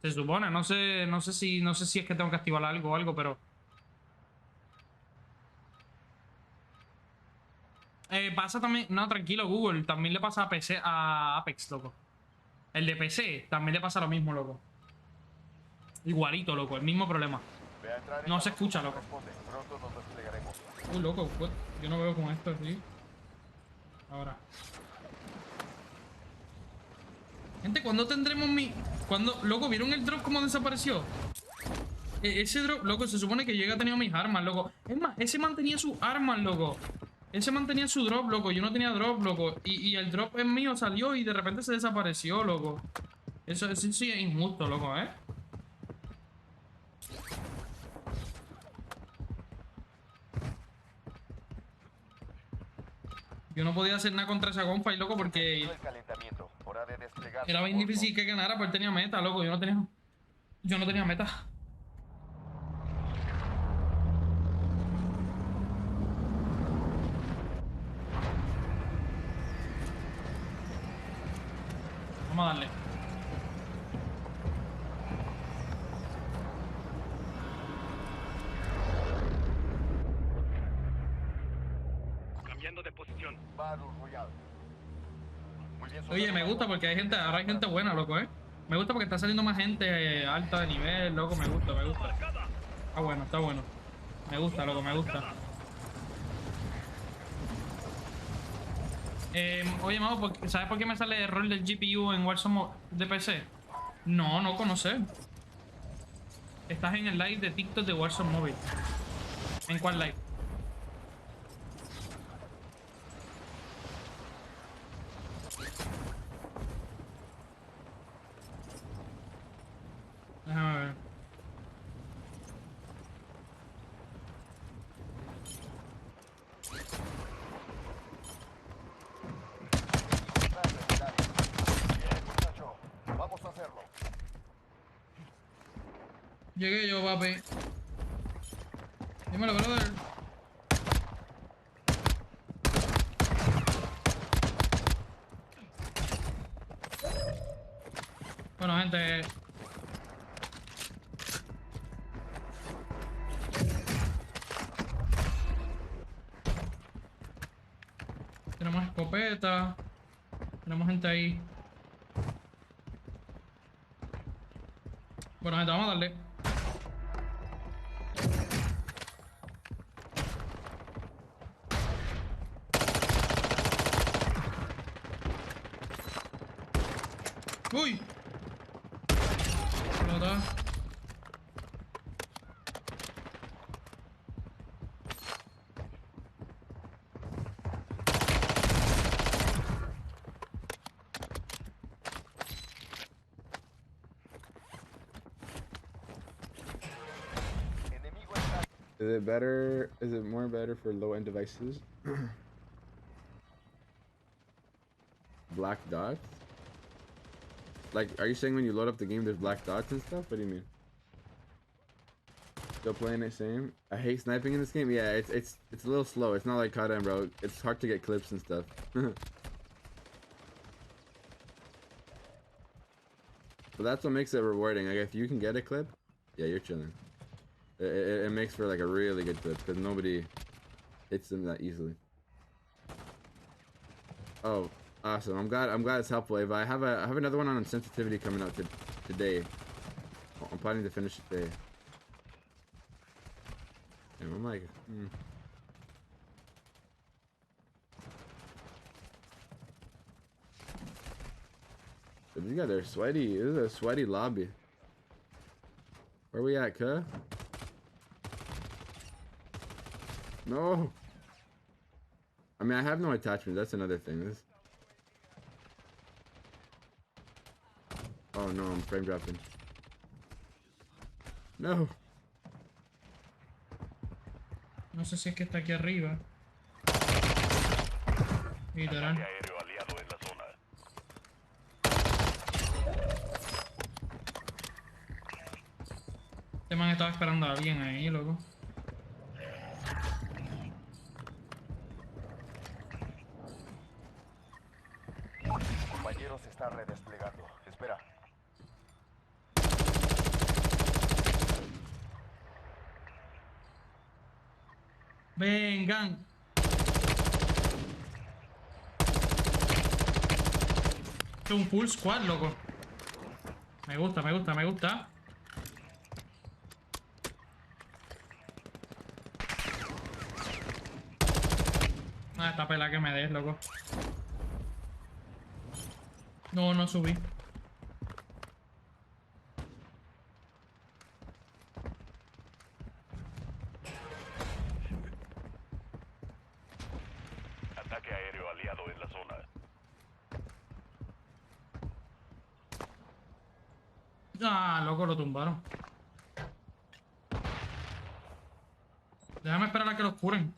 Se supone, no sé si es que tengo que activar algo o algo, pero... pasa también... No, tranquilo, Google. También le pasa a PC, a Apex, loco. El de PC también le pasa lo mismo, loco. Igualito, loco. El mismo problema. Ve a entrar No esta se luz escucha, como loco. corresponde. Pronto nos desplegaremos. Uy, loco. What? Yo no veo con esto, sí. Ahora. Gente, ¿cuándo tendremos mi...? ¿Cuándo? Loco, ¿vieron el drop cómo desapareció? Ese drop, loco, se supone que llega a tener mis armas, loco. Es más, ese mantenía sus armas, loco. Ese mantenía su drop, loco. Yo no tenía drop, loco. Y el drop es mío, salió y de repente se desapareció, loco. Eso sí es injusto, loco, ¿eh? Yo no podía hacer nada contra esa gunfight, loco, porque El calentamiento. Hora de desplegarse. era bien difícil que ganara, pero él tenía meta, loco. Yo no tenía meta. Vamos a darle. Cambiando de posición. Battle Royale. Muy bien, Oye, me soldado. gusta porque ahora hay gente buena, loco, ¿eh? Me gusta porque está saliendo más gente alta de nivel, loco. Me gusta, me gusta. Marcada. Está bueno, está bueno. Me gusta, loco, me gusta. Oye, Mao, ¿sabes por qué me sale error del GPU en Warzone de PC? No conocer. Estás en el live de TikTok de Warzone Mobile. ¿En cuál live? Déjame ver. Bien, muchacho. Vamos a hacerlo. Llegué yo, papi. Dímelo, brother. Bueno, gente. Tenemos escopeta. Tenemos gente ahí. Bueno, gente, vamos a darle. ¡Uy! Explota. Enemigo está. Is it better? Is it more better for low-end devices? Black dots? Like, are you saying when you load up the game there's black dots and stuff? What do you mean? Still playing it same? I hate sniping in this game. Yeah, it's a little slow. It's not like COD, bro. It's hard to get clips and stuff. But that's what makes it rewarding. Like, if you can get a clip, yeah, you're chilling. It makes for like a really good clip because nobody hits them that easily. Oh, awesome! I'm glad it's helpful. Ava, I have another one on sensitivity coming out today. I'm planning to finish it today. And I'm like, But these guys are sweaty. This is a sweaty lobby. Where we at, cuh? No. I mean, I have no attachment. That's another thing. This. Oh no, I'm frame dropping. No. No sé si es que está aquí arriba. Literal. Aéreo aliado en la zona. Este man estaba esperando a alguien ahí, loco. Compañero se está redesplegando. Espera. Vengan. Es un full squad, loco. Me gusta, me gusta, me gusta. Ah, esta pela que me des, loco. No, no subí. Ataque aéreo aliado en la zona. Ah, loco, lo tumbaron. Déjame esperar a que los curen.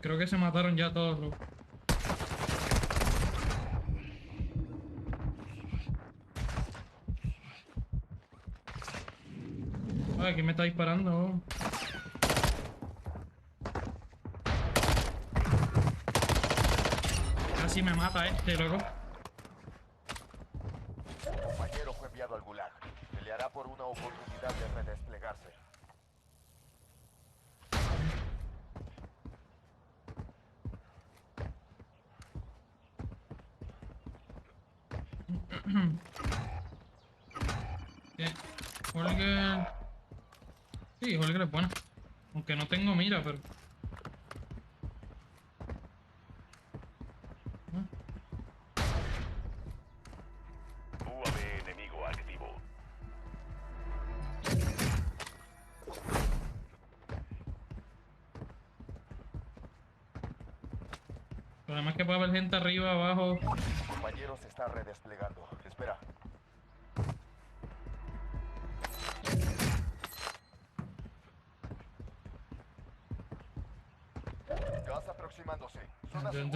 Creo que se mataron ya todos, loco. Ay, ¿quién me está disparando? Casi me mata este, loco. Compañero fue enviado al gulag. Peleará por una oportunidad de redesplegarse. ¿Qué? Holger. Sí, Holger es buena. Aunque no tengo mira, pero. UAV enemigo activo. Pero además que puede haber gente arriba, abajo. Compañero se está redesplegando. Espera. Gas aproximándose. Zona segura.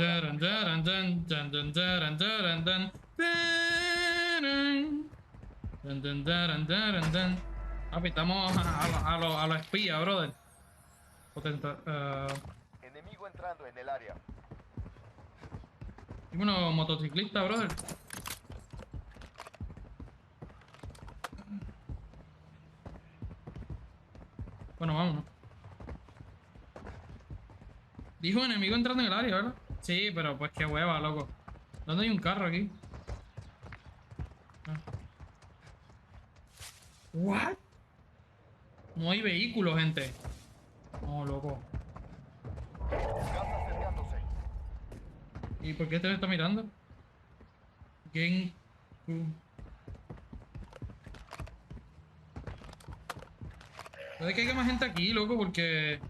Papi, estamos a los espías, brother. Enemigo entrando en el área. Dime unos motociclistas, brother. Bueno, vámonos. Dijo enemigo entrando en el área, ¿verdad? Sí, pero pues qué hueva, loco. ¿Dónde hay un carro aquí? Ah. ¿What? No hay vehículos, gente. No, loco. Gas acercándose. ¿Y por qué te está mirando? Game. Puede que haya más gente aquí, loco, porque.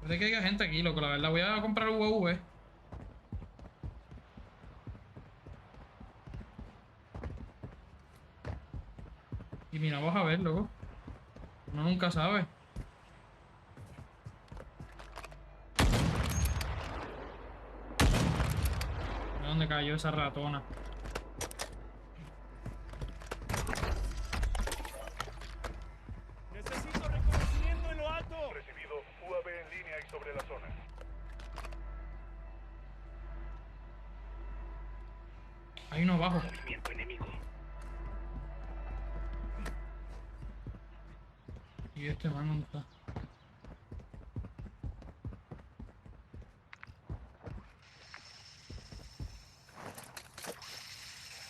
Puede que haya gente aquí, loco, la verdad. Voy a comprar un UAV. Y mira, vamos a ver, loco. Uno nunca sabe. ¿De dónde cayó esa ratona? Necesito reconocimiento en lo alto. Recibido UAV en línea y sobre la zona. Hay uno abajo. Movimiento enemigo. Y este man, ¿dónde está?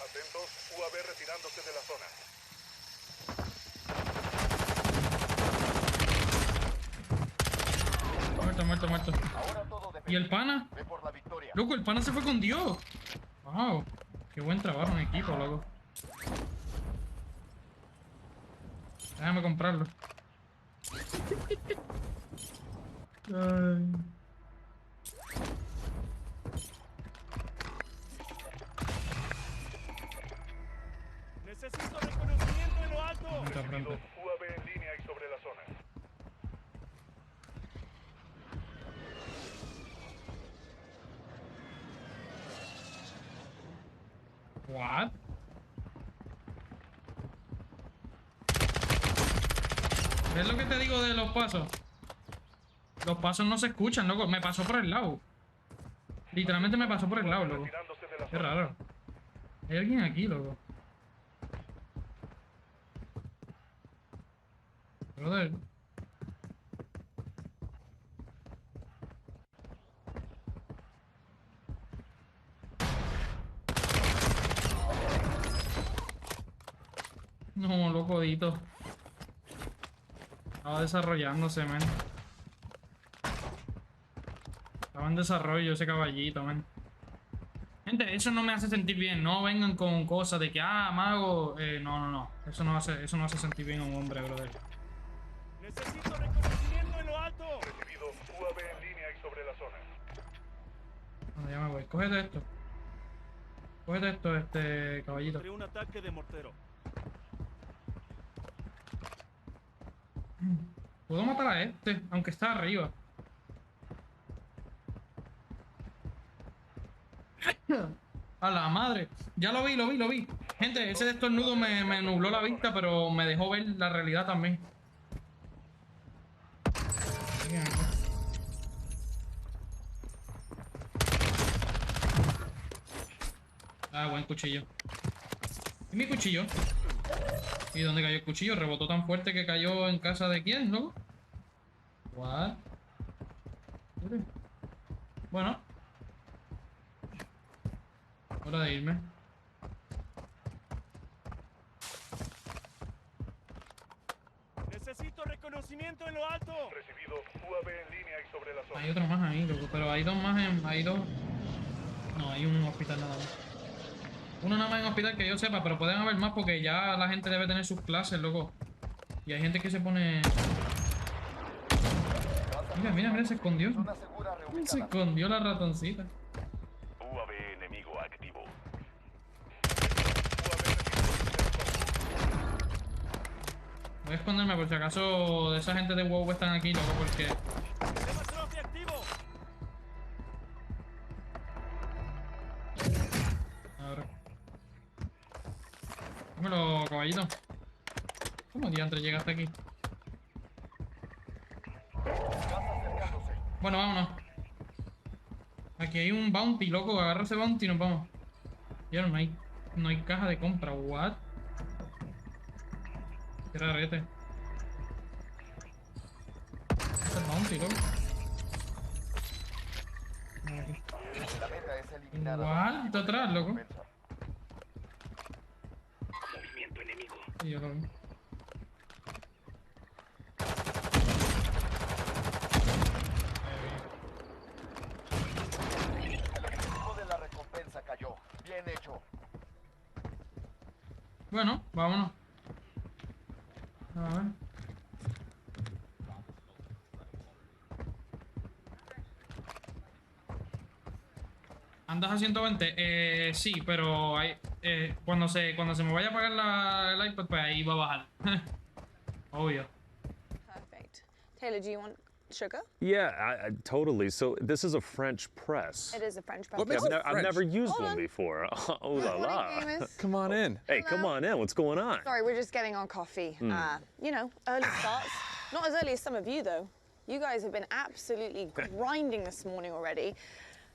Atentos, UAV retirándose de la zona. Muerto, muerto, muerto. Ahora todo depende. ¿Y el pana? Ve por la victoria. Loco, el pana se fue con Dios. Wow. Qué buen trabajo en equipo, loco. Déjame comprarlo. Ay. Necesito reconocimiento en lo alto. Pronto, pronto. UAV en línea y sobre la zona. What? ¿Ves lo que te digo de los pasos? Los pasos no se escuchan, loco. Me pasó por el lado. Literalmente me pasó por el lado, loco. Retirándose de la Qué zona. raro. Hay alguien aquí, loco. Brother. No, locodito. Estaba desarrollándose, man. Estaba en desarrollo ese caballito, man. Gente, eso no me hace sentir bien. No vengan con cosas de que, mago. No. Eso no hace sentir bien a un hombre, brother. Necesito reconocimiento en lo alto. Recibido. UAV en línea y sobre la zona. Bueno, ya me voy. Cógete esto. Cógete esto, caballito. Sufrí un ataque de mortero. Puedo matar a este, aunque está arriba. A la madre. Ya lo vi. Gente, ese estornudo me nubló la vista, pero me dejó ver la realidad también. Buen cuchillo. ¿Y mi cuchillo? ¿Y dónde cayó el cuchillo? Rebotó tan fuerte que cayó en casa de quién, loco. What? Bueno. Hora de irme. Necesito reconocimiento en lo alto. Recibido. UAV en línea y sobre la zona. Hay otro más ahí, loco. Pero hay dos más en... Hay dos... No, hay un hospital nada más. Uno nada más en hospital que yo sepa, pero pueden haber más porque ya la gente debe tener sus clases, loco. Y hay gente que se pone... Mira, se escondió. Zona segura reubicada. Se escondió la ratoncita. UAV enemigo activo. Voy a esconderme por si acaso de esa gente de WoW están aquí, loco, porque... Sistema trophy activo. Ahora. Dímelo, caballito. ¿Cómo diantre llegaste aquí? Bueno, vámonos. Aquí hay un bounty, loco. Agarra ese bounty y nos vamos. Ya no hay caja de compra. What? Qué rarete. Este es el bounty, loco. Aquí. La meta es eliminar a What? Está atrás, loco. Movimiento enemigo. Sí, yo lo vi. El objetivo de la recompensa cayó. Bien hecho. Bueno, vámonos. A ver. ¿Andas a 120? Sí, pero hay, cuando se me vaya a apagar el iPad, pues ahí va a bajar. Obvio. Perfect. Taylor, do you want sugar? Yeah, totally. So this is a French press. It is a French press. What makes it I've never used Hold one on. before. Oh la Morning, la. gamers. Come on in. Hey, come on in. What's going on? Sorry, we're just getting our coffee. You know, early starts. Not as early as some of you, though. You guys have been absolutely grinding this morning already.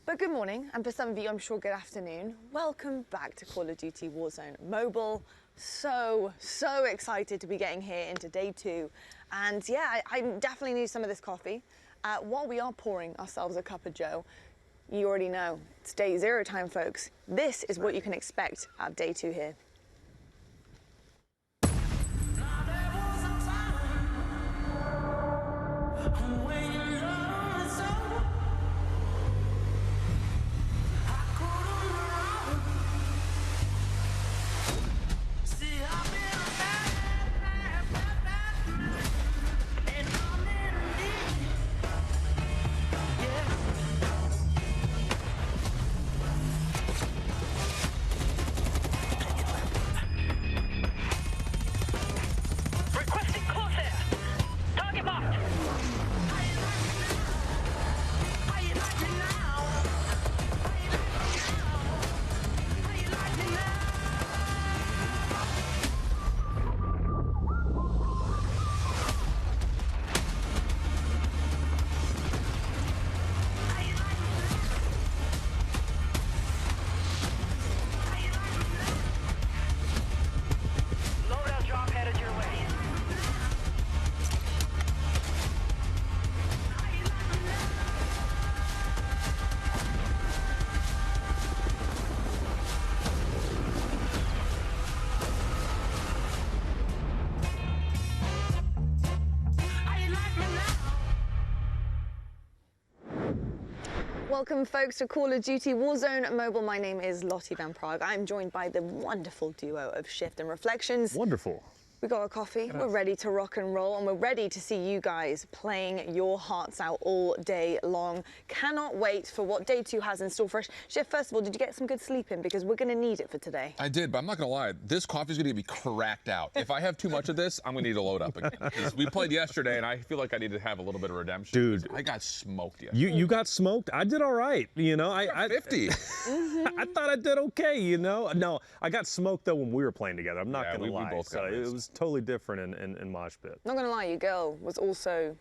But good morning, and for some of you, I'm sure good afternoon. Welcome back to Call of Duty Warzone Mobile. So excited to be getting here into day 2. And yeah, I definitely need some of this coffee. While we are pouring ourselves a cup of joe, you already know, it's day 0 time, folks. This is what you can expect out of day 2 here. Requesting close air. Target marked. Welcome, folks, to Call of Duty Warzone Mobile. My name is Lottie Van Prague. I'm joined by the wonderful duo of Shift and Reflections. Wonderful. We got our coffee, we're ready to rock and roll, and we're ready to see you guys playing your hearts out all day long. Cannot wait for what day 2 has in store for us. Shift, first of all, did you get some good sleep in? Because we're going to need it for today. I did, but I'm not gonna lie, this coffee's gonna be cracked out. If I have too much of this, I'm gonna need to load up again. 'Cause we played yesterday, and I feel like I need to have a little bit of redemption. Dude. I got smoked yesterday. You got smoked? I did all right, you know. I 50. I thought I did okay, you know. No, I got smoked though when we were playing together. I'm not Yeah, gonna we lie. both got So it rinsed. was totally different in Mosh Pit. Not going to lie, your girl was also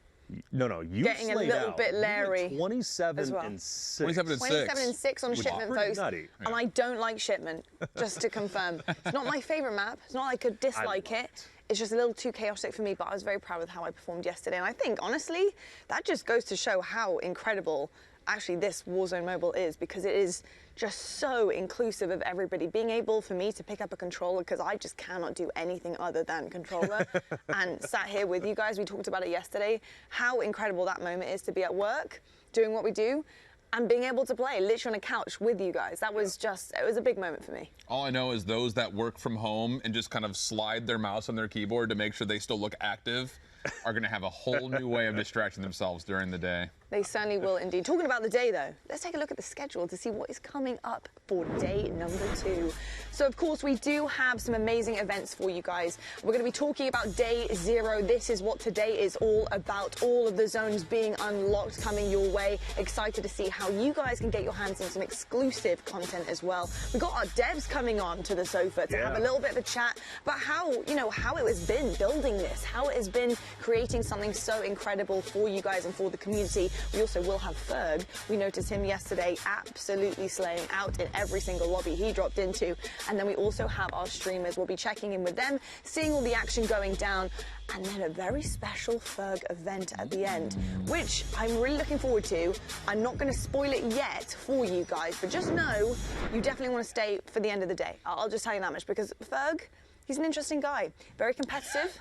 No, you getting a slayed little out. bit You went Larry 27 as well. and 6. 27 and 27 and 6. 6 on Which is Shipment, pretty folks. nutty. And I don't like Shipment, just to confirm. It's not my favorite map. It's not like I could dislike love it. It's just a little too chaotic for me, but I was very proud with how I performed yesterday. And I think, honestly, that just goes to show how incredible actually this Warzone Mobile is, because it is just so inclusive of everybody. Being able for me to pick up a controller, because I just cannot do anything other than controller, and sat here with you guys, we talked about it yesterday, how incredible that moment is to be at work, doing what we do, and being able to play literally on a couch with you guys. That was just, it was a big moment for me. All I know is those that work from home and just kind of slide their mouse on their keyboard to make sure they still look active are gonna have a whole new way of distracting themselves during the day. They certainly will indeed. Talking about the day though, let's take a look at the schedule to see what is coming up for day number 2. So of course we do have some amazing events for you guys. We're going to be talking about day 0. This is what today is all about. All of the zones being unlocked coming your way. Excited to see how you guys can get your hands on some exclusive content as well. We've got our devs coming on to the sofa to have a little bit of a chat about how, you know, how it has been building this, how it has been creating something so incredible for you guys and for the community. We also will have Ferg. We noticed him yesterday absolutely slaying out in every single lobby he dropped into. And then we also have our streamers. We'll be checking in with them, seeing all the action going down, and then a very special Ferg event at the end, which I'm really looking forward to. I'm not going to spoil it yet for you guys, but just know you definitely want to stay for the end of the day. I'll just tell you that much, because Ferg, he's an interesting guy. Very competitive,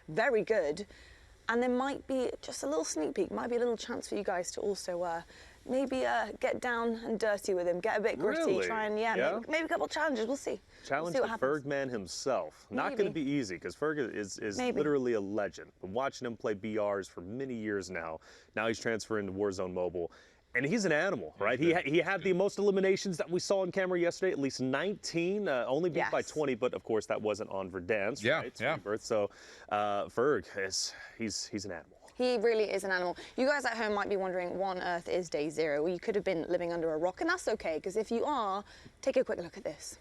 very good. And there might be just a little sneak peek, might be a little chance for you guys to also maybe get down and dirty with him, get a bit gritty, Really? try and, maybe a couple of challenges, we'll see. Challenge we'll the see what happens. Fergman himself. Not going to be easy, because Ferg is Maybe. literally a legend. Been watching him play BRs for many years now. Now he's transferring to Warzone Mobile. And he's an animal, right? He had the most eliminations that we saw on camera yesterday, at least 19, only beat by 20, but of course that wasn't on Verdansk, right? Rebirth. So Ferg, he's an animal. He really is an animal. You guys at home might be wondering, what on earth is day 0? Well, you could have been living under a rock, and that's okay, because if you are, take a quick look at this.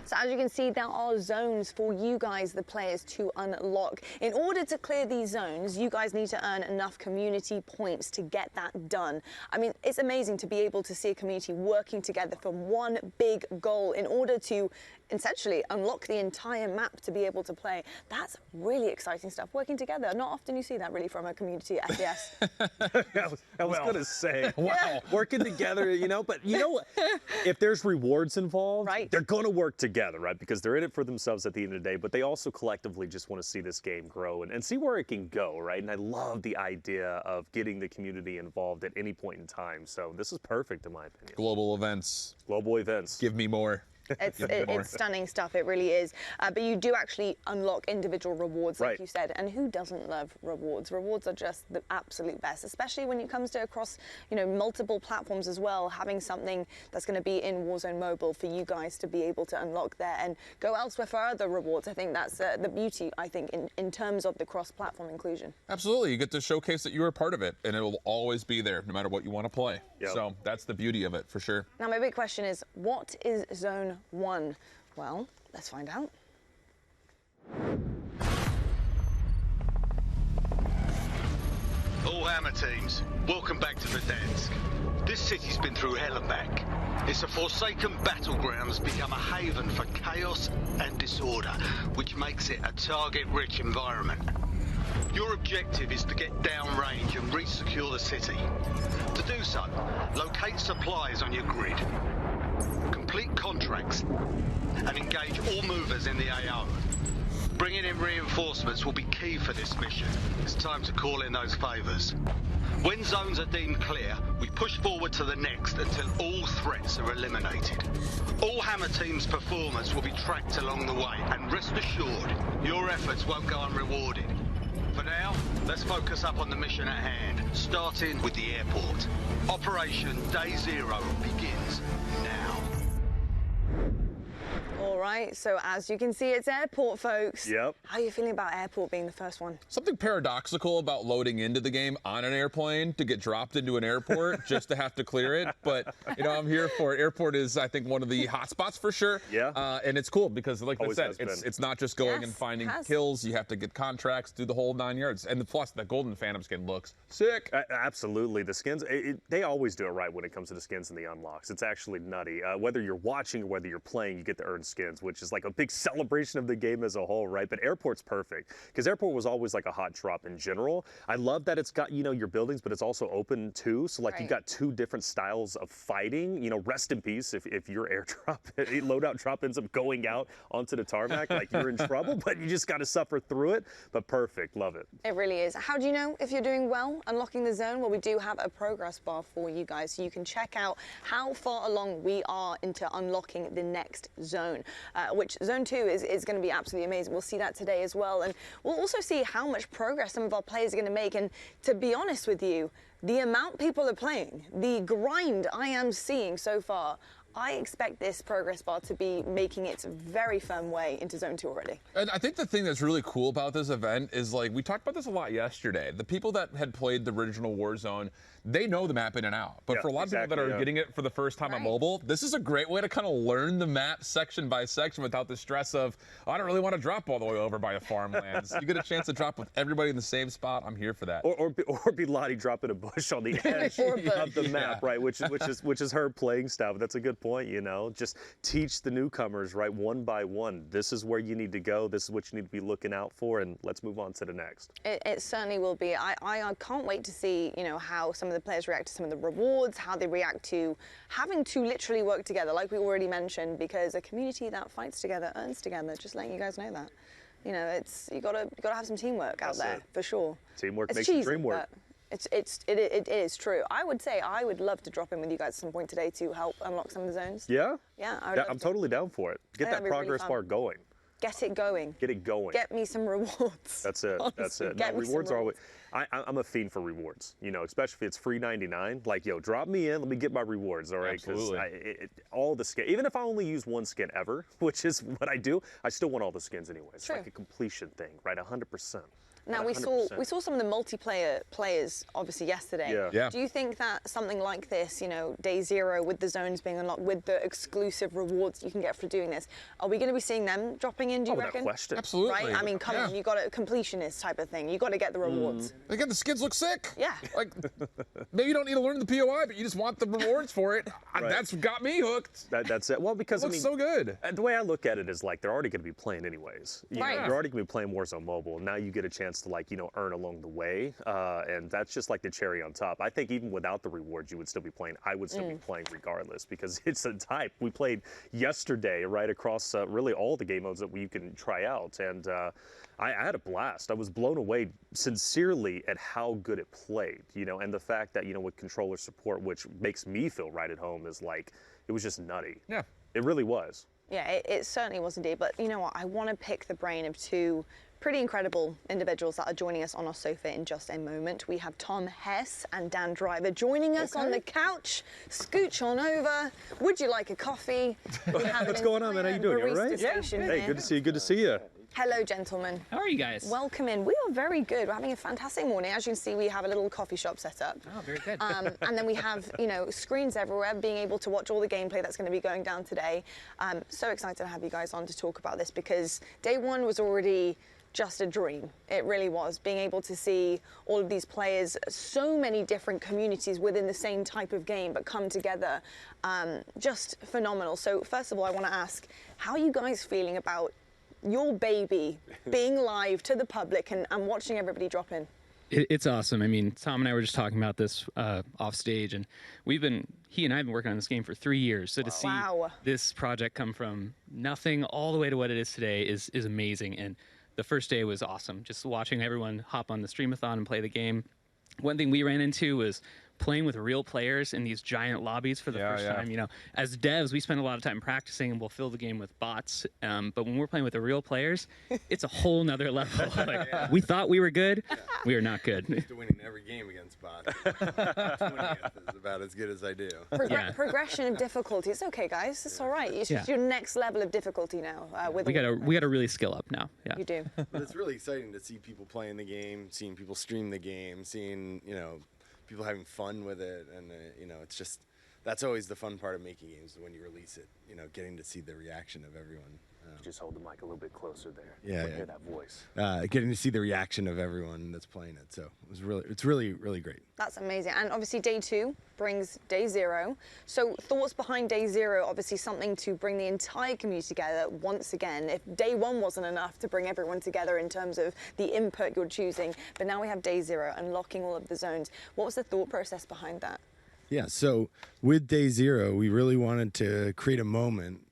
So as you can see, there are zones for you guys, the players, to unlock. In order to clear these zones, you guys need to earn enough community points to get that done. I mean, it's amazing to be able to see a community working together for one big goal in order to essentially unlock the entire map to be able to play. That's really exciting stuff, working together. Not often you see that really from a community at FPS. I was going to say, wow, working together, you know, but you know what? If there's rewards involved, they're going to work together, right? Because they're in it for themselves at the end of the day, but they also collectively just want to see this game grow and see where it can go, right? And I love the idea of getting the community involved at any point in time. So this is perfect in my opinion. Global events. Global events. Give me more. It's stunning stuff, it really is. But you do actually unlock individual rewards, like Right. you said. And who doesn't love rewards? Rewards are just the absolute best, especially when it comes to across, multiple platforms as well. Having something that's going to be in Warzone Mobile for you guys to be able to unlock there and go elsewhere for other rewards. I think that's the beauty, I think, in terms of the cross-platform inclusion. Absolutely. You get to showcase that you were a part of it, and it'll always be there no matter what you want to play. Yep. So that's the beauty of it, for sure. Now, my big question is, what is Zone 1? Well, let's find out. All Hammer teams, welcome back to the desk. This city's been through hell and back. It's a forsaken battleground that's become a haven for chaos and disorder, which makes it a target-rich environment. Your objective is to get downrange and re-secure the city. To do so, locate supplies on your grid, complete contracts, and engage all movers in the AO. Bringing in reinforcements will be key for this mission. It's time to call in those favours. When zones are deemed clear, we push forward to the next until all threats are eliminated. All Hammer teams' performance will be tracked along the way, and rest assured, your efforts won't go unrewarded. For now, let's focus up on the mission at hand, starting with the airport. Operation Day Zero begins now. All right, so as you can see, it's airport, folks. Yep. How are you feeling about airport being the first one? Something paradoxical about loading into the game on an airplane to get dropped into an airport just to have to clear it. But, I'm here for it. Airport is, I think, one of the hot spots for sure. Yeah. And it's cool because, like I Always said, has been. it's not just going Yes, and finding has. kills. You have to get contracts, do the whole 9 yards. And plus, the Golden Phantom skin looks sick. Absolutely. The skins, they always do it right when it comes to the skins and the unlocks. It's actually nutty. Whether you're watching or whether you're playing, you get to earn skins, which is like a big celebration of the game as a whole, right? But Airport's perfect because Airport was always like a hot drop in general. I love that it's got, your buildings, but it's also open too. So like Right. you've got two different styles of fighting. Rest in peace if your airdrop, loadout drop ends up going out onto the tarmac, like you're in trouble, but you just got to suffer through it. But perfect. Love it. It really is. How do you know if you're doing well unlocking the zone? Well, we do have a progress bar for you guys, so you can check out how far along we are into unlocking the next zone, which Zone 2 is going to be absolutely amazing. We'll see that today as well, and we'll also see how much progress some of our players are going to make. And to be honest with you, the amount people are playing, the grind I am seeing so far, I expect this progress bar to be making its very firm way into Zone 2 already. And I think the thing that's really cool about this event is, like, we talked about this a lot yesterday. The people that had played the original Warzone, they know the map in and out. But Yeah, for a lot of people that exactly, are getting it for the first time on mobile, this is a great way to kind of learn the map section by section without the stress of, I don't really want to drop all the way over by the farmlands. You get a chance to drop with everybody in the same spot. I'm here for that. Or be Lottie dropping a bush on the edge Or a bush. of the map, right? Which is her playing style. But that's a good point. Just teach the newcomers, right, one by one. This is where you need to go. This is what you need to be looking out for, and let's move on to the next. It certainly will be. I can't wait to see, how some of the players react to some of the rewards, how they react to having to literally work together, like we already mentioned, because a community that fights together earns together. Just letting you guys know that. It's you gotta have some teamwork out That's there it. for sure. Teamwork It's makes the cheesy, dream work. but it is true. I would say I would love to drop in with you guys at some point today to help unlock some of the zones. Yeah? Yeah, I would love I'm to. totally down for it. Get That'd that be really progress fun. bar going. Get it going. Get it going. Get me some rewards. That's it. That's Honestly, it. get me some Rewards are always. rewards. I'm a fiend for rewards. Especially if it's free 99. Like, drop me in. Let me get my rewards. All right. Absolutely. All the skin. Even if I only use one skin ever, which is what I do, I still want all the skins anyway. It's True. like a completion thing, right? 100%. Now we saw some of the multiplayer players obviously yesterday. Yeah. Do you think that something like this, Day Zero with the zones being unlocked, with the exclusive rewards you can get for doing this, are we going to be seeing them dropping in? Do you Without reckon? question. Absolutely. Right? I mean, come on, you got a completionist type of thing. You got to get the rewards. Again, the skins look sick. Yeah. Like, maybe you don't need to learn the POI, but you just want the rewards for it. Right. That's got me hooked. That's it. Well, because It looks so good. The way I look at it is like they're already going to be playing anyways. Right. You're already going to be playing Warzone Mobile. Now you get a chance to earn along the way, and that's just like the cherry on top. I think even without the rewards, you would still be playing. I would still be playing regardless because it's a type. We played yesterday right across really all the game modes that you can try out, and I had a blast. I was blown away sincerely at how good it played, and the fact that, with controller support, which makes me feel right at home, is like, it was just nutty. Yeah. It really was. Yeah, it certainly was indeed. But you know what? I want to pick the brain of two pretty incredible individuals that are joining us on our sofa in just a moment. We have Tom Hess and Dan Driver joining us on the couch. Scooch on over. Would you like a coffee? What's going on, man? How you doing? You all right? Yeah. Hey, good to see you. Good to see you. Hello, gentlemen. How are you guys? Welcome in. We are very good. We're having a fantastic morning. As you can see, we have a little coffee shop set up. Oh, very good. And then we have, you know, screens everywhere, being able to watch all the gameplay that's going to be going down today. So excited to have you guys on to talk about this because day one was already just a dream. It really was. Being able to see all of these players, so many different communities within the same type of game, but come together, just phenomenal. So first of all, I want to ask, how are you guys feeling about your baby being live to the public and watching everybody drop in? It's awesome. I mean, Tom and I were just talking about this off stage, and he and I have been working on this game for 3 years. So to see this project come from nothing all the way to what it is today is amazing. And the first day was awesome. Just watching everyone hop on the streamathon and play the game. One thing we ran into was playing with real players in these giant lobbies for the first time. You know, as devs, we spend a lot of time practicing and we'll fill the game with bots. But when we're playing with the real players, it's a whole nother level. Like, we thought we were good. We are not good. Used to winning every game against bots. 20th is about as good as I do. Progression of difficulty. It's okay, guys. It's all right. It's just your next level of difficulty now. We gotta really skill up now. Yeah. You do. But it's really exciting to see people playing the game, seeing people stream the game, seeing, you know, people having fun with it, and you know, it's just, that's always the fun part of making games when you release it, you know, getting to see the reaction of everyone. Just hold the mic a little bit closer there. Yeah, Hear that voice. Getting to see the reaction of everyone that's playing it, so it's really great. That's amazing. And obviously day two brings day zero. So thoughts behind day zero, obviously something to bring the entire community together once again. If day one wasn't enough to bring everyone together in terms of the input you're choosing, but now we have day zero, unlocking all of the zones. What was the thought process behind that? Yeah, so with day zero, we really wanted to create a moment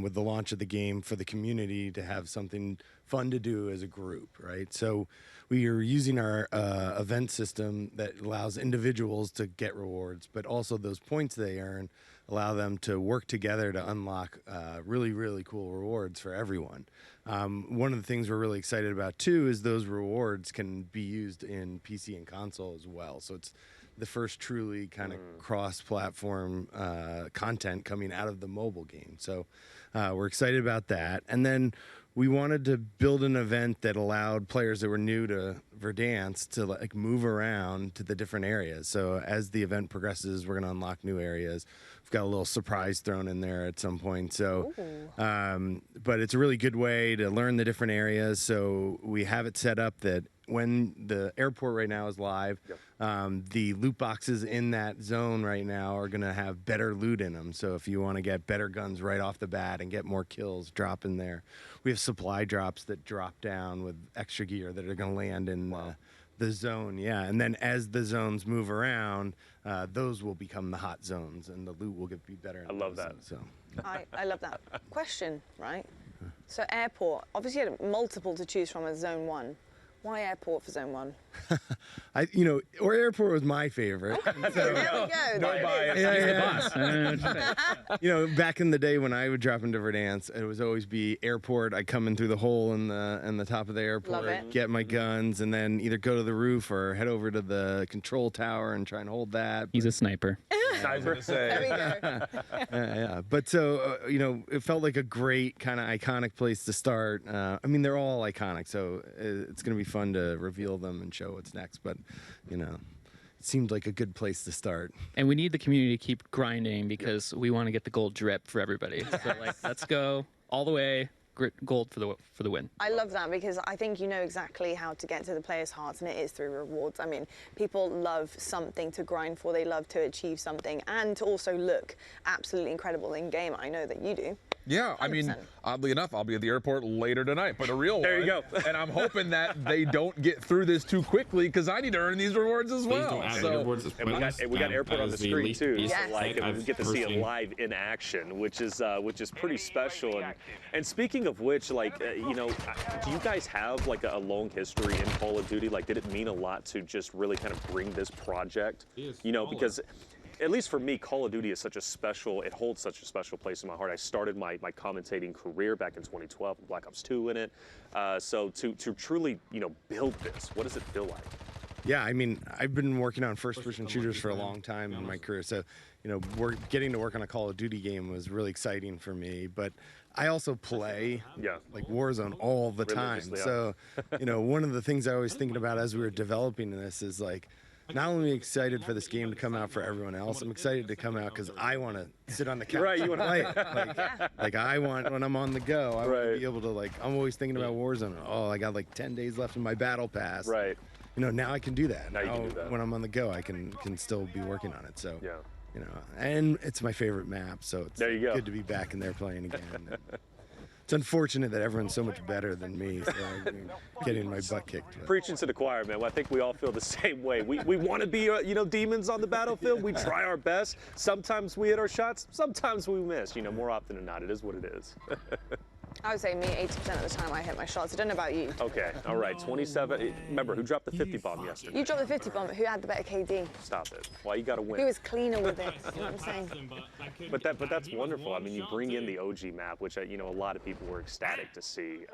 with the launch of the game for the community to have something fun to do as a group, right? So we are using our event system that allows individuals to get rewards, but also those points they earn allow them to work together to unlock really cool rewards for everyone. One of the things we're really excited about too is those rewards can be used in PC and console as well. So it's the first truly kind of cross-platform content coming out of the mobile game. So we're excited about that. And then we wanted to build an event that allowed players that were new to Verdansk to like move around to the different areas. So as the event progresses, we're going to unlock new areas. We've got a little surprise thrown in there at some point. So, but it's a really good way to learn the different areas. So we have it set up that when the airport right now is live, the loot boxes in that zone right now are going to have better loot in them. So if you want to get better guns right off the bat and get more kills, drop in there. We have supply drops that drop down with extra gear that are going to land in the zone. Yeah, and then as the zones move around, those will become the hot zones and the loot will be better. I love that. So I love that. Question, right? So airport, obviously you had multiple to choose from as zone one. Why airport for zone one? Or airport was my favorite. There we go. No bias. Back in the day when I would drop into Verdansk, it would always be airport. I'd come in through the hole in the top of the airport, get my guns, and then either go to the roof or head over to the control tower and try and hold that. He's a sniper. There we go. Yeah. But so, it felt like a great kind of iconic place to start. I mean, they're all iconic, so it's going to be fun to reveal them and show what's next. But, it seemed like a good place to start. And we need the community to keep grinding because we want to get the gold drip for everybody. So, let's go all the way. Gold for the win. I love that because I think you know exactly how to get to the players' hearts, and it is through rewards. I mean, people love something to grind for. They love to achieve something and to also look absolutely incredible in game. I know that you do. Yeah, 100%. I mean, oddly enough, I'll be at the airport later tonight, but a real one. There you go. And I'm hoping that they don't get through this too quickly because I need to earn these rewards as well. And we got airport on the screen too, so we get to see it live in action, which is pretty special. And speaking of which, do you guys have a long history in Call of Duty? Did it mean a lot to just really kind of bring this project? Because at least for me, Call of Duty is such a special, it holds such a special place in my heart. I started my commentating career back in 2012, with Black Ops 2 in it. So to truly, build this, what does it feel like? Yeah, I mean, I've been working on first-person shooters for a long time in my career, so getting to work on a Call of Duty game was really exciting for me. But I also play like Warzone all the time. So, one of the things I was thinking about as we were developing this is like, not only excited for this game to come out for everyone else, I'm excited to come out because I want to sit on the couch and play it. Like I want, when I'm on the go, I want to be able to I'm always thinking about Warzone. Oh, I got like 10 days left in my battle pass. Right. Now I can do that. Now you can do that. When I'm on the go, I can still be working on it. So, and it's my favorite map, so it's good to be back in there playing again. It's unfortunate that everyone's so much better than me, so I'm getting my butt kicked. But. Preaching to the choir, man. Well, I think we all feel the same way. We want to be, demons on the battlefield. We try our best. Sometimes we hit our shots. Sometimes we miss. More often than not, it is what it is. I would say me, 80% of the time I hit my shots. I don't know about you. Okay, all right, 27. Remember, who dropped the 50 bomb yesterday? You dropped the 50 bomb, but who had the better KD? Stop it. Why you got to win? Who was cleaner with it? You know what I'm saying? But that's wonderful. I mean, you bring in the OG map, which, a lot of people were ecstatic to see.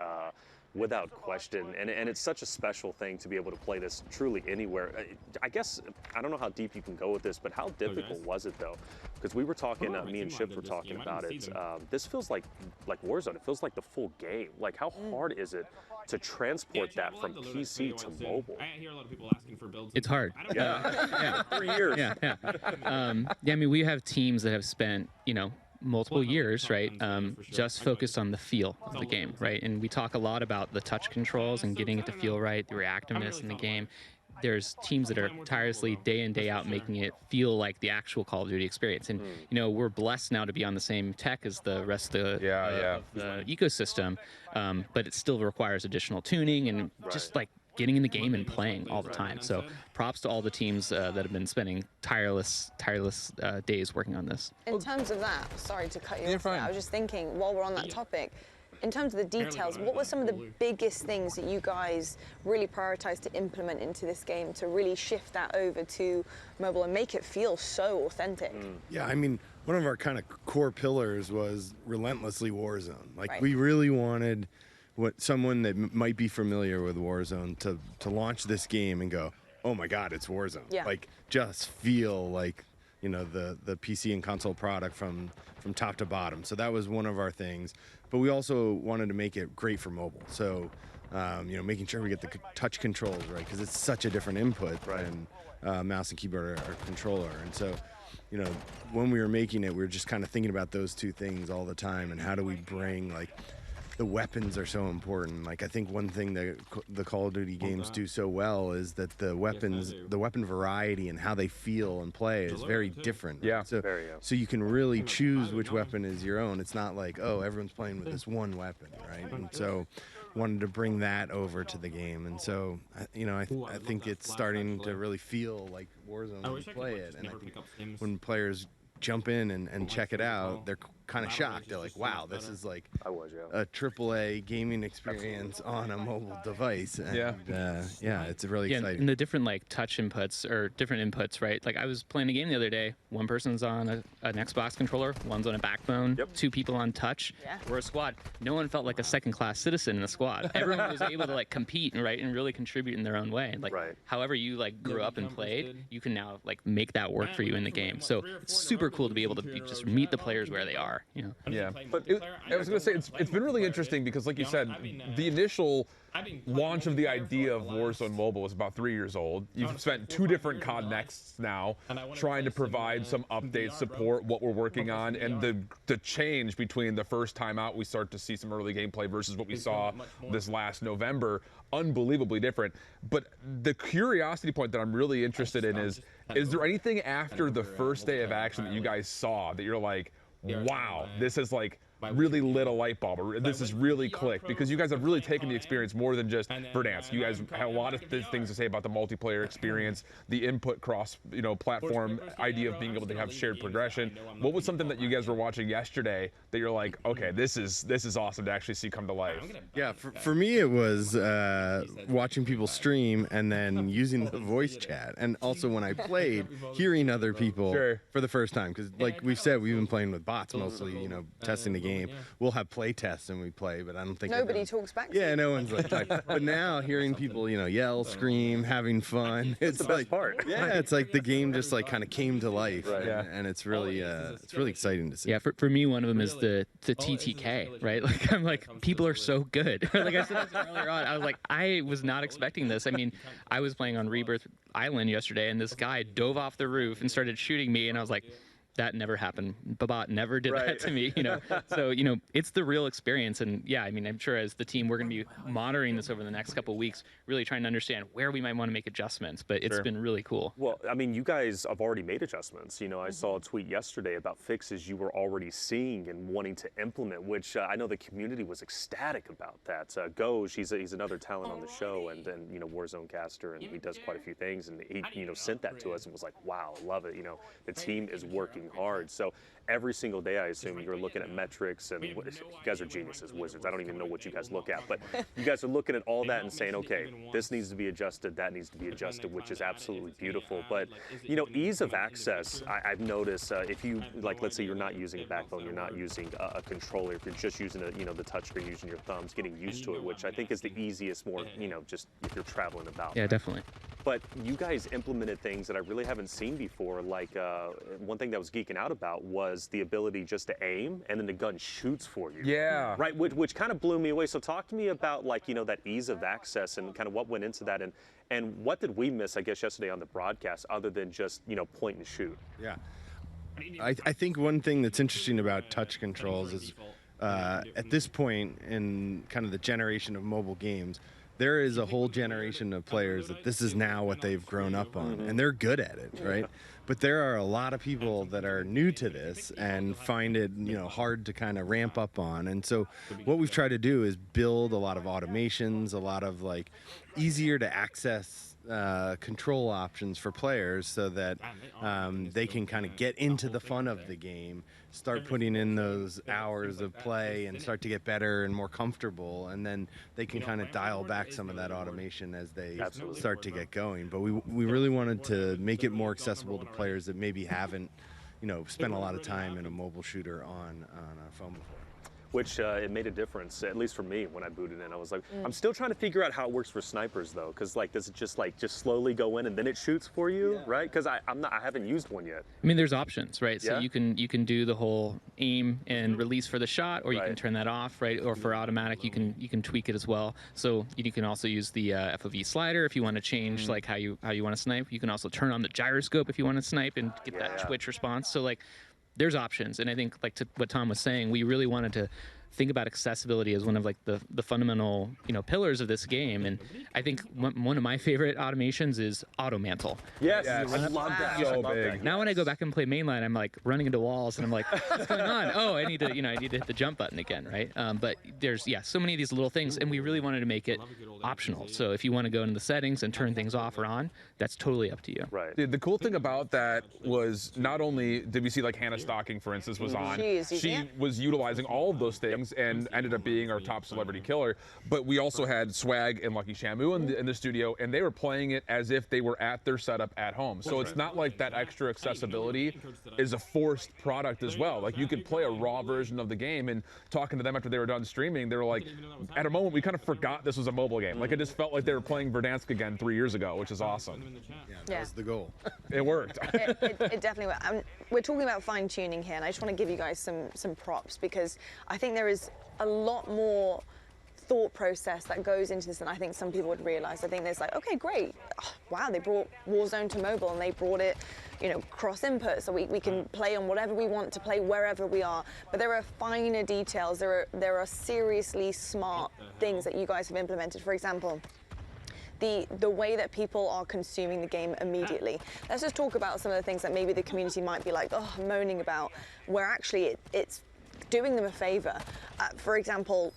Without question, and it's such a special thing to be able to play this truly anywhere. I guess, I don't know how deep you can go with this, but how difficult was it though? Because we were talking, me and Shiv were talking about it. This feels like Warzone. It feels like the full game. Like, how hard is it to transport that from PC to mobile? I hear a lot of people asking for builds. It's hard. Yeah. 3 years. Yeah. I mean, we have teams that have spent, multiple years, right, just focused on the feel of the game, right? And we talk a lot about the touch controls and getting it to feel right, the reactiveness in the game. There's teams that are tirelessly day in, day out making it feel like the actual Call of Duty experience. And, we're blessed now to be on the same tech as the rest of the ecosystem, but it still requires additional tuning and just like getting in the game and playing all the time. So props to all the teams that have been spending tireless days working on this. In terms of that, sorry to cut you off, I was just thinking, while we're on that topic, in terms of the details, what were some of the biggest things that you guys really prioritized to implement into this game to really shift that over to mobile and make it feel so authentic? Yeah, I mean, one of our kind of core pillars was relentlessly Warzone. Like, we really wanted someone that might be familiar with Warzone to launch this game and go, oh my God, it's Warzone. Yeah. Like, just feel like, the PC and console product from top to bottom. So that was one of our things. But we also wanted to make it great for mobile. So, making sure we get the touch controls right, because it's such a different input than mouse and keyboard or controller. And so, when we were making it, we were just kind of thinking about those two things all the time, and how do we bring, the weapons are so important. Like, I think one thing that the Call of Duty games do so well is that the weapon variety and how they feel and play is very different. Yeah. So you can really choose which weapon is your own. It's not like, oh, everyone's playing with this one weapon, right? And so wanted to bring that over to the game. And so, I think it's starting to really feel like Warzone when you play it. And I think when players jump in and check it out, they're kind of shocked. They're like, wow, this is like a AAA gaming experience on a mobile device. And, it's really exciting. And the different touch inputs or different inputs, right? Like, I was playing a game the other day. One person's on an Xbox controller, one's on a backbone, two people on touch. We're a squad. No one felt like a second-class citizen in the squad. Everyone was able to compete and really contribute in their own way. However you grew up and played, you can now make that work for you in the game. So it's super cool to be able to just meet the players where they are. Yeah, but I was going to say it's been really interesting because, like you said, the initial launch of the idea of Warzone Mobile was about 3 years old. You've spent 2 different COD Nexts now trying to provide some updates, support what we're working on, and the change between the first time out we start to see some early gameplay versus what we saw this last November, unbelievably different. But the curiosity point that I'm really interested in is there anything after the first day of action that you guys saw that you're like, wow, this is really lit a light bulb, or this has really clicked, because you guys have really taken the experience more than just Verdansk. You guys have a lot of things to say about the multiplayer experience, the input cross, platform idea of being able to have shared progression. What was something that you guys were watching yesterday that you're like, okay, this is awesome to actually see come to life? Yeah, for me it was watching people stream and then using the voice chat, and also when I played, hearing other people for the first time, because like we've said, we've been playing with bots mostly, testing the game. We'll have play tests and we play, but I don't think nobody talks back to you. Yeah, no one's like that. But now hearing people, yell, scream, having fun, it's the best part. Yeah, it's like the game just like kind of came to life, and it's really exciting to see. Yeah, for me, one of them is the TTK, right? Like I'm like, people are so good. Like I said this earlier on, I was like, I was not expecting this. I mean, I was playing on Rebirth Island yesterday, and this guy dove off the roof and started shooting me, and I was like, that never happened. Babot never did that to me, So, it's the real experience. And yeah, I mean, I'm sure as the team, we're going to be monitoring this over the next couple of weeks, really trying to understand where we might want to make adjustments. But it's been really cool. Well, I mean, you guys have already made adjustments. I saw a tweet yesterday about fixes you were already seeing and wanting to implement, which I know the community was ecstatic about that. Goj, he's another talent on the show, and Warzone caster, and he does quite a few things. And he sent that to us and was like, wow, love it. The team is working hard. So every single day, I assume you're looking at metrics, and you guys are geniuses, wizards. I don't even know what you guys look at, but you guys are looking at all that and saying, okay, this needs to be adjusted, that needs to be adjusted, which is absolutely beautiful. But ease of access, I've noticed if you, like, let's say you're not using a backbone, you're not using a controller, if you're just using the touchscreen, using your thumbs, getting used to it, which I think is the easiest, more just if you're traveling about. Yeah, definitely. But you guys implemented things that I really haven't seen before. Like one thing that I was geeking out about was the ability just to aim and then the gun shoots for you. Yeah. Right, which kind of blew me away. So talk to me about that ease of access and kind of what went into that, and what did we miss, I guess, yesterday on the broadcast, other than just point and shoot. Yeah. I think one thing that's interesting about touch controls is at this point in kind of the generation of mobile games, there is a whole generation of players that this is now what they've grown up on, and they're good at it, right? But there are a lot of people that are new to this and find it, hard to kind of ramp up on. And so what we've tried to do is build a lot of automations, a lot of easier to access control options for players, so that they can kind of get into the fun of the game, start putting in those hours of play, and start to get better and more comfortable, and then they can kind of dial back some of that automation as they start to get going. But we really wanted to make it more accessible to players that maybe haven't spent a lot of time in a mobile shooter on a phone before. Which it made a difference, at least for me, when I booted in. I was like, I'm still trying to figure out how it works for snipers, though, because does it just slowly go in and then it shoots for you, right? Because I haven't used one yet. I mean, there's options, right? So you can do the whole aim and release for the shot, or you can turn that off, right? Or for automatic, you can tweak it as well. So you can also use the FOV slider if you want to change how you want to snipe. You can also turn on the gyroscope if you want to snipe and get that twitch response. So there's options, and I think to what Tom was saying, we really wanted to think about accessibility as one of the fundamental pillars of this game. And I think one of my favorite automations is auto mantle. Yes. I love that. So big. Now when I go back and play mainline, I'm running into walls, and I'm like, what's going on? Oh, I need to hit the jump button again, right? But there's so many of these little things, and we really wanted to make it optional. So if you want to go into the settings and turn things off or on, that's totally up to you. Right. The cool thing about that was not only did we see Hannah Stocking, for instance, was on. She was utilizing all of those things and ended up being our top celebrity killer. But we also had Swag and Lucky Shamu in the studio, and they were playing it as if they were at their setup at home. So it's not like that extra accessibility is a forced product as well. You could play a raw version of the game, and talking to them after they were done streaming, they were like, at a moment, we kind of forgot this was a mobile game. It just felt like they were playing Verdansk again 3 years ago, which is awesome. Yeah, that was the goal. It worked. It definitely worked. We're talking about fine-tuning here, and I just want to give you guys some props, because I think there is a lot more thought process that goes into this than I think some people would realize. I think there's okay, great. Oh, wow, they brought Warzone to mobile, and they brought it, cross input, so we can play on whatever we want to play wherever we are. But there are finer details. There are seriously smart things that you guys have implemented. For example, the way that people are consuming the game immediately. Let's just talk about some of the things that maybe the community might be moaning about, where actually it's doing them a favor. For example,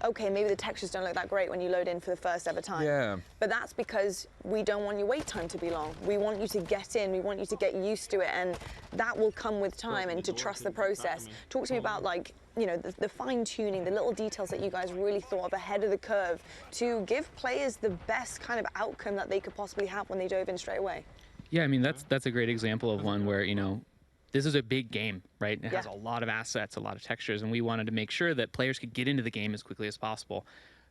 okay, maybe the textures don't look that great when you load in for the first ever time. Yeah. But that's because we don't want your wait time to be long. We want you to get in, we want you to get used to it, and that will come with time and to trust the process. Talk to me about, like, you know, the fine tuning, the little details that you guys really thought of ahead of the curve to give players the best kind of outcome that they could possibly have when they dove in straight away. Yeah, I mean, that's a great example of one where, you know, this is a big game, right? It has a lot of assets, a lot of textures, and we wanted to make sure that players could get into the game as quickly as possible.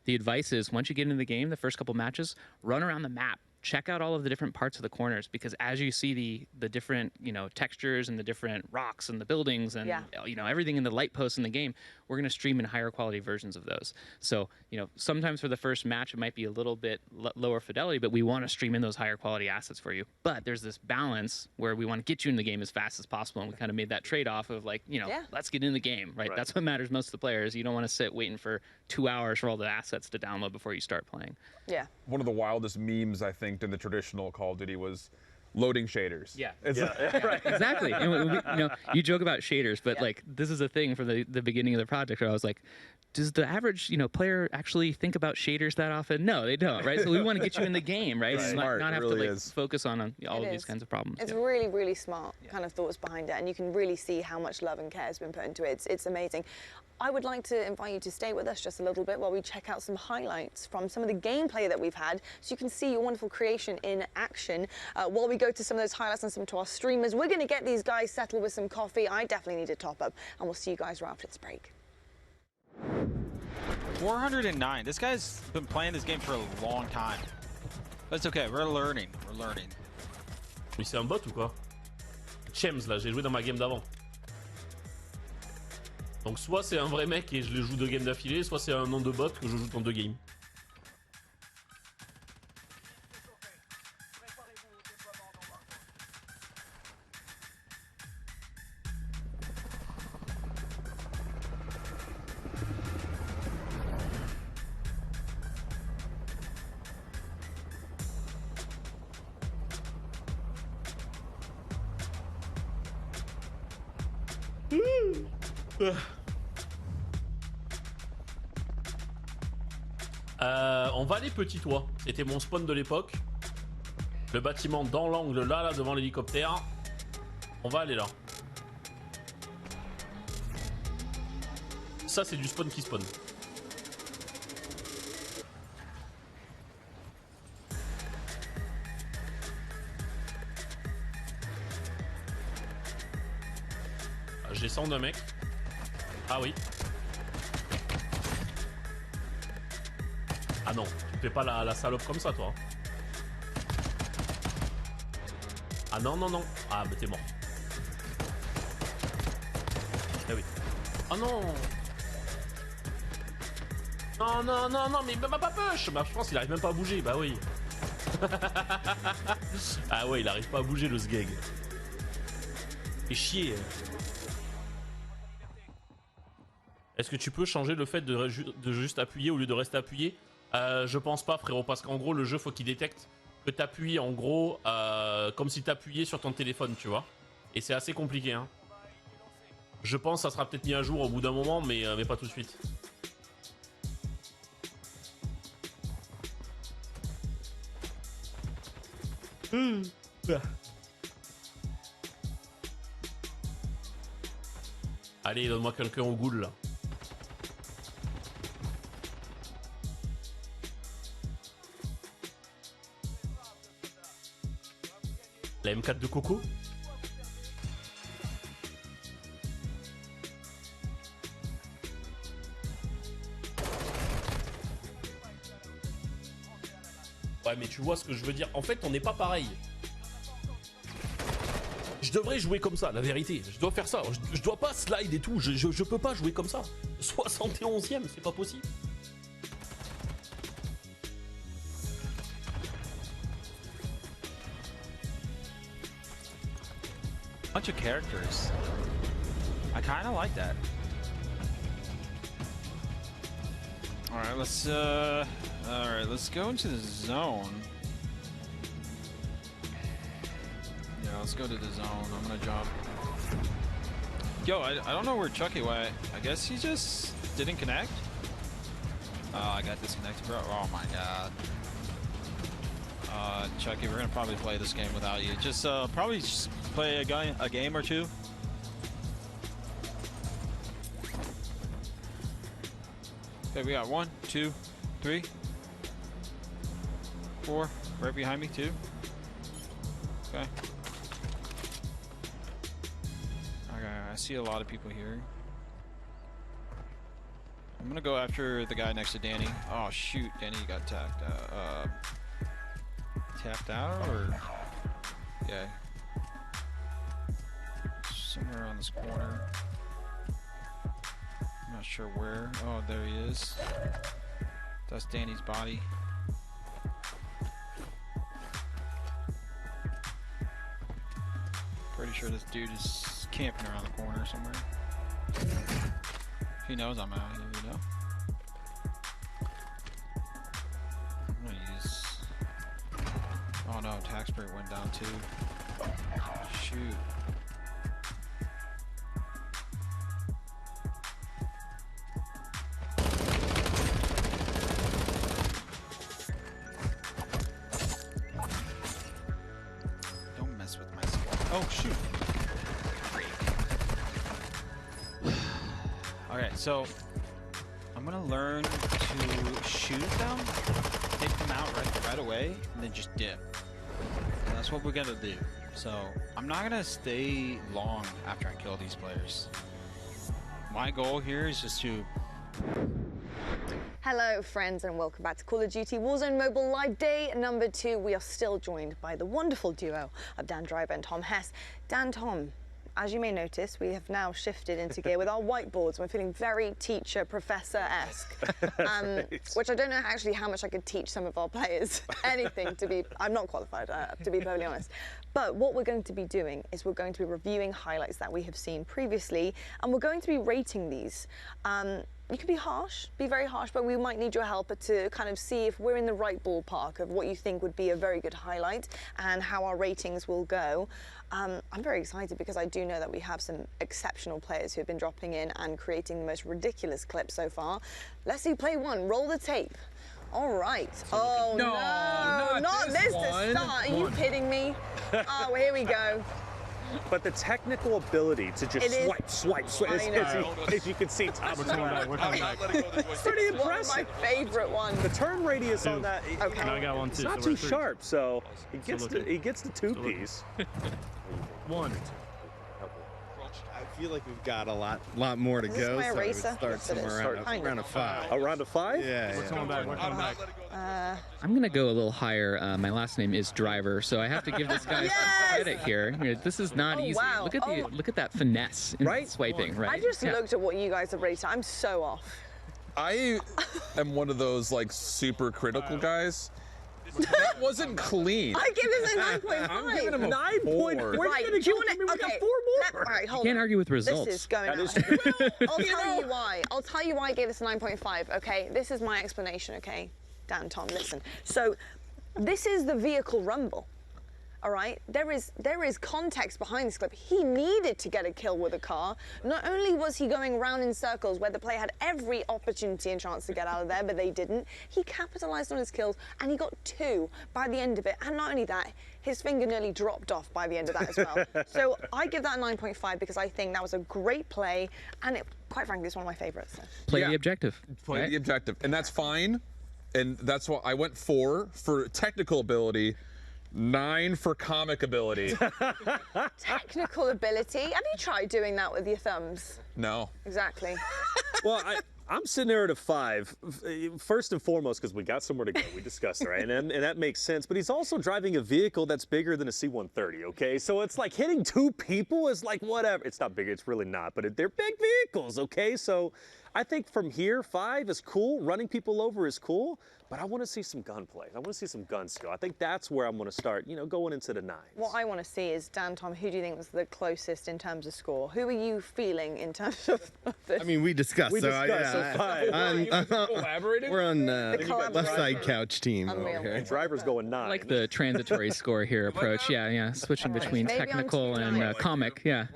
The advice is, once you get into the game, the first couple matches, run around the map. Check out all of the different parts of the corners, because as you see the different, you know, textures and the different rocks and the buildings and, you know, everything in the light posts in the game, we're going to stream in higher quality versions of those. So, you know, sometimes for the first match, it might be a little bit lower fidelity, but we want to stream in those higher quality assets for you. But there's this balance where we want to get you in the game as fast as possible. And we kind of made that trade-off of, like, you know, let's get in the game, right? That's what matters most to the players. You don't want to sit waiting for 2 hours for all the assets to download before you start playing. Yeah. One of the wildest memes, I think, in the traditional Call of Duty was loading shaders. Yeah. Right. Exactly. And you know, you joke about shaders, but like, this is a thing from the beginning of the project where I was like, does the average, you know, player actually think about shaders that often? No, they don't, right? So we want to get you in the game, right? And not have really to like focus on all of these kinds of problems. It's really, really smart kind of thoughts behind it, and you can really see how much love and care has been put into it. It's amazing. I would like to invite you to stay with us just a little bit while we check out some highlights from some of the gameplay that we've had, so you can see your wonderful creation in action. While we go to some of those highlights and some to our streamers, we're going to get these guys settled with some coffee. I definitely need a top up, and we'll see you guys right after this break. 409. This guy's been playing this game for a long time. But it's okay, we're learning. Mais c'est un bot ou quoi? Chems là, j'ai joué dans ma game d'avant. Donc soit c'est un vrai mec et je le joue 2 games d'affilée, soit c'est un nom de bot que je joue dans 2 games. On va aller petit toit. C'était mon spawn de l'époque. Le bâtiment dans l'angle là devant l'hélicoptère. On va aller là. Ça c'est du spawn qui spawn. J'ai sound d'un mec. Ah oui. Ah non, tu fais pas la salope comme ça toi. Ah non. Ah mais t'es mort. Eh oui. Ah non. Non, mais il m'a pas push. Bah, je pense qu'il arrive même pas à bouger, bah oui. Ah ouais, il arrive pas à bouger le sgeg. Fait chier. Est-ce que tu peux changer le fait de juste appuyer au lieu de rester appuyé? Je pense pas frérot, parce qu'en gros le jeu faut qu'il détecte que t'appuies en gros comme si t'appuyais sur ton téléphone, tu vois. Et c'est assez compliqué hein. Je pense que ça sera peut-être mis à jour au bout d'un moment, mais pas tout de suite. Allez, donne-moi quelqu'un au goul là. La M4 de Coco. Ouais mais tu vois ce que je veux dire. En fait on n'est pas pareil. Je devrais jouer comme ça, la vérité. Je dois faire ça. Je dois pas slide et tout. Je peux pas jouer comme ça. 71ème, c'est pas possible. Bunch of characters. I kind of like that. All right, let's go into the zone. Yeah, let's go to the zone. I'm gonna Yo, I don't know where Chucky went. I guess he just didn't connect. Oh, I got disconnected, bro. Oh my god. Chucky, we're gonna probably play this game without you. Just probably just play a game or two. Okay, we got 1, 2, 3, 4. Right behind me, 2. Okay. Okay, I see a lot of people here. I'm gonna go after the guy next to Danny. Oh shoot, Danny got tapped out, or yeah, somewhere around this corner. I'm not sure where. Oh, there he is. That's Danny's body. Pretty sure this dude is camping around the corner somewhere. He knows I'm out here, you know? I'm gonna use... Oh no, tax rate went down too. Shoot. Don't mess with my squad. Oh shoot. Okay, so I'm gonna learn to shoot them, take them out right away, and then just dip. And that's what we're gonna do. So I'm not gonna stay long after I kill these players. My goal here is just to... Hello friends and welcome back to Call of Duty Warzone Mobile Live Day number 2. We are still joined by the wonderful duo of Dan Driver and Tom Hess. Dan, Tom, as you may notice, we have now shifted into gear with our whiteboards. We're feeling very teacher, professor-esque, which I don't know actually how much I could teach some of our players. Anything, I'm not qualified, to be perfectly honest. But what we're going to be doing is we're going to be reviewing highlights that we have seen previously, and we're going to be rating these. You can be harsh, be very harsh, but we might need your help to kind of see if we're in the right ballpark of what you think would be a very good highlight and how our ratings will go. I'm very excited because I do know that we have some exceptional players who have been dropping in and creating the most ridiculous clips so far. Let's see play 1, roll the tape. All right. Oh no, not this to start. Are you kidding me? Oh, here we go. But the technical ability to just swipe, as you can see, top it's pretty impressive. One of my favorite ones. The turn radius on that, okay. I got one too. It's not too sharp, so he gets the 2-piece. 1. I feel like we've got a lot more to Is go. this my So I would eraser? start Yes, it is. somewhere around a 5. A round of 5? Yeah. We're coming back. I'm gonna go a little higher. My last name is Driver, so I have to give this guy some credit here. This is not easy. Wow. Look at that finesse in swiping, right? I just looked at what you guys have rated. I'm so off. I am one of those like super critical guys. That wasn't clean. I give this a 9.5. I'm giving him a 9.4. Right, do you want to? Okay, 4 more. All right, hold on. You can't argue with results. This is going out. I'll tell you why. I'll tell you why I gave this a 9.5. Okay, this is my explanation. Okay, Dan, Tom, listen. So, this is the vehicle rumble. All right, there is context behind this clip. He needed to get a kill with a car. Not only was he going around in circles where the player had every opportunity and chance to get out of there, but they didn't. He capitalized on his kills and he got 2 by the end of it. And not only that, his finger nearly dropped off by the end of that as well. So I give that a 9.5 because I think that was a great play, and it, quite frankly, it's one of my favorites. So. Play the objective. Play the objective, and that's fine. And that's why I went 4 for technical ability. 9 for comic ability. Technical ability? Have you tried doing that with your thumbs? No. Exactly. Well, I'm sitting there at a 5. First and foremost, because we got somewhere to go. We discussed it, right? And that makes sense. But he's also driving a vehicle that's bigger than a C-130, okay? So it's like hitting 2 people is like whatever. It's not big. It's really not. But they're big vehicles, okay? So I think from here, 5 is cool. Running people over is cool. But I want to see some gunplay. I want to see some gun skill. I think that's where I'm going to start, going into the 9s. What I want to see is, Dan, Tom, who do you think was the closest in terms of score? Who are you feeling in terms I mean, we discussed. We so discussed, so fine. Collaborating? We're on collaboration. left side couch team. Unreal. Okay. Driver's going 9. I like the transitory score here approach. Yeah, switching between Maybe I'm technical too and nice. comic. Yeah.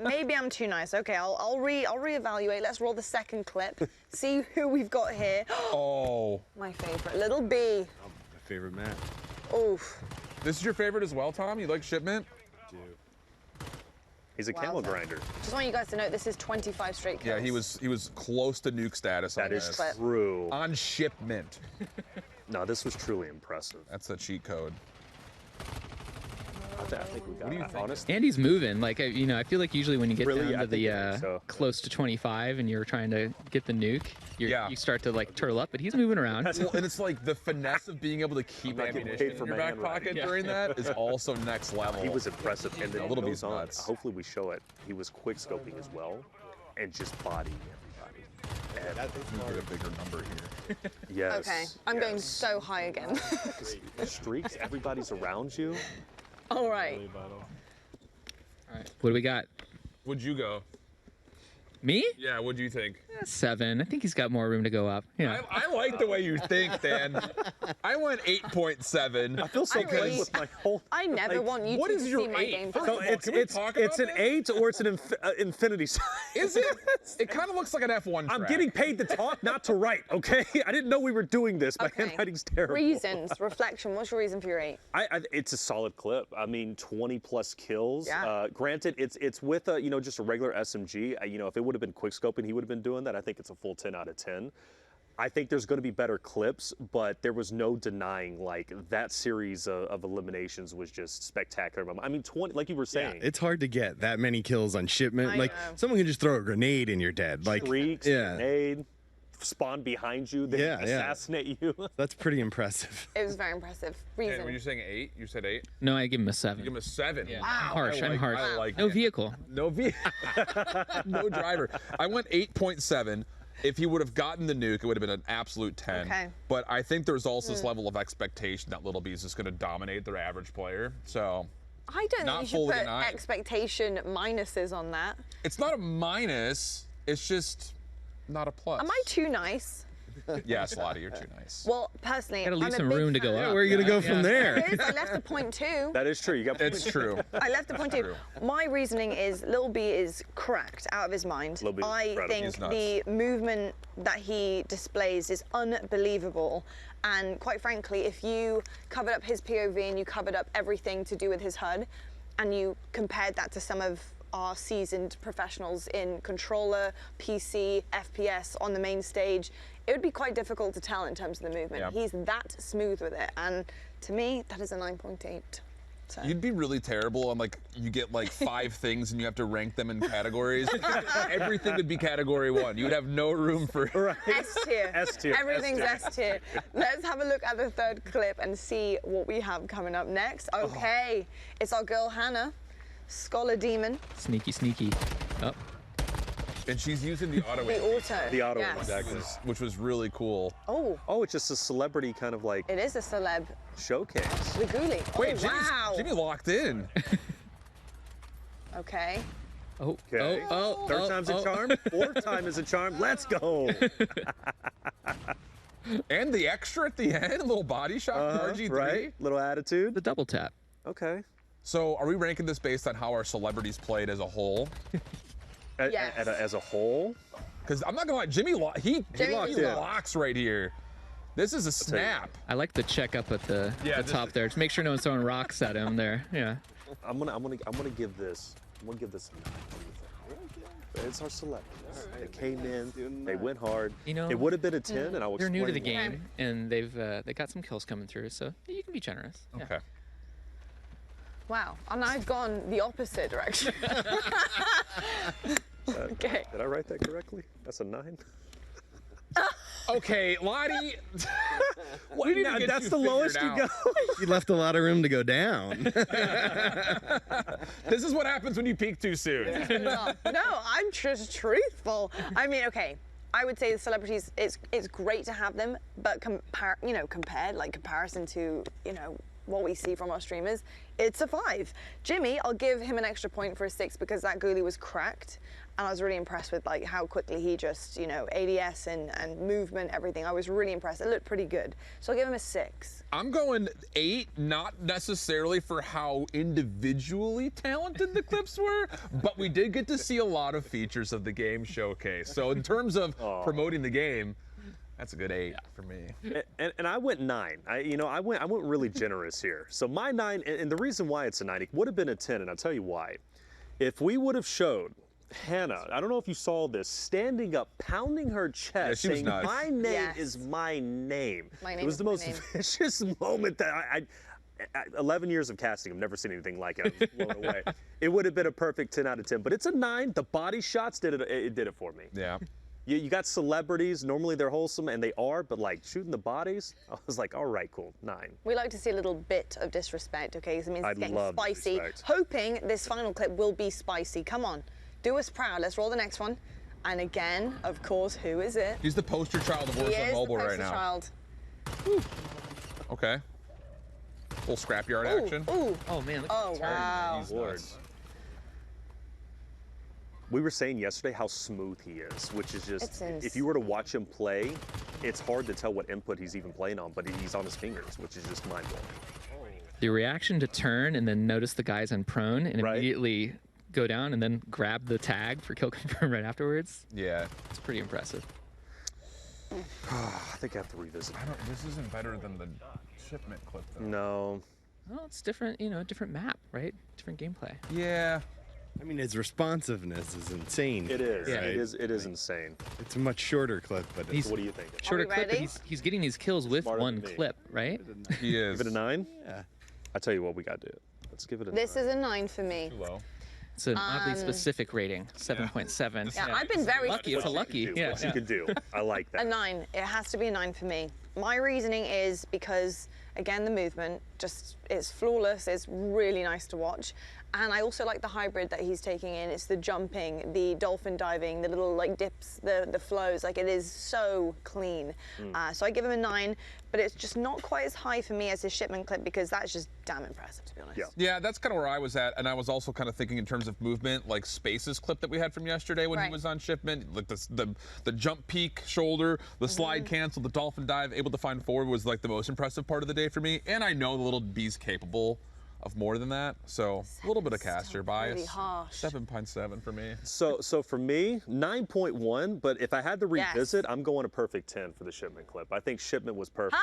Maybe I'm too nice. Okay, I'll reevaluate. Let's roll the second clip. See who we've got here. Oh. My favorite, Little B. My favorite map. Oof. This is your favorite as well, Tom? You like Shipment? He's a Wowza. camel grinder. Just want you guys to know this is 25 straight kills. Yeah, he was close to nuke status That on is this. true. On Shipment. No, this was truly impressive. That's a cheat code. I think we got What do you that. think? Honestly, And he's moving. Like, I feel like usually when you get Really? down I to think the so. close to 25 and you're trying to get the nuke, Yeah. you start to like turtle up, but he's moving around. Well, and it's like the finesse of being able to keep I'm not getting ammunition paid for in your my back handwriting. pocket Yeah. during that is also next level. he was impressive. And then A little goes bit on. nuts. Hopefully we show it. He was quick scoping as well, and just bodying everybody. That's a bigger number here. Yes. Okay, I'm going so high again. Streaks. Everybody's around you. All right. All right. What do we got? Would you go? Me? Yeah, what do you think? 7. I think he's got more room to go up. Yeah. I like the way you think, Dan. I went 8.7. I feel so I good really- with my whole. I never want you what to is see your my 8? game. First So of all, can we talk it's about an this? 8 or it's an infinity sign. Is it? It kind of looks like an F1 I'm track. getting paid to talk, not to write. Okay, I didn't know we were doing this. My Okay. handwriting's terrible. Reasons, reflection. What's your reason for your 8? It's a solid clip. I mean, 20 plus kills. Yeah. Granted, it's with a just a regular SMG. If it would have been quick scoping, he would have been doing that. I think it's a full 10 out of 10. I think there's going to be better clips, but there was no denying like that series of eliminations was just spectacular. I mean, 20, like you were saying. It's hard to get that many kills on Shipment. I Like know. someone can just throw a grenade and you're dead. Like Streaks, yeah, grenade, spawn behind you, then Yeah, yeah. assassinate you. that's pretty impressive. It was very impressive. And Reason. were you saying 8? You said 8? No, I give him a You 7. give him a 7. Yeah. Wow. Harsh. I'm harsh. I like No it. vehicle. No no driver. I went 8.7. If he would have gotten the nuke, it would have been an absolute 10. Okay. But I think there's also this level of expectation that Little B is just going to dominate their average player. So I don't Not think you should fully put denied. expectation minuses on that. it's not a minus. It's just not a plus. Am I too nice? Yes, Lottie, you're too nice. Well, personally, Gotta leave I'm a some big room to go fan. up. Where are you gonna go from there? There is, I left a point 2. That is true. You got. It's true. I left the point 2. My reasoning is Lil B is cracked out of his mind. Lil B is I incredible. think He's nuts. the movement that he displays is unbelievable. And quite frankly, if you covered up his POV and you covered up everything to do with his HUD, and you compared that to some of our seasoned professionals in controller, PC, FPS on the main stage, it would be quite difficult to tell in terms of the movement. Yeah. He's that smooth with it. And to me, that is a 9.8. So. You'd be really terrible on like you get like 5 things and you have to rank them in categories. Everything would be category 1. You would have no room for. S tier. S tier, Everything's S S tier. Let's have a look at the third clip and see what we have coming up next. Okay, it's our girl Hannah, Scholar Demon, Sneaky, sneaky. Oh. And she's using the auto the aim, auto. The auto yes. exactly. which was really cool. Oh, Oh, it's just a celebrity kind of like it is a celeb. showcase. The Ghoulie. Wait, oh, wow. Jimmy locked in. Okay. Oh. Okay. Oh. Third time's a charm. Fourth time is a charm. Let's go. And the extra at the end, a little body shot from RG3. Right. Little attitude. The double tap. Okay. So are we ranking this based on how our celebrities played as a whole? Yes. As a whole. Because I'm not gonna lie, Jimmy Jimmy locked locked in. in. Locks right here. This is a tell you. snap. I like the check up at the this top is- there to make sure no one's throwing rocks at him there. Yeah. I'm gonna give this. I'm gonna give this a 9. It's our celebrities. They came in. They went hard. You know, it would have been a 10, and I will They're new to the explain why. game, and they got some kills coming through, so you can be generous. Yeah. Okay. Wow. And I've gone the opposite direction. Okay. Did I write that correctly? That's a 9. Okay, Lottie. What, that's the lowest you go. You left a lot of room to go down. This is what happens when you peak too soon. No, I'm just truthful. I mean, okay. I would say the celebrities, it's great to have them, but compared, like comparison to, what we see from our streamers, it's a 5. Jimmy, I'll give him an extra point for a 6 because that ghoulie was cracked. And I was really impressed with like how quickly he just, you know, ADS and movement, everything. I was really impressed. It looked pretty good. So I'll give him a 6. I'm going 8, not necessarily for how individually talented the clips were, but we did get to see a lot of features of the game showcase. So in terms of promoting the game, that's a good 8 for me. And I went 9. I went really generous here. So my 9, and the reason why it's a 9, it would have been a 10, and I'll tell you why. If we would have showed Hannah, I don't know if you saw this, standing up, pounding her chest, saying, my name is my name. It was the most vicious moment that I 11 years of casting, I've never seen anything like it. I was blown away. It would have been a perfect 10 out of 10, but it's a 9. The body shots did it for me. Yeah. You got celebrities, normally they're wholesome, and they are, but like shooting the bodies, I was like, all right, cool, 9. We like to see a little bit of disrespect, okay? Because it means it's getting spicy. Disrespect. Hoping this final clip will be spicy. Come on. Do us proud. Let's roll the next one. And again, of course, who is it? He's the poster child of Warzone Mobile right now. Child. Okay. Full scrapyard action. Ooh. Oh man. Look Oh wow. Lord. We were saying yesterday how smooth he is, which is just, if you were to watch him play, it's hard to tell what input he's even playing on, but he's on his fingers, which is just mind-blowing. The reaction to turn and then notice the guy's on prone and immediately go down and then grab the tag for kill confirm right afterwards. Yeah. It's pretty impressive. I think I have to revisit. This isn't better than the shipment clip, though. No. Well, it's different, you know, different map, right? Different gameplay. Yeah. I mean, his responsiveness is insane. It is. Right? It is insane. It's a much shorter clip, but what do you think? Shorter clip, but he's getting these kills with one clip, right? He is. Give it a 9? Yeah. I tell you what, we got to do. Let's give it a 9. This is a 9 for me. Too low. It's an oddly specific rating, 7.7. Yeah, I've been very lucky. It's a lucky. Yeah, what you can do. I like that. A 9. It has to be a 9 for me. My reasoning is because, again, the movement just is flawless. It's really nice to watch. And I also like the hybrid that he's taking in. It's the jumping, the dolphin diving, the little like dips, the flows. Like it is so clean. So I give him a 9, but it's just not quite as high for me as his shipment clip because that's just damn impressive, to be honest. Yeah, that's kind of where I was at, and I was also kind of thinking in terms of movement, like Space's clip that we had from yesterday when he was on shipment, like the jump peak shoulder, the slide cancel, the dolphin dive, able to find forward was like the most impressive part of the day for me. And I know the little B's capable of more than that, so a little bit of caster bias. Really harsh. 7.7 for me. So for me, 9.1, but if I had to revisit, I'm going a perfect 10 for the shipment clip. I think shipment was perfect.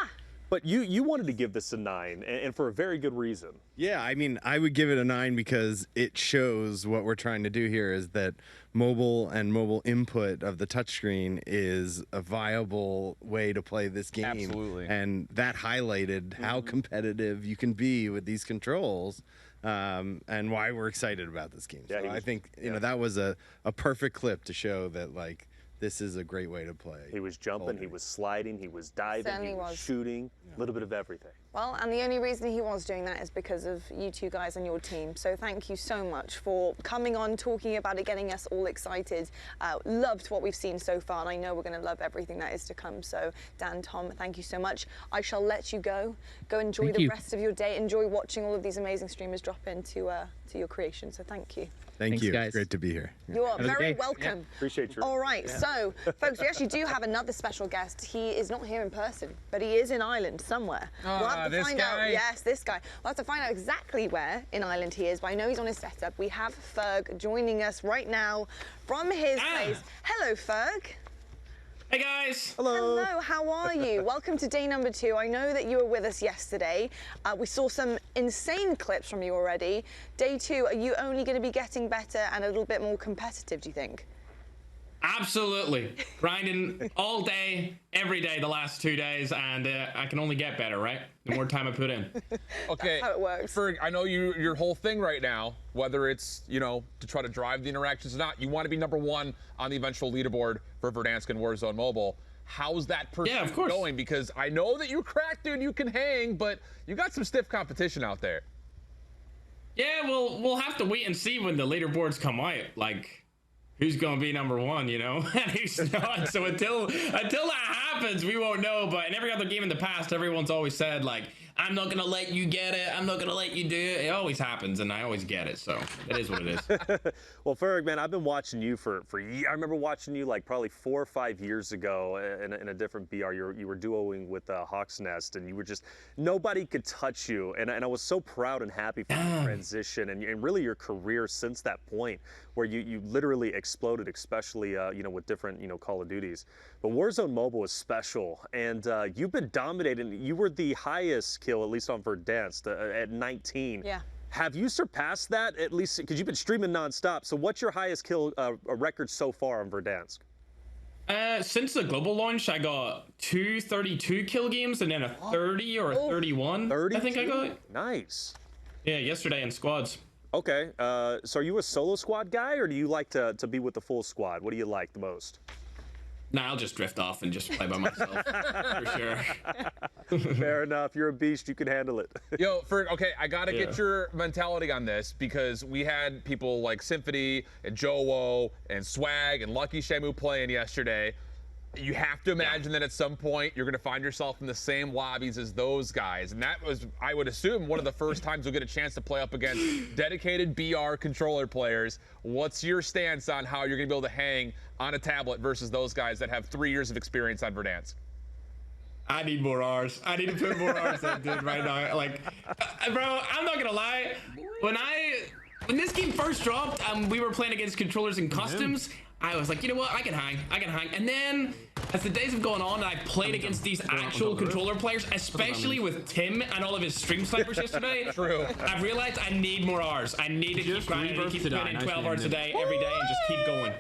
But you wanted to give this a 9, and for a very good reason. Yeah, I mean, I would give it a 9 because it shows what we're trying to do here is that mobile and mobile input of the touchscreen is a viable way to play this game. Absolutely. And that highlighted how competitive you can be with these controls and why we're excited about this game. Yeah, so I think, you know, that was a perfect clip to show that, like, this is a great way to play. He was jumping, he was sliding, he was diving, he was shooting, a little bit of everything. Well, and the only reason he was doing that is because of you two guys and your team. So thank you so much for coming on, talking about it, getting us all excited. Loved what we've seen so far, and I know we're going to love everything that is to come. So Dan, Tom, thank you so much. I shall let you go. Go enjoy the rest of your day. Enjoy watching all of these amazing streamers drop into to your creation. So thank you. Thanks, you. Guys. Great to be here. You are very welcome. Yeah. Appreciate you. All right, so folks, we actually do have another special guest. He is not here in person, but he is in Ireland somewhere. We'll have to find out. Yes, this guy. We'll have to find out exactly where in Ireland he is, but I know he's on his setup. We have Ferg joining us right now from his place. Hello, Ferg. Hey guys! Hello, how are you? Welcome to day number 2. I know that you were with us yesterday. We saw some insane clips from you already. Day 2, are you only going to be getting better and a little bit more competitive, do you think? Absolutely. Grinding all day, every day the last 2 days, and I can only get better, right? The more time I put in. Okay. That's how it works. Ferg, I know your whole thing right now, whether it's, you know, to try to drive the interactions or not, you want to be #1 on the eventual leaderboard for Verdansk and Warzone Mobile. How's that pursuit going? Because I know that you're cracked, dude, you can hang, but you got some stiff competition out there. Yeah, well, we'll have to wait and see when the leaderboards come out. Like, who's going to be #1, you know, and who's not. So until that happens, we won't know. But in every other game in the past, everyone's always said, like, I'm not gonna let you get it. I'm not gonna let you do it. It always happens, and I always get it. So it is what it is. Well, Ferg, man, I've been watching you for years. I remember watching you like probably 4 or 5 years ago in a different BR. You were duoing with Hawk's Nest, and you were just, nobody could touch you. And I was so proud and happy for your transition and really your career since that point, where you literally exploded, especially with different Call of Duties. But Warzone Mobile is special, and you've been dominating. You were the highest kill, at least on Verdansk, at 19. Yeah. Have you surpassed that, at least, because you've been streaming nonstop? So what's your highest kill record so far on Verdansk? Since the global launch, I got 2 32 kill games and then a 30 or a 31. 32? I think I got. Nice. Yeah, yesterday in squads. Okay, so are you a solo squad guy, or do you like to be with the full squad? What do you like the most? Nah, I'll just drift off and just play by myself, for sure. Fair enough. You're a beast. You can handle it. Yo, Ferg, okay, I got to get your mentality on this, because we had people like Symphony and Joe and Swag and Lucky Shamu playing yesterday. You have to imagine that at some point you're going to find yourself in the same lobbies as those guys. And that was, I would assume, one of the first times you'll get a chance to play up against dedicated BR controller players. What's your stance on how you're going to be able to hang on a tablet versus those guys that have 3 years of experience on Verdansk? I need more R's. I need to put more R's than I did right now. Like, bro, I'm not going to lie. When this game first dropped, we were playing against controllers and customs. I was like, you know what, I can hang. And then, as the days have gone on, and I played against these actual controller players, especially with Tim and all of his stream snipers yesterday. True. I've realized I need more R's. I need to keep grinding, to keep putting in 12 R's a day, every day, and just keep going.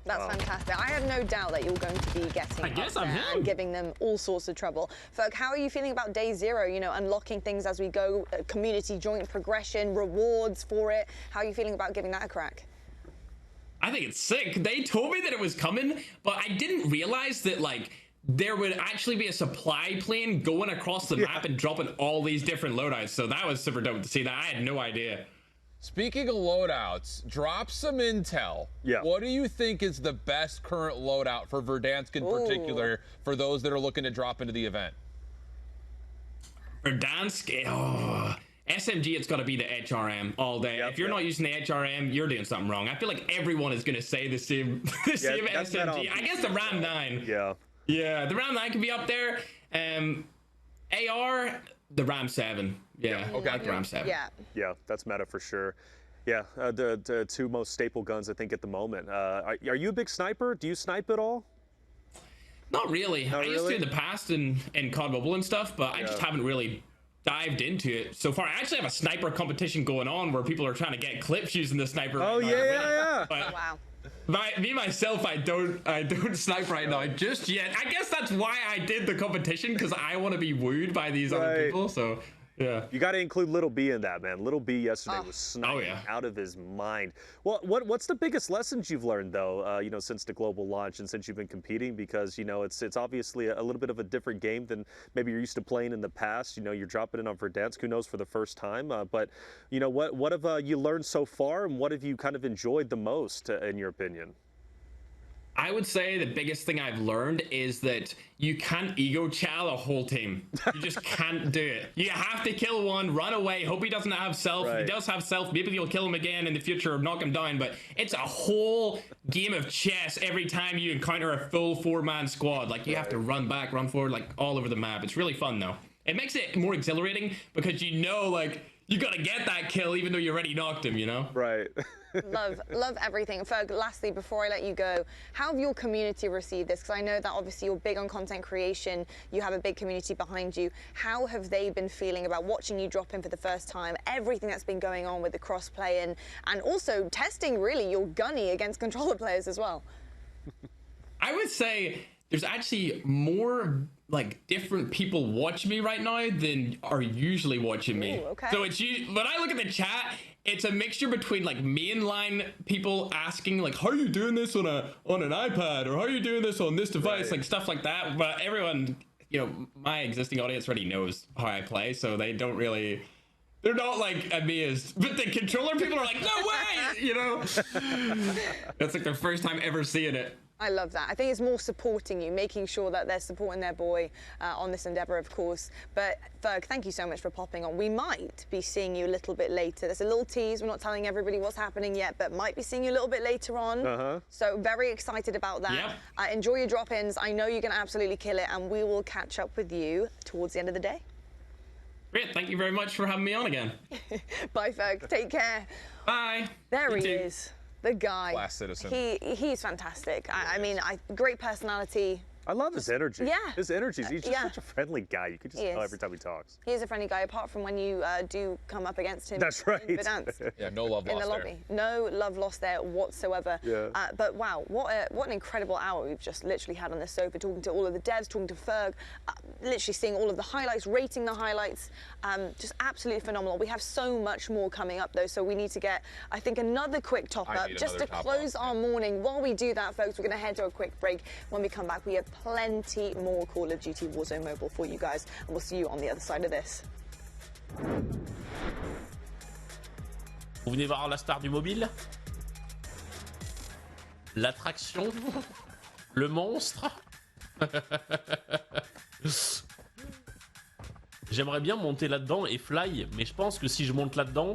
That's fantastic. I have no doubt that you're going to be getting up there and giving them all sorts of trouble. Ferg, how are you feeling about day 0? Unlocking things as we go, community joint progression, rewards for it. How are you feeling about giving that a crack? I think it's sick. They told me that it was coming, but I didn't realize that, like, there would actually be a supply plane going across the map and dropping all these different loadouts. So that was super dope to see that. I had no idea. Speaking of loadouts, drop some intel. Yeah. What do you think is the best current loadout for Verdansk in particular, for those that are looking to drop into the event? Verdansk, SMG, it's got to be the HRM all day. If you're not using the HRM, you're doing something wrong. I feel like everyone is going to say the same SMG. I guess the Ram 9. Yeah, the Ram 9 can be up there. AR, the Ram 7. Yeah, okay, the Ram 7. Yeah, that's meta for sure. Yeah, the 2 most staple guns, I think, at the moment. Are you a big sniper? Do you snipe at all? Not really. I used to in the past in COD Mobile and stuff, but I just haven't really dived into it so far. I actually have a sniper competition going on where people are trying to get clips using the sniper. Oh, yeah. But myself, I don't snipe right now just yet. I guess that's why I did the competition, because I want to be wooed by these other people. So yeah, you got to include Little B in that, man. Little B yesterday was sniping out of his mind. Well, what's the biggest lessons you've learned though? Since the global launch and since you've been competing, because it's obviously a little bit of a different game than maybe you're used to playing in the past. You're dropping in on Verdansk, who knows, for the first time. But what have you learned so far, and what have you kind of enjoyed the most, in your opinion? I would say the biggest thing I've learned is that you can't ego chow a whole team. You just can't do it. You have to kill one, run away, hope he doesn't have self. If he does have self, maybe you'll kill him again in the future or knock him down. But it's a whole game of chess every time you encounter a full 4-man squad. Like, you have to run back, run forward, like, all over the map. It's really fun, though. It makes it more exhilarating because like, you gotta get that kill even though you already knocked him, Right. love everything. Ferg, lastly, before I let you go, how have your community received this? Because I know that obviously you're big on content creation, you have a big community behind you. How have they been feeling about watching you drop in for the first time, everything that's been going on with the crossplay and also testing really your gunny against controller players as well? I would say there's actually more like different people watching me right now than are usually watching me. Ooh, okay. So when I look at the chat, it's a mixture between like mainline people asking like, how are you doing this on an iPad, or how are you doing this on this device, like stuff like that. But everyone, my existing audience already knows how I play, so they're not like amazed. But the controller people are like, no way, That's like their first time ever seeing it. I love that. I think it's more supporting you, making sure that they're supporting their boy on this endeavor, of course. But Ferg, thank you so much for popping on. We might be seeing you a little bit later. There's a little tease. We're not telling everybody what's happening yet, but might be seeing you a little bit later on. So very excited about that. Yep. Enjoy your drop-ins. I know you're going to absolutely kill it, and we will catch up with you towards the end of the day. Great, thank you very much for having me on again. Bye, Ferg. Take care. Bye. There You he too. is. The guy. Class citizen. He's fantastic. I mean, great personality. I love his energy. Yeah. His energy. He's just such a friendly guy. You can just He tell is. every time he talks. He is a friendly guy, apart from when you do come up against him. That's right. In Verdansk. Yeah, no love In lost the lobby. No love lost there whatsoever. Yeah. But wow, what an incredible hour we've just literally had on this sofa, talking to all of the devs, talking to Ferg, literally seeing all of the highlights, rating the highlights. Just absolutely phenomenal. We have so much more coming up though, so we need to get, I think, another quick top up just to close our morning. While we do that, folks, we're going to head to a quick break. When we come back, we have plenty more Call of Duty Warzone Mobile for you guys, and we'll see you on the other side of this. Vous venez voir la star du mobile? L'attraction? Le monstre? J'aimerais bien monter là-dedans et fly, mais je pense que si je monte là-dedans,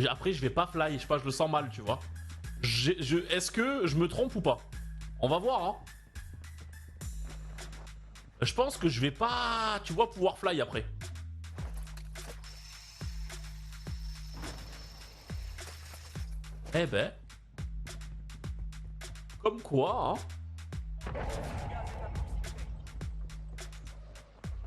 après je vais pas fly, je sais pas, je le sens mal, tu vois. Est-ce que je me trompe ou pas? On va voir, hein. Je pense que je vais pas, tu vois, pouvoir fly après. Eh ben. Comme quoi, hein.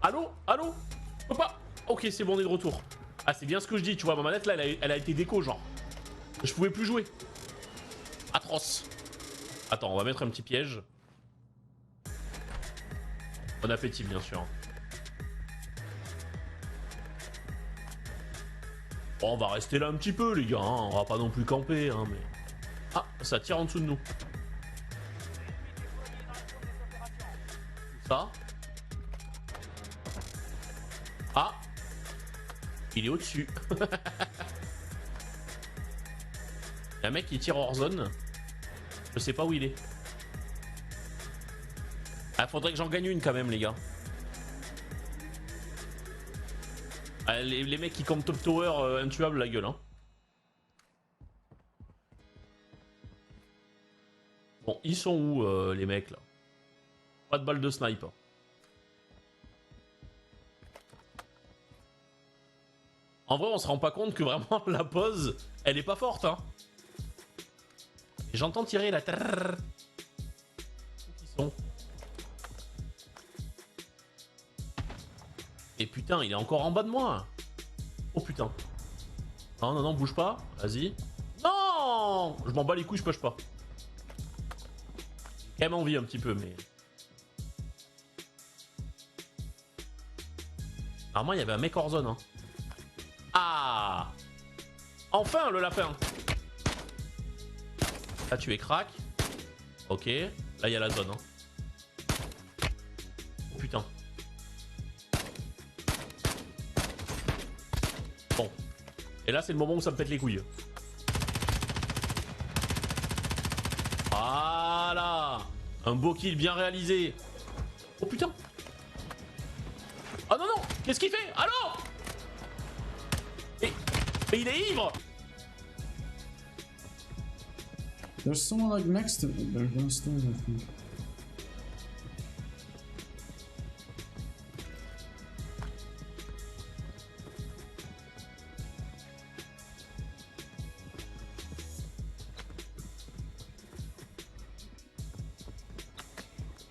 Allô? Allô? Je peux pas. Ok, c'est bon, on est de retour. Ah, c'est bien ce que je dis, tu vois, ma manette là, elle a été déco, genre. Je pouvais plus jouer. Atroce. Attends, on va mettre un petit piège. Bon appétit, bien sûr. Bon, on va rester là un petit peu, les gars, hein. On va pas non plus camper, hein, mais... Ah, ça tire en dessous de nous. Ça. Ah. Il est au-dessus. Y'a un mec qui tire hors zone. Je sais pas où il est. Ah, faudrait que j'en gagne une quand même, les gars. Ah, les mecs qui campent top tower, intuables, la gueule, hein. Bon, ils sont où, les mecs, là? Pas de balle de snipe. En vrai, on se rend pas compte que vraiment la pause, elle est pas forte, hein. J'entends tirer la... Où ils sont? Et putain, il est encore en bas de moi. Oh putain. Non, non, non, bouge pas. Vas-y. Non! Je m'en bats les couilles, je push pas. J'ai quand même envie un petit peu, mais... Normalement, il y avait un mec hors zone, hein. Ah! Enfin, le lapin! Là, tu es crack. Ok. Là, il y a la zone, hein. Oh putain. Bon. Et là, c'est le moment où ça me pète les couilles. Voilà! Un beau kill bien réalisé. Oh putain! Oh non, non! Qu'est-ce qu'il fait? Allô? Mais il est ivre! There's someone like next to me. They're downstairs, I think.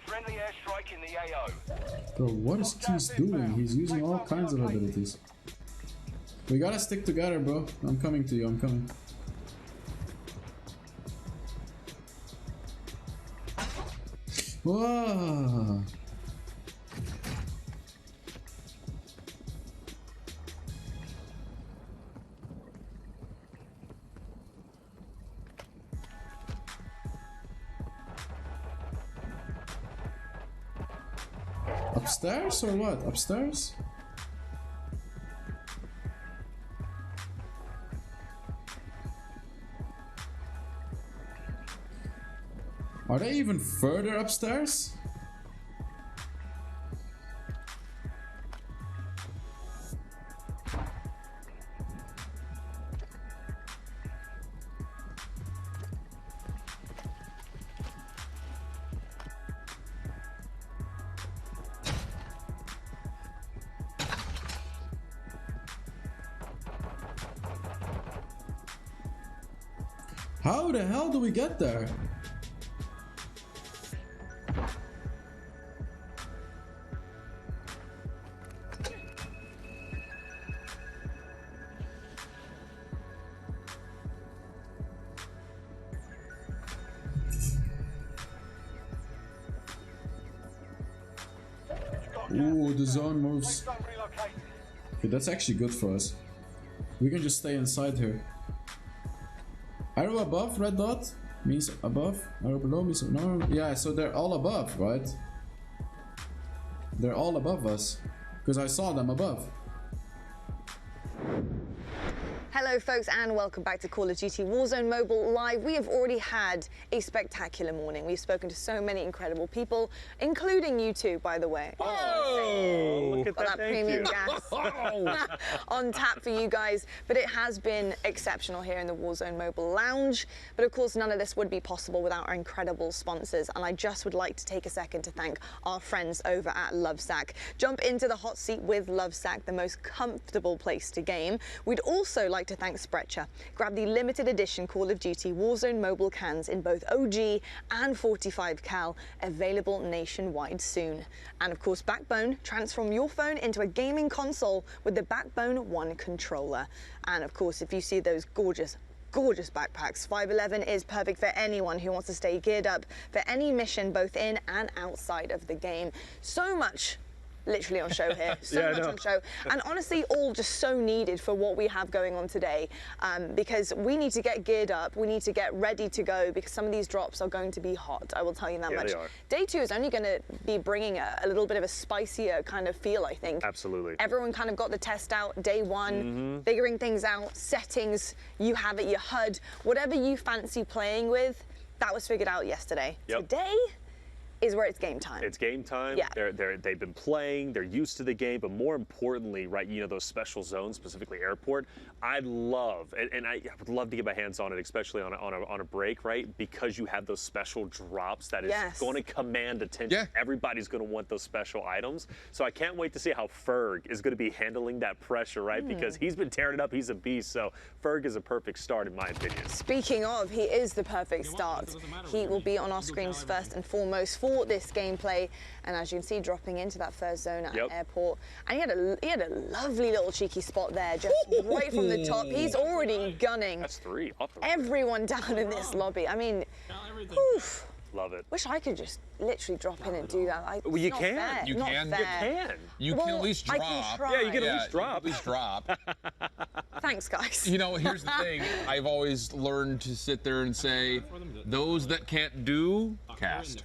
Friendly airstrike in the AO. Bro, what is Keys doing? He's using all kinds of abilities. We gotta stick together, bro. I'm coming to you, I'm coming. Whoa! Upstairs or what? Upstairs? Are they even further upstairs? How the hell do we get there? Ooh, the zone moves. Okay, that's actually good for us. We can just stay inside here. Arrow above, red dot means above. Arrow below means no. Yeah, so they're all above, right? They're all above us because I saw them above. Hello folks and welcome back to Call of Duty Warzone Mobile Live. We have already had a spectacular morning. We've spoken to so many incredible people, including you two, by the way. Oh, look at got that premium gas on tap for you guys. But it has been exceptional here in the Warzone Mobile Lounge. But of course, none of this would be possible without our incredible sponsors. And I just would like to take a second to thank our friends over at Lovesack. Jump into the hot seat with Lovesack, the most comfortable place to game. We'd also like to thank Sprecher. Grab the limited edition Call of Duty Warzone Mobile cans in both OG and 45 cal, available nationwide soon. And of course, Backbone. Transform your phone into a gaming console with the Backbone One controller. And of course, if you see those gorgeous backpacks, 511 is perfect for anyone who wants to stay geared up for any mission both in and outside of the game. So much literally on show here, so much on show, and honestly all just so needed for what we have going on today, because we need to get geared up, we need to get ready to go, because some of these drops are going to be hot, I will tell you that much. They are. Day 2 is only going to be bringing a little bit of a spicier kind of feel, I think. Absolutely. Everyone kind of got the test out day 1, figuring things out, settings, you have it, your HUD, whatever you fancy playing with, that was figured out yesterday. Today is where it's game time. It's game time. Yeah. They've been playing. They're used to the game, but more importantly, right? You know, those special zones, specifically airport. I love, and I would love to get my hands on it, especially on a break, right? Because you have those special drops that is going to command attention. Yeah. Everybody's going to want those special items. So I can't wait to see how Ferg is going to be handling that pressure, right? Because he's been tearing it up. He's a beast. So Ferg is a perfect start, in my opinion. Speaking of, he is the perfect start. He will be on our screens first and foremost for this gameplay, and as you can see, dropping into that first zone at airport, and he had a lovely little cheeky spot there, just right from the top. He's already gunning. That's 3 off the everyone down in this lobby. I mean, oof. Love it. Wish I could just literally drop in and do that. Well, you can. Fair. You not can. Fair. You can. You can at least drop. I can try. Yeah, you can at least drop. At least drop. Thanks, guys. You know, here's the thing. I've always learned to sit there and say, those that can't do, cast.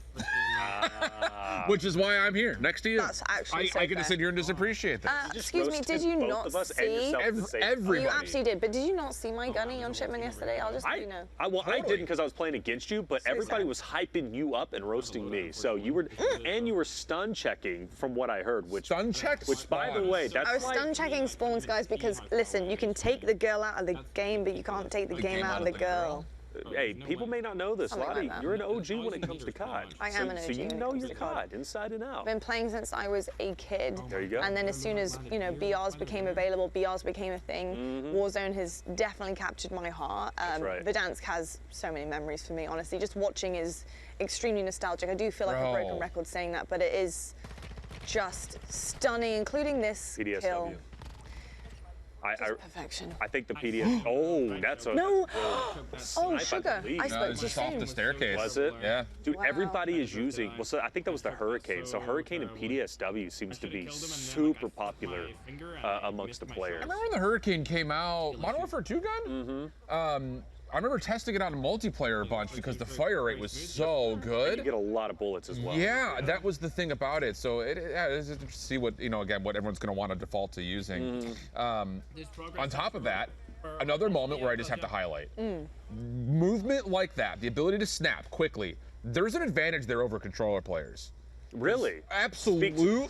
Which is why I'm here next to you. That's actually so I get to fair. sit here and just appreciate this. Excuse me, did you not see? Everybody. You absolutely did, but did you not see my gunning on shipment yesterday? I'll just let you know. I didn't because I was playing against you, but everybody was hyping you up and roasting me. So you were, and you were stun checking from what I heard. Which stun checked. Which, by the way, that's I was stun checking spawns, guys, because listen, you can take the girl out of the game, but you can't take the game out of the girl. Hey, people may not know this, Lottie. You're an OG when it comes to COD. I am an OG. So you know your COD inside and out. I've been playing since I was a kid. There you go. And then as soon as, you know, BRs became available, BRs became a thing. Warzone has definitely captured my heart. Verdansk has so many memories for me, honestly. Just watching is extremely nostalgic. I do feel like a broken record saying that, but it is just stunning, including this kill. Perfection. I think the PDS. Oh, that's a no. Oh, sugar. I spoke too soon. Off the staircase. Was it? Yeah. Dude, everybody is using. Well, so I think that was the Hurricane. So Hurricane and PDSW seems to be super popular amongst the players. I remember when the Hurricane came out. Modern Warfare 2 gun. I remember testing it on multiplayer a bunch because the fire rate was so good. You get a lot of bullets as well. Yeah, that was the thing about it. So it's just to see what, you know, again, what everyone's going to want to default to using. On top of that, another moment where I just have to highlight. Movement like that, the ability to snap quickly, there's an advantage there over controller players. Really? Absolutely.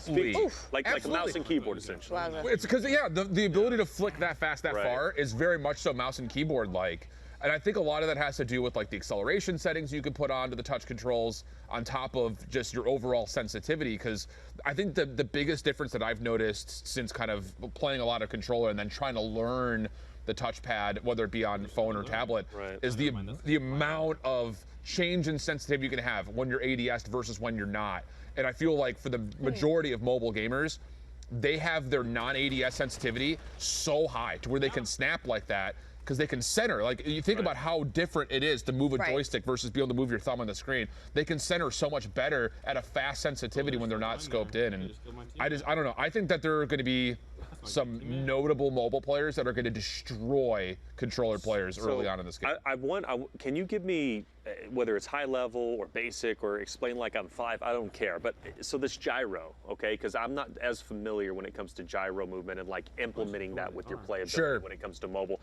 Like a mouse and keyboard, essentially. It's because, yeah, the ability to flick that fast, that far is very much so mouse and keyboard like. And I think a lot of that has to do with like the acceleration settings you can put onto the touch controls on top of just your overall sensitivity. Because I think the biggest difference that I've noticed since kind of playing a lot of controller and then trying to learn the touchpad, whether it be on phone or tablet, is the amount of change in sensitivity you can have when you're ADS versus when you're not. And I feel like for the majority of mobile gamers, they have their non-ADS sensitivity so high to where they can snap like that because they can center. Like, you think about how different it is to move a joystick versus be able to move your thumb on the screen. They can center so much better at a fast sensitivity when they're not scoped in. And I don't know. I think that there are going to be some notable mobile players that are going to destroy controller players early on in this game. Can you give me, whether it's high level or basic or explain like on 5, I don't care. But so this gyro, okay, because I'm not as familiar when it comes to gyro movement and like implementing that with your playability when it comes to mobile.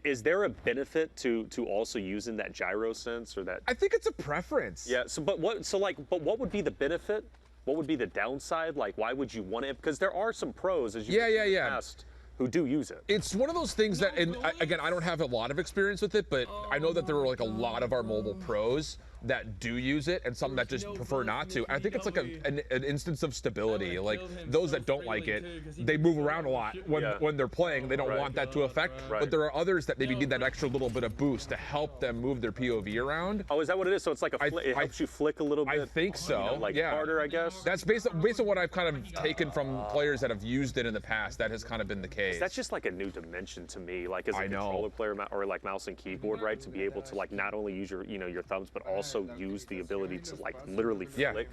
Is there a benefit to also using that gyro sense or that? I think it's a preference. Yeah. But what would be the benefit? What would be the downside? Like, why would you want it? Because there are some pros, as you asked, who do use it. It's one of those things that, and again, I don't have a lot of experience with it, but I know that there are like a lot of our mobile pros that do use it and some that just prefer not to. I think it's like an instance of stability. Like those that don't like it, they move around a lot when they're playing. They don't want that to affect. But there are others that maybe need that extra little bit of boost to help them move their POV around. Oh, is that what it is? So it's like it helps you flick a little bit? I think so. Like harder, I guess? That's based on what I've kind of taken from players that have used it in the past. That has kind of been the case. That's just like a new dimension to me. Like as a controller player or like mouse and keyboard, right? To be able to like not only use your your thumbs, but also use the ability to like literally flick,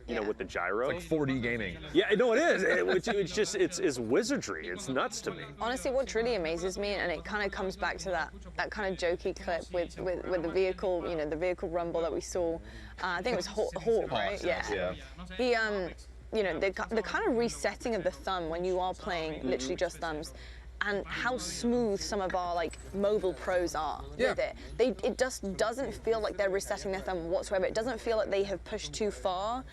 with the gyro. It's like 4D gaming. Yeah, no, it is. It's wizardry. It's nuts to me. Honestly, what truly amazes me, and it kind of comes back to that kind of jokey clip with the vehicle, the vehicle rumble that we saw. I think it was Hawk, right? Yeah. The kind of resetting of the thumb when you are playing literally just thumbs. And how smooth some of our like mobile pros are with it. It just doesn't feel like they're resetting their thumb whatsoever. It doesn't feel like they have pushed too far.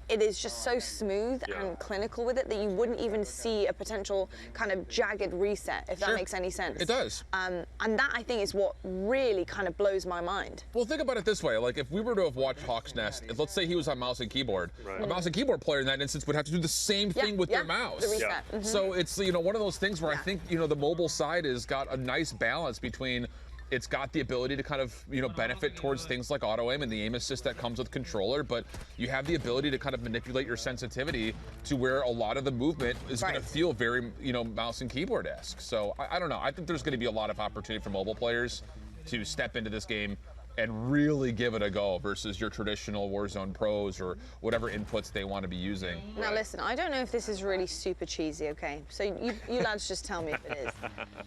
It is just so smooth and clinical with it that you wouldn't even see a potential kind of jagged reset, if that makes any sense. It does. And that, I think, is what really kind of blows my mind. Well, think about it this way. Like, if we were to have watched Hawk's Nest, let's say he was on mouse and keyboard, a mouse and keyboard player in that instance would have to do the same thing with their mouse. The reset. So it's, one of those things where I think, the mobile side has got a nice balance between it's got the ability to kind of, benefit towards things like auto aim and the aim assist that comes with controller, but you have the ability to kind of manipulate your sensitivity to where a lot of the movement is going to feel very, mouse and keyboard-esque. So I don't know. I think there's going to be a lot of opportunity for mobile players to step into this game and really give it a go versus your traditional Warzone pros or whatever inputs they want to be using. Now listen, I don't know if this is really super cheesy, okay? So you lads just tell me if it is.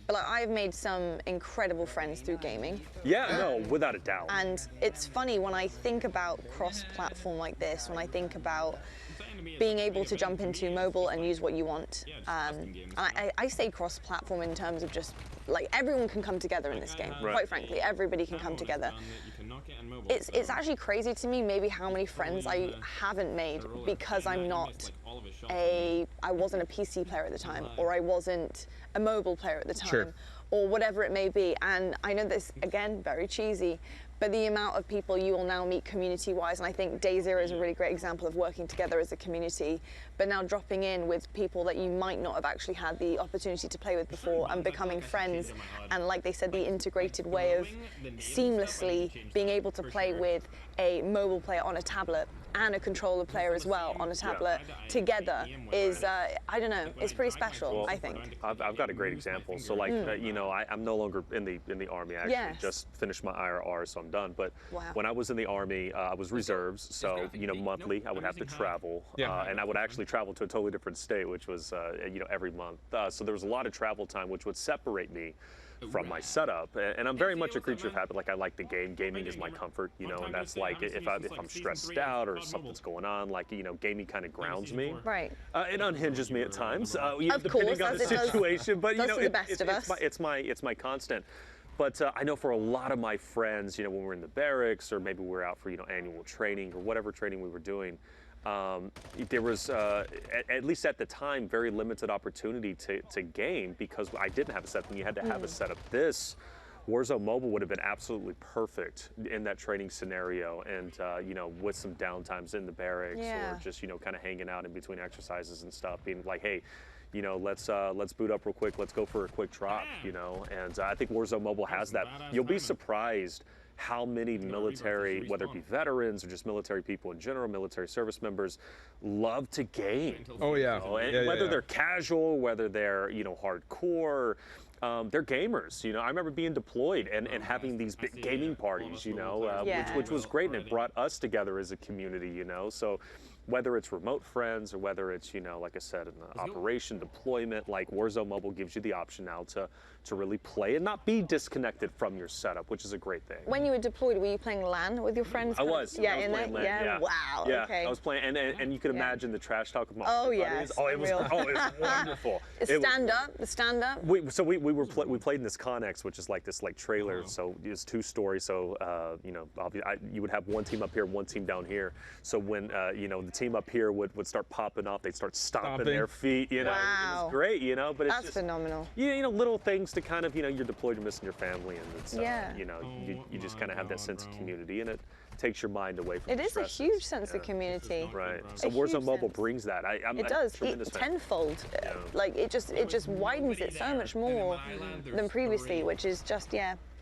But like, I've made some incredible friends through gaming. Yeah, no, without a doubt. And it's funny when I think about cross-platform like this, when I think about being able to jump into mobile and use what you want. I say cross-platform in terms of just like everyone can come together in this game. Quite frankly, everybody can come together. It's actually crazy to me maybe how many friends I haven't made because I wasn't a PC player at the time, or I wasn't a mobile player at the time, or whatever it may be. And I know this, again, very cheesy, but the amount of people you will now meet community-wise, and I think Day Zero is a really great example of working together as a community, but now dropping in with people that you might not have actually had the opportunity to play with before and becoming friends, and like they said, the integrated way of seamlessly being able to play with a mobile player on a tablet and a controller player as well on a tablet together is, I don't know, it's pretty special, I think. I've got a great example. So like, I'm no longer in the Army. I actually just finished my IRR, so I'm done. But when I was in the Army, I was reserves. So, monthly, I would have to travel. And I would actually travel to a totally different state, which was, every month. So there was a lot of travel time, which would separate me from my setup, and I'm very much a creature of habit. Like, I like the game. Gaming is my comfort, and that's like if I'm stressed out or something's going on, like, gaming kind of grounds me. Right. It unhinges me at times, of depending course, on the situation. But the best of us. It's my constant. But I know for a lot of my friends, you know, when we were in the barracks or maybe we were out for, you know, annual training or whatever training we were doing, there was, at least at the time, very limited opportunity to game because I didn't have a setup and you had to have a setup. This Warzone Mobile would have been absolutely perfect in that training scenario and, you know, with some downtimes in the barracks or just, you know, kind of hanging out in between exercises and stuff, being like, hey, you know, let's boot up real quick, let's go for a quick drop, you know, and I think Warzone Mobile has that. You'll be surprised how many military, whether it be veterans or just military people in general, military service members, love to game. Oh yeah. You know? And whether they're casual, whether they're, you know, hardcore, they're gamers. You know, I remember being deployed and having these big gaming parties, you know, which was great, and it brought us together as a community, you know. So whether it's remote friends or whether it's, you know, like I said, in the operation deployment, like Warzone Mobile gives you the option now to really play and not be disconnected from your setup, which is a great thing. When you were deployed, were you playing LAN with your friends? I was. Yeah, I was in there? LAN, Yeah. Wow. Yeah, okay. I was playing, and you can imagine the trash talk of my yes. buddies. It was wonderful. The stand up. We played in this Connex, which is like this trailer. So it's 2 stories. So you know, you would have one team up here, one team down here. So when you know, the team up here would start popping off, they'd start stomping their feet. You know, it was great. You know, but it's just phenomenal. You know, little things to kind of, you know, you're deployed, you're missing your family, and it's you know, you just kind of have that sense of community, and it takes your mind away from it is a huge sense of community. Right. So Warzone Mobile brings that. It does. Tenfold. Like it just widens it so much more than previously, which is just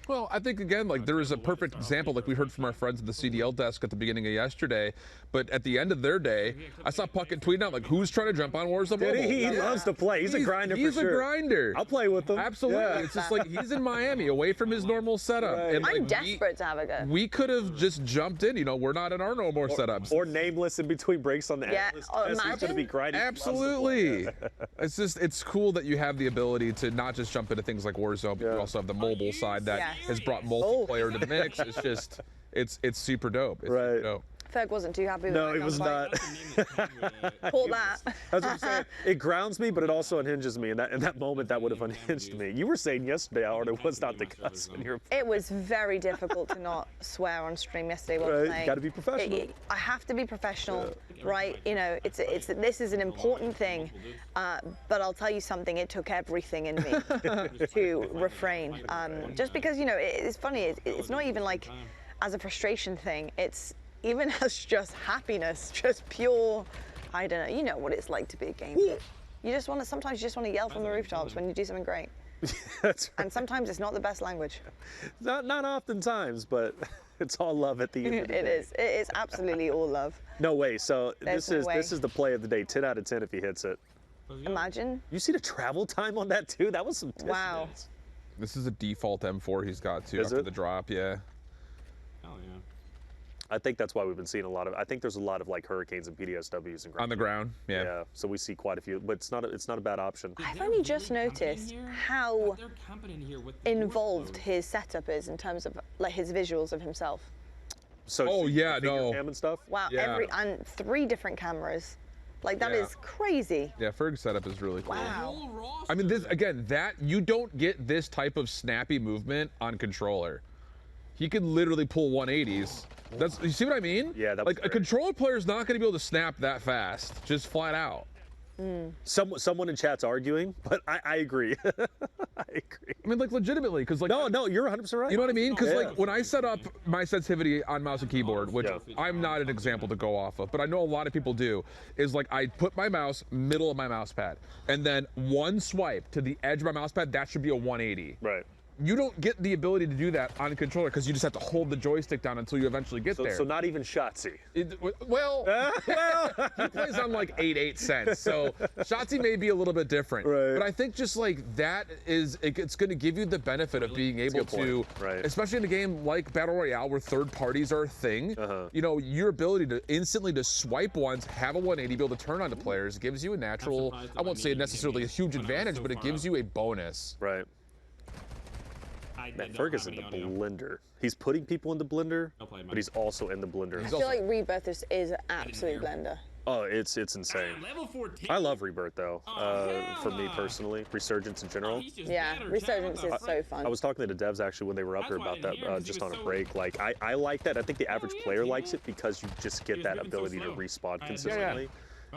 Well, I think, again, like, there is a perfect example, like we heard from our friends at the CDL desk at the beginning of yesterday, but at the end of their day, I saw Puckett tweeting out, like, who's trying to jump on Warzone Mobile? He loves to play. He's a grinder for sure. He's a grinder. I'll play with him. Absolutely. Yeah. It's just like, he's in Miami, away from his normal setup. Right. And, like, I'm desperate to have a go. We could have just jumped in, you know, we're not in our normal setups. Or nameless in between breaks on the analyst test. He's going to be grinding. Absolutely. It's just, it's cool that you have the ability to not just jump into things like Warzone, but you also have the mobile side that has brought multiplayer to the mix. It's just, it's super dope. It's super dope. Ferg wasn't too happy with No, he was not. Pull that. That's what I'm saying. It grounds me, but it also unhinges me. And in that moment, that would have unhinged me. You were saying yesterday, how hard it was not to cuss when you're It was very difficult to not swear on stream yesterday while playing. Got to be professional. I have to be professional, right? You know, this is an important thing. But I'll tell you something. It took everything in me to refrain. Just because, you know, it's funny. It's not even like as a frustration thing. It's even as just happiness, just pure, I don't know, you know what it's like to be a gamer. You just want to, sometimes you just want to yell from the rooftops when you do something great. That's right. And sometimes it's not the best language. Not oftentimes, but it's all love at the end of the day. It is. It is absolutely all love. No way. So There's this is the play of the day. 10 out of 10 if he hits it. Imagine. You see the travel time on that too? That was some Wow. This is a default M4 he's got too after the drop, yeah. Hell yeah. I think that's why we've been seeing a lot of. I think there's a lot of like hurricanes and PDSWs and on the ground. Yeah. Yeah. So we see quite a few, but it's not a bad option. I've only just noticed how involved his setup is in terms of like his visuals of himself. So cam and stuff. Wow, Yeah. and 3 different cameras. Like that is crazy. Yeah, Ferg's setup is really cool. Wow. I mean, this again, that you don't get this type of snappy movement on controller. He can literally pull 180s. That's, you see what I mean? Yeah, like a controller player is not going to be able to snap that fast, just flat out. Someone in chat's arguing, but I agree. I agree. I mean, like legitimately, because like no, you're 100% right. You know what I mean? Because like when I set up my sensitivity on mouse and keyboard, which I'm not an example to go off of, but I know a lot of people do, is like I put my mouse middle of my mouse pad, and then one swipe to the edge of my mouse pad, that should be a 180. Right. You don't get the ability to do that on a controller because you just have to hold the joystick down until you eventually get there. So not even Shotzi. Well, he plays on like 8 cents, so Shotzi may be a little bit different. Right. But I think just like that is, it's going to give you the benefit of being able to, especially in a game like Battle Royale where third parties are a thing, you know, your ability to instantly to swipe once, have a 180, be able to turn on to players, gives you a natural, I won't say necessarily a huge advantage, but it gives you a bonus. Right. Man, Ferg is in the blender. He's putting people in the blender, but he's also in the blender. I feel like Rebirth is an absolute blender. Oh, it's insane. Level 14. I love Rebirth though. For me personally, Resurgence in general. Yeah, Resurgence is so fun. I was talking to the devs actually when they were up here about that, just on a break. Like I like that. I think the average player likes it because you just get that ability to respawn consistently.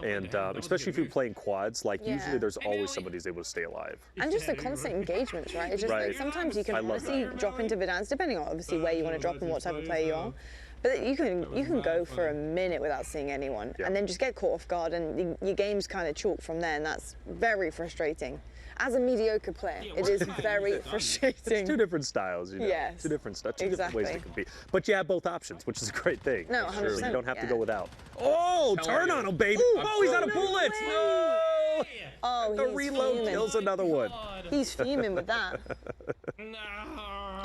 And especially if you're playing quads, like usually there's always somebody who's able to stay alive. And just the constant engagements, right? It's just like sometimes you can honestly drop into Verdansk, depending on obviously where you want to drop and what type of player you are. But you can go for a minute without seeing anyone, and then just get caught off guard, and your game's kind of chalk from there, and that's very frustrating. As a mediocre player, it is very frustrating. It's two different styles, you know. Yes. Two different styles, two different ways to compete. But you have both options, which is a great thing. No, 100%. So you don't have to go without. Oh, turn on him, baby! Ooh, oh, he's out of bullets! No! Oh, the reload fuming. kills another one. He's fuming with that. No!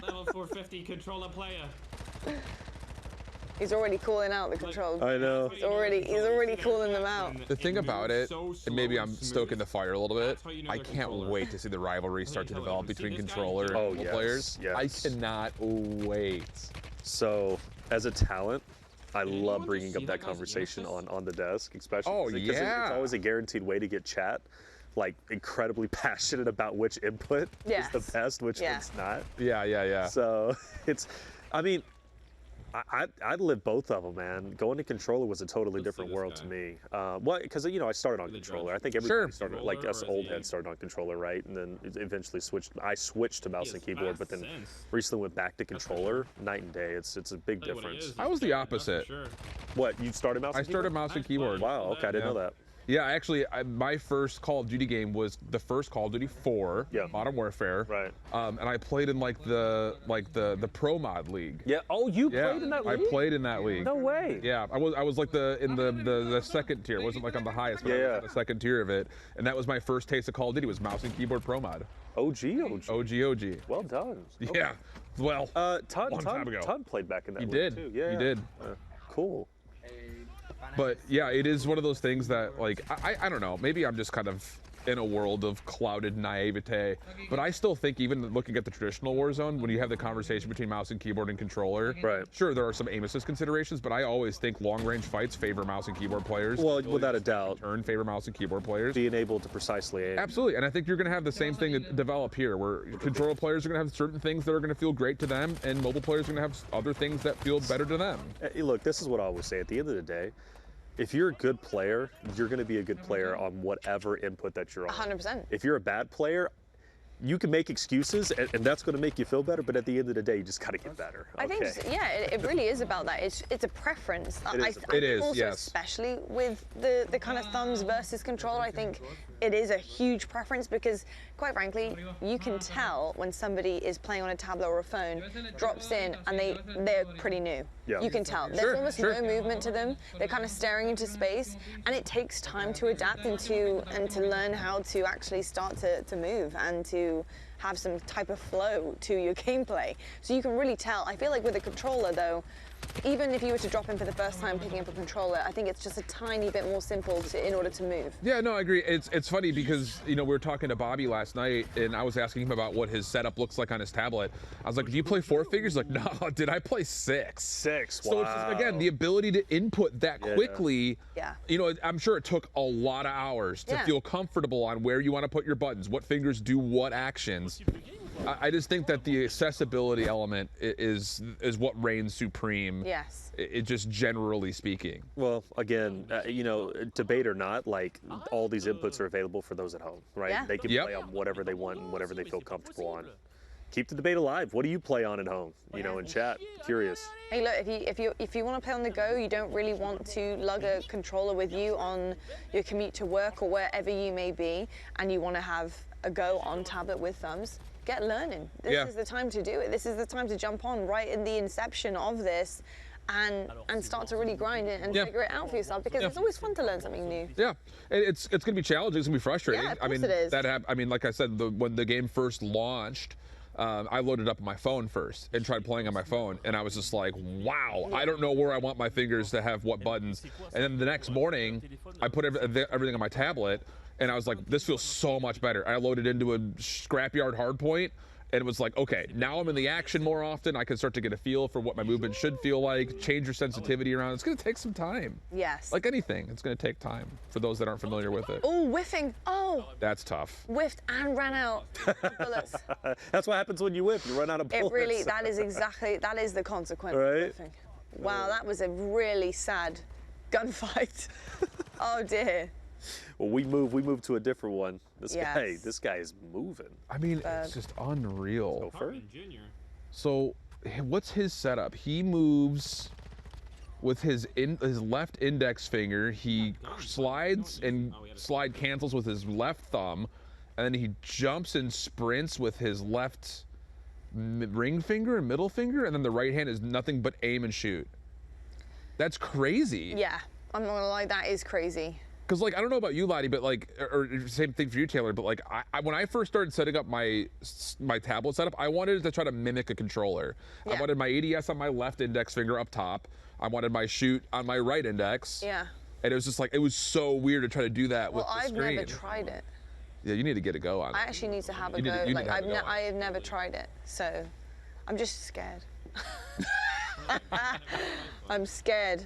Level 450 controller player. He's already calling out the controls. I know. He's already calling them out. The thing about it, and maybe I'm stoking the fire a little bit, I can't wait to see the rivalry start to develop between controller and mobile players. Yes. I cannot wait. So, as a talent, I love bringing up that conversation on the desk, especially because it's always a guaranteed way to get chat, like incredibly passionate about which input is the best, which one's not. Yeah. So it's, I mean, I'd live both of them, man. Going to controller was a totally different world to me. Well, because you know I started on controller. I think everybody started, like us old heads started on controller, right? And then eventually switched. I switched to mouse and keyboard, but then recently went back to controller. Night and day. It's a big difference. I was the opposite. What, you started mouse? I started mouse and keyboard. Wow. Okay, I didn't know that. Yeah, actually, my first Call of Duty game was the first Call of Duty 4, Modern Warfare. Right. And I played in like the Pro Mod League. Yeah. Oh, you played in that league? I played in that league. No way. Yeah, I was like in the second tier. It wasn't like on the highest, but I was in the second tier of it. And that was my first taste of Call of Duty. Was mouse and keyboard Pro Mod. OG. OG. Well done. Yeah. Well, long time ago. Ton played back in that He league did. too. Yeah. He did. Cool. But yeah, it is one of those things that, like, I don't know, maybe I'm just kind of in a world of clouded naivete, but I still think, even looking at the traditional Warzone, when you have the conversation between mouse and keyboard and controller, sure, there are some aim assist considerations, but I always think long-range fights favor mouse and keyboard players. Well, without a doubt. Turn favor mouse and keyboard players. Being able to precisely aim. Absolutely, and I think you're going to have the same thing develop here, where controller players are going to have certain things that are going to feel great to them, and mobile players are going to have other things that feel better to them. Hey, look, this is what I always say. At the end of the day, if you're a good player, you're going to be a good player on whatever input that you're on. 100%. If you're a bad player, you can make excuses, and that's going to make you feel better, but at the end of the day, you just got to get better. I think, it really is about that. It's a preference. It is, also, yes. especially with the kind of thumbs versus controller, I think it is a huge preference because, quite frankly, you can tell when somebody is playing on a tablet or a phone, drops in, and they're pretty new. Yeah. You can tell. There's almost no movement to them. They're kind of staring into space, and it takes time to adapt and to learn how to actually start to move and to have some type of flow to your gameplay. So you can really tell. I feel like with a controller, though, even if you were to drop in for the first time picking up a controller, I think it's just a tiny bit more simple in order to move. Yeah, no, I agree. It's funny because, you know, we were talking to Bobby last night, and I was asking him about what his setup looks like on his tablet. I was like, do you play 4 figures? Like, no, did I play 6? 6, wow. So it's just, again, the ability to input that quickly. Yeah. You know, I'm sure it took a lot of hours to feel comfortable on where you want to put your buttons, what fingers do what actions. I just think that the accessibility element is what reigns supreme. Yes. It just generally speaking. Well, again, you know, debate or not, like all these inputs are available for those at home, right? Yeah. They can play on whatever they want and whatever they feel comfortable on. Keep the debate alive. What do you play on at home? You know, in chat. Curious. Hey, look, if you want to play on the go, you don't really want to lug a controller with you on your commute to work or wherever you may be, and you want to have a go on tablet with thumbs. Get learning. This is the time to do it. This is the time to jump on right in the inception of this and start to really grind it and figure it out for yourself, because it's always fun to learn something new. Yeah, it's going to be challenging. It's going to be frustrating. Yeah, of course it is. I mean, like I said, when the game first launched, I loaded up my phone first and tried playing on my phone, and I was just like, wow, I don't know where I want my fingers to have what buttons. And then the next morning, I put everything on my tablet, and I was like, this feels so much better. I loaded into a scrapyard hardpoint, And it was like, okay, now I'm in the action more often. I can start to get a feel for what my movement should feel like, change your sensitivity around. It's going to take some time. Yes. Like anything, it's going to take time for those that aren't familiar with it. Oh, whiffing. Oh. That's tough. Whiffed and ran out of bullets. That's what happens when you whip. You run out of bullets. It really, that is the consequence right? of whiffing. Wow, that was a really sad gunfight. Oh dear. Well, we move to a different one. This Yes. guy is moving. I mean, it's just unreal. Ferg? So, what's his setup? He moves with his left index finger. He slides and slide cancels with his left thumb, and then he jumps and sprints with his left ring finger and middle finger, and then the right hand is nothing but aim and shoot. That's crazy. Yeah, I'm not gonna lie, that is crazy. Because, like, I don't know about you, Lottie, but, like, or same thing for you, Taylor, but, like, when I first started setting up my tablet setup, I wanted to try to mimic a controller. Yeah. I wanted my ADS on my left index finger up top. I wanted my shoot on my right index. Yeah. And it was just, like, it was so weird to try to do that with the I've screen. never tried it. Yeah, you need to get a go on it. I actually need to have a You need go. to- you need Like, to have a go on I have never tried it, so I'm just scared. I'm scared.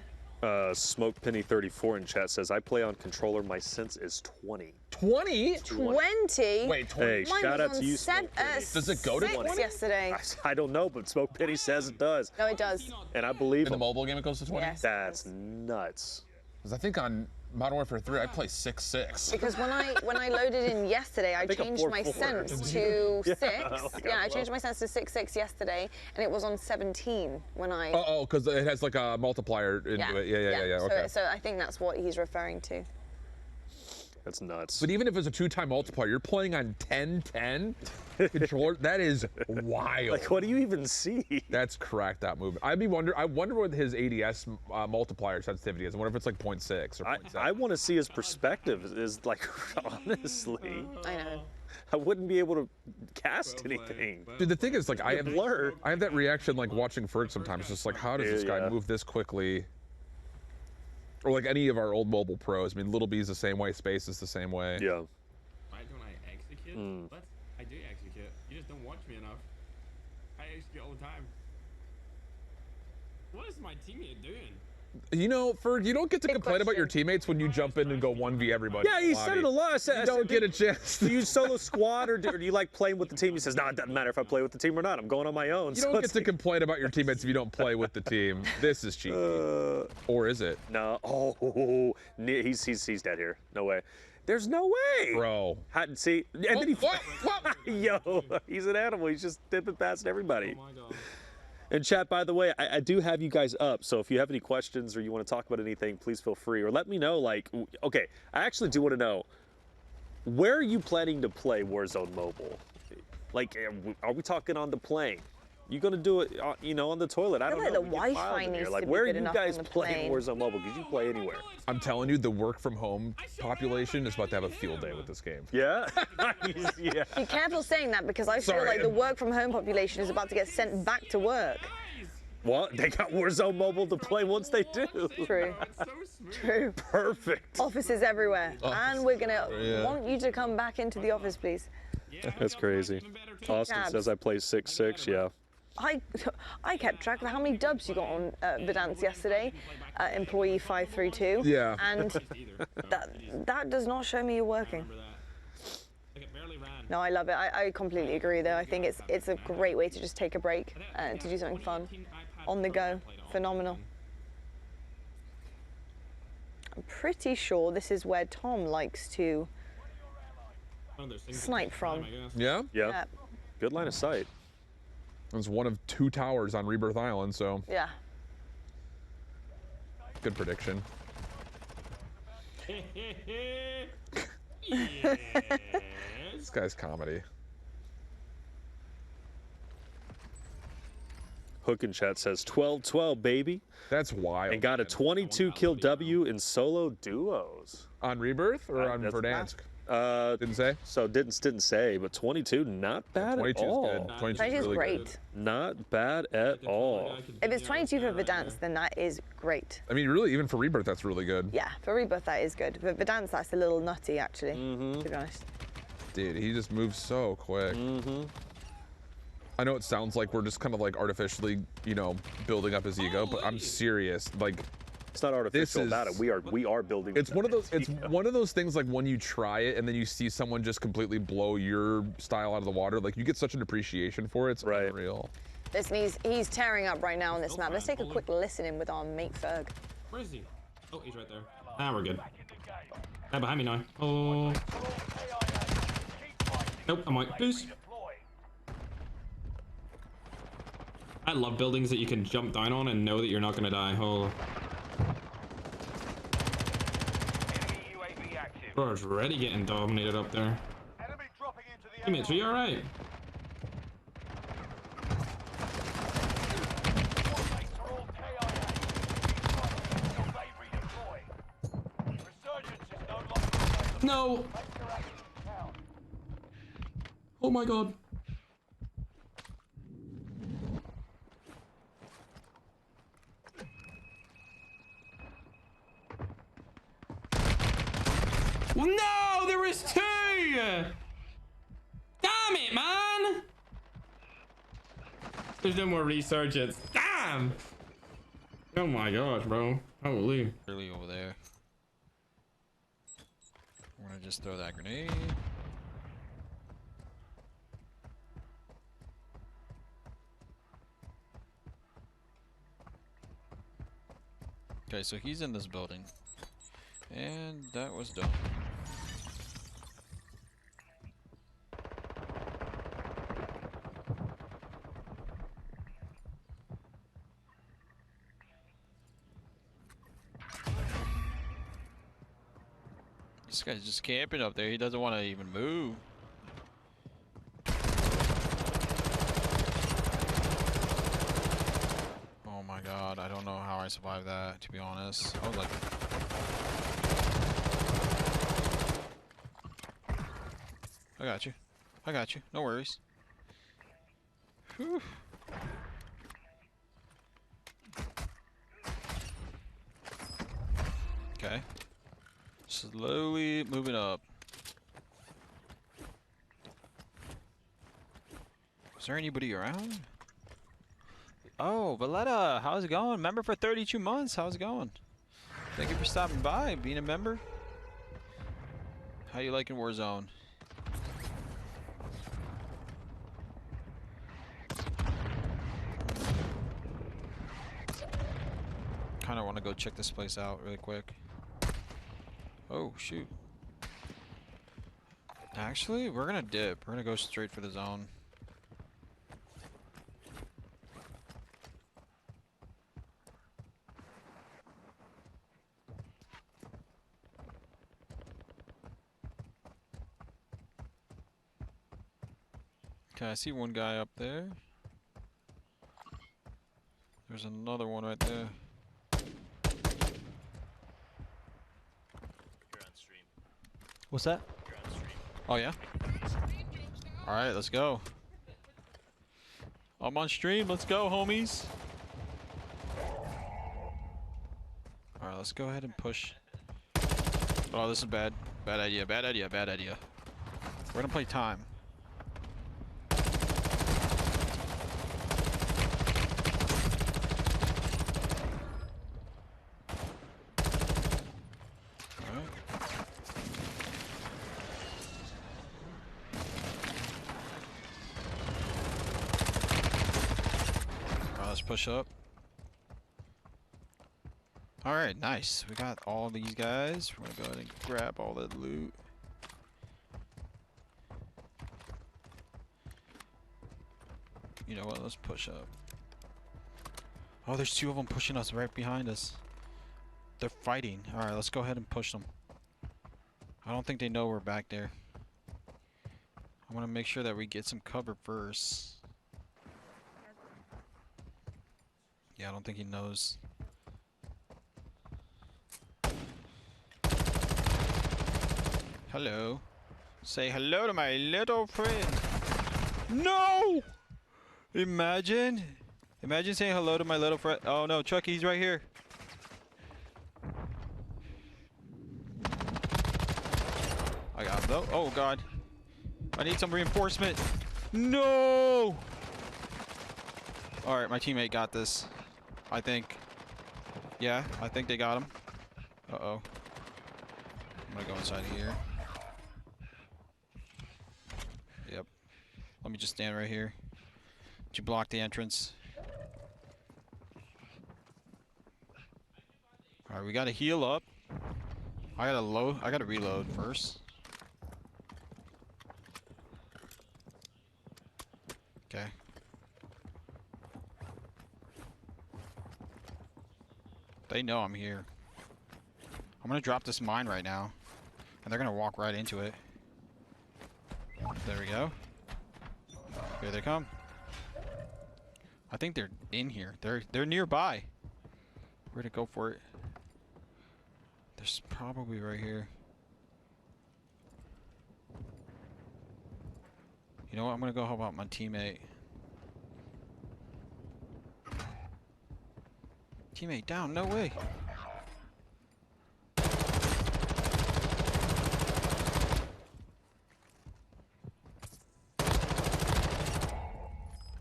Smoke Penny 34 in chat says, I play on controller, my sense is 20. 20? 20? Wait, 20? Hey, Mine shout was out to on you, Smoke Penny. Does it go to 6 20? yesterday. I don't know, but Smoke Penny says it does. No, it does. And I believe In the him. mobile game, it goes to 20? Yes. That's nuts. Because I think on Modern Warfare 3, I play 6.6. Because when I loaded in yesterday, I think I'm changed my 4-4. sense to 6. like Yeah, I I changed my sense to 6.6 yesterday, and it was on 17 when I. Oh, because it has like a multiplier into it. Yeah. So, Okay. so I think that's what he's referring to. That's nuts. But even if it's a 2-time multiplier, you're playing on 10-10 controller. That is wild. Like, what do you even see? That's cracked out movement. I wonder what his ADS multiplier sensitivity is. I wonder if it's like 0.6 or 0.7. I want to see his perspective. Is like, honestly, I know. I wouldn't be able to cast anything. Dude, the thing is, like, I have blur. I have that reaction like watching Ferg sometimes. Just like, how does this guy move this quickly? Or like any of our old mobile pros. I mean, Little B's the same way. Space is the same way. Yeah. Why don't I execute? What? I do execute. You just don't watch me enough. I execute all the time. What is my teammate doing? You know, Ferg, you don't get to complain about your teammates when you jump in and go 1v everybody. Yeah, he said it a lot. I said, You don't get a chance. Do you solo squad or do you like playing with the team? He says, no, it doesn't matter if I play with the team or not. I'm going on my own. You don't get to complain about your teammates if you don't play with the team. This is cheeky. Or is it? No. Oh, he's dead here. No way. There's no way. Bro. See, and then he, yo, he's an animal. He's just dipping past everybody. Oh my god. And chat, by the way, I do have you guys up, so if you have any questions or you want to talk about anything, please feel free. Or let me know, like, okay, I actually do want to know, where are you planning to play Warzone Mobile? Like, are we talking on the plane? You gonna do it, you know, on the toilet? I don't know. The Wi-Fi needs like, to be where good are you enough guys on the playing plane. Warzone Mobile? Because you play anywhere. I'm telling you, the work from home population is about to have a field day with this game. Yeah? Yeah. Be careful saying that because I feel like the work from home population is about to get sent back to work. Well, they got Warzone Mobile to play once they do. True. True. Perfect. Offices everywhere. And we're gonna want you to come back into the office, please. That's crazy. Austin Cabs. says I play 6-6, yeah. I kept track of how many dubs you got on Verdansk yesterday, employee 532. Yeah. And that does not show me you're working. No, I love it. I completely agree though. I think it's a great way to just take a break to do something fun. On the go. Phenomenal. I'm pretty sure this is where Tom likes to snipe from. Yeah? Yeah. Good line of sight. It's one of 2 towers on Rebirth Island, so Yeah. good prediction. This guy's comedy. Hook in chat says 12-12, baby. That's wild. And got a 22 kill W in solo duos. On Rebirth or on Verdansk? Didn't say? So didn't say, but 22, not bad at 22 is all. good. 22 22 is really great. good. Not bad at all. If it's 22 for Verdansk, then that is great. I mean, really, even for Rebirth, that's really good. Yeah, for Rebirth that is good. For Verdansk, that's a little nutty actually, to be honest. Dude, he just moves so quick. I know it sounds like we're just kind of like artificially, you know, building up his ego, but I'm serious. Like, it's not artificial about it. We are building. It's one of those. It's one of those things like when you try it and then you see someone just completely blow your style out of the water. Like you get such an appreciation for it. It's unreal. Listen, he's tearing up right now on this map. Let's take a quick listen in with our mate Ferg. Where is he? Oh, he's right there. Ah, we're good. Ah, behind me now. Oh. Nope, I'm like, please. I love buildings that you can jump down on and know that you're not gonna die. Oh. Bro's already getting dominated up there. Teammates, are you alright? No! Oh my god. No, there was two! Damn it, man! There's no more resurgence. Damn! Oh my gosh, bro. Holy. Really over there. I'm gonna just throw that grenade. Okay, so he's in this building. And that was done. This guy's just camping up there. He doesn't want to even move. Oh my god, I don't know how I survived that, to be honest. I was like... I got you. I got you. No worries. Whew. Okay. Slowly moving up. Is there anybody around? Oh, Valletta, how's it going? Member for 32 months. How's it going? Thank you for stopping by, being a member. How you liking Warzone? Kind of want to go check this place out really quick. Oh, shoot. Actually, we're gonna dip. We're gonna go straight for the zone. Okay, I see one guy up there. There's another one right there. What's that? Oh yeah? Alright, let's go. I'm on stream, let's go homies. Alright, let's go ahead and push. Oh, this is bad. Bad idea, bad idea, bad idea. We're gonna play time. Push up. Alright, nice. We got all these guys. We're gonna go ahead and grab all the loot. You know what? Let's push up. Oh, there's two of them pushing us right behind us. They're fighting. Alright, let's go ahead and push them. I don't think they know we're back there. I want to make sure that we get some cover first. Yeah, I don't think he knows. Hello. Say hello to my little friend. No! Imagine. Imagine saying hello to my little friend. Oh no, Chucky, he's right here. I got him though. Oh god. I need some reinforcement. No! All right, my teammate got this. I think. Yeah, I think they got him. Uh-oh. I'm gonna go inside here. Yep. Let me just stand right here. Did you block the entrance? All right, we gotta heal up. I gotta reload first. Okay. They know I'm here. I'm gonna drop this mine right now, and they're gonna walk right into it. There we go. Here they come. I think they're in here. They're nearby. Where'd it go for it? They're probably right here. You know what? I'm gonna go help out my teammate. Teammate down, no way.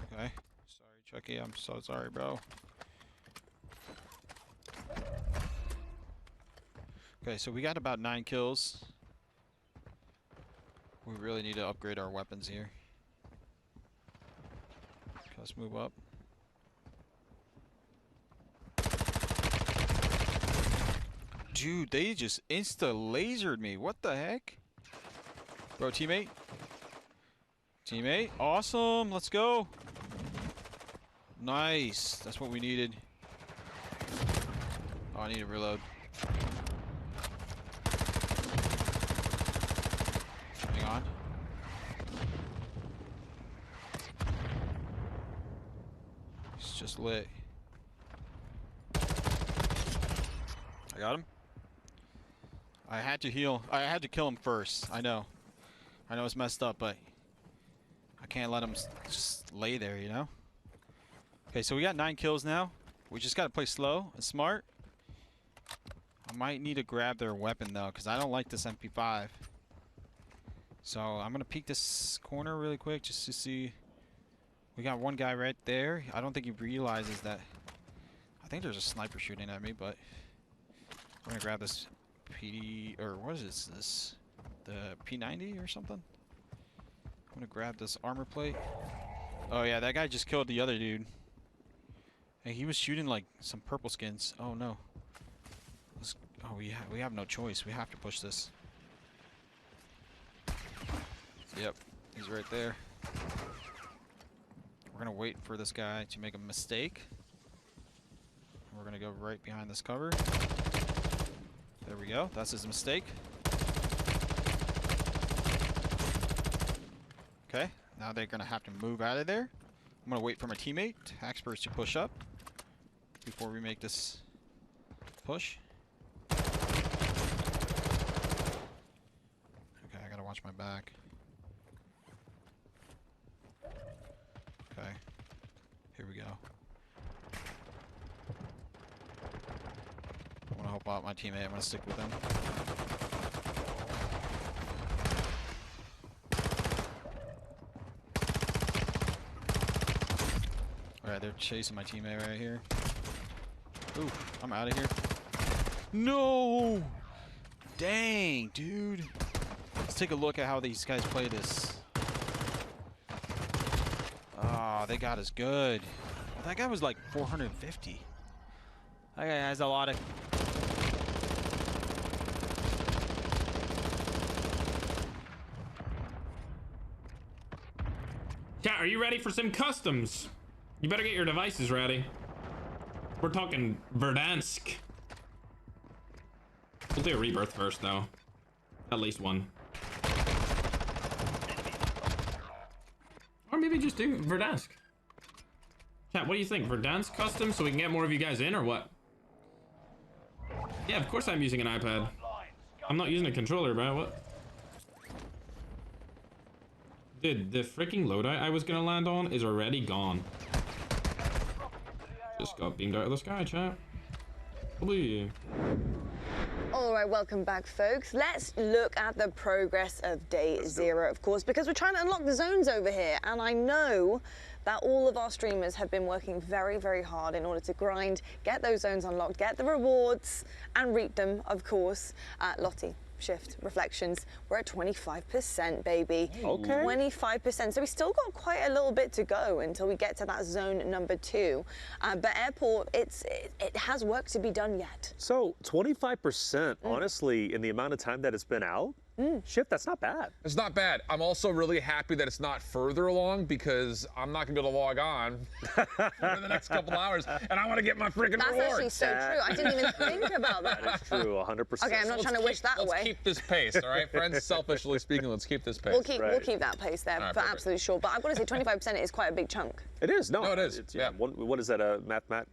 Okay. Sorry, Chucky, I'm so sorry, bro. Okay, so we got about 9 kills. We really need to upgrade our weapons here. Okay, let's move up. Dude, they just insta-lasered me. What the heck? Bro, teammate. Teammate. Awesome. Let's go. Nice. That's what we needed. Oh, I need to reload. Hang on. It's just lit. I got him. I had to heal. I had to kill him first. I know it's messed up, but I can't let him just lay there, you know? Okay, so we got 9 kills now. We just got to play slow and smart. I might need to grab their weapon, though, because I don't like this MP5. So I'm going to peek this corner really quick just to see. We got one guy right there. I don't think he realizes that. I think there's a sniper shooting at me, but I'm going to grab this PD, or what is this? The P90 or something? I'm going to grab this armor plate. Oh yeah, that guy just killed the other dude. Hey, he was shooting like some purple skins. Oh no. Oh, we have no choice. We have to push this. Yep, he's right there. We're gonna wait for this guy to make a mistake. We're gonna go right behind this cover. There we go. That's his mistake. Okay, now they're gonna have to move out of there. I'm gonna wait for my teammate, Experts, to push up before we make this push. Okay, I gotta watch my back. Okay, here we go. I wanna help out my teammate. I'm gonna stick with him. Alright, they're chasing my teammate right here. Ooh, I'm out of here. No! Dang, dude. Let's take a look at how these guys play this. Oh, they got us good. That guy was like 450. That guy has a lot of... Chat, are you ready for some customs? You better get your devices ready. We're talking Verdansk. We'll do a rebirth first, though. At least one. Or maybe just do Verdansk. Chat, what do you think? Verdansk custom so we can get more of you guys in, or what? Yeah, of course I'm using an iPad. I'm not using a controller, bro. What? Dude, the freaking loadout I was gonna land on is already gone. Just got beamed out of the sky, chat. Holy. All right, welcome back, folks. Let's look at the progress of day 0, of course, because we're trying to unlock the zones over here. And I know that all of our streamers have been working very, very hard in order to grind, get those zones unlocked, get the rewards, and reap them, of course. Lottie, Shift, Reflections, we're at 25%, baby. Okay. 25%. So we still got quite a little bit to go until we get to that zone number 2. But Airport, it has work to be done yet. So 25%, honestly, in the amount of time that it's been out, Shift, that's not bad. It's not bad. I'm also really happy that it's not further along because I'm not going to be able to log on for the next couple hours, and I want to get my freaking That's reward. actually so true. I didn't even think about that. That is true, 100%. Okay, I'm not trying to wish that away. Let's keep this pace, all right, friends? Selfishly speaking, let's keep this pace. We'll keep that pace there for perfect. absolutely sure. But I've got to say, 25% is quite a big chunk. It is. No, it is. It's, yeah. What is that?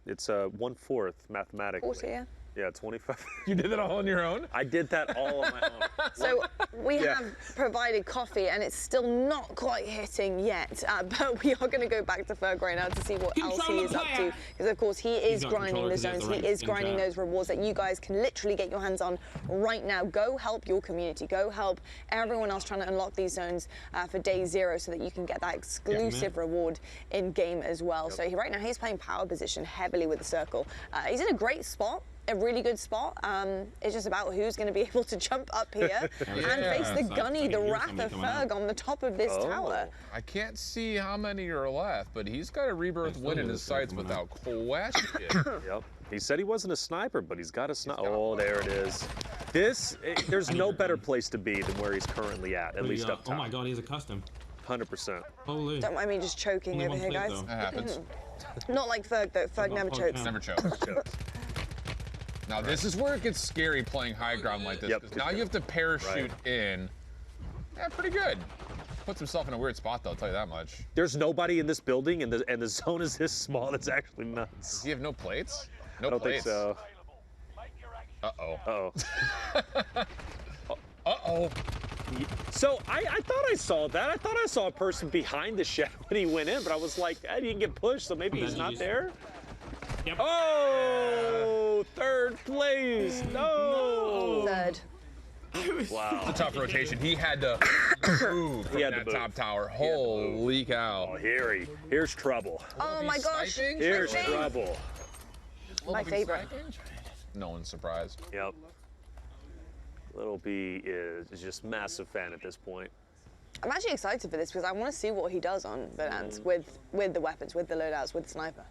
It's 1/4 mathematically. 40, yeah. Yeah, 25. You did that all on your own? I did that all on my own. So we have provided coffee, and it's still not quite hitting yet. But we are going to go back to Ferg right now to see what else he is up to. Because, of course, he is grinding the zones. He is grinding those rewards that you guys can literally get your hands on right now. Go help your community. Go help everyone else trying to unlock these zones for day 0 so that you can get that exclusive reward in-game as well. So right now, he's playing power position heavily with the circle. He's in a great spot. A really good spot. It's just about who's going to be able to jump up here and face the gunny, the wrath of Ferg on the top of this tower. I can't see how many are left, but he's got a rebirth win in his sights without question. Yep. He said he wasn't a sniper, but he's got a sniper. Oh, there it is. There's no better place to be than where he's currently at least up top. Oh my god, he's a custom. 100%. Holy. Don't mind me just choking over here, guys. That happens. Not like Ferg, though. Ferg never chokes. Never chokes. Now this is where it gets scary playing high ground like this. Because now you have to parachute in. Yeah, pretty good. Puts himself in a weird spot though, I'll tell you that much. There's nobody in this building, and the zone is this small. That's actually nuts. Does he have no plates? No I don't plates. think so. Uh-oh. Uh-oh. Uh-oh. So I thought I saw that. I thought I saw a person behind the shed when he went in, but I was like, I didn't get pushed, so maybe he's not there. Yep. Oh, 3rd place. No. 3rd. Wow. It's a tough rotation. He had to move from that top tower. Holy cow. Oh, here's trouble. Oh my gosh. Here's trouble. My favorite. No one's surprised. Yep. Little B is just massive fan at this point. I'm actually excited for this because I want to see what he does on Verdansk with the weapons, with the loadouts, with the sniper.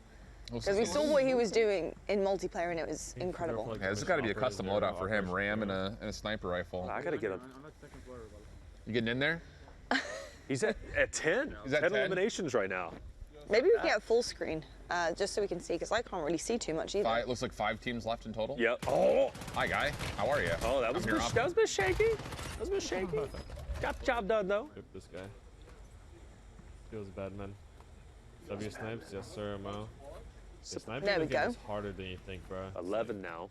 Because we saw what he was doing in multiplayer and it was incredible. Yeah, this has got to be a custom loadout for him. RAM and a sniper rifle. I got to get him. You getting in there? He's at 10. He's at 10 eliminations right now. Maybe we can get full screen just so we can see because I can't really see too much either. It looks like 5 teams left in total. Yep. Oh. Hi, guy. How are you? Oh, that was a bit shaky. That was a bit shaky. Got the job done, though. Rip this guy. Feels bad, man. W snipes? Yes, sir, Mo. There we go. It's harder than you think, bro. 11 now.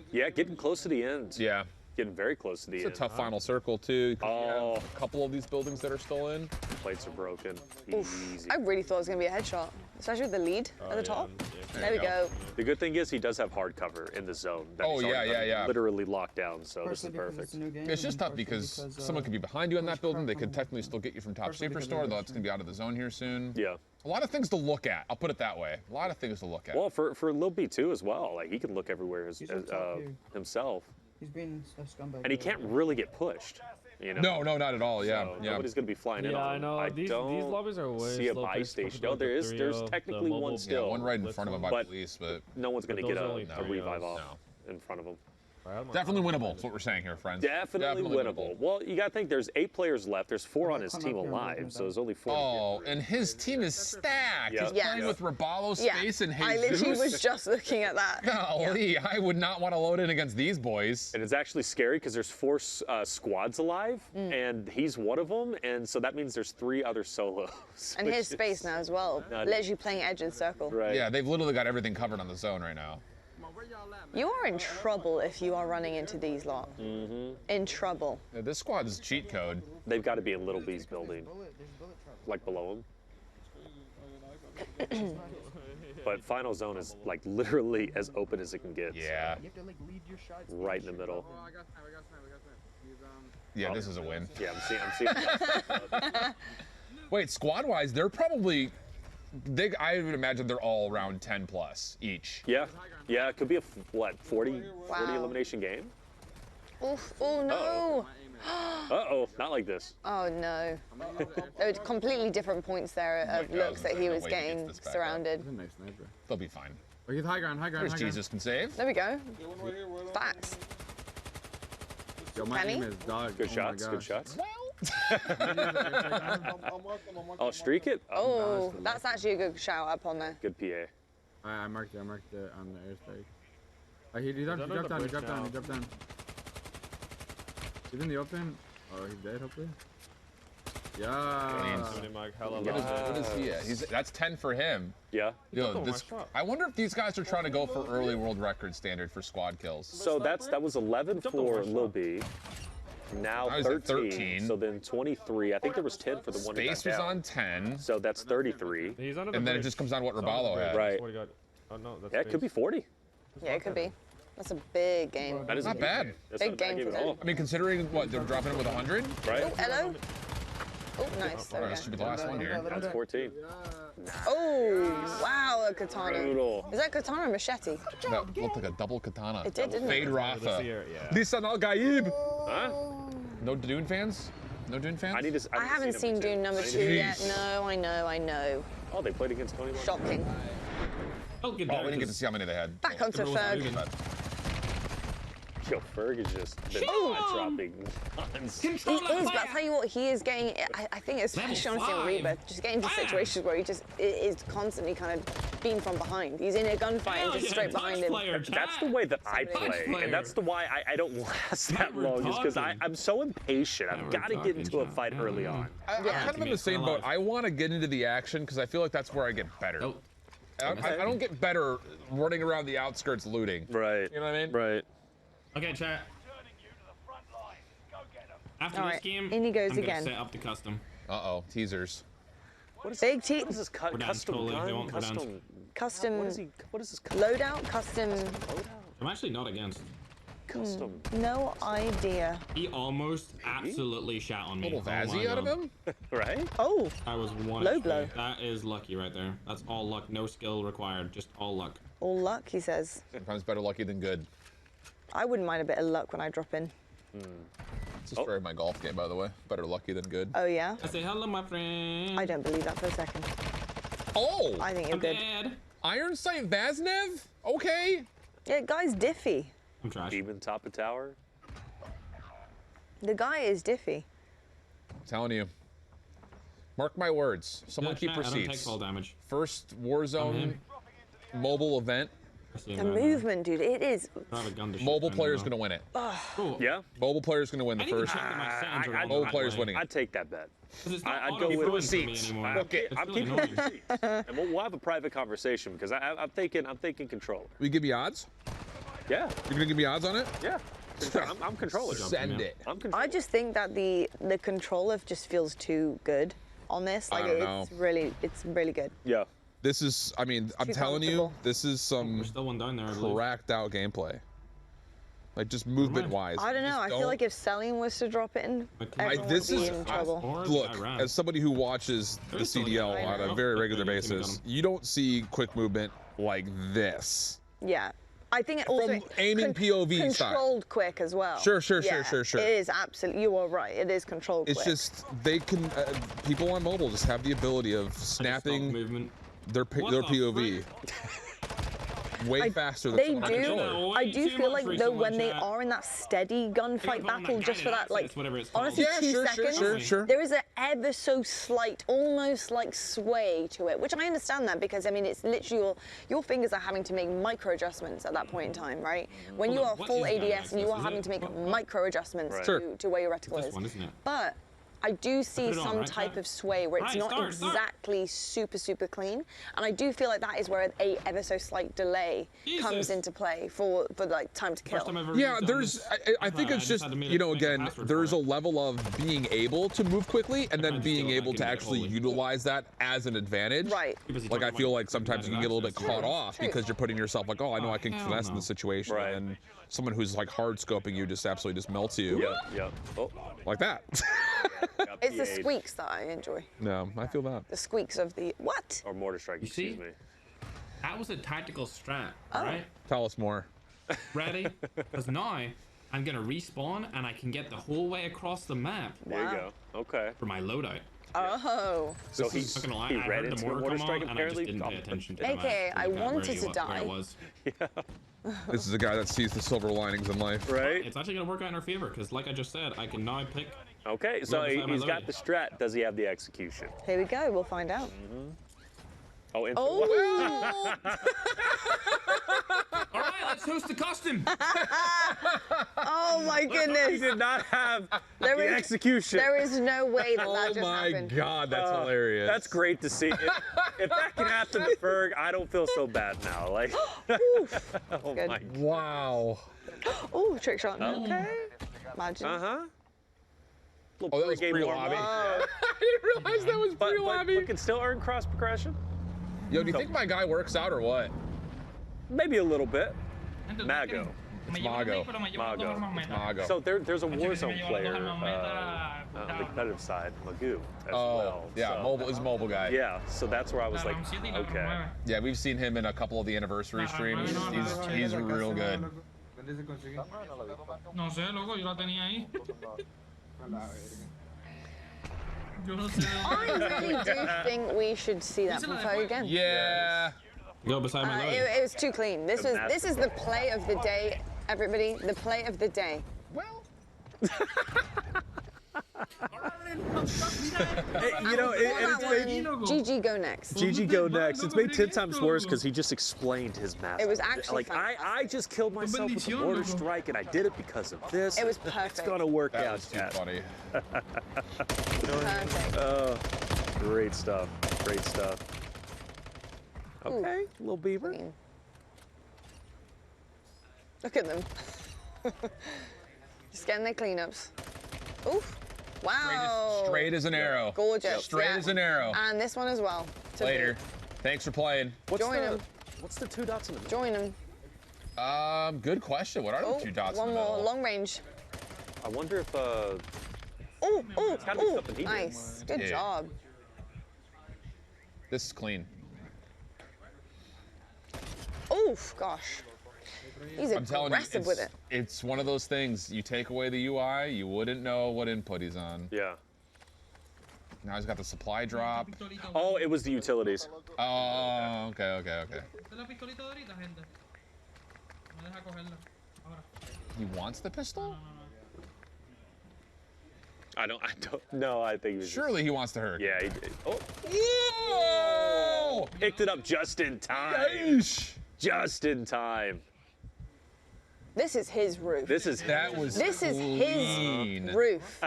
Yeah, getting close to the end. Yeah. Getting very close to the end. It's a tough final circle, too. Oh. A couple of these buildings that are still in. Plates are broken. Oof. I really thought it was going to be a headshot, especially with the lead at the top. There we go. The good thing is he does have hard cover in the zone. Yeah. Literally locked down, so this is perfect. It's just tough because someone could be behind you in that building. They could technically still get you from top superstore, though it's going to be out of the zone here soon. Yeah. A lot of things to look at. I'll put it that way. A lot of things to look at. Well, for Lil B too as well. Like he can look everywhere himself. He's been a scumbag. And he can't really get pushed. You know? No, not at all. Yeah, so Nobody's gonna be flying in on him. I know. These lobbies are way see a buy station. No, there's technically one still. Yeah, one right in front of him, I believe, but no one's gonna get a revive off in front of him. Definitely winnable. That's what we're saying here, friends. Definitely winnable. Well, you got to think there's 8 players left. There's 4 on his team alive, so there's only 4. Oh, and his team is stacked. Yep. He's playing with Robalo, Space, and Jesus. I literally was just looking at that. Golly, I would not want to load in against these boys. And it's actually scary because there's 4 squads alive, and he's one of them, and so that means there's 3 other solos. And here's Space now as well, literally playing edge of the circle. Right. Yeah, they've literally got everything covered on the zone right now. You are in trouble if you are running into these lot. In trouble. Yeah, this squad is cheat code. They've got to be in Little B's building, like below him. But final zone is like literally as open as it can get. Yeah. You have to like lead your shots. Right in the middle. Oh, I got snipe. Yeah, this is a win. Yeah, I'm seeing. Wait, squad-wise, they're probably... I would imagine they're all around 10 plus each. Yeah, yeah, it could be a, what, 40 elimination game? Oof, oh no! Uh-oh, not like this. Oh no. There were completely different points there of looks that he was getting surrounded. They'll be fine. We get high ground, high ground, There's Jesus can save. There we go. Facts. Yo, my Penny? name is Dog. Good shots, good gosh. shots. Oh, streak it? Oh, that's actually a good shout up on there. Good PA. I marked it on the airstrike. He dropped down, he dropped down, he dropped down. He's in the open. Oh, he's dead, hopefully. Yeah. What is he at? That's 10 for him. Yeah. Yo, I wonder if these guys are trying to go for early world record standard for squad kills. So that was 11 for Lil B. Now 13. So then 23. I think there was 10 for the one. Space was on 10. So that's 33. And then it just comes down to what Raballo had. Right. Yeah, it could be 40. Yeah, it could be. That's a big game. That is not bad. Big game for them. I mean, considering what they're dropping it with 100. Right. Oh, hello. Oh, nice. There we go. This should be the last one here. That's 14. Oh, wow, a katana. Brutal. Is that katana or machete? That looked like a double katana. It did, didn't Fade it? Rafa. Lisan Al Gaib. Huh? No Dune fans? No Dune fans? I haven't seen Dune number 2 yet. No, I know. Oh, they played against Tony. Shocking. Oh, we didn't get to see how many they had. Back onto Ferg. Yo, Ferg is just dropping tons. He is, but I'll tell you what, he is getting, I think especially honestly in Reba, just getting into situations where he just is constantly kind of being from behind. He's in a gunfight and just straight behind him. That's the way that I play, and that's the why I don't last that long, is because I'm so impatient. I've got to get into a fight early on. I'm kind of in the same boat. I want to get into the action because I feel like that's where I get better. I don't get better running around the outskirts looting. Right. You know what I mean? Right. Okay, chat. After this game, in he goes I'm again. gonna set up the custom. Uh-oh, teasers. Big T. What is this custom gun? Custom. What is this? Loadout? Custom. I'm actually not against. Custom. No idea. He almost absolutely shot on me. Little Vazzy out of him? Right? Oh. I was one. Low blow. That is lucky right there. That's all luck. No skill required. Just all luck. All luck, he says. Sometimes better lucky than good. I wouldn't mind a bit of luck when I drop in. This is for my golf game, by the way. Better lucky than good. Oh, yeah? I say hello, my friend. I don't believe that for a second. Oh! I think you're good. Iron Sight Vaznev? Okay. Yeah, guy's diffy. I'm trash. Even top of tower. The guy is diffy. I'm telling you. Mark my words. Someone keep receipts. I don't take fall damage. First Warzone mobile event. The movement, dude, it is. Mobile player's going to win it. Oh. Yeah? Mobile player's going to win the first. Mobile player's winning it. I'd take that bet. I'd go with receipts. Okay, I'm keeping receipts. And we'll have a private conversation because I'm thinking controller. We give you odds? Yeah. You're gonna give me odds on it? Yeah. I'm controller. Send it. I just think that the controller just feels too good on this. Like it's really good. Yeah. This is, I mean, I'm telling you, this is some cracked out gameplay. Like just movement wise. I don't know. I feel like if Celine was to drop it in, everyone would be in trouble. Look, as somebody who watches the CDL on a very regular basis, you don't see quick movement like this. Yeah. I think it also aiming POV style. Controlled quick as well. Sure. It is absolutely. You are right. It is controlled quick. It's just they can. People on mobile just have the ability of snapping their POV way faster than someone on controller. I do feel like though when they are in that steady gunfight battle, just for that like honestly 2 seconds, there is an ever so slight, almost like sway to it, which I understand that because I mean it's literally your fingers are having to make micro adjustments at that point in time, right? When you are full ADS and you are having to make micro adjustments to where your reticle is. But I do see some type of sway where it's not exactly super clean, and I do feel like that is where a ever so slight delay comes into play for like time to kill. Yeah, I think it's just, you know, again, there's a level of being able to move quickly and then being able to actually utilize that as an advantage. Right. Like I feel like sometimes you can get a little bit caught off because you're putting yourself like, oh, I know I can finesse in the situation, and someone who's like hard scoping you just absolutely just melts you. Yeah. Oh. Like that. It's the squeaks that I enjoy. No, I feel that. The squeaks of the what? Or mortar strike, excuse me. That was a tactical strat, Oh. alright? Tell us more. Ready? Because now I'm gonna respawn and I can get the whole way across the map. There you go. Okay. For my loadout. Oh. So This is- not gonna lie, he I read heard into the a mortar mortar come strike on and I just apparently. didn't pay attention to the map AKA, I look at wanted where to where die. I was. This is a guy that sees the silver linings in life. Right? It's actually gonna work out in our favor because, like I just said, I can now pick. Okay, so Right beside my he's got loadie. the strat. Does he have the execution? Here we go. We'll find out. Oh, and Oh. All right, let's host the custom. Oh my goodness. He did not have There the is- execution. There is no way that Oh just my happened. God, that's hilarious. That's great to see. If that can happen to Ferg, I don't feel so bad now. Like, oh Good. my. Wow. Oh, trick shot. Oh. Okay. Imagine. Oh, that was pre-lobby. Oh. I didn't realize that was pre-lobby. But can still earn cross progression. Yo, do you think my guy works out or what? Maybe a little bit. Mago. It's Mago. Mago. So there's a Warzone player on the competitive side, Magoo, as well. Yeah, so, mobile is a mobile guy. Yeah, so that's where I was like, okay. Yeah, we've seen him in a couple of the anniversary streams. He's real good. No sé, loco, yo la tenía ahí. Yo no sé. I really do think we should see that from Ferg again. Yeah. Go beside my loadie. It was too clean. This is the play of the day, everybody. The play of the day. Well. You know, it's made GG go next. GG go next. It's made 10 times worse because he just explained his math. It was actually like I just killed myself with the mortar strike, and I did it because of this. It was perfect. It's gonna work That out. was too funny. Perfect. Oh, great stuff. Great stuff. Okay, little beaver. Look at them. Just getting their cleanups. Oof. Wow. Straight as an arrow. Gorgeous. Straight yeah. as an arrow. And this one as well. to Later. boot. Thanks for playing. Join them. What's the 2 dots in the middle? Join them. Good question. What are the 2 dots in One the more. middle? Long range. I wonder if Oh, gotta be something he did. nice. Good Yeah. job. This is clean. Oof, gosh. He's I'm telling you, aggressive with it. it's one of those things. You take away the UI, you wouldn't know what input he's on. Yeah. Now he's got the supply drop. Oh, it was the utilities. Oh, okay. La pistolita de ahorita, gente. Me deja cogerla. Ahora. He wants the pistol? I don't know. I think he was Surely he wants to hurt. Yeah, he did. Oh. Whoa! Picked it up just in time. Yeesh. Just in time. This is his roof. This is This is his roof.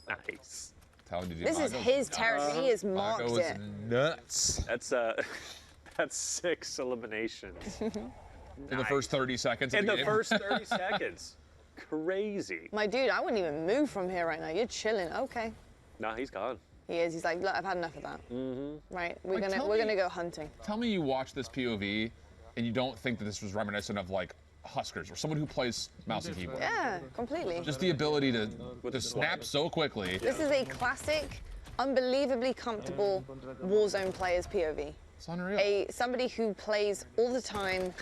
Nice. Telling you, This is his territory. He has marked Mago is it. nuts. That's 6 eliminations. In the first 30 seconds of In the the game. first 30 seconds. Crazy. My dude, I wouldn't even move from here right now. You're chilling. Okay. Nah, he's gone. He is. He's like, look, I've had enough of that. Mm-hmm. Right. We're Like, tell gonna me- go hunting. Tell me you watch this POV and you don't think that this was reminiscent of like Huskers or someone who plays mouse and keyboard. Yeah, completely. Just the ability to snap so quickly. This is a classic, unbelievably comfortable Warzone player's POV. It's unreal. Somebody who plays all the time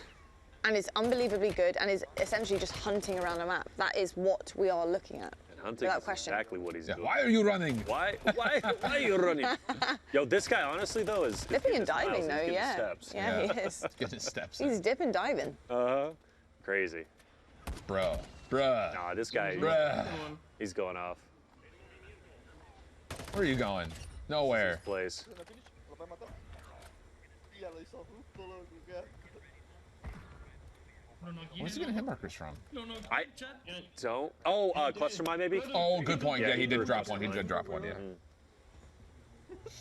and is unbelievably good and is essentially just hunting around a map. That is what we are looking at. Hunting Without is question. exactly what he's doing. Why are you running? Why are you running? Yo, this guy honestly though is Dipping and getting diving his miles, though, he's getting yeah. steps. Yeah, he is. Getting his steps. He's dipping diving. Crazy. Bruh. Nah, this guy. Bruh. He's going off. Where are you going? Nowhere. Place. Where's he getting hit markers from? I don't. Oh, cluster mine maybe. Oh, good point. Yeah, he did threw drop cluster one. He mine. did drop one. Yeah.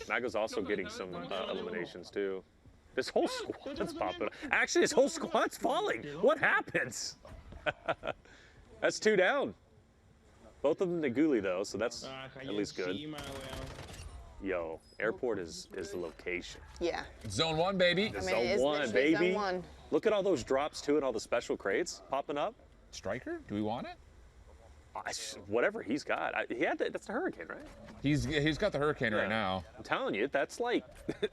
Mago's also getting some eliminations too. This whole squad's popping up. Actually, this whole squad's falling. What happens? That's 2 down. Both of them Naguli though, so that's at least good. Yo, airport is the location. Yeah. Zone 1, baby. I mean, it is literally zone 1. Look at all those drops too and all the special crates popping up. Striker? Do we want it? Whatever he's got, that's a Hurricane, right? He's got the Hurricane right now. I'm telling you, that's like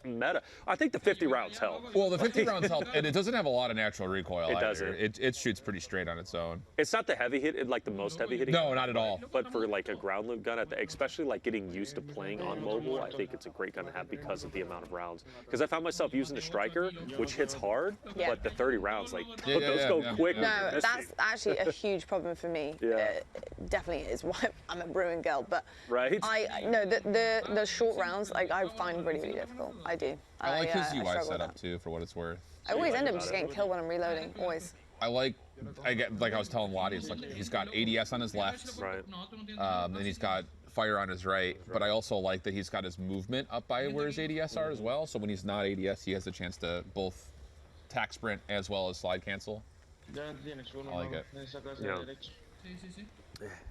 meta. I think the 50 rounds help. Well, the 50 rounds help, and it doesn't have a lot of natural recoil. It doesn't. It shoots pretty straight on its own. It's not the heavy hit, like the most heavy hitting. No, not at all. But for like a ground loop gun, especially like getting used to playing on mobile, I think it's a great gun to have because of the amount of rounds. Because I found myself using a striker, which hits hard, but the 30 rounds, like those go quick. No, that's actually a huge problem for me. Definitely is why I'm a brewing girl. But the short rounds, like I find really difficult. I do. I like his UI setup too, for what it's worth. I always end up just getting killed when I'm reloading. Always. Like I was telling Lottie, it's like he's got ADS on his left, right, and he's got fire on his right. But I also like that he's got his movement up by where his ADS are as well. So when he's not ADS, he has a chance to both tack sprint as well as slide cancel. I like it. Yeah.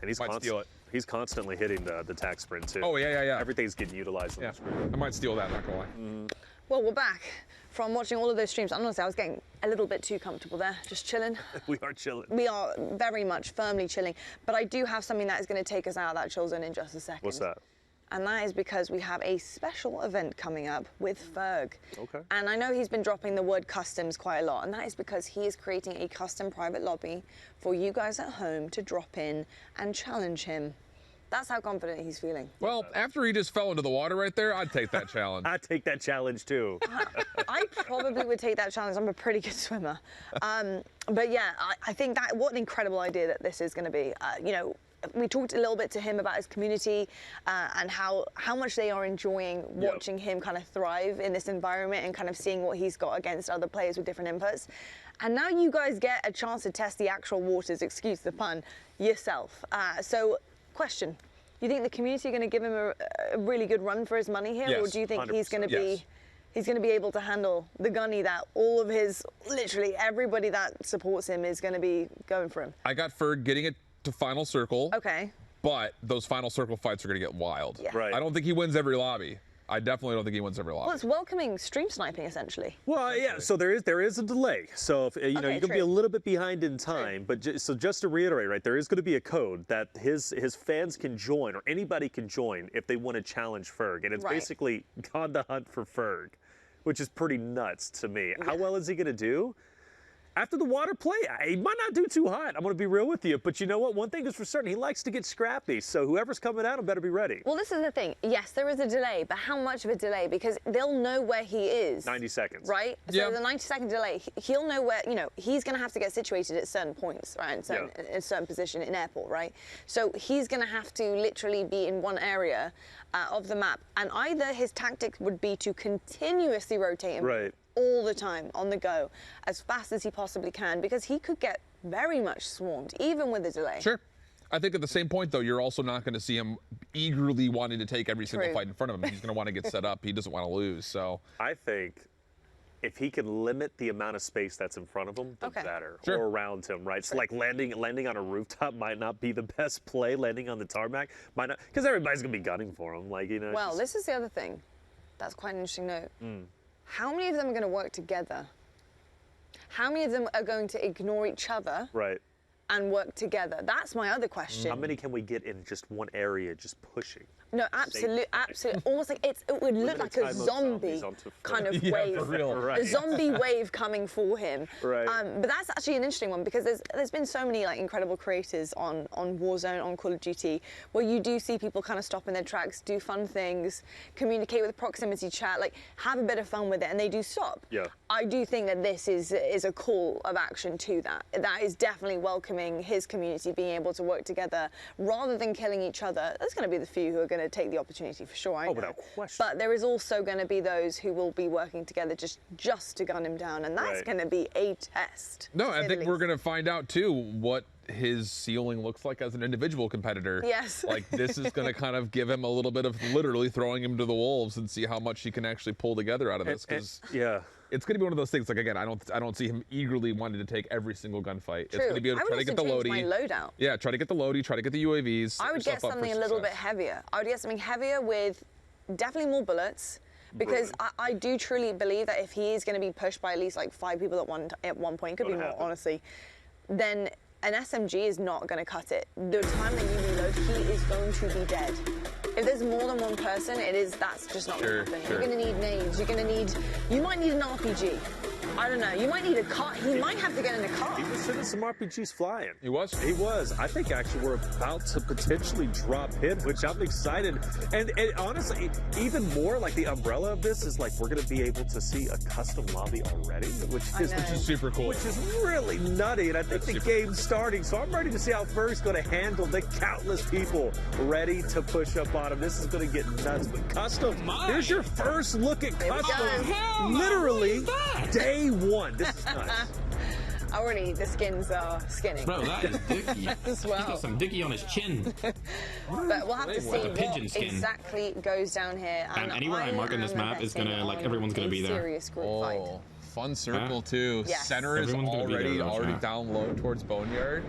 And he's constantly hitting the tack sprint too. Oh yeah. Everything's getting utilized on the screen. I might steal that, not gonna lie. Well, we're back from watching all of those streams. Honestly, I was getting a little bit too comfortable there, just chilling. We are chilling. We are very much firmly chilling. But I do have something that is going to take us out of that chill zone in just a second. What's that? And that is because we have a special event coming up with Ferg. Okay. And I know he's been dropping the word customs quite a lot, and that is because he is creating a custom private lobby for you guys at home to drop in and challenge him. That's how confident he's feeling. Well, after he just fell into the water right there, I'd take that challenge. I'd take that challenge too. I probably would take that challenge. I'm a pretty good swimmer. But yeah, I think that what an incredible idea that this is going to be. You know, we talked a little bit to him about his community and how much they are enjoying watching him kind of thrive in this environment and kind of seeing what he's got against other players with different inputs. And now you guys get a chance to test the actual waters, excuse the pun, yourself. So, question, you think the community are going to give him a really good run for his money here? Yes, or do you think 100%. he's going to be... He's going to be able to handle the gunny that all of his, literally everybody that supports him is going to be going for him? I got Ferg getting it to final circle. Okay. But those final circle fights are going to get wild. Yeah. Right. I don't think he wins every lobby. I definitely don't think he wins every lobby. Well, it's welcoming stream sniping, essentially. Well, yeah. So there is a delay. So if, you know, you could be a little bit behind in time. But just to reiterate, right, there is going to be a code that his fans can join, or anybody can join if they want to challenge Ferg, and it's basically on the hunt for Ferg, which is pretty nuts to me. How well is he going to do? After the water play, he might not do too hot. I'm going to be real with you. But you know what? One thing is for certain. He likes to get scrappy. So whoever's coming at him better be ready. Well, this is the thing. Yes, there is a delay. But how much of a delay? Because they'll know where he is. 90 seconds. Right? So the 90-second delay, he'll know where, you know, he's going to have to get situated at certain points, right? In a certain position in airport, right? So he's going to have to literally be in one area of the map. And either his tactic would be to continuously rotate him all the time on the go as fast as he possibly can, because he could get very much swarmed even with a delay. Sure. I think at the same point, though, you're also not going to see him eagerly wanting to take every single fight in front of him. He's going to want to get set up. He doesn't want to lose. So I think if he can limit the amount of space that's in front of him, the better. Sure. Or around him, right? So like landing on a rooftop might not be the best play. Landing on the tarmac might not, because everybody's going to be gunning for him. Like, you know. Well, this is the other thing. That's quite an interesting note. How many of them are going to work together? How many of them are going to ignore each other and work together? That's my other question. How many can we get in just one area just pushing? No, absolutely. Almost like it would look like a zombie kind of wave. A zombie wave coming for him. But that's actually an interesting one, because there's been so many like incredible creators on Warzone, on Call of Duty, where you do see people kind of stop in their tracks, do fun things, communicate with proximity chat, like have a bit of fun with it, and they do stop. I do think that this is a call of action to that. That is definitely welcoming his community, being able to work together rather than killing each other. There's going to be the few who are going to take the opportunity for sure. I know. Without question. But there is also going to be those who will be working together just to gun him down, and that's going to be a test. No, I think we're going to find out too what his ceiling looks like as an individual competitor. Yes. Like this is going to kind of give him a little bit of literally throwing him to the wolves and see how much he can actually pull together out of this. Because it's going to be one of those things. Like again, I don't see him eagerly wanting to take every single gunfight. It's going to be able to try to get the loadie. My loadout. Yeah, try to get the loadie, try to get the UAVs. I would get something a little bit heavier. I would get something heavier with definitely more bullets. Because I do truly believe that if he is going to be pushed by at least like 5 people at one point, it could be more, honestly, then an SMG is not going to cut it. The time that you reload, he is going to be dead. If there's more than one person, that's just not going to happen. You're going to need nades. You might need an RPG. I don't know. You might need a car. He might have to get in a car. He was sending some RPGs flying. He was? He was. I think actually we're about to potentially drop him, which I'm excited. And honestly, even more like the umbrella of this is like we're going to be able to see a custom lobby already, which is super cool. Which is really nutty. And I think the game's starting, so I'm ready to see how Ferg's going to handle the countless people ready to push up on him. This is going to get nuts. But custom, here's your first look at custom. Literally, day one. This is nuts. Already, the skins are skinning. Bro, that is dicky. As well. He's got some dicky on his chin. But we'll have to see what exactly goes down here. And anywhere I mark on this map is gonna, like, everyone's gonna be there. Serious group fight. Fun circle too. Yes. Center is already down low towards Boneyard.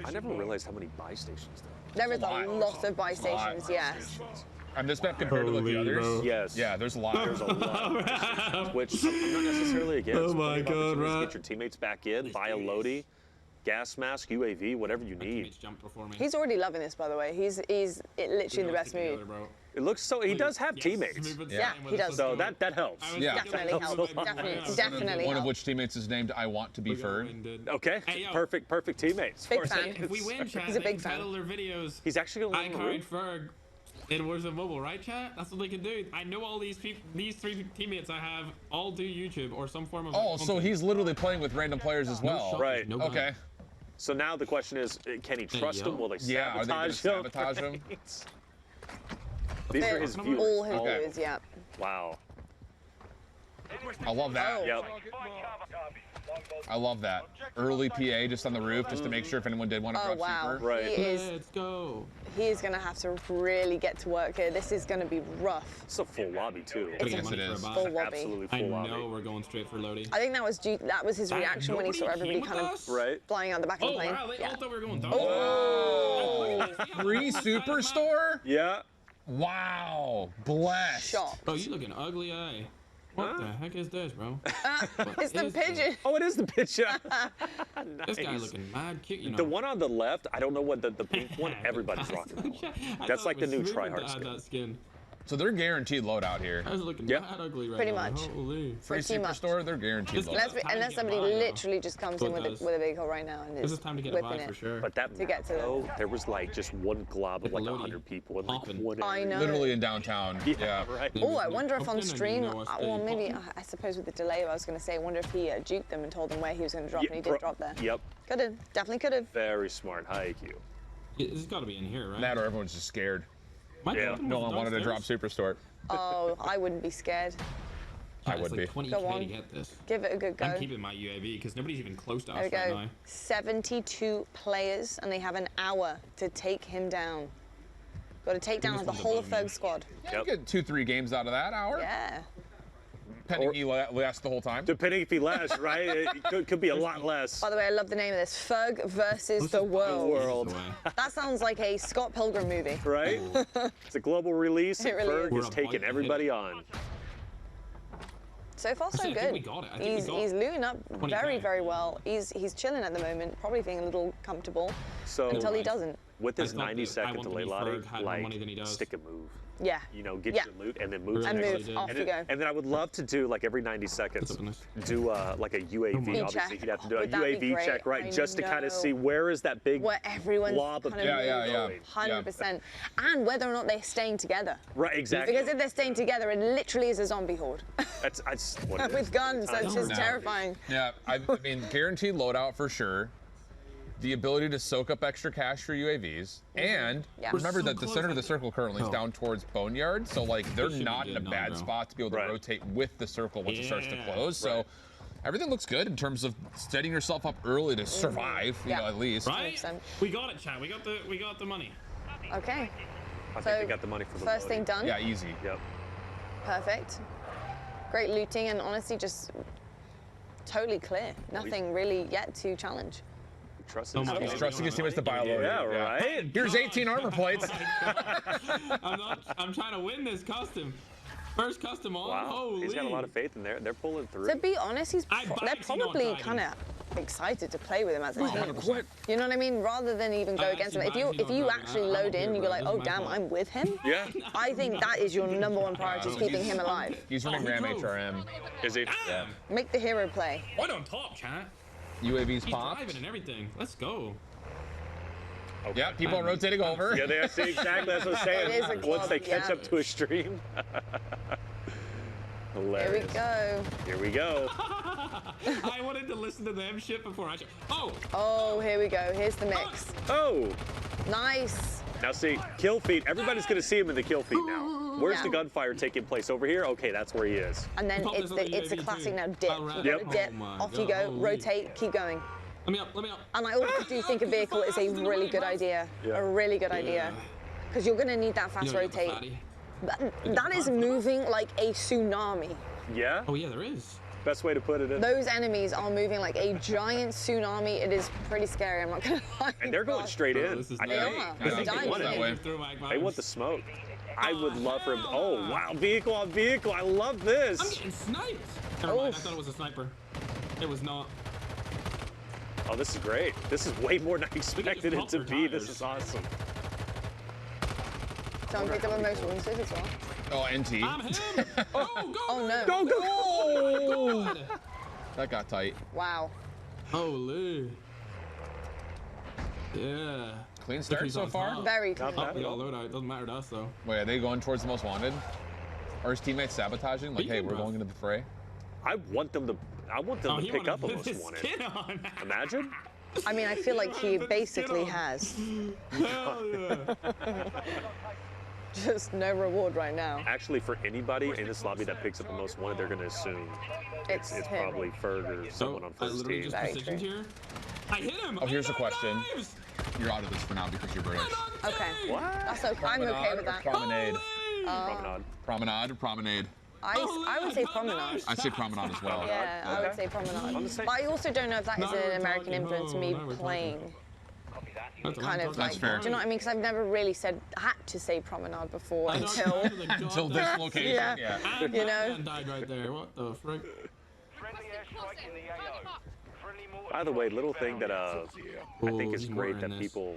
I never realized how many buy stations there are. There is a lot of buy stations, yes. And this map compared to like the others? Yes. Yeah, there's a lot. There's a lot. Which I'm not necessarily against. Oh my God, right. Get your teammates back in, buy a Lodi, gas mask, UAV, whatever you need. He's already loving this, by the way. He's literally in the best mood. It looks so. He does have teammates. Yeah, he does. So that helps. Yeah, definitely helps. Definitely One of helps. which teammates is named I Want to Be Ferg. Okay, perfect teammates. Big fan. If we win, chat, He's a they big can fan. title their videos. He's actually going to I carried Ferg in Warzone Mobile, right, chat? That's what they can do. I know all these people, these three teammates I have, all do YouTube or some form of. Oh, so he's literally playing with random players as well. Right. Okay. So now the question is, can he trust him? Will they sabotage him? Sabotage him? These are his viewers. All his viewers, yeah. Wow. I love that. Yep. I love that. Early PA just on the roof, just to make sure if anyone did want to drop super. Right. Let's go. He is going to have to really get to work here. This is going to be rough. It's a full lobby too. Yes, it is. Full lobby. Absolutely full lobby. I know we're going straight for Lodi. I think that was his reaction when he saw everybody kind of flying out the back of the plane. Wow, they all thought we were going down. Oh! Free Superstore? Yeah. Wow. Blessed. Shocked. Bro, you looking ugly, eh? What the heck is this, bro? It's the pigeon. Oh, it is the pigeon. This guy looking mad cute, you know. The one on the left, I don't know what the pink one. Everybody's rocking that one. That's like the new tryhard skin. So they're guaranteed loadout here. I was looking mad ugly right Pretty now. much. Holy. Free Superstore, they're guaranteed loadout. Unless somebody literally just comes in with a big hole right now and This is is time to get a whipping buy for it. sure. But that To get to though, there was like just one glob of like 100 people in like one I area. know. Literally in downtown. Yeah. Right. Oh, I wonder if on Popped in and stream, you know us, well, they maybe, popped I suppose with the delay, I was going to say, I wonder if he juked them and told them where he was going to drop, and he did drop there. Yep. Could have, definitely could have. Very smart. High IQ. It's got to be in here, right? That or everyone's just scared. Yeah. No one wanted to drop Superstore. Oh, I wouldn't be scared. I would be. 20K Go on. to get this. Give it a good go. I'm keeping my UAV because nobody's even close to There us we right go. now. 72 players, and they have an hour to take him down. Got to take down the whole of Ferg squad. Yeah, you get 2-3 games out of that hour. Yeah. Depending he lasts the whole time. Depending if he lasts, right? It could be a lot less. By the way, I love the name of this. Ferg versus the world. That sounds like a Scott Pilgrim movie. Right? It's a global release. It really Ferg is. is taking everybody on. So far, so I think good. we got it. I think we got He's looting up 20K. very, very well. He's chilling at the moment, probably feeling a little comfortable So until he doesn't. with this I thought that 90-second I Want to delay Be lottery, Ferg had more money than he like does. stick and move. Yeah. You know, get Yeah. your loot and then move. And to the move. next. Off And you go. and then I would love to do like every 90 seconds, do like a UAV. Obviously, check. he'd have to do a Would that be UAV great? check, right? I Just to kind know. of see where is that big Where everyone's blob of kind of going. 100%. And whether or not they're staying together. Right, exactly. Because if they're staying together, it literally is a zombie horde. That's what it is. With guns, that's just No. terrifying. Yeah, I mean, guaranteed loadout for sure. The ability to soak up extra cash for UAVs, and Yeah. remember We're so that the close. center of the circle currently is down towards Boneyard, so like they're should be not in a good now, bad bro. spot to be able to rotate with the circle once it starts to Yeah. close. So everything looks good in terms of setting yourself up early to survive, you know, at least. Right? 100%. We got it, chat. We got the money. Okay. I think they got the money for the First thing done. Yeah, easy. Yep. Perfect. Great looting, and honestly, just totally clear. Nothing really yet to challenge. Trust Oh my God. He's trusting his teammates to buy a load. Yeah, right? Here's 18 armor plates. I'm trying to win this custom. First custom on. Wow. Holy. He's got a lot of faith in there. They're pulling through. To be honest, I they're actually know probably what kind of excited to play with him as a team. 100%. You know what I mean? Rather than even go against him. If you actually load in, you go like, oh damn, I'm with him. Yeah. I think that is your #1 priority, is keeping him alive. He's running Ram HRM. Is he? Yeah. Make the hero play. Right on top, chat. UAV's He's popped. driving and everything. Let's go. Okay. Yeah, people are rotating over. Yeah, they see exactly. That's what I'm saying. It is a Once club, they catch yeah. up to a stream. Here we Hilarious. go. Here we go. I wanted to listen to them shit before I should. Oh! Oh, here we go. Here's the mix. Oh! Nice. Now see, kill feed. Everybody's gonna see him in the kill feed now. Where's Yeah. the gunfire taking place? Over here? Okay, that's where he is. And then it's a classic now dip. You gotta dip, off you go, rotate, keep going. Let me up, let me up. And I also do think a vehicle is a really good idea. A really good idea. Because you're gonna need that fast rotate. That is moving like a tsunami. Yeah? Oh yeah, there is. Best way to put it in. Those enemies are moving like a giant tsunami. It is pretty scary, I'm not gonna lie. And they're going straight in. They are. I think they want Dying. it. They want the smoke. I would love for him. Oh, wow. Vehicle on vehicle. I love this. I'm getting sniped. Never mind, I thought it was a sniper. It was not. Oh, this is great. This is way more than I expected it to be. This is awesome. Someone picked up a most wounded as well. Oh, NT. I'm him. Oh no. Go, go, Oh! That got tight. Wow. Holy. Yeah. Clean start so far? Very clean. Oh, we got loadout. Doesn't matter to us though. Wait, are they going towards the most wanted? Or his teammates sabotaging? Like, hey, we're going into the fray? I want them to pick up a most wanted. Imagine. I mean, I feel like he basically has. Hell yeah. Just no reward right now. Actually, for anybody in this lobby that picks up the most wanted, they're going to assume it's him. probably Ferg or someone on I first literally team. just positioned here. I hit him. Oh, here's a question. You're out of this for now because you're British. Okay. What? That's okay. I'm okay with that. Promenade. Promenade. Promenade or promenade? I would say promenade. I say promenade as well. Yeah, I would say promenade. But I also don't know if that is an American influence to me playing. Kind of That's like, fair. do you know what I mean? Because I've never really had to say promenade before until Until this location. Yeah. And You know? man died right there. What the frick? Friendly airstrike in the AO. Friendly mortar By the way, little thing that I think is he's great more in that this. people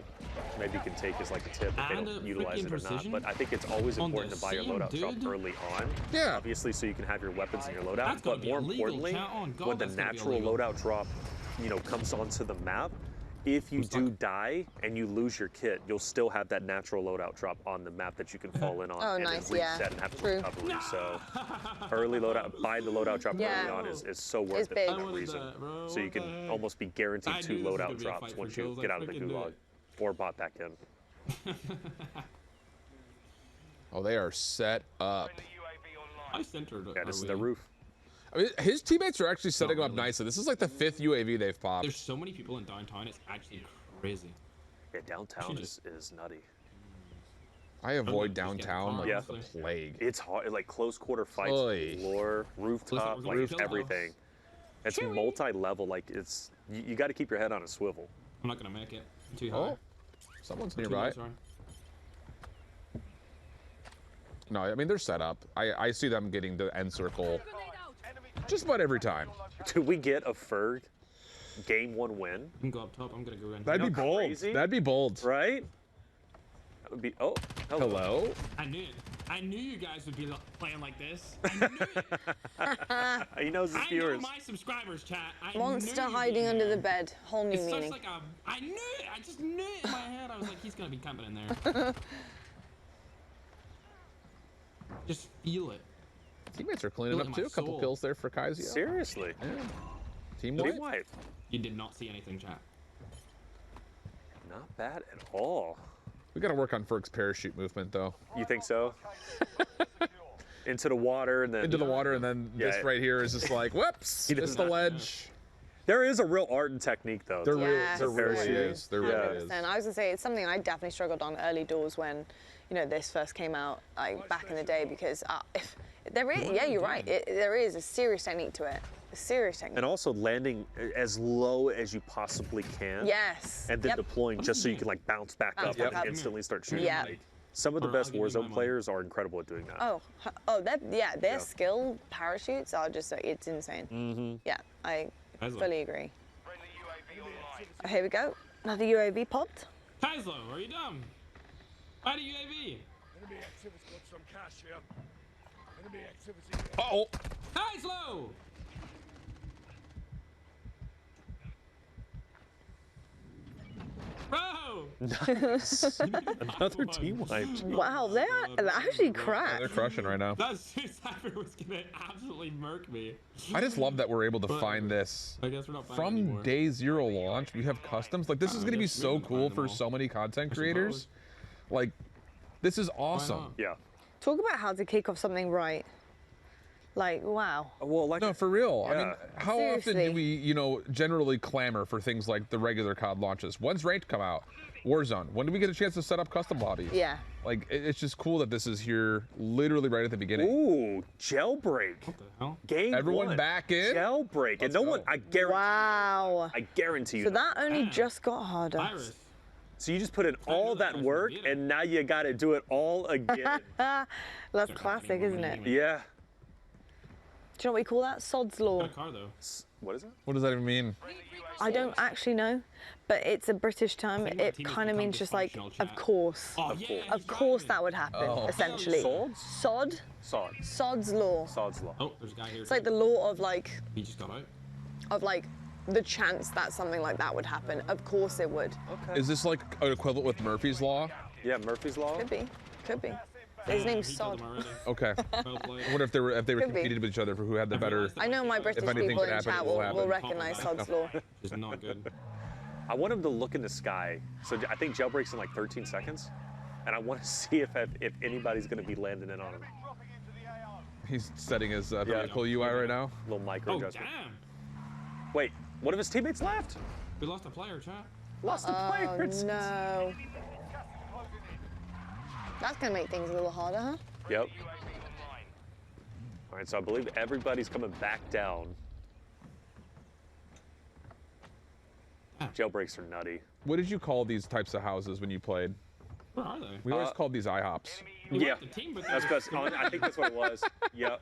maybe can take as like a tip if they And don't a utilize freaking it or not. precision But I think it's always on important the to buy your scene, loadout drop dude. early on. Yeah. Obviously, so you can have your weapons and your loadout. That's gotta But be more illegal, importantly, chat. On God, when the that's gotta be natural illegal. loadout drop, comes onto the map, if you do die and you lose your kit, you'll still have that natural loadout drop on the map that you can fall in on Oh, and nice, then yeah. reset and have True. recovery. So early loadout, buying the loadout drop Yeah. early on is so worth It's it big. for I that wanted reason. that, bro. So you What the can heck? almost be guaranteed I 2 knew this was loadout gonna be a drops fight for once sure. I you was get like, out of the freaking do gulag it. or bot back in. Oh, they are set up. I centered. Yeah, this is the roof. I mean, his teammates are actually setting him up nicely. This is like the 5th UAV they've popped. There's so many people in downtown. It's actually crazy. Yeah, downtown is nutty. I avoid downtown like Yeah. the plague. It's hard, like close quarter fights, Oy. floor, rooftop, Listen, like roof- everything. It's multi-level, like you got to keep your head on a swivel. I'm not gonna make it. I'm too high. Oh, someone's I'm too nearby. low, sorry. No, I mean, they're set up. I see them getting the end circle just about every time. Do we get a Ferg game 1 win? You can go up top. I'm gonna go in. That'd be bold. Crazy? That'd be bold. Right? That would be. Oh, Hello? I knew it. I knew you guys would be playing like this. I knew it. He knows his I know viewers. my subscribers, chat. I Monster knew you'd hiding be under there. the bed. Whole new It's meaning. such like a. I knew it. I just knew it in my head. I was like, he's gonna be camping in there. Just feel it. Teammates are cleaning Feel it up in too. my A couple soul. kills there for Kaizio. Seriously? Yeah. Team Team wipe. wipe. You did not see anything, chat. Not bad at all. We got to work on Ferg's parachute movement though. You think so? Into the water and then Into the water, and then this Yeah. right here is just like, whoops, He does it's the not- ledge. There is a real art and technique though. There, Yes. there really Parachute. is. There really is. 100%. I was gonna say it's something I definitely struggled on early doors when, this first came out, like back in the day, because if there is, yeah, you're right. There is a serious technique to it. A serious technique. And also landing as low as you possibly can. Yes. And then Yep. deploying just so you can like bounce back Bounce up back and up. instantly start shooting. Yeah. Like, some of the Or I'll best give you my Warzone money. players are incredible at doing that. Their skill parachutes are just, it's insane. Mm-hmm. Yeah, I Guys, fully agree. friendly Here we go. Another UAV popped. Kaislo, are you dumb? Why do UAV? Enemy activity got some cash here. Enemy activity. Uh-oh. Kaislo! Bro! Nice. Another team wipe. Wow, they're actually cracked. They're crushing right now. That Cypher was gonna absolutely murk me. I just love that we're able to find this. I guess we're not finding From anymore. day zero launch, we have customs. Like, this is going to be so cool for so many content creators. Like, this is awesome. Yeah. Talk about how to kick off something right. Like, wow. Well, like, no, for real. Yeah. I mean, how often do we, you know, generally clamor for things like the regular COD launches? When's Ranked come out? Warzone. When do we get a chance to set up custom lobbies? Yeah. Like, it's just cool that this is here literally right at the beginning. Ooh, jailbreak. What the hell? Game Everyone one. back in? Jailbreak. And no one, I guarantee. Wow. I guarantee you. So that only just got harder. Virus. So you just put in all that work, and now you got to do it all again. That's classic, isn't it? Yeah. Do you know what we call that? Sod's Law. Car though. What is it? What does that even mean? I don't actually know, but it's a British term. think my It team has kind of become means just like, dysfunctional, of chat. course. Oh, yeah, Of course that would happen, Oh. essentially. Swords? Sod? Sod. Sod's Law. Sod's law. Oh, there's a guy here. It's like the law of He just got out. the chance that something like that would happen. Of course it would. Okay. Is this like an equivalent with Murphy's Law? Yeah, Murphy's law. Could be. Could be. His name's He killed Sod. him already. Okay. Well played. I wonder if they were Could be. competed with each other for who had the better. I know my British anything people could in happen, chat it will will happen. recognize Sod's Law. It's not good. I want him to look in the sky. So I think jailbreak's in like 13 seconds. And I want to see if anybody's going to be landing in on him. He's setting his Yeah. vehicle UI right now. Little micro Oh, adjustment. damn. Wait, one of his teammates left. We lost a player, chat. Lost a player. Oh no. That's gonna make things a little harder, huh? Yep. All right, so I believe everybody's coming back down. Jailbreaks are nutty. What did you call these types of houses when you played? Where are they? We always called these IHOPs. Yeah, the team, but that's best. I think that's what it was. Yep.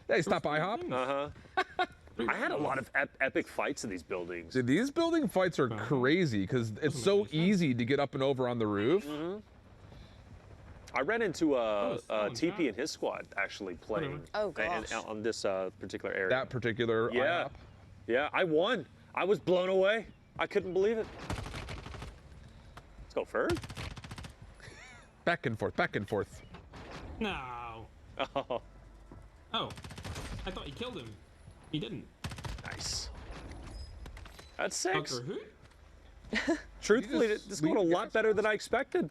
Hey, stop IHOP. Uh-huh. I had a lot of epic fights in these buildings. Dude, these building fights are crazy because it's so easy to get up and over on the roof. Mm-hmm. I ran into TP and his squad actually playing on this particular area. That particular Yeah. IHOP. Yeah, I won. I was blown away. I couldn't believe it. Let's go, Ferg. Back and forth, back and forth. No. Oh, Oh. I thought he killed him. He didn't. nice. That's 6. Doctor Who? Truthfully, this is going a lot better than I expected.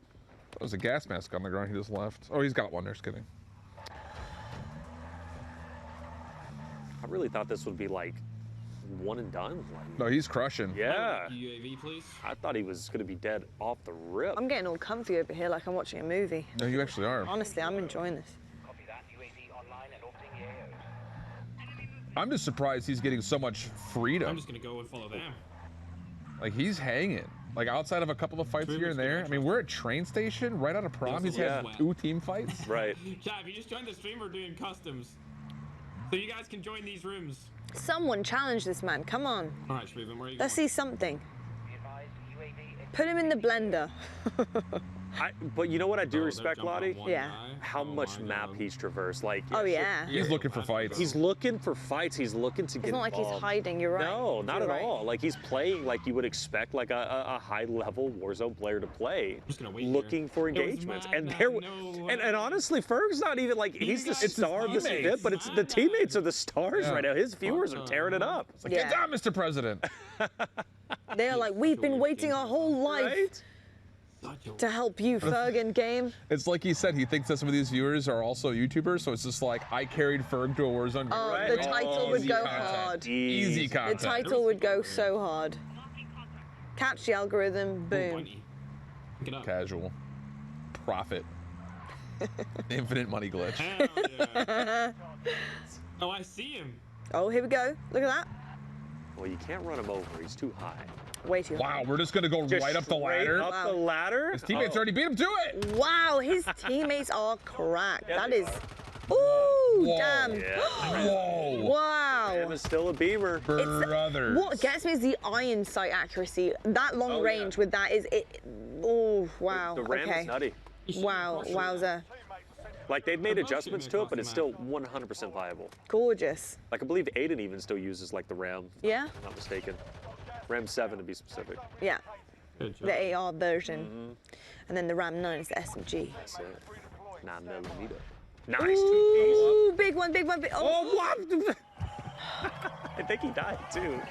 That was a gas mask on the ground. He just left. Oh, he's got one. Just kidding. I really thought this would be like one and done. Like, No, he's crushing. yeah. UAV, please. I thought he was going to be dead off the rip. I'm getting all comfy over here like I'm watching a movie. No, you actually are. Honestly, I'm enjoying this. I'm just surprised he's getting so much freedom. I'm just gonna go and follow them. Like, he's hanging. Like, outside of a couple of fights here and there. I mean, we're at train station, right out of prom. He's had 2 team fights. Right. Chat, if you just joined the stream, we're doing customs. So you guys can join these rooms. Someone challenge this man. Come on. All right, Shreven, where are you Let's going? see something. Put him in the blender. But you know what I do respect, Lottie? Yeah. How much map he's traversed. Like, Oh, yeah. He's looking for fights. He's looking for fights. He's looking to get It's not like he's involved. hiding, you're right. No, not You're at right. all. Like, he's playing like you would expect like a high-level Warzone player to play, looking for engagements. And and honestly, Ferg's not even like he's the star of this event, but it's the teammates are the stars right now. His viewers are tearing it up. It's like, get down, Mr. President. They're like, we've been waiting our whole life to help you, Ferg, in game. It's like he said, he thinks that some of these viewers are also YouTubers, so it's just like, I carried Ferg to a Warzone. Oh, the title would Easy go content. hard. Easy The content. title would go so hard. Catch the algorithm, boom. Casual. Profit. Infinite money glitch. Hell yeah. Oh, I see him. Oh, here we go. Look at that. Well, you can't run him over. He's too high. Way too Wow, we're just gonna go right up the ladder. Up the ladder? His teammates already beat him to it. Wow, his teammates are cracked. Yeah, That they is. Ooh, Whoa. damn. Yeah. Whoa. Wow. Ram is still a beamer. Brothers. What gets me is the iron sight accuracy. That long range with that is it. Oh wow. The Ram is nutty. Wow, wowza. Like they've made adjustments to it, but it's still 100% viable. Gorgeous. Like I believe Aiden even still uses like the Ram. Yeah. If I'm not mistaken. Ram 7 to be specific. Yeah. The AR version. And then the Ram 9 is the SMG. That's it. 9mm. Nice. Ooh, big one, big one, big. Oh, what? I think he died too.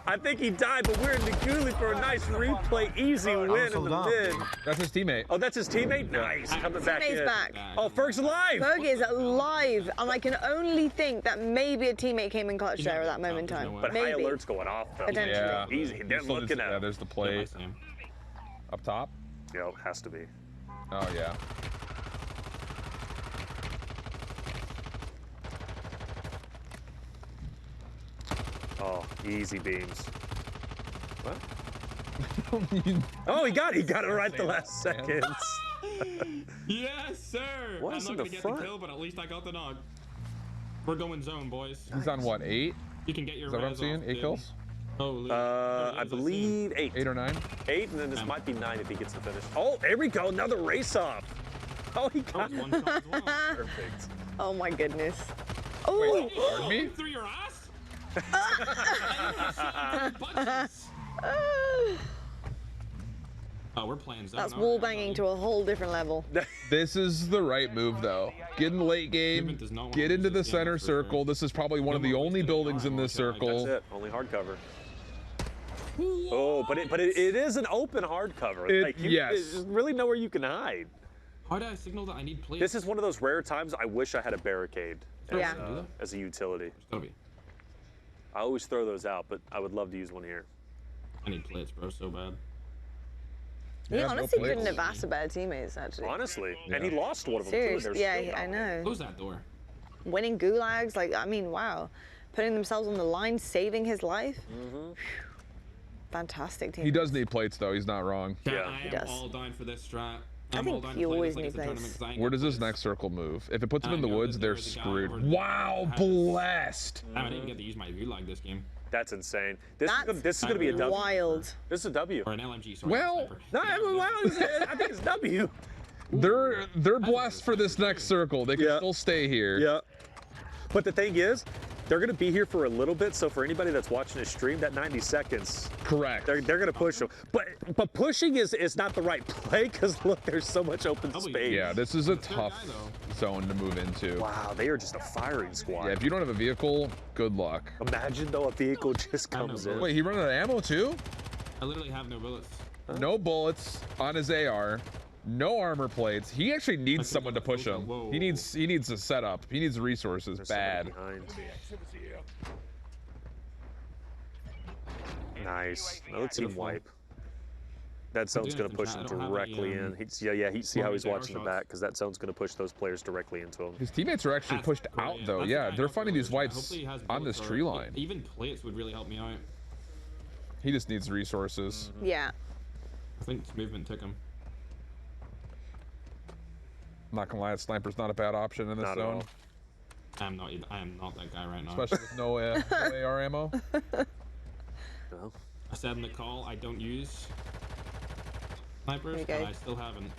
I think he died, but we're in the ghoulie for a nice replay, easy win in the mid. That's his teammate. Oh, that's his teammate? Nice. Coming back Teammate's in. back. Oh, Ferg's alive. Ferg is alive, and I can only think that maybe a teammate came in clutch there at that moment in time. But maybe. high alert's going off, though. Potentially. Yeah. Easy. They're looking at Yeah, there's the play. Up top? Yeah, has to be. Oh, yeah. Oh, easy beams. What? Oh, he got it right the last seconds. Yes, sir. What I'm is not in gonna the get front? the kill, but at least I got the knock. We're going zone, boys. He's on what, 8? You can get your Is that what I'm res seeing? off, 8 dude. kills? Oh, I believe 8. 8 or 9? 8, and then this might be 9 if he gets the finish. Oh, there we go. Another race off. Oh, he got one shot as well. Perfect. Oh my goodness. Oh. Pardon me? Through your ass? Oh, we're playing zone. That's wall banging to a whole different level. This is the right move, though. Get in the late game, get into the center circle. This is probably one of the only buildings in this circle. That's it. Only hardcover. Oh, but it is an open hardcover. Like there's really nowhere you can hide. How do I signal that I need plates? This is one of those rare times I wish I had a barricade as a utility. Gotta be. I always throw those out, but I would love to use one here. I need plates, bro, so bad. He honestly couldn't have asked for better teammates, actually. Honestly, and he lost one of them Seriously, too. yeah, I know. Close that door. Winning gulags, like, I mean, wow. Putting themselves on the line, saving his life. Fantastic team. He does need plates, though. He's not wrong. Yeah, I am all down for this strat. I think you always need plates. Where does this next circle move? If it puts him in the woods, they're screwed. Wow, blessed! I didn't even get to use my gulag this game. That's insane. This is gonna be a W. Wild. This is a W. Or an LMG. Sorry, Well, I think it's W. They're blessed for this next circle. They can still stay here. Yeah. But the thing is, they're going to be here for a little bit. So for anybody that's watching this stream, that 90 seconds. Correct. They're going to push them. But pushing is not the right play because look, there's so much open space. Yeah, this is a tough zone to move into. Wow, they are just a firing squad. Yeah, if you don't have a vehicle, good luck. Imagine though a vehicle just comes in. Wait, he running out of ammo too? I literally have no bullets. No bullets on his AR. No armor plates. He actually needs someone to push him. He needs a setup. He needs resources bad. Nice. Another team wipe. That zone's going to push him directly in. See how he's watching the back because that zone's going to push those players directly into him. His teammates are actually pushed out though. Yeah, they're finding these wipes on this tree line. Even plates would really help me out. He just needs resources. Yeah. I think movement took him. I'm not gonna lie, sniper's not a bad option in this zone. I am not that guy right now. Especially with no AR ammo. No. I said in the call I don't use snipers, and I still haven't.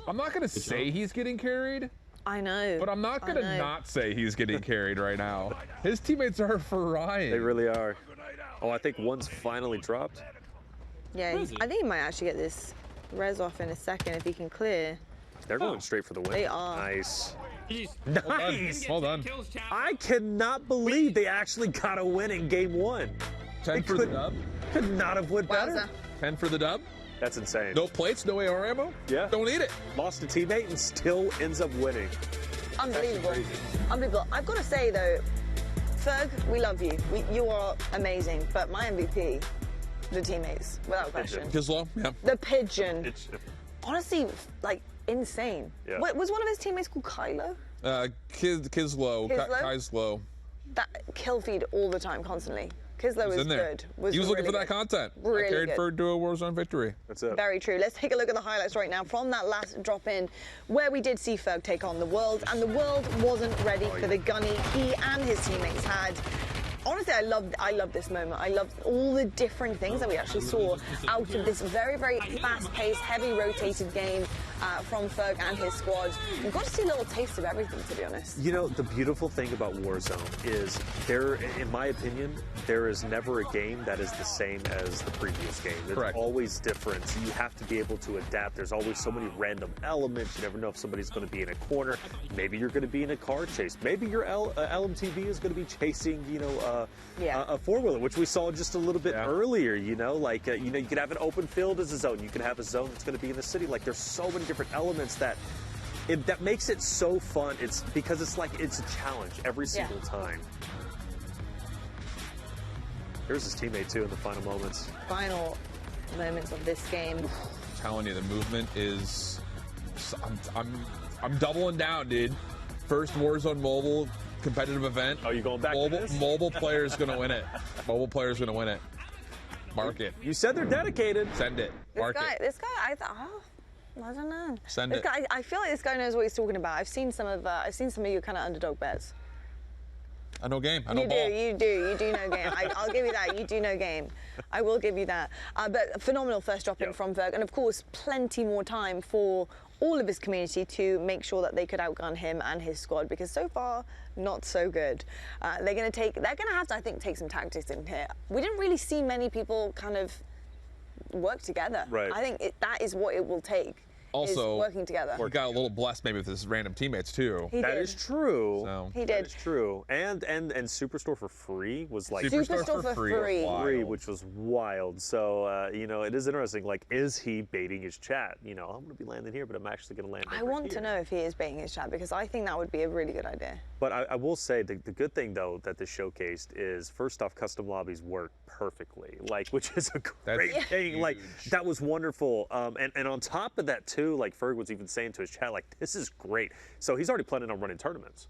I'm not gonna say he's getting carried. I know. But I'm not gonna not say he's getting carried right now. His teammates are frying. They really are. Oh, I think one's finally dropped. Yeah, I think he might actually get this res off in a second if he can clear. They're going straight for the win. They are. Nice. Nice. Well done. I cannot believe they actually got a win in game 1. 10 for the dub. Could not have went better. 10 for the dub. That's insane. No plates, no AR ammo. Yeah. Don't need it. Lost a teammate and still ends up winning. Unbelievable. Unbelievable. I've got to say though, Ferg, we love you. You are amazing. But my MVP, the teammates, without question. Kislow, yeah. The pigeon. Honestly, like insane. Yeah. Was one of his teammates called Kylo? Kislow. Kislow? That kill feed all the time, constantly. Kislow was good. He was looking really for that good. content. Really I carried good. Ferg to a Warzone victory. That's it. Very true. Let's take a look at the highlights right now from that last drop in where we did see Ferg take on the world, and the world wasn't ready for the gunny he and his teammates had. Honestly, I love this moment. I love all the different things that we actually saw out of this very, very fast-paced, heavy rotated game from Ferg and his squad. We've got to see a little taste of everything, to be honest. You know, the beautiful thing about Warzone is there, in my opinion, there is never a game that is the same as the previous game. There's always different. So you have to be able to adapt. There's always so many random elements. You never know if somebody's going to be in a corner. Maybe you're going to be in a car chase. Maybe your LMTV is going to be chasing, you know, a four-wheeler, which we saw just a little bit earlier, you know, like, you know, you could have an open field as a zone. You could have a zone that's going to be in the city. Like, there's so many different elements that makes it so fun. It's because it's like, it's a challenge every single time. Here's his teammate, too, in the final moments. Final moments of this game. I'm telling you, the movement is... I'm doubling down, dude. First Warzone Mobile competitive event. Oh, you going back to this? Mobile player's gonna win it. Mobile player's gonna win it. Mark it. You said they're dedicated. Send it. Mark it. This guy, I thought, I don't know. Send this it. guy, I feel like this guy knows what he's talking about. I've seen some of your kind of underdog bets. I know game. I know ball. You do know game. I'll give you that. You do know game. I will give you that. But phenomenal first drop in from Ferg, and of course, plenty more time for all of his community to make sure that they could outgun him and his squad, because so far, not so good. They're gonna have to, I think, take some tactics in here. We didn't really see many people kind of work together. Right. I think that is what it will take. Also, is working together. We got a little blessed maybe with his random teammates too. He That did. is true. So. He did. That is true. And Superstore for free was like Superstore for free. Which was wild. So you know, it is interesting. Like, is he baiting his chat? You know, I'm going to be landing here, but I'm actually going to land. I want to know if he is baiting his chat, because I think that would be a really good idea. But I will say the good thing though that this showcased is, first off, custom lobbies work perfectly. Like, which is a great thing. Like, that was wonderful. And on top of that too, like Ferg was even saying to his chat, like, this is great. So he's already planning on running tournaments.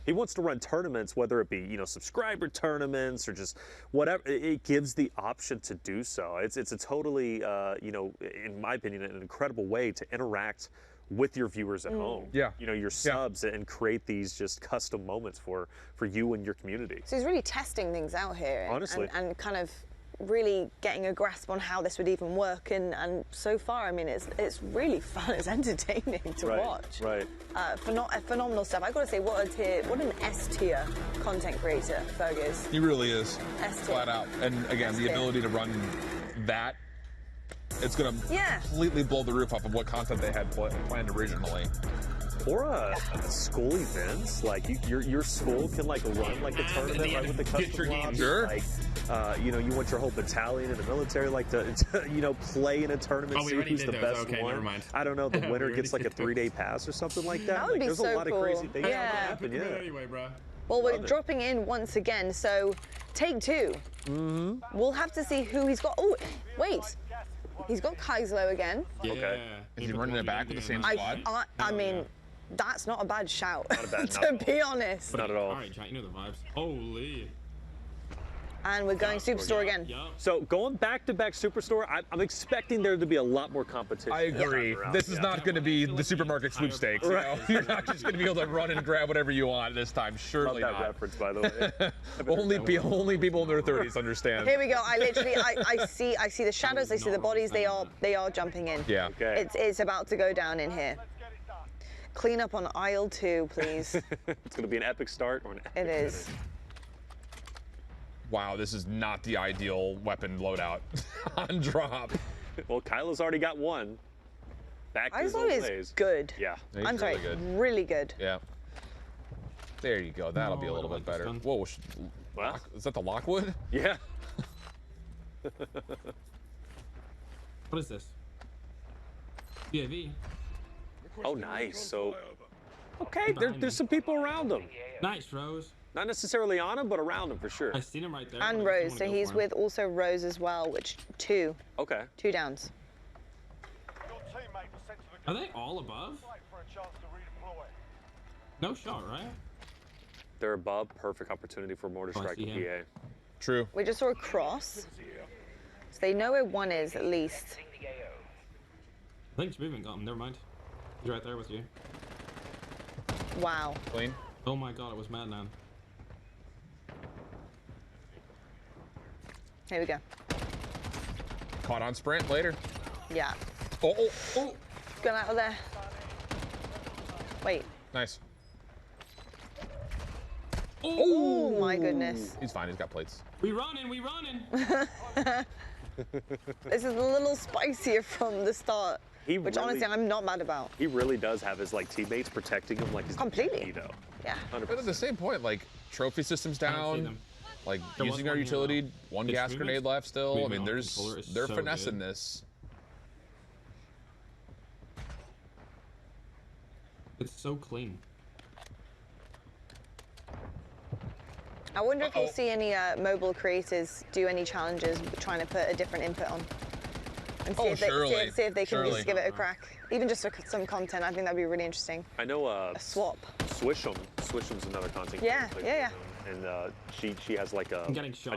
He wants to run tournaments, whether it be, you know, subscriber tournaments or just whatever. It gives the option to do so. It's a totally, you know, in my opinion, an incredible way to interact with your viewers at home. Yeah. You know, your subs, and create these just custom moments for you and your community. So he's really testing things out here. Honestly. And kind of really getting a grasp on how this would even work, and so far, I mean, it's really fun. It's entertaining to watch. Right. Phenomenal stuff. I gotta say, what an S tier content creator Ferg is. He really is. S tier. Flat out. And again, the ability to run that, it's gonna completely blow the roof off of what content they had planned originally. Or a school events, like your school can like run like a tournament right with the custom lobby. Sure. Like, you know, you want your whole battalion in the military like to you know, play in a tournament, see who's the best okay, one. never mind. I don't know, the winner gets like a 3-day pass or something like that. That would Like, be there's so a lot cool. of crazy things that Yeah. can happen. Yeah. Anyway, bro. Well, we're dropping in once again, so take two. We'll have to see who he's got. Oh, wait. He's got Kaislo again. Yeah. Okay. Is he running it back with the same squad? I mean, that's not a bad shout, Not a bad, to be honest. Not at all. All right, chat, you know the vibes. Holy. And we're going Superstore again. So going back-to-back Superstore, I'm expecting there to be a lot more competition. I agree. This is not going to be the supermarket sweepstakes. You know? You're not just going to be able to run and grab whatever you want this time. Surely Love that not. reference, by the way. only people in their 30s understand. Here we go. I see the shadows. I see the bodies. They are jumping in. Yeah. Okay. It's about to go down in here. Clean up on aisle 2, please. It's going to be an epic start or an epic It is. finish. Wow, this is not the ideal weapon loadout on drop. Well, Kylo's already got one. Back to his old Kaislo is days. good. Yeah. He's I'm sorry, really good. really good. Yeah. There you go. That'll be a little bit better. Whoa, Well, is that the Lockwood? yeah. What is this? UAV. Oh, nice. So, okay, there's some people around him. Nice, Rose. Not necessarily on him, but around him for sure. I seen him right there. And Rose, so he's with also Rose as well, which 2. Okay. 2 downs. Are they all above? No shot, right? They're above. Perfect opportunity for mortar Oh, I strike see in him. PA. True. We just saw a cross. So they know where one is at least. I think Smoothman got him. Never mind. He's right there with you. Wow. Clean. Oh my god, it was Madman. Here we go. Caught on sprint later. Yeah. Oh. Going out of there. Wait. Nice. Oh my goodness. He's fine. He's got plates. We running. This is a little spicier from the start, which honestly I'm not mad about. He really does have his like teammates protecting him like his completely. though. Yeah. 100%. But at the same point, like trophy systems down, like There was using our one here, utility, though. one It's gas movement- grenade left still. I movement mean, on they're controller is so finessing good. this. It's so clean. I wonder if we'll see any mobile creators do any challenges trying to put a different input on. And see, see if they can just give it a crack. Even just for some content, I think that'd be really interesting. I know a swap. Swisham's another content Yeah, creator. yeah. And she has like a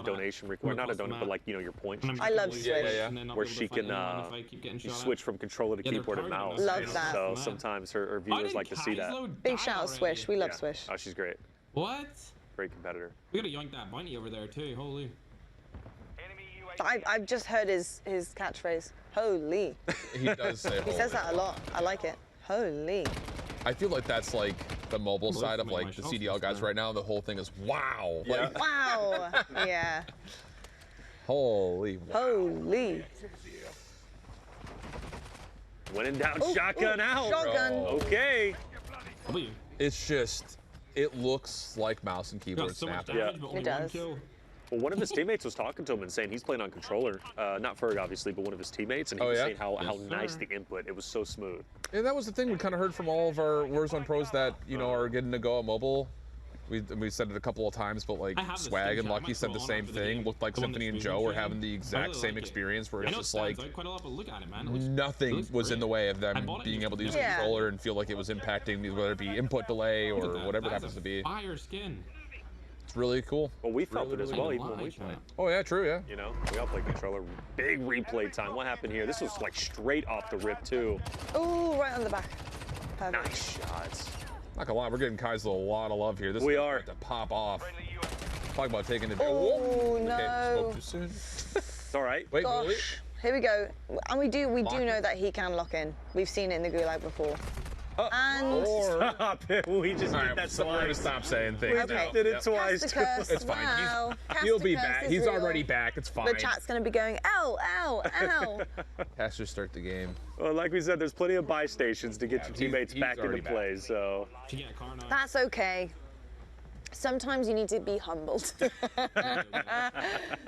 donation request, not a donation, but like your points. I love Swish. Where she can you switch from controller to keyboard and mouse. Love that. So sometimes her viewers like to see that. Big shout out Swish. We love Swish. Oh, she's great. What? Great competitor. We gotta yoink that bunny over there too. Holy. I've just heard his catchphrase. Holy. He does say He says that a lot. I like it. Holy. I feel like that's like the mobile side of like the CDL guys right now. The whole thing is wow. Like, Wow. Yeah. Holy. Holy. When in doubt, Ooh, shotgun ooh, out. shotgun. Okay. It's just, it looks like mouse and keyboard snapping. It does. Well, one of his teammates was talking to him and saying he's playing on controller. Not Ferg, obviously, but one of his teammates. And he was saying how nice the input. It was so smooth. And that was the thing we kind of heard from all of our Warzone pros that, you know, are getting to go at mobile. We said it a couple of times, but like Swag and Lucky said the same thing. Looked like Symphony and Joe were having the exact same experience where it's just like nothing was in the way of them being able to use a controller and feel like it was impacting, whether it be input delay or whatever it happens to be. Fire skin. It's really cool. Well, we felt it as well, even when we played. Oh yeah, true, yeah. You know, we all play controller. Big replay time. What happened here? This was like straight off the rip too. Oh, right on the back. Perfect. Nice shots. Not gonna lie, we're getting Kaiser a lot of love here. This we is are about to pop off. Talk about taking it. Oh no! Okay, spoke too soon. It's all right. Wait, Gosh. really? Here we go. And we do know that he can lock in. We've seen it in the Gulag before. And stop it. We just did that so we're gonna stop saying things. Okay. now. Did it twice. Cast the curse. It's fine. Wow. He'll Cast be the curse back. is He's real. already back. It's fine. The chat's gonna be going, ow, ow, ow. Has to start the game. Well, like we said, there's plenty of buy stations to get your teammates he's back into already play. So That's okay. Sometimes you need to be humbled.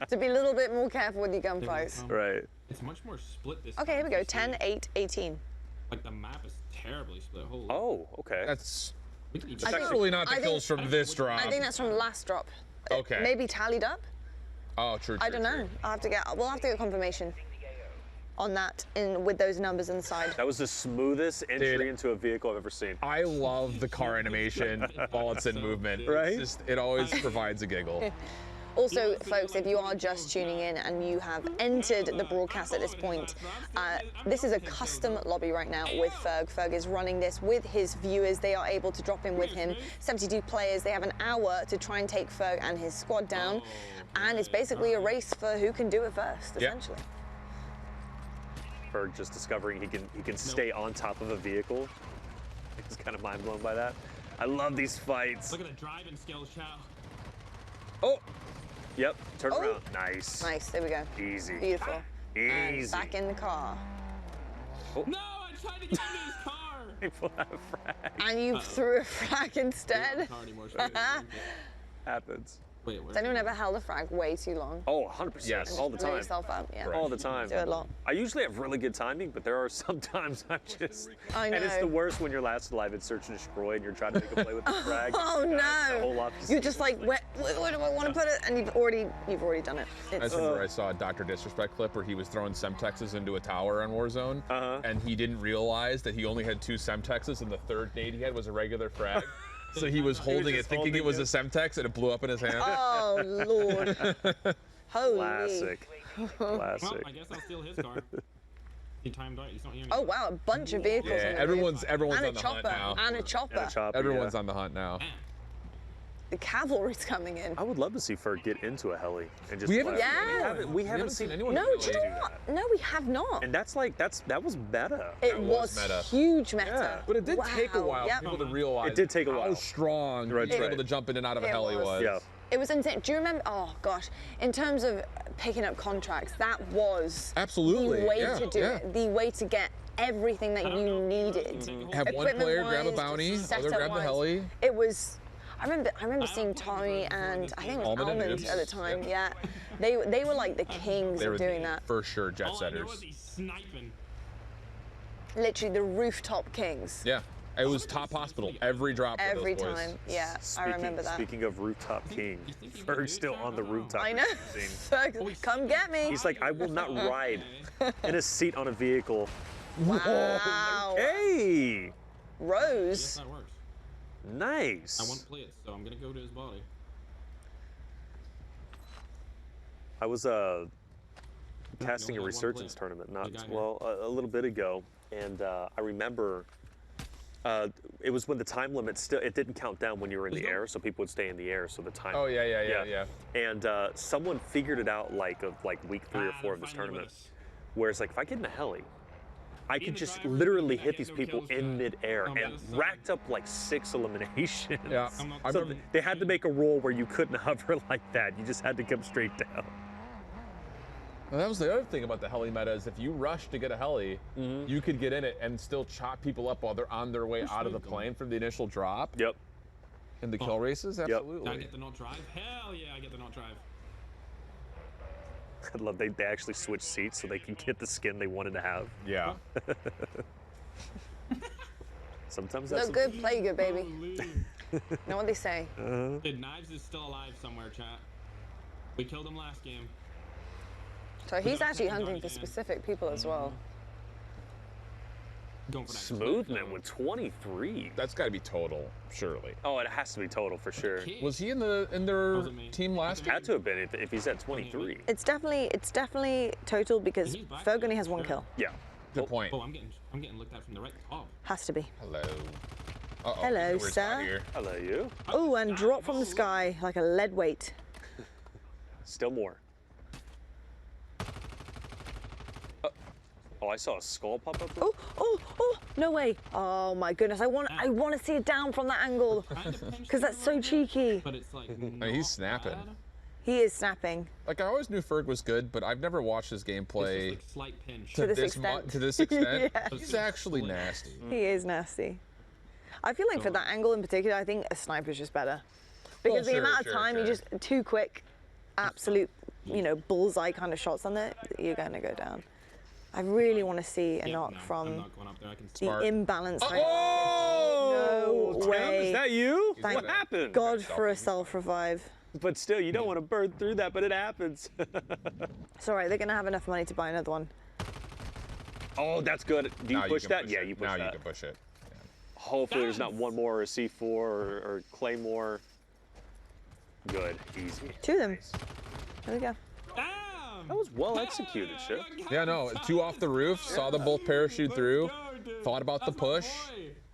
To be a little bit more careful with your gunfights. Right. It's much more split this Okay, here we time. go. 10, 8, 18. Like the map is terribly split. Holy. Oh, okay. That's I think- actually not the I think- kills from this drop. I think that's from last drop. Okay. Maybe tallied up? Oh, true. I don't know. We'll have to get confirmation on that with those numbers inside. That was the smoothest entry into a vehicle I've ever seen. I love the car animation while it's in movement. Right? It's just, it always provides a giggle. Also, folks, if you are just tuning in and you have entered the broadcast at this point, this is a custom lobby right now with Ferg. Ferg is running this with his viewers. They are able to drop in with him. 72 players. They have an hour to try and take Ferg and his squad down. And it's basically a race for who can do it first, essentially. Ferg just discovering he can stay on top of a vehicle. He's kind of mind blown by that. I love these fights. Look at the driving skills, Chow. Oh, yep. Turn Oh. around. Nice. Nice. There we go. Easy. Beautiful. And Easy. back in the car. No, I tried to get into his car. People have frag. And you threw a frag instead. Happens. Wait, Has anyone ever held a frag way too long? Oh, 100%. Yes. All the Blow time. yourself up, yeah. All the time. Do it a lot. I usually have really good timing, but there are some times I'm just. I And it's know. the worst when you're last alive in Search and Destroy and you're trying to make a play with the frag. Oh It's the no! whole opposite. You're just like, where do I want to put it? And you've already done it. I It's, just remember I saw a Dr. Disrespect clip where he was throwing Semtexes into a tower on Warzone, and he didn't realize that he only had 2 Semtexes, and the third nade he had was a regular frag. So he was holding it, thinking it was a Semtex, and it blew up in his hand. Oh, Lord. Holy. Classic. Classic. Well, I guess I'll steal his car. He timed out. He's not here Oh, wow, a bunch of vehicles. Yeah, on the everyone's roof. on And the a hunt chopper. now. And a chopper. Everyone's on the hunt now. The cavalry's coming in. I would love to see Ferg get into a heli and just. We haven't fly. Yeah. We haven't seen anyone. No, really do you know do what? that. No, we have not. And that's that was meta. It was meta. huge meta. Yeah. But it did take a Wow, while yep. for people to realize It did take a while. how strong being able to jump in and out of a It heli was. was. Yeah. It was insane. Do you remember? Oh gosh, in terms of picking up contracts, that was Absolutely, the way yeah, to do yeah. it. The way to get everything that you needed. Have one player grab a Equipment-wise, bounty, other grab the setup-wise. heli. It was. I remember seeing Tommy and I think it was Almond and Almond Nibs. at the time. Yeah, they were like the kings They were of doing that. for sure jet All I know setters. is he's sniping. Literally the rooftop kings. Yeah, it was top hospital every drop. for Every those boys. time. Yeah, I remember that. Speaking of rooftop king, Ferg's still on the rooftop. I know. Ferg, come get me. He's like, I will not ride in a seat on a vehicle. Wow. Hey, Rose. Yes, that works. nice. I want to play it, so I'm gonna go to his body. I was casting a resurgence tournament a little bit ago, and I remember it was when the time limit it didn't count down when you were in the air, so people would stay in the air, so the time. Oh yeah. And someone figured it out like week 3 or 4 of this tournament, where it's like if I get in a heli, I could just literally hit these people in midair and racked up like 6 eliminations. Yeah. So they had to make a rule where you couldn't hover like that. You just had to come straight down. Well, that was the other thing about the heli meta is if you rush to get a heli, you could get in it and still chop people up while they're on their way out of the plane from the initial drop. Yep. In the kill races, absolutely. Can I get the not drive? Hell yeah, I get the not drive. I love they actually switched seats so they can get the skin they wanted to have. Yeah. Sometimes that's Look good, play good, baby. Know what they say. Dude, Knives is still alive somewhere, chat. We killed him last game. So he's actually hunting for specific people as well. Going for that Smoothman with 23. That's got to be total, surely. Oh, it has to be total for sure. Was he in their team last year? Had to have been if he's at 23. It's definitely total because Ferg only has 1 kill. Yeah. Good point. Oh, I'm getting looked at from the right top. Has to be. Hello. Uh-oh. Hello, Where's sir. Scott here? Hello, you. Oh, and drop from the sky like a lead weight. Still more. Oh, I saw a skull pop up. Oh, no way. Oh my goodness, I want to see it down from that angle because that's so cheeky. But it's like I mean, he's snapping. He is snapping. Like I always knew Ferg was good, but I've never watched his gameplay slight pinch. To this extent. To this extent. Yeah. He's actually nasty. He is nasty. I feel like for that angle in particular, I think a sniper's just better because the amount of time you just too quick, absolute, bullseye kind of shots on there, you're going to go down. I really want to see a knock from the imbalance. Oh! No way. Is that you? Thank What happened? God for a self-revive. But still, you don't want to burn through that, but it happens. It's all right. They're going to have enough money to buy another one. Oh, that's good. Do you push that? Yeah, you push now that. Now you can push it. Yeah. Hopefully there's not one more or a C4 or Claymore. Good. Easy. 2 of them. There we go. That was well executed, Chip. Yeah, no, 2 off the roof, saw them both parachute through, thought about the push,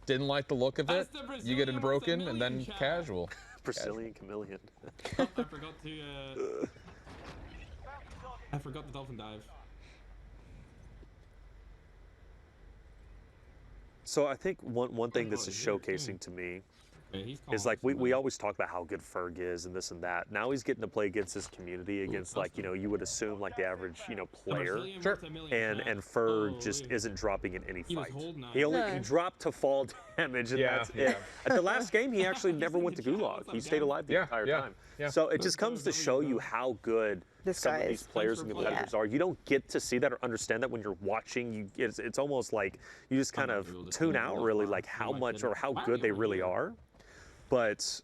didn't like the look of it. You get it broken, and then casual. Brazilian chameleon. I forgot to. I forgot the dolphin dive. So I think one thing this is showcasing to me is like we always talk about how good Ferg is and this and that. Now he's getting to play against his community, against like you would assume like the average player. Sure. And Ferg just isn't dropping in any fight. He dropped to fall damage, and that's it. At the last game, he actually never went to gulag. He stayed alive the entire time. Yeah. So it just comes to show you how good some of these players and competitors are. You don't get to see that or understand that when you're watching. It's almost like you just kind of tune out really like how much or how good they really are. But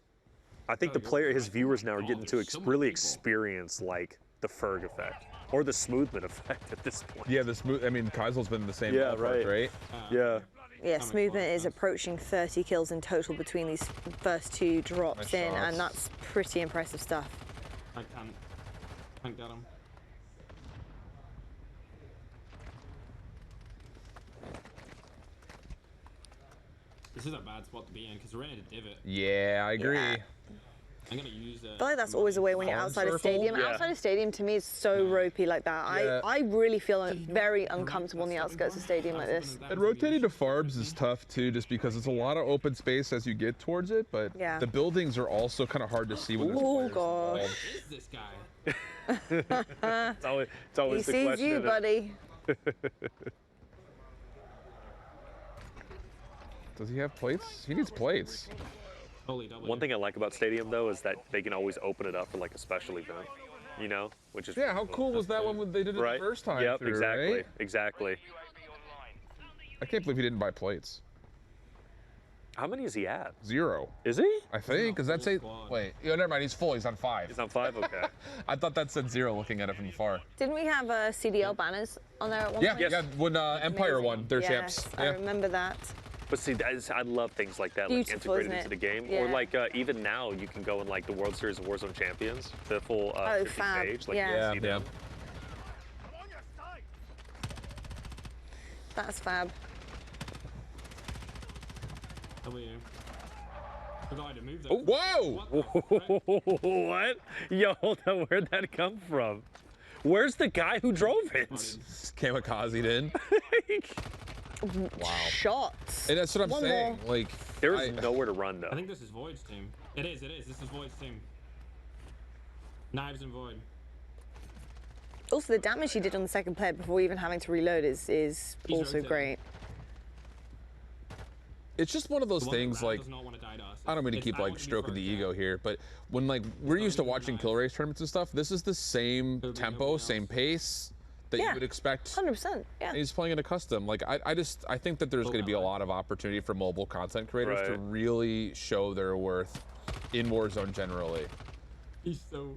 I think the player, his viewers now are getting to really experience like the Ferg effect or the Smoothman effect at this point. Yeah, I mean, Kaisel's been the same. Yeah, right. Right? Yeah. Yeah, Smoothman is approaching 30 kills in total between these first 2 drops in, and that's pretty impressive stuff. I can't get him. This is a bad spot to be in because we're in a divot. Yeah, I agree. Yeah. I'm gonna use it. I feel like that's always a way when you're outside a stadium. Yeah. Outside a stadium, to me, is so ropey like that. Yeah. I really feel very uncomfortable on the outskirts of a stadium like this. And rotating to farbs is tough too, just because it's a lot of open space as you get towards it, but Yeah. the buildings are also kind of hard to see when there's Oh players gosh. involved. Who is this guy? It's always He the sees question. you, isn't it? buddy. Does he have plates? He needs plates. One thing I like about Stadium though is that they can always open it up for like a special event, you know, which is Yeah, how cool was that one when they did it right. the first time? Yep, through, exactly, right? exactly. I can't believe he didn't buy plates. How many is he at? 0. Is he? I think. Does that say? Wait, yeah, never mind. He's full. He's on 5. He's on 5. Okay. I thought that said 0 looking at it from far. Didn't we have CDL banners on there at one Yeah, point? yeah. When Empire won their champs. I Yeah. remember that. But see, I love things like that, like Beautiful, integrated isn't into the it? game, Yeah. or like even now you can go in like the World Series of Warzone Champions, the full 50 fab. stage, like Yeah. you can see them. That's fab. Oh, whoa! What? Yo, hold on, where'd that come from? Where's the guy who drove it? Kamikaze in. Wow. Shots. And that's what I'm One saying. more. Like, there is nowhere to run though. I think this is Void's team. It is. This is Void's team. Knives and Void. Also, the damage he did on the second player before even having to reload is also rotating. great. It's just one of those things, like, Does not want to die to us. I don't mean to keep like stroking the ego here, but when like we're used to watching kill race tournaments and stuff, this is the same tempo, same pace that you would expect. 100%. Yeah. He's playing in a custom. Like I think that there's going to be a lot of opportunity for mobile content creators to really show their worth in Warzone generally. He's so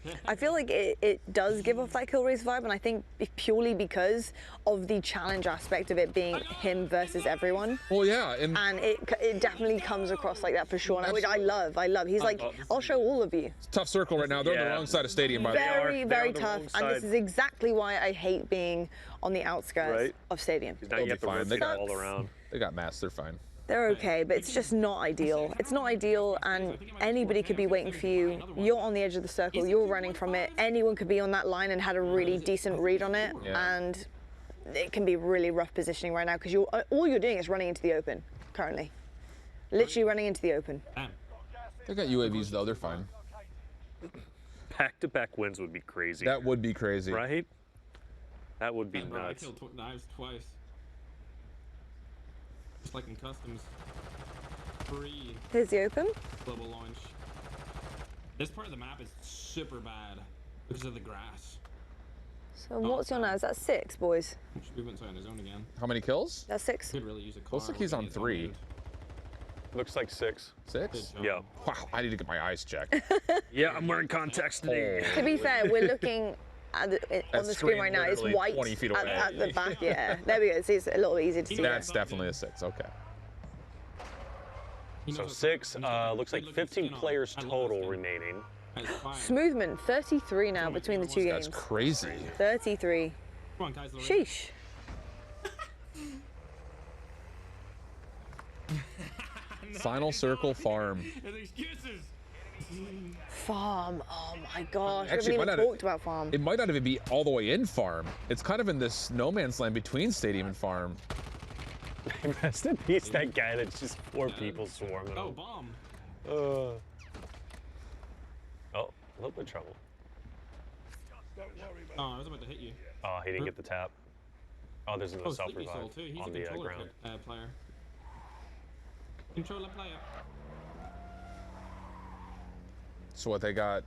dead. I feel like it does give off that kill race vibe, and I think purely because of the challenge aspect of it being him versus everyone. Well, yeah, and it definitely comes across like that for sure, which I love. He's like, I'll show all of you. It's a tough circle right now. They're on the wrong side of stadium, by the way. Very, very tough, and this is exactly why I hate being on the outskirts of stadium. Now you have to rotate all around. They got mass. They're fine. They're okay, but it's just not ideal. It's not ideal, and anybody could be waiting for you. You're on the edge of the circle, you're running from it. Anyone could be on that line and had a really decent read on it, and it can be really rough positioning right now because all you're doing is running into the open currently. Literally running into the open. They got UAVs though, they're fine. Back-to-back wins would be crazy. That would be crazy. Right? That would be Bro, nuts. I killed Knives twice. Just like in customs. Free Here's the open. global launch. This part of the map is super bad because of the grass. So what's your now? Is that 6, boys? We went on his own again. How many kills? That's 6. Could really use a car. Looks like he's on 3. Looks like 6. 6? Yeah. Wow, I need to get my eyes checked. Yeah, I'm wearing contacts today. To be fair, we're looking on the screen right now. It's literally white 20 feet at, away. at the back. Yeah, there we go. See, it's a little bit easier to see. That's definitely a 6. Okay. So 6, looks like 15 players total remaining. Smoothman, 33 now between the two games. That's crazy. 33. Come on, guys. Sheesh. Final circle farm. Excuses. Farm. Oh my gosh. Actually, we haven't even talked about farm. It might not even be all the way in farm. It's kind of in this no man's land between stadium and farm. Rest in peace, that guy that's just 4 people swarming. Oh, bomb. Oh, a little bit of trouble. Oh, I was about to hit you. Oh, he didn't get the tap. Oh, there's no Oh, self Sleepy Soul revive too. He's on a the controller ground. player. Controller player. So what, they got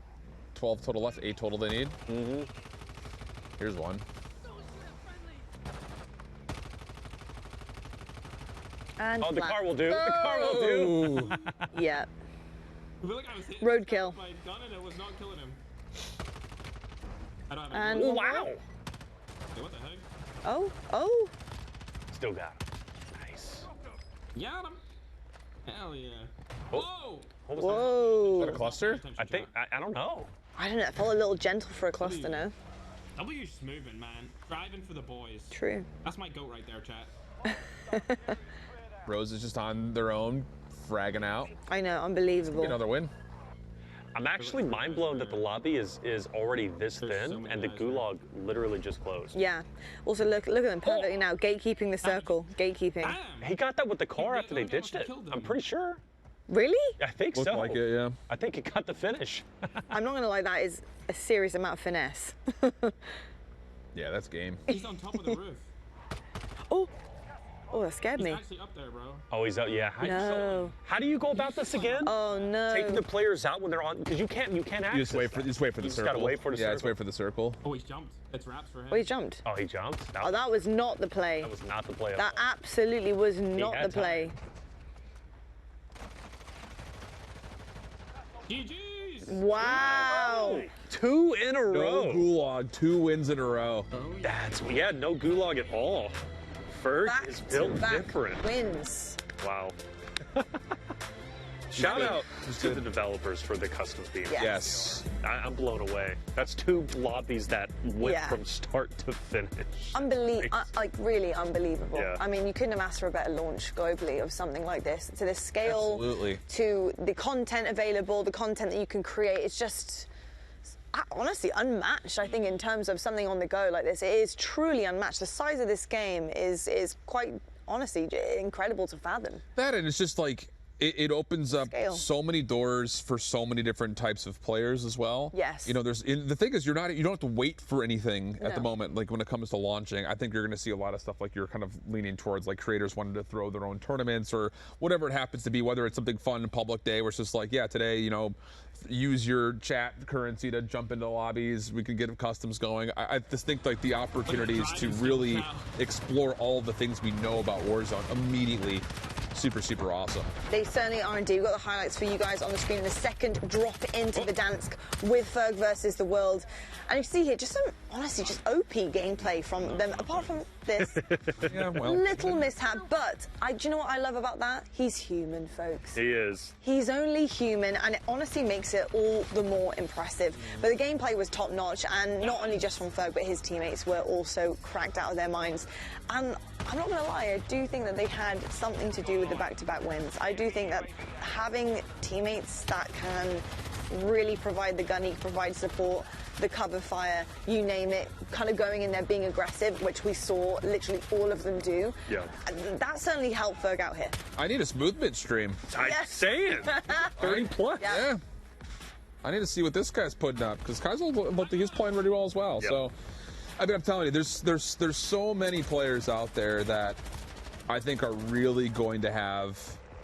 12 total left, 8 total they need? Mm-hmm. Here's one. And oh, the flat. car will do. The car will do. Yeah. I feel like I was hitting Roadkill. my gun and it was not killing him. I don't have And any. one Wow. more. Hey, what the heck? Oh. Still got him. Got him. Hell yeah. Oh. Whoa! Whoa. Is that a cluster? I think, I don't know. I don't know. It felt a little gentle for a cluster, no? W's smoothing, man. Driving for the boys. True. That's my goat right there, chat. Rose is just on their own, fragging out. I know, unbelievable. Another win. I'm actually mind blown that the lobby is already this thin, and the gulag literally just closed. Yeah. Also, look at them perfectly now, gatekeeping the circle. Gatekeeping. He got that with the car after they ditched it. I'm pretty sure. Really? I think Looked so. like it, yeah. I think it got the finish. I'm not going to lie, that is a serious amount of finesse. Yeah, that's game. He's on top of the roof. Oh, that scared me. He's actually up there, bro. Oh, he's out. Yeah. No. How do you go about this again? Oh no. Taking the players out when they're on, because you can't access. You just wait for the circle. You just gotta wait for the circle. Yeah, just wait for the circle. Oh, he's jumped. It's wraps for him. Oh, he jumped. Oh, he jumped. Oh, that was not the play. That was not the play. That absolutely was not the play. GG's. Wow. 2 in a row. No gulag, 2 wins in a row. Yeah, no gulag at all. Ferg is built Back-to-back different. wins. Wow. Shout out to the developers for the custom themes. Yes. I'm blown away. That's 2 lobbies that went Yeah. from start to finish. Like really unbelievable. Yeah. I mean, you couldn't have asked for a better launch globally of something like this. To this scale, Absolutely. to the content available, the content that you can create. It's just honestly unmatched, I think, in terms of something on the go like this. It is truly unmatched. The size of this game is quite honestly incredible to fathom. That, and it's just like it opens up Scale. so many doors for so many different types of players as well. Yes. You know, the thing is, you don't have to wait for anything at the No. moment. Like when it comes to launching, I think you're going to see a lot of stuff like you're kind of leaning towards, like creators wanting to throw their own tournaments or whatever it happens to be, whether it's something fun, public day, where it's just like, yeah, today, you know, use your chat currency to jump into lobbies. We can get customs going. I just think like the opportunities to really explore all the things we know about Warzone immediately, super awesome. They certainly are indeed. We've got the highlights for you guys on the screen. The second drop into Verdansk with Ferg versus the world. And you see here just some, honestly, just OP gameplay from them, apart from this Yeah, well. little mishap. But do you know what I love about that? He's human, folks. He is. He's only human, and it honestly makes it all the more impressive. But the gameplay was top notch, and not only just from Ferg, but his teammates were also cracked out of their minds. And I'm not going to lie, I do think that they had something to do with the back-to-back wins. I do think that having teammates that can really provide the gunny, provide support, the cover fire, you name it, kind of going in there being aggressive, which we saw literally all of them do. Yeah. That certainly helped Ferg out here. I need a smooth mid stream. I'm saying 30 plus. Yeah. I need to see what this guy's putting up, because he's playing really well as well. Yep. So, I mean, I'm telling you, there's so many players out there that I think are really going to have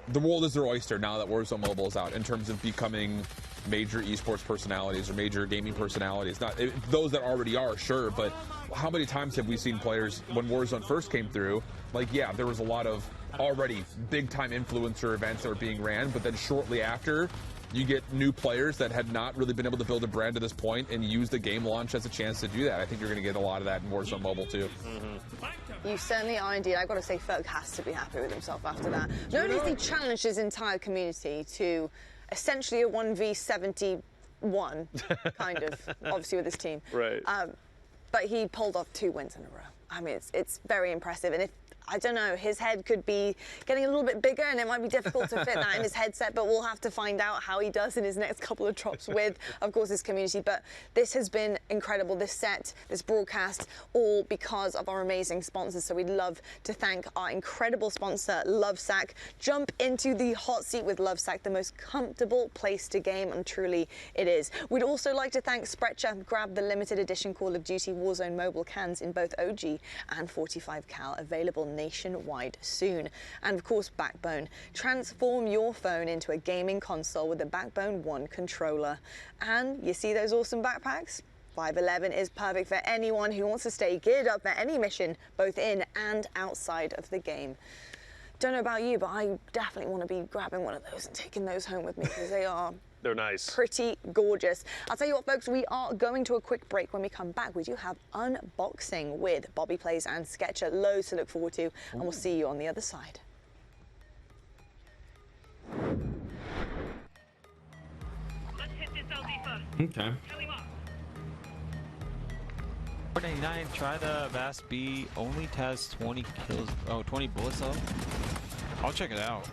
the world is their oyster now that Warzone Mobile is out in terms of becoming major esports personalities or major gaming personalities. Not those that already are, sure, but how many times have we seen players when Warzone first came through? Like, yeah, there was a lot of already big time influencer events that were being ran, but then shortly after, you get new players that had not really been able to build a brand to this point and use the game launch as a chance to do that. I think you're going to get a lot of that in Warzone Mobile too. You certainly are indeed. I've got to say, Ferg has to be happy with himself after that. Not only has he challenged his entire community to essentially a 1v71, kind of, obviously with his team. Right. But he pulled off 2 wins in a row. I mean, it's very impressive. And if I don't know, his head could be getting a little bit bigger and it might be difficult to fit that in his headset, but we'll have to find out how he does in his next couple of drops with, of course, his community. But this has been incredible, this set, this broadcast, all because of our amazing sponsors. So we'd love to thank our incredible sponsor, Lovesack. Jump into the hot seat with Lovesack, the most comfortable place to game, and truly it is. We'd also like to thank Sprecher. Grab the limited edition Call of Duty Warzone Mobile cans in both OG and 45 cal, available nationwide soon. And of course, Backbone. Transform your phone into a gaming console with the Backbone One controller. And you see those awesome backpacks? 511 is perfect for anyone who wants to stay geared up for any mission, both in and outside of the game. Don't know about you, but I definitely want to be grabbing one of those and taking those home with me, because they are They're nice. pretty gorgeous. I'll tell you what, folks, we are going to a quick break. When we come back, we do have unboxing with Bobby Plays and Sketcher. Loads to look forward to, and we'll see you on the other side. Okay. 499, try the Bass B. Only has 20 kills. Oh, 20 bullets though. I'll check it out.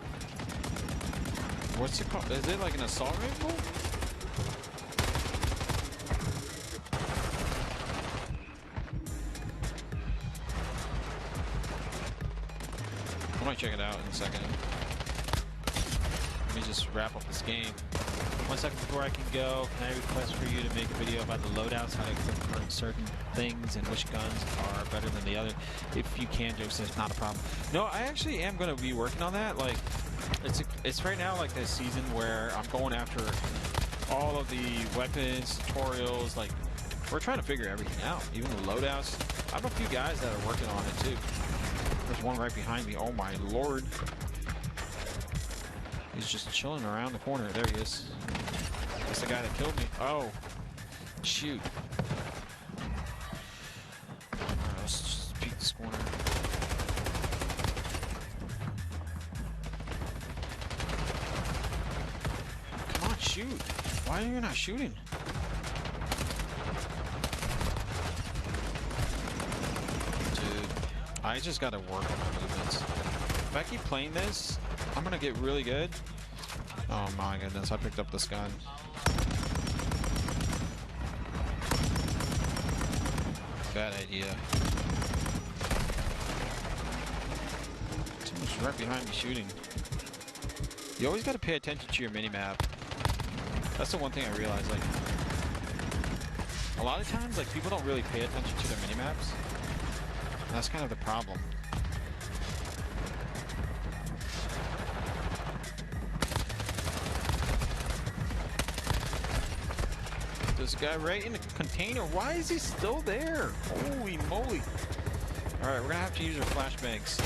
What's it called? Is it like an assault rifle? I might check it out in a second. Let me just wrap up this game. 1 second before I can go, can I request for you to make a video about the loadouts, how to confirm certain things, and which guns are better than the other? If you can, Joseph, it's not a problem. No, I actually am going to be working on that. Like, it's right now like this season where I'm going after all of the weapons, tutorials, like, we're trying to figure everything out, even the loadouts. I have a few guys that are working on it too. There's one right behind me. Oh my lord. He's just chilling around the corner. There he is. That's the guy that killed me. Oh, shoot. Alright, let's just peek this corner. Come on, shoot. Why are you not shooting? Dude, I just gotta work on my movements. If I keep playing this, I'm gonna get really good. Oh my goodness, I picked up this gun. Bad idea. Someone's right behind me shooting. You always gotta pay attention to your minimap. That's the one thing I realized, like, a lot of times, like, people don't really pay attention to their minimaps. That's kind of the problem. This guy right in the container. Why is he still there? Holy moly. Alright, we're gonna have to use our flashbangs.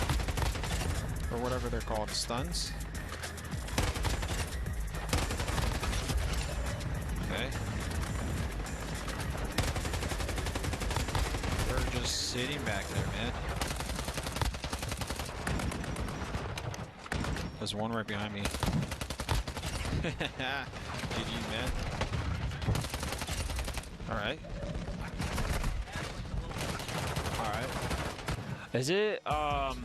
Or whatever they're called. Stuns. Okay. We're just sitting back there, man. There's one right behind me. GG, man. Alright. Alright. Is it, oh,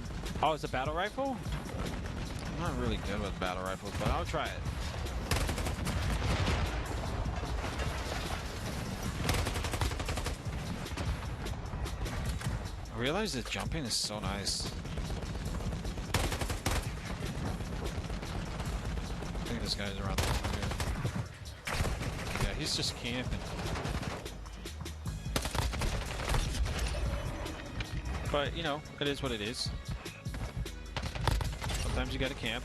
it's a battle rifle? I'm not really good with battle rifles, but I'll try it. I realize that jumping is so nice. I think this guy's around the corner here. Yeah, he's just camping. But, you know, it is what it is. Sometimes you gotta camp.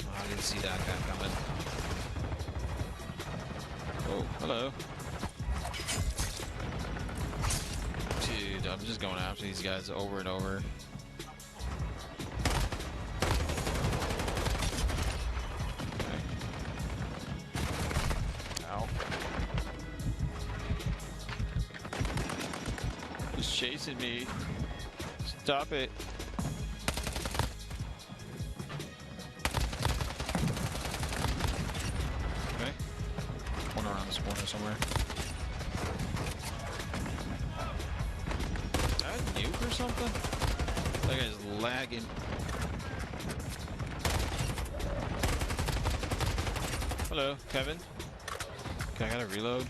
Oh, I didn't see that guy coming. Oh, hello. Dude, I'm just going after these guys over and over. Chasing me. Stop it. Okay. One around this corner somewhere. Is that a nuke or something? That guy's lagging. Hello, Kevin. Okay, I gotta reload.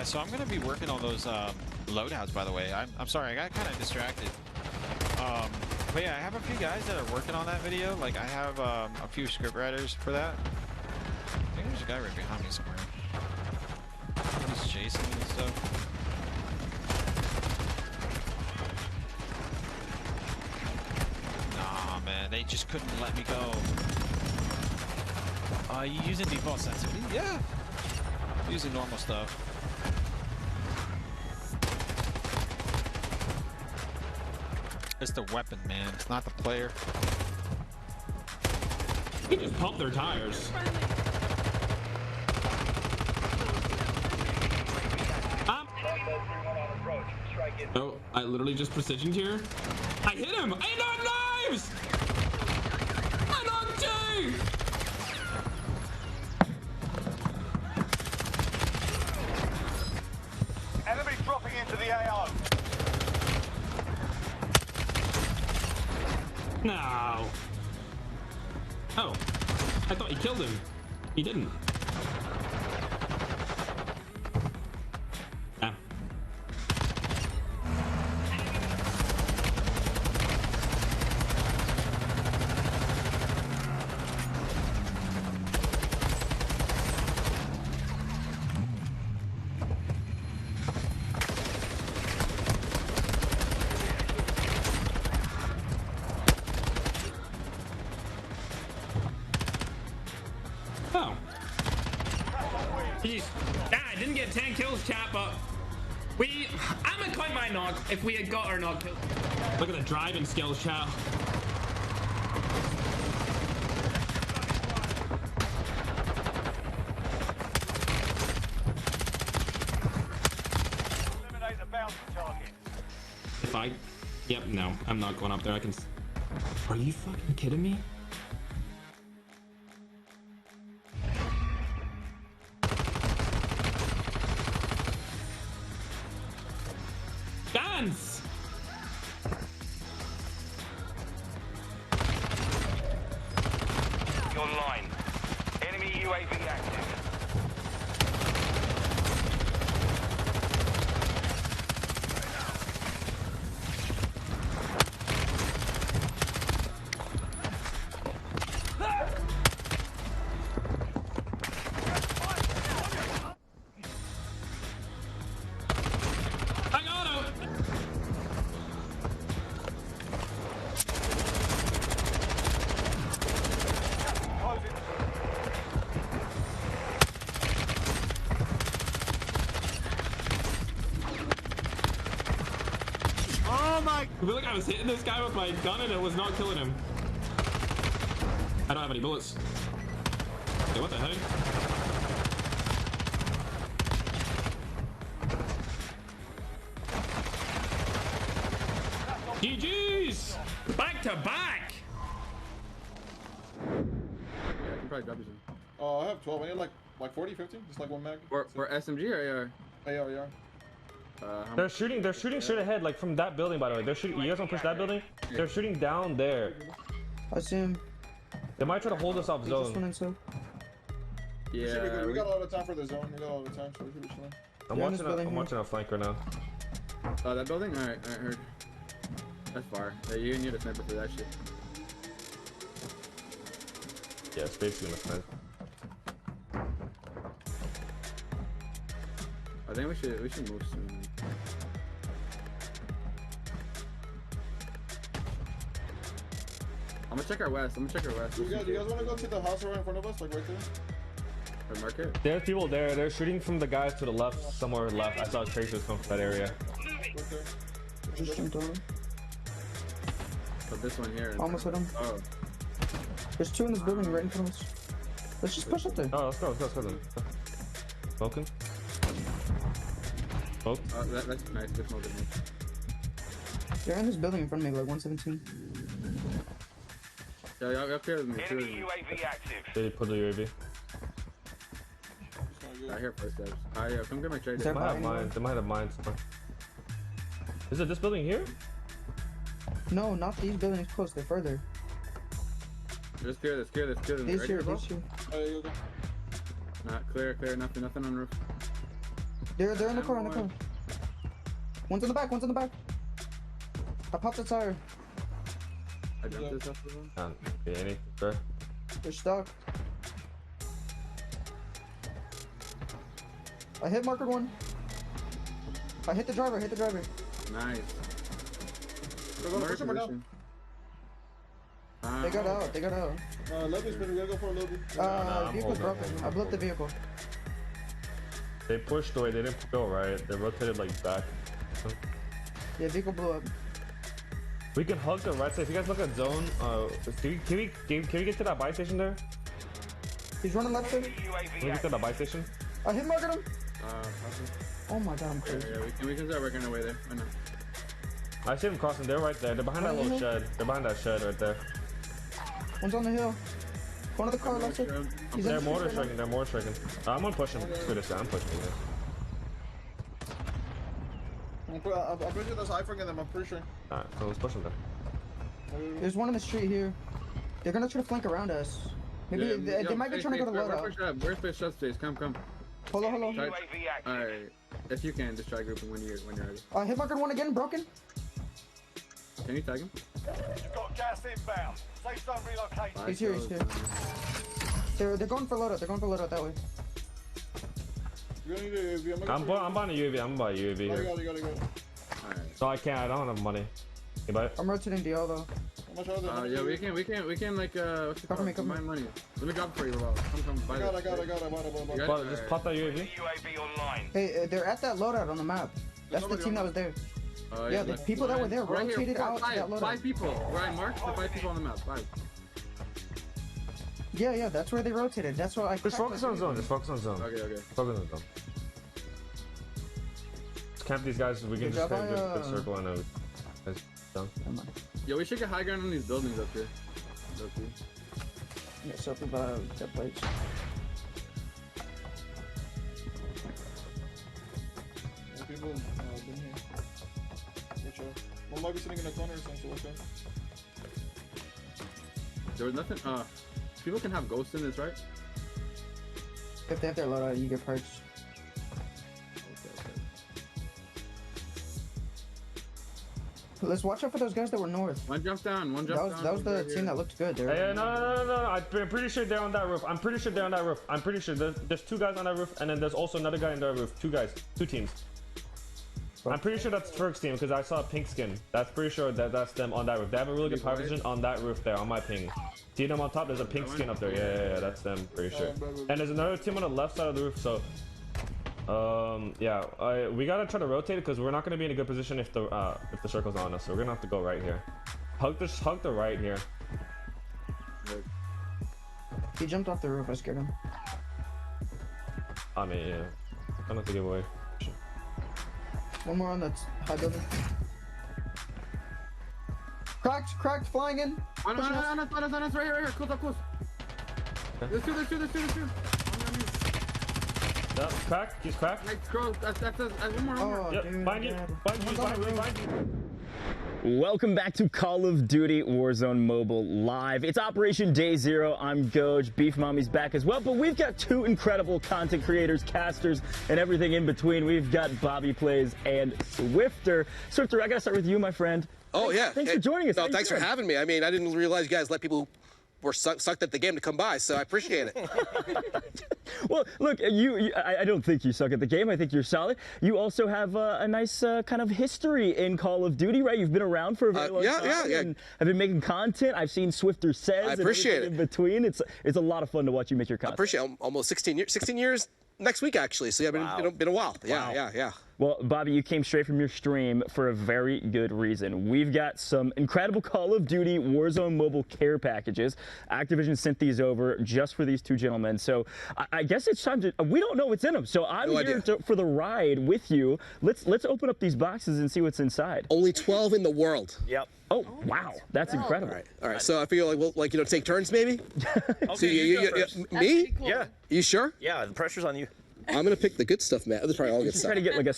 So I'm gonna be working on those loadouts, by the way. I'm sorry, I got kind of distracted. But yeah, I have a few guys that are working on that video. Like, I have a few script writers for that. I think there's a guy right behind me somewhere. He's chasing me and stuff. Nah, man, they just couldn't let me go. You using default sensitivity? Yeah. Using normal stuff. It's the weapon, man. It's not the player. You just pump their tires. Oh, I literally just precisioned here. I hit him! I knocked knives! I knocked two! Enemy dropping into the AO. No. Oh, I thought he killed him. He didn't. Ah. Oh. Jeez. Ah, I didn't get 10 kills, chat, but I'm gonna count my knock if we had got our knock kill. Look at the driving skills, chat. Eliminate the bounty target. If I... Yep, no. I'm not going up there. I can... Are you fucking kidding me? Dance! You're online. Enemy UAV active. I got him! Oh my! I feel like I was hitting this guy with my gun and it was not killing him. I don't have any bullets. Okay, what the heck? GG's! Back to back! Yeah, I can probably grab you some. I have 12. I need like 40, 50? Just like one mag? For SMG or AR? AR. They're shooting straight ahead, like from that building, by the way. They're shooting. You guys want to push that building? They're shooting down there. I see him. They might try to hold us off He just went zone. inside. Yeah. We got a lot of time for the zone. We got a lot of time, so we should be chilling. I'm watching a flank right now. Oh, that building? Alright, I heard. That's far. Yeah, you need a sniper for that shit. Yeah, it's basically a sniper. I think we should move soon. I'm gonna check our west. You guys want to go to the house right in front of us, like right there? Or mark it? There's people there. They're shooting from the guys to the left, somewhere left. I saw tracers come from that area. Right there. Just jumped over. But this one here. Almost hit him. Oh. There's two in this building right in front of us. Let's just push up there. Oh, let's go then. Smoking. Smoke. Oh, that's nice. Good smoke. They're in this building in front of me, like 117. Yeah, y'all up here with me too. Enemy UAV active. They put the UAV. I hear footsteps. Yeah, come get my trade. They might have mines. They might have mines somewhere. Is it this building here? No, not these buildings close. They're further. Just clear this. These here, these here. Not clear. Nothing on the roof. They're in the car, One's in the back. I popped the tire. I jumped this off the one. Can't be anything, bro. They're stuck. I hit marker one. I hit the driver. Nice. Push him or no? They got out. Lobby's better. We gotta go for a lobby. Vehicle's broken. I blew up the vehicle. They pushed away. They didn't go right. They rotated like back. Yeah, vehicle blew up. We can hug the right side. If you guys look at zone, can we get to that buy station there? He's running left side. Can we get to that buy station? I hit marker him. Possibly. Oh my god, I'm crazy. Yeah, we can start working our way there. I know. I see them crossing. They're right there. They're behind that little shed. They're behind that shed right there. One's on the hill. One of the car left side. They're mortar striking. They're mortar striking. I'm gonna push him through this guy. I'm pushing him. I'll bring you this iPhone and them, I'm pretty sure. Alright, so let's push him then. There's one in the street here. They're gonna try to flank around us. Maybe they might be trying to go to loadout. Where's the shut space? Come. Hold on. Alright, if you can, just try grouping when you're ready. Hit marker one again, broken. Can you tag him? You've got gas inbound. Safe zone relocated. He's here. They're going for loadout. They're going for loadout that way. I'm buying a UAV. I'm buying a UAV here. You got it. Alright. So I can't. I don't have money. You buy it? I'm rotating DL though. Yeah, we can like cover me. Money. Let me drop it for you, bro. Come buy it. I got it. Just pop that UAV. UAV online. Hey, they're at that loadout on the map. That's the team that was there. Yeah, the people that were there rotated out to that loadout. 5 people. Right, Mark? 5 people on the map. 5. Yeah, that's where they rotated. That's what I. Just focus on zone. Just focus on zone. Okay. Focus on zone. Just camp these guys. We can just kind of do the circle and it's done. Yeah, we should get high ground on these buildings up here. Yeah, so if that plates. People been here. Which one might be sitting in a corner or something, so okay. There was nothing. People can have ghosts in this, right? If they have their loadout, you get perks. Let's watch out for those guys that were north. One jump down. That was the team that looked good. Hey, no. I'm pretty sure they're on that roof. I'm pretty sure there's 2 guys on that roof, and then there's also another guy on that roof. 2 guys. 2 teams. I'm pretty sure that's Ferg's team because I saw a pink skin. That's pretty sure that's them on that roof. They have a really good power vision on that roof there on my ping. See them on top? There's a pink skin up there. Yeah, that's them. Pretty sure. And there's another team on the left side of the roof. So, yeah, we gotta try to rotate it because we're not gonna be in a good position if the circle's on us. So we're gonna have to go right here. Hug the right here. He jumped off the roof. I scared him. I mean, yeah. I don't have to give away. One more on that high building. Cracked, flying in. No, right here. Close. There's two. Yep, cracked. He's cracked. That's one more. Yep, find you. Welcome back to Call of Duty Warzone Mobile Live. It's Operation Day Zero. I'm Goj. Beef Mommy's back as well, but we've got 2 incredible content creators, casters, and everything in between. We've got Bobby Plays and Swifter. Swifter, I gotta start with you, my friend. Oh, yeah. Thanks for joining us. No, thanks for having me. I mean, I didn't realize you guys let people who were sucked at the game to come by, so I appreciate it. Well, look, I don't think you suck at the game. I think you're solid. You also have a nice kind of history in Call of Duty, right? You've been around for a very long time. Yeah. And have been making content. I've seen Swifter Says. I appreciate and in between. It's a lot of fun to watch you make your content. I appreciate it. Almost 16 years next week, actually. So, yeah, been a while. Yeah. Well, Bobby, you came straight from your stream for a very good reason. We've got some incredible Call of Duty Warzone Mobile care packages. Activision sent these over just for these 2 gentlemen. So I guess it's time to. We don't know what's in them. So I'm here for the ride with you. Let's open up these boxes and see what's inside. Only 12 in the world. Yep. Oh wow, that's incredible. All right. So I feel like we'll take turns maybe. Okay, so you go first. Me? Cool. Yeah. You sure? Yeah, the pressure's on you. I'm gonna pick the good stuff, man. This is probably all good stuff. Try to get like a.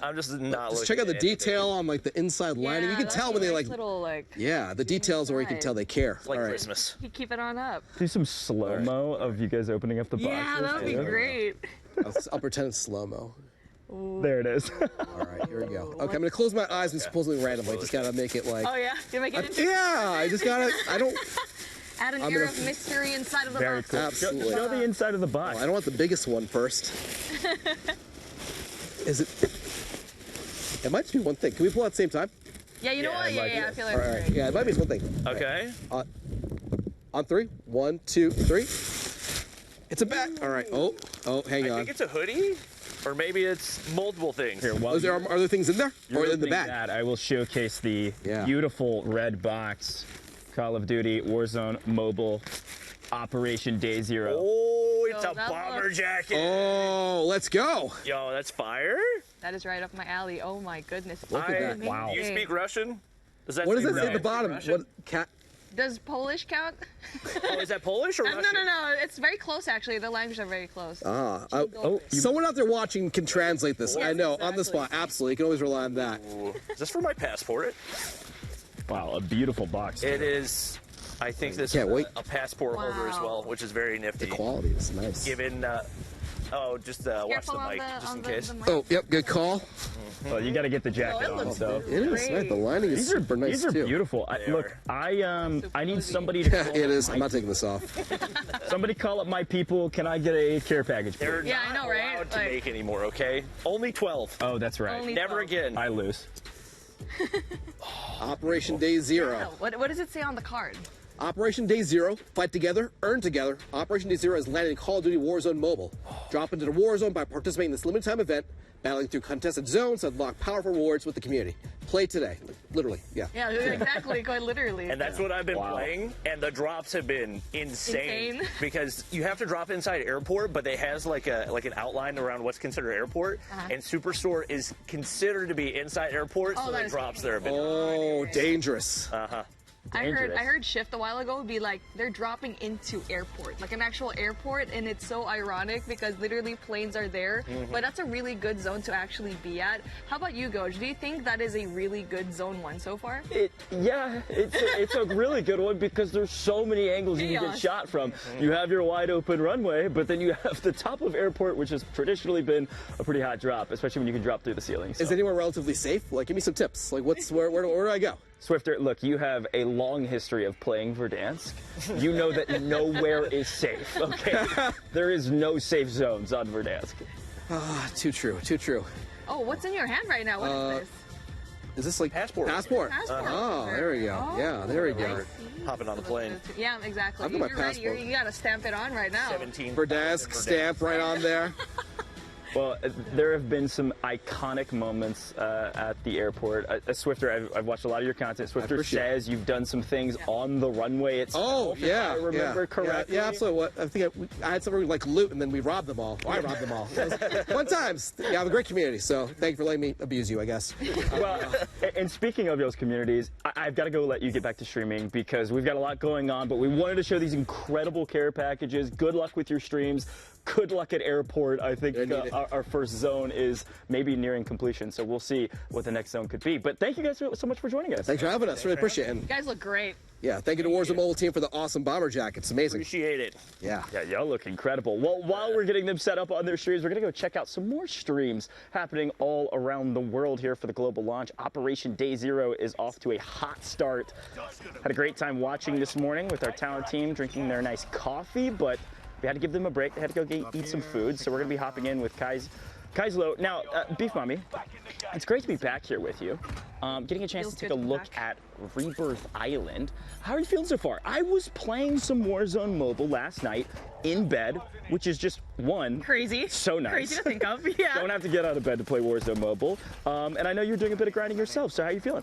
I'm just not. Just check out the detail on like the inside lining. You can tell when they like. Little, yeah, the details where you can tell they care. It's like Christmas. You keep it on up. Do some slow-mo of you guys opening up the boxes. Yeah, that would be great. I'll pretend it's slow-mo. There it is. All right, here we go. Okay, I'm gonna close my eyes and supposedly randomly. Just gotta make it like. Oh yeah, you make it interesting. Yeah, I just gotta. I don't. Add an air of mystery inside of the box. Cool. Absolutely. Show the inside of the box. Well, I don't want the biggest one first. Is it? It might just be one thing. Can we pull out at the same time? Yeah, you know what? Yeah, I feel like. All right. Yeah, it might be just one thing. Okay. On 3. 1, 2, 3. It's a bat. All right. Oh, hang on. I think it's a hoodie, or maybe it's multiple things. Here, are there other things in there, or in the back? That, I will showcase the beautiful red box. Call of Duty Warzone Mobile Operation Day Zero. Oh, it's Yo, a that bomber looks- jacket. Oh, let's go. Yo, that's fire. That is right up my alley. Oh my goodness. Look at that. Wow. You speak Russian? Does that What does say that say at the bottom? Russian? What cat? Does Polish count? Oh, is that Polish or Russian? No. It's very close, actually. The languages are very close. Someone out there watching can translate this. Yes, I know, on the exactly. spot. Absolutely. You can always rely on that. Ooh. Is this for my passport? Wow, a beautiful box. It is. I think this Can't is wait. a passport holder as well, which is very nifty. The quality is nice. Given, just watch Careful the on mic, the- just on in the- case. the mic. Oh, yep, good call. Well, you got to get the jacket it on. looks So It is, right? The lining is super nice, these are too. beautiful. They Look, I need somebody to. Yeah, call it is. up I'm my- not taking this off. Somebody call up my people. Can I get a care package? Please? They're Yeah, I not know, right? allowed to Like- make anymore, okay? Only 12. Oh, that's right. Only Never 12. again. I lose. Operation Day Zero. Yeah, what does it say on the card? Operation Day Zero, fight together, earn together. Operation Day Zero is landing in Call of Duty Warzone Mobile. Drop into the Warzone by participating in this limited time event, battling through contested zones to unlock powerful rewards with the community. Play today. Literally, yeah. Yeah, exactly. Quite literally. And that's what I've been Wow. playing, and the drops have been insane. Insane. Because you have to drop inside airport, but it has like an outline around what's considered airport, and Superstore is considered to be inside airport, Oh, so that the is drops there have been. Oh, dangerous. I Dangerous. heard Shift a while ago be like they're dropping into airport, like an actual airport, and it's so ironic because literally planes are there. But that's a really good zone to actually be at. How about you, Goj? Do you think that is a really good zone 1 so far? It's a really good one because there's so many angles you can get Chaos. shot from. You have your wide open runway, but then you have the top of airport, which has traditionally been a pretty hot drop, especially when you can drop through the ceiling. So. Is anyone relatively safe? Like, give me some tips. Like, where do I go? Swifter, look, you have a long history of playing Verdansk. You know that nowhere is safe, okay? There is no safe zones on Verdansk. Ah, too true, too true. Oh, what's in your hand right now? What is this? Is this like Passport. Passport. Passport. Oh, there we go. Yeah, there we go. Hopping on the plane. Yeah, exactly. I've got my You're ready. passport. You gotta stamp it on right now. 17. Verdansk stamp right on there. Well, there have been some iconic moments at the airport. Swifter, I've watched a lot of your content. Swifter appreciate says you've done some things on the runway itself. Oh, yeah. If I remember correctly. Yeah, absolutely. What I think I had somebody like loot, and then we robbed them all. Well, I robbed them all. Fun times. Yeah, I have a great community, so thank you for letting me abuse you, I guess. Well, and speaking of those communities, I've got to go let you get back to streaming because we've got a lot going on, but we wanted to show these incredible care packages. Good luck with your streams. Good luck at airport. I think our first zone is maybe nearing completion, so we'll see what the next zone could be. But thank you guys so much for joining us. Thanks for having us. Really appreciate it. You guys look great. Yeah, thank you to Warzone Mobile team for the awesome bomber jackets. Amazing. Appreciate it. Yeah. Yeah, y'all look incredible. Well, while we're getting them set up on their streams, we're going to go check out some more streams happening all around the world here for the global launch. Operation Day Zero is off to a hot start. Had a great time watching this morning with our talent team, drinking their nice coffee, but we had to give them a break. They had to go eat some food, so we're going to be hopping in with Kaislo. Now, Beef Mommy, it's great to be back here with you. Getting a chance to take a look at Rebirth Island. How are you feeling so far? I was playing some Warzone Mobile last night in bed, which is just crazy. So nice. Crazy to think of, yeah. Don't have to get out of bed to play Warzone Mobile. And I know you're doing a bit of grinding yourself, so how are you feeling?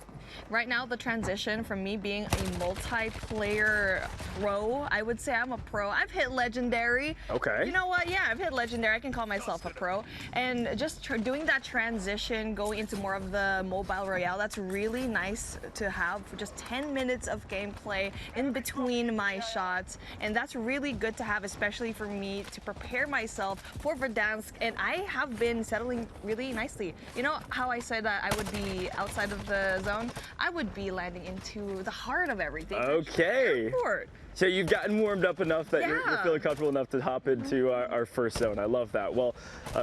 Right now, the transition from me being a multiplayer pro, I would say I'm a pro. I've hit Legendary. Okay. You know what? Yeah, I've hit Legendary. I can call myself a pro. And just doing that transition, going into more of the Mobile Royale, that's really nice to have for just 10 minutes of gameplay in between my shots. And that's really good to have, especially for me to prepare myself for Verdansk. And I have been settling really nicely. You know how I said that I would be outside of the zone? I would be landing into the heart of everything. Okay. Airport. So you've gotten warmed up enough that you're feeling comfortable enough to hop into our first zone. I love that. Well,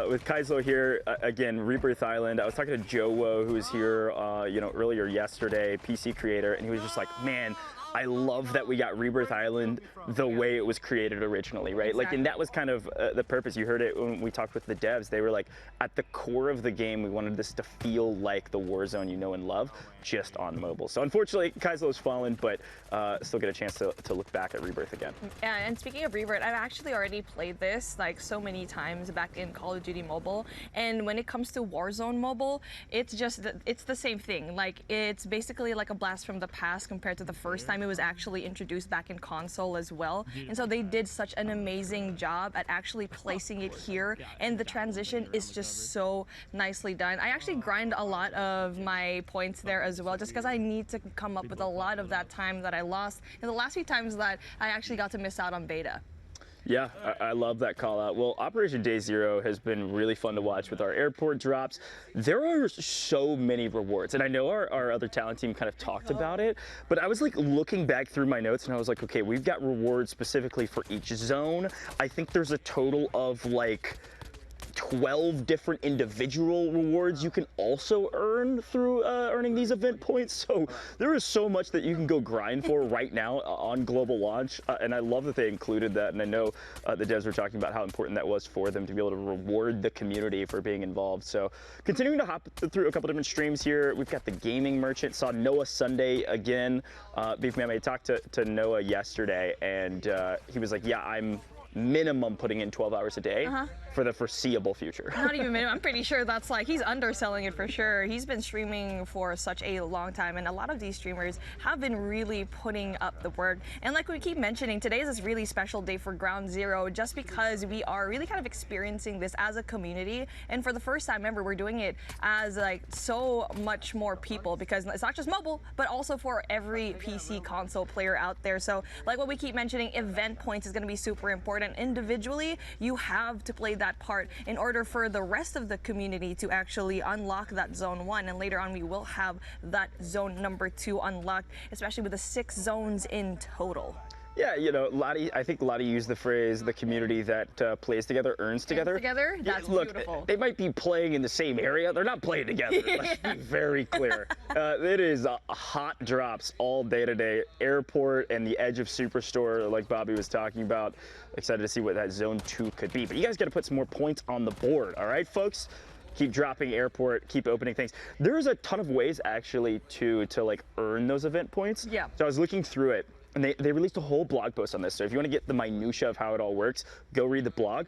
with Kaislo here, again, Rebirth Island, I was talking to Joe Wo, who was here earlier yesterday, PC creator, and he was just like, man, I love that we got Rebirth Island the way it was created originally, right? Like, and that was kind of the purpose. You heard it when we talked with the devs. They were like, at the core of the game, we wanted this to feel like the Warzone you know and love, just on mobile. So unfortunately, Kaislo's fallen, but still get a chance to look back back at Rebirth again. Yeah, and speaking of Rebirth, I've actually already played this like so many times back in Call of Duty Mobile. And when it comes to Warzone Mobile, it's the same thing. Like, it's basically like a blast from the past compared to the first time it was actually introduced back in console as well. And so they did such an amazing job at actually placing it here, and the transition is just so nicely done. I actually grind a lot of my points there as well, just because I need to come up with a lot of that time that I lost in the last few times that I actually got to miss out on beta. Yeah, I love that call out. Well, Operation Day Zero has been really fun to watch with our airport drops. There are so many rewards, and I know our other talent team kind of talked about it, but I was like looking back through my notes and I was like, okay, we've got rewards specifically for each zone. I think there's a total of like 12 different individual rewards you can also earn through earning these event points. So there is so much that you can go grind for right now on global launch, and I love that they included that. And I know the devs were talking about how important that was for them to be able to reward the community for being involved. So continuing to hop through a couple different streams here, we've got the gaming merchant. Saw Noah Sunday again. Beef Man, I talked to Noah yesterday, and he was like, yeah, I'm minimum putting in 12 hours a day for the foreseeable future. Not even minimum. I'm pretty sure that's like, he's underselling it for sure. He's been streaming for such a long time, and a lot of these streamers have been really putting up the work. And like we keep mentioning, today is this really special day for Ground Zero, just because we are really kind of experiencing this as a community. And for the first time ever, we're doing it as like so much more people, because it's not just mobile, but also for every PC console player out there. So like what we keep mentioning, event points is going to be super important. Individually, you have to play that part in order for the rest of the community to actually unlock that zone 1, and later on we will have that zone number 2 unlocked, especially with the 6 zones in total. Yeah, you know, I think Lottie used the phrase, the community that plays together earns together. That's look, beautiful. They might be playing in the same area. They're not playing together. Let's be very clear. It is hot drops all day today. Airport and the edge of Superstore, like Bobby was talking about. Excited to see what that zone 2 could be. But you guys got to put some more points on the board, all right, folks? Keep dropping airport, keep opening things. There's a ton of ways actually to like earn those event points. Yeah. So I was looking through it, and they released a whole blog post on this. So if you want to get the minutia of how it all works, go read the blog.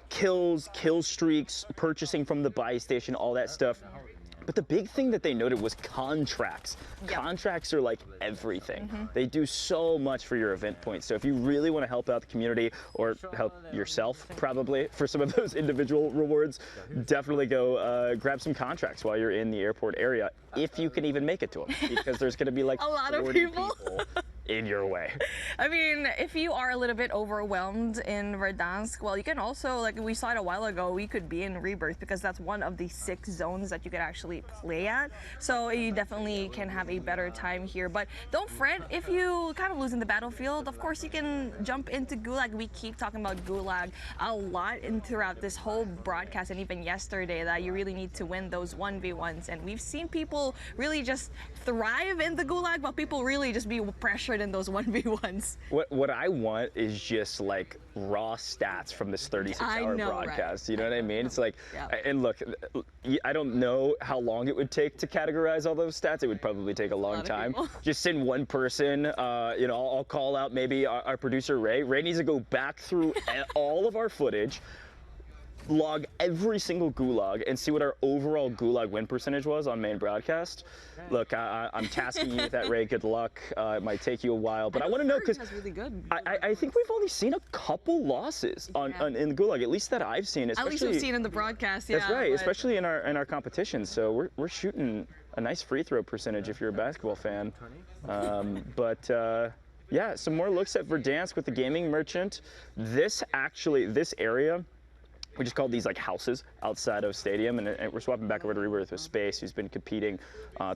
Kills, kill streaks, purchasing from the buy station, all that stuff. But the big thing that they noted was contracts. Yep. Contracts are like everything. They do so much for your event points. So if you really want to help out the community, or help yourself probably for some of those individual rewards, definitely go grab some contracts while you're in the airport area, if you can even make it to them, because there's going to be like a lot of people in your way. I mean, if you are a little bit overwhelmed in Verdansk, well, you can also, like we saw it a while ago, we could be in Rebirth, because that's one of the 6 zones that you could actually play at. So you definitely can have a better time here. But don't fret if you kind of lose in the battlefield. Of course, you can jump into Gulag. We keep talking about Gulag a lot throughout this whole broadcast, and even yesterday, that you really need to win those 1v1s. And we've seen people really just thrive in the Gulag, but people really just be pressured in those 1v1s. What I want is just like raw stats from this 36-hour broadcast. Right? You know what I mean? It's like, and look, I don't know how long it would take to categorize all those stats. It would probably take a long time. Just send one person, you know, I'll call out maybe our producer, Ray. Ray needs to go back through all of our footage, log every single gulag, and see what our overall gulag win percentage was on main broadcast. Look, I'm tasking you with that, Ray. Good luck. It might take you a while, but I want to know, because really I think we've only seen a couple losses in the gulag, at least that I've seen. At least we've seen in the broadcast. That's right, especially in our competition. So we're shooting a nice free throw percentage if you're a basketball fan. Yeah, some more looks at Verdansk with the gaming merchant. This area, we just call these like houses outside of Stadium, and we're swapping back over to Rebirth with Space, who's been competing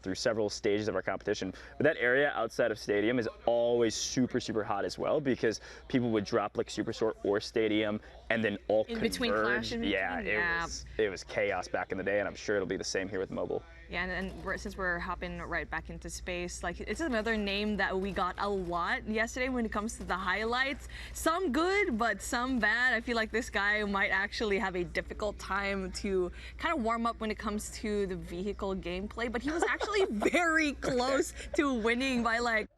through several stages of our competition. But that area outside of Stadium is always super, super hot as well, because people would drop like Superstore or Stadium and then all in converge. Between clash in between, it was chaos back in the day, and I'm sure it'll be the same here with mobile. Yeah, and since we're hopping right back into Space, like it's another name that we got a lot yesterday when it comes to the highlights. Some good, but some bad. I feel like this guy might actually have a difficult time to kind of warm up when it comes to the vehicle gameplay, but he was actually very close to winning by like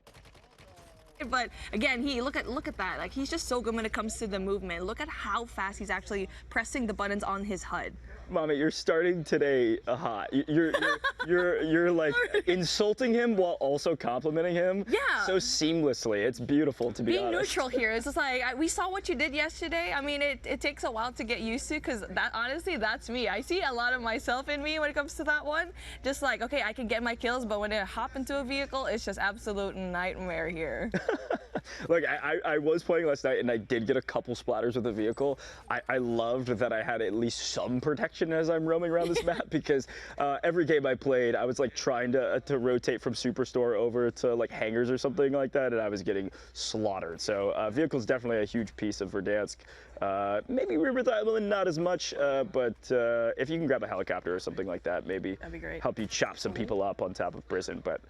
But again, look at that. Like, he's just so good when it comes to the movement. Look at how fast he's actually pressing the buttons on his HUD. Mommy, you're starting today hot. You're like insulting him while also complimenting him. Yeah. So seamlessly. It's beautiful, to be honest. Being neutral here. It's just like, we saw what you did yesterday. I mean, it takes a while to get used to, because honestly, that's me. I see a lot of myself in me when it comes to that one. Just like, okay, I can get my kills, but when I hop into a vehicle, it's just absolute nightmare here. Look, I was playing last night, and I did get a couple splatters with the vehicle. I loved that I had at least some protection as I'm roaming around this map, because every game I played, I was like trying to rotate from Superstore over to like hangars or something like that, and I was getting slaughtered. So vehicle's definitely a huge piece of Verdansk. Maybe Rebirth Island not as much, but if you can grab a helicopter or something like that, maybe that'd be great. Help you chop some people up on top of prison. But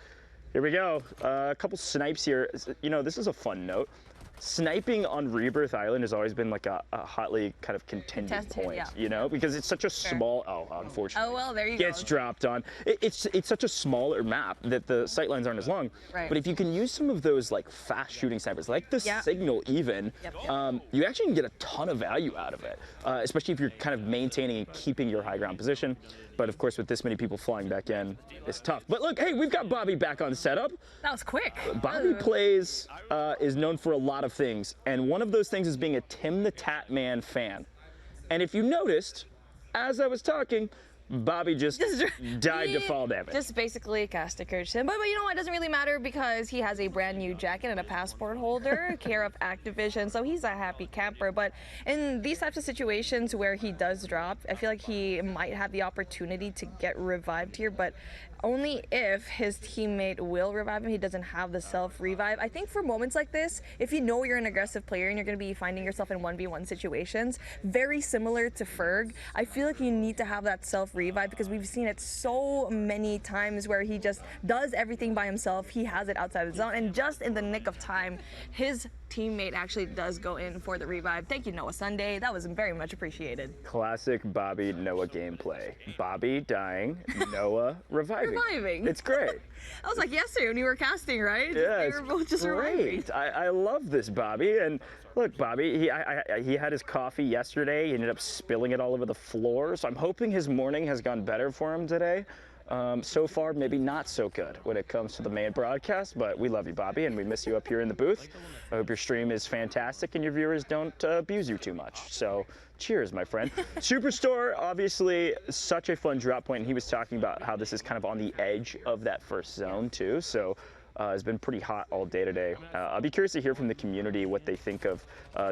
here we go. A couple snipes here. You know, this is a fun note. Sniping on Rebirth Island has always been like a hotly kind of contended point, yeah. you know, because it's such a small. Oh, unfortunately. Oh well, there you Gets go. dropped on. It's such a smaller map that the sight lines aren't as long. Right. But if you can use some of those like fast shooting snipers, like the Signal even, you actually can get a ton of value out of it, especially if you're kind of maintaining and keeping your high ground position. But of course, with this many people flying back in, it's tough. But look, hey, we've got Bobby back on setup. That was quick. Bobby plays, is known for a lot of things, and one of those things is being a Tim the Tatman fan. And if you noticed, as I was talking, Bobby just died to fall damage. Just basically cast a curse him. But you know what? It doesn't really matter, because he has a brand new jacket and a passport holder, care of Activision, so he's a happy camper. But in these types of situations where he does drop, I feel like he might have the opportunity to get revived here, but only if his teammate will revive him. He doesn't have the self-revive. I think for moments like this, if you know you're an aggressive player and you're going to be finding yourself in 1v1 situations, very similar to Ferg, I feel like you need to have that self-revive, because we've seen it so many times where he just does everything by himself. He has it outside of the zone, and just in the nick of time, his teammate actually does go in for the revive. Thank you, Noah Sunday. That was very much appreciated. Classic Bobby Noah gameplay. Bobby dying, Noah reviving. It's great. I was like yesterday when you were casting, right? Yeah, they were both just reviving. I love this Bobby. And look, Bobby, he had his coffee yesterday. He ended up spilling it all over the floor. So I'm hoping his morning has gone better for him today. So far, maybe not so good when it comes to the main broadcast, but we love you, Bobby, and we miss you up here in the booth. I hope your stream is fantastic and your viewers don't abuse you too much. So cheers, my friend. Superstore, obviously, such a fun drop point, and he was talking about how this is kind of on the edge of that first zone, too. So it's been pretty hot all day today. I'll be curious to hear from the community what they think of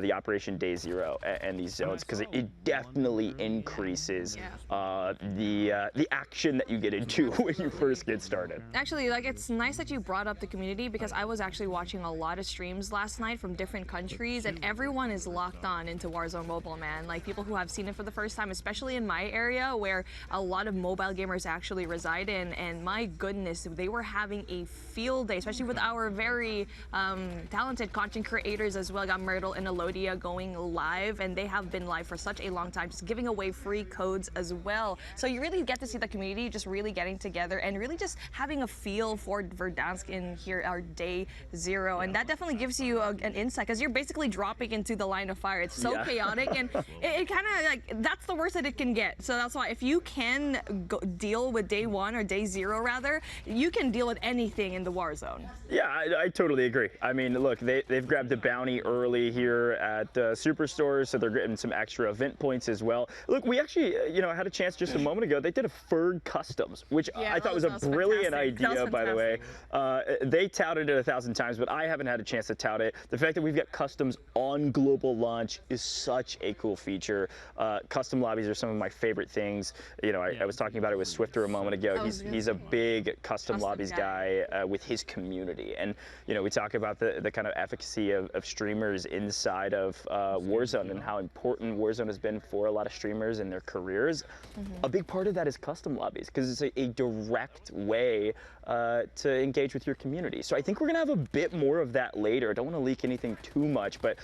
the Operation Day Zero and these zones, because it definitely increases the action that you get into when you first get started. Actually, like, it's nice that you brought up the community, because I was actually watching a lot of streams last night from different countries, and everyone is locked on into Warzone Mobile, man. Like, people who have seen it for the first time, especially in my area where a lot of mobile gamers actually reside in, and my goodness, they were having a field day, especially with our very talented content creators as well. Got Myrtle and Elodia going live, and they have been live for such a long time, just giving away free codes as well. So you really get to see the community just really getting together and really just having a feel for Verdansk in here, our day zero. And that definitely gives you an insight, because you're basically dropping into the line of fire. It's so chaotic, and it kind of like, that's the worst that it can get. So that's why if you can deal with day one, or day zero rather, you can deal with anything in the war zone. Yeah, I totally agree. I mean, look, they've grabbed a bounty early here at Superstore, so they're getting some extra event points as well. Look, we actually, had a chance just a moment ago. They did a Ferg Customs, which I thought was a brilliant idea, by the way. They touted it 1,000 times, but I haven't had a chance to tout it. The fact that we've got customs on global launch is such a cool feature. Custom lobbies are some of my favorite things. I was talking about it with Swifter a moment ago. He's a big custom lobbies guy with his community, and we talk about the kind of efficacy of streamers inside of Warzone, and how important Warzone has been for a lot of streamers and their careers. A big part of that is custom lobbies, because it's a direct way to engage with your community. So I think we're gonna have a bit more of that later. I don't want to leak anything too much, but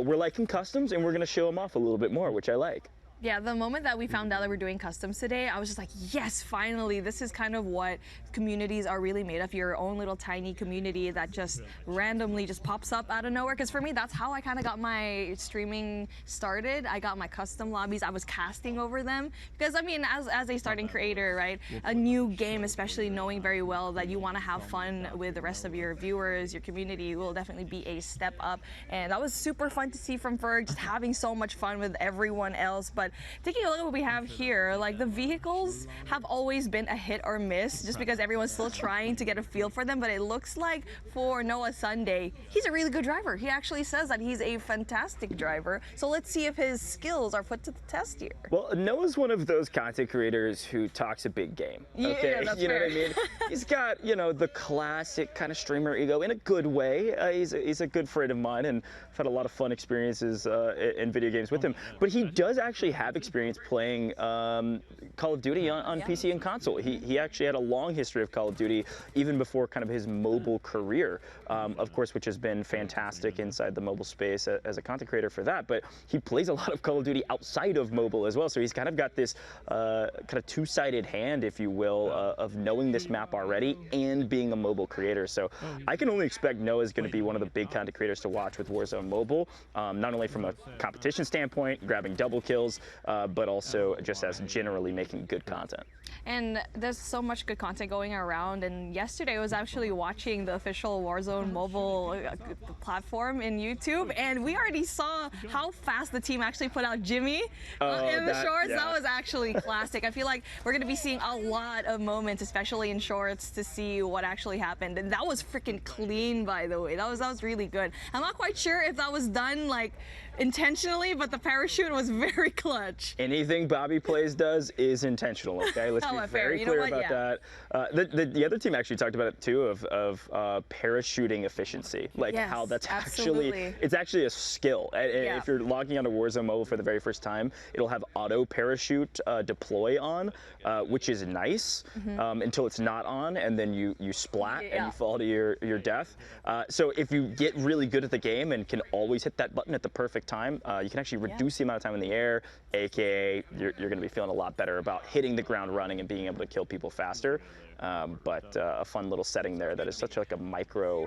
we're liking customs, and we're gonna show them off a little bit more, which I like. Yeah, the moment that we found out that we're doing customs today, I was just like, yes, finally, this is kind of what communities are really made of, your own little tiny community that just randomly just pops up out of nowhere. Because for me, that's how I kind of got my streaming started. I got my custom lobbies, I was casting over them. Because I mean, as a starting creator, right, a new game, especially knowing very well that you want to have fun with the rest of your viewers, your community, will definitely be a step up. And that was super fun to see from Ferg, just having so much fun with everyone else. But taking a look at what we have here, like the vehicles have always been a hit or miss just because everyone's still trying to get a feel for them. But it looks like for Noah Sunday, he's a really good driver. He actually says that he's a fantastic driver. So let's see if his skills are put to the test here. Well, Noah's one of those content creators who talks a big game. Okay, Yeah, that's you know fair. what I mean? He's got, you know, the classic kind of streamer ego in a good way. He's a good friend of mine, and I've had a lot of fun experiences in video games with him. But he does actually have experience playing Call of Duty on PC and console. He actually had a long history of Call of Duty even before kind of his mobile career, of course, which has been fantastic inside the mobile space as a content creator for that. But he plays a lot of Call of Duty outside of mobile as well. So he's kind of got this kind of two-sided hand, if you will, of knowing this map already and being a mobile creator. So I can only expect Noah's going to be one of the big content creators to watch with Warzone Mobile, not only from a competition standpoint, grabbing double kills, but also just as generally making good content. And there's so much good content going around. And yesterday I was actually watching the official Warzone Mobile platform in YouTube, and we already saw how fast the team actually put out Jimmy in the shorts. Yeah. That was actually classic. I feel like we're going to be seeing a lot of moments, especially in shorts, to see what actually happened. And that was freaking clean, by the way. That was really good. I'm not quite sure if that was done like intentionally, but the parachute was very clutch. Anything Bobby Plays does is intentional, okay? Let's be very clear about that. The other team actually talked about it too, of parachuting efficiency, like how that's actually, it's actually a skill. If you're logging onto Warzone Mobile for the very first time, it'll have auto parachute deploy on, which is nice until it's not on, and then you splat and you fall to your death. So if you get really good at the game and can always hit that button at the perfect time, you can actually reduce the amount of time in the air, aka you're going to be feeling a lot better about hitting the ground running and being able to kill people faster. But a fun little setting there that is such like a micro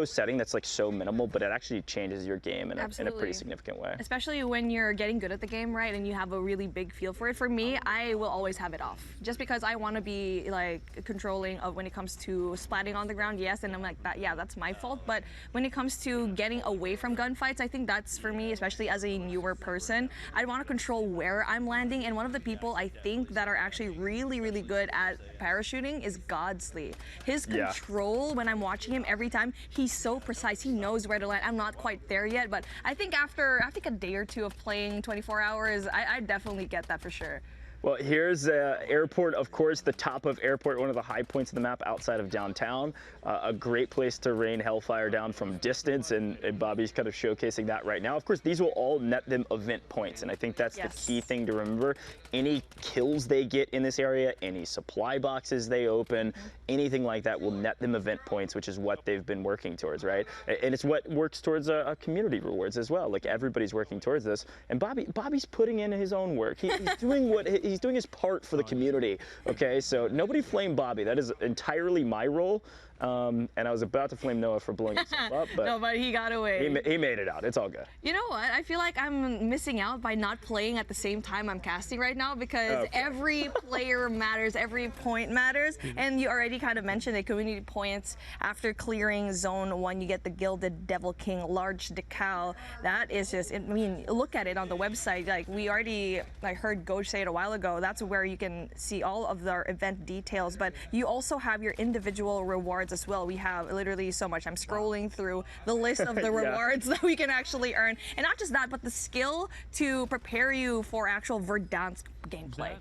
setting that's like so minimal, but it actually changes your game in a pretty significant way. Especially when you're getting good at the game, right, and you have a really big feel for it. For me, I will always have it off, just because I want to be like controlling of when it comes to splatting on the ground. Yes, and I'm like that. Yeah, that's my fault. But when it comes to getting away from gunfights, I think that's for me, especially as a newer person. I want to control where I'm landing. And one of the people I think that are actually really, really good at parachuting is Godsley. His control when I'm watching him every time, he's so precise. He knows where to land. I'm not quite there yet, but I think after a day or two of playing 24 hours, I definitely get that for sure. Well, here's Airport, of course, the top of Airport, one of the high points of the map outside of downtown. A great place to rain hellfire down from distance, and Bobby's kind of showcasing that right now. Of course, these will all net them event points, and I think that's the key thing to remember. Any kills they get in this area, any supply boxes they open, anything like that will net them event points, which is what they've been working towards, right? And it's what works towards a community rewards as well. Like, everybody's working towards this, and Bobby's putting in his own work. He's doing what he's doing his part for the community, okay? So nobody flame Bobby. That is entirely my role. And I was about to flame Noah for blowing himself up, but no, but he got away. He made it out. It's all good. You know what? I feel like I'm missing out by not playing at the same time I'm casting right now, because every player matters, every point matters. And you already kind of mentioned the community points. After clearing Zone 1, you get the Gilded Devil King large decal. That is just, I mean, look at it on the website. Like, we already heard Goj say it a while ago. That's where you can see all of the event details, but you also have your individual rewards as well. We have literally so much. I'm scrolling through the list of the rewards that we can actually earn. And not just that, but the skill to prepare you for actual Verdansk gameplay.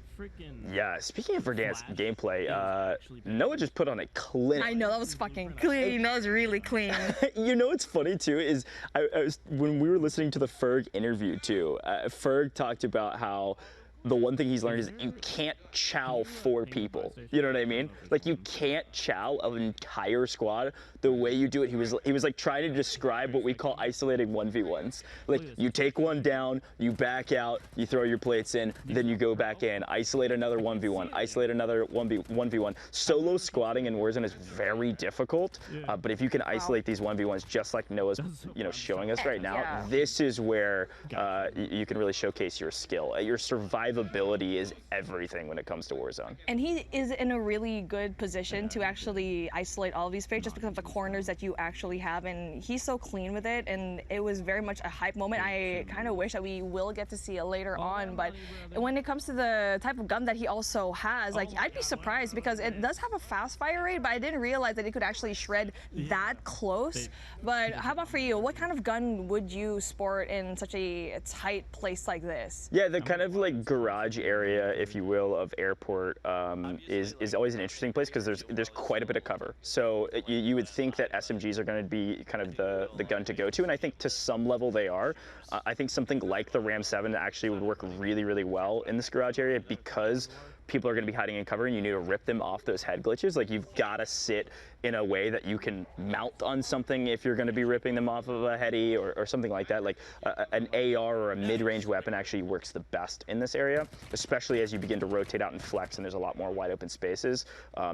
Yeah, speaking of Verdansk gameplay, Noah just put on a clinic. I know, that was fucking clean. That was really clean. You know what's funny too is when we were listening to the Ferg interview too, Ferg talked about how the one thing he's learned is you can't chow 4 people. You know what I mean? Like, you can't chow an entire squad the way you do it. He was like trying to describe what we call isolating 1v1s. Like, you take one down, you back out, you throw your plates in, then you go back in, isolate another 1v1, isolate another 1v1. Solo squatting in Warzone is very difficult, but if you can isolate these 1v1s just like Noah's showing us right now, this is where you can really showcase your skill. Your survivability is everything when it comes to Warzone. And he is in a really good position to actually isolate all of these players just because of the corners that you actually have, and he's so clean with it, and it was very much a hype moment. I kind of wish that we will get to see it later on, but when it comes to the type of gun that he also has, like, I'd be surprised because it does have a fast fire rate, but I didn't realize that it could actually shred that close. But how about for you? What kind of gun would you sport in such a tight place like this? Yeah, the kind of like garage area, if you will, of airport is always an interesting place because there's quite a bit of cover. So you would think that SMGs are going to be kind of the gun to go to, and I think to some level they are. I think something like the Ram 7 actually would work really, really well in this garage area because people are going to be hiding in cover and you need to rip them off those head glitches. Like, you've got to sit in a way that you can mount on something if you're going to be ripping them off of a heady or something like that. Like an AR or a mid-range weapon actually works the best in this area, especially as you begin to rotate out and flex and there's a lot more wide open spaces,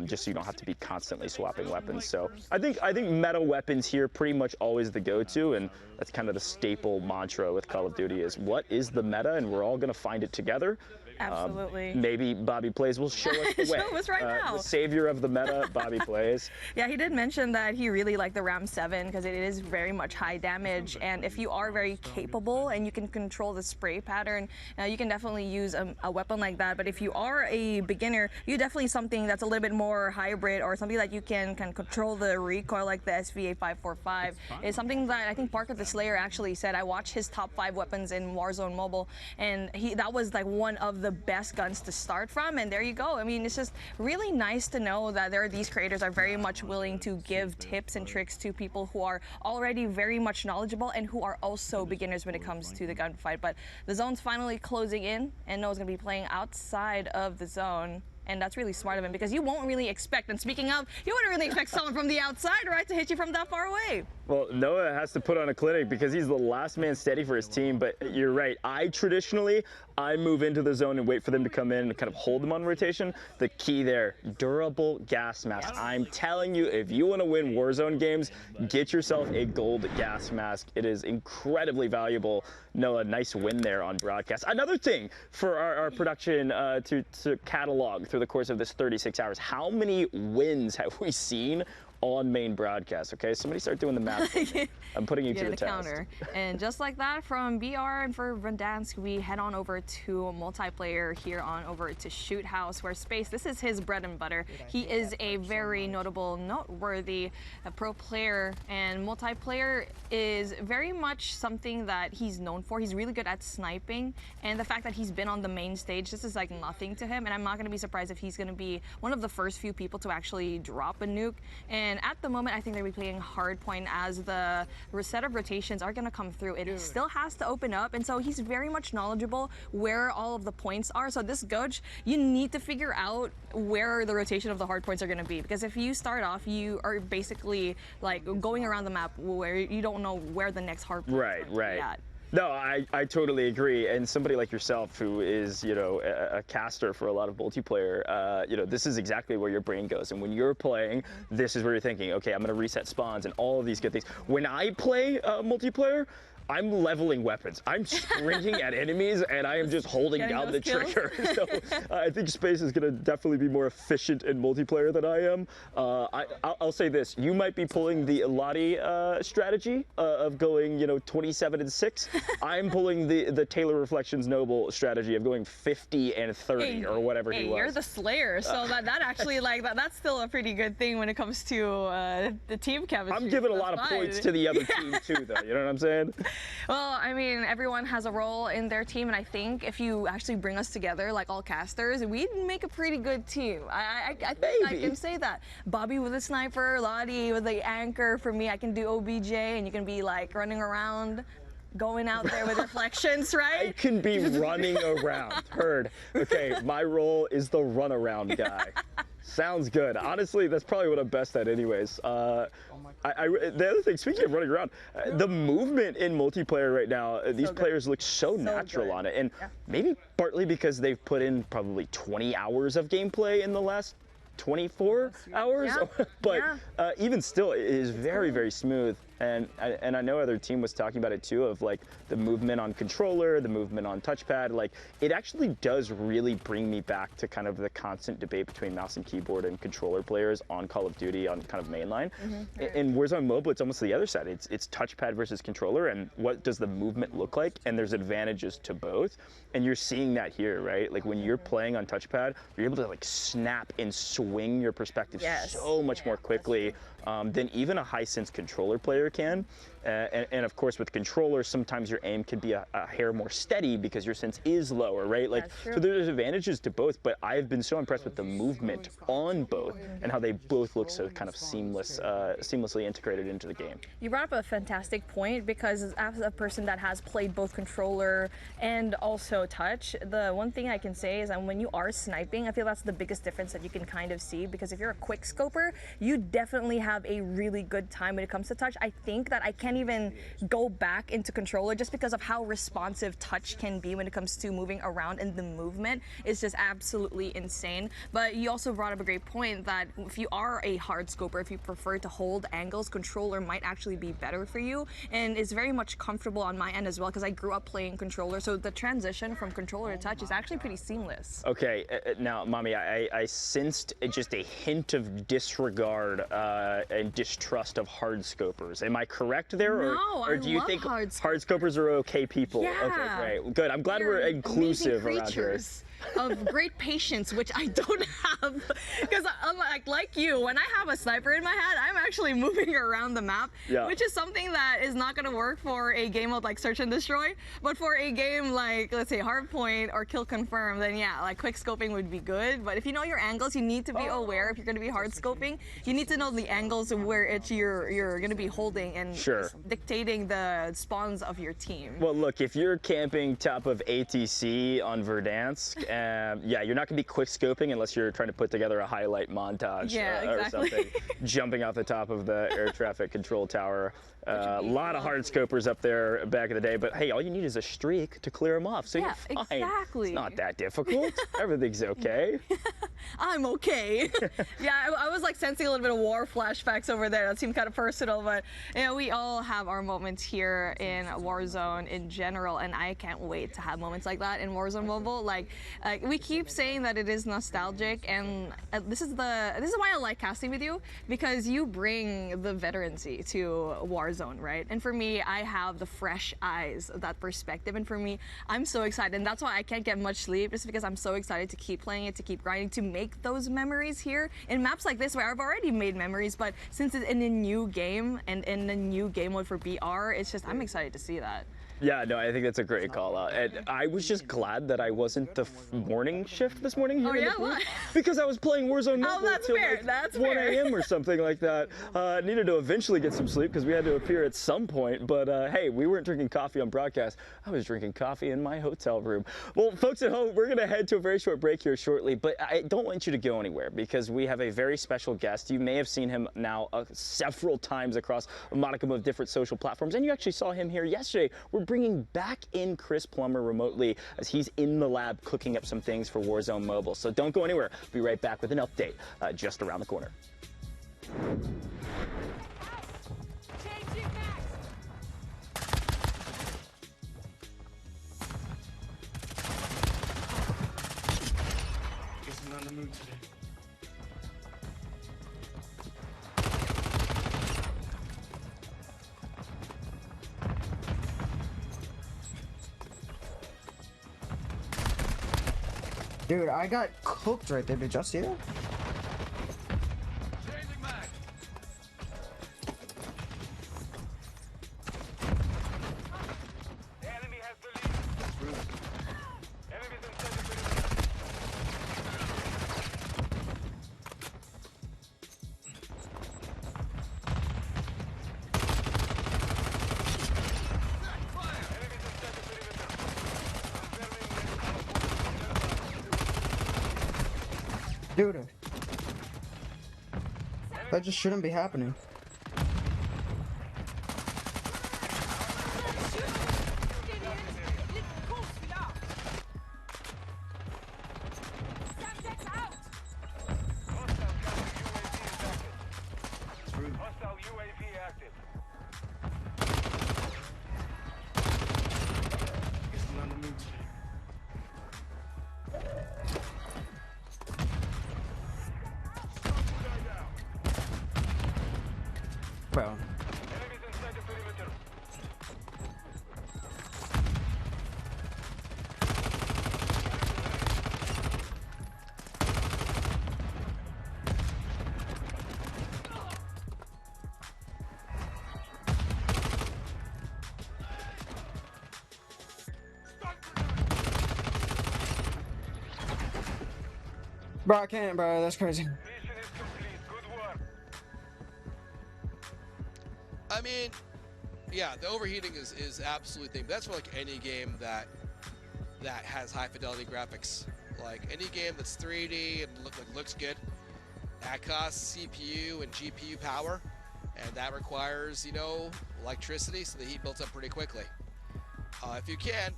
just so you don't have to be constantly swapping weapons. So I think meta weapons here pretty much always the go-to, and that's kind of the staple mantra with Call of Duty is what is the meta, and we're all going to find it together. Absolutely. Maybe Bobby Plays will show us the way. Show us right now. The savior of the meta, Bobby Plays. Yeah, he did mention that he really liked the Ram 7 because it is very much high damage, and if you are very capable and you can control the spray pattern, you can definitely use a weapon like that. But if you are a beginner, you definitely something that's a little bit more hybrid or something that you can control the recoil, like the SVA545 is something that I think Parker the Slayer actually said. I watched his top 5 weapons in Warzone Mobile, and that was like one of the best guns to start from, and there you go. I mean, it's just really nice to know that these creators are very much willing to give tips and tricks to people who are already very much knowledgeable and who are also beginners when it comes to the gunfight. But the zone's finally closing in, and Noah's gonna be playing outside of the zone. And that's really smart of him because you won't really expect, and speaking of, you wouldn't really expect someone from the outside, right, to hit you from that far away. Well, Noah has to put on a clinic because he's the last man steady for his team, but you're right. I move into the zone and wait for them to come in and kind of hold them on rotation. The key there, durable gas mask. Yes. I'm telling you, if you want to win Warzone games, get yourself a gold gas mask. It is incredibly valuable. Noah, nice win there on broadcast. Another thing for our production to catalog through the course of this 36 hours, how many wins have we seen on main broadcast? Okay, somebody start doing the math. I'm putting you to the test. Counter. And just like that, from BR and for Verdansk, we head on over to multiplayer here on over to Shoot House, where Space, this is his bread and butter. He is a very noteworthy pro player, and multiplayer is very much something that he's known for. He's really good at sniping, and the fact that he's been on the main stage, this is like nothing to him, and I'm not going to be surprised if he's going to be one of the first few people to actually drop a nuke. And at the moment, I think they're playing hardpoint as the set of rotations are going to come through. It still has to open up, and so he's very much knowledgeable where all of the points are. So this Goach, you need to figure out where the rotation of the hard points are going to be, because if you start off, you are basically like going around the map where you don't know where the next hard point is going to be at. No, I totally agree. And somebody like yourself who is, a caster for a lot of multiplayer, this is exactly where your brain goes. And when you're playing, this is where you're thinking, okay, I'm going to reset spawns and all of these good things. When I play multiplayer, I'm leveling weapons. I'm sprinting at enemies, and I am just holding down the trigger. So I think Space is going to definitely be more efficient in multiplayer than I am. I'll say this. You might be pulling the Lottie strategy of going, 27 and 6. I'm pulling the Taylor Reflections Noble strategy of going 50 and 30 or whatever he was. You're the Slayer, so that actually, that's still a pretty good thing when it comes to the team chemistry. I'm giving a lot of points to the other team, too, though. You know what I'm saying? Well, I mean, everyone has a role in their team, and I think if you actually bring us together, like all casters, we'd make a pretty good team. I think I can say that. Bobby with a sniper, Lottie with the anchor. For me, I can do OBJ, and you can be like running around. going out there with reflections, right? I can be running around. Heard. Okay, my role is the runaround guy. Sounds good. Honestly, that's probably what I'm best at anyways. The other thing, speaking of running around, the movement in multiplayer right now, these players look so natural on it. And maybe partly because they've put in probably 20 hours of gameplay in the last 24 hours. But even still, it is very, very smooth. And I know other team was talking about it too, of like the movement on controller, the movement on touchpad. Like it actually does really bring me back to kind of the constant debate between mouse and keyboard and controller players on Call of Duty on kind of mainline. In Warzone Mobile, it's almost the other side. It's touchpad versus controller, and what does the movement look like? And there's advantages to both. And you're seeing that here, right? Like when you're playing on touchpad, you're able to like snap and swing your perspective so much more quickly than even a high-sense controller player can. And of course, with controllers, sometimes your aim can be a hair more steady because your sense is lower, right? Like, so there's advantages to both, but I've been so impressed with the movement on both and how they both look so kind of seamlessly integrated into the game. You brought up a fantastic point, because as a person that has played both controller and also touch, the one thing I can say is that when you are sniping, I feel that's the biggest difference that you can kind of see, because if you're a quick scoper, you definitely have a really good time when it comes to touch. I think that I can't even go back into controller just because of how responsive touch can be when it comes to moving around, and the movement is just absolutely insane. But you also brought up a great point that if you are a hard scoper, if you prefer to hold angles, controller might actually be better for you, and it's very much comfortable on my end as well, because I grew up playing controller, so the transition from controller to touch is actually pretty seamless. Okay, now, Mommy, I sensed just a hint of disregard and distrust of hard scopers. Am I correct there? No, or do you think hard scopers are okay people? Yeah. Okay, great. Good. I'm glad we're inclusive around here. Of great patience, which I don't have, because like you, when I have a sniper in my head, I'm actually moving around the map, which is something that is not going to work for a game of like search and destroy. But for a game like, let's say, hardpoint or kill confirm, then yeah, like quick scoping would be good. But if you know your angles, you need to be aware. If you're going to be hard scoping, you need to know the angles of where you're going to be holding and dictating the spawns of your team. Well, look, if you're camping top of ATC on Verdansk, yeah, you're not going to be quick scoping unless you're trying to put together a highlight montage or something. Jumping off the top of the air traffic control tower. A lot of hard scopers up there back in the day, but hey, all you need is a streak to clear them off, so you're fine. Exactly. It's not that difficult. Everything's okay. I'm okay. Yeah, I was like sensing a little bit of war flashbacks over there. That seemed kind of personal, but you know, we all have our moments here in Warzone in general, and I can't wait to have moments like that in Warzone Mobile. Like we keep saying that it is nostalgic, and this is why I like casting with you, because you bring the veterancy to Warzone. Right? And for me, I have the fresh eyes of that perspective, and for me, I'm so excited, and that's why I can't get much sleep, just because I'm so excited to keep playing it, to keep grinding, to make those memories here in maps like this where I've already made memories, but since it's in a new game and in a new game mode for BR, it's just, I'm excited to see that. Yeah, no, I think that's a great call out. And I was just glad that I wasn't the morning shift this morning here in the booth, because I was playing Warzone Mobile until like 1 a.m. or something like that. Needed to eventually get some sleep because we had to appear at some point. But hey, we weren't drinking coffee on broadcast. I was drinking coffee in my hotel room. Well, folks at home, we're going to head to a very short break here shortly, but I don't want you to go anywhere because we have a very special guest. You may have seen him now several times across a modicum of different social platforms, and you actually saw him here yesterday. We're bringing back in Chris Plummer remotely as he's in the lab cooking up some things for Warzone Mobile. So don't go anywhere. Be right back with an update just around the corner. Guess I'm not in the mood today. Dude, I got cooked right there. Did y'all see that? Dude. That just shouldn't be happening. Hostile UAV active. Bro. Enemies inside the perimeter. Bro, I can't, bro. That's crazy. I mean, yeah, the overheating is absolutely thing. That's for like any game that has high fidelity graphics. Like any game that's 3D and looks good, that costs CPU and GPU power, and that requires, you know, electricity, so the heat builds up pretty quickly. If you can,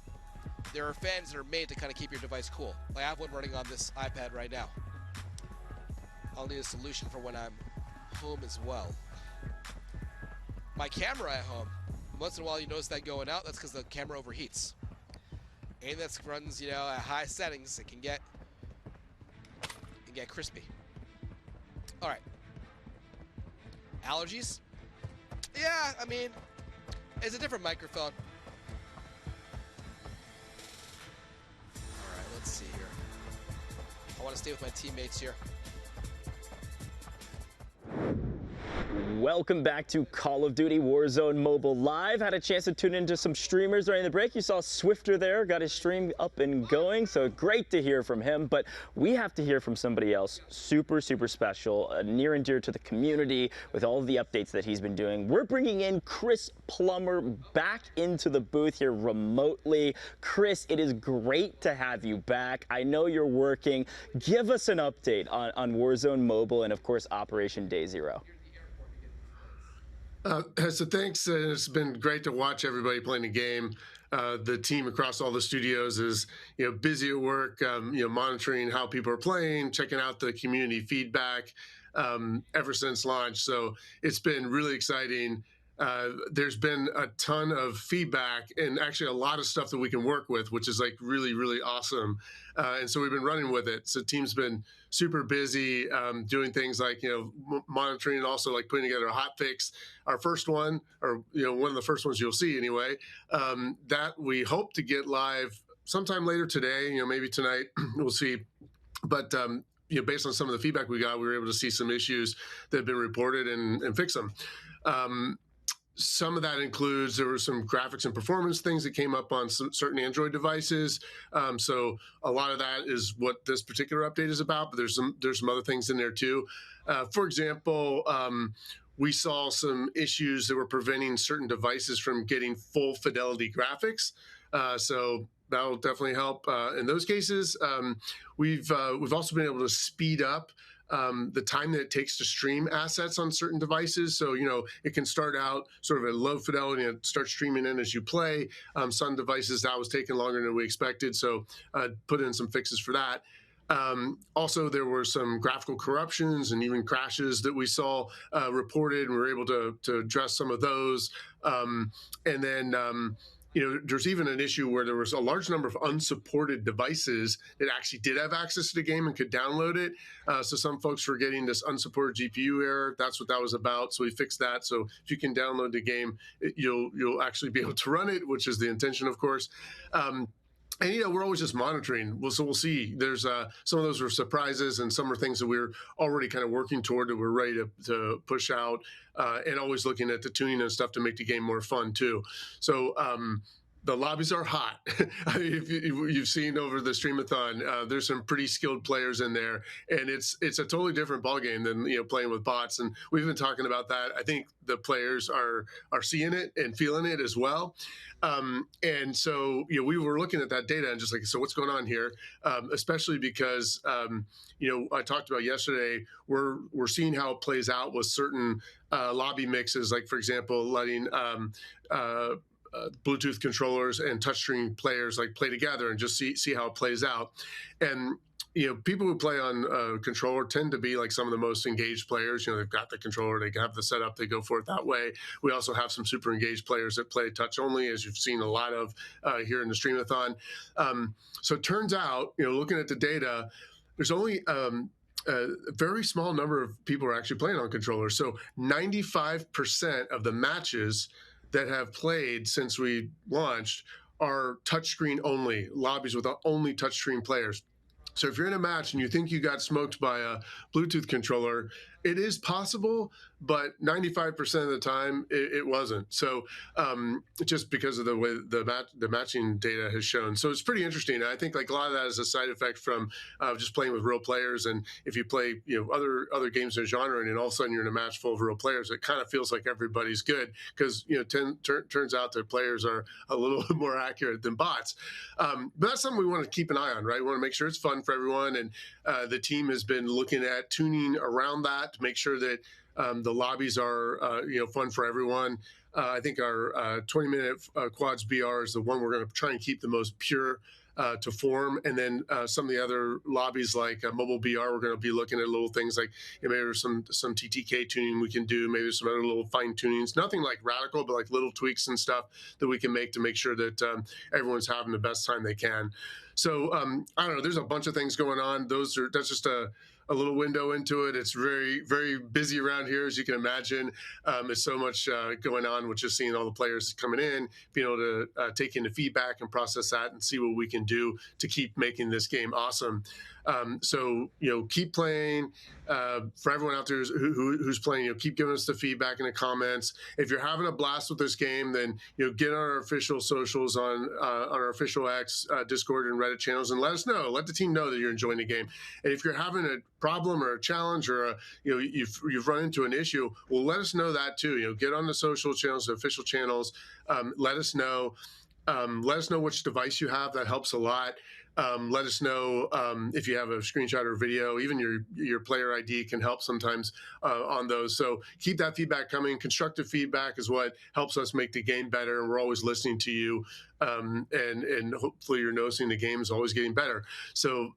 there are fans that are made to kind of keep your device cool. Like I have one running on this iPad right now. I'll need a solution for when I'm home as well. My camera at home, once in a while you notice that going out, that's because the camera overheats. Anything that runs, you know, at high settings, it can get crispy. All right. Allergies? Yeah, I mean, it's a different microphone. All right, let's see here. I want to stay with my teammates here. Welcome back to Call of Duty Warzone Mobile Live. Had a chance to tune into some streamers during the break. You saw Swifter there, got his stream up and going, so great to hear from him. But we have to hear from somebody else super, super special, near and dear to the community with all of the updates that he's been doing. We're bringing in Chris Plummer back into the booth here remotely. Chris, it is great to have you back. I know you're working. Give us an update on Warzone Mobile and, of course, Operation Day Zero. So thanks. It's been great to watch everybody playing the game. The team across all the studios is, busy at work, monitoring how people are playing, checking out the community feedback ever since launch. So it's been really exciting. There's been a ton of feedback and actually a lot of stuff that we can work with, which is like really, really awesome. And so we've been running with it. So team's been super busy doing things like, monitoring and also like putting together a hotfix. Our first one, or, one of the first ones you'll see anyway, that we hope to get live sometime later today, maybe tonight, we'll see. But, based on some of the feedback we got, we were able to see some issues that have been reported and fix them. Some of that includes there were some graphics and performance things that came up on some certain Android devices. So a lot of that is what this particular update is about, but there's some other things in there too. For example, we saw some issues that were preventing certain devices from getting full fidelity graphics. So that'll definitely help in those cases. We've also been able to speed up the time that it takes to stream assets on certain devices. So, it can start out sort of at low fidelity and start streaming in as you play. Some devices that was taking longer than we expected. So put in some fixes for that. Also, there were some graphical corruptions and even crashes that we saw reported, and we were able to address some of those. And then there's even an issue where there was a large number of unsupported devices that actually did have access to the game and could download it. So some folks were getting this unsupported GPU error. That's what that was about. So we fixed that. So if you can download the game, you'll actually be able to run it, which is the intention, of course. And we're always just monitoring. So we'll see. There's some of those were surprises, and some are things that we're already kind of working toward that we're ready to push out, and always looking at the tuning and stuff to make the game more fun too. So the lobbies are hot. I mean, if you've seen over the streamathon, there's some pretty skilled players in there, and it's a totally different ballgame than playing with bots. And we've been talking about that. I think the players are seeing it and feeling it as well. And so we were looking at that data and just like, so what's going on here? Especially because I talked about yesterday, we're seeing how it plays out with certain lobby mixes, like for example, letting Bluetooth controllers and touchscreen players like play together and just see how it plays out. And people who play on controller tend to be like some of the most engaged players. They've got the controller, they have the setup, they go for it that way. We also have some super engaged players that play touch only, as you've seen a lot of here in the streamathon. So it turns out, looking at the data, there's only a very small number of people are actually playing on controllers. So 95% of the matches that have played since we launched are touchscreen only, lobbies with only touchscreen players. So if you're in a match and you think you got smoked by a Bluetooth controller, it is possible, but 95% of the time it wasn't. So just because of the way the matching data has shown. So it's pretty interesting. I think like a lot of that is a side effect from just playing with real players. And if you play other games in a genre and then all of a sudden you're in a match full of real players, it kind of feels like everybody's good because turns out that players are a little more accurate than bots. But that's something we want to keep an eye on, right? We want to make sure it's fun for everyone. And the team has been looking at tuning around that to make sure that the lobbies are fun for everyone. I think our 20-minute quads BR is the one we're going to try and keep the most pure to form. And then some of the other lobbies like mobile BR, we're going to be looking at little things like maybe there's some TTK tuning we can do, maybe some other little fine tunings, nothing like radical, but like little tweaks and stuff that we can make to make sure that everyone's having the best time they can. So I don't know, there's a bunch of things going on. That's just a little window into it. It's very, very busy around here, as you can imagine. There's so much going on with just seeing all the players coming in, being able to take in the feedback and process that and see what we can do to keep making this game awesome. So, keep playing. For everyone out there who's playing, keep giving us the feedback in the comments. If you're having a blast with this game, then get on our official socials on our official X, Discord, and Reddit channels, and let us know. Let the team know that you're enjoying the game. And if you're having a problem or a challenge or you've run into an issue, well, let us know that too. Get on the social channels, the official channels. Let us know. Let us know which device you have. That helps a lot. Let us know if you have a screenshot or video. Even your player ID can help sometimes on those. So keep that feedback coming. Constructive feedback is what helps us make the game better, and we're always listening to you. And hopefully you're noticing the game is always getting better. So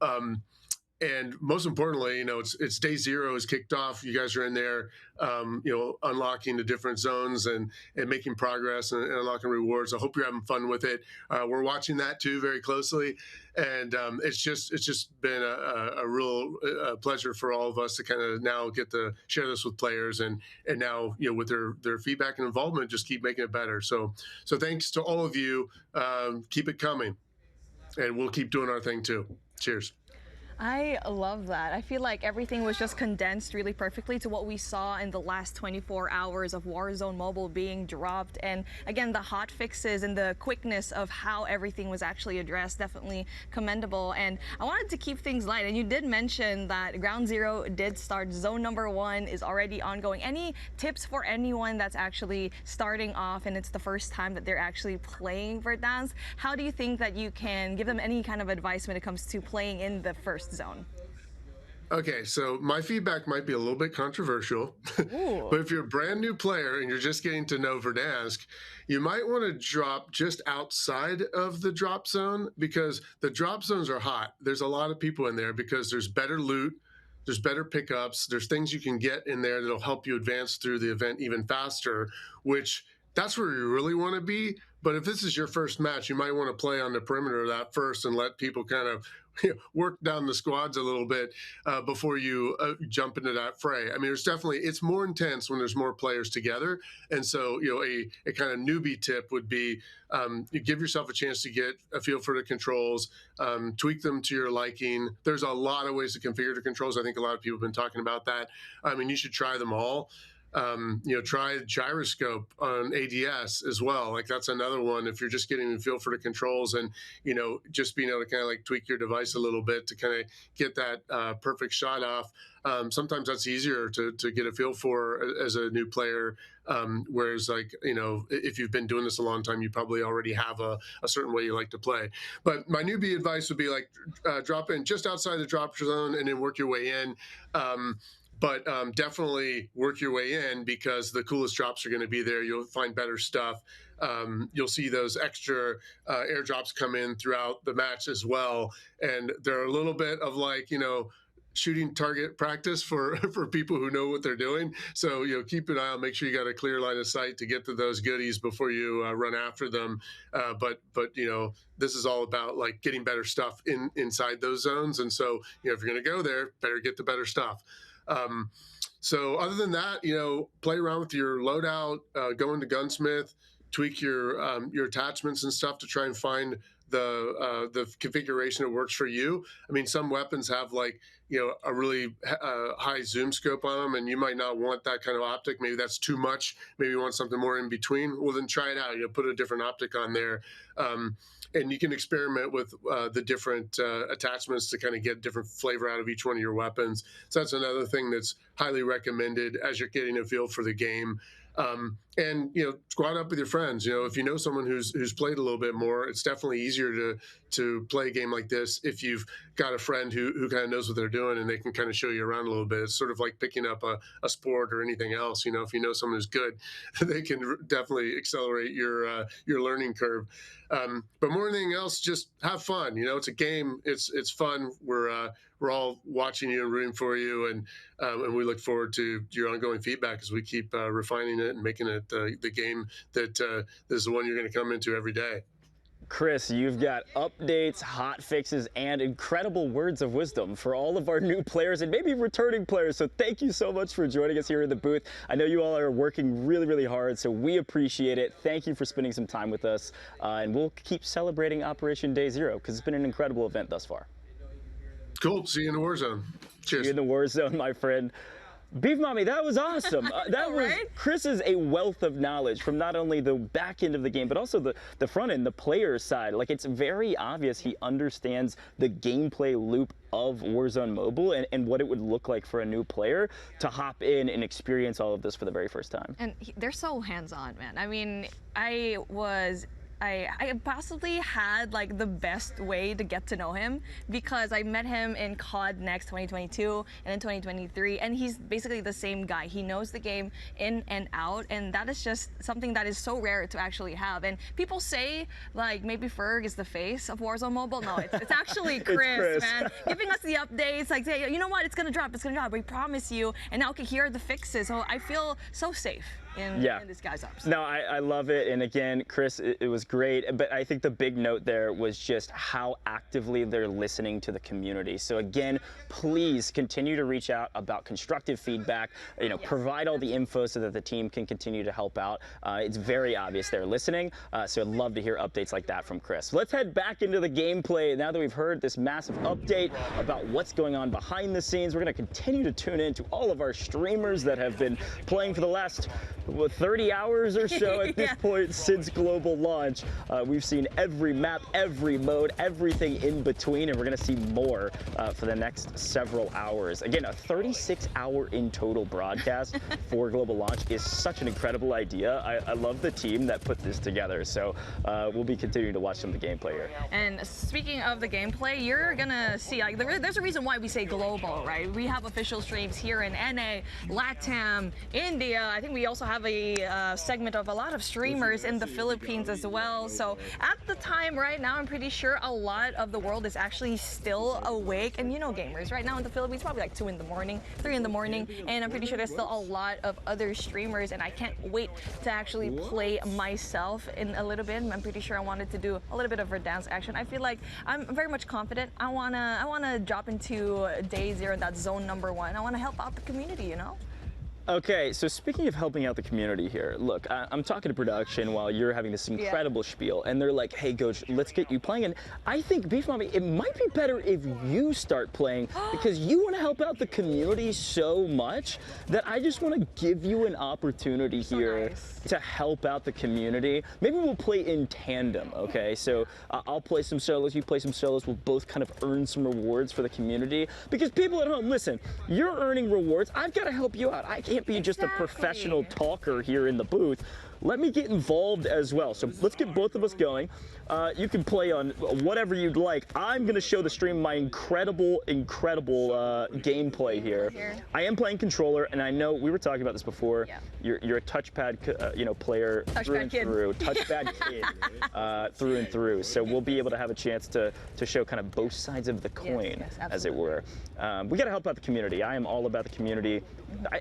and most importantly, it's day 0 is kicked off. You guys are in there, unlocking the different zones and making progress and unlocking rewards. I hope you're having fun with it. We're watching that too very closely, and it's just been a real pleasure for all of us to kind of now get to share this with players, and now with their feedback and involvement, just keep making it better. So thanks to all of you. Keep it coming, and we'll keep doing our thing too. Cheers. I love that. I feel like everything was just condensed really perfectly to what we saw in the last 24 hours of Warzone Mobile being dropped. And again, the hot fixes and the quickness of how everything was actually addressed, definitely commendable. And I wanted to keep things light. And you did mention that Ground Zero did start. Zone number 1 is already ongoing. Any tips for anyone that's actually starting off and it's the first time that they're actually playing Verdansk? How do you think that you can give them any kind of advice when it comes to playing in the first zone? Okay, so my feedback might be a little bit controversial, but if you're a brand new player and you're just getting to know Verdansk, you might want to drop just outside of the drop zone, because the drop zones are hot. There's a lot of people in there because there's better loot, there's better pickups, there's things you can get in there that'll help you advance through the event even faster, which that's where you really want to be. But if this is your first match, you might want to play on the perimeter of that first and let people kind of work down the squads a little bit before you jump into that fray. I mean, it's more intense when there's more players together. And so, a kind of newbie tip would be you give yourself a chance to get a feel for the controls, tweak them to your liking. There's a lot of ways to configure the controls. I think a lot of people have been talking about that. I mean, you should try them all. try gyroscope on ADS as well. Like that's another one. If you're just getting a feel for the controls and, just being able to kind of like tweak your device a little bit to kind of get that perfect shot off. Sometimes that's easier to get a feel for as a new player. Whereas like, if you've been doing this a long time, you probably already have a certain way you like to play. But my newbie advice would be like drop in just outside the drop zone and then work your way in. But definitely work your way in because the coolest drops are going to be there. You'll find better stuff. You'll see those extra airdrops come in throughout the match as well. And they're a little bit of like, shooting target practice for people who know what they're doing. So, keep an eye out, make sure you got a clear line of sight to get to those goodies before you run after them. But this is all about like getting better stuff inside those zones. And so, if you're going to go there, better get the better stuff. So other than that, play around with your loadout, go into Gunsmith, tweak your attachments and stuff to try and find the configuration that works for you. I mean, some weapons have like, a really high zoom scope on them, and you might not want that kind of optic. Maybe that's too much. Maybe you want something more in between. Well, then try it out. Put a different optic on there. And you can experiment with the different attachments to kind of get different flavor out of each one of your weapons. So that's another thing that's highly recommended as you're getting a feel for the game. And squad up with your friends. If you know someone who's played a little bit more, it's definitely easier to play a game like this if you've got a friend who kind of knows what they're doing and they can kind of show you around a little bit. It's sort of like picking up a sport or anything else. If you know someone who's good, they can definitely accelerate your learning curve. But more than anything else, just have fun. It's a game. It's fun. We're all watching you and rooting for you, and we look forward to your ongoing feedback as we keep refining it and making it the game that is the one you're going to come into every day. Chris, you've got updates, hot fixes, and incredible words of wisdom for all of our new players and maybe returning players. So thank you so much for joining us here in the booth. I know you all are working really, really hard, so we appreciate it. Thank you for spending some time with us, and we'll keep celebrating Operation Day Zero because it's been an incredible event thus far. Cool. See you in the Warzone. Cheers. See you in the Warzone, my friend. Beef Mommy, that was awesome. Chris is a wealth of knowledge from not only the back end of the game, but also the front end, the player side. Like, it's very obvious he understands the gameplay loop of Warzone Mobile and what it would look like for a new player to hop in and experience all of this for the very first time. And they're so hands-on, man. I mean, I possibly had like the best way to get to know him because I met him in COD Next 2022 and in 2023, and he's basically the same guy. He knows the game in and out, and that is just something that is so rare to actually have. And people say like maybe Ferg is the face of Warzone Mobile. No, it's actually Chris, man, giving us the updates, like say, you know what, it's gonna drop, we promise you, and now okay, here are the fixes. So I feel so safe in this guy's ups. No, I love it. And again, Chris, it was great. But I think the big note there was just how actively they're listening to the community. So again, please continue to reach out about constructive feedback, provide all the info so that the team can continue to help out. It's very obvious they're listening. So I'd love to hear updates like that from Chris. Let's head back into the gameplay. Now that we've heard this massive update about what's going on behind the scenes, we're going to continue to tune in to all of our streamers that have been playing for the last 30 hours or so at this point since global launch. We've seen every map, every mode, everything in between, and we're going to see more for the next several hours. Again, a 36-hour in total broadcast for global launch is such an incredible idea. I love the team that put this together, so we'll be continuing to watch some of the gameplay here. And speaking of the gameplay, you're going to see, like, there's a reason why we say global, right? We have official streams here in NA, LATAM, India. I think we also have a segment of a lot of streamers in the Philippines as well. So at the time right now, I'm pretty sure a lot of the world is actually still awake. And gamers right now in the Philippines, probably like 2 in the morning, 3 in the morning. And I'm pretty sure there's still a lot of other streamers. And I can't wait to actually play myself in a little bit. I'm pretty sure I wanted to do a little bit of Verdansk action. I feel like I'm very much confident. I wanna drop into day 0, that zone number 1. I wanna help out the community, Okay, so speaking of helping out the community here, look, I'm talking to production while you're having this incredible spiel, and they're like, hey, Coach, let's get you playing. And I think, Beef Mommy, it might be better if you start playing because you want to help out the community so much that I just want to give you an opportunity here to help out the community. Maybe we'll play in tandem, okay? So I'll play some solos, you play some solos, we'll both kind of earn some rewards for the community. Because people at home, listen, you're earning rewards, I've got to help you out. I can't be just a professional talker here in the booth. Let me get involved as well. So let's get both of us going. You can play on whatever you'd like. I'm going to show the stream my incredible gameplay here. I am playing controller, and I know we were talking about this before. You're a touchpad, player through and through. Touchpad kid through and through. So we'll be able to have a chance to show kind of both sides of the coin, as it were. We got to help out the community. I am all about the community.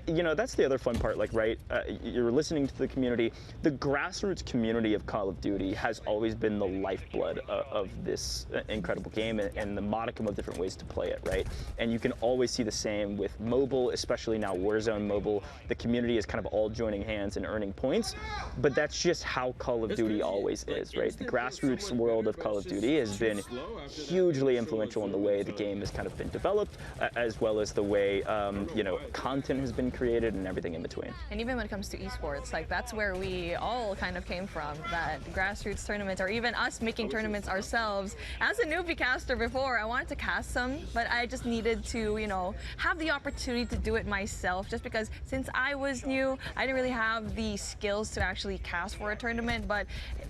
That's the other fun part. Like, right, you're listening to the community. The grassroots community of Call of Duty has always been the lifeblood of this incredible game and the modicum of different ways to play it, right? And you can always see the same with mobile, especially now Warzone Mobile. The community is kind of all joining hands and earning points, but that's just how Call of Duty always is, right? The grassroots world of Call of Duty has been hugely influential in the way the game has kind of been developed, as well as the way, content has been created and everything in between. And even when it comes to esports, like that's where we all kind of came from, that grassroots tournaments, or even us making tournaments ourselves. As a newbie caster before, I wanted to cast some, but I just needed to, have the opportunity to do it myself, just because since I was new, I didn't really have the skills to actually cast for a tournament. But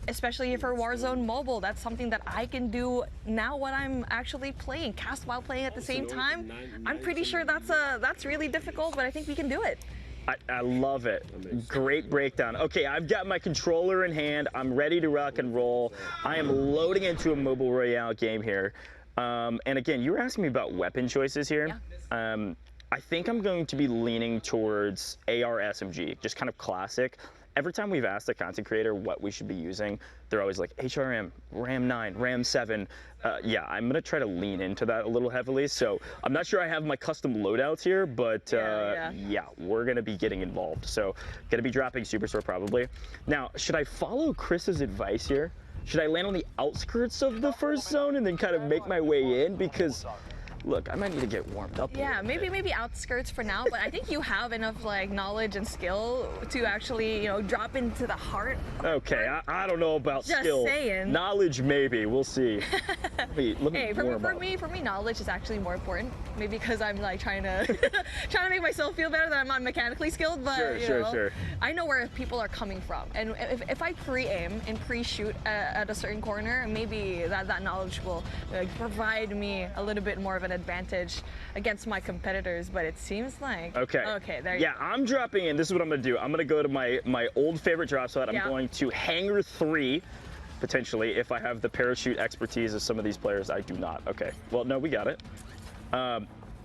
especially for Warzone Mobile, that's something that I can do now when I'm actually playing, cast while playing at the same time. I'm pretty sure that's really difficult, but I think we can do it. I love it. Great breakdown. Okay, I've got my controller in hand. I'm ready to rock and roll. I am loading into a mobile royale game here. And again, you were asking me about weapon choices here. Yeah. I think I'm going to be leaning towards AR SMG, just kind of classic. Every time we've asked a content creator what we should be using, they're always like HRM, RAM 9, RAM 7. Yeah, I'm going to try to lean into that a little heavily. So I'm not sure I have my custom loadouts here, but yeah, we're going to be getting involved. So going to be dropping Superstore probably. Now, should I follow Chris's advice here? Should I land on the outskirts of the first zone and then kind of make my way in? Because look, I might need to get warmed up. Yeah, maybe outskirts for now, but I think you have enough knowledge and skill to actually, drop into the heart. Okay, I don't know about skill. Just saying. Knowledge, maybe. We'll see. let me hey, for me, knowledge is actually more important. Maybe because I'm trying to make myself feel better that I'm not mechanically skilled, but sure. I know where people are coming from, and if I pre-aim and pre-shoot at a certain corner, maybe that knowledge will provide me a little bit more of an advantage against my competitors. But it seems like okay, there you go. I'm dropping in. This is what I'm gonna do. I'm gonna go to my old favorite drop spot. I'm going to Hangar 3 potentially, if I have the parachute expertise of some of these players. I do not. Okay, well, no, we got it.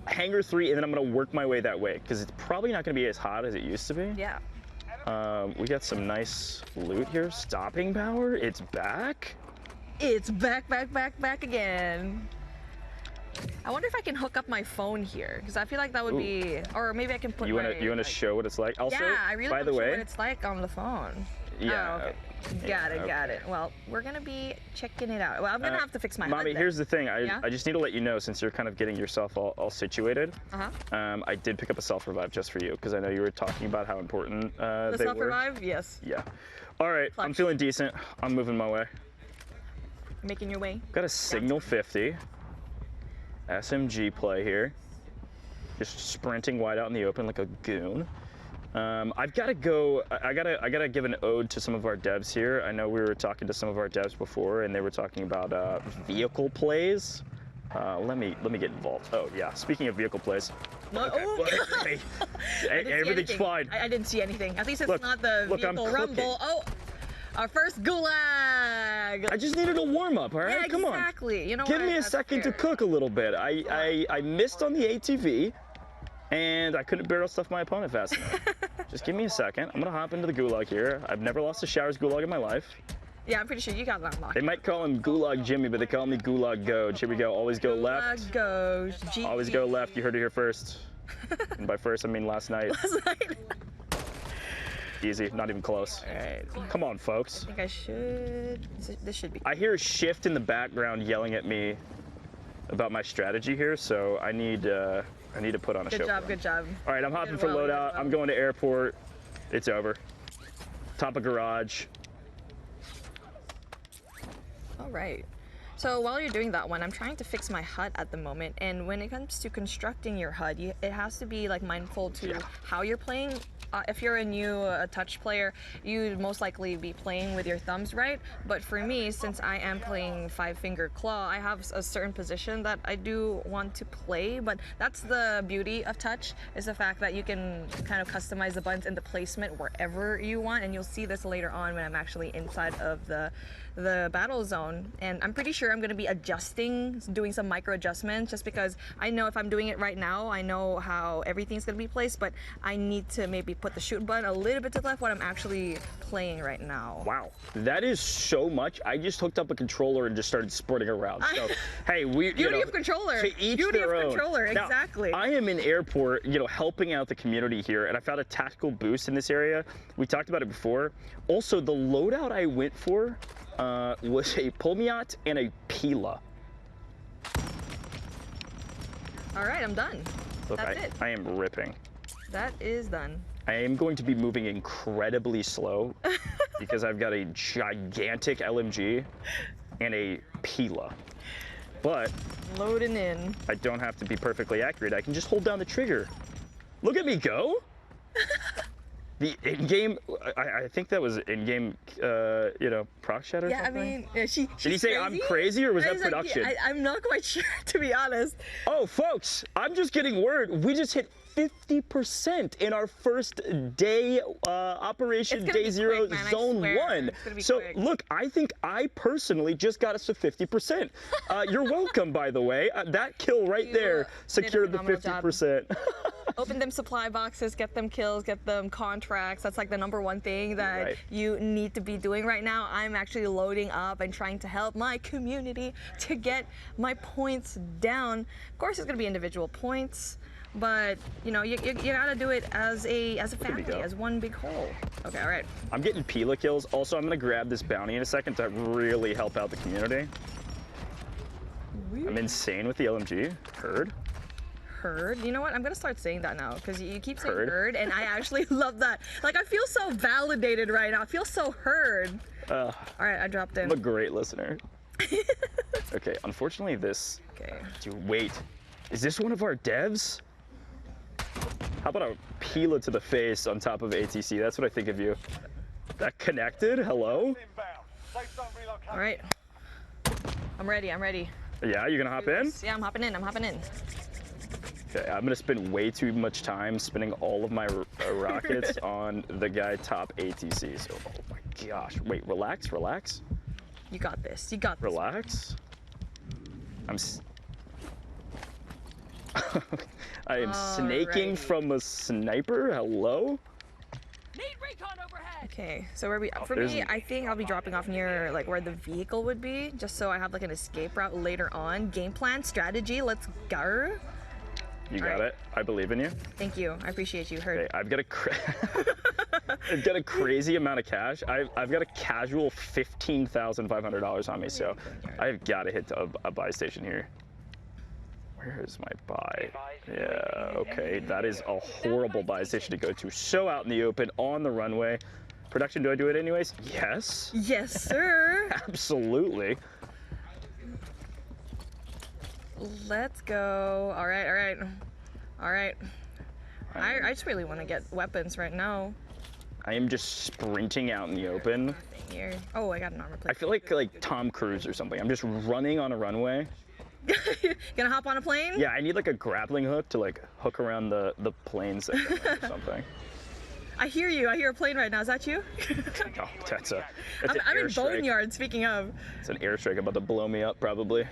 Hangar 3, and then I'm gonna work my way that way because it's probably not gonna be as hot as it used to be. Yeah. We got some nice loot here. Stopping power, it's back. It's back again. I wonder if I can hook up my phone here, because I feel like that would be, or maybe I can put. You wanna show what it's like? Also, yeah, I really by want the to way, show what it's like on the phone. Yeah. Oh, okay. Got it. Well, we're gonna be checking it out. Well, I'm gonna have to fix my Mommy, HUD here's the thing. I just need to let you know, since you're kind of getting yourself all situated. I did pick up a self-revive just for you, because I know you were talking about how important they were. The self-revive? Yes. Yeah. All right, I'm feeling decent. I'm moving my way. Making your way. Got a Signal 50. SMG play here. Just sprinting wide out in the open like a goon. I've got to go. I gotta give an ode to some of our devs here. I know we were talking to some of our devs before, and they were talking about vehicle plays. Let me get involved. Oh yeah. Speaking of vehicle plays. Okay. Everything's fine. I didn't see anything. At least it's not the vehicle rumble. Oh. Our first gulag! I just needed a warm-up, all right? Yeah, Come on. Exactly. You know Give what? me a second to cook a little bit. I missed on the ATV, and I couldn't barrel stuff my opponent fast enough. Just give me a second. I'm gonna hop into the gulag here. I've never lost a Showers gulag in my life. Yeah, I'm pretty sure you got that unlocked. They might call him Gulag Jimmy, but they call me Gulag Goge. Here we go. Always go left. Gulag Goge. Always go left. You heard it here first. And by first, I mean last night. Last night. Easy, not even close. All right. Come on, folks. I think I should. This should be. I hear a shift in the background yelling at me about my strategy here, so I need to put on a show. Good job, good job. All right, I'm hopping for loadout. I'm going to airport. It's over. Top of garage. All right. So while you're doing that one, I'm trying to fix my hut at the moment. And when it comes to constructing your hut, it has to be like mindful to how you're playing. If you're a new touch player, you'd most likely be playing with your thumbs, right? But for me, since I am playing 5-finger claw, I have a certain position that I do want to play. But that's the beauty of touch, is the fact that you can kind of customize the buttons and the placement wherever you want. And you'll see this later on when I'm actually inside of the battle zone. And I'm pretty sure I'm going to be adjusting, doing some micro adjustments, just because I know if I'm doing it right now, I know how everything's going to be placed, but I need to maybe put the shoot button a little bit to the left when I'm actually playing right now. Wow, that is so much. I just hooked up a controller and just started sporting around. So, hey, beauty of controller. To each beauty their of own. controller, Now, exactly. I am in airport, helping out the community here, and I found a tactical boost in this area. We talked about it before. Also, the loadout I went for was a Pomiat and a Pila. All right, I'm done. Look, That's it. I am ripping. That is done. I am going to be moving incredibly slow because I've got a gigantic LMG and a Pila. But loading in. I don't have to be perfectly accurate. I can just hold down the trigger. Look at me go. The in-game, I think that was in-game, proc chat or something? I mean, she's Did he say crazy? I'm crazy, or was that Like, production? I'm not quite sure, to be honest. Oh, folks, I'm just getting word. We just hit 50% in our first day operation, day zero, quick, man, zone 1. So quick. look, I think I personally just got us to 50%. You're welcome, by the way. That kill right there secured the 50%. Open them supply boxes, get them kills, get them contracts. That's like the #1 thing that you need to be doing right now. I'm actually loading up and trying to help my community to get my points down. Of course, it's going to be individual points, but you gotta do it as a family, as one big whole. Okay, all right. I'm getting Pila kills. Also, I'm gonna grab this bounty in a second to really help out the community. I'm insane with the LMG. Heard. You know what? I'm gonna start saying that now because you keep saying heard, and I actually love that. Like, I feel so validated right now. I feel so heard. All right, I dropped in. I'm a great listener. Okay, unfortunately this. Okay. Dude, wait. Is this one of our devs? How about a Pila to the face on top of ATC? That's what I think of you. That connected? Hello? All right. I'm ready. Yeah, you gonna hop in? Yeah, I'm hopping in. Okay, I'm gonna spend way too much time spinning all of my rockets on the guy top ATC. So, oh my gosh. Wait, relax. You got this. Relax. I am snaking from a sniper. Hello? Okay, so where for me, I think I'll be dropping off near like where the vehicle would be, just so I have like an escape route later on. Game plan, strategy, let's go. You got it. I believe in you. Thank you. I appreciate you. Heard. Okay, I've got a crazy amount of cash. I've got a casual $15,500 on me, so I've got to hit a buy station here. Where is my buy? Yeah, okay. That is a horrible buy station to go to. So out in the open, on the runway. Production, do I do it anyways? Yes. Yes, sir. Absolutely. Let's go. All right. I just really want to get weapons right now. I am just sprinting out in the open. Here. Oh, I got an armor plate. I feel like Tom Cruise or something. I'm just running on a runway. Gonna hop on a plane? Yeah, I need like a grappling hook to like hook around the planes or something. I hear you. I hear a plane right now. Is that you? Oh, that's an I'm in airstrike. Boneyard, speaking of. It's an airstrike about to blow me up, probably.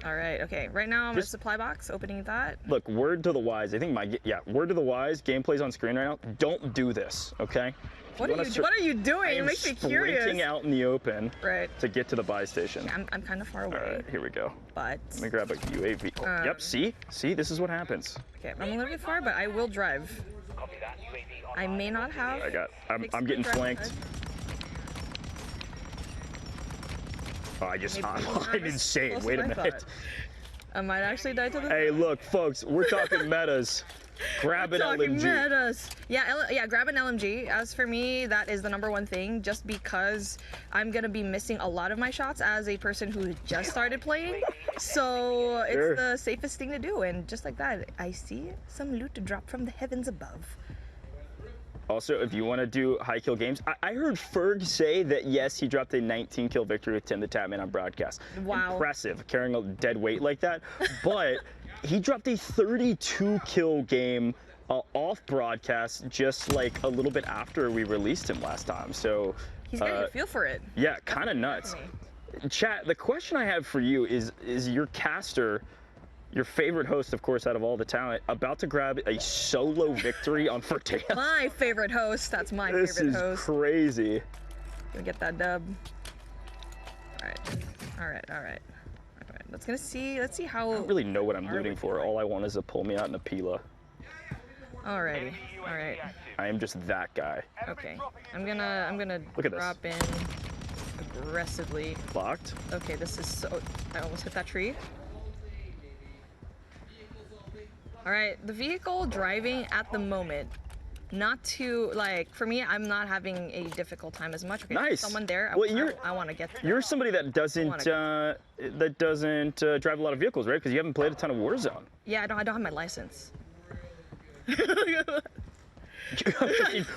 All right, okay. Right now, I'm in a supply box, opening that. Look, word to the wise. I think word to the wise, gameplay's on screen right now. Don't do this, okay? What are you doing? It makes me curious. Sprinting out in the open to get to the buy station. I'm kind of far away. All right, here we go. But let me grab a UAV. Oh, yep, see, this is what happens. Okay, I'm a little bit far, but I will drive. I may not have. I'm getting flanked. Oh, I'm insane. Wait a minute. I might actually die to this. Hey, look, folks, we're talking metas. Grab an LMG. Metas. Yeah, grab an LMG. As for me, that is the #1 thing, just because I'm gonna be missing a lot of my shots as a person who just started playing. So it's the safest thing to do, and just like that, I see some loot to drop from the heavens above. Also, if you want to do high kill games, I heard Ferg say that yes, he dropped a 19 kill victory with Tim the Tatman on broadcast. Wow. Impressive, carrying a dead weight like that. But he dropped a 32 kill game off broadcast just like a little bit after we released him last time. So he's getting a feel for it. Yeah, kind of nuts. Chat, the question I have for you is your caster, your favorite host, of course, out of all the talent, about to grab a solo victory on Verdansk? My favorite host. That's my favorite host. This is crazy. Gonna get that dub. All right. Let's see how. I don't really know what I'm looting for. All I want is a pull me out and a Pila. Alrighty. All right. I am just that guy. Okay. I'm gonna Look at drop in aggressively. Locked. Okay, this is so. I almost hit that tree. All right, the vehicle driving at the moment, not too, like, for me, I'm not having a difficult time as much. Okay, nice. Someone there, I want to get there. You're somebody that doesn't drive a lot of vehicles, right? Because you haven't played a ton of Warzone. Yeah, I don't have my license.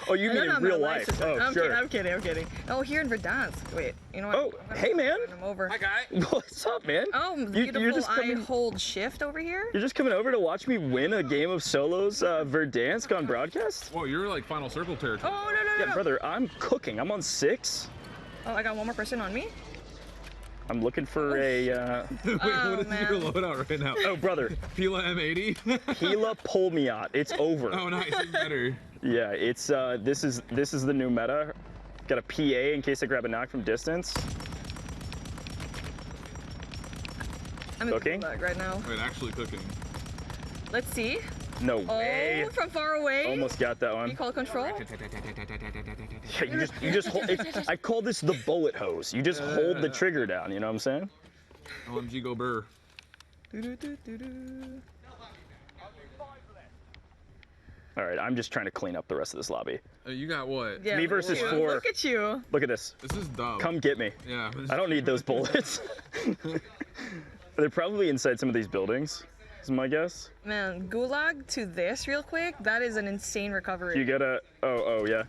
Oh, you mean in real life? Oh, sure. I'm kidding. Oh, here in Verdansk. Wait, you know what? Oh, hey, man. I'm over. Hi, guy. What's up, man? Oh, beautiful. I hold shift over here. You're just coming over to watch me win a game of solos Verdansk on broadcast? Whoa, you're like final circle territory. Oh, no. Yeah, brother, I'm cooking. I'm on 6. Oh, I got one more person on me. I'm looking for a. Wait, what is your loadout right now? Oh, brother. Pila M80. Pila pull me out. It's over. Oh, nice. Even better. Yeah, it's this is the new meta. Got a PA in case I grab a knock from distance. I'm cooking right now. Wait, actually cooking. Let's see. No way. Oh, from far away. Almost got that one. You call control? Yeah, you just hold. I call this the bullet hose. You just hold the trigger down. You know what I'm saying? OMG, go burr. All right, I'm just trying to clean up the rest of this lobby. You got what? Yeah, me versus 4. Look at you. Look at this. This is dumb. Come get me. Yeah. I don't need those bullets. They're probably inside some of these buildings, is my guess. Man, Gulag to this real quick, that is an insane recovery. You gotta, oh yeah.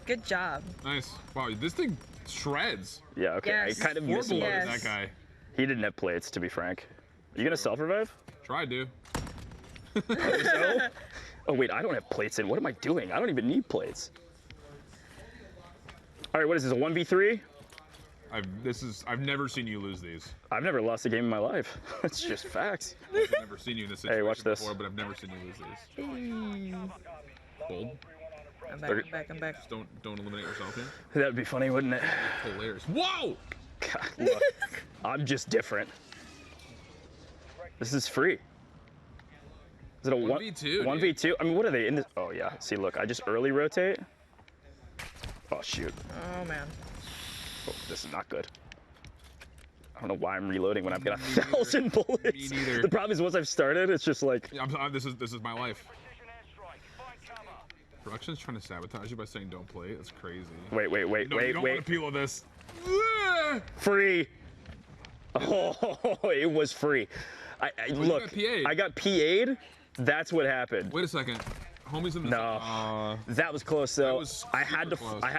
Good job. Nice. Wow, this thing shreds. Yeah, okay. Yes. I kind of miss him. That guy. He didn't have plates, to be frank. You gonna self-revive? Try to. Oh wait, I don't have plates in. What am I doing? I don't even need plates. All right, what is this, a 1v3? I've never seen you lose these. I've never lost a game in my life. That's just facts. I've never seen you in this situation hey, watch this. before, but I've never seen you lose these. Bold. I'm back. Just don't eliminate yourself here. That'd be funny, wouldn't it? Hilarious. Whoa! God, look, I'm just different. This is free. Is it a 1v2? 1v2? I mean, what are they in this? Oh yeah. See, look, I just early rotate. Oh shoot. Oh man. Oh, this is not good. I don't know why I'm reloading when I've got 1,000 bullets. Me neither. The problem is once I've started, it's just like. This is my life. Production's trying to sabotage you by saying don't play. That's crazy. Wait. No, you don't want to peel this. Free. Oh, it was free. Look, I got PA'd. That's what happened. Wait a second. Homies in the No, that was close though. I had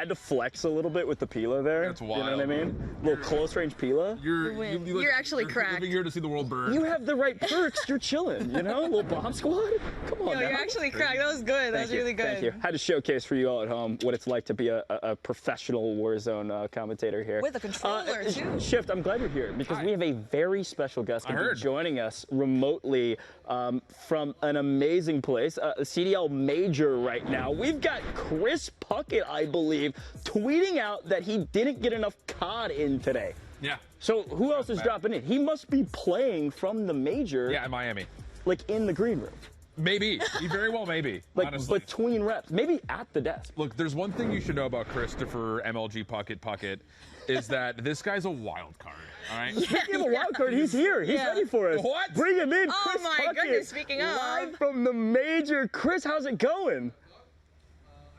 to flex a little bit with the Pila there. That's wild. You know what I mean? A little close range Pila. You're actually cracked. Living here to see the world burn. You have the right perks. You're chilling. You know, a little bomb squad. Come on. Yo, you're actually cracked. That was good. That was really good. Thank you. Had to showcase for you all at home what it's like to be a professional Warzone commentator here. With a controller too. Shift, I'm glad you're here because we have a very special guest joining us remotely from an amazing place, CDL major right now. We've got Chris Puckett, I believe, tweeting out that he didn't get enough COD in today. Yeah. So who else is dropping in? He must be playing from the major. Yeah, in Miami. Like in the green room. Maybe. He very well may be. Like honestly. between reps. Maybe at the desk. Look, there's one thing you should know about Christopher MLG Puckett is that this guy's a wild card. All right. Speaking of a wild card, he's here. He's ready for us. What? Bring him in. Oh Chris my Puckett, goodness, speaking of. live from the major. Chris, how's it going?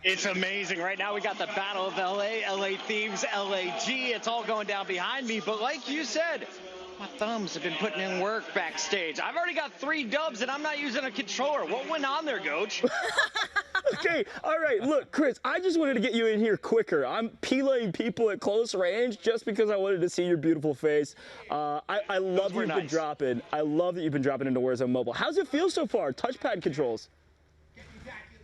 It's amazing. Right now we got the Battle of LA, LA Thieves, LAG. It's all going down behind me. But like you said, my thumbs have been putting in work backstage. I've already got 3 dubs and I'm not using a controller. What went on there, Coach? Okay, all right, look, Chris, I just wanted to get you in here quicker. I'm peeling people at close range just because I wanted to see your beautiful face. I love you've been dropping. I love that you've been dropping into Warzone Mobile. How's it feel so far? Touchpad controls.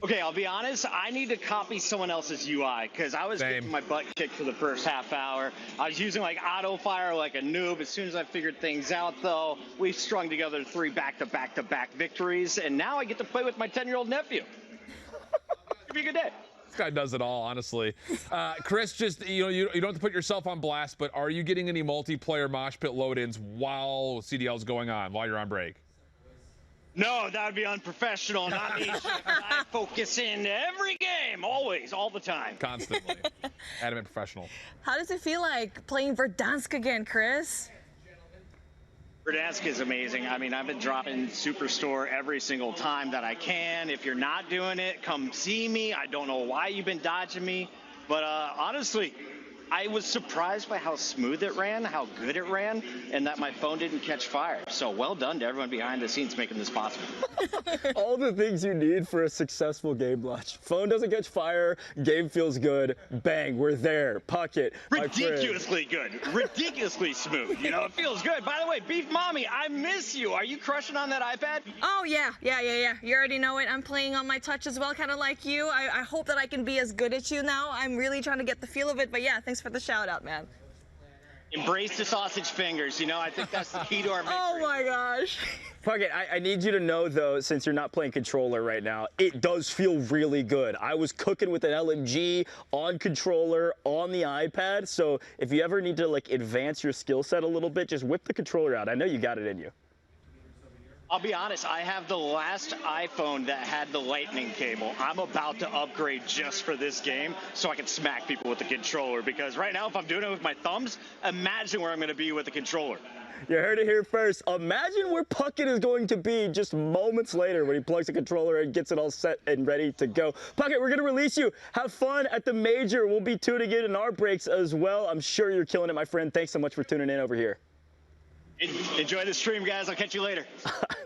Okay, I'll be honest. I need to copy someone else's UI because I was getting my butt kicked for the first half hour. I was using like auto fire like a noob. As soon as I figured things out, though, we strung together 3 back-to-back-to-back victories, and now I get to play with my 10-year-old nephew. It'll be a good day. This guy does it all, honestly. Chris, just you don't have to put yourself on blast, but are you getting any multiplayer mosh pit load-ins while CDL's going on, while you're on break? No, that would be unprofessional. Not me. I focus in every game, always, all the time. Constantly. Adamant professional. How does it feel like playing Verdansk again, Chris? Verdansk is amazing. I mean, I've been dropping Superstore every single time that I can. If you're not doing it, come see me. I don't know why you've been dodging me. But honestly, I was surprised by how smooth it ran, how good it ran, and that my phone didn't catch fire. So well done to everyone behind the scenes making this possible. All the things you need for a successful game launch. Phone doesn't catch fire, game feels good, bang, we're there. Puckett. Ridiculously good. Ridiculously smooth. You know, it feels good. By the way, Beef Mommy, I miss you. Are you crushing on that iPad? Oh, yeah. You already know it. I'm playing on my touch as well, kind of like you. I hope that I can be as good as you now. I'm really trying to get the feel of it, but yeah, thanks for the shout out, man. Embrace the sausage fingers. You know, I think that's the key to our victory. Oh my gosh. Puckett, I need you to know, though, since you're not playing controller right now, it does feel really good. I was cooking with an LMG on controller on the iPad, so if you ever need to, like, advance your skill set a little bit, just whip the controller out. I know you got it in you. I'll be honest, I have the last iPhone that had the lightning cable. I'm about to upgrade just for this game so I can smack people with the controller, because right now if I'm doing it with my thumbs, imagine where I'm going to be with the controller. You heard it here first. Imagine where Puckett is going to be just moments later when he plugs the controller and gets it all set and ready to go. Puckett, we're going to release you. Have fun at the major. We'll be tuning in our breaks as well. I'm sure you're killing it, my friend. Thanks so much for tuning in over here. Enjoy the stream, guys. I'll catch you later.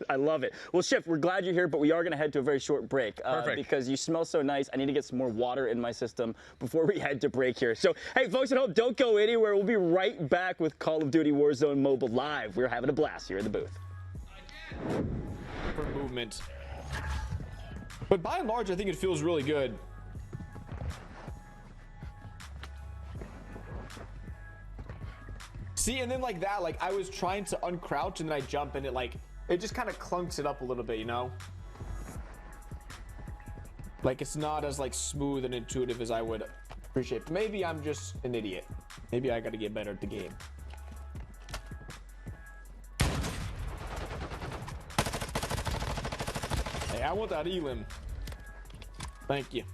I love it. Well, Shift, we're glad you're here, but we are going to head to a very short break because you smell so nice. I need to get some more water in my system before we head to break here. So, hey, folks at home, don't go anywhere. We'll be right back with Call of Duty Warzone Mobile Live. We're having a blast here in the booth. For movement. But by and large, I think it feels really good. See, and then like that, like I was trying to uncrouch and then I jump and it just kind of clunks it up a little bit, you know? Like it's not as like smooth and intuitive as I would appreciate. Maybe I'm just an idiot. Maybe I gotta get better at the game. Hey, I want that elim. Thank you.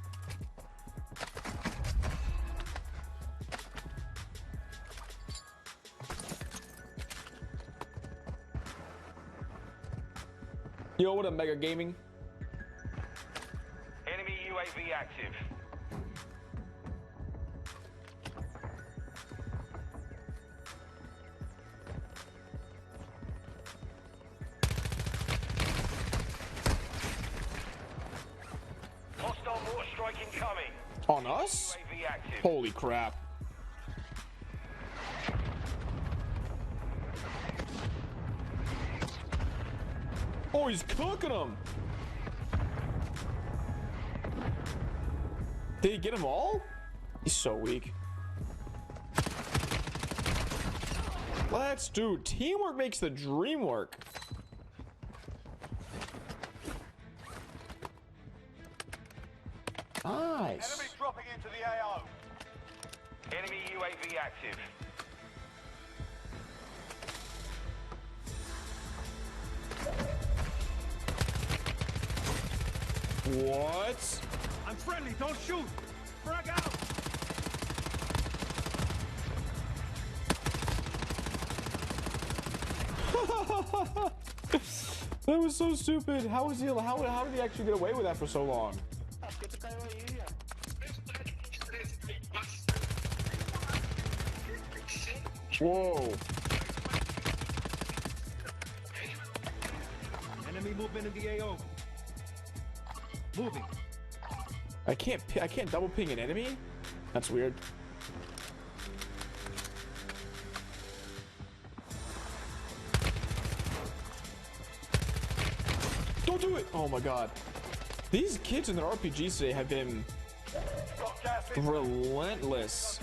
Yo, what up, Mega Gaming? Enemy UAV active. Hostile mortar strike incoming. On us? UAV active. Holy crap. Oh, he's cooking them. Did he get them all? He's so weak. Let's do teamwork makes the dream work. Nice. Enemy dropping into the AO. Enemy UAV active. What? I'm friendly, don't shoot! Frag out! That was so stupid. How was he? How did he actually get away with that for so long? Whoa. Enemy movement in the AO. Moving. I can't double ping an enemy? That's weird. Don't do it! Oh my god. These kids in their RPGs today have been relentless.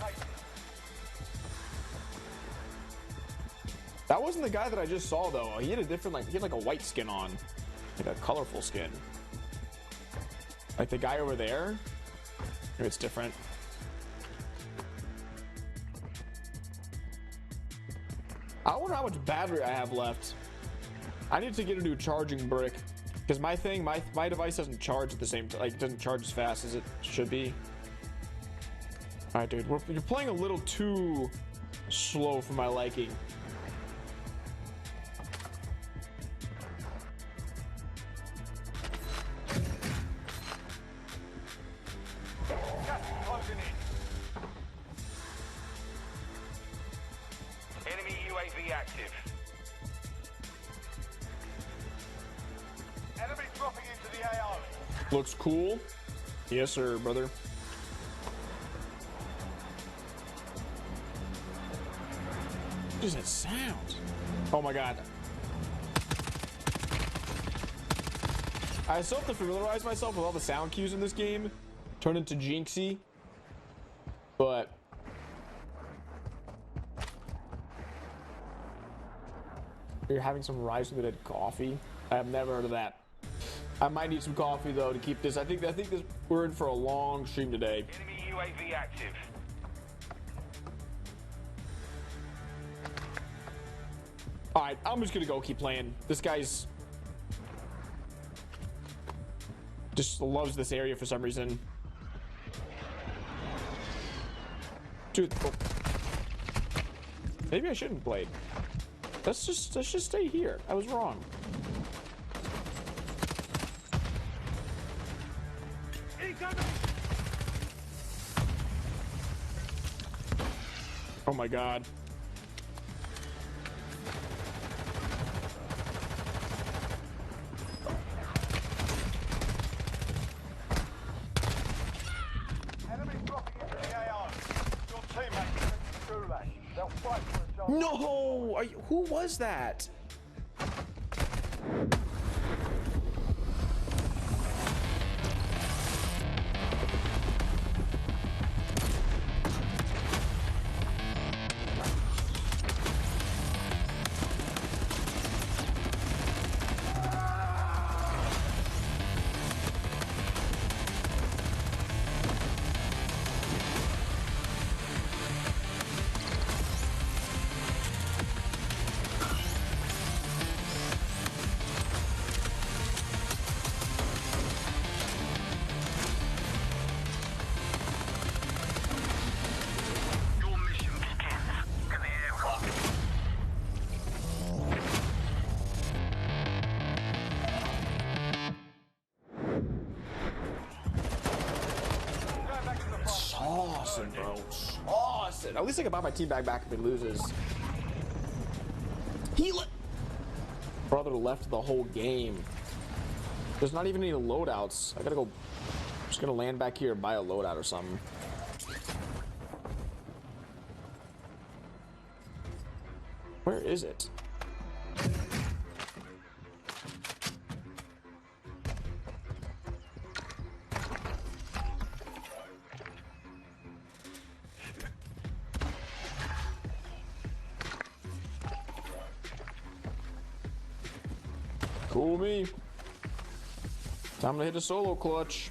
That wasn't the guy that I just saw though. He had a different, he had like a white skin on. Like a colorful skin. Like the guy over there. Maybe it's different. I wonder how much battery I have left. I need to get a new charging brick. Because my device doesn't charge at the same time. Like, it doesn't charge as fast as it should be. Alright, dude. You're playing a little too slow for my liking. Enemy UAV active. Enemy dropping into the AO. Looks cool. Yes, sir, brother. What does that sound? Oh my god. I still have to familiarize myself with all the sound cues in this game. Turn into Jinxie. But you're having some rice with it coffee. I have never heard of that. I might need some coffee though to keep this. I think this we're in for a long stream today. Enemy UAV active. All right, I'm just gonna go keep playing. This guy's just loves this area for some reason. Dude, oh. Maybe I shouldn't play. Let's just stay here. I was wrong. Oh my god. Enemy dropping into the AO. Your teammates are in the gulag. They'll fight for a job. No! Who was that? Awesome, bro. Awesome. At least I can buy my team back if it loses. Brother left the whole game. There's not even any loadouts. I gotta go. I'm just gonna land back here and buy a loadout or something. Where is it? Cool me. Time to hit a solo clutch.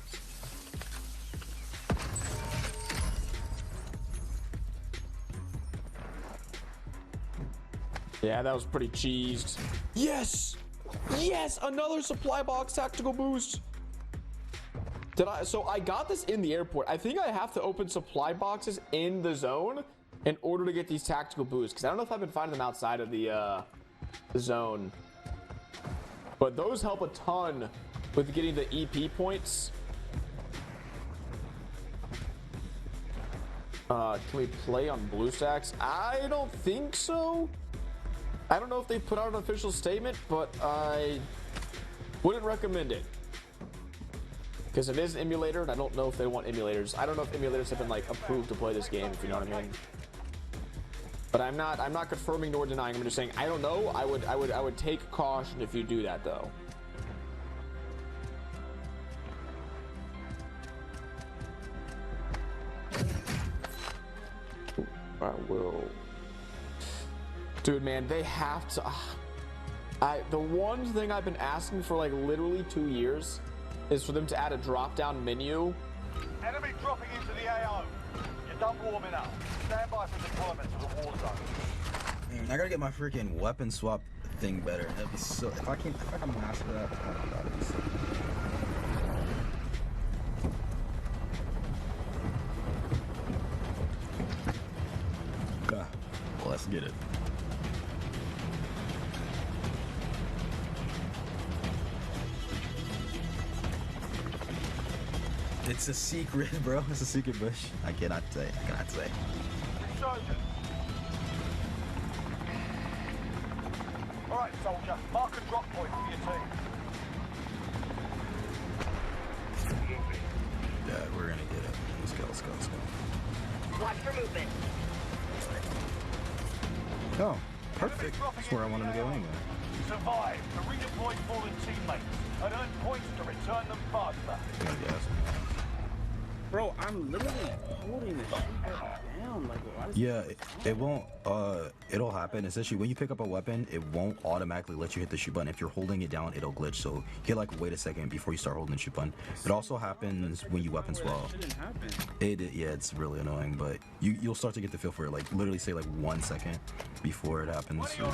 Yeah, that was pretty cheesed. Yes! Yes! Another supply box tactical boost! So I got this in the airport. I think I have to open supply boxes in the zone in order to get these tactical boosts, because I don't know if I've been finding them outside of the zone. But those help a ton with getting the EP points. Can we play on BlueStacks? I don't think so. I don't know if they put out an official statement, but I wouldn't recommend it. Because it is an emulator, and I don't know if they want emulators. I don't know if emulators have been like approved to play this game, if you know what I mean. But I'm not confirming nor denying. I'm just saying I don't know. I would take caution if you do that though. I will. Dude, man, they have to. The one thing I've been asking for like literally 2 years is for them to add a drop-down menu. Enemy dropping into the AO. You're done warming up. Stand by for deployment to the war zone. I gotta get my freaking weapon swap thing better. That'd be so. If I can master that, oh my god, it'd be so. Well, let's get it. It's a secret, bro. It's a secret bush. I cannot say. I cannot say. All right, soldier. Mark and drop point for your team. Yeah, we're gonna get it. Let's go. Let's go. Let's go. Watch for movement. Oh, perfect. That's where I wanted to go anyway. Survive to redeploy fallen teammates and earn points to return them faster. Bro, I'm literally holding the shit down. Like, why does Yeah, it won't. It'll happen. Essentially, when you pick up a weapon, it won't automatically let you hit the shoot button. If you're holding it down, it'll glitch. So you get like wait a second before you start holding the shoot button. It also happens when you weapon swap. Yeah, it's really annoying, but you'll start to get the feel for it. Like literally say like 1 second before it happens. The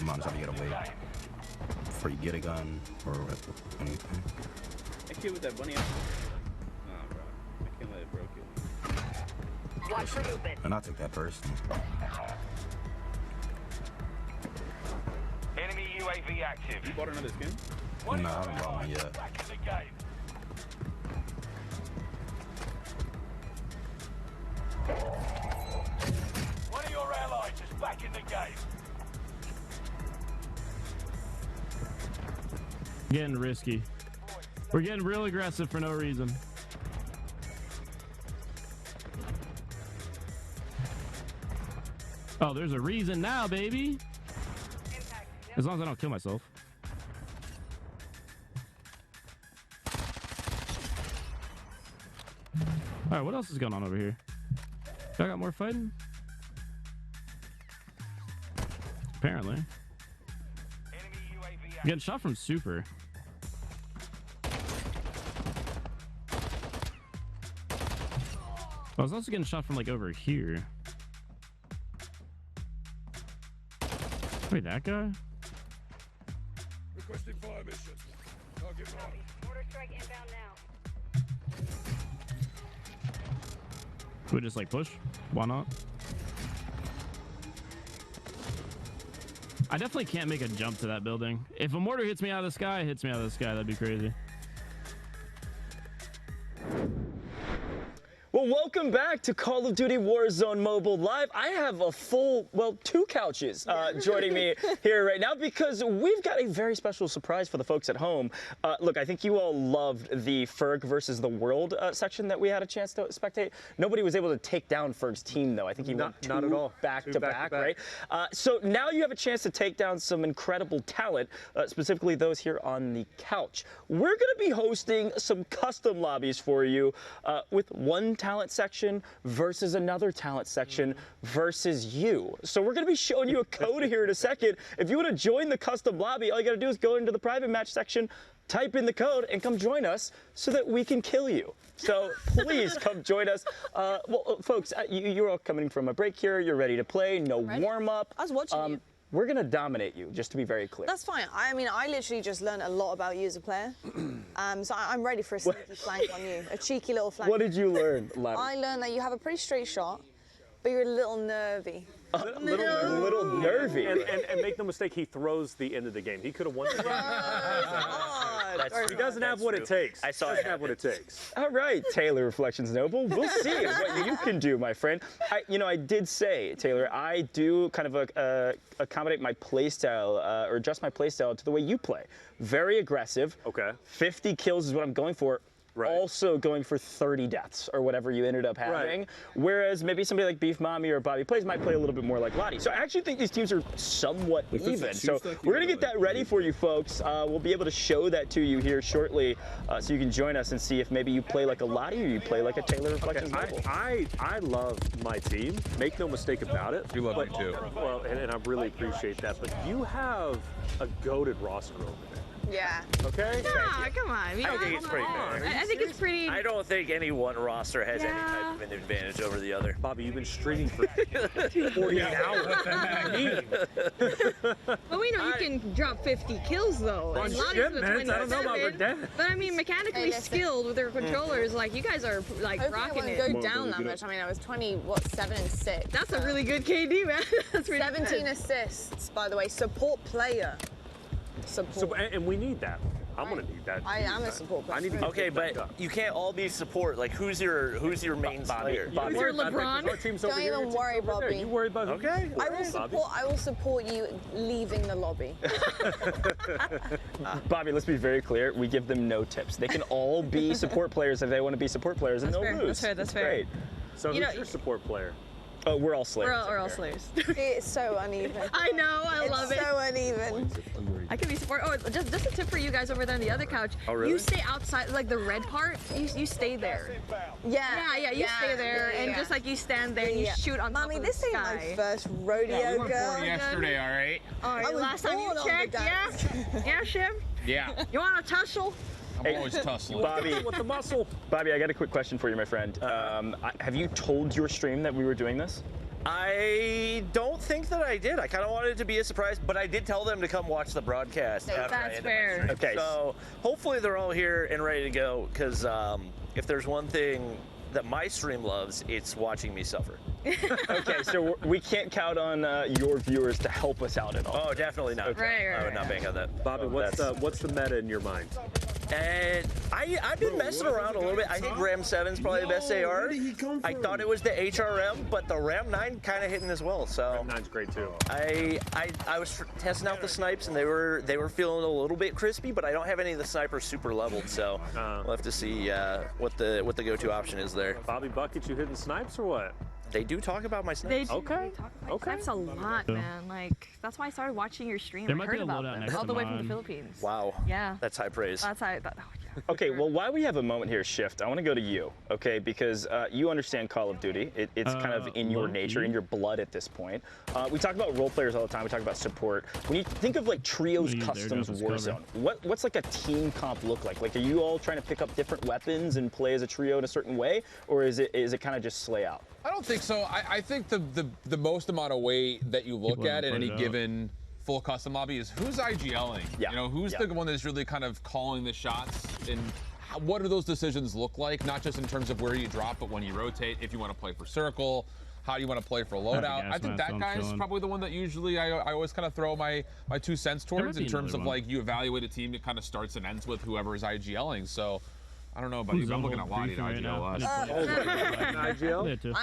amount of time you gotta wait before you get a gun or anything. That kid with that bunny. Nah, bro. I can't let it broke you. Watch for movement. And I'll take that personally. Enemy UAV active. You bought another skin? No, I haven't bought one yet. Back in the game. One of your allies is back in the game. Getting risky. We're getting real aggressive for no reason. Oh, there's a reason now, baby. As long as I don't kill myself. All right, what else is going on over here? Y'all got more fighting? Apparently. Getting shot from super. I was also getting shot from like over here. Wait, that guy? Requesting fire mission. Target marked. Mortar strike inbound now. Can we just like push? Why not? I definitely can't make a jump to that building. If a mortar hits me out of the sky, it hits me out of the sky. That'd be crazy. Well, welcome back to Call of Duty Warzone Mobile Live. I have a full, well, 2 couches joining me here right now because we've got a very special surprise for the folks at home. Look, I think you all loved the Ferg versus the World section that we had a chance to spectate. Nobody was able to take down Ferg's team, though. I think he went not at all. back to back, right? So now you have a chance to take down some incredible talent, specifically those here on the couch. We're going to be hosting some custom lobbies for you with one talent section versus another talent section versus you. So we're going to be showing you a code here in a second. If you want to join the custom lobby, all you got to do is go into the private match section, type in the code, and come join us so that we can kill you. So please come join us. Well, folks, you're all coming from a break here. You're ready to play. No warm-up. I was watching you. we're gonna dominate you, just to be very clear. That's fine. I mean, I literally just learned a lot about you as a player. So I'm ready for a sneaky flank on you, a cheeky little flank. What did you learn, Ladder? I learned that you have a pretty straight shot, but you're a little nervy. A little nervy. And make no mistake, he throws the end of the game. He could have won the game. He doesn't have what it takes. I saw he doesn't have what it takes. All right, Taylor Reflections Noble. We'll see what you can do, my friend. I did say, Taylor, I do kind of accommodate my playstyle or adjust my playstyle to the way you play. Very aggressive. Okay. 50 kills is what I'm going for. Right. Also going for 30 deaths or whatever you ended up having. Right. Whereas maybe somebody like Beef Mommy or Bobby Plays might play a little bit more like Lottie. So I actually think these teams are somewhat even. So we're going to get that ready for you folks. We'll be able to show that to you here shortly so you can join us and see if maybe you play like a Lottie or you play like a Taylor Reflections Noble. I love my team. Make no mistake about it. You love me too. Well, and I really appreciate that. But you have a goated roster over there. Yeah. Okay? Nah, come on. I think it's pretty fair. I think it's pretty. I don't think any one roster has any type of an advantage over the other. Bobby, you've been streaming for 48 hours. What the heck? But we know you can drop 50 kills though. On And Lottie's shipments, with I don't know about 27. But I mean, mechanically skilled with their controllers, like you guys are like Hopefully rocking it it. won't go down that much. I mean, I was 7 and 6. That's a really good KD, man. That's pretty 17 good. assists, by the way. Support player. Support. And we need that. I'm gonna need that. I am a support player. I need to get Okay, picked but up. you can't all be support. Like, who's your main player? Bobby. You're LeBron. Our team's over Don't here, even your team's worry, over there. Bobby. You worry about Okay. I will support you leaving the lobby. Bobby, let's be very clear. We give them no tips. They can all be support players if they want to be support players, and That's they'll fair, lose. that's fair, that's It's fair. Great. So You who's know- your support player? Oh, we're all slaves. We're all slaves. It's so uneven. I know, I love it. It's so uneven. I can be support. Oh, just a tip for you guys over there on the other couch. Oh, really? You stay outside, like the red part. You stay there. Yeah. You stay there, and just like you stand there and you shoot on top Mommy, of this the ain't sky. my first rodeo, girl. Yesterday, all right? All I right, was last time you born on the checked, yeah? dance. Yeah, Shim? Yeah. You want a tussle? I'm always tussling. Bobby, With the muscle. Bobby, I got a quick question for you, my friend. Have you told your stream that we were doing this? I don't think that I did. I kind of wanted it to be a surprise, but I did tell them to come watch the broadcast. after I That's ended my fair. stream. Okay. So hopefully they're all here and ready to go, because if there's one thing that my stream loves, it's watching me suffer. Okay, so we can't count on your viewers to help us out at all. Oh, definitely not. Right. I would not bank on that. Bobby, what's the meta in your mind? And I've been messing around a little bit. I think Ram 7's probably the best AR. Where did he come I from? thought it was the HRM, but the Ram 9 kind of hitting as well. So Ram 9's great too. I was testing out the snipes, and they were feeling a little bit crispy, but I don't have any of the snipers super leveled, so we'll have to see what the go-to option is there. Bobby Bucket, you hitting snipes or what? They do talk about my They snipes. Okay. Okay. That's a lot, man. Like, that's why I started watching your stream. There I might heard be a about loadout them next all to the way from the mine. Philippines. Wow. Yeah. That's high praise. That's how. Yeah. Okay, well, while we have a moment here, Shift, I want to go to you, okay, because you understand Call of Duty. It's kind of in your nature, in your blood at this point. We talk about role players all the time. We talk about support. When you think of like Trios Customs Warzone, what's like a team comp look like? Like, are you all trying to pick up different weapons and play as a trio in a certain way, or is it kind of just slay out? I don't think so. I think the most amount of weight that you look at in any given full custom lobby is who's IGLing. Yeah. You know, who's the one that's really kind of calling the shots, and what do those decisions look like? Not just in terms of where you drop, but when you rotate, if you want to play for circle, how do you want to play for loadout. I think that guy is probably the one that usually I always kind of throw my 2 cents towards in terms of like you evaluate a team that kind of starts and ends with whoever is IGLing. So I don't know about you, but I'm looking at Lottie to IGL us. I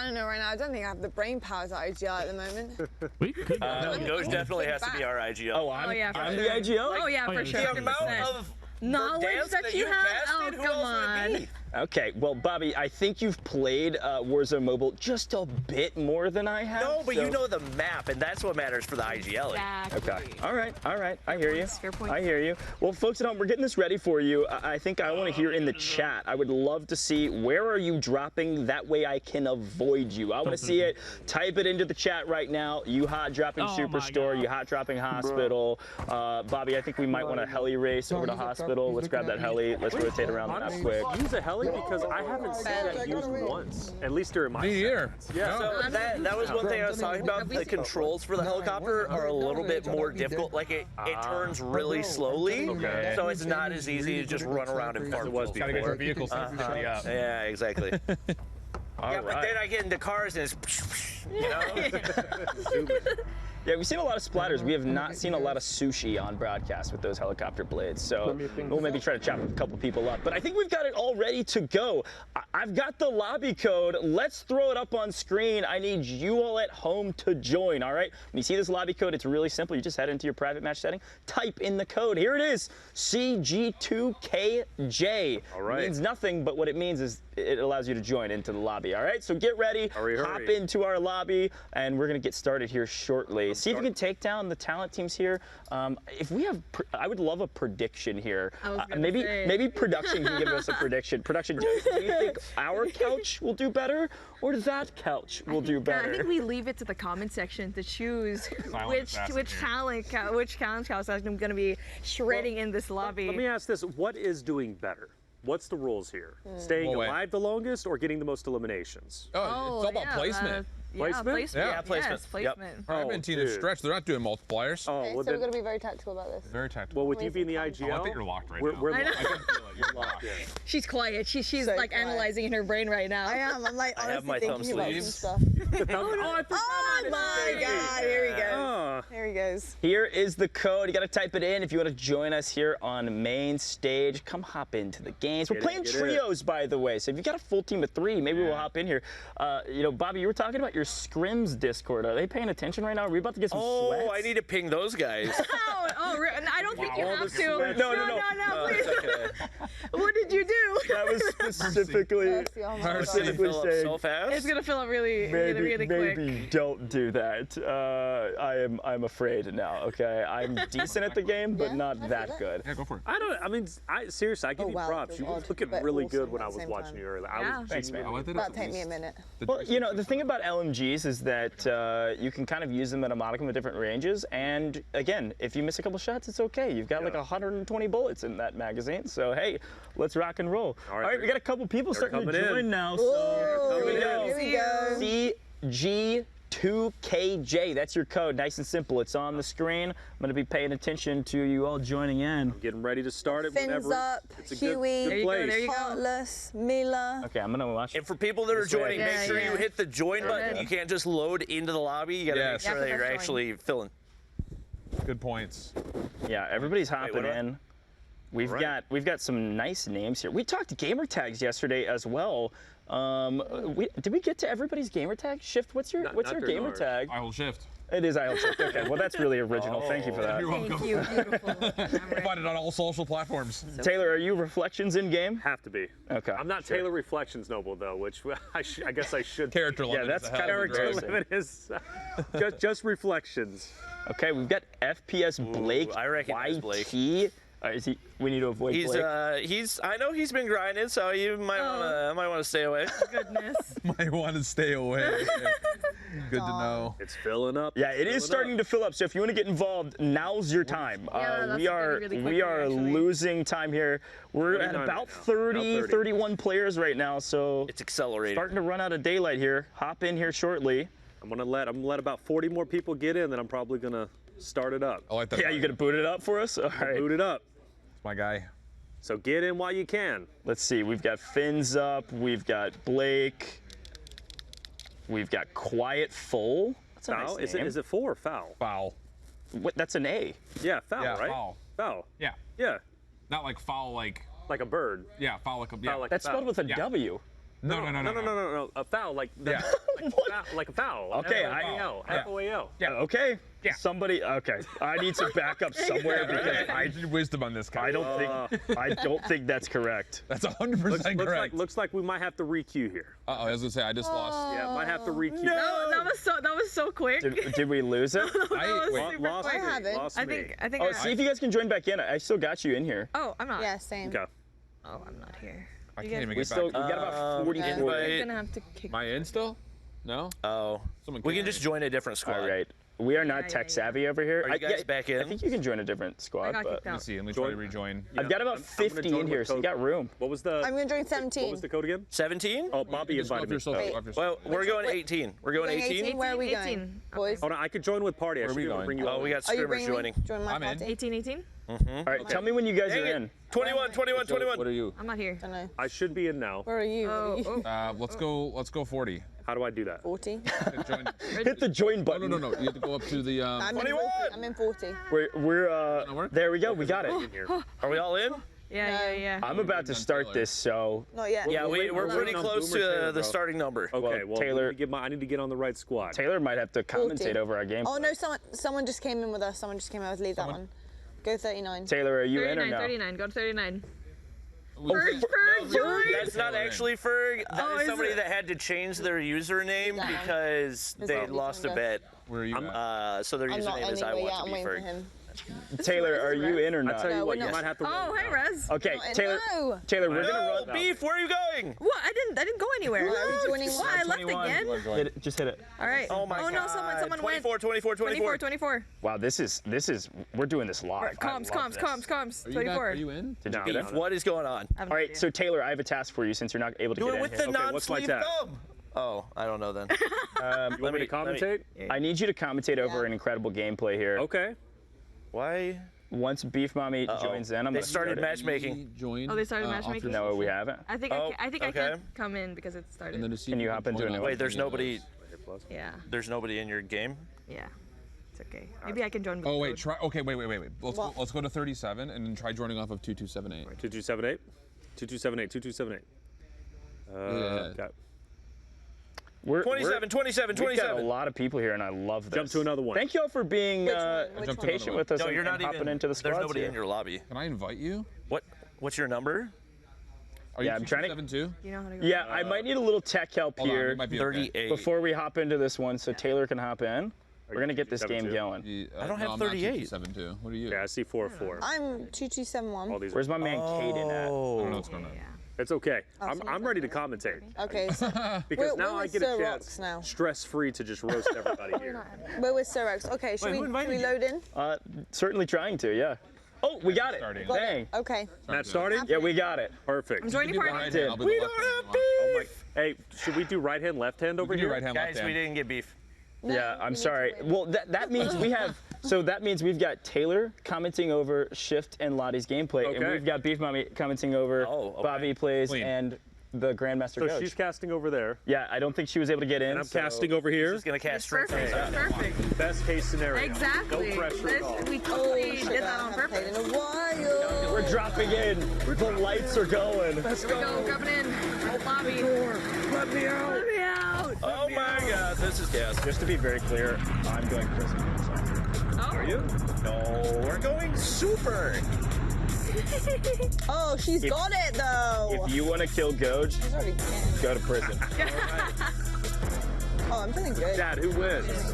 don't know right now. I don't think I have the brain power to IGL at the moment. Ghost definitely has to be our IGL. Oh, I'm for the sure. IGL? Oh yeah, for sure. The amount 100%. of knowledge dance that you have. Oh, who come else would it on. be? Okay, well, Bobby, I think you've played Warzone Mobile just a bit more than I have. No, but so- you know the map, and that's what matters for the IGL. Exactly. Okay. All right. I hear you. Fair point. I hear you. Well, folks at home, we're getting this ready for you. I think I want to hear in the chat. I would love to see where are you dropping. That way I can avoid you. I want to see it. Type it into the chat right now. You hot dropping Superstore. You hot dropping Hospital. Bobby, I think we might want to heli race over to Hospital. Let's grab that heli. Let's rotate around the map quick. Use a heli worry because I haven't seen that used once, at least during my year. Yeah. So that was one thing I was talking about. The controls for the helicopter are a little bit more difficult. Like it turns really slowly, so it's not as easy to just run around and farm. It was gotta get your vehicle safety up. Yeah, exactly. But then I get into cars and it's, you know. Yeah, we've seen a lot of splatters. We have not seen a lot of sushi on broadcast with those helicopter blades. So we'll maybe try to chop a couple people up. But I think we've got it all ready to go. I've got the lobby code. Let's throw it up on screen. I need you all at home to join, all right? When you see this lobby code, it's really simple. You just head into your private match setting, type in the code. Here it is, CG2KJ. All right. It means nothing, but what it means is it allows you to join into the lobby, all right? So get ready, hop into our lobby, and we're gonna get started here shortly. See if you can take down the talent teams here. If we have, I would love a prediction here. Maybe production can give us a prediction. Production, do you think our couch will do better, or that couch will do better? I think we leave it to the comment section to choose which talent couch I'm going to be shredding in this lobby. Let me ask this: what is doing better? What's the rules here? Staying alive the longest or getting the most eliminations? It's all about placement. Placement? Yeah, placement. Yes, placement. I've been team stretch. They're not doing multipliers. Okay, so we're going to be very tactical about this. Very tactical. Well, with you being the IGL, I think you're locked right we're now. I know. I can feel it. You're locked. She's quiet. She's so like quiet. analyzing in her brain right now. I am. I'm like I have honestly my thumb thinking about some sleeves. stuff. Oh my God! Here he goes. Here he goes. Here is the code. You got to type it in if you want to join us here on main stage. Come hop into the games. We're playing trios, by the way. So if you got a full team of 3, maybe we'll hop in here. You know, Bobby, you were talking about your scrims Discord. Are they paying attention right now? Are we about to get some sweats? I need to ping those guys. I don't think you have to. No, please. Okay. What did you do? That was specifically saying. So fast. It's gonna fill up really quick. Maybe don't do that. I'm afraid now. Okay, I'm decent at the game, but not that good. Yeah, go for it. Seriously, I give you props. You were looking really good when I was watching you earlier. Thanks, man. That'll take me a minute. Well, you know, the thing about LMGs is that you can kind of use them at a modicum of different ranges. And again, if you miss a couple shots, it's okay. You've got like 120 bullets in that magazine. So hey, let's rock and roll. All right, we got a couple people starting to join now. So Here we go. CG2KJ. That's your code. Nice and simple. It's on the screen. I'm going to be paying attention to you all joining in. I'm getting ready to start it. Fins up, Huey, good place. There you go. Heartless, Mila. Okay, I'm going to watch. And for people that are joining, make sure you hit the join button. You can't just load into the lobby. You got to make sure that you're actually filling. Good points. Yeah, everybody's hopping in. We've got some nice names here. We talked gamer tags yesterday as well. Did we get to everybody's gamer tag? Shift, what's your gamer tag? I hold shift. It is I hold shift. Okay, well that's really original. Thank you for that. You're welcome. Thank you, beautiful. Find it on all social platforms. Taylor, are you Reflections in game? Have to be. Okay. I'm not Taylor Reflections Noble though, which I guess I should. Character limit. Yeah, that's kind of character limit is just Reflections. Okay, we've got FPS Blake. I recognize Blake. Is he? We need to avoid Blake. I know he's been grinding, so you might want to stay away. Goodness. Might want to stay away. Good to know. It's filling up. Yeah, it is starting to fill up. So if you want to get involved, now's your time. We are losing time here. We're at about 31 players right now. So it's accelerating. Starting to run out of daylight here. Hop in here shortly. I'm gonna let about 40 more people get in, then I'm probably gonna start it up. I like that. Yeah, you gonna boot it up for us? All right. Boot it up. It's my guy. So get in while you can. Let's see. We've got Fins up. We've got Blake. We've got Quiet Full. That's a foul? nice name. Is it full or foul? Foul. What? That's an A. Yeah, foul, right? Foul. Foul. Yeah. Yeah. Not like foul like a bird. Yeah, foul like a Foul That's spelled with a W. No. A foul like like a foul. Okay, F-O-A-L. Yeah. Okay. Yeah. Somebody. Okay. I need some backup somewhere because I need wisdom on this guy. I don't think that's correct. That's 100% correct. Looks like we might have to re-queue here. I was gonna say I just lost. Yeah, might have to re-queue. No, that was so quick. Did we lose it? Lost I me. think. See if you guys can join back in. I still got you in here. Oh, I'm not. Yeah, same. Okay. Oh, I'm not here. I can't even We get got back. about 40. You're gonna have to kick. Am I in still? No? Oh. We can just join a different squad. All right. We are not tech savvy over here. Are you guys back in? I think you can join a different squad. got But kicked out. Let me see. Let me try to rejoin. I've got about 50 in here, so you got room. What was the? I'm going to join 17. What was the code again? 17? Oh, Bobby invited me. Well, we're going 18. We're going 18. Where are we going, boys? Hold on, I could join with party. I should be able to bring you. Oh, we got scrimmers joining. Join my party? 18. All right, tell me when you guys are in. 21. What are you? I'm not here. Don't know. I should be in now. Where are you? Let's go 40. How do I do that? 40. Hit the join button. No. You have to go up to the. I'm in 40. I'm in 40. We're there we go. We got it. Are we all in? Yeah. I'm about to start this, so. Not yet. Yeah, we're pretty close to the starting number. Okay, well, Taylor, I need to get on the right squad. Taylor might have to commentate over our game. Oh no, someone just came in with us. Someone just came in with us. Leave that one. Go 39. Taylor, are you in or no? 39. Go to 39. Ferg joined. That's not actually Ferg. That is somebody that had to change their username because they lost a bet. Where are you? So their username is I want to be Ferg. Taylor, are you in or not? I'll tell you what, you might have to. Oh, hey, Rez. Okay, Taylor, we're gonna run. Beef, where are you going? What? I didn't go anywhere. Are we joining What? I left again. Just hit it. All right. Oh my God. No, someone went. 24. Wow, this is. We're doing this live. Comms. 24. Are you in? Did you get it? What is going on? All right, so Taylor, I have a task for you since you're not able to Do get it in with here. the non-sleeve thumb. Oh, I don't know then. You want me to commentate? I need you to commentate over an incredible gameplay here. Okay. Why? Once Beef Mommy joins in, I'm They gonna started start it. matchmaking. Oh, they started matchmaking? No, we haven't. I think I can't come in because it started. Can you hop into a new one? Wait, there's nobody. Yeah. There's nobody in your game. Yeah. It's okay. Maybe I can join. Oh wait, try. Okay, wait. Let's go to 37 and then try joining off of 2278. 2278. 2278. Yeah. Okay. We're 27. We've got a lot of people here, and I love this. Jump to another one. Thank you all for being patient with us No, and, you're not and hopping even into the squads There's nobody here. in your lobby. Can I invite you? What's your number? Are you I'm trying to. 72? You know how to go. Yeah, I might need a little tech help Hold on, here it might be 38. before we hop into this one, so Taylor can hop in. We're gonna get this game going. I don't have I'm 38. 72. What are you? Yeah, I see 4-4. I'm 2271. All these. Where's my man Caden at? I don't know what's going on. It's okay. I'm ready to commentate. Okay. So Because we're now I with get a Sir chance, Rox now. stress-free, to just roast everybody here. We're with Sir Rox. Okay, should we load in? Certainly trying to, yeah. Oh, we got it. Starting. Dang. Okay. Match starting? Yeah, we got it. Perfect. I'm joining party. Right hand, I'll be the We left don't hand have if you want. beef. Hey, should we do right hand, left hand over We can do here? right hand, left Guys, we hand. didn't get beef. Yeah, I'm sorry. Well, that means we have. So that means we've got Taylor commenting over Shift and Lottie's gameplay, and Okay. we've got Beef Mommy commenting over Bobby Plays Clean. and the Grandmaster So Coach. she's casting over there, Yeah, I don't think she was able to get in. and I'm so- casting over here. Just gonna cast straight Perfect. face. Perfect. Best case scenario. Exactly. No pressure at all. We totally did that on purpose. In a while. We're dropping in. The lights are going. Let's go. Coming in. Old Bobby. Let me out. Let me out. Oh my God, this is gas. Just to be very clear, I'm going prison. So. Oh. Are you? No, we're going super. Oh, she's got it though. If you want to kill Goj, She's already dead. go to prison. Oh, I'm feeling good. Dad, who wins?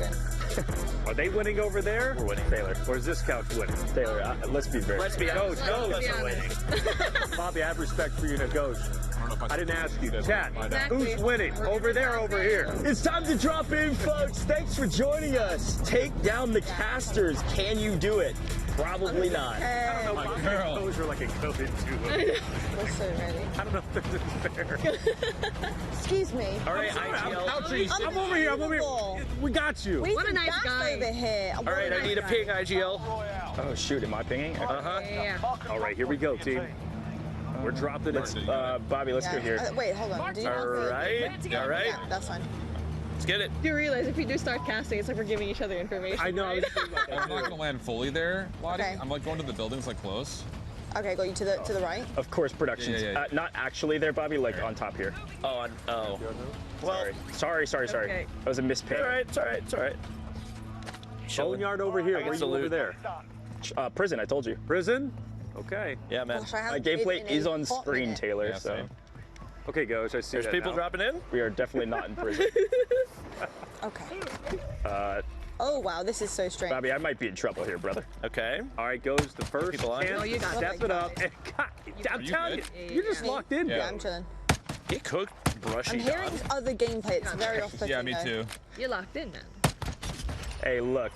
Are they winning over there? We're winning. Taylor. Or is this couch winning? Taylor, let's be very Let's be honest. Coach, None of us be are winning. Bobby, I have respect for you, Coach. I don't know if I didn't ask you. guys Chat, wanna find out. Exactly. who's winning? Over there, or over here? It's time to drop in, folks. Thanks for joining us. Take down the casters. Can you do it? Probably not. I don't know. My Bobby girl. and Coach are like a go into it. We're so ready. I don't know if this is fair. Excuse me. All right, IGL. I'm over here. I'm over here. We got you. We What a some nice gas guy. over here. All right, I need a ping, IGL. Oh shoot, am I pinging? Yeah. All right, here we go, team. We're dropping it. Bobby, let's go here. Wait, hold on. Do you All have the- right, all right. Yeah, that's fine. Let's get it. Do you realize if we do start casting, it's like we're giving each other information? I know. I was thinking about that I'm not too. gonna land fully there, Lottie. Okay. I'm like going to the buildings like close. Okay, got you to the right. Of course, productions. Yeah. Not actually there, Bobby. Like on top here. Oh. Well, Sorry. Okay. That was a mispay. it's all right. Boneyard over here. I Where get you over salute. there? Prison. I told you. Prison? Okay. Yeah, man. Gosh, I My haven't played gameplay in is a on hot screen, minute. Taylor. Yeah, So same. Okay, Ghost, I see There's that people now. dropping in. we are definitely not in prison. Okay. Uh, Oh wow, this is so strange. Bobby, I might be in trouble here, brother. Okay. All right, goes the first People on. chance. Oh, you got Step it. it up. And God, I'm you telling you, good? you're just locked in. Yeah, Ghost. I'm chilling. Get cooked, brushy I'm hearing dog. other gameplay. It's very off-putting. Yeah, me though. too. You're locked in, man. Hey, look.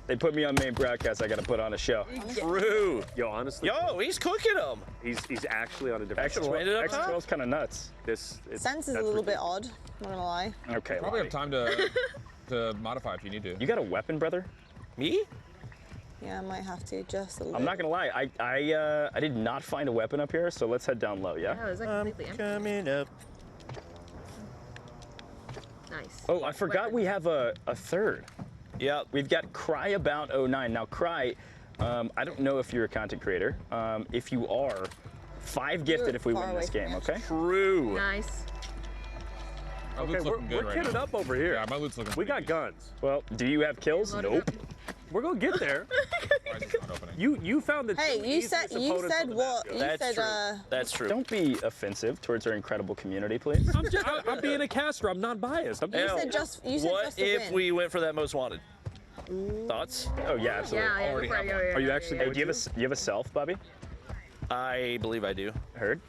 They put me on main broadcast. I got to put on a show. True. Yo, honestly. Yo, he's cooking them. He's actually on a different. X12's kind of nuts. Sense is a little bit odd. Not gonna lie. Okay. Probably have time to modify if you need to. You got a weapon, brother? Me? Yeah, I might have to just a little. I'm not gonna lie. I did not find a weapon up here, so let's head down low. Yeah. Oh, is that completely empty? Coming up. Nice. Oh, I forgot we have a third. Yep. We've got Cry09. Now, Cry, I don't know if you're a content creator. If you are, 5 gifted if we win this game, okay? True. Nice. My loot's looking good right kitted now. up over here. Yeah, my loot's looking We pretty got guns. Well, do you have kills? Nope. We're gonna get there. Why is it not opening? You found the Hey, two you easiest said opponents on the map, Joe. That's true. That's true. Don't be offensive towards our incredible community, please. I'm being a caster. I'm non-biased. You said just. You said What just to if win. we went for that most wanted? Thoughts? Oh yeah, absolutely. Yeah, Already go for have it, one. yeah, Are you yeah, actually? yeah, Hey, do you have a self, Bobby? I believe I do. Heard.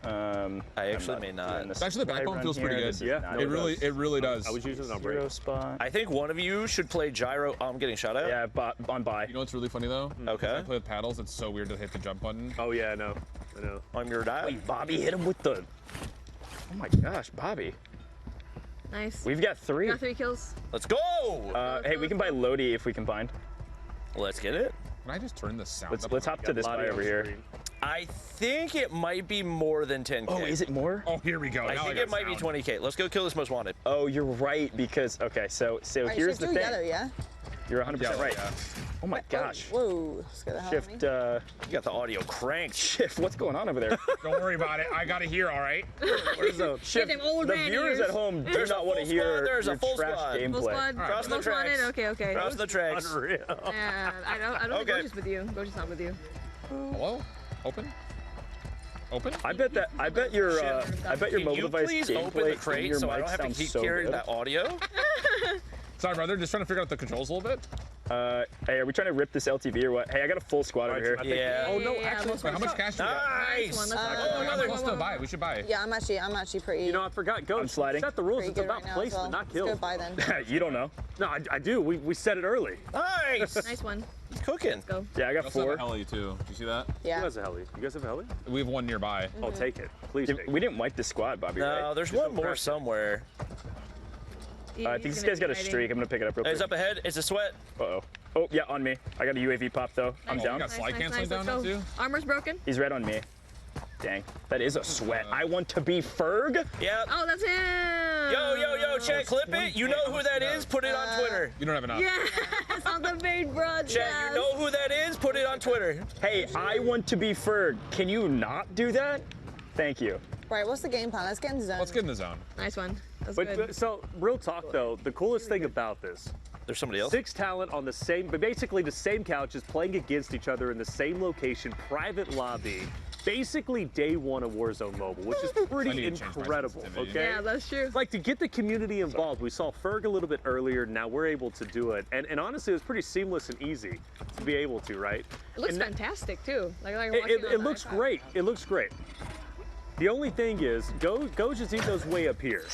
I actually may not. Actually, the backbone feels pretty good. Yeah, it really does. I was using the number. Zero spot. I think one of you should play gyro. Oh, I'm getting shot at. Yeah, on by. You know what's really funny though? Okay. When I play with paddles, it's so weird to hit the jump button. Oh yeah, I know. I know. On your dial. Wait, Bobby hit him with the. Oh my gosh, Bobby. Nice. We've got 3. Got 3 kills. Let's go. Hey, we can buy Lodi if we combine. Let's get it. Can I just turn the sound up? Let's hop to this guy over here. I think it might be more than 10K. Oh, is it more? Oh, here we go. I Now think got it might be sound. 20K. Let's go kill this most wanted. Oh, you're right because so Right, here's shift the to thing. yellow, yeah. You're 100% Yellow, right. yeah. Oh my gosh. Whoa. Scared the hell out of me. Shift. You got the audio cranked. Shift. What's going on over there? Don't worry about it. I got it here, all right? Where's the Shift? them old The man viewers ears. at home do There's a not want to full hear squad, there's a your full trash squad. gameplay. Full squad. Cross the Most wanted. tracks. Okay, okay. Cross the tracks. Unreal. Yeah, I don't Okay. think Goji's with you. Goji's not with you. Hello? Open? Open? I bet your Can mobile you device please open gameplay the in crate your so I mic don't have to sounds keep so hearing good. that audio? Sorry, brother. Just trying to figure out the controls a little bit. Hey, are we trying to rip this LTV or what? Hey, I got a full squad over here. Yeah. Oh no, Yeah, actually, let's Wait, how much cash do we got? Nice. One, let's Oh, I'm supposed to buy it. We should buy it. Yeah, I'm actually pretty. you know, I forgot. Go. I'm sliding. Set the rules. pretty It's good about right now as placement, well. not Let's kills. go by then. You don't know. No, I do. We said it early. Nice. Nice one. Cooking. Go. Yeah, I got We also have 4. a heli too. Do you see that? Who Yeah. has a heli? You guys have a heli? We have one nearby. I'll take it. Please take it. We didn't wipe the squad, Bobby, No, right? there's one more somewhere. I think this guy's got a streak. I'm gonna pick it up real quick. It's up ahead. It's a sweat. Uh-oh. Oh, yeah, on me. I got a UAV pop, though. I'm Nice. down. We got slide canceling down let's now go. too. Armor's broken. He's red on me. Dang. That is a sweat. I want to be Ferg. Yep. Oh, that's him. Yo, chat, clip it. You know who that is? Put it on Twitter. You don't have enough. Yes, on the main broadcast. Chat, you know who that is? Put it on Twitter. Hey, I want to be Ferg. Can you not do that? Thank you. Right, what's the game plan? Let's get in the zone. Let's get in the zone. Nice one. That's But good. so, real talk though, the coolest thing about this, There's somebody else. 6 talent on the same, but basically the same couches playing against each other in the same location, private lobby. Basically day 1 of Warzone Mobile, which is I pretty need to change my incredible, sensitivity. okay? Yeah, that's true. Like to get the community involved. We saw Ferg a little bit earlier, now we're able to do it. And honestly, it was pretty seamless and easy to be able to, right? It looks And fantastic too. Like watching it looks great. It looks great. The only thing is, Gojazito's way up here.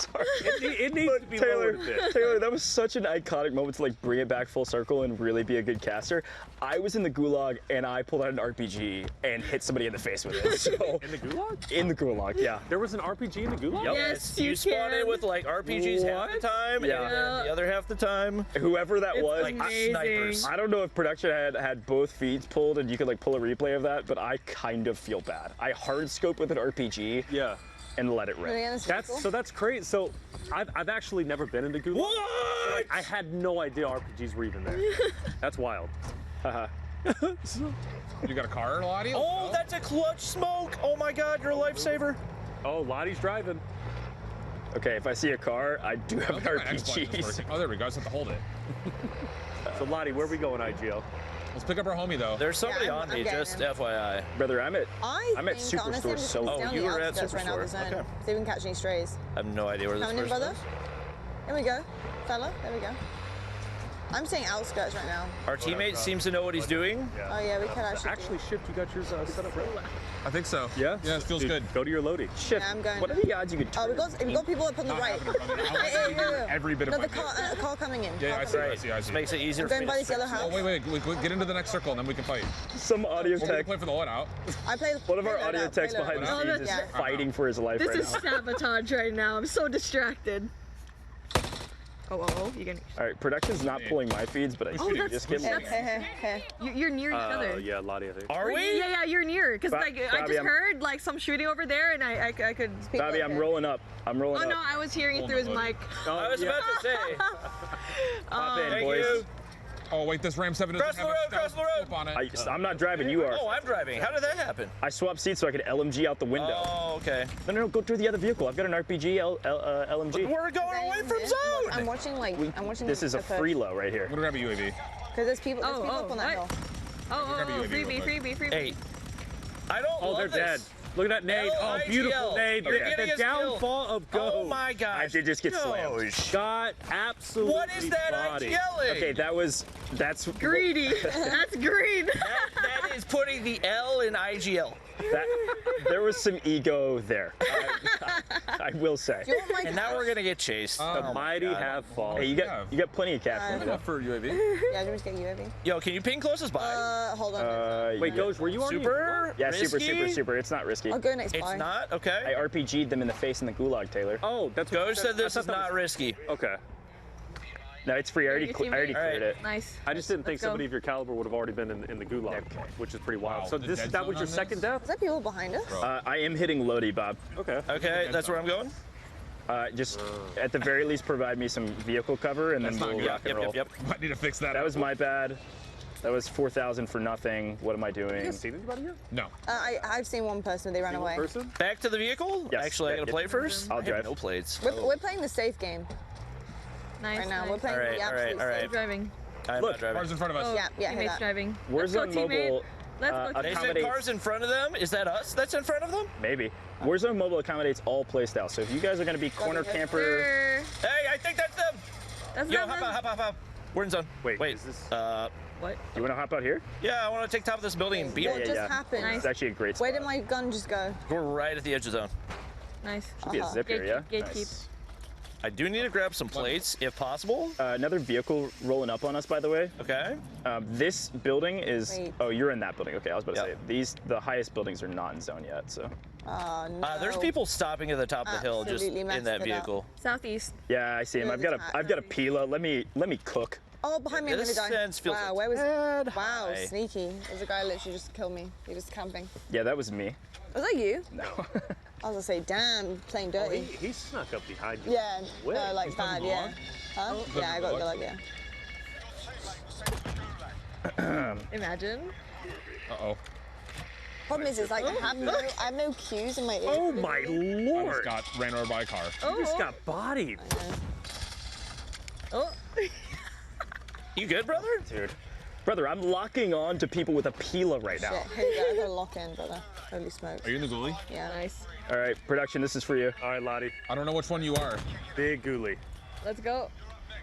It needs to be lowered a bit. Taylor, that was such an iconic moment to like bring it back full circle and really be a good caster. I was in the gulag and I pulled out an RPG and hit somebody in the face with it. So In the gulag? in the gulag, yeah. There was an RPG in the gulag? Yep. Yes, You you spawn in can. with like RPGs half the time, Yeah. and then the other half the time. Whoever that was, like snipers. I don't know if production had both feeds pulled and you could like pull a replay of that, but I kind of feel bad. I hard scope with an RPG. Yeah. And let it rip. That's craat. So I've actually never been in the gulag. What? Like, I had no idea RPGs were even there. That's wild. You got a car, Lottie? Oh, that's a clutch smoke. Oh my God, you're a lifesaver. Oh, Lottie's driving. Okay, if I see a car, I do have I don't think my X button is RPGs. working. Oh, there we go. I just have to hold it. So Lottie, where are we going, IGL? Let's pick up our homie though. There's somebody Yeah, on I'm me, getting just him. FYI. Brother, I'm at I think, Superstore honestly, I'm just so gonna stay Oh, on you the were at outskirts right now of the Superstore. zone. Okay. See if we can catch any strays. I have no idea where this Coming in, person brother. is. Here we go, fella. There we go. I'm saying outskirts right now. Our teammate seems to know what he's doing. Oh yeah, we could actually. Actually, Shift, you got yours set up right? I think so. Yeah? Yeah, it feels good. Go to your loading. Shift. Yeah, I'm going. What are the odds you could? Oh, we got people up on the Not right. happening, brother. Yeah. Every bit of Another my car coming in. Yeah, Car I coming see. in. This makes it easier I'm for going me by to this yellow fix. house. Oh, wait. Get into the next circle and then we can fight. Some audio Or we tech. can play for the loadout. I play. One of our audio techs behind the scenes is Yeah. fighting for his life This right is now. sabotage right now. I'm so distracted. Oh, you're gonna. All right, production's not pulling my feeds, but I see just get You're near each other. Yeah, Lottie, I think. Are we? Yeah, you're near. Because like I Bobby, just I'm- heard like some shooting over there, and I could. Bobby, I'm rolling up. I'm rolling Oh up. no, I was hearing it through his mic. I was about to say. Hop in, Thank boys. you. Oh, wait, this Ram 7 doesn't Cross the have road, a cross the road. on it. I'm not driving, you are. Oh, I'm driving. How did that happen? I swapped seats so I could LMG out the window. Oh, okay. No, go through the other vehicle. I've got an RPG LMG. We're going away from zone. I'm watching I'm watching. This is a freelo right here. I'm gonna grab a UAV. Because there's people up on that hill. Freebie. Hey, I don't Oh, love they're dead. this. Look at that nade. Oh, beautiful nade. You're getting The us killed. downfall of Go. Oh my gosh. I did just get slammed. Got absolutely What is that bodied. IGLing? Okay, that's Greedy. That's green. That is putting the L in IGL. There was some ego there. I will say. And now we're gonna get chased. The mighty have fallen. Hey, you got plenty of cash. Enough for UAV. Yeah, let me just get UAV. Yo, can you ping closest by? Hold on. Wait, Goj, were you on Super? Yeah, Risky? super. It's not risky. I'll go next It's by. not? Okay. I RPG'd them in the face in the gulag, Taylor. Oh, that's what Goj said this is not risky. Okay. No, it's free. I already cleared it. Nice. I just didn't think Let's go. somebody of your caliber would have already been in the gulag, which is pretty wild. Wow, So the that dead was zone your on second this? death? Is there people behind us? I am hitting Lodi, Bob. Okay. Okay, that's where I'm going. Just at the very least, provide me some vehicle cover, and then we'll rock and roll. Yep. I need to fix that. That was my bad. That was 4,000 for nothing. What am I doing? You seen anybody here? No. I've seen one person. They ran Seen away. one person? Back to the vehicle? Yes. Actually, I gotta play first? I'll I have drive. no plates. We're playing the safe game Nice. right now. nice. We're playing Alright, the absolute alright. safe. Driving. I'm Look, not driving. Cars in front of us. Oh, Yeah, teammate's that. driving. Let's go, Warzone teammate. Mobile Let's go, They said accommodates. cars in front of them. Is that us that's in front of them? Maybe. Warzone Mobile accommodates all playstyles. So if you guys are going to be corner camper, Sure. Hey, I think that's them. That's Yo, them, hop then. out, hop out. We're in zone. Wait, Wait. is this... What? you want to hop out here? Yeah, I want to take top of this building and beat What it. just happened? Nice. It's actually a great spot. Where did my gun just go? We're right at the edge of zone. Nice. Should be a zip here, yeah? Gatekeep. Nice. I do need to grab some plates, if possible. Another vehicle rolling up on us, by the way. Okay. This building is. Wait. Oh, you're in that building. Okay, I was about to Yep. say the highest buildings are not in zone yet. So. Oh no. There's people stopping at the top of the hill just Absolutely in messed that it up. vehicle. Southeast. Yeah, I see him. Near I've the got top. a Pila. Let me cook. Oh, behind me, I'm This gonna die. sense feels Wow, like where was dead Wow, high. sneaky. There's a guy literally just killed me. He was camping. Yeah, that was me. Was that you? No. I was gonna say, damn, playing Oh, dirty. he snuck up behind you. Yeah, Where? no, like He's bad, coming yeah. along? Huh? Oh, Yeah, I got like, yeah. Imagine. Uh-oh. Problem is, like, I have no cues in my ears. Oh my I just lord! got ran over by a car. You just got bodied. Oh. You good, brother? Dude. Brother, I'm locking on to people with a Pila right now. Shit, here you go. I gotta lock in, brother. Holy smokes. Are you in the ghoulie? Yeah. Nice. All right, production, this is for you. All right, Lottie. I don't know which one you are. Big ghoulie. Let's go.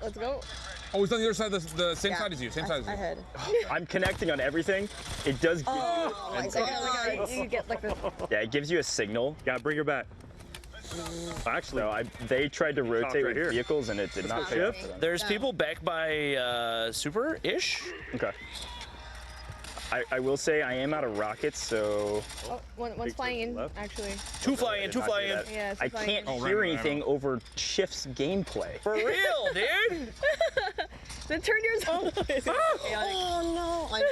Let's go. Oh, he's on the other side, the same Yeah, side as you, same side as you. I heard. I'm connecting on everything. It does give Oh my god. You get like the. yeah, it gives you a signal. Yeah, bring her back. Actually, So they tried to rotate right with here. vehicles and it did not pay off for them. There's people back by Super-ish. Okay. I will say I am out of rockets, so Oh, one's flying in, actually. Two flying in, two flying in. Yeah, it's I flying can't in. hear anything over Shift's gameplay. For real, dude. Then turn yours on. Oh no. I know.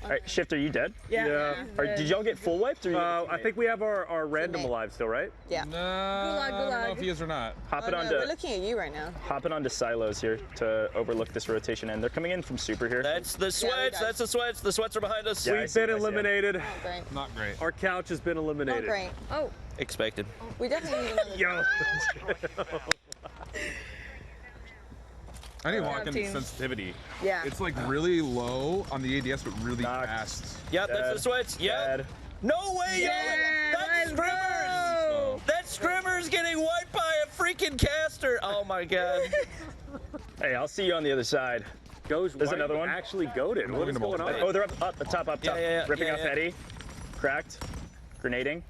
All right, Shift, are you dead? Yeah. All right, did y'all get full wiped? Or I think we have our random alive still, right? Yeah. Nah, I don't know gulag. if he is or not. Hopping Oh, no, we're looking at you right now. onto silos here to overlook this rotation, and they're coming in from Super here. That's the sweats. That's the sweats. The sweats are behind us. Yeah, I We've see been it, I see it. eliminated. Oh, great. Not great. Our couch has been Oh, eliminated. great. Oh. Expected. We definitely need another. Yo. I need Good lock-in team. sensitivity. Yeah. It's like really low on the ADS, but really fast. Yep, that's the sweats. Yep. No way, Yeah, yo. That's let's Scrimmers. go. That Scrimmers getting wiped by a freaking caster. Oh my god. Hey, I'll see you on the other side. Goes. There's why another are you one. Actually goaded. What is going on? Oh, they're up the top. Yeah, Ripping off Eddie. Cracked. Grenading.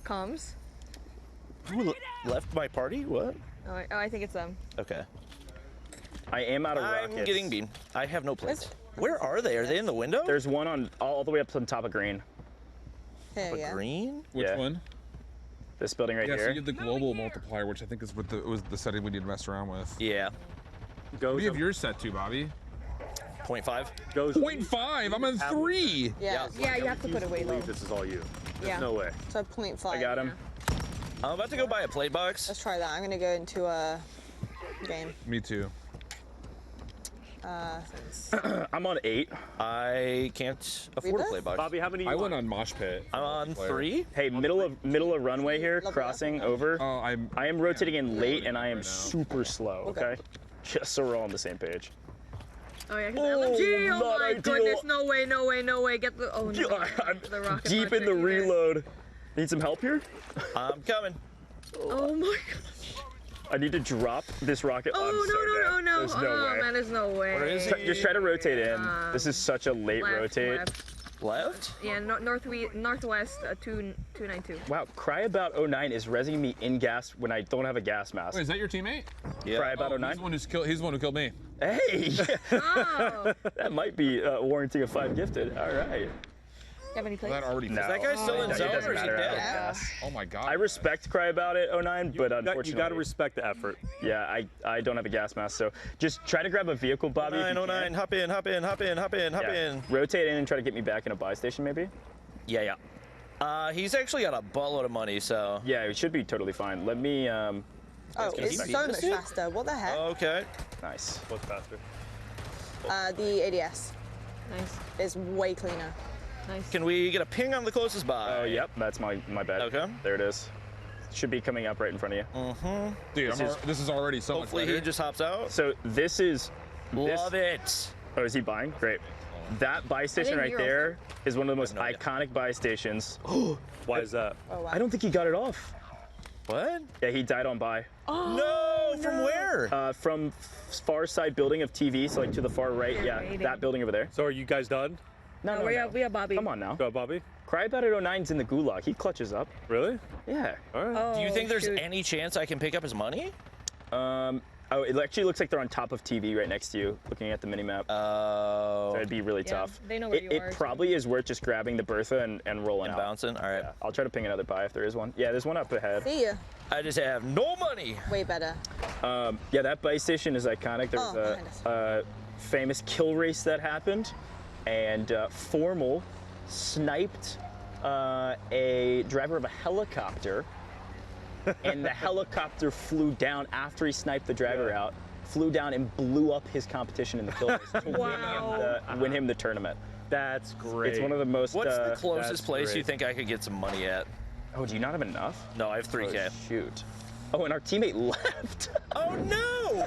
Comms. Who left my party? What? Oh, I think it's them. Okay. I am out of rockets. I'm getting beamed. I have no plates. Where are they? Are they in the window? There's one on all the way up to the top of green. Here, yeah. Green? Which one? This building right yeah, here. so you have the global multiplier, which I think is what was the setting we need to mess around with. Yeah. What do you have yours set to, Bobby? 0.5. Goes. 0.5. I'm on 3. Yeah. Yeah, you have to put it way low. This is all you. There's Yeah. no way. So 0.5. I got him. I'm about to go buy a plate box. Let's try that. I'm gonna go into a game. Me too. I'm on 8. I can't afford a plate box. Bobby, how many? I went on mosh pit. I'm on 3. Hey, middle of runway here, crossing over. Oh, I am rotating in late, and I am super slow. Okay. Just so we're all on the same page. Oh yeah, because LMG. Oh not my ideal. goodness! No way! No way! No way! Get the. Oh no! I'm the rocket deep in the launcher either. reload. Need some help here? I'm coming. Oh my gosh! I need to drop this rocket. Oh I'm so dead. no! There's no Oh way. man, there's no way. Where is he? Just try to rotate in. This is such a late Left, rotate. Left? Yeah, northwest 292. Wow, Cry About 09 is rezzing me in gas when I don't have a gas mask. Wait, is that your teammate? Yeah. Cry About 09? He's the one who killed me. Hey! Oh. That might be warranting a 5 gifted. All right. You have any plates? That already. No. Is that guy still in It zone doesn't or is he matter. dead? Yes. Oh my god. I respect Cry About It 09, but unfortunately. You got to respect the effort. Yeah, I don't have a gas mask, so just try to grab a vehicle, Bobby. if you 909, can. hop in, hop in, hop in, hop in, hop Yeah. in. Rotate in and try to get me back in a buy station, maybe? Yeah. He's actually got a buttload of money, so. Yeah, it should be totally fine. Let me, Oh, Can he it's beat so this much dude? faster. What the heck? Okay. Nice. What's faster? The ADS Nice. is way cleaner. Nice. Can we get a ping on the closest buy? Oh, yep, that's my bad. Okay. There it is. Should be coming up right in front of you. Mm-hmm. Dude, this is already so Hopefully much he better. just hops out. So this is... Love it. Oh, is he buying? Great. That buy station didn't right hear there is one of the most no idea. iconic buy stations. Why is that? Oh, wow. I don't think he got it off. What? Yeah, he died on buy. No, from where? From far side building of TV, so like to the far right. You're Yeah, raiding. that building over there. So are you guys done? No, we have Bobby. Come on now. Go, Bobby. Cry About It 09's in the gulag. He clutches up. Really? Yeah. All right. Oh, Do you think there's shoot. any chance I can pick up his money? Oh, it actually looks like they're on top of TV right next to you, looking at the minimap. Oh. So it'd be really Yeah, tough. they know where you It are, probably is worth just grabbing the Bertha and rolling And out. bouncing? All right. Yeah, I'll try to ping another buy if there is one. Yeah, there's one up ahead. See ya. I just have no money. Way better. Yeah, that buy station is iconic. There's behind us. a famous kill race that happened, and Formal sniped a driver of a helicopter, and the helicopter flew down after he sniped the driver out, flew down and blew up his competition in the kill race to win him the tournament. That's great. It's one of the most. What's the closest that's place great. you think I could get some money at? Oh, do you not have enough? No, I have 3K. Oh, shoot. Oh, and our teammate left. Oh no!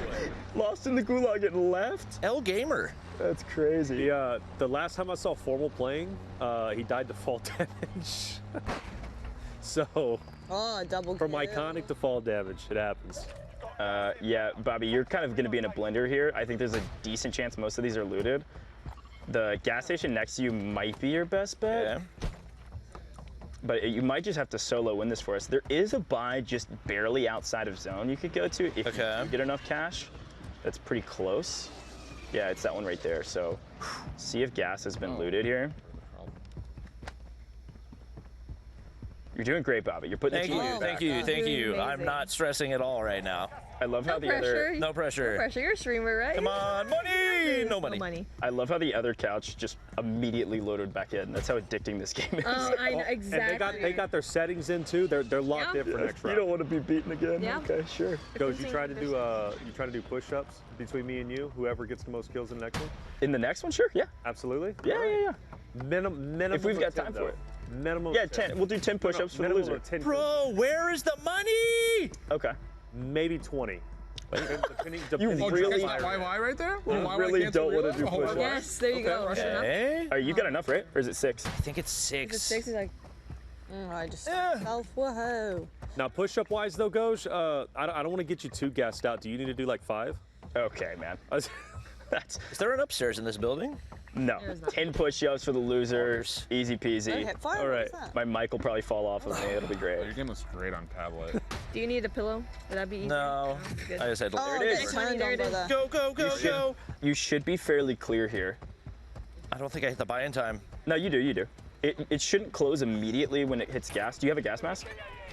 Lost in the gulag and left. L Gamer. That's crazy. The last time I saw Formal playing, he died to fall damage. So, Oh, double from kill. iconic to fall damage, it happens. Yeah, Bobby, you're kind of going to be in a blender here. I think there's a decent chance most of these are looted. The gas station next to you might be your best bet. Yeah. But you might just have to solo win this for us. There is a buy just barely outside of zone you could go to if you get enough cash. That's pretty close. Yeah, it's that one right there. So see if gas has been looted here. You're doing great, Bobby. You're putting Thank the team on you, your thank back. you, thank Doing you. I'm amazing. not stressing at all right now. I love how No the pressure. other. No pressure. No pressure. You're a streamer, right? Come on, money! No money. No money. I love how the other couch just immediately loaded back in. That's how addicting this game is. Oh, I know exactly. And they got their settings in too. They're locked in for next round. You don't want to be beaten again. Yeah. Okay, sure. Goes, you try to do push-ups between me and you. Whoever gets the most kills in the next one. In the next one, sure. Yeah. Absolutely. Yeah, yeah. Minimum. If we've of got 10, time though. for it. Minimum. Yeah, of 10. We'll do 10 push-ups for the minimum loser. of 10 Bro, where is the money? Okay. Maybe 20. Depending, You really, YY right there? you really don't want to do push-ups. Yes, there you go. Okay. You got enough, right? Or is it 6? I think it's Is 6. it 6? He's like, I just self-whoa. Now, push-up wise though, Goj, I don't want to get you too gassed out. Do you need to do like 5? Okay, man. Is there an upstairs in this building? No. 10 push-ups for the losers. Easy peasy. Okay, fine. All right. My mic will probably fall off of me. It'll be great. Your game looks great on tablet. Do you need a pillow? Would that be easy? No. Good. I just had to. Oh, There it is. there it is. Go, go, go, go. You should be fairly clear here. I don't think I hit the buy-in time. No, you do. You do. It shouldn't close immediately when it hits gas. Do you have a gas mask?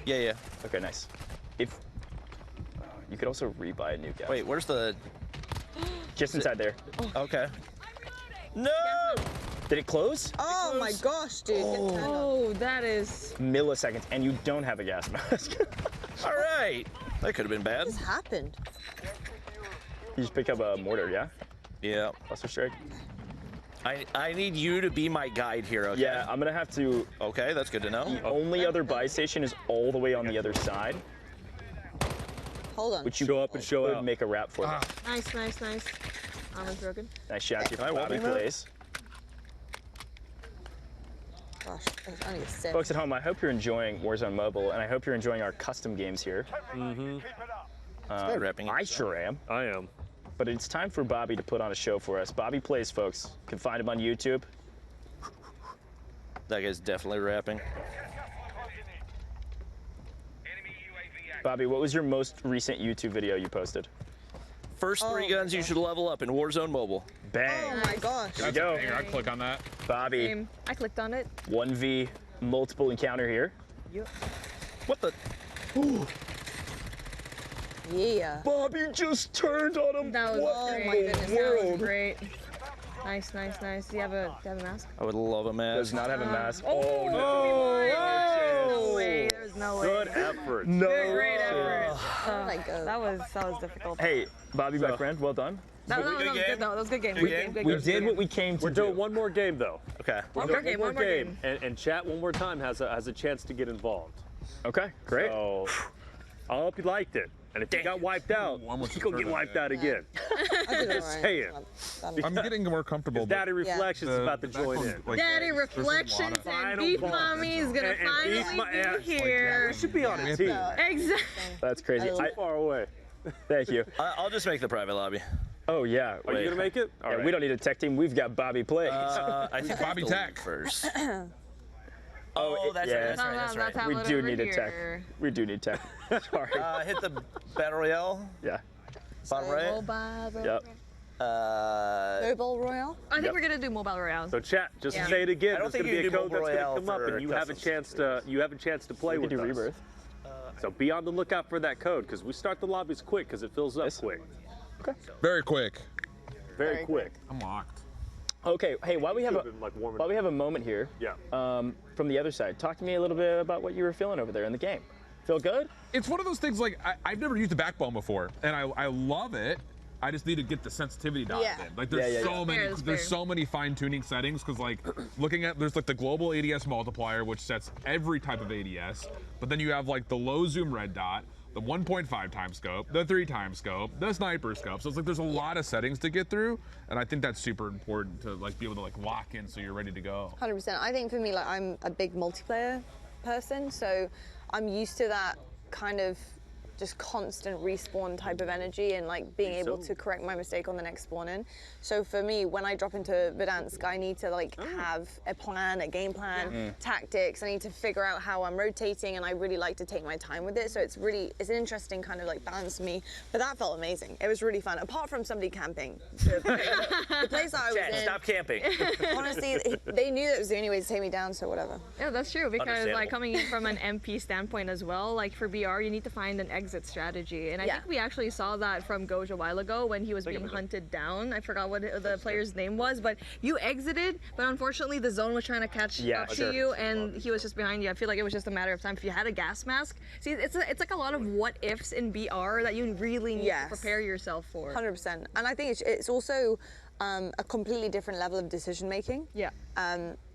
Yeah. Okay, nice. If you could also rebuy a new gas. Wait, where's the? Just inside there. Okay. No! Did it close? Oh my gosh, dude. Oh, that is Milliseconds, and you don't have a gas mask. All right. That could have been bad. What just happened? You just pick up a mortar, yeah? Yeah. Cluster strike. I need you to be my guide here, okay? Yeah, I'm gonna have to. Okay, that's good to know. The only other buy station is all the way on the other side. Hold on. Which you show up and show out. Make a wrap for them. nice, nice, nice. Armor's broken. Nice shot. Can I walk in plays. Gosh, it's only a 7. Folks at home, I hope you're enjoying Warzone Mobile, and I hope you're enjoying our custom games here. I sure am. I am. But it's time for Bobby to put on a show for us. Bobby Plays, folks. You can find him on YouTube. That guy's definitely rapping. Bobby, what was your most recent YouTube video you posted? First 3 guns you should level up in Warzone Mobile. Bang. Oh my gosh. There you go. I'll click on that. Bobby, I clicked on it. 1v multiple encounter here. Yep. What the? Ooh. Yeah. Bobby just turned on him. That was what great. in Oh my the goodness, world? that was great. Nice, nice, nice. Do you have a mask? I would love a mask. Does not have a mask. Oh, no. No way. There's no way. Good effort. No. Great effort. Oh my God. That was difficult. Hey, Bobby, my friend, well done. That was good though. That was a good game. Good game. We did what we came to We're do. doing one more game though. Okay. One more game. And chat one more time has a chance to get involved. Okay, great. So I hope you liked it. And if you got wiped out, you go get wiped out again. Just saying. I'm getting more comfortable. Daddy Reflections is about to join in. Daddy Reflections and Beef Mommy is gonna finally be here. You should be on a team. Exactly. That's crazy. Too far away. Thank you. I'll just make the private lobby. Oh yeah. Are you gonna make it? Yeah, we don't need a tech team. We've got Bobby Plays. I think Bobby Tech first. Oh, that's yeah. right. That's right. That's right. We do need a tech. We do need tech. Sorry. Hit the battle royale. Yeah. Bottom right. Mobile. Yep. Mobile Royale? I think we're gonna do Mobile Royale. So chat, just say it again. I don't There's think gonna be you a can code do that's gonna Mobile come up, Royale and you for have a chance to play with do us. Rebirth. So be on the lookout for that code because we start the lobbies quick because it fills up quick. Okay. Very quick. Very quick. I'm locked. Okay. Hey, while we have a moment here, yeah. From the other side, talk to me a little bit about what you were feeling over there in the game. Feel good? It's one of those things like I've never used a backbone before, and I love it. I just need to get the sensitivity dialed in. Like there's so many fine-tuning settings because like looking at there's like the global ADS multiplier which sets every type of ADS, but then you have like the low zoom red dot, the 1.5 times scope, the 3 times scope, the sniper scope. So it's like there's a lot of settings to get through, and I think that's super important to like be able to like lock in so you're ready to go. 100%. I think for me, like I'm a big multiplayer person, so I'm used to that kind of just constant respawn type of energy and like being able to correct my mistake on the next spawn in. So for me, when I drop into Verdansk, I need to like have a plan, a game plan, tactics. I need to figure out how I'm rotating, and I really like to take my time with it. So it's an interesting kind of like balance for me. But that felt amazing. It was really fun. Apart from somebody camping. The place that I was in. Stop camping. Honestly, they knew that was the only way to take me down, so whatever. Yeah, that's true, because like coming in from an MP standpoint as well, like for BR, you need to find an exit strategy. And I think we actually saw that from Goj a while ago when he was being hunted down. I forgot what the player's name was, but you exited, but unfortunately the zone was trying to catch up to you, and he was just behind you. I feel like it was just a matter of time. If you had a gas mask, see, it's like a lot of what ifs in BR that you really need to prepare yourself for. 100%. And I think it's also a completely different level of decision making. Yeah.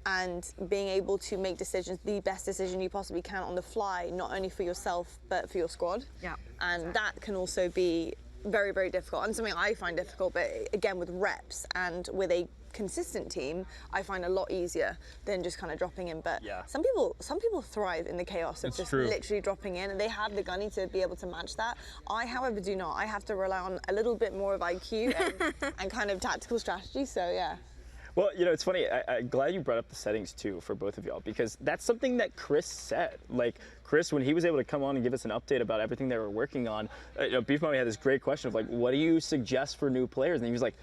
And being able to make decisions, the best decision you possibly can on the fly, not only for yourself, but for your squad. Yeah. And that can also be very, very difficult, and something I find difficult, but again, with reps and with a consistent team, I find a lot easier than just kind of dropping in. But some people thrive in the chaos of It's just true. literally dropping in, and they have the gunny to be able to match that. I, however, do not. I have to rely on a little bit more of IQ and kind of tactical strategy. So yeah. Well, you know, it's funny. I'm glad you brought up the settings too for both of y'all, because that's something that Chris said. Like Chris, when he was able to come on and give us an update about everything they were working on, you know, Beef Mommy had this great question of like, what do you suggest for new players? And he was like,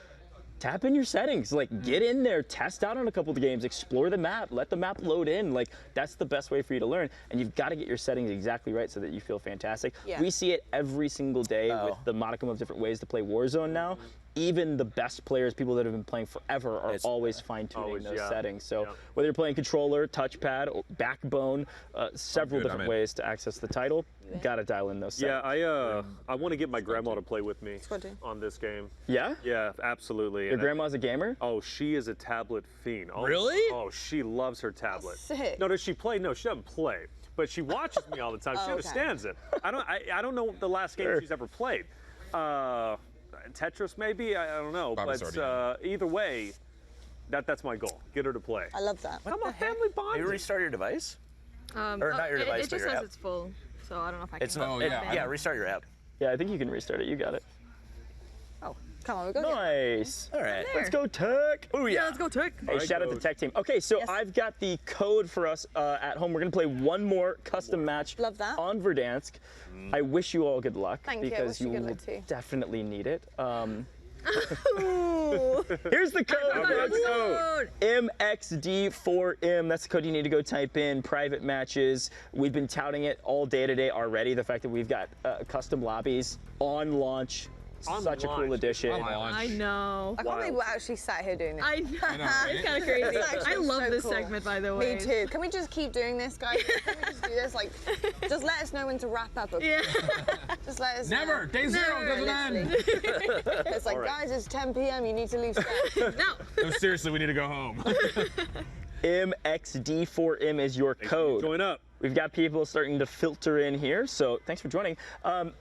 tap in your settings, like get in there, test out on a couple of games, explore the map, let the map load in. Like that's the best way for you to learn, and you've got to get your settings exactly right so that you feel fantastic. Yeah. We see it every single day with the modicum of different ways to play Warzone now. Even the best players, people that have been playing forever, are always fine-tuning those settings. So whether you're playing controller, touchpad, or backbone, several different ways to access the title, gotta dial in those settings. Yeah, I want to get my grandma to play with me on this game. Yeah? Yeah, absolutely. Your grandma's a gamer? Oh, she is a tablet fiend. Oh, Really? Oh, she loves her tablet. Sick. No, does she play? No, she doesn't play. But she watches me all the time. She Okay. understands it. I don't know the last game she's ever played. Tetris maybe? I don't know. Bobby's But either way, that's my goal. Get her to play. I love that. Come on, family bonding. Maybe restart your device? Or not your device, it but just your says app. it's full, so I don't know if I can. It's not. Yeah, restart your app. Yeah, I think you can restart it. You got it. Oh, come on, we go. Nice. All right. Let's go Tech. Oh yeah. Let's go Tech. Hey, shout out to Tech Team. Okay, so I've got the code for us at home. We're gonna play one more custom match Love that. on Verdansk. I wish you all good luck Thank you. I because wish you good will luck too. definitely need it. Ooh. Here's the code. Code. MXD4M. That's the code you need to go type in. Private matches. We've been touting it all day today already. The fact that we've got custom lobbies on launch. Such a cool addition. I know. I can't believe we're actually sat here doing this. I know. It's kind of crazy. It's actually I love so this cool. segment, by the way. Me too. Can we just keep doing this, guys? Can we just do this? Like, just let us know when to wrap up. Okay? Yeah. Just let us Never. know. Day zero doesn't end. It's like, guys, it's 10 p.m. You need to leave. No. No, seriously, we need to go home. MXD4M is your code. Join up. We've got people starting to filter in here, so thanks for joining.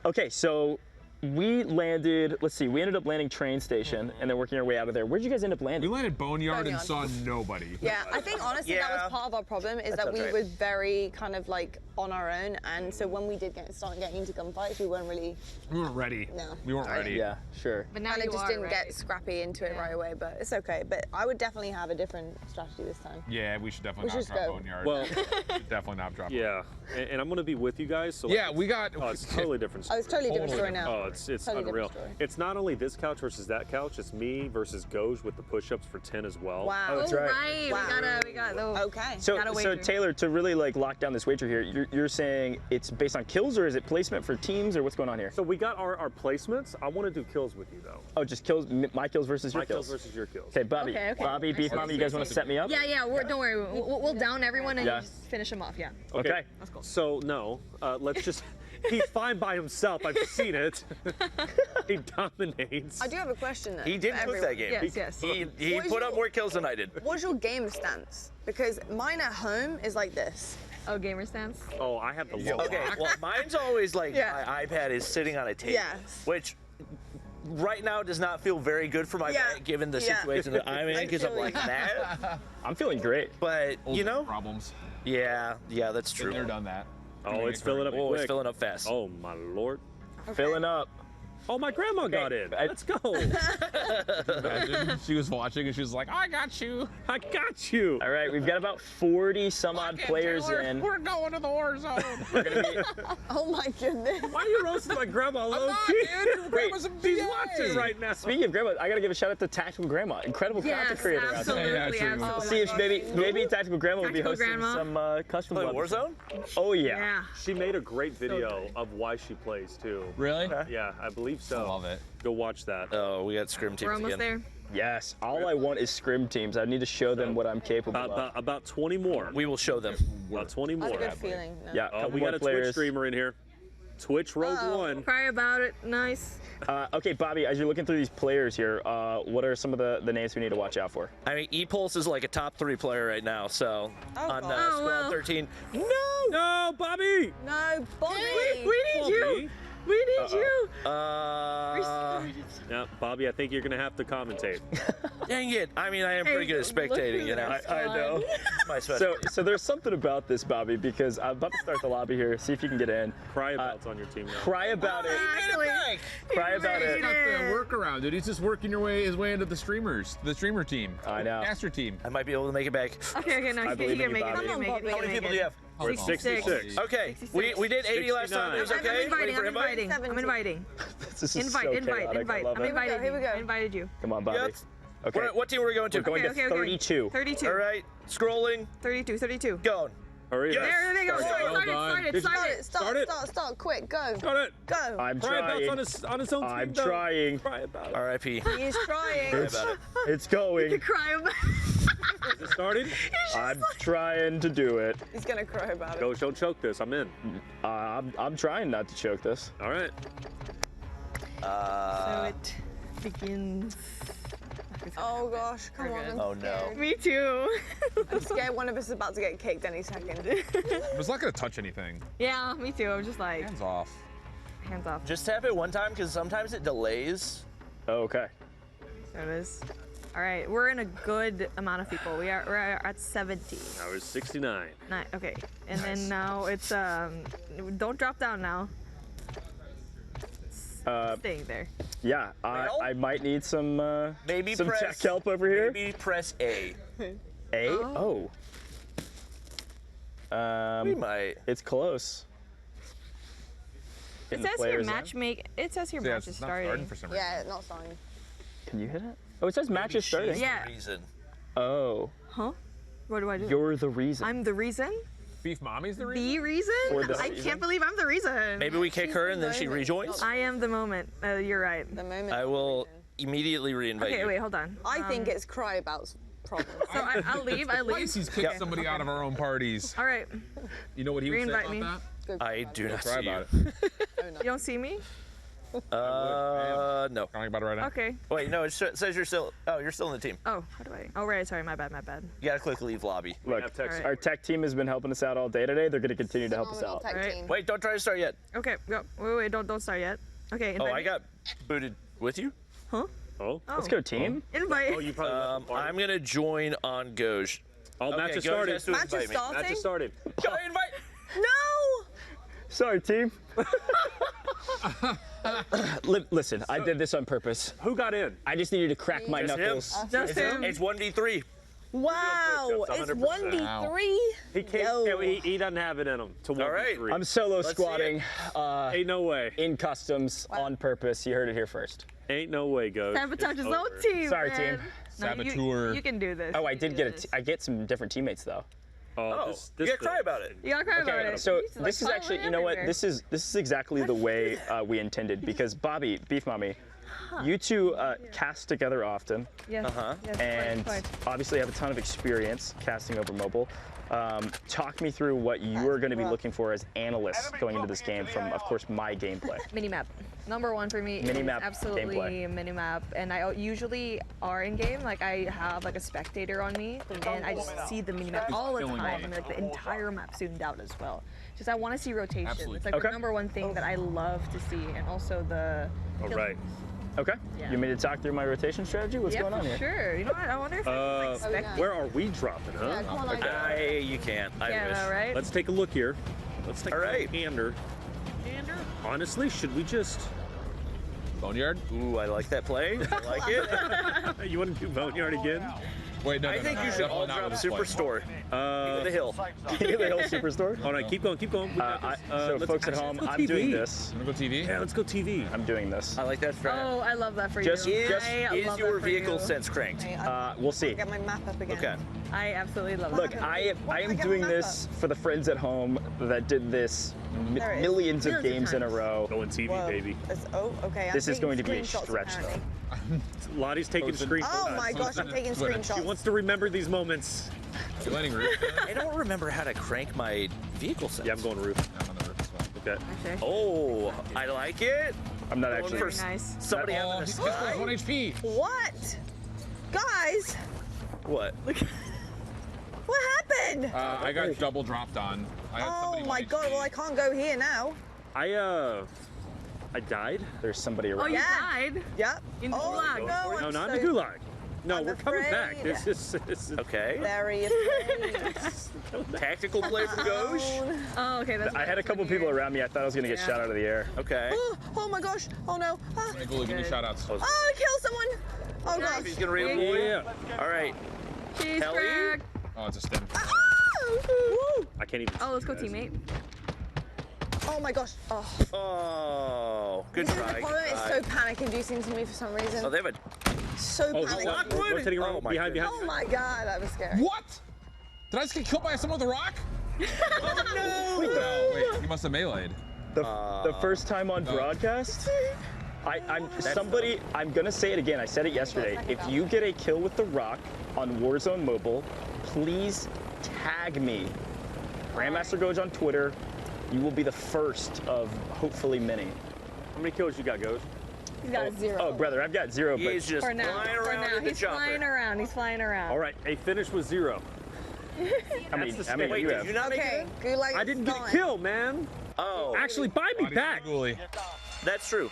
Okay, so we landed, let's see, we ended up landing train station and then working our way out of there. Where'd you guys end up landing? We landed Boneyard and Boneyard. saw nobody. Yeah, I think honestly that was part of our problem is that we were very kind of like on our own, and so when we did start getting into gunfights, we weren't really. We weren't ready. No. We weren't ready. Yeah, sure. But now And you it just are, didn't right? get scrappy into it right away, but it's okay. But I would definitely have a different strategy this time. Yeah, we should definitely We not should drop go. Boneyard. Well, Should definitely not drop. yeah, and I'm gonna be with you guys. So Yeah, we got. Oh, it's totally different. Oh, it's totally different story now. Oh, it's Totally unreal. different story. It's not only this couch versus that couch. It's me versus Goj with the push-ups for 10 as well. Wow. Oh, that's right. Wow. We got those. Okay. So, Gotta so wager. Taylor, to really like lock down this wager here, you're saying it's based on kills, or is it placement for teams, or what's going on here? So we got our placements. I want to do kills with you though. Oh, just kills, my kills versus your My kills versus your kills. Okay, Bobby. Okay. Bobby, Beef Mommy, you guys want to set me up? Yeah, don't worry. We'll down everyone and Yeah. you just finish them off. Yeah. Okay. Let's go. So no, let's just. He's fine by himself. I've seen it. He dominates. I do have a question though. He did for cook everyone. that game. Yes. He What is put up your- more kills than I did. What's your game stance? Because mine at home is like this. Oh, gamer stance. Oh, I have the low. Okay, well, mine's always like Yeah. my iPad is sitting on a table, Yes. which right now does not feel very good for my back given the Yeah. situation that I'm in I because I'm feel like you. that. I'm feeling great. But you know, Problems. yeah, that's Been true. there, done that. Oh, it's filling up Oh, quick. it's filling up fast. Oh my lord. Filling up. Oh, my grandma got in. Let's go. Imagine she was watching and she was like, I got you. I got you. All right, we've got about 40 some odd players in. We're going to the war zone. We're gonna be, Oh my goodness. Why are you roasting my grandma low not, key? dude. Your grandma's a She's BA. watching right now. speaking of grandma, I gotta give a shout out to Tactical Grandma, incredible content Yes, creator out there. absolutely, Yeah, absolutely. See if maybe Tactical Grandma will be Tactical hosting Grandma. some custom Play levels. Warzone? Oh yeah. Yeah. She made a great video of why she plays too. Really? Yeah, I believe so. I love it. Go watch that. Oh, we got scrim teams We're almost again. there. Yes. All I want is scrim teams. I need to show them what I'm capable of. About 20 more. We will show them. About 20 That's more. a good feeling. No. Yeah, Oh, couple we more got a players. Twitch streamer in here. Twitch Rogue One. Cry about it. Nice. Okay, Bobby, as you're looking through these players here, what are some of the names we need to watch out for? I mean, ePulse is like a top 3 player right now, so on God. Squad well. 13. No, Bobby. No, Bobby. We need you. We need you. Yeah, Bobby, I think you're gonna have to commentate. Dang it! I mean, I am pretty good at spectating, you know. I know. My special. So there's something about this, Bobby, because I'm about to start the lobby here. See if you can get in. Cry about's on your team now. Cry about it. Cry about it. He's got the workaround, dude. He's just working his way into the streamer team. I know. Caster team. I might be able to make it back. Okay, no, I he believe can in make you, it. Bobby. He can make it. How many people do you have? We're at 66. Okay, we did 80 last time. It was okay. I'm inviting. I'm inviting. This is Invite. so chaotic. I Invite. love I'm it. invited. Here we go. I invited you. Come on, Bobby. Yep. Okay. What team are we going to? We're going to 32. 32. All right, scrolling. 32. Going. Hurry up. There they go. Start, quick, go. Start it. Go. I'm Cry trying. about's on his own team. I'm though. trying. Cry about it. R.I.P. He is trying. Cry about it. It's going. Cry about Is it started? I'm trying to do it. He's gonna cry about it. Coach, don't choke this. I'm in. I'm trying not to choke this. All right. So it begins. Oh gosh, come on. Oh no. Me too. I'm scared one of us is about to get kicked any second. It's not gonna touch anything. Yeah, me too. I'm just like Hands off. hands off. Just tap it one time because sometimes it delays. Oh, okay. There it is. All right, we're in a good amount of people. We're at 70. Now it's 69. Okay, and then now it's don't drop down now. Staying there. Yeah, I might need some Maybe some press, tech help over here. Maybe press A. A? Oh. We might. It's close. It says here match make. It says here match is starting. For some reason. Yeah, not starting. Can you hit it? Oh, it says match is starting. Yeah. Reason. Oh. Huh? What do I do? You're the reason. I'm the reason? Beef Mommy's the reason? The reason? For the I season? can't believe I'm the reason. Maybe we kick her and then she rejoins. I am the moment. You're right. The moment. I will immediately reinvite Okay, you. wait, hold on. I think it's cry about's problem. So I'll leave. I leave. He's kicked somebody out of our own parties. All right. You know what he would say Reinvite about me. that? I do not Cry see about you. it. You don't see me? No. Crying about it right now. Okay. Wait, no, it says you're still. Oh, you're still in the team. Oh, how do I? Oh, right. Sorry, my bad. You gotta click leave lobby. Look, Alright. our tech team has been helping us out all day today. They're going to continue to help us Phenomenal out. tech Right. team. Wait, don't try to start yet. Okay, go. Wait, don't start yet. Okay. Oh, Invite I me. got booted with you. Huh? Oh. Let's go, team. Invite. Oh, you probably. I'm gonna join on Goj. Oh, match has Goj started. has to Match is invite me. starting? Match has started. Go invite. No! Sorry, team. Listen, I did this on purpose. Who got in? I just needed to crack my Just him. knuckles. Just him. It's 1v3. Wow, push-ups, it's 100%. 1v3. He can't. He doesn't have it in him to 1v3. All right. I'm solo Let's see squatting Ain't no way. in customs on purpose. You heard it here first. Ain't no way, Ghost. Sabotage his It's own over. team. Sorry, man. team. No, Saboteur. you can do this. Oh, I You did can get do a. this. I get some different teammates though. Oh, you gotta cry about it. You gotta cry about Okay, it. so You used to, like, this is follow actually, me you know what? everywhere. This is exactly the way we intended because Bobby, Beef Mommy, you two cast together often. Yes. Yes, And quite. obviously have a ton of experience casting over mobile. Talk me through what you are going to be looking for as analysts going into this game from, of course, my gameplay. Minimap. Number one for me Minimap is absolutely gameplay. minimap. And I usually are in game, like I have like a spectator on me and I just see the minimap all the time. I mean, like the entire map zoomed out as well. Just I want to see rotation. Absolutely. It's like Okay. the number one thing that I love to see, and also the. All right. Okay. Yeah. You want me to talk through my rotation strategy? What's Yeah, going on for here? sure. You know what? I wonder if I can, like, Where are we dropping, huh? Yeah, come on, You can't. I yeah, wish. no, right? Let's take a look here. Let's take All right. a gander. Honestly, should we just? Boneyard? Ooh, I like that play. I like it. You want to do Boneyard again? Wait, no, I no, think no, you no, should definitely all not drop with this play. Superstore. King of the Hill. King of the Hill Superstore? All right, keep going, keep going. We got this. So let's- folks at actually, home, let's go I'm TV. doing this. You wanna go TV? Yeah, let's go TV. I'm doing this. I like that strat. Oh, I love that for Just- you. just- I Is love your that for vehicle you. sense cranked? We'll see. Get my map up again. Okay. I absolutely love Look, that. I Why am did I get doing my map this for the friends at home that did this There it is. millions of Millions of games in a times. row. Going TV, Whoa. baby. Oh, okay. I'm This is taking going to be a screenshots, stretch, apparently. Lottie's taking screenshots. Oh my gosh, I'm taking She screenshots. wants to remember these moments. You're letting roof. I don't remember how to crank my vehicle sense. Yeah, I'm going roof. I'm on the roof as well. Okay. Okay. Oh, I like it. I'm not Going actually. for Very nice. somebody Oh, out in he's the got sky. 1 HP. What? Guys, What? what happened? I got double dropped on. I had Oh somebody my 1 god, HP. well I can't go here now. I died? There's somebody around. Oh, you died? Yep. In the gulag. No, No, not so in the gulag. No, I'm we're coming back. afraid. This is Okay. very afraid. Tactical play from Gauche. Oh, okay. That's I had a couple people around me. I thought I was gonna get Yeah. shot out of the air. Okay. Oh my gosh. Oh no. Ah. Hey, Ghoulie, give me shout outs. Oh, I killed someone. Oh gosh. He's gonna redeploy. Yeah. All right. Jeez, Kelly? Ferg. Oh, it's a stem. Woo. I can't even. Oh, let's go, see you guys. teammate. Oh my gosh. Oh. Oh, good This is try. the problem. It's so panic-inducing to me for some reason. Oh, they have a. So Oh, panic. rotating around. Oh, my behind. Oh my god, that was scary. What? Did I just get killed by someone with a rock? Oh no! Wait, you must have meleeed. The first time on broadcast, I'm gonna say it again. I said it yesterday. If you get a kill with the rock on Warzone Mobile, please tag me. Grandmaster Goj on Twitter. You will be the first of hopefully many. How many kills you got, Ghost? He's got a 0. Oh, brother, I've got 0. He's just For now. flying For around now. in the He's chopper. flying around. He's flying around. All right, a finish with 0. How many That's the do Wait, you did have? you not make Okay, it? Gulag I didn't get a gone. kill, man. Oh, Actually, buy me back. Ghoulie. that's true.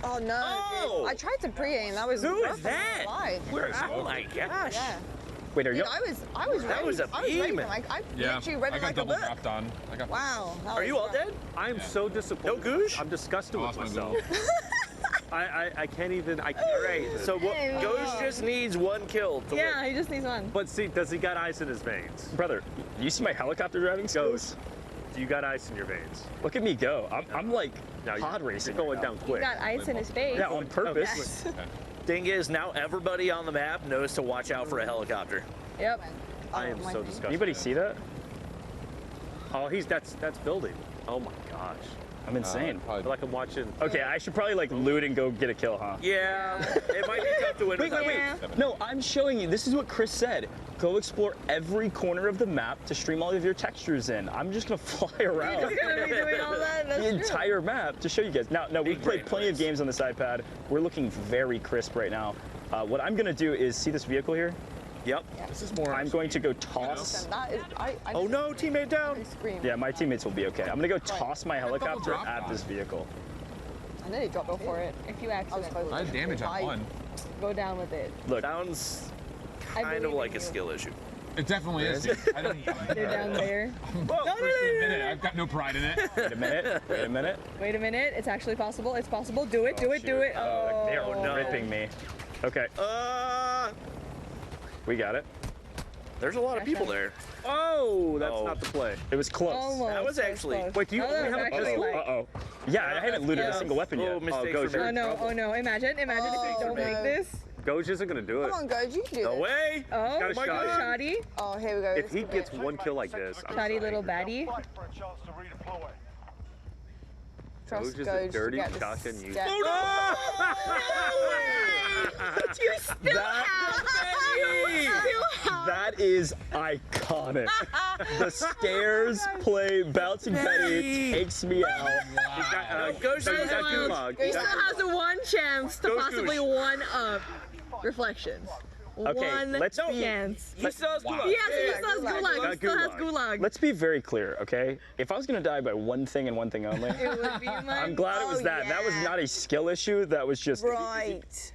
Oh no. Oh. I tried to pre-aim. That was Who is rough. that? Lied. Where? Oh my gosh. Yeah. Wait, are you? Dude, I was That ready. was a I was ready beam. for him. I Yeah, literally read I it got like a double book. dropped on. I got. Wow. that Are was you all rough. dead? I am so disappointed. No goosh? I'm disgusted with Lost my myself. I can't even. I can't. All right. So what? Hey, Ghost just needs 1 kill to Yeah, win. he just needs one. But see, does he got ice in his veins? Brother, you see my helicopter driving skills? Do you got ice in your veins? Look at me go. I'm like Now pod you're racing. going right now. down He quick. got ice in his face. Yeah, on purpose. Yes. Thing is, now everybody on the map knows to watch out for a helicopter. Yep. I am my so thing. disgusted. Anybody see that? Oh, that's building. Oh my gosh. I'm insane. I feel like I'm watching. Okay, I should probably like loot and go get a kill, huh? Yeah, it might be tough to win. Wait, without wait, you. wait. No, I'm showing you. This is what Chris said. Go explore every corner of the map to stream all of your textures in. I'm just gonna fly around He's gonna be doing all that. That's the true. entire map to show you guys. Now, we've played plenty of games on this iPad. We're looking very crisp right now. What I'm gonna do is see this vehicle here. Yep. This is more. I'm going to go toss. And that is, I Oh no, teammate down. scream. Yeah, my teammates will be okay. I'm gonna go toss my helicopter drop at on. this vehicle. I nearly dropped off for it. If you I was accident, close. I had damage on one. go down with it. Look, Sounds I kind of believe like in a you. skill issue. It definitely is. I don't. They're down there. First to admit it, I've got no pride in it. wait a minute. Wait a minute. Wait a minute. It's actually possible. It's possible. Do it. Do it. Do it. Oh, they're no. ripping me. Okay, we got it. There's a lot of people there. Oh, that's Oh. not the play. It was close. Almost. That was That actually- close. Wait, do you Oh, that only was have a actually pistol? like- Uh-oh. Yeah, I haven't looted a Yeah. single weapon yet. Oh, mistake go, for sure. Oh no. Oh no. Imagine. Imagine if you don't no. make this. Goj isn't gonna do it. Come on, Goj, you can do No this. way. Oh, Got a my shot. God, Shoddy. Oh, here we go. If This he could be gets it. one kill like this, I'm Shoddy little baddie. Fight for a chance to redeploy. Trust Goj is Goj a to dirty get this shotgun user. step. You still have. That is iconic. The stairs play Bouncing Betty takes me out. He's got, Ghost so he's has got a- gulag. He still has a one chance to Go possibly Goosh. one up Reflections. Okay, one let's be- chance. He still has gulag. Yes, he Yeah, still has gulag. gulag. He still has Gulag. gulag. Let's be very clear, okay? If I was gonna die by one thing and one thing only, It would be mine. I'm glad it was Oh, that. That was yeah. not a skill issue. That was just Right.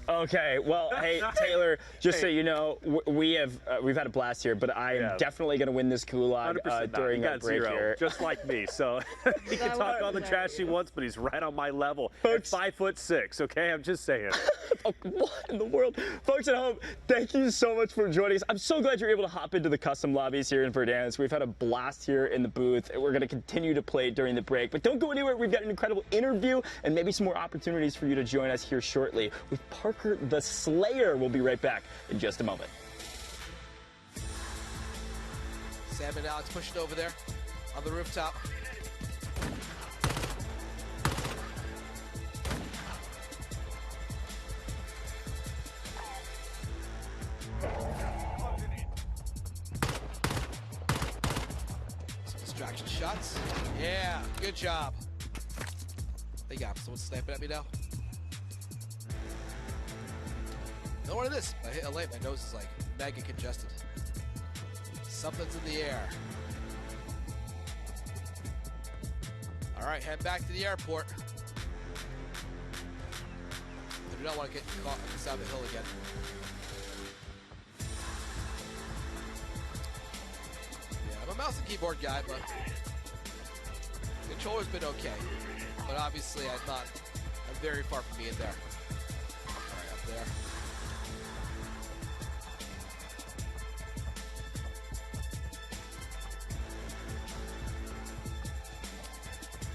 okay. Well, hey Taylor, just so you know, we've had a blast here, but I am Yeah. definitely gonna win this gulag 100% not. during He that got break 0, here. just like me. So he can talk all the trash he wants, but he's right on my level. At 5'6", okay? I'm just saying. Oh, what in the world? Folks at home, thank you so much for joining us. I'm so glad you're able to hop into the custom lobbies here in Verdansk. We've had a blast here in the booth, and we're going to continue to play during the break. But don't go anywhere. We've got an incredible interview and maybe some more opportunities for you to join us here shortly with Parker the Slayer. We'll be right back in just a moment. Sam and Alex pushing over there on the rooftop. Some distraction shots. Yeah, good job. They got someone sniping at me now. Know what it is? I hit a light. My nose is like mega congested. Something's in the air. All right, head back to the airport. I do not want to get caught on the side of the hill again. Yeah, I'm a mouse and keyboard guy, but controller's been okay. But obviously, I'm very far from being there. All right, up there.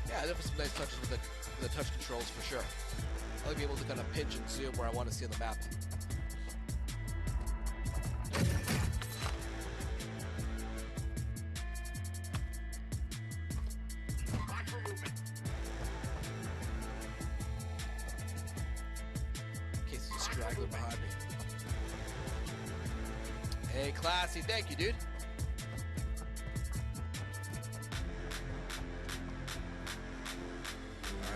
Yeah, there were some nice touches with the touch controls for sure. I'll be able to kind of pinch and zoom where I want to see on the map. In case there's a straggler behind me. Hey, classy. Thank you, dude.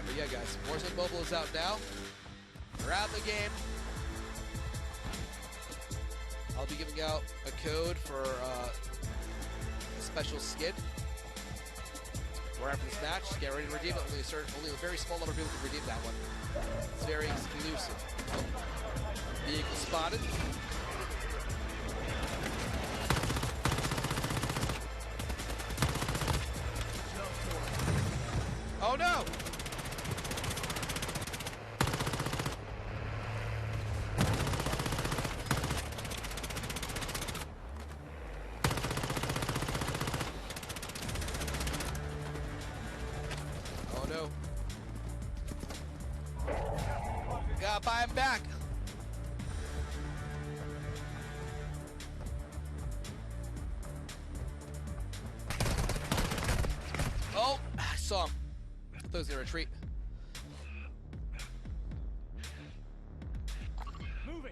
But yeah, guys, Warzone Mobile is out now. Grab the game. I'll be giving out a code for a special skin. Right after this match, get ready to redeem it. Only a very small number of people can redeem that one. It's very exclusive. Vehicle spotted. Oh no! Oh no. Gotta buy him back. Oh, I saw him. I thought he was gonna retreat. Moving.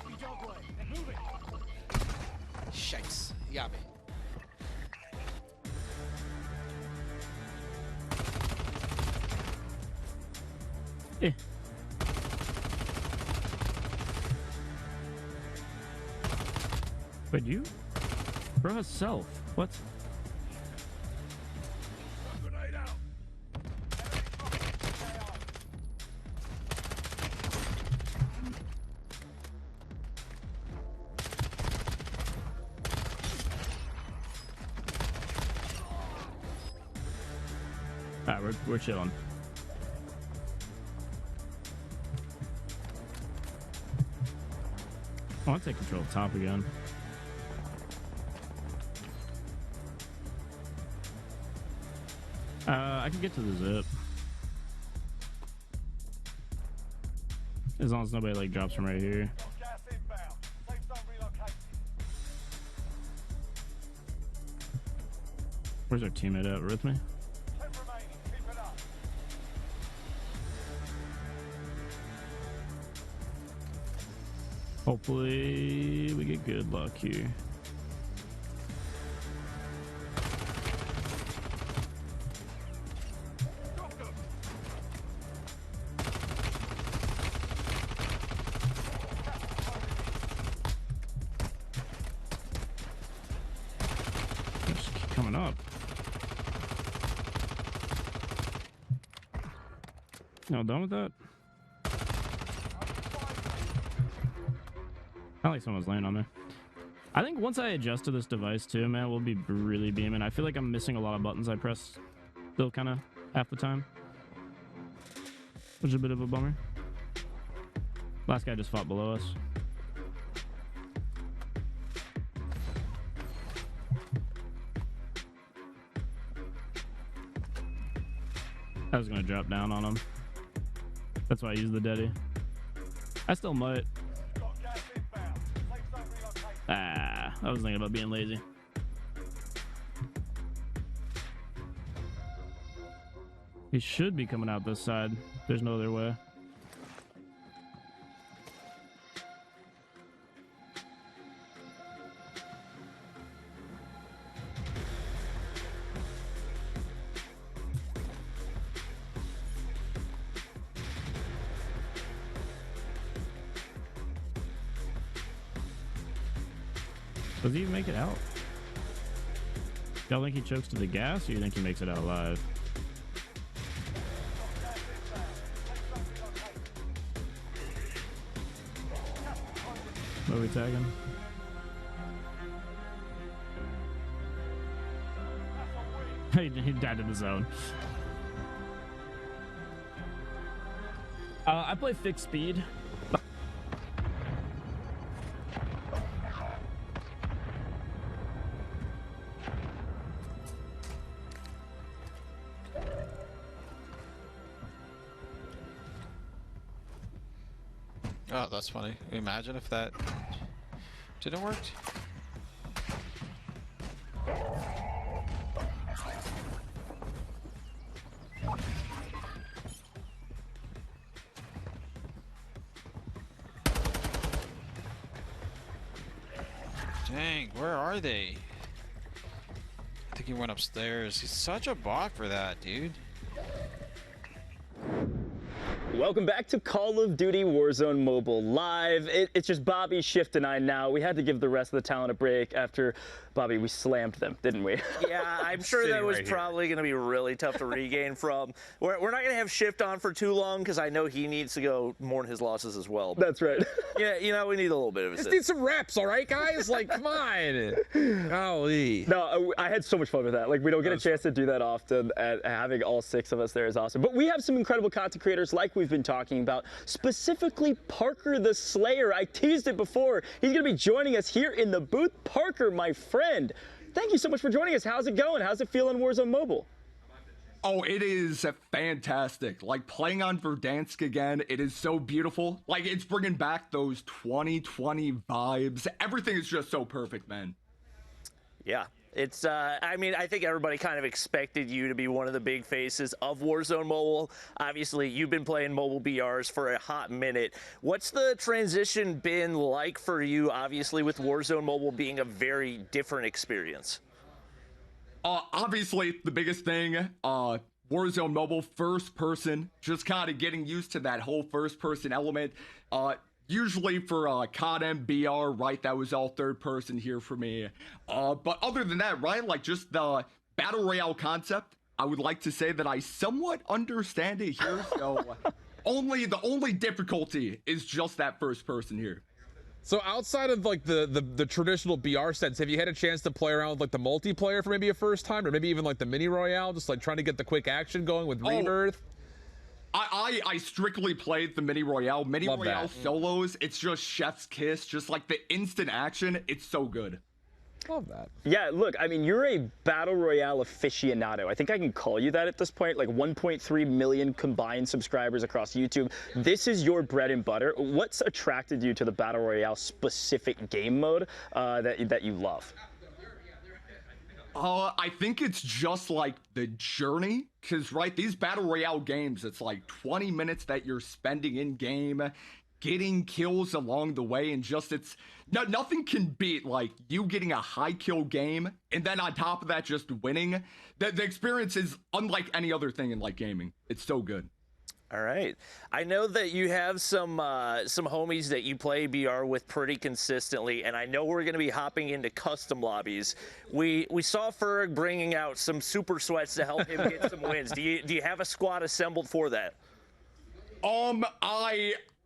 We don't play. Moving. Shikes. He got me. Eh. But you? Bro has self. What? Grenade out. Alright, we're chilling. I want to take control of top again. I can get to the zip. As long as nobody like drops from right here. Gas inbound. Safe zone relocated. Where's our teammate at? With me? 10 remaining. Keep it up. Hopefully we get good luck here. Just keep coming up. No, done with that? Not like someone's laying on there. I think once I adjust to this device too, man, we'll be really beaming. I feel like I'm missing a lot of buttons I press still kind of half the time, which is a bit of a bummer. Last guy just fought below us. I was gonna drop down on him. That's why I used the Deddy. I still might. Ah, I was thinking about being lazy. He should be coming out this side. There's no other way. Does he even make it out? Y'all think he chokes to the gas, or you think he makes it out alive? What are we tagging? He died in the zone. I play fixed speed. Oh, that's funny. Imagine if that didn't work. Dang, where are they? I think he went upstairs. He's such a bot for that, dude. Welcome back to Call of Duty Warzone Mobile Live. It's just Bobby, Shift, and I now. We had to give the rest of the talent a break after, Bobby, we slammed them, didn't we? Yeah, I'm sure that was probably going to be really tough to regain from. We're not going to have Shift on for too long because I know he needs to go mourn his losses as well. That's right. Yeah, you know, we need a little bit of a Just need some reps, all right, guys? Like, come on. Golly. No, I had so much fun with that. Like, we don't get a chance to do that often, and having all 6 of us there is awesome. But we have some incredible content creators like we've been talking about, specifically Parker the Slayer. I teased it before. He's going to be joining us here in the booth. Parker, my friend, thank you so much for joining us. How's it going? How's it feel on Warzone Mobile? Oh, it is fantastic. Like, playing on Verdansk again, it is so beautiful. Like, it's bringing back those 2020 vibes. Everything is just so perfect, man. Yeah. It's, I mean, I think everybody kind of expected you to be one of the big faces of Warzone Mobile. Obviously, you've been playing mobile BRs for a hot minute. What's the transition been like for you, obviously, with Warzone Mobile being a very different experience? Obviously, the biggest thing, Warzone Mobile, first person, just kind of getting used to that whole first person element. Usually for COD and BR, right, that was all third person here for me. But other than that, right, like just the Battle Royale concept, I would like to say that I somewhat understand it here. So the only difficulty is just that first person here. So outside of like the traditional BR sense, have you had a chance to play around with like the multiplayer for maybe a first time, or maybe even like the mini royale, just like trying to get the quick action going with Rebirth? I strictly played the mini royale. Mini royale solos, it's just chef's kiss, just like the instant action. It's so good. Love that. Yeah, look, I mean, you're a Battle Royale aficionado. I think I can call you that at this point. Like 1.3 million combined subscribers across YouTube. This is your bread and butter. What's attracted you to the Battle Royale specific game mode that you love? I think it's just like the journey, because right, these Battle Royale games, it's like 20 minutes that you're spending in game, getting kills along the way, and just nothing can beat like you getting a high kill game, and then on top of that, just winning. The experience is unlike any other thing in like gaming. It's so good. All right. I know that you have some homies that you play BR with pretty consistently, and I know we're going to be hopping into custom lobbies. We saw Ferg bringing out some super sweats to help him get some wins. Do you have a squad assembled for that?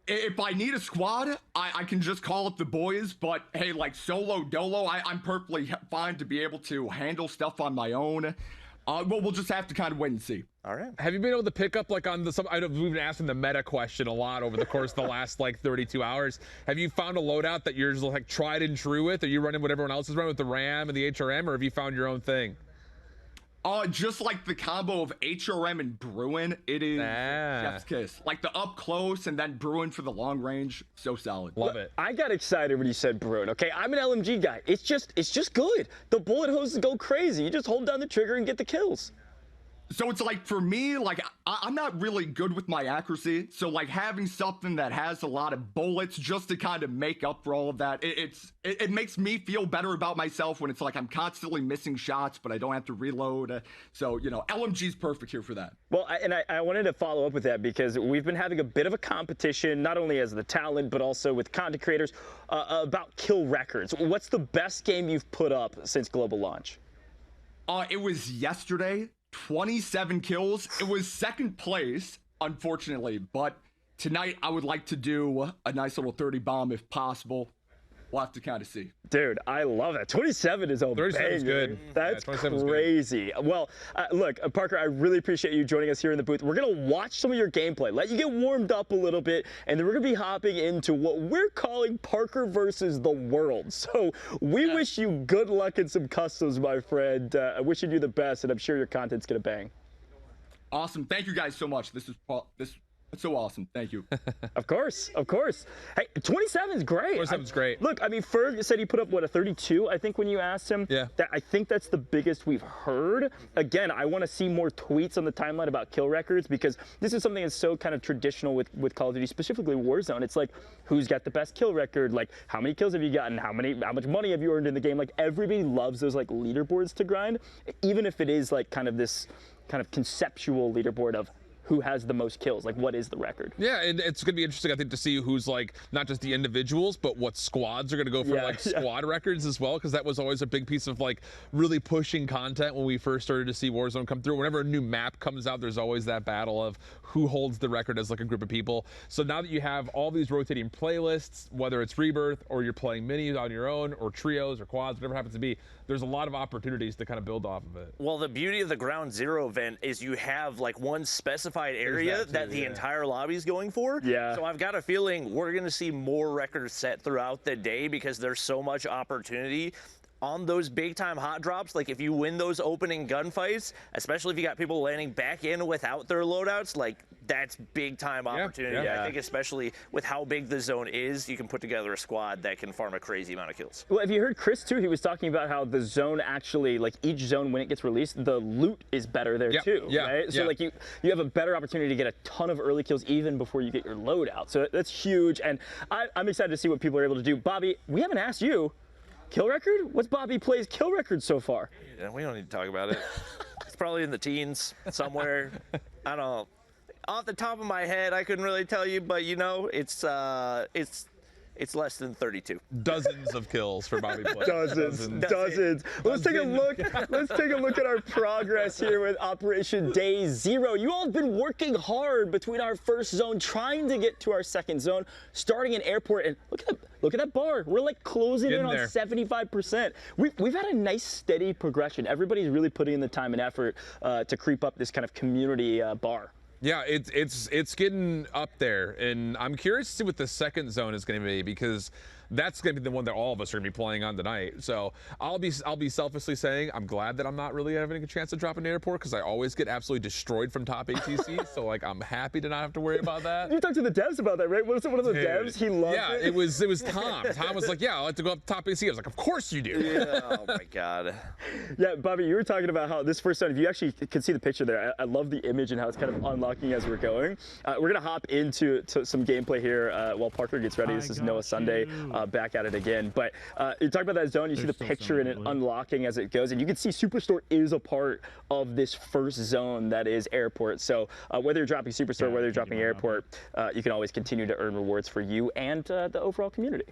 If I need a squad, I can just call up the boys, but hey, like solo dolo, I'm perfectly fine to be able to handle stuff on my own. We'll just have to kind of wait and see. All right. Have you been able to pick up like on I know we've been asking the meta question a lot over the course of the last like 32 hours. Have you found a loadout that you're just like tried and true with? Are you running what everyone else is running with the RAM and the HRM, or have you found your own thing? Just like the combo of HRM and Bruin, it is chef's kiss. Like the up close and then Bruin for the long range, so solid. Love it. I got excited when you said Bruin. Okay, I'm an LMG guy. It's just good. The bullet hoses go crazy. You just hold down the trigger and get the kills. So it's like, for me, like, I'm not really good with my accuracy. So like having something that has a lot of bullets just to kind of make up for all of that, it makes me feel better about myself when it's like I'm constantly missing shots, but I don't have to reload. So, you know, LMG's perfect here for that. Well, I wanted to follow up with that because we've been having a bit of a competition, not only as the talent, but also with content creators about kill records. What's the best game you've put up since global launch? It was yesterday, 27 kills. It was second place, unfortunately, but tonight I would like to do a nice little 30 bomb if possible. We'll have to kind of see. Dude, I love that. 27 is a 37 is good. That's 27 is good. crazy. Well, look, Parker, I really appreciate you joining us here in the booth. We're going to watch some of your gameplay, let you get warmed up a little bit, and then we're going to be hopping into what we're calling Parker versus the world. So we wish you good luck in some customs, my friend. Wishing you the best, and I'm sure your content's going to bang. Awesome. Thank you guys so much. This it's so awesome. Thank you. Of course, of course. Hey, 27 is great. 27 is great. Look, I mean, Ferg said he put up, what, a 32, I think, when you asked him? Yeah. I think that's the biggest we've heard. Again, I want to see more tweets on the timeline about kill records, because this is something that's so kind of traditional with Call of Duty, specifically Warzone. It's like, who's got the best kill record? Like, how many kills have you gotten? How much money have you earned in the game? Like, everybody loves those, like, leaderboards to grind, even if it is, like, kind of this kind of conceptual leaderboard of who has the most kills, like what is the record. Yeah, and it's gonna be interesting, I think, to see who's like not just the individuals, but what squads are gonna go for squad records as well, because that was always a big piece of like really pushing content when we first started to see Warzone come through. Whenever a new map comes out, there's always that battle of who holds the record as like a group of people. So now that you have all these rotating playlists, whether it's Rebirth or you're playing minis on your own or trios or quads, whatever it happens to be, there's a lot of opportunities to kind of build off of it. Well, the beauty of the Ground Zero event is you have like one specified area that the entire lobby is going for. Yeah. So I've got a feeling we're going to see more records set throughout the day, because there's so much opportunity on those big time hot drops. Like if you win those opening gunfights, especially if you got people landing back in without their loadouts, like that's big time opportunity. I think especially with how big the zone is, you can put together a squad that can farm a crazy amount of kills. Well, have you heard Chris too? He was talking about how the zone actually, like each zone when it gets released, the loot is better there too, right? So like you have a better opportunity to get a ton of early kills even before you get your loadout. So that's huge, and I'm excited to see what people are able to do. Bobby, we haven't asked you, kill record? What's Bobby Play's kill record so far? Yeah, we don't need to talk about it. It's probably in the teens somewhere. I don't know. Off the top of my head, I couldn't really tell you, but you know, it's less than 32. Dozens of kills for Bobby Play. Dozens. Let's take a look. Let's take a look at our progress here with Operation Day Zero. You all have been working hard between our first zone, trying to get to our second zone, starting in airport, and look at that bar. We're like closing in on 75%. We've had a nice steady progression. Everybody's really putting in the time and effort to creep up this kind of community bar. Yeah, it's getting up there, and I'm curious to see what the second zone is going to be, because that's going to be the one that all of us are going to be playing on tonight. So I'll be selfishly saying I'm glad that I'm not really having a chance to drop in the airport, because I always get absolutely destroyed from top ATC. So like I'm happy to not have to worry about that. You talked to the devs about that, right? What was it, one of the devs? He loved it. Yeah, it was Tom. Tom was like, yeah, I like to go up top ATC. I was like, of course you do. Yeah, oh my God. Yeah, Bobby, you were talking about how this first zone, if you actually can see the picture there, I love the image and how it's kind of unlocking as we're going. We're going to hop into some gameplay here while Parker gets ready. This is Noah Sunday back at it again. But you talk about that zone, you see the picture and it unlocking as it goes. And you can see Superstore is a part of this first zone that is airport. So whether you're dropping Superstore, whether you're dropping airport, you can always continue to earn rewards for you and the overall community.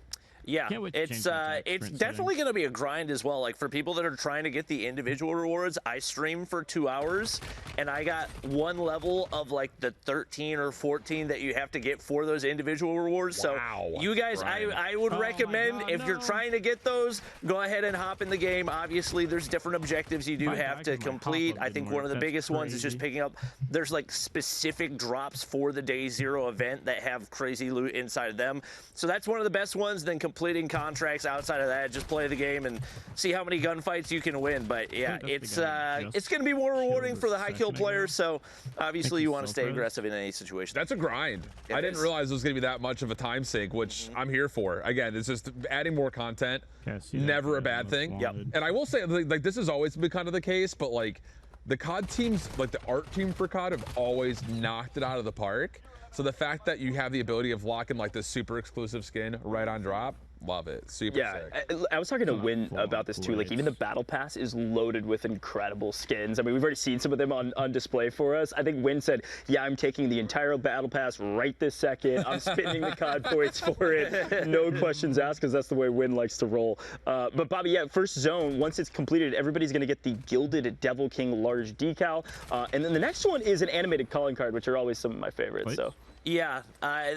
Yeah, it's definitely going to be a grind as well. Like for people that are trying to get the individual rewards, I streamed for 2 hours and I got one level of like the 13 or 14 that you have to get for those individual rewards. Wow, so you guys, I would recommend if you're trying to get those, go ahead and hop in the game. Obviously, there's different objectives you do have to complete. I think one of the biggest ones is just picking up, there's like specific drops for the Day Zero event that have crazy loot inside of them. So that's one of the best ones. Then completing contracts outside of that, just play the game and see how many gunfights you can win. But yeah, it's going to be more rewarding for the high kill players. So obviously you want to stay aggressive in any situation. That's a grind. I didn't realize it was going to be that much of a time sink, which I'm here for. Again, it's just adding more content. Never a bad thing. Yep. And I will say, like this has always been kind of the case, but like the COD teams, like the art team for COD, have always knocked it out of the park. So the fact that you have the ability of locking like this super exclusive skin right on drop, love it. Super sick. I was talking to Win about this too. Like even the battle pass is loaded with incredible skins. I mean, we've already seen some of them on display for us. I think Win said, "Yeah, I'm taking the entire battle pass right this second. I'm spending the COD points for it. No questions asked," because that's the way Win likes to roll. But Bobby, yeah, first zone, once it's completed, everybody's going to get the Gilded Devil King large decal. And then the next one is an animated calling card, which are always some of my favorites. So. Yeah,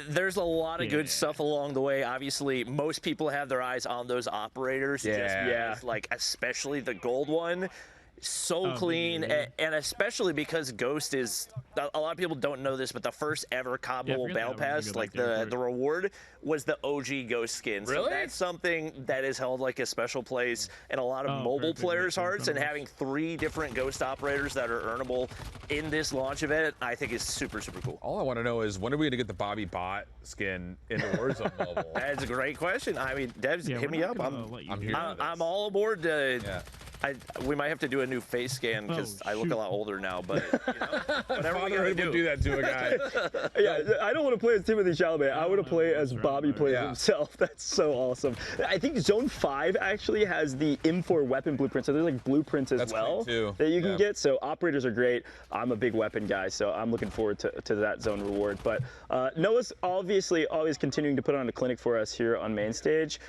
there's a lot of good stuff along the way. Obviously, most people have their eyes on those operators. Just like especially the gold one. So clean, and especially because Ghost is, a lot of people don't know this, but the first ever COD Mobile Battle Pass, like the reward, was the OG Ghost skin. Really? So that's something that is held like a special place in a lot of mobile players' hearts, and having 3 different Ghost operators that are earnable in this launch event, I think is super, super cool. All I want to know is, when are we going to get the Bobby Bot skin in the Warzone Mobile? That's a great question. I mean, Devs, hit me up. I'm all aboard. We might have to do a new face scan because I look a lot older now, but whatever we gotta do that to a guy. Yeah, I don't want to play as Timothy Chalamet. I want to play as Bobby plays himself. That's so awesome. I think Zone 5 actually has the M4 weapon blueprint, so there's like blueprints as well that you can get. So operators are great. I'm a big weapon guy, so I'm looking forward to that zone reward. But Noah's obviously always continuing to put on a clinic for us here on main stage.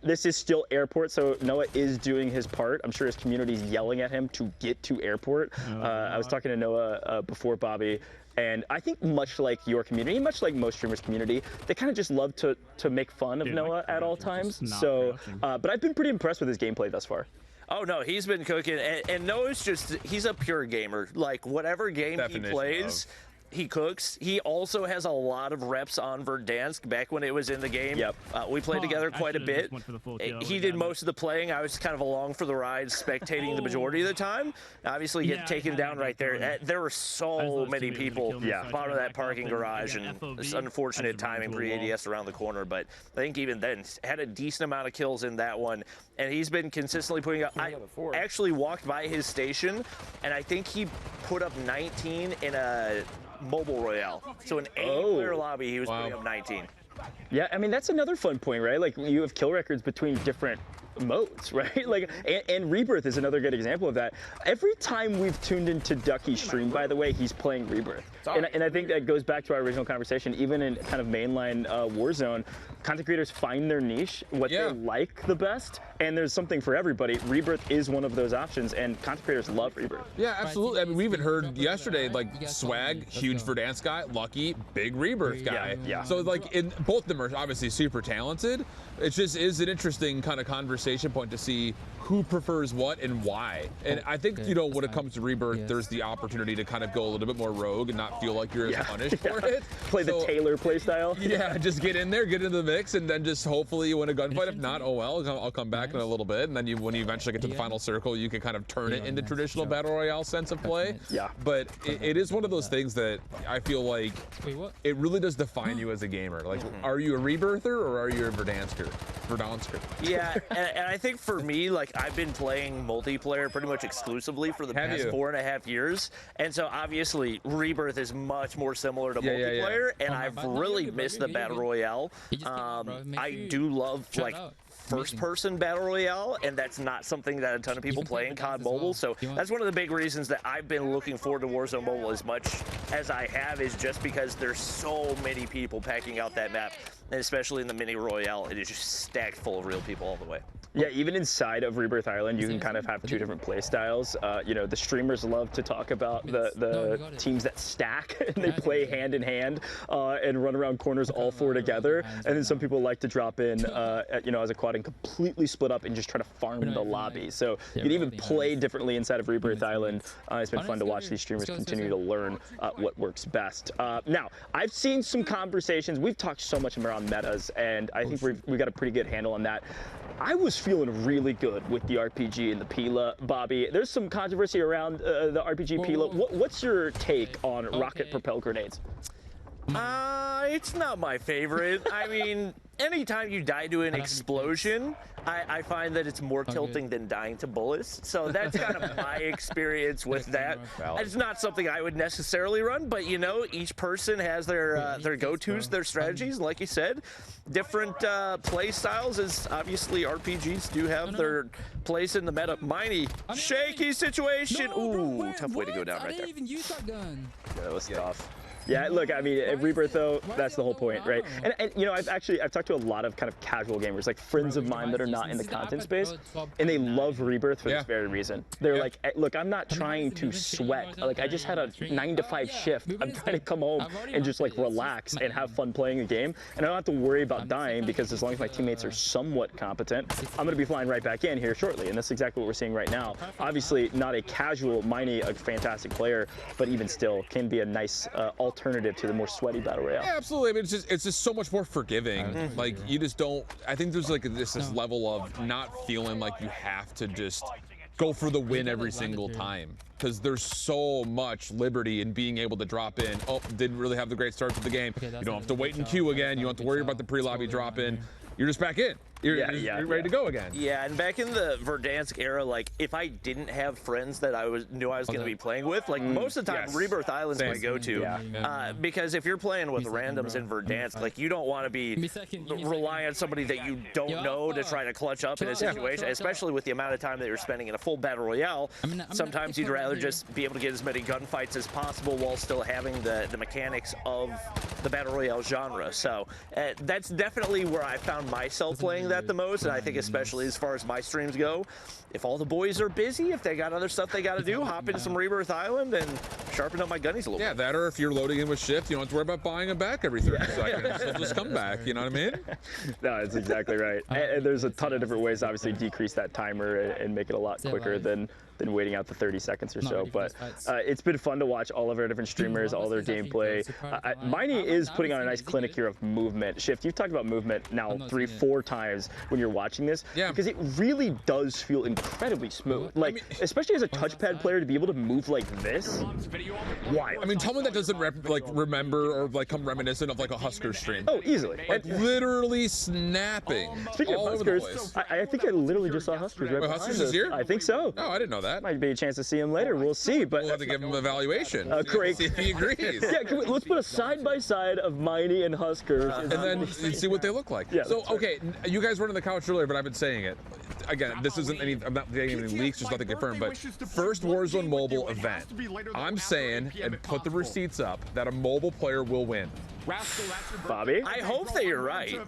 This is still airport, so Noah is doing his part. I'm sure his community's yelling at him to get to airport. I was talking to Noah before, Bobby, and I think much like your community, much like most streamers' community, they kind of just love to make fun of Noah at all times. So, but I've been pretty impressed with his gameplay thus far. Oh no, he's been cooking, and Noah's he's a pure gamer. Like whatever game he plays, he cooks. He also has a lot of reps on Verdansk back when it was in the game. We played together quite a bit. He did most of the playing. I was kind of along for the ride, spectating the majority of the time. Obviously, get taken down right there. There were so many people bottom of that parking garage, and it's unfortunate timing pre-ADS around the corner. But I think even then, had a decent amount of kills in that one. And he's been consistently putting up. I actually walked by his station, and I think he put up 19 in a Mobile Royale. So an 8-player lobby, he was putting up 19. Yeah, I mean, that's another fun point, right? Like, you have kill records between different modes, right? Like, and Rebirth is another good example of that. Every time we've tuned into Ducky's stream, by the way, he's playing Rebirth. And I think that goes back to our original conversation. Even in kind of mainline Warzone, content creators find their niche, what they like the best, and there's something for everybody. Rebirth is one of those options, and content creators love Rebirth. Yeah, absolutely. I mean, we even heard yesterday, like, Swag, huge Verdansk guy, Lucky, big Rebirth guy. So, like, both of them are obviously super talented. It just is an interesting kind of conversation point to see who prefers what and why. And I think, you know, when it comes to Rebirth, there's the opportunity to kind of go a little bit more rogue and not feel like you're as punished for it. Play the Taylor play style. Yeah, just get in there, get into the mix, and then just hopefully you win a gunfight. If not, oh well, I'll come back in a little bit. And then when you eventually get to the final circle, you can kind of turn it into traditional Battle Royale sense of play. But it is one of those things that I feel like it really does define you as a gamer. Like, are you a Rebirther or are you a Verdansker? Yeah, and I think for me, like, I've been playing multiplayer pretty much exclusively for the past 4.5 years, and so obviously Rebirth is much more similar to multiplayer, and I've really missed the Battle Royale. I do love, like, first-person Battle Royale, and that's not something that a ton of people play in COD Mobile, so that's one of the big reasons that I've been looking forward to Warzone Mobile as much as I have, is just because there's so many people packing out that map, and especially in the mini Royale, it is just stacked full of real people all the way. Yeah, even inside of Rebirth Island, you can kind of have 2 different play styles. You know, the streamers love to talk about the teams that stack and they play hand in hand and run around corners all 4 together. And then some people like to drop in, you know, as a quad and completely split up and just try to farm the lobby. So you can even play differently inside of Rebirth Island. It's been fun to watch these streamers continue to learn what works best. Now, I've seen some conversations. We've talked so much around metas, and I think we've got a pretty good handle on that. I was feeling really good with the RPG and the Pila, Bobby. There's some controversy around the RPG Pila. What's your take on rocket propelled grenades? It's not my favorite. I mean, anytime you die to an explosion, I find that it's more tilting than dying to bullets. So that's kind of my experience with that. It's not something I would necessarily run, but you know, each person has their go-tos, their strategies. Like you said, different play styles, as obviously RPGs do have their place in the meta. Miney, shaky situation. Ooh, tough way to go down right there. Yeah, that was tough. Yeah, look, I mean, at Rebirth, though, that's the whole point, right? And you know, I've talked to a lot of kind of casual gamers, like friends of mine that are not in the content space, and they love Rebirth for this very reason. They're like, look, I'm not trying to sweat. Like, I just had a 9-to-5 shift. I'm trying to come home and just, like, relax and have fun playing a game, and I don't have to worry about dying, because as long as my teammates are somewhat competent, I'm going to be flying right back in here shortly, and that's exactly what we're seeing right now. Obviously, not a casual Miney, a fantastic player, but even still can be a nice alternative to the more sweaty battle royale. Yeah, absolutely. I mean, it's just so much more forgiving. Like, you just don't. I think there's like this level of not feeling like you have to just go for the win every single time, because there's so much liberty in being able to drop in. Oh, didn't really have the great start to the game. You don't have to wait in queue again. You don't have to worry about the pre-lobby drop in. You're just back in. You're ready to go again. Yeah, and back in the Verdansk era, like, if I didn't have friends that I knew I was going to be playing with, like, most of the time, Rebirth Island's my go-to. Because if you're playing with randoms in Verdansk, like, you don't want to be relying on somebody that you don't know to try to clutch up in a situation, especially with the amount of time that you're spending in a full battle royale. Sometimes you'd rather just be able to get as many gunfights as possible while still having the mechanics of the battle royale genre. So that's definitely where I found myself playing that the most, and I think especially as far as my streams go, if all the boys are busy, if they got other stuff they got to do, hop into some Rebirth Island and sharpen up my gunnies a little bit. Yeah, that, or if you're loading in with shift, you don't have to worry about buying them back every 30 seconds. They'll just come back, you know what I mean? No, that's exactly right. And there's a ton of different ways to obviously decrease that timer and make it a lot quicker than waiting out the 30 seconds or so. But it's been fun to watch all of our different streamers, all their gameplay. Miney is putting on a nice clinic here of movement. Shift, you've talked about movement now 3-4 times when you're watching this, because it really does feel incredibly smooth. Like, especially as a touchpad player, to be able to move like this. Why? I mean, tell me that doesn't remember or like come reminiscent of like a Husker stream. Oh, easily. Like literally snapping. Speaking all of over the Huskers, place. I think I literally just saw Huskers right behind Huskers us. is here? I think so. Oh, I didn't know that. Might be a chance to see him later. We'll see. But we'll have to give him an evaluation. Great. See if he agrees. Yeah, let's put a side-by-side of Miney and Huskers. And then see what they look like. Yeah, so, okay, you guys were on the couch earlier, but I've been saying it. Again, this isn't any, I'm not getting any leaks, just nothing confirmed, but first Warzone Mobile event, I'm saying, and put the receipts up, that a mobile player will win. Bobby? I hope that you're right.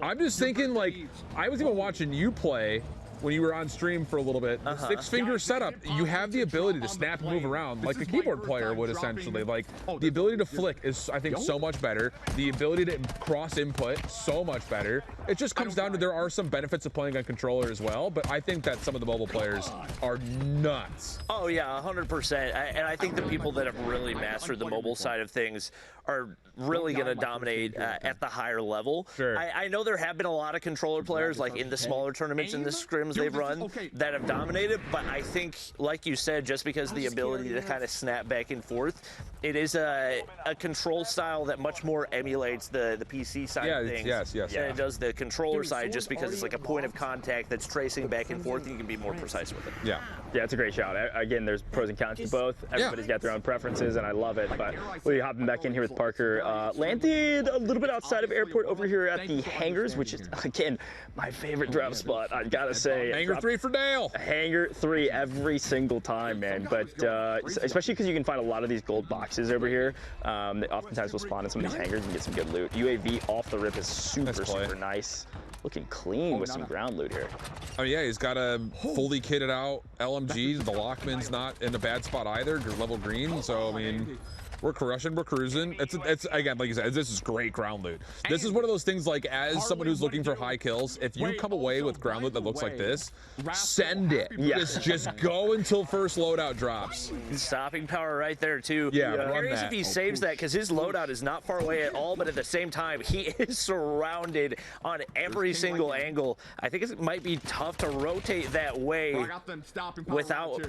I'm just thinking, like, I was even watching you play when you were on stream for a little bit. The 6-finger setup, you have the ability to snap and move around like a keyboard player would essentially. Like, the ability to flick is, I think, so much better. The ability to cross input, so much better. It just comes down to there are some benefits of playing on controller as well, but I think that some of the mobile players are nuts. Oh yeah, 100%. And I think the people that have really mastered the mobile side of things are really going to dominate at the higher level. Sure. I know there have been a lot of controller players, like in the smaller tournaments and the scrims they've run, that have dominated, but I think, like you said, just because the ability to kind of snap back and forth, it is a control style that much more emulates the PC side of things than it does the controller side, just because it's like a point of contact that's tracing back and forth and you can be more precise with it. Yeah, it's a great shout. Again, there's pros and cons to both. Everybody's got their own preferences, and I love it. But we'll be hopping back in here with Parker. Landed a little bit outside of airport over here at the hangars, which is, again, my favorite drop spot, I gotta say. Hangar 3 for Dale. Hangar 3 every single time, man. But especially because you can find a lot of these gold boxes over here. They oftentimes will spawn in some of these hangars and get some good loot. UAV off the rip is super nice. Looking clean with some ground loot here. Oh yeah, he's got a fully kitted out LMG. The Lockman's not in a bad spot either. Level green, so I mean, we're crushing, we're cruising. It's again, like you said, this is great ground loot. This is one of those things, like, as someone who's looking for high kills, if you come away with ground loot that looks like this, send it. Just go until first loadout drops. Stopping power right there too. Yeah, I'm curious if he saves that, because his loadout is not far away at all, but at the same time, he is surrounded on every single angle. I think it might be tough to rotate that way without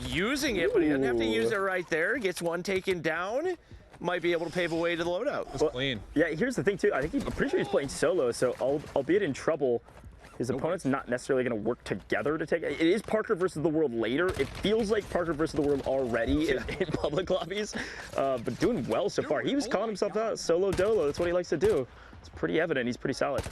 using it, but he doesn't have to use it right there. Gets one taken down. might be able to pave a way to the loadout. It's clean. Yeah, here's the thing too. I'm pretty sure he's playing solo, so albeit in trouble, his opponent's not necessarily going to work together to take it. It is Parker versus the world later. It feels like Parker versus the world already in public lobbies, but doing well so far. He was calling himself out solo dolo. That's what he likes to do. It's pretty evident. He's pretty solid.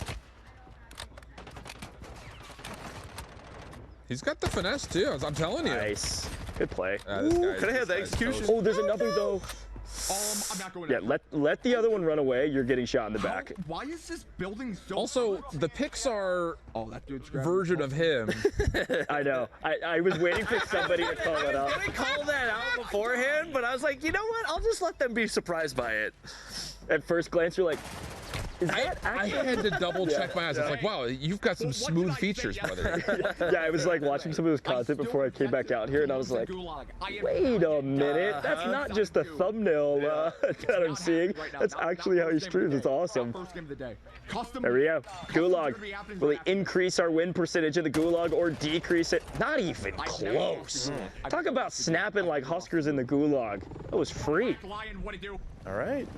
He's got the finesse too. I'm telling you. Nice. Good play. Could have had the execution. Oh, there's another though. I'm not going. Yeah, let the other one run away. You're getting shot in the back. Why is this building so? Also, the Pixar version of him. I know. I was waiting for somebody to call it out. I didn't call that out beforehand, but I was like, you know what? I'll just let them be surprised by it. At first glance, you're like, is that I had to double check my eyes. It's like, wow, you've got some smooth features, brother. Yeah, I was like watching some of his content before I came back out here, and I was like, wait a minute, that's not just a thumbnail that I'm seeing. That's actually how he streams. It's awesome. There we go. Gulag. Will he increase our win percentage in the Gulag or decrease it? Not even close. Talk about snapping like Huskers in the Gulag. That was free. All right.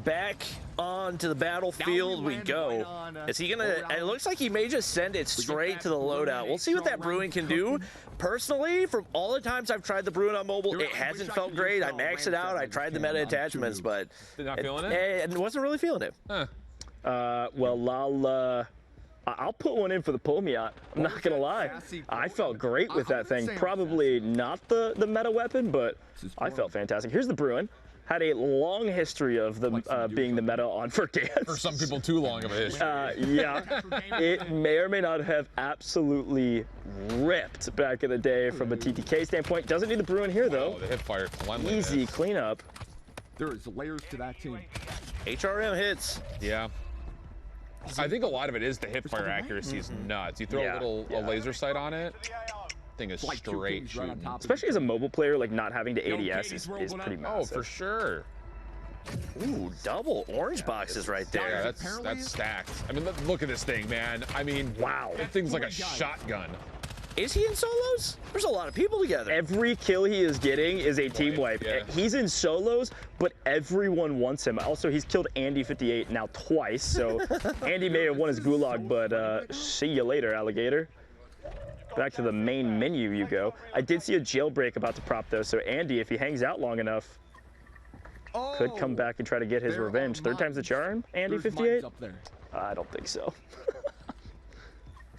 Back onto the battlefield we go. Is he gonna? It looks like he may just send it straight to the loadoot. We'll see what that Bruin can do. Personally, from all the times I've tried the Bruin on mobile, it hasn't felt great. I maxed it out. I tried the meta attachments, but it wasn't really feeling it. Huh. Well, I'll put one in for the Pomiat. I'm not gonna lie. I felt great with that thing. Probably not the meta weapon, but I felt fantastic. Here's the Bruin. Had a long history of them being the meta on Verdansk. For some people, too long of a history. Yeah, it may or may not have absolutely ripped back in the day from a TTK standpoint. Doesn't need the Bruin here, though. Oh, the hipfire cleanliness. Easy cleanup. There is layers to that team. HRM hits. Yeah. I think a lot of it is the hipfire accuracy is nuts. You throw a laser sight on it, thing is straight shooting. Especially as a mobile player, like not having to ADS is pretty massive. Oh, for sure. Ooh, double orange boxes right there. Yeah, that's stacked. I mean, look at this thing, man. I mean, wow. That thing's like a shotgun. Is he in solos? There's a lot of people together. Every kill he is getting is a team wipe. Yeah. He's in solos, but everyone wants him. Also, he's killed Andy58 now twice, so Andy may have won his Gulag, but see you later, alligator. Back to the main menu you go. I did see a jailbreak about to prop, though, so Andy, if he hangs out long enough, could come back and try to get his revenge. Third time's the charm, Andy58? I don't think so.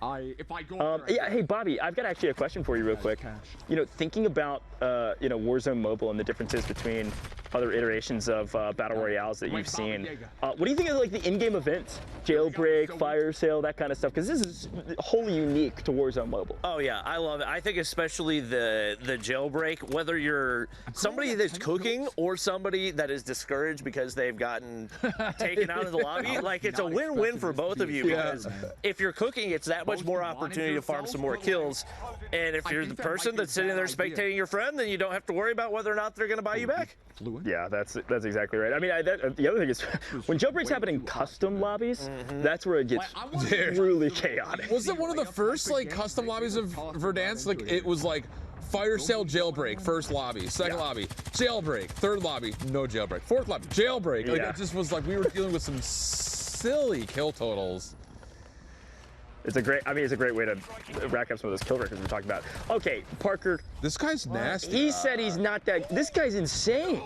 Yeah, hey Bobby, I've got actually a question for you real quick. You know, thinking about Warzone Mobile and the differences between other iterations of battle royales that you've seen, what do you think of like the in-game events, jailbreak, fire sale, that kind of stuff? Because this is wholly unique to Warzone Mobile. Oh yeah, I love it. I think especially the jailbreak, whether you're somebody that's cooking or somebody that is discouraged because they've gotten taken out of the lobby, like it's a win-win for both of you. Because if you're cooking, it's that much more opportunity to farm some more kills. And if you're the person that's sitting there spectating your friend, then you don't have to worry about whether or not they're going to buy you back. Yeah, that's exactly right. I mean, the other thing is, when jailbreaks happen in custom lobbies, that's where it gets really chaotic. Was it one of the first like custom lobbies of Verdansk? Like it was like fire sale jailbreak, first lobby, second lobby, jailbreak, third lobby, no jailbreak, fourth lobby, jailbreak. Like it just was like we were dealing with some silly kill totals. It's a great way to rack up some of those kill records we're talking about. Okay, Parker. This guy's nasty. He said he's not that. This guy's insane.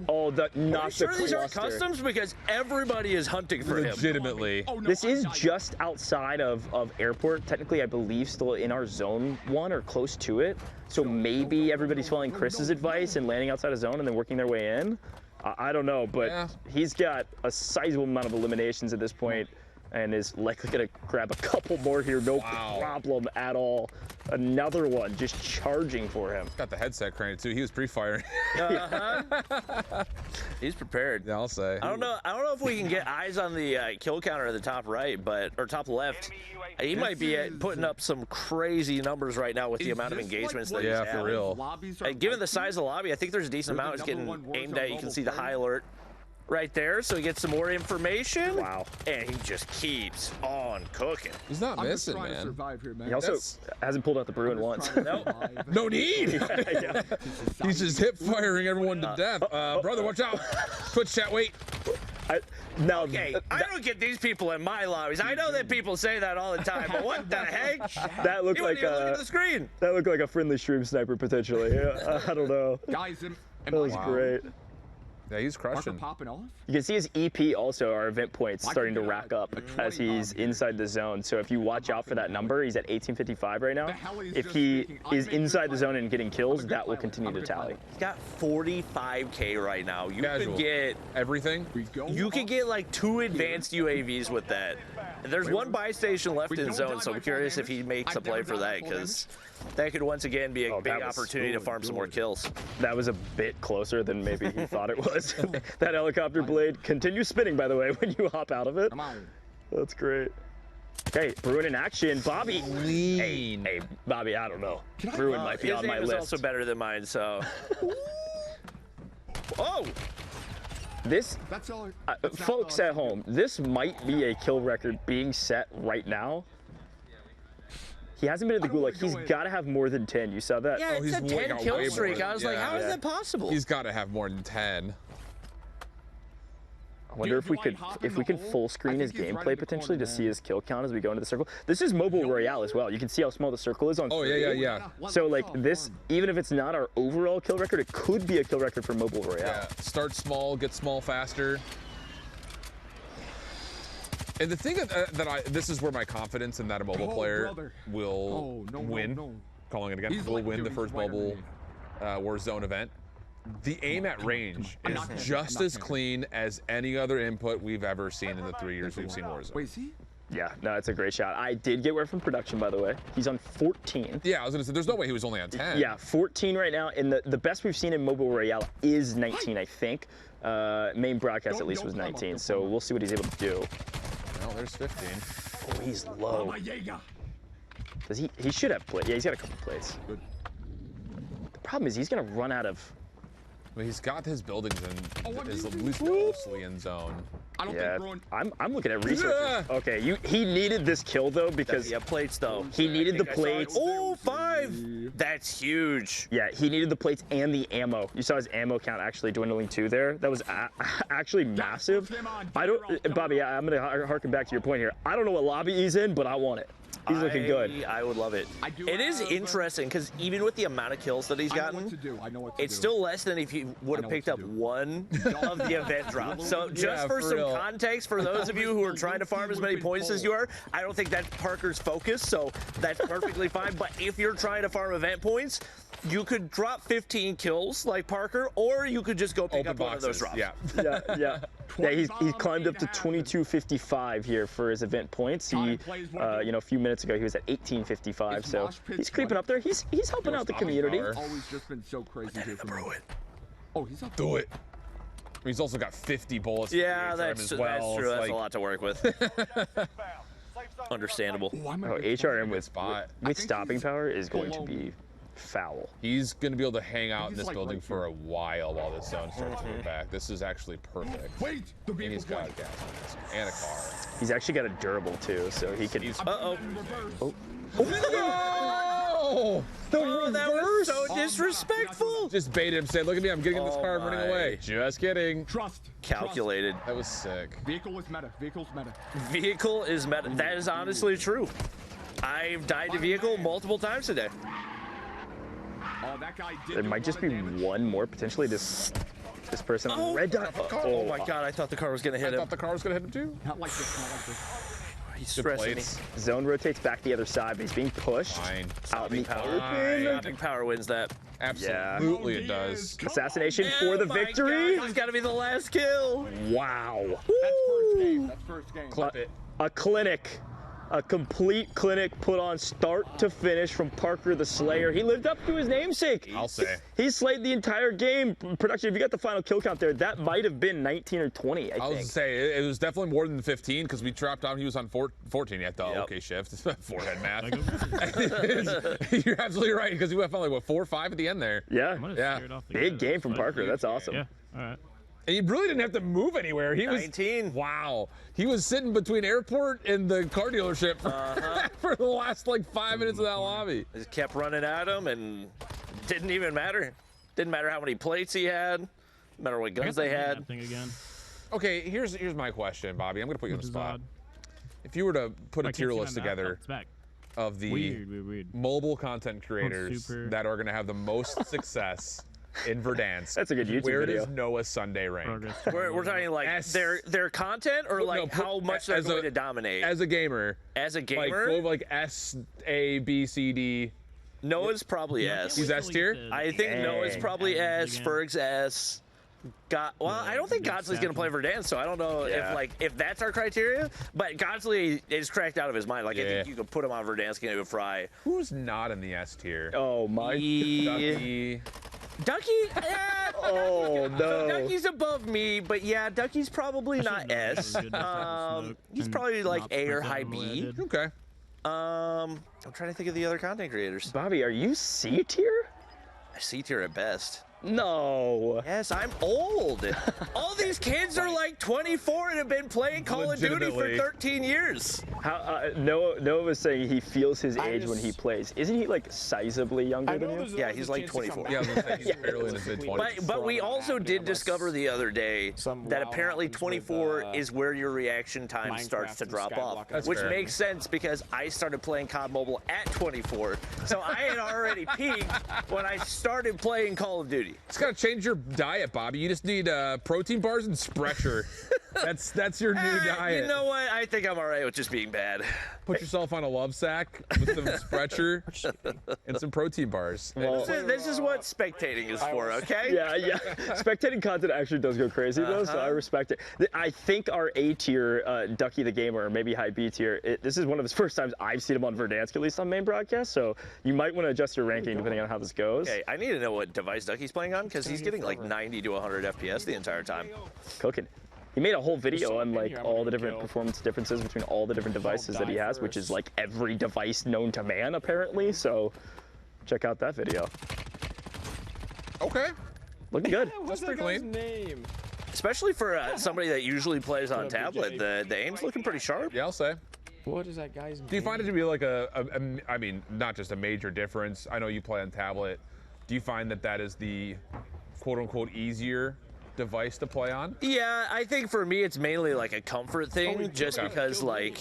Oh, not the cluster. These are customs because everybody is hunting for him. Legitimately. This is just outside of airport. Technically, I believe still in our zone 1 or close to it. So maybe everybody's following Chris's advice and landing outside of zone and then working their way in. I don't know, but he's got a sizable amount of eliminations at this point. And is likely going to grab a couple more here, no problem at all. Another one just charging for him. Got the headset cranked too. He was pre-firing. He's prepared. Yeah, I'll say. I don't know if we can get eyes on the kill counter at the top right, or top left. He might be putting up some crazy numbers right now with the amount of engagements that he's having. For real. Given the size of the lobby, I think there's a decent amount getting aimed at. You can see the high alert. right there, so he gets some more information. Wow. And he just keeps on cooking. He's not I'm just missing, trying to man. survive here, man. He also hasn't pulled out the Bruin once. No need. Yeah. He's just hip firing everyone to death. Brother, watch out. Twitch chat, wait. Okay, I don't get these people in my lobbies. I know that people say that all the time, but what the heck? That looked You like wouldn't even look at the screen. That looked like a friendly stream sniper potentially. Yeah, I don't know. Guys, that was great. Yeah, he's crushing. Popping off. You can see his EP also, our event points, starting to rack up as he's inside the zone. So if you watch out for that number, he's at 1855 right now. If he is inside the zone and getting kills, that will continue to tally. He's got 45K right now. You could get everything. You could get like 2 advanced UAVs with that. There's one buy station left in zone, so I'm curious if he makes a play for that, because that could once again be a big opportunity to farm some more kills. That was a bit closer than maybe he thought it was. That helicopter blade continues spinning, by the way, when you hop out of it. Come on. That's great. Okay, Bruin in action. Bobby. Hey, Bobby, I don't know. Bruin might be on my list. His aim is also better than mine, so. Oh! This, folks at home, this might be a kill record being set right now. He hasn't been in the gulag. He's got to have more than 10. You saw that? Yeah, it's a 10 kill streak. I was like, how is that possible? He's got to have more than 10. I wonder if we can full screen his gameplay potentially to see his kill count as we go into the circle. This is Mobile Royale as well. You can see how small the circle is on. Oh yeah. So like this, even if it's not our overall kill record, it could be a kill record for Mobile Royale. Yeah. Start small, get small faster. And the thing this is where my confidence in that a mobile player will win. Calling it again, will win the first mobile Warzone event. The aim at range is just as clean as any other input we've ever seen in the 3 years we've seen Warzone. Wait, see? Yeah, no, it's a great shot. I did get word from production, by the way. He's on 14. Yeah, I was gonna say, there's no way he was only on 10. Yeah, 14 right now, and the best we've seen in Mobile Royale is 19, I think. Main broadcast at least was 19, so we'll see what he's able to do. Well, there's 15. Oh, he's low. Does he should have plates. Yeah, he's got a couple plates. Good. The problem is he's gonna run out of. Well, he's got his buildings in, is at least mostly in zone. Yeah, I'm looking at resources. Okay, he needed this kill though because plates though. He needed the plates. Oh, 5! That's huge. Yeah, he needed the plates and the ammo. You saw his ammo count actually dwindling too there. That was actually massive. Bobby, I'm gonna harken back to your point here. I don't know what lobby he's in, but I want it. He's looking good. I would love it. It is interesting because even with the amount of kills that he's gotten, it's still less than if he would have picked up one of the event drops. So just for some context, for those of you who are trying to farm as many points as you are, I don't think that's Parker's focus, so that's perfectly fine. But if you're trying to farm event points, you could drop 15 kills like Parker, or you could just go pick up one of those drops. Yeah. Yeah, he's climbed up to 2255 here for his event points. He, a few minutes ago he was at 1855, so he's creeping up there. He's helping out the community. Always just been so crazy here for me. Oh, he's up. Do it. He's also got 50 bullets. Yeah, that's as well. true. That's a lot to work with. Understandable. HRM with stopping power is going to be foul. He's going to be able to hang out in this building for a while this zone starts to move back. This is actually perfect. Wait, and he's got gas and a car. He's actually got a durable too, so he could. Uh-oh. Oh, the reverse! That was so disrespectful. Just bait him, say, "Look at me, I'm getting in this car, I'm running away." Just kidding. Calculated. That was sick. Vehicle is meta. Vehicle's meta. Vehicle is meta. That is honestly true. I've died to vehicle multiple times today. Oh, that guy did. There might just be one more potentially. This person on red dot. Oh my god! I thought the car was gonna hit him. I thought the car was gonna hit him too. Not like this. Not like this. He's stressing me. Zone rotates back the other side, but he's being pushed. Fine. Out in the open. Stopping power wins that. Absolutely, it does. Assassination for the victory. It's got to be the last kill. Wow. That's first game. That's first game. Clip it. A clinic. A complete clinic put on start to finish from Parker the Slayer. He lived up to his namesake. I'll say. He slayed the entire game. Production, if you got the final kill count there, that might have been 19 or 20, I think. I was going to say, it was definitely more than 15 because we trapped on, he was on 14. He had the OK shift. Forehead math. You're absolutely right because he went like, 4 or 5 at the end there. Yeah. Big game from Parker. That's awesome. Yeah. All right. And he really didn't have to move anywhere. He 19. was wow. He was sitting between airport and the car dealership for the last like 5 minutes of that lobby. Just kept running at him and didn't even matter. Didn't matter how many plates he had. Didn't matter what guns they had. Thing again. Okay, here's my question, Bobby. I'm gonna put you on the spot. If you were to put a tier list together of the weird. mobile content creators that are gonna have the most success in Verdansk, that's a good YouTube where video. does Noah Sunday rank? We're talking like their content or like how much they're going to dominate as a gamer. As a gamer, like S, A, B, C, D. Noah's probably S. He's S tier. I think Noah's probably S. Ferg's S. I don't think Godsley's gonna play Verdansk, so I don't know if that's our criteria. But Godsley is cracked out of his mind. Like I think you could put him on Verdansk and it would fry. Who's not in the S tier? Oh my. Ducky? Oh no. So Ducky's above me, but yeah, Ducky's probably not S. He's probably like A or high B. Okay. I'm trying to think of the other content creators. Bobby, are you C tier? C tier at best. No. Yes, I'm old. All these kids are like 24 and have been playing Call of Duty for 13 years. Noah was saying he feels his age when he plays. Isn't he like sizably younger than you? Yeah, he's like 24. Yeah, I was gonna say he's barely in his mid-20s. But we also did discover the other day that apparently 24 is where your reaction time starts to drop off, which makes sense because I started playing COD Mobile at 24, so I had already peaked when I started playing Call of Duty. It's gotta change your diet, Bobby. You just need protein bars and Sprecher. that's your new diet. You know what? I think I'm all right with just being bad. Put yourself on a love sack with some Sprecher and some protein bars. Well, this is what spectating is for, okay? Yeah. Spectating content actually does go crazy though, so I respect it. I think our A tier, Ducky the Gamer, or maybe high B tier, this is one of the first times I've seen him on Verdansk, at least on main broadcast, so you might want to adjust your ranking depending on how this goes. Okay, I need to know what device Ducky's playing on because he's getting like 90 to 100 FPS the entire time. Cooking. He made a whole video on like all the different performance differences between all the different devices that he has, which is like every device known to man apparently, so check out that video. Okay. Looking good. What's that guy's name? Especially for somebody that usually plays on tablet, the aim's looking pretty sharp. Yeah, I'll say. What is that guy's name? Do you find it to be like I mean, not just a major difference? I know you play on tablet. Do you find that that is the quote-unquote easier device to play on? Yeah, I think for me it's mainly like a comfort thing, just because like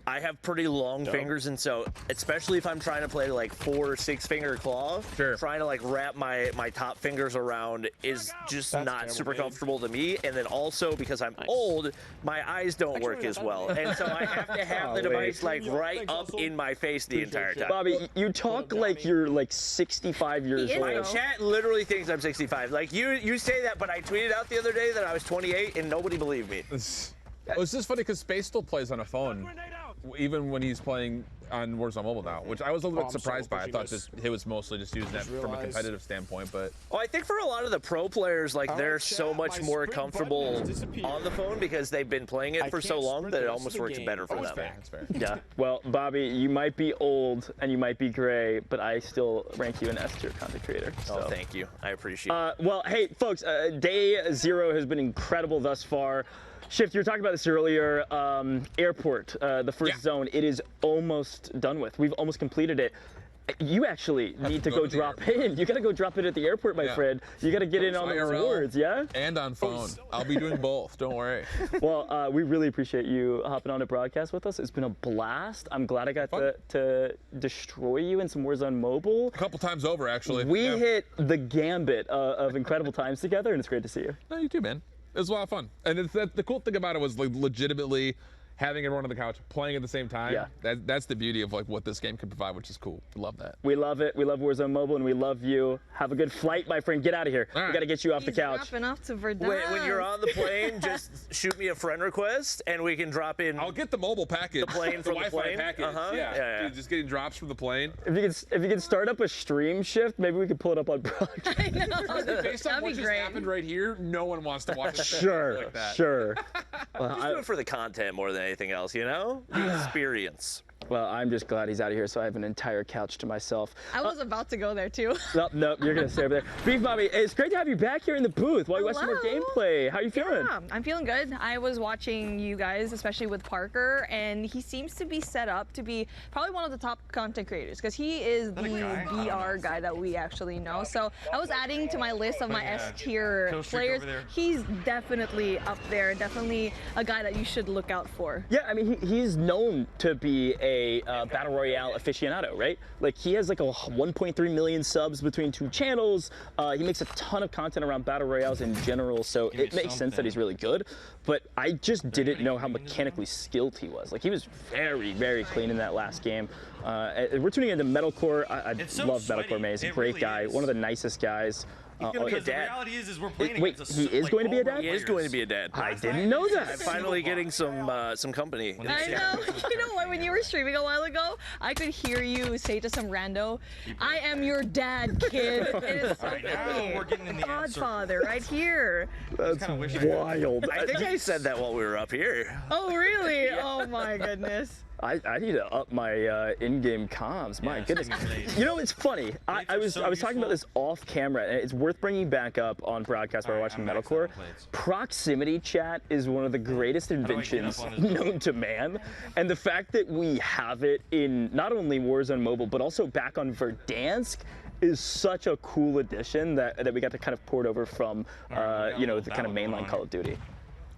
I have pretty long fingers, and so especially if I'm trying to play like 4 or 6 finger claw, trying to like wrap my top fingers around is just not super comfortable to me. And then also because I'm old, my eyes don't work as well, and so I have to have the device like right up in my face the entire time. Bobby, you talk like you're like 65 years old. My chat literally thinks I'm 65. Like you say that, but I tweeted out the other day that I was 28 and nobody believed me. It's just funny because Space still plays on a phone, even when he's playing on Warzone Mobile now, which I was a little bit surprised by. I thought he was mostly just using that from a competitive standpoint, but... Well, I think for a lot of the pro players, like, they're so much more comfortable on the phone because they've been playing it for so long that it almost works better for them. That's fair. Yeah. Well, Bobby, you might be old and you might be gray, but I still rank you an S tier content creator. So. Oh, thank you. I appreciate it. Well, hey, folks, day 0 has been incredible thus far. Shift, you were talking about this earlier. Airport, the first zone, it is almost done with. We've almost completed it. You actually need to go drop in. You got to go drop it at the airport, my friend. You got to get in on those rewards, yeah? And on phone. I'll be doing both. Don't worry. Well, we really appreciate you hopping on to broadcast with us. It's been a blast. I'm glad I got to destroy you in some Warzone Mobile. A couple times over, actually. We hit the gambit of incredible times together, and it's great to see you. No, you too, man. It was a lot of fun. And the cool thing about it was like legitimately having everyone on the couch playing at the same time. Yeah. That's the beauty of like what this game can provide, which is cool. We love that. We love it. We love Warzone Mobile, and we love you. Have a good flight, my friend. Get out of here. We got to get you off the couch. Dropping off to Verdansk. When you're on the plane, just shoot me a friend request, and we can drop in. I'll get the mobile package. The plane from the plane. Package. Yeah. Dude, just getting drops from the plane. If you could start up a stream shift, maybe we could pull it up on broadcast. I know. Based on what just happened right here, no one wants to watch a Sure, like that. sure. Just do it for the content more than anything else, you know? The experience. Well, I'm just glad he's out of here, so I have an entire couch to myself. I was about to go there too. Nope, you're gonna stay over there. Beef Mommy, it's great to have you back here in the booth while you watch some more gameplay. How are you feeling? Yeah, I'm feeling good. I was watching you guys, especially with Parker, and he seems to be set up to be probably one of the top content creators because he is the BR guy that we actually know. So I was adding to my list of my S tier players. He's definitely up there, definitely a guy that you should look out for. Yeah, I mean, he's known to be a battle royale aficionado, right? Like he has like a 1.3 million subs between 2 channels. He makes a ton of content around battle royales in general, so it makes sense that he's really good. But I just didn't know how mechanically skilled he was. Like he was very, very clean in that last game. We're tuning into Metalcore. I love Metalcore, man. He's a great guy, one of the nicest guys. He's gonna be a dad. The reality is we're playing Wait, against he is going to be a dad? He is going to be a dad. I didn't know that. I'm finally getting some company. I know. You know what? When you were streaming a while ago, I could hear you say to some rando, "I am your dad, kid." It is so funny. We're getting in the Godfather right here. That's wild. I think I said that while we were up here. Oh really? Oh my goodness. I need to up my in-game comms. My goodness. You know, it's funny. I was talking about this off camera, and it's worth bringing back up on broadcast while we're watching Metalcore. Proximity chat is one of the greatest inventions known to man, and the fact that we have it in not only Warzone Mobile but also back on Verdansk is such a cool addition that we got to kind of port over from you know, the kind of mainline Call of Duty.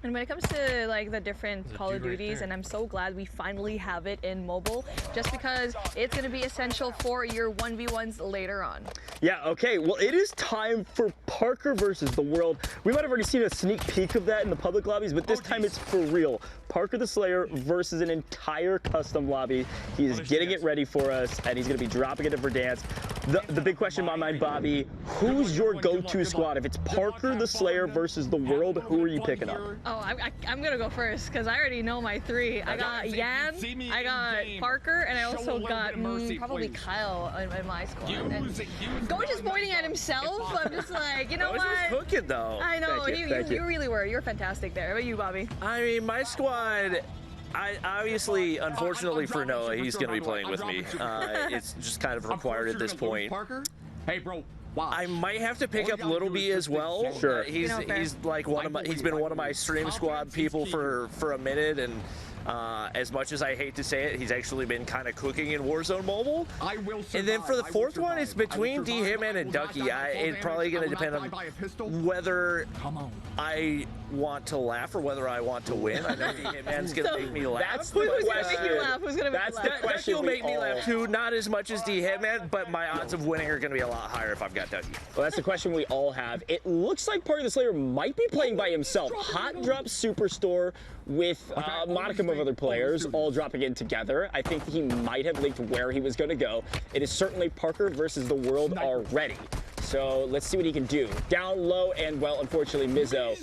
And when it comes to like the different Call of Duties, and I'm so glad we finally have it in mobile, just because it's going to be essential for your 1v1s later on. Yeah, okay, well it is time for Parker versus the world. We might have already seen a sneak peek of that in the public lobbies, but this time it's for real. Parker the Slayer versus an entire custom lobby. He is getting it ready for us, and he's going to be dropping it to Verdansk. The big question in my mind, Bobby, who's your go-to squad? If it's Parker the Slayer versus the world, who are you picking up? Oh, I'm gonna go first because I already know my 3. I got Yan, I got Parker, and I also got probably Kyle in my squad. And Goach is pointing at himself. I'm just like, you know what? Goach was cooking though. I know, Thank you really were. You're fantastic there. How about you, Bobby? I mean, my squad. I obviously, unfortunately for Noah, he's going to be playing with me. It's just kind of required at this point. Hey, bro. Wow. I might have to pick up Little B as well. Sure. He's like he's been one of my stream squad people for a minute, and as much as I hate to say it, he's actually been kind of cooking in Warzone Mobile. I will survive. And then for the 4th one, it's between D Hitman and Ducky. It's probably going to depend on whether I want to laugh or whether I want to win. I know D Hitman's going to make me laugh. That's the question. Who's going to make you laugh? Who's going to make you laugh? Ducky will make me laugh too. Not as much as D Hitman, but my odds of winning are going to be a lot higher if I've got Ducky. Well, that's the question we all have. It looks like Parker the Slayer might be playing by himself. Hot Drop Superstore with a modicum of other players all dropping in together. I think he might have leaked where he was going to go. It is certainly Parker versus the world already. So let's see what he can do. Down low, and well, unfortunately, Mizzo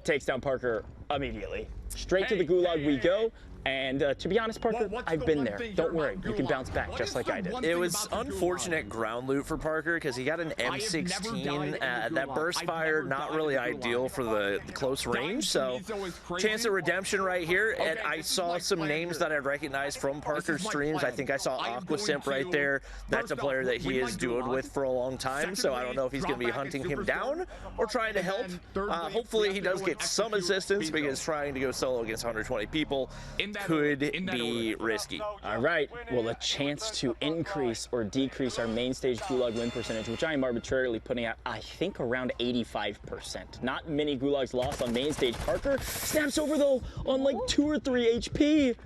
takes down Parker immediately. Straight to the gulag we go. And to be honest, Parker, I've been there. Don't worry, you can bounce back just like I did. It was unfortunate ground loot for Parker because he got an M16. That burst fire, not really ideal for the close range. So chance of redemption right here. And I saw some names that I recognized from Parker's streams. I think I saw Aquasimp right there. That's a player that he is duoed with for a long time. So I don't know if he's going to be hunting him down or trying to help. Hopefully he does get some assistance because trying to go solo against 120 people could be risky. All right, well, a chance to increase or decrease our main stage gulag win percentage, which I am arbitrarily putting at, I think, around 85%. Not many gulags lost on main stage. Parker snaps over, though, on like 2 or 3 HP.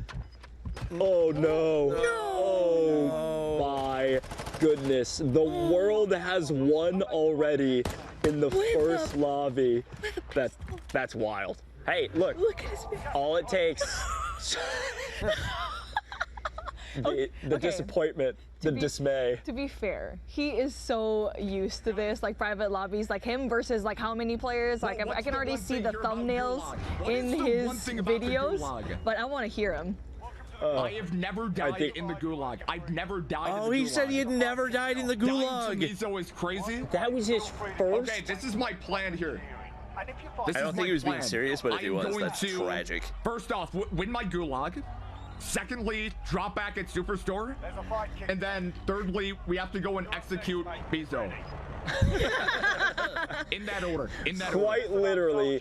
Oh, no. Oh, my goodness. The world has won already in the first lobby. That's wild. Hey, look at his all it takes. the disappointment, the dismay. To be fair, he is so used to this, like private lobbies, like him versus like how many players. Like I can already see the thumbnails in his videos, but I want to hear him. I have never died in the gulag. I've never died in the gulag. Oh, he said he had never died in the gulag. Mizo is crazy. That was his first. Okay, this is my plan here. I don't think he was being serious, but if he was, that's tragic. First off, win my gulag. Secondly, drop back at Superstore. And then thirdly, we have to go and execute B-Zone. In that order. In that Quite order. literally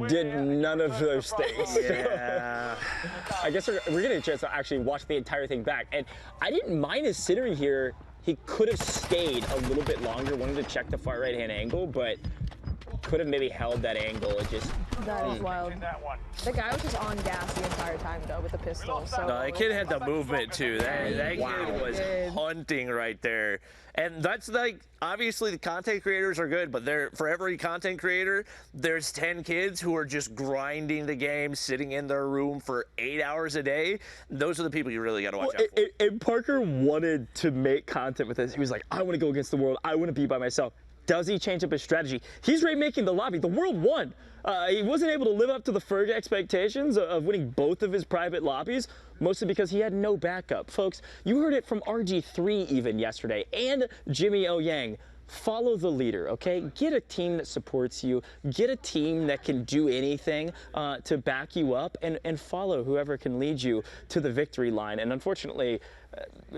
did none of those things. Yeah. I guess we're getting a chance to actually watch the entire thing back. And I didn't mind his sitting here. He could have stayed a little bit longer, wanted to check the far right-hand angle, but could have maybe held that angle and just... That is wild. The guy was just on gas the entire time, though, with the pistol. So No, that kid had the movement too. That kid was hunting right there. And that's like, obviously the content creators are good, but for every content creator, there's 10 kids who are just grinding the game, sitting in their room for 8 hours a day. Those are the people you really got to watch out for. And Parker wanted to make content with this. He was like, I want to go against the world. I want to be by myself. Does he change up his strategy? He's remaking the lobby. The world won. He wasn't able to live up to the Ferg expectations of winning both of his private lobbies, mostly because he had no backup. Folks, you heard it from RG3 even yesterday, and Jimmy O Yang. Follow the leader, okay? Get a team that supports you. Get a team that can do anything to back you up, and follow whoever can lead you to the victory line. And unfortunately,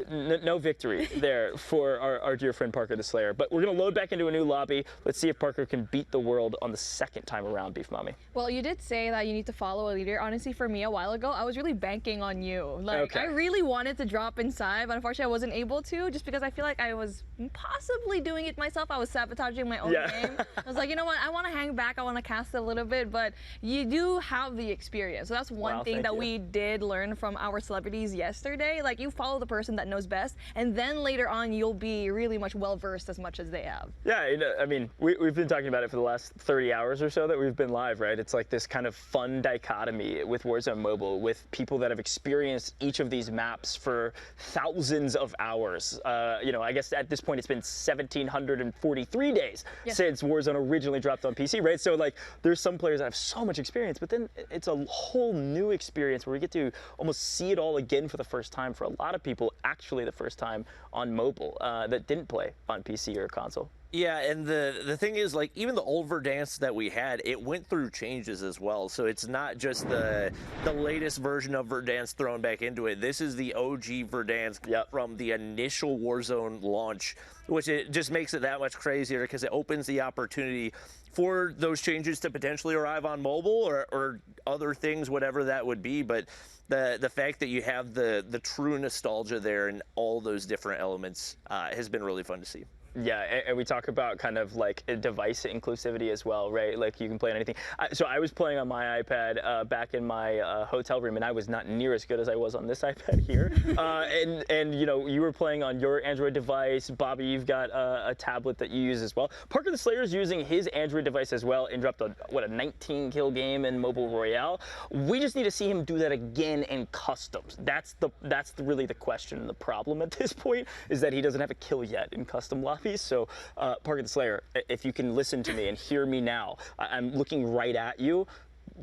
no victory there for our dear friend Parker the Slayer. But we're going to load back into a new lobby. Let's see if Parker can beat the world on the second time around, Beef Mommy. Well, you did say that you need to follow a leader. Honestly, for me, a while ago, I was really banking on you. Like, Okay. I really wanted to drop inside, but unfortunately, I wasn't able to, just because I feel like I was possibly doing it myself. I was sabotaging my own game. I was like, you know what? I want to hang back. I want to cast a little bit, but you do have the experience. So that's one thing that we did learn from our celebrities yesterday. Like, you follow the person that knows best, and then later on, you'll be really much well-versed as much as they have. Yeah, I mean, we've been talking about it for the last 30 hours or so that we've been live, right? It's like this kind of fun dichotomy with Warzone Mobile, with people that have experienced each of these maps for thousands of hours. You know, I guess at this point it's been 1,743 days since Warzone originally dropped on PC, right? So like, there's some players that have so much experience, but then it's a whole new experience where we get to almost see it all again for the first time for a lot of people, actually the first time on mobile that didn't play on PC or console. Yeah, and the thing is, like, even the old Verdansk that we had, it went through changes as well. So it's not just the latest version of Verdansk thrown back into it. This is the OG Verdansk from the initial Warzone launch, which it just makes it that much crazier because it opens the opportunity for those changes to potentially arrive on mobile or other things, whatever that would be. But the fact that you have the true nostalgia there and all those different elements has been really fun to see. Yeah, and we talk about kind of like a device inclusivity as well, right? Like you can play on anything. So I was playing on my iPad back in my hotel room, and I was not near as good as I was on this iPad here. And you know, you were playing on your Android device. Bobby, you've got a tablet that you use as well. Parker the Slayer is using his Android device as well and dropped a 19-kill game in Mobile Royale. We just need to see him do that again in customs. That's really the question and the problem at this point, is that he doesn't have a kill yet in custom lobbies. So Parker the Slayer, if you can listen to me and hear me now, I'm looking right at you.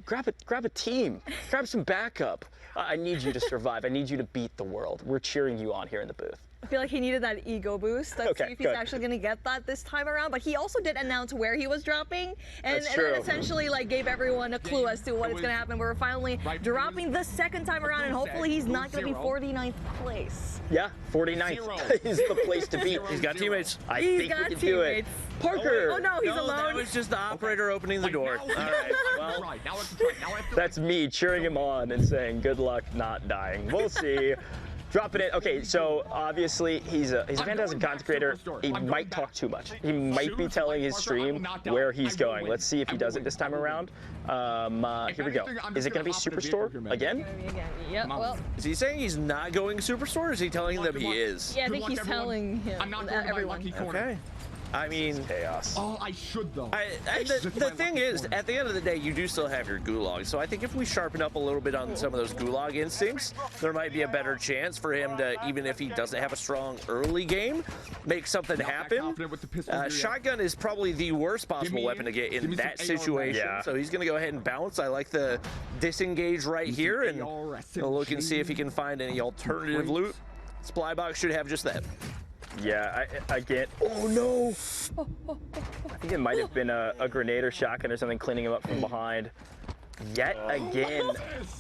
Grab a team, grab some backup. I need you to survive. I need you to beat the world. We're cheering you on here in the booth. I feel like he needed that ego boost. Let's see if he's actually going to get that this time around. But he also did announce where he was dropping, and essentially like gave everyone a clue as to what is going to happen. We're finally dropping the second time around, and hopefully he's not going to be 49th place. Yeah, 49th is the place to be. He's got teammates. I think we can do it. Parker! Oh no, he's alone. That was just the operator opening the door. All right, well. That's me cheering him on and saying, good luck not dying. We'll see. Dropping it. Okay, so obviously he's a fantastic content creator. He might talk too much. He might be telling his stream where he's going. Let's see if he does it this time around. Here we go. Is it going to be Superstore again? Yep. Well, is he saying he's not going Superstore, or is he telling them he is? Yeah, I think he's telling him, everyone. Okay. I mean, chaos. Oh, I should though. The thing is, at the end of the day, you do still have your gulag. So I think if we sharpen up a little bit on some of those gulag instincts, there might be a better chance for him to, even if he doesn't have a strong early game, make something happen. Shotgun is probably the worst possible weapon to get in that situation. Yeah. So he's going to go ahead and bounce. I like the disengage right here, and look and see if he can find any alternative loot. Splybox should have just that. Yeah, I get. Oh no! I think it might have been a grenade or shotgun or something cleaning him up from behind. yet again.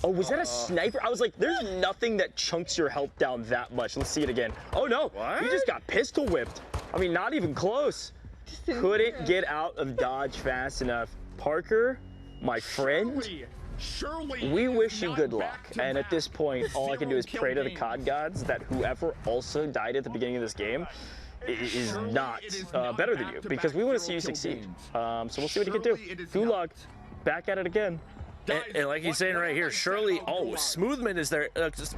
Oh, was that a sniper? I was like, there's nothing that chunks your health down that much. Let's see it again. Oh no, he just got pistol whipped. I mean, not even close. Couldn't get out of dodge fast enough. Parker, my friend, we wish you good luck. And at this point, all I can do is pray to the COD gods that whoever also died at the beginning of this game is not better than you, because we want to see you succeed. So we'll see what he can do. Gulag, back at it again. And like he's saying right here, surely, Smoothman is there.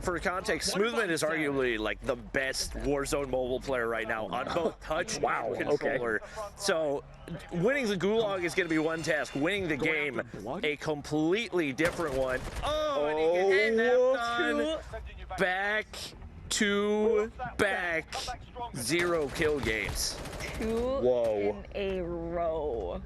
For context, Smoothman is arguably like the best Warzone Mobile player right now on both touch and controller. So winning the Gulag is going to be one task. Winning the game, a completely different one. Oh, and he gets that done. Back to back 0 kill games. 2 in a row.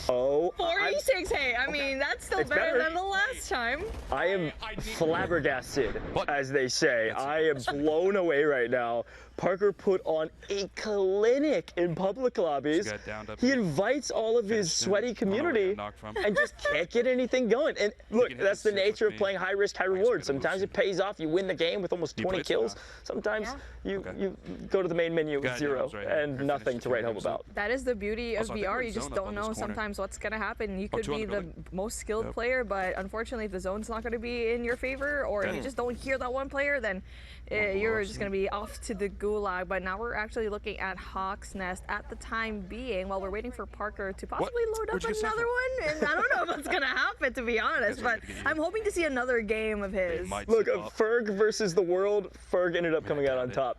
Oh, 46. Hey, I mean, that's still better than the last time. I am flabbergasted, as they say. I am blown away right now. Parker put on a clinic in public lobbies. He invites all of his sweaty community and just can't get anything going. And look, that's the nature of playing high risk, high reward. Sometimes it pays off. You win the game with almost 20 kills. Sometimes you go to the main menu with 0 and nothing to write home about. That is the beauty of VR. You just don't know sometimes what's going to happen. You could be the most skilled player, but unfortunately, if the zone's not going to be in your favor, or you just don't hear that one player, then you're just going to be off to the gulag. But now we're actually looking at Hawk's Nest at the time being, while we're waiting for Parker to possibly load up another one. And I don't know if that's going to happen, to be honest, but I'm hoping to see another game of his. Look, Ferg versus the world. Ferg ended up coming out on top.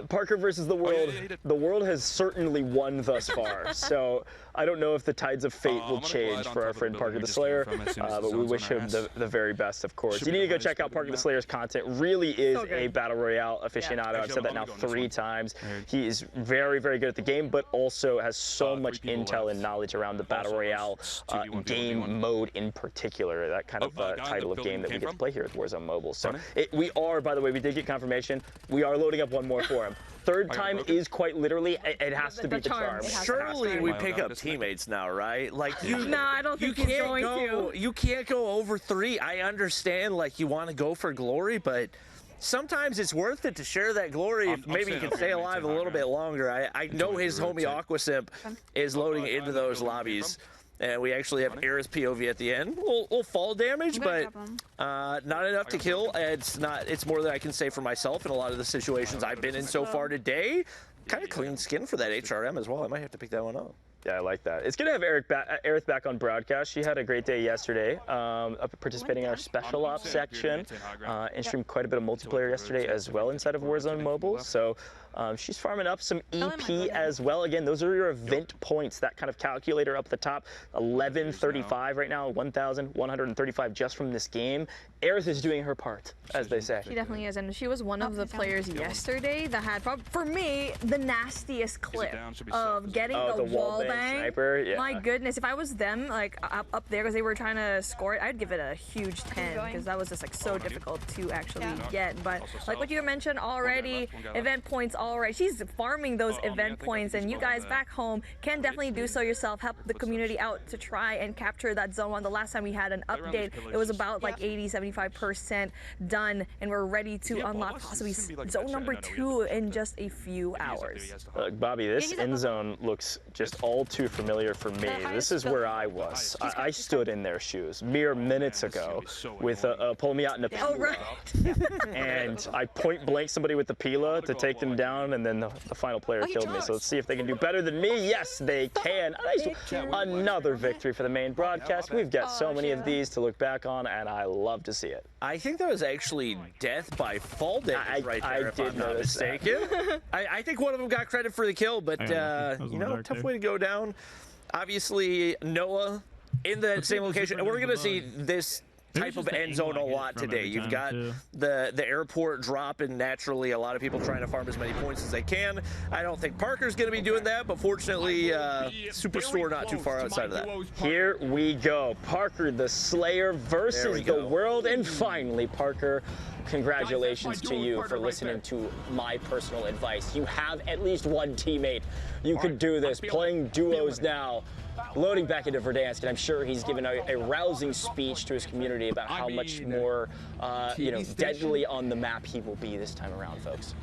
Parker versus the world. The world has certainly won thus far. So I don't know if the tides of fate will change for our friend Parker the Slayer, but we wish him the very best, of course. You need to go check out Parker the Slayer's content. Really is a Battle Royale aficionado. I've said that now 3 times. He is very, very good at the game, but also has so much intel and knowledge around the Battle Royale game mode in particular, that kind of title of game that we get to play here at Warzone Mobile. So we are, by the way, we did get confirmation. We are loading up one more for him. Third time is quite literally, it has to be the charm. Surely we pick up teammates now, right? Like no, I don't think he's going to. You can't go over 3. I understand, like, you want to go for glory, but sometimes it's worth it to share that glory. Maybe you can stay alive a little bit longer. I know his homie Aquasimp is loading into those lobbies. And we actually have Aerith POV at the end. Little fall damage, but not enough to kill. It's more than I can say for myself in a lot of the situations I've been in so far today. Kind of clean skin for that HRM as well. I might have to pick that one up. Yeah, I like that. It's good to have Aerith back on broadcast. She had a great day yesterday, participating in our special ops section, and streamed quite a bit of multiplayer yesterday as well inside of Warzone Mobile. So she's farming up some EP as well. Again, those are your event points, that kind of calculator up the top. 1135 right now, 1,135 just from this game. Aerith is doing her part, as they say. She definitely is, and she was one of the players yesterday that had, for me, the nastiest clip of getting the wall bang. Sniper, yeah. My goodness, if I was them, like up there, because they were trying to score it, I'd give it a huge 10, because that was just like so difficult to actually get. But like what you mentioned already, event points already. She's farming those event points, and you guys back home can definitely do so yourself. Help the community out to try and capture that zone one. The last time we had an update, it was about like 80-75% done, and we're ready to unlock possibly zone number 2 in just a few hours. Look, Bobby, this end zone looks just all too familiar for me. This is where I was. I stood in their shoes mere minutes ago with pulling me out in a Pila. And I point blank somebody with the Pila to take them down, and then the final player killed me. So let's see if they can do better than me. Yes, they can. Another victory for the main broadcast. We've got so many of these to look back on, and I love to see it. I think that was actually death by fall damage right there, if I'm not mistaken. I think one of them got credit for the kill, but you know, tough way to go down. Obviously, Noah in the same location, and we're going to see this type of end zone a lot today. You've got the airport drop, and naturally a lot of people trying to farm as many points as they can. I don't think Parker's going to be doing that, but fortunately, Superstore not too far outside of that. Here we go. Parker the Slayer versus the world, and finally, Parker, congratulations to you for listening to my personal advice. You have at least one teammate. You could do this. Playing duos now. loading back into Verdansk, and I'm sure he's given a rousing speech to his community about how much more, deadly on the map he will be this time around, folks.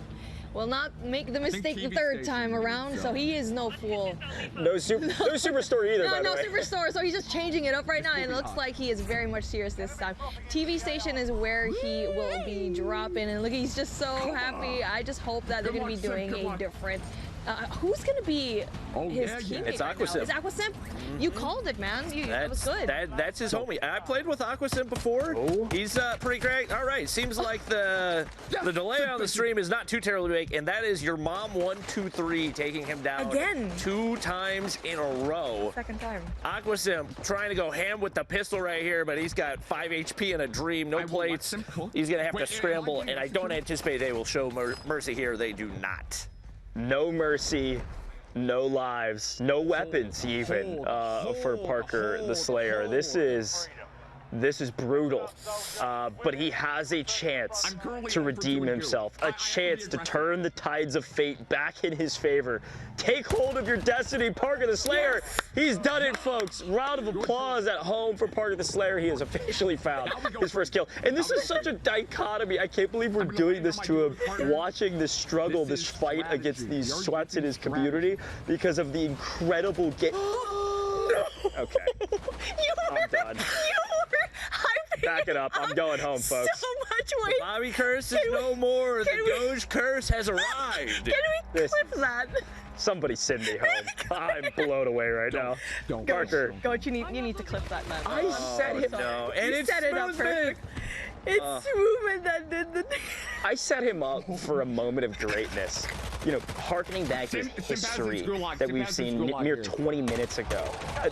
Will not make the mistake the third time around, so he is no fool. No Superstore either, by the No way. Superstore, so he's just changing it up right now, and it looks like he is very much serious this time. TV station is where he will be dropping, and look, he's just so happy. I just hope that they're going to be doing a different... who's going to be his teammate? It's right now? Aquasim. It's Aquasim? You called it, man. That was good. That's his homie. I played with Aquasim before. He's pretty great. All right, seems like the delay on the stream is not too terribly big, and that is your mom 123 taking him down again 2 times in a row. Second time. Aquasim trying to go ham with the pistol right here, but he's got 5 HP and a dream, no plates. He's gonna have to scramble, and I don't anticipate they will show mercy here. They do not. No mercy, no lives, no weapons even for Parker the Slayer. This is brutal, but he has a chance to redeem himself, a chance to turn the tides of fate back in his favor. Take hold of your destiny, Parker the Slayer. He's done it, folks. Round of applause at home for Parker the Slayer. He has officially found his first kill. And this is such a dichotomy. I can't believe we're doing this to him, watching this struggle, this fight against these sweats in his community because of the incredible game. Okay, I'm done. Back it up. I'm going home, folks. So much weight. The Bobby curse is no more. The Doge curse has arrived. Can we clip that? Somebody send me home. I'm blown away right now. Parker. Coach, you need to clip that, man. I set him up. And you it's set it up perfect. It's Movement that did the thing. I set him up for a moment of greatness. You know, harkening back to history that we've seen mere 20 minutes ago.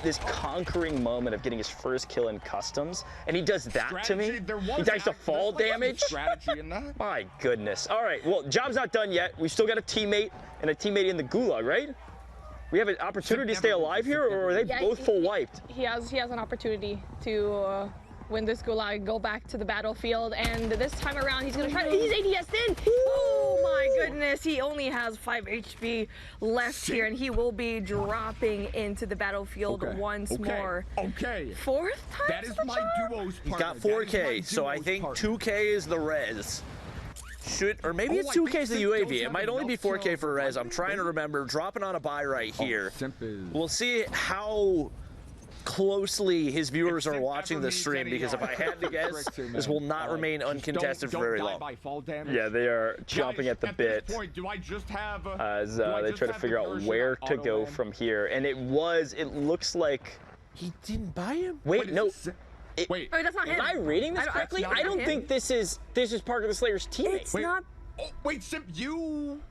This conquering moment of getting his first kill in customs, and he does that to me. He dies to fall damage. My goodness. All right, well, job's not done yet. We've still got a teammate and a teammate in the gulag, right? We have an opportunity to stay alive here, or are they both full wiped? He has an opportunity to win this gulag, go back to the battlefield, and this time around he's gonna try. He's ADS'd in. Oh my goodness! He only has 5 HP left here, and he will be dropping into the battlefield once more. Okay. 4th time. That is my duo's He's partner. got 4K, so I think 2K is the res. Or maybe it's 2K is the UAV. It might only be 4K for res. I'm trying to remember. Dropping on a buy right here. We'll see how closely his viewers are watching the stream, because if I had to guess, this will not remain uncontested for very long. Yeah, they are chomping at the bit as they try to figure out where to go from here. And it looks like he didn't buy him. Wait, no. Wait, that's not him. Am I reading this correctly? I don't think this is Parker the Slayer's teammate. It's not. Oh, wait, Simp, you?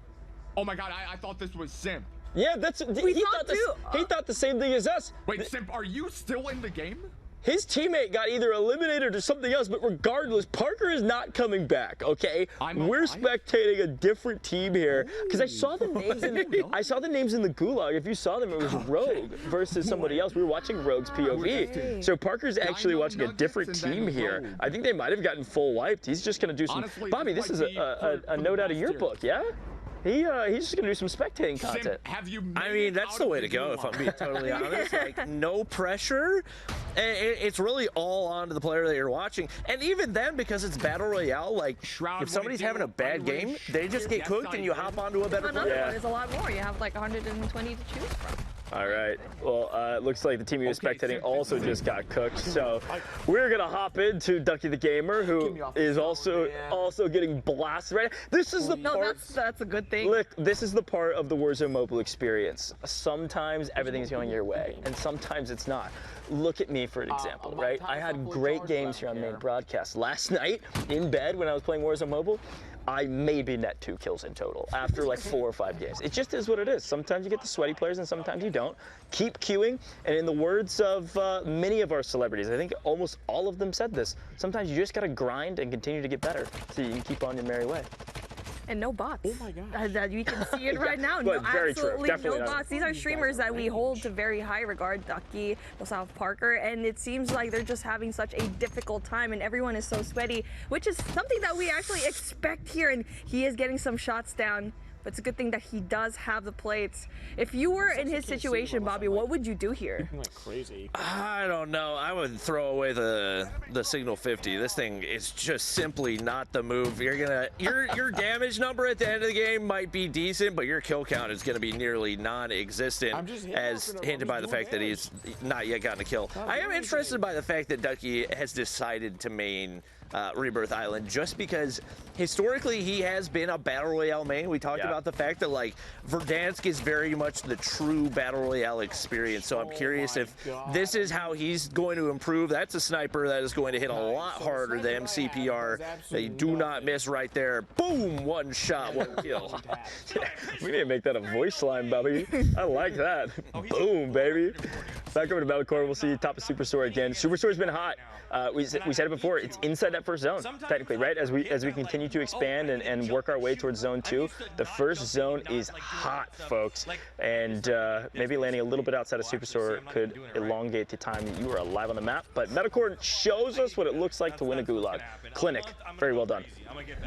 Oh my God, I thought this was Simp. Yeah, he thought the same thing as us. Wait, Simp, are you still in the game? His teammate got either eliminated or something else, but regardless, Parker is not coming back, okay? We're spectating a different team here, because I saw the names in the gulag. If you saw them, it was Rogue versus somebody else. We were watching Rogue's POV. So Parker's actually watching a different team here. I think they might have gotten full wiped. He's just going to do some... Bobby, this is a note out of your book, yeah? He's just gonna do some spectating content. I mean, that's the way to go, if I'm being totally honest. Like, no pressure. It's really all on to the player that you're watching. And even then, because it's Battle Royale, like, if somebody's having a bad game, they just get cooked and you hop onto a better player. There's a lot more. You have like 120 to choose from. All right. Well, it looks like the team you were spectating also just got cooked. So we're gonna hop into Ducky the Gamer, who is also getting blasted right now. This is the part. That's a good thing. Look, this is the part of the Warzone Mobile experience. Sometimes everything's going your way, and sometimes it's not. Look at me for an example, right? I had great games here on main broadcast. Last night in bed when I was playing Warzone Mobile, I maybe net 2 kills in total after like 4 or 5 games. It just is what it is. Sometimes you get the sweaty players and sometimes you don't. Keep queuing, and in the words of many of our celebrities, I think almost all of them said this, sometimes you just gotta grind and continue to get better so you can keep on your merry way. And no bots. Oh my God. You can see it right now. But no, very absolutely true. Definitely no not. bots. These are streamers that we hold to very high regard. Ducky, South Parker, and it seems like they're just having such a difficult time, and everyone is so sweaty, which is something that we actually expect here. And he is getting some shots down. It's a good thing that he does have the plates. If you were in his situation, Bobby, what would you do here? Like crazy. I don't know. I would throw away the Signal 50. This thing is just simply not the move. You're gonna your damage number at the end of the game might be decent, but your kill count is gonna be nearly non-existent, as hinted by the fact that he's not yet gotten a kill. I am interested by the fact that Ducky has decided to main Rebirth Island, just because historically he has been a battle royale main. We talked about the fact that like Verdansk is very much the true battle royale experience, so I'm curious if this is how he's going to improve. That's a sniper that is going to hit a lot harder than CPR. They do not miss right there. Boom, one shot, one kill. We need to make that a voice line, Bobby. I like that. Boom, baby. Back over to Bellicor, we'll see top of Superstore again. Superstore's been hot. We said it before, it's inside that first zone, technically, right? As we continue to expand and work our way towards zone 2, the first zone is hot, folks. And maybe landing a little bit outside of Superstore could elongate the time you are alive on the map. But Metacord shows us what it looks like to win a gulag. Clinic, very well done.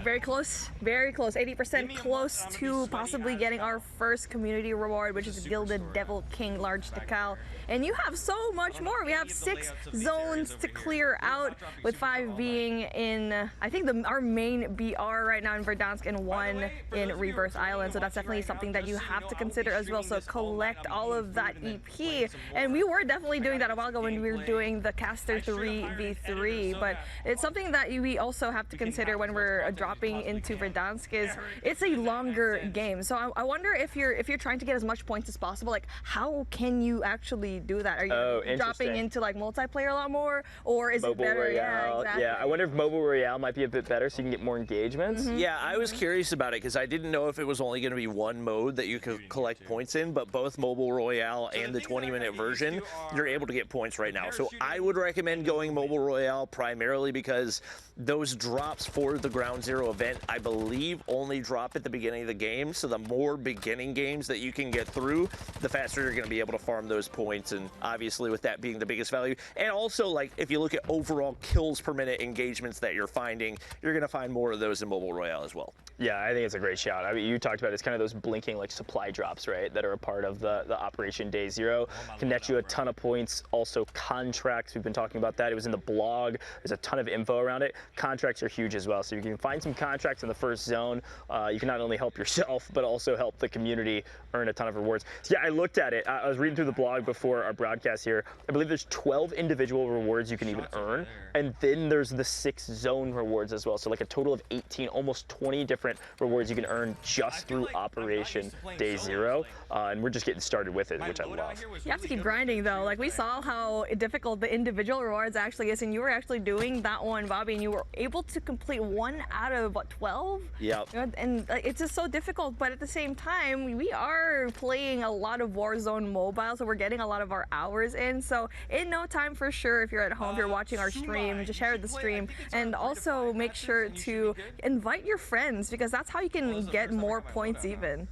Very close, very close. 80% close to possibly getting our first community reward, which is Gilded Devil King Large Decal. And you have so much more. We have 6 zones to clear out, with 5 being in, I think, our main BR right now in Verdansk, and 1 in Rebirth Island. So that's definitely something that you have to consider as well. So collect all of that EP. And we were definitely doing that a while ago when we were doing the Caster 3v3. But it's something that we also have to consider when we're dropping into Verdansk, is it's a longer game. So I wonder if you're trying to get as much points as possible, like how can you actually do that? Are you dropping into like multiplayer a lot more, or is Mobile it better? Royale. Yeah, exactly. Yeah, I wonder if Mobile Royale might be a bit better so you can get more engagements. Yeah, I was curious about it because I didn't know if it was only going to be one mode that you could collect points in, but both Mobile Royale and the 20-minute version, you're able to get points right now. So I would recommend going Mobile Royale primarily because those drops for the Ground Zero event, I believe, only drop at the beginning of the game. So the more beginning games that you can get through, the faster you're going to be able to farm those points. And obviously with that being the biggest value. And also, like, if you look at overall kills per minute engagements that you're finding, you're going to find more of those in Mobile Royale as well. Yeah, I think it's a great shout. I mean, you talked about it's kind of those blinking like supply drops, right, that are a part of the Operation Day Zero. Can net you a ton of points. Also contracts, we've been talking about that. It was in the blog. There's a ton of info around it. Contracts are huge as well. So you can find some contracts in the first zone. You can not only help yourself, but also help the community earn a ton of rewards. So yeah, I looked at it. I was reading through the blog before our broadcast here. I believe there's 12 individual rewards you can even earn. And then there's the 6 zone rewards as well. So like a total of 18, almost 20 different rewards you can earn just through Operation Day Zero. And we're just getting started with it, which I love. You have to keep grinding though. Like we saw how difficult the individual rewards actually is, and you were actually doing that one, Bobby, and you were able to complete 1 out of what, 12? Yeah. And it's just so difficult, but at the same time, we are playing a lot of Warzone Mobile, so we're getting a lot of our hours in. So in no time for sure, if you're at home, if you're watching our stream, just share the stream, and also make sure to invite your friends, because that's how you can get more points even.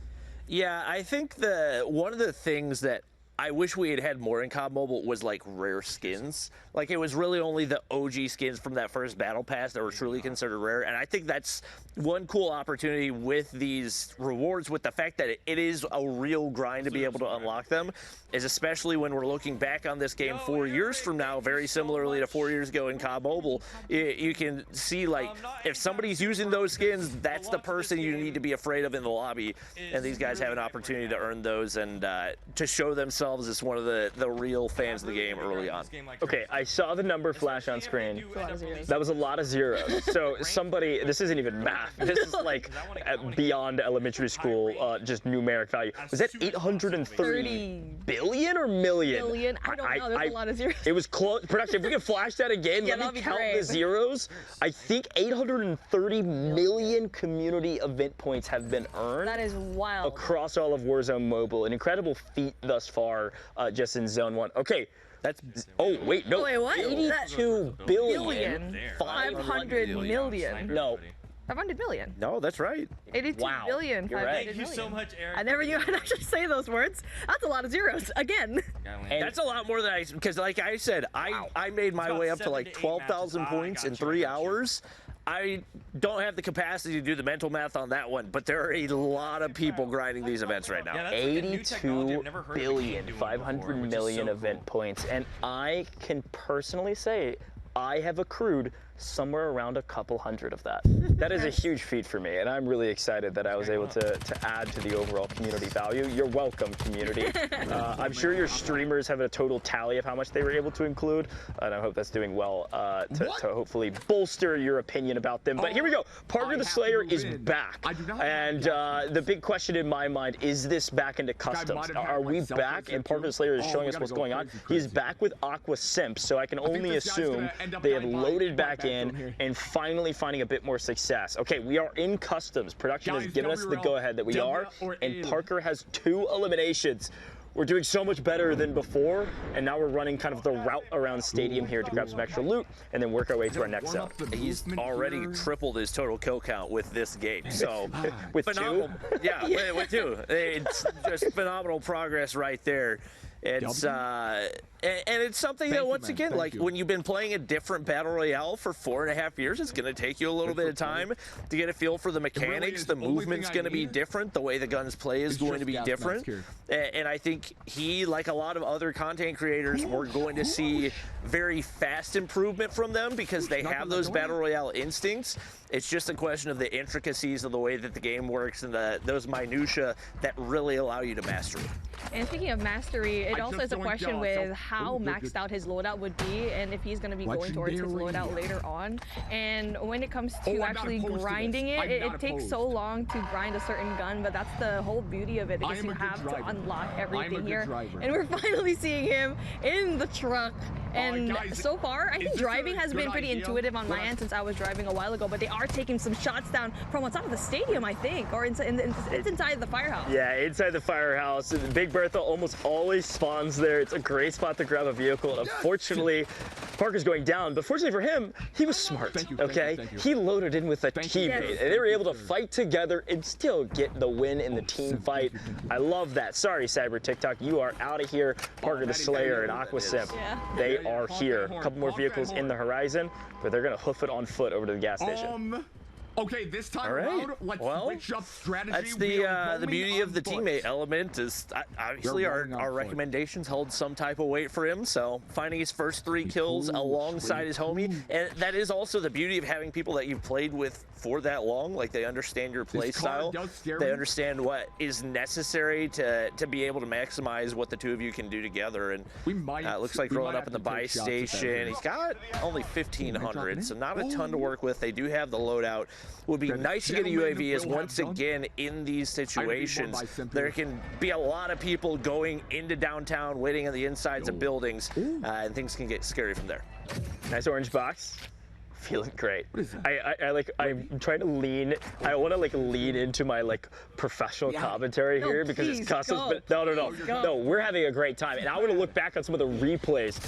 Yeah, I think one of the things that I wish we had had more in COD Mobile was like rare skins. Like it was really only the OG skins from that first battle pass that were truly considered rare. And I think that's one cool opportunity with these rewards, with the fact that it is a real grind to be able to unlock them, is especially when we're looking back on this game 4 years from now, very similarly to 4 years ago in COD Mobile. You can see like if somebody's using those skins, that's the person you need to be afraid of in the lobby. And these guys have an opportunity to earn those and to show themselves as one of the real fans of the game early on. Okay, I saw the number flash on screen. That was a lot of zeros. So somebody, this isn't even math. This is like beyond elementary school, just numeric value. Was that 830 billion or million? Billion. I don't know. There's a lot of zeros. It was close. Production, if we can flash that again, Yeah, let me that'd be count great. the zeros. I think 830 million community event points have been earned. That is wild. Across all of Warzone Mobile. An incredible feat thus far, just in Zone 1. Okay. That's, oh wait, no. Wait, what? 82 billion. 500 million. No. 500 million. No, that's right. 82 Wow. billion. You're right. 500 Thank you million. so much, Eric. I never knew I'd actually say those words. That's a lot of zeros. Again. And that's a lot more than because like I said, I made my way up to like 12,000 points in 3 hours. I don't have the capacity to do the mental math on that one, but there are a lot of people grinding these events right now. Yeah, 82 billion, 500 million event points, and I can personally say I have accrued somewhere around a couple hundred of that. That is a huge feat for me, and I'm really excited that I was able to add to the overall community value. You're welcome, community. I'm sure your streamers have a total tally of how much they were able to include, and I hope that's doing well to hopefully bolster your opinion about them. But here we go. Parker the Slayer is back, and the big question in my mind, is this back into customs? Are we back, and Parker the Slayer is showing us what's going on? He's back with Aqua Simp, so I can only assume they have loaded back in and finally finding a bit more success. Okay, we are in customs. Production has given us the go-ahead that we are, and Parker has 2 eliminations. We're doing so much better than before, and now we're running kind of the route around Stadium here to grab some extra loot and then work our way to our next zone. He's already tripled his total kill count with this game, so with phenomenal. 2? Yeah, with 2. It's just phenomenal progress right there. It's and it's something that, once again, like when you've been playing a different battle royale for 4.5 years, it's going to take you a little bit of time to get a feel for the mechanics. The movement's going to be different. The way the guns play is going to be different. And I think he, like a lot of other content creators, we're going to see very fast improvement from them because they have those battle royale instincts. It's just a question of the intricacies of the way that the game works and those minutia that really allow you to master it. And speaking of mastery, it also is a question with how maxed out his loadout would be and if he's going to be going towards his loadout later on. And when it comes to actually grinding it, it takes so long to grind a certain gun, but that's the whole beauty of it because you have to unlock everything here. And we're finally seeing him in the truck. And so far, I think driving has been pretty intuitive on my end since I was driving a while ago, but they are taking some shots down from on top of the stadium, I think, or it's inside the firehouse. Yeah, inside the firehouse. Big Bertha almost always spawns there. It's a great spot to grab a vehicle. And unfortunately, Parker's going down, but fortunately for him, he was smart, okay? He loaded in with a teammate, and they were able to fight together and still get the win in the team fight. I love that. Sorry, Cyber TikTok, you are out of here. Parker the Slayer and Aqua Simp, they are here. A couple more vehicles in the horizon, but they're going to hoof it on foot over to the gas station. Okay, this time around, let's switch up strategy. That's the beauty of the teammate element is obviously our recommendations hold some type of weight for him. So finding his first 3 kills alongside his homie, and that is also the beauty of having people that you've played with for that long. Like they understand your play style. They understand what is necessary to be able to maximize what the 2 of you can do together. And it looks like rolling up in the buy station. He's got only 1,500, so not a ton to work with. They do have the loadout. Would be nice to get a UAV as once again in these situations there can be a lot of people going into downtown waiting on the insides of buildings and things can get scary from there. Nice orange box. Feeling great. I'm trying to lean. I want to lean into my professional commentary here because it's customs. But no, we're having a great time, and I want to look back on some of the replays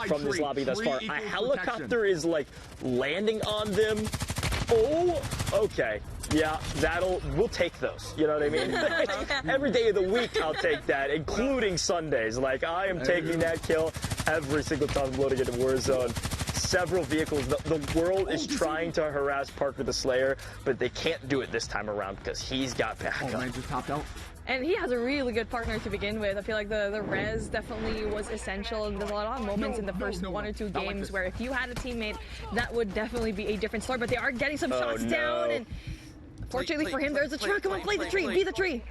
from this lobby thus far. A helicopter is landing on them. Oh, okay. Yeah, we'll take those. You know what I mean? Every day of the week, I'll take that, including Sundays. I am taking that kill every single time I'm loading into Warzone. Several vehicles. The world is trying to harass Parker the Slayer, but they can't do it this time around because he's got backup. Man just topped out. And he has a really good partner to begin with. I feel like the res definitely was essential. And there's a lot of moments in the first 1 or 2 games where if you had a teammate, that would definitely be a different story. But they are getting some shots down. And fortunately for him, there's a truck. Come on, play the tree. Be the tree.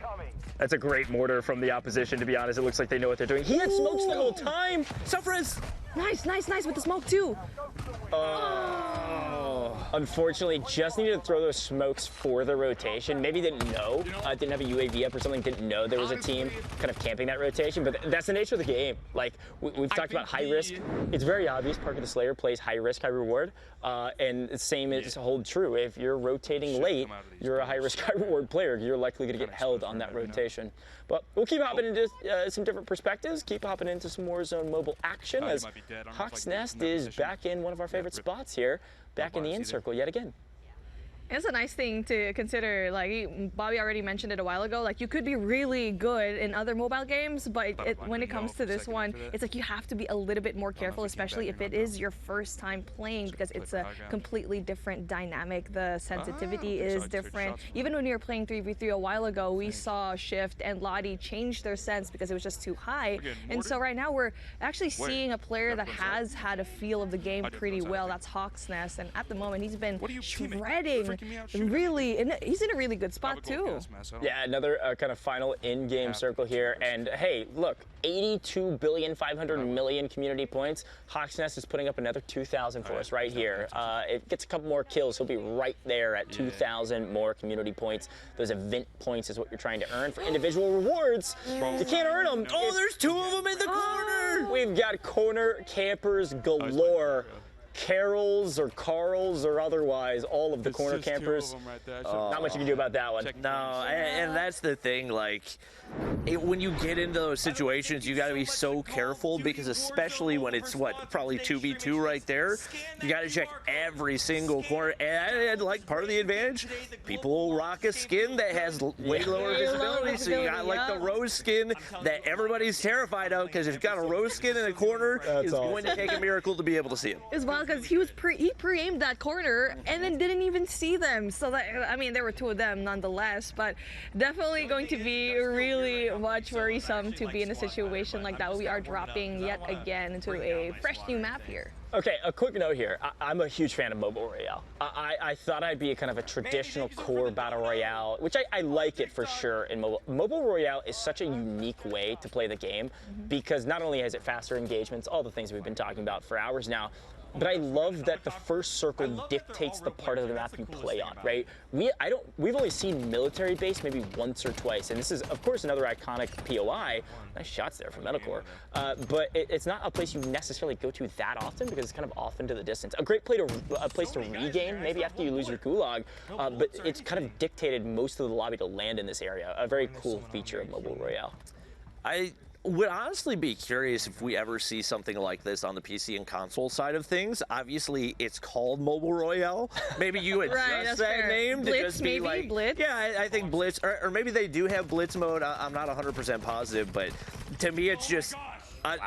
That's a great mortar from the opposition, to be honest. It looks like they know what they're doing. He had smokes the whole time. Self-res. Nice with the smoke, too. Unfortunately, just needed to throw those smokes for the rotation. Maybe didn't know, didn't have a UAV up or something, didn't know there was a team kind of camping that rotation, but that's the nature of the game. We've talked about high risk. It's very obvious Parker the Slayer plays high risk, high reward, and the same is hold true. If you're rotating late, you're a high risk, high reward player. You're likely going to get held on that rotation. But we'll keep hopping into some different perspectives, keep hopping into some Warzone Mobile action as Hawk's Nest is back in one of our favorite spots here, back in the in circle yet again. It's a nice thing to consider. Like Bobby already mentioned it a while ago. Like you could be really good in other mobile games, but when it comes to this one, it's like you have to be a little bit more careful, especially if it is your first time playing, because it's a completely different dynamic. The sensitivity is different. Even when we were playing 3v3 a while ago, we saw Shift and Lottie change their sense because it was just too high. And so right now we're actually seeing a player that has had a feel of the game pretty well. That's Hawk's Nest, and at the moment he's been shredding. Really, and he's in a really good spot too. Yeah, another kind of final in-game circle here, and hey, look, 82,500,000,000 community points. Hawk's Nest is putting up another 2,000 for us right here. It gets a couple more kills, he'll be right there at 2,000 more community points. Those event points is what you're trying to earn for individual rewards. You can't earn them. Oh, there's two of them in the corner. We've got corner campers galore. Carols or Carls or otherwise, all of the corner campers. Not much you can do about that one. No, and that's the thing, like, when you get into those situations, you got to be so careful, because especially when it's, probably 2v2 right there, you got to check every single corner. And like, part of the advantage, people will rock a skin that has way lower visibility, so you got like the rose skin that everybody's terrified of, because if you've got a rose skin in a corner, it's going to take a miracle to be able to see it. As well, because he pre-aimed that corner and then didn't even see them. So that, I mean, there were two of them nonetheless, but definitely going to be really much worrisome to be in a situation like that. We are dropping yet again into a fresh new map here. Okay, a quick note here. I'm a huge fan of Mobile Royale. I thought I'd be a kind of a traditional core battle royale, which I like it for sure in mobile. Mobile Royale is such a unique way to play the game, because not only has it faster engagements, all the things we've been talking about for hours now, but I love that the first circle dictates the part of the map you play on, right? We've only seen military base maybe once or twice, and this is, of course, another iconic POI. Nice shots there from Metalcore. But it's not a place you necessarily go to that often, because it's kind of off into the distance. A great place to regain, maybe after you lose your gulag, but it's kind of dictated most of the lobby to land in this area. A very cool feature of Mobile Royale. I would honestly be curious if we ever see something like this on the PC and console side of things. Obviously, it's called Mobile Royale. Maybe you adjust that name to just be like, Blitz. Yeah, I think Blitz, or maybe they do have Blitz mode. I'm not 100% positive, but to me, it's just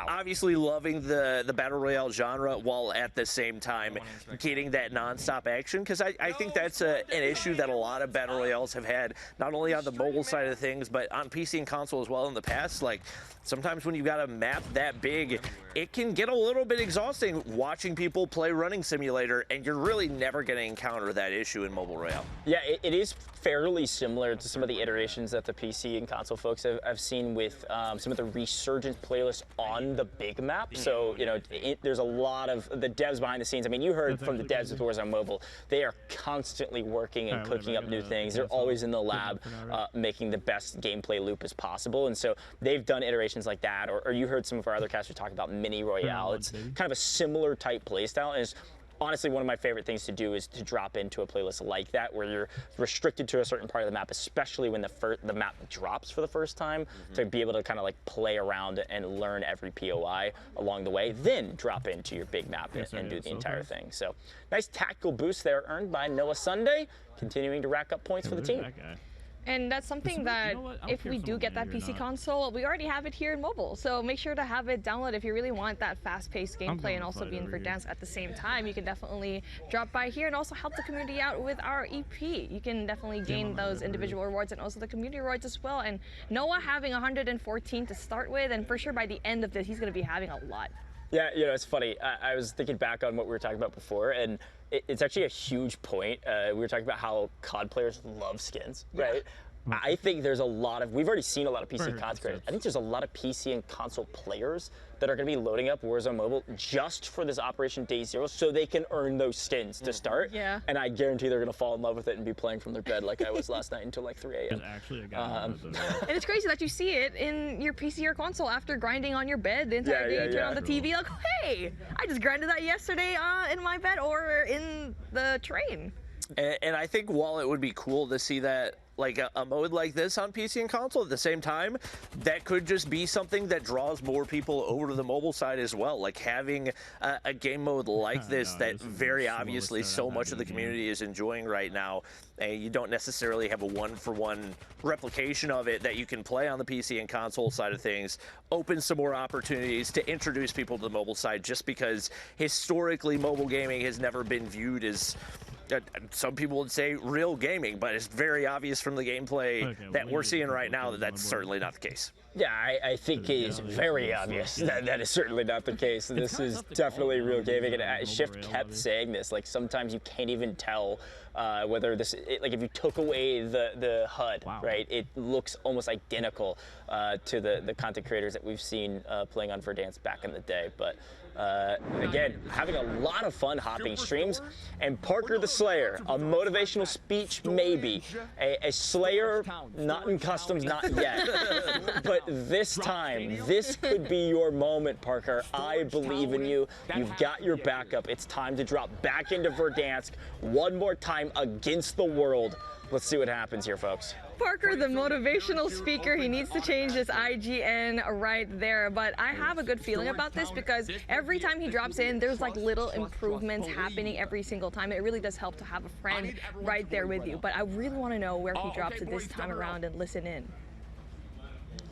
obviously loving the battle royale genre, while at the same time getting that non-stop action, because I think that's an issue that a lot of battle royales have had, not only on the mobile side of things, but on PC and console as well in the past. Like, sometimes when you've got a map that big, it can get a little bit exhausting watching people play Running Simulator, and you're really never going to encounter that issue in Mobile Royale. Yeah, it is fairly similar to some of the iterations that the PC and console folks have seen with some of the resurgence playlists on the big map. So, you know, there's a lot of the devs behind the scenes. I mean, you heard from the devs with Warzone Mobile. They are constantly working and cooking up new things. They're always in the lab making the best gameplay loop as possible. And so they've done iterations like that. Or you heard some of our other casters talk about Mini Royale. It's kind of a similar type playstyle. And it's honestly, one of my favorite things to do is to drop into a playlist like that, where you're restricted to a certain part of the map, especially when the map drops for the first time, to be able to kind of like play around and learn every POI along the way, then drop into your big map and do the entire thing. So nice tactical boost there earned by Noah Sunday, continuing to rack up points for the team. And that's something that if we do get that PC console, we already have it here in mobile. So make sure to have it download if you really want that fast-paced gameplay and also be in Verdansk at the same time. You can definitely drop by here and also help the community out with our EP. You can definitely gain those individual rewards and also the community rewards as well. And Noah having 114 to start with, and for sure by the end of this, he's going to be having a lot. Yeah, you know, it's funny. I was thinking back on what we were talking about before, and it's actually a huge point. We were talking about how COD players love skins, right? I think there's a lot of, we've already seen a lot of PC COD creators. I think there's a lot of PC and console players that are going to be loading up Warzone Mobile just for this Operation Day Zero, so they can earn those skins to start. Yeah. And I guarantee they're going to fall in love with it and be playing from their bed like I was last night until like 3 a.m. Actually, a guy and it's crazy that you see it in your PC or console after grinding on your bed the entire day. You turn on the TV like, hey, I just grinded that yesterday in my bed or in the train. And I think while it would be cool to see that, like a mode like this on PC and console, at the same time, that could just be something that draws more people over to the mobile side as well. Like having a game mode like this that very obviously so much of the community is enjoying right now, and you don't necessarily have a one-for-one replication of it that you can play on the PC and console side of things, opens some more opportunities to introduce people to the mobile side, just because historically mobile gaming has never been viewed as, some people would say, real gaming, but it's very obvious from the gameplay that we're seeing right now that that's certainly not the case. Yeah, I think it is very obvious that that is certainly not the case. This is definitely real gaming, and Shift kept saying this. Like, sometimes you can't even tell whether this, like, if you took away the HUD, right, it looks almost identical to the content creators that we've seen playing on Verdansk back in the day. But again, having a lot of fun hopping streams. And Parker the Slayer, a motivational speech maybe, a Slayer not in customs, not yet. But this time, this could be your moment, Parker. I believe in you. You've got your backup. It's time to drop back into Verdansk one more time against the world. Let's see what happens here, folks. Parker, the motivational speaker, he needs to change his IGN right there. But I have a good feeling about this because every time he drops in, there's like little improvements happening every single time. It really does help to have a friend right there with you. But I really want to know where he drops it this time around and listen in.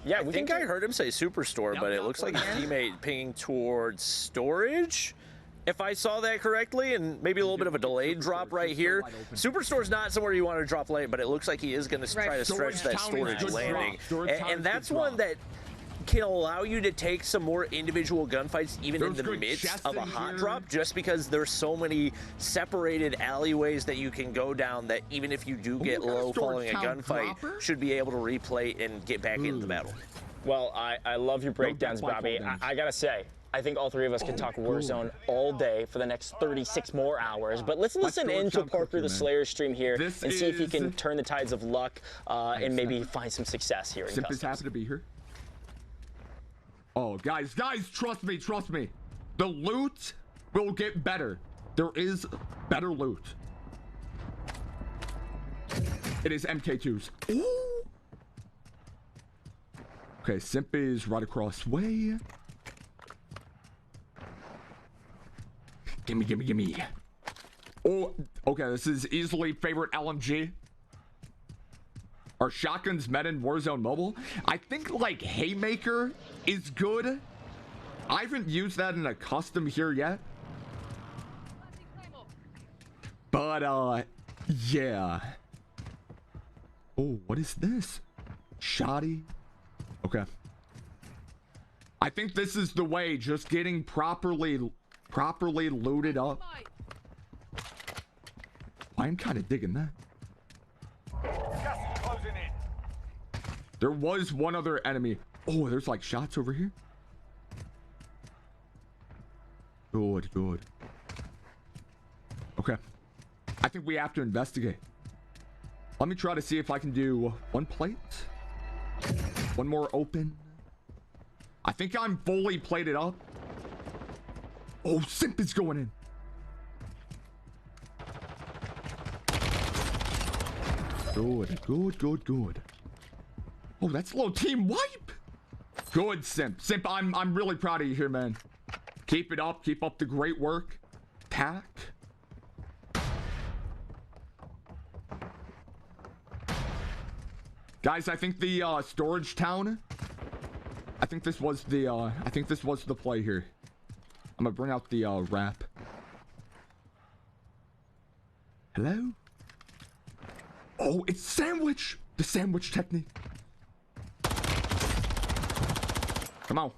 Yeah, I think I heard him say Superstore, but it looks like his teammate pinging towards storage, if I saw that correctly, and maybe a little bit of a delayed drop right here. Superstore's not somewhere you want to drop late, but it looks like he is going to try to stretch that storage landing. And that's one that can allow you to take some more individual gunfights even in the midst of a hot drop, just because there's so many separated alleyways that you can go down that even if you do get low following a gunfight, should be able to replay and get back into the battle. Well, I love your breakdowns, Bobby. I gotta say, I think all three of us could talk Warzone all day for the next 36 more hours. But let's listen into Parker the Slayer stream here and see if he can turn the tides of luck and maybe find some success here in Simp is happy to be here. Oh, guys, trust me. The loot will get better. There is better loot. It is MK2s. Ooh. Okay, Simp is right across way. Gimme. Oh, okay, this is easily favorite LMG. Are shotguns met in Warzone Mobile? I think, like, Haymaker is good. I haven't used that in a custom here yet. But, yeah. Oh, what is this? Shoddy? Okay. I think this is the way, just getting properly loaded up. I'm kind of digging that. There was one other enemy. Oh, there's like shots over here. Good. Okay. I think we have to investigate. Let me try to see if I can do one plate. One more open. I think I'm fully plated up. Oh, Simp is going in. Good. Oh, that's a little team wipe. Good, Simp. Simp, I'm really proud of you here, man. Keep it up. Keep up the great work. Tack. Guys, I think the storage town. I think this was the play here. I'm gonna bring out the wrap. Hello? Oh, it's sandwich! The sandwich technique. Come on.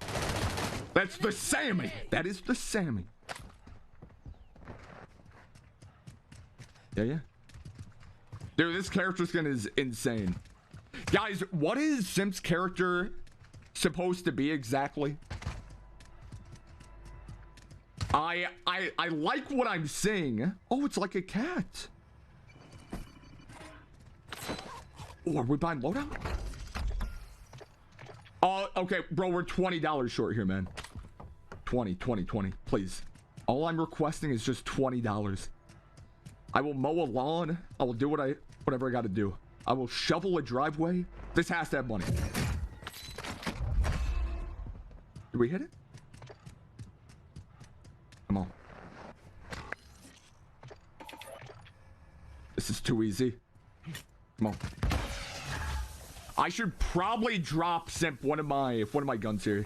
That's the Sammy. That is the Sammy. Yeah. Dude, this character skin is insane. Guys, what is Simp's character supposed to be exactly? I like what I'm seeing. Oh, it's like a cat. Oh, are we buying loadout? Okay, bro, we're $20 short here, man. 20, please. All I'm requesting is just $20. I will mow a lawn. I will do whatever I got to do. I will shovel a driveway. This has to have money. Did we hit it? Come on. This is too easy. Come on. I should probably drop simp one of my guns here.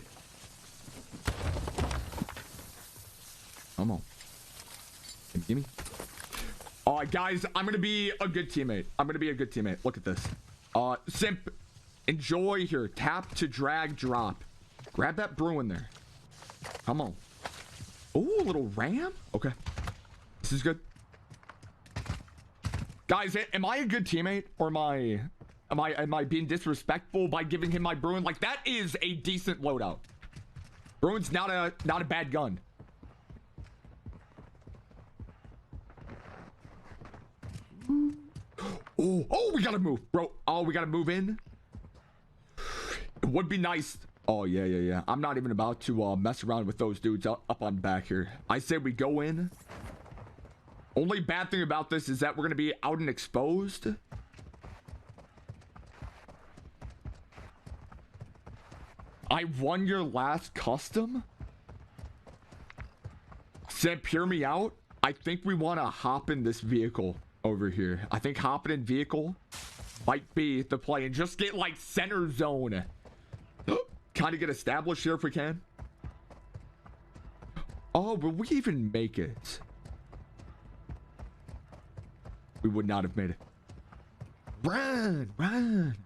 Come on. Gimme. All right, guys, I'm gonna be a good teammate. I'm gonna be a good teammate. Look at this. Simp, enjoy here. Tap to drag, drop. Grab that Bruin there. Come on. Ooh, a little ram. Okay, this is good. Guys, am I a good teammate, or am I being disrespectful by giving him my Bruin? Like, that is a decent loadout. Bruin's not a bad gun. Oh, we gotta move, bro. Oh, we gotta move in. It would be nice. Oh, yeah. I'm not even about to mess around with those dudes up on back here. I say we go in. Only bad thing about this is that we're gonna be out and exposed. I won your last custom? Simp, hear me out. I think we want to hop in this vehicle over here. I think hopping in vehicle might be the play, and just get like center zone. Kind of get established here if we can. Oh, will we even make it? We would not have made it. Run.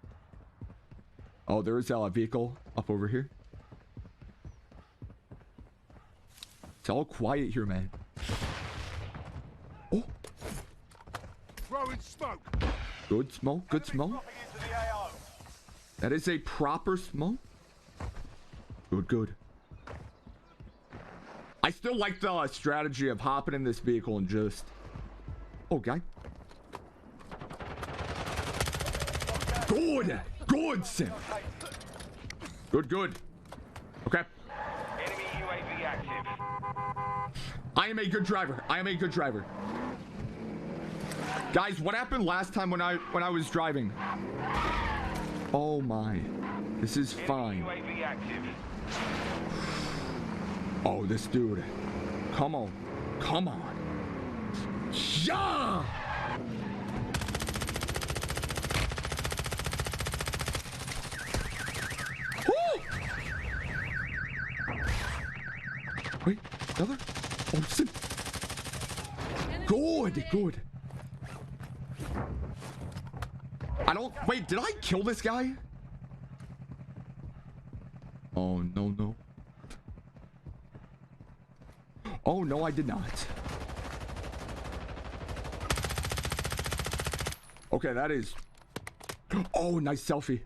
Oh, there is a vehicle up over here. It's all quiet here, man. Oh. Throwing smoke. Good smoke, good smoke. That is a proper smoke. Good. I still like the strategy of hopping in this vehicle and just... Oh, guy. Good, Sim. Good. Okay. Enemy UAV active. I am a good driver. Guys, what happened last time when I was driving? Oh my. This is fine. UAV active. Oh, this dude. Come on. Yeah! Wait, another? Oh, shit. Good. Wait, did I kill this guy? Oh, no. Oh, no, I did not. Okay, that is... Oh, nice selfie.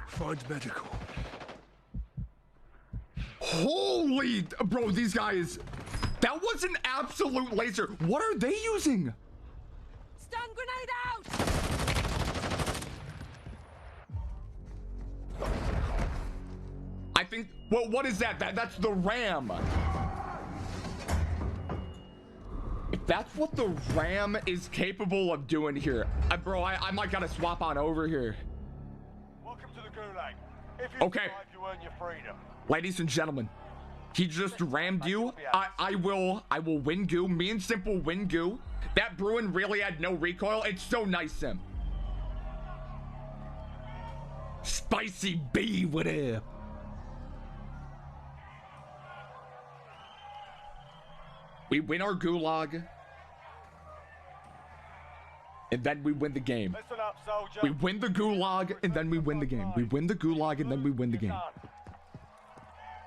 Find medical. Holy... Bro, these guys... That was an absolute laser. What are they using? Stun grenade out! I think... Well, what is that? That's the ram. If that's what the ram is capable of doing here... bro, I might gotta swap on over here. Welcome to the Gulag. If you Okay. survive, you earn your freedom. Ladies and gentlemen, he just rammed you. I will win goo. Me and Simp will win goo. That Bruin really had no recoil. It's so nice, Sim. Spicy B, what up? We win our gulag. And then we win the game. Listen up, soldier. We win the gulag and then we win the game. We win the gulag and then we win the game.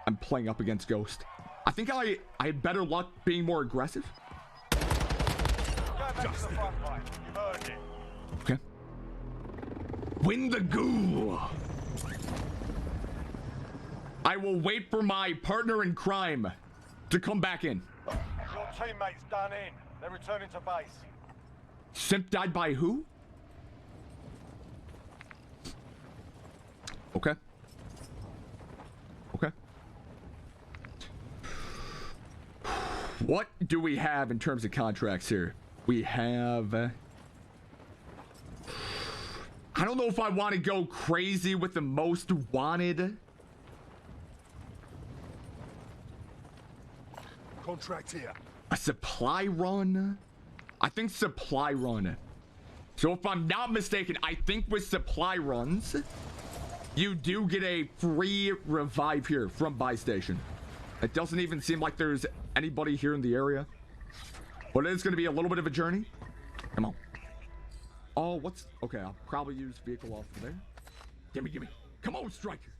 I'm playing up against Ghost. I think I had better luck being more aggressive. Go back to the front line. You've earned it. Okay. Win the goo. I will wait for my partner in crime to come back in. Your teammates done in. They're returning to base. Simp died by who? Okay. What do we have in terms of contracts here? We have... I don't know if I want to go crazy with the most wanted. Contract here. A supply run? I think supply run. So if I'm not mistaken, I think with supply runs, you do get a free revive here from buy station. It doesn't even seem like there's anybody here in the area. But it is going to be a little bit of a journey. Come on. Oh, what's... Okay, I'll probably use vehicle off there. Gimme. Come on, Striker.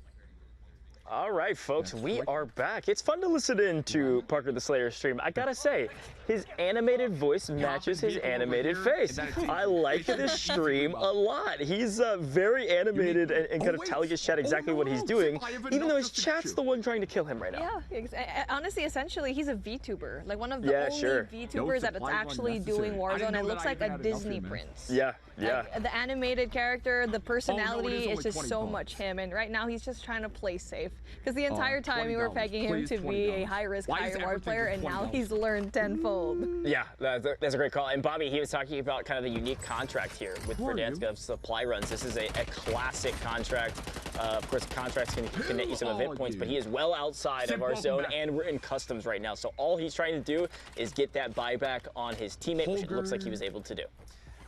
All right, folks, we are back. It's fun to listen in to Parker the Slayer stream. I gotta say, his animated voice matches his animated face. I like this stream a lot. He's very animated and kind of telling his chat exactly what he's doing, even though his chat's the one trying to kill him right now. Yeah, honestly, essentially, he's a VTuber. Like one of the only VTubers that's actually doing Warzone. It looks like a Disney prince. Yeah. Like, the animated character, the personality is just so much him. And right now, he's just trying to play safe. Because the entire time we were pegging him to be a high-risk, high-reward player, and now he's learned tenfold. Yeah, that's a great call. And Bobby, he was talking about kind of the unique contract here with Verdansk of supply runs. This is a classic contract. Of course, contracts can net you some event points, but he is well outside of our zone, and we're in customs right now. So all he's trying to do is get that buyback on his teammate, which it looks like he was able to do.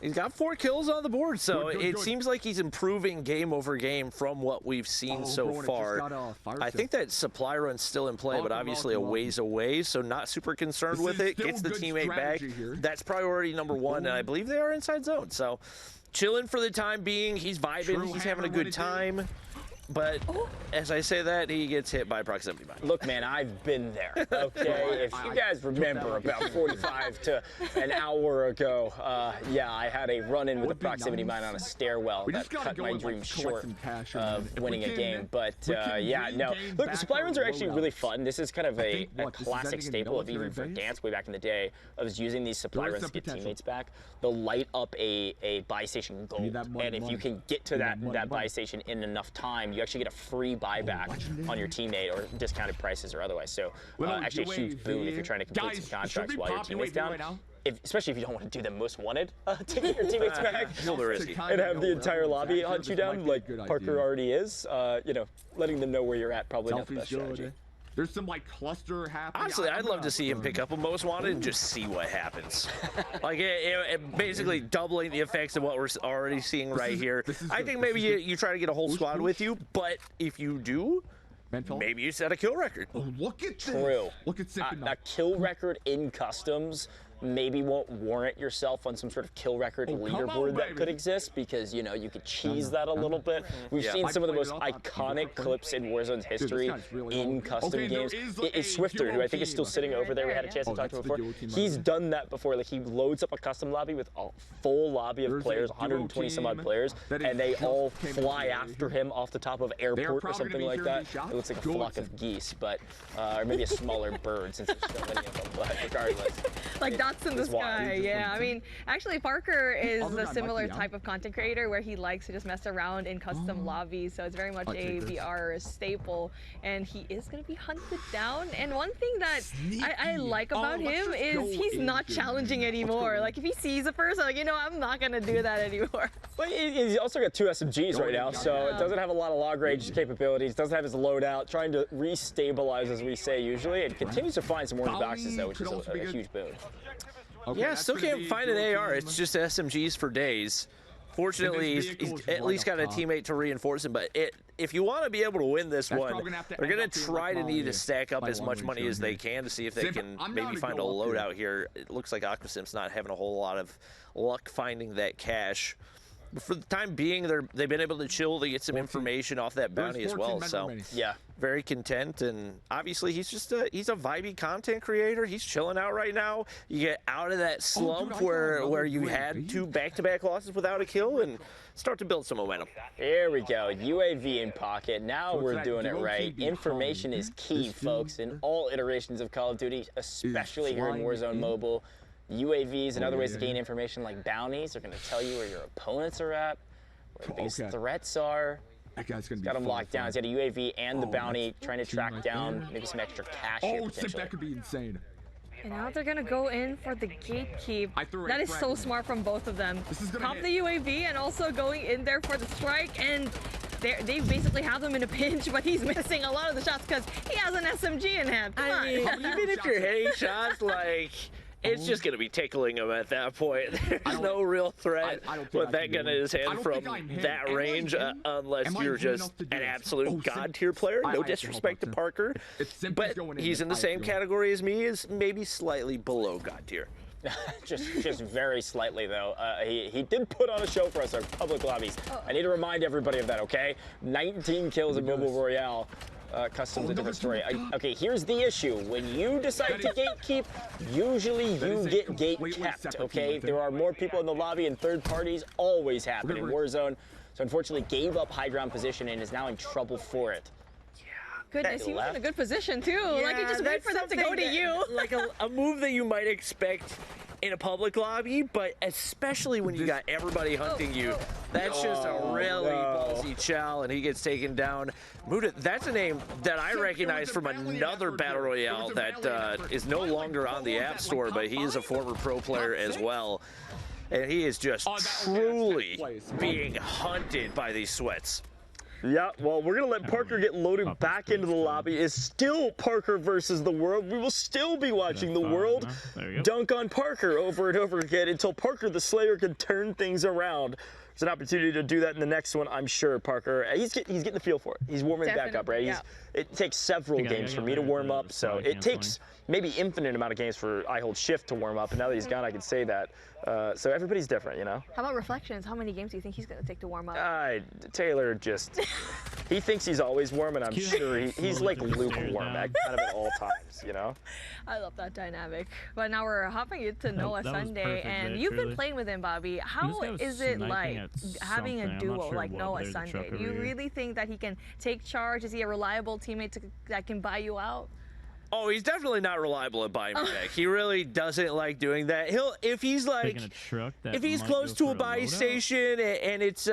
He's got 4 kills on the board, so it seems like he's improving game over game from what we've seen so far. I think that supply run's still in play, but obviously a ways away, so not super concerned with it. Gets the teammate back. That's priority number 1, and I believe they are inside zone. So chilling for the time being. He's vibing. He's having a good time. But as I say that, he gets hit by proximity mine. Look, man, I've been there, okay? If you guys remember about 45 to an hour ago, yeah, I had a run-in with a proximity mine on a stairwell that cut my dream short of winning a game. But, yeah, no. Look, the supply runs are actually really fun. This is kind of a classic staple of even Verdansk way back in the day. I was using these supply runs to get teammates back. They'll light up a buy station gold, and if you can get to that buy station in enough time, you actually get a free buyback on your teammate or discounted prices or otherwise. So actually a huge boon if you're trying to complete some contracts while your teammate's down. Especially if you don't want to do the most wanted to get your teammates back and have the entire lobby hunt you down like Parker already is. You know, letting them know where you're at probably not the best strategy. There's some like cluster happening. Honestly, I'd love to see him pick up a most wanted and just see what happens. Like it basically doubling the effects of what we're already seeing right here. I think maybe you try to get a whole squad with you, but if you do, maybe you set a kill record. Oh, look at this. True. Look at a kill record in customs maybe won't warrant yourself on some sort of kill record leaderboard that could exist because, you know, you could cheese that a little bit. We've seen some of the most iconic clips in Warzone's history in custom games. It's Swifter, who I think is still sitting over there. We had a chance to talk to him before. He's done that before. Like, he loads up a custom lobby with a full lobby of players, 120 some odd players, and they all fly after him off the top of airport or something like that. It looks like a flock of geese, but or maybe a smaller bird since there's so many of them, but regardless. Like dots in the sky, yeah. I mean, actually, Parker is a similar type of content creator where he likes to just mess around in custom lobbies, so it's very much a VR staple, and he is going to be hunted down. And one thing that I like about him is he's not challenging anymore. Like, if he sees a person, like, you know, I'm not going to do that anymore. But he's also got 2 SMGs right now, so it doesn't have a lot of long range capabilities, doesn't have his loadout, trying to restabilize, as we say usually, and continues to find some orange boxes, though, which is a huge boon. Yeah, still can't find an AR. It's just SMGs for days. Fortunately, he's at least got a teammate to reinforce him. But if you want to be able to win this one, they're going to try to need to stack up as much money as they can to see if they can maybe find a loadout here. It looks like Aquasim's not having a whole lot of luck finding that cash. But for the time being, they've been able to chill to get some information off that bounty as well. So yeah, very content, and obviously he's a vibey content creator. He's chilling out right now. You get out of that slump where you had 2 back-to-back losses without a kill and start to build some momentum. Here we go, UAV in pocket. Now we're doing it right. Information is key, folks, in all iterations of Call of Duty, especially here in Warzone Mobile. UAVs and other ways to gain information like bounties are going to tell you where your opponents are at, where the biggest threats are. That guy's going to be got him locked down. He's got a UAV and the bounty, trying to track down maybe some extra cash here potentially. That could be insane. And now they're gonna go in for the gatekeep. That is so smart from both of them. Pop the UAV and also going in there for the strike, and they basically have him in a pinch, but he's missing a lot of the shots because he has an SMG in hand. Come on. Even if you're hitting shots, like, it's just going to be tickling him at that point. There's no real threat with that gun in his hand from that range, unless you're just an absolute god-tier player. No disrespect to Parker, but he's in the same category as me, is maybe slightly below god-tier. just very slightly though. He did put on a show for us our public lobbies. I need to remind everybody of that, okay? 19 kills in Mobile Royale. Custom's a different story. Okay, here's the issue. When you decide to gatekeep, usually you get gate kept, okay? There are more people in the lobby, and third parties always happen in Warzone. So unfortunately gave up high ground position and is now in trouble for it. Goodness, he was in a good position too. Yeah, like, he just waited for them to go to you. Like a move that you might expect in a public lobby, but especially when you got everybody hunting you. That's just a really ballsy chow, and he gets taken down. Muda, that's a name that I recognize from another Battle Royale that is no longer on the App Store, but he is a former pro player as well. And he is just truly being hunted by these sweats. Yeah, well, we're going to let Parker get loaded back into the lobby. It's still Parker versus the world. We will still be watching the world dunk on Parker over and over again until Parker the Slayer can turn things around. There's an opportunity to do that in the next one, I'm sure, Parker. He's getting the feel for it. He's warming back up, right? Yeah. It takes several games for me to warm up, so it takes maybe infinite amount of games for I Hold Shift to warm up, and now that he's gone, I can say that. So everybody's different, you know? How about Reflections? How many games do you think he's going to take to warm up? Taylor just, he thinks he's always warm, and I'm sure he's like lukewarm kind of at all times, you know? I love that dynamic. But now we're hopping into Noah Sunday, and you've been playing with him, Bobby. How is it like having a duo like Noah Sunday? Do you really think that he can take charge? Is he a reliable teammate that can buy you out? Oh, he's definitely not reliable at buying me back. He really doesn't like doing that. If he's like, if he's close to a buy station and it's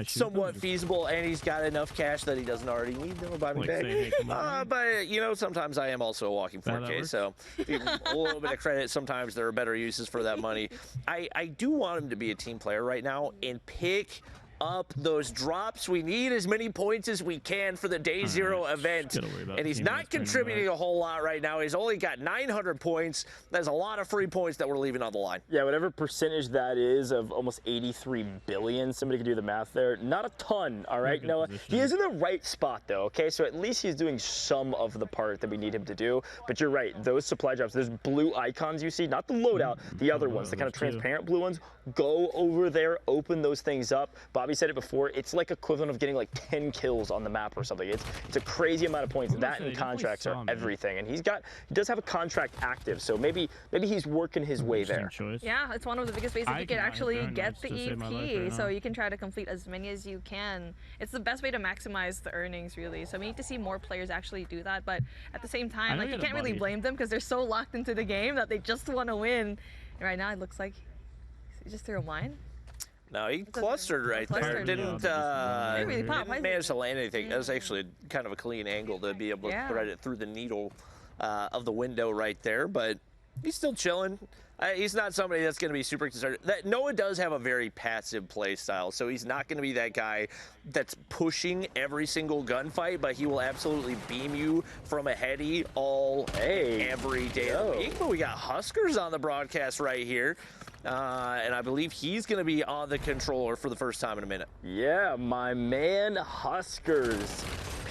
somewhat feasible and he's got enough cash that he doesn't already need, then he'll buy me back. But you know, sometimes I am also a walking 4K, so a little bit of credit. Sometimes there are better uses for that money. I do want him to be a team player right now and pick up those drops. We need as many points as we can for the Day Zero event, and he's not contributing a whole lot right now. He's only got 900 points. That's a lot of free points that we're leaving on the line. Yeah, whatever percentage that is of almost 83 billion, somebody can do the math there. Not a ton, all right, Noah? He is in the right spot, though, okay? So at least he's doing some of the part that we need him to do. But you're right, those supply drops, those blue icons you see, not the loadout, the other ones, the kind of transparent blue ones, go over there, open those things up. Bobby said it before, it's like equivalent of getting like 10 kills on the map or something. It's a crazy amount of points. That and contracts are everything. And he does have a contract active, so maybe he's working his way there. Yeah, it's one of the biggest ways that you can actually get the EP, so you can try to complete as many as you can. It's the best way to maximize the earnings, really. So we need to see more players actually do that, but at the same time, like, you can't really blame them because they're so locked into the game that they just want to win. And right now, it looks like he just threw a mine. No, he clustered right there. Didn't manage to land anything. That was actually kind of a clean angle to be able to thread it through the needle of the window right there, but he's still chilling. He's not somebody that's going to be super concerned. Noah does have a very passive play style, so he's not going to be that guy that's pushing every single gunfight, but he will absolutely beam you from a heady every day of the week. But we got Huskers on the broadcast right here. And I believe he's going to be on the controller for the first time in a minute. Yeah, my man Huskers.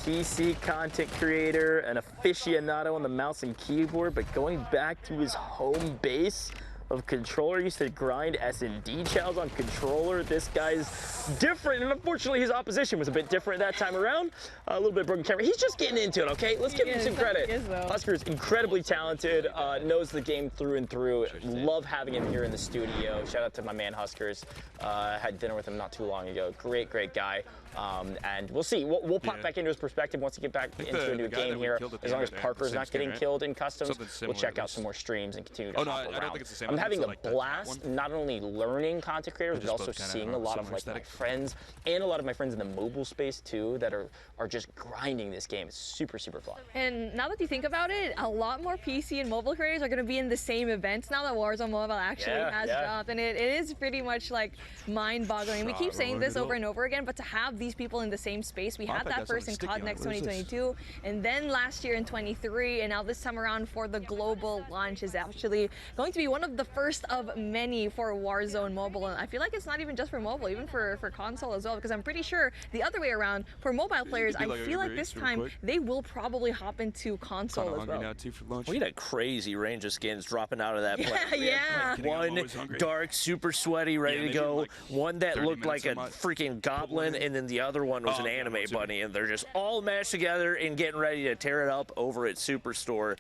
PC content creator, an aficionado on the mouse and keyboard, but going back to his home base of controller, used to grind S&D chows on controller. This guy's different, and unfortunately his opposition was a bit different that time around. A little bit broken camera. He's just getting into it, okay? Let's give him some credit. Husker's incredibly talented, knows the game through and through. Love having him here in the studio. Shout out to my man Huskers. Had dinner with him not too long ago. Great guy. And we'll see. We'll pop back into his perspective once he get back into a new game here. As long as Parker's not getting killed in customs, we'll check out some more streams and continue to hop around. I don't think it's the same. I'm having a blast, not only learning content creators, but also seeing a lot of like my friends and a lot of my friends in the mobile space too that are just grinding this game. It's super, super fun. And now that you think about it, a lot more PC and mobile creators are going to be in the same events now that Warzone Mobile actually has dropped, and it is pretty much like mind-boggling. We keep saying this over and over again, but to have these people in the same space, we had that first in COD Next 2022, and then last year in 23, and now this time around for the global launch is actually going to be one of the first of many for Warzone Mobile. And I feel like it's not even just for mobile, even for console as well, because I'm pretty sure the other way around for mobile players, I feel like this time they will probably hop into console as well. We had a crazy range of skins dropping out of that plane. Yeah. One dark, super sweaty, ready to go. One that looked like a freaking goblin, and then the other one was an anime bunny, and they're just all mashed together and getting ready to tear it up over at Superstore.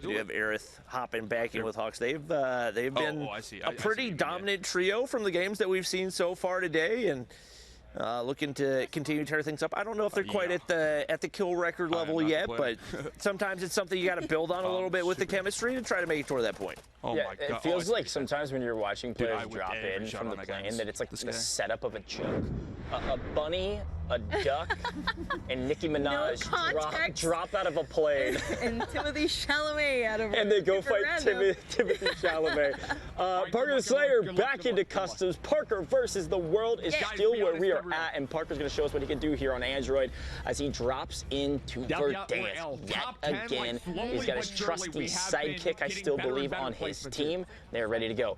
You have Aerith hopping back in with Hawks. They've been a pretty dominant trio from the games that we've seen so far today, and looking to continue to tear things up. I don't know if they're quite at the kill record level yet, but sometimes it's something you got to build on a little bit with the chemistry to try to make it toward that point. Yeah, it feels like sometimes when you're watching players drop in from the plane that it's like the setup of a joke. A bunny, a duck, and Nicki Minaj drop out of a plane. And Timothy Chalamet out of and they go fight Timothy Chalamet. Parker the Slayer back into customs. Parker versus the world is still where we are at, and Parker's going to show us what he can do here on Android as he drops into Verdansk yet again. He's got his trusty sidekick, I still believe, on his team. They're ready to go.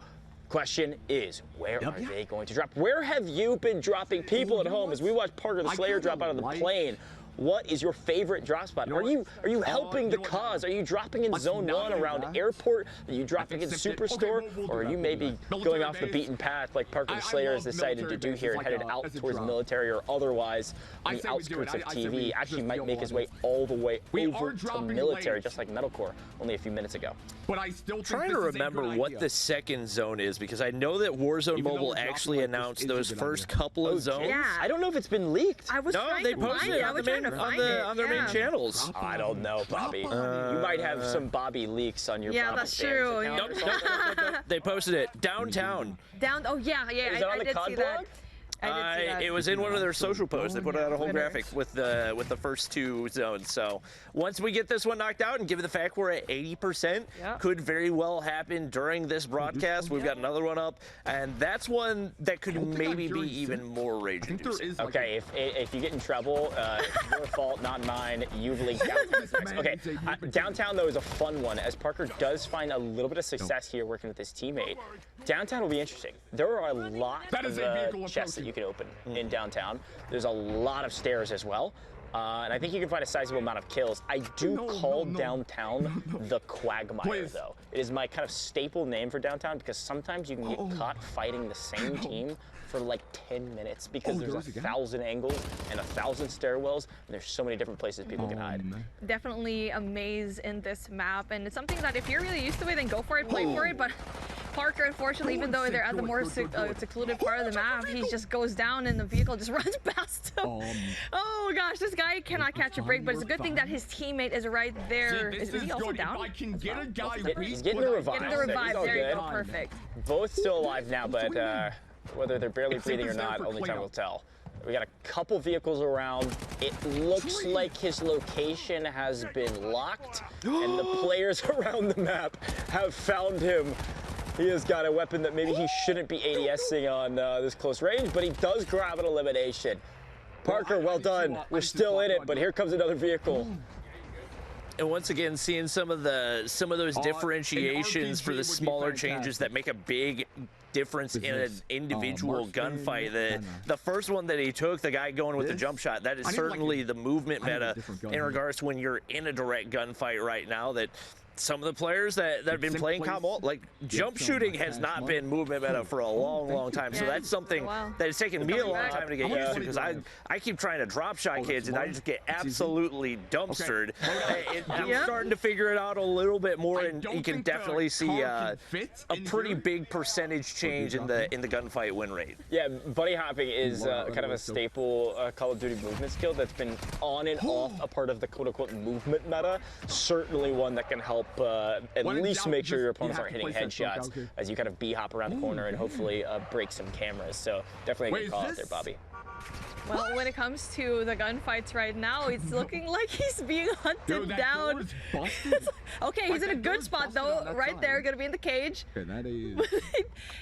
Question is, where are they going to drop? Where have you been dropping people at home as we watch Parker the Slayer drop out of the plane? What is your favorite drop spot? Are you helping the cause? Are you dropping in Zone 1 around Airport? Are you dropping in Superstore? Or are you maybe going off the beaten path like Parker the Slayer has decided to do here and headed out towards military or otherwise on the outskirts of TV? Actually might make his way all the way over to military, just like Metalcore only a few minutes ago. But I still trying to remember what the second zone is, because I know that Warzone Mobile actually announced those first couple of zones. Yeah. I don't know if it's been leaked. I was trying they to posted find it it. on their main channels. I don't know, Bobby. You might have some Bobby leaks on your Yeah, that's true. Nope. They posted it downtown. Oh yeah, Is it on the did COD see blog? that. I did see that. It was in one of their social posts. They put out a whole graphic with the first two zones. So once we get this one knocked out, and given the fact we're at 80%, could very well happen during this broadcast. We've got another one up, and that's one that could maybe be even more rage-inducing. Okay, if you get in trouble, it's your fault, not mine. You've leaked downtown. Okay, downtown though is a fun one, as Parker does find a little bit of success here working with his teammate. Downtown will be interesting. There are a lot of chests that you can open in downtown. There's a lot of stairs as well. And I think you can find a sizable amount of kills. I do call downtown the Quagmire, though. It is my kind of staple name for downtown because sometimes you can get caught fighting the same team for like 10 minutes because there's 1,000 angles and 1,000 stairwells, and there's so many different places people can hide. Definitely a maze in this map, and it's something that if you're really used to it, then go for it, play for it, but Parker, unfortunately, even though they're at the more secluded part of the map, he just goes down and the vehicle just runs past him. Oh gosh, this guy cannot catch a break, but it's a good thing that his teammate is right there. Is he also down? He's getting the revive. Getting the revive, there you go, perfect. Both still alive now, but whether they're barely breathing or not, only time will tell. We got a couple vehicles around. It looks like his location has been locked, and the players around the map have found him. He has got a weapon that maybe he shouldn't be ADSing on this close range, but he does grab an elimination. Parker, well done. We're still in it, but here comes another vehicle. And once again, seeing some of those differentiations for the smaller changes that make a big difference in an individual gunfight. The first one that he took, the guy going with the jump shot, that is certainly the movement meta in regards to when you're in a direct gunfight right now. That some of the players that have been playing COD, like jump shooting has not been movement meta for a long time. So that's something that has taken me a long time to get used to, because I keep trying to drop shot kids and I just get absolutely dumpstered. I'm starting to figure it out a little bit more, and you can definitely see a pretty big percentage change in the gunfight win rate. Yeah, buddy hopping is kind of a staple Call of Duty movement skill that's been on and off a part of the quote-unquote movement meta. Certainly one that can help help at least make sure your opponents aren't hitting headshots as you kind of B-hop around the corner and hopefully break some cameras. So definitely a good call out there, Bobby. Well, when it comes to the gunfights right now, it's looking like he's being hunted down. Okay, he's in a good spot though, right there, gonna be in the cage. Okay, that is.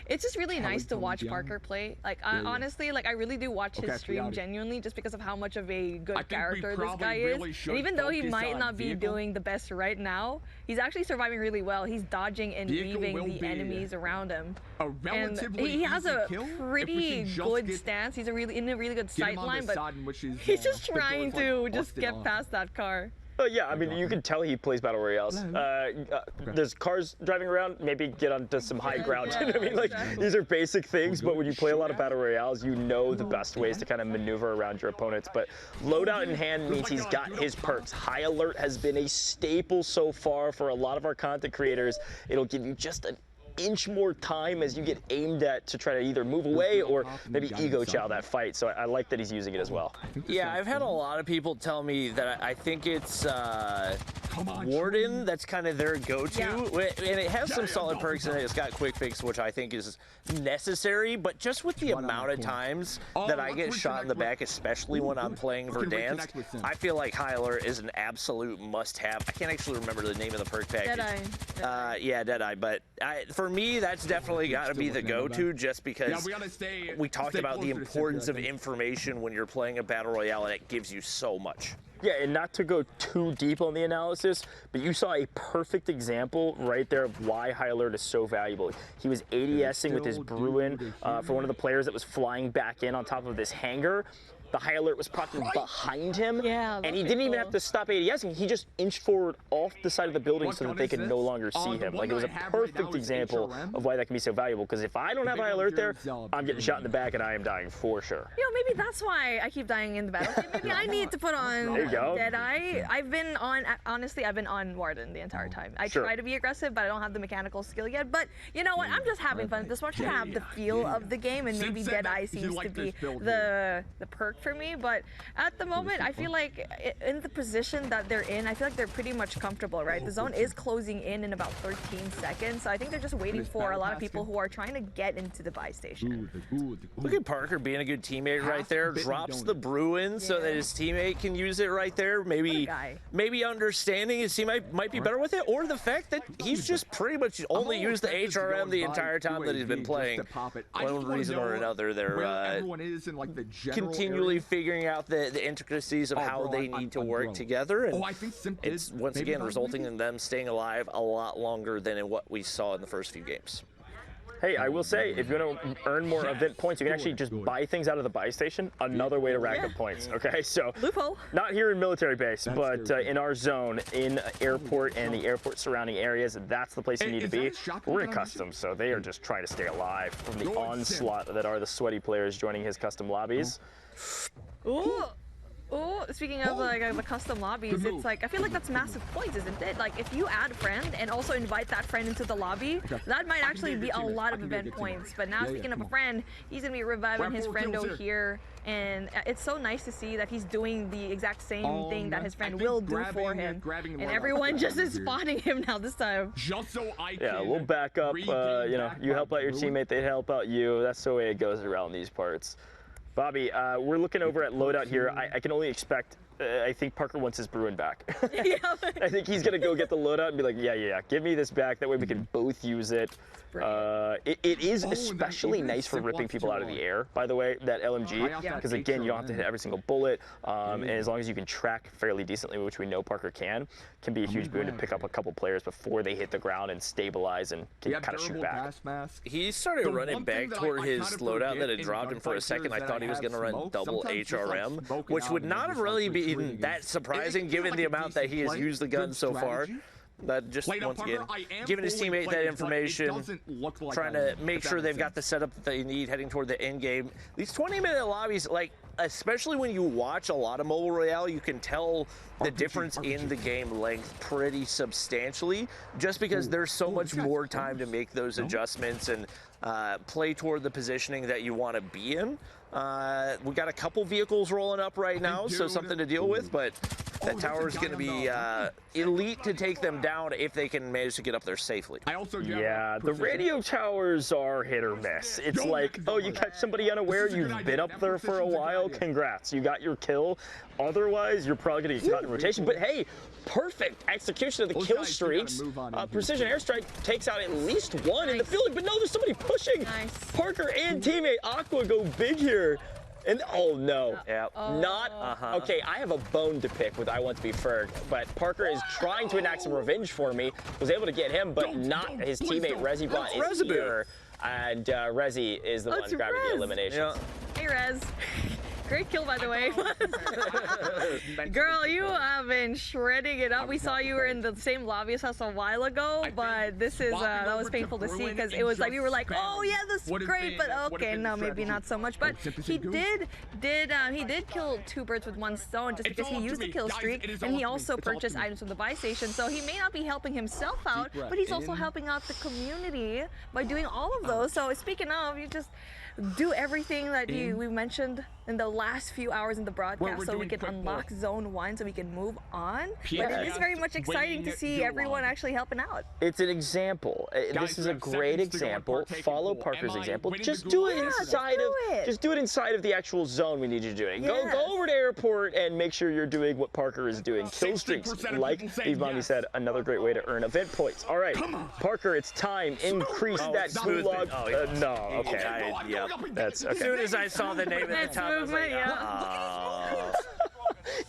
It's just really nice to watch Parker play. Like, honestly, like I really do watch his stream genuinely, just because of how much of a good character this guy is. And even though he might not be doing the best right now, he's actually surviving really well. He's dodging and weaving the enemies around him. And he has a pretty good stance. He's in a really good sight line, but he's just trying to just get past that car. Yeah, I mean, you can tell he plays battle royales. There's cars driving around. Maybe get onto some high ground. I mean, like these are basic things, but when you play a lot of battle royales, you know the best ways to kind of maneuver around your opponents. But loadout in hand means he's got his perks. High alert has been a staple so far for a lot of our content creators. It'll give you just an inch more time as you get aimed at to try to either move away or maybe ego chow that fight. So I like that he's using it as well. Yeah, I've had a lot of people tell me that I think it's Warden that's kind of their go-to, and it has some solid perks in it. It's got quick fix, which I think is necessary, but just with the amount of times that I get shot in the back, especially when I'm playing Verdansk, I feel like High Alert is an absolute must-have. I can't actually remember the name of the perk package. Deadeye. Yeah, Deadeye, but for me, that's definitely got to be the go-to, just because we talked about the importance of information when you're playing a battle royale, and it gives you so much. Yeah, and not to go too deep on the analysis, but you saw a perfect example right there of why High Alert is so valuable. He was ADSing with his Bruin for one of the players that was flying back in on top of this hangar. The High Alert was propped behind him, and he didn't even have to stop ADSing. He just inched forward off the side of the building so that they could no longer see him. Like, it was a perfect example of why that can be so valuable, because if I don't have High Alert there, I'm getting shot in the back and I am dying for sure. You know, maybe that's why I keep dying in the battle. Maybe I need to put on Deadeye. I've been on, honestly, I've been on Warden the entire time. I try to be aggressive, but I don't have the mechanical skill yet. But you know what? I'm just having fun. This one should have the feel of the game, and maybe Deadeye seems to be the perk for me. But at the moment, I feel like in the position that they're in, I feel like they're pretty much comfortable, right? The zone is closing in about 13 seconds, so I think they're just waiting for a lot of people who are trying to get into the buy station. Look at Parker being a good teammate right there. Drops the Bruin so that his teammate can use it right there. Maybe understanding his teammate might be better with it, or the fact that he's just pretty much only used the HRM the entire time that he's been playing. One reason or another, they're continually figuring out the intricacies of how they need to work together, and it's once again resulting in them staying alive a lot longer than in what we saw in the first few games. Hey, I will say, if you want to earn more event points, you can actually just buy things out of the buy station. Another way to rack up points, okay? So, not here in military base, but in our zone, in airport and the airport surrounding areas, that's the place you need to be. We're in custom, so they are just trying to stay alive from the onslaught that are the sweaty players joining his custom lobbies. Ooh. Oh, speaking of like the custom lobbies, it's like, I feel like that's massive points, isn't it? Like, if you add a friend and also invite that friend into the lobby, that might actually be a lot of event points. But now, speaking of a friend, he's gonna be reviving his friendo here, and it's so nice to see that he's doing the exact same thing that his friend will do for him, and everyone just is spotting him now this time. Yeah, we'll back up. You know, you help out your teammate, they help out you. That's the way it goes around these parts. Bobby, we're looking over at loadout here. I can only expect, I think Parker wants his Bruin back. I think he's going to go get the loadout and be like, yeah, give me this back. That way we can both use it. It is especially nice for ripping people out of the air, by the way, that LMG, because again, you don't have to hit every single bullet, and as long as you can track fairly decently, which we know Parker can be a huge boon to pick up a couple players before they hit the ground and stabilize and can kind of shoot back. He started running back toward his loadout that had dropped him for a second. I thought he was going to run double HRM, which would not have really been that surprising given the amount that he has used the gun so far. But just once again, giving his teammate that information, trying to make sure they've got the setup that they need heading toward the end game. These 20-minute lobbies, like, especially when you watch a lot of Mobile Royale, you can tell the difference in the game length pretty substantially, just because there's so much more time to make those adjustments and play toward the positioning that you want to be in. We got a couple vehicles rolling up right now, so something to deal with, but That tower is going to be elite to take them down if they can manage to get up there safely. Yeah, the radio towers are hit or miss. It's like, oh, you catch somebody unaware, you've been up there for a while, congrats, you got your kill. Otherwise, you're probably going to get caught in rotation. But hey, perfect execution of the kill streaks. Precision airstrike takes out at least one in the building, but no, there's somebody pushing. Parker and teammate Aqua go big here. And oh no, okay, I have a bone to pick with I Want to Be Ferg, but Parker is trying to enact some revenge for me. Was able to get him, but not his teammate Rezibot is here. And Rezi is the one grabbing the eliminations. Hey Rez. Great kill, by the way. Girl, you have been shredding it up. We saw you were in the same lobby as us a while ago, but this is that was painful to see because it was like we were like, oh yeah, this is great, but okay, no, maybe not so much. But he did kill 2 birds with 1 stone just because he used the kill streak, and he also purchased items from the buy station. So he may not be helping himself out, but he's also helping out the community by doing all of those. So speaking of, you just do everything that we mentioned in the last few hours in the broadcast so we can unlock Zone 1 so we can move on. But it is very much exciting to see everyone actually helping out. It's an example. This is a great example. Follow Parker's example. Just do it inside of just do it inside of the actual zone we need you to do it. Go over to airport and make sure you're doing what Parker is doing. Kill streaks, like Eve Mommy said, another great way to earn event points. All right, Parker, it's time. Increase that gulag. No, okay. That's okay. As soon as I saw the name at the top, I was like,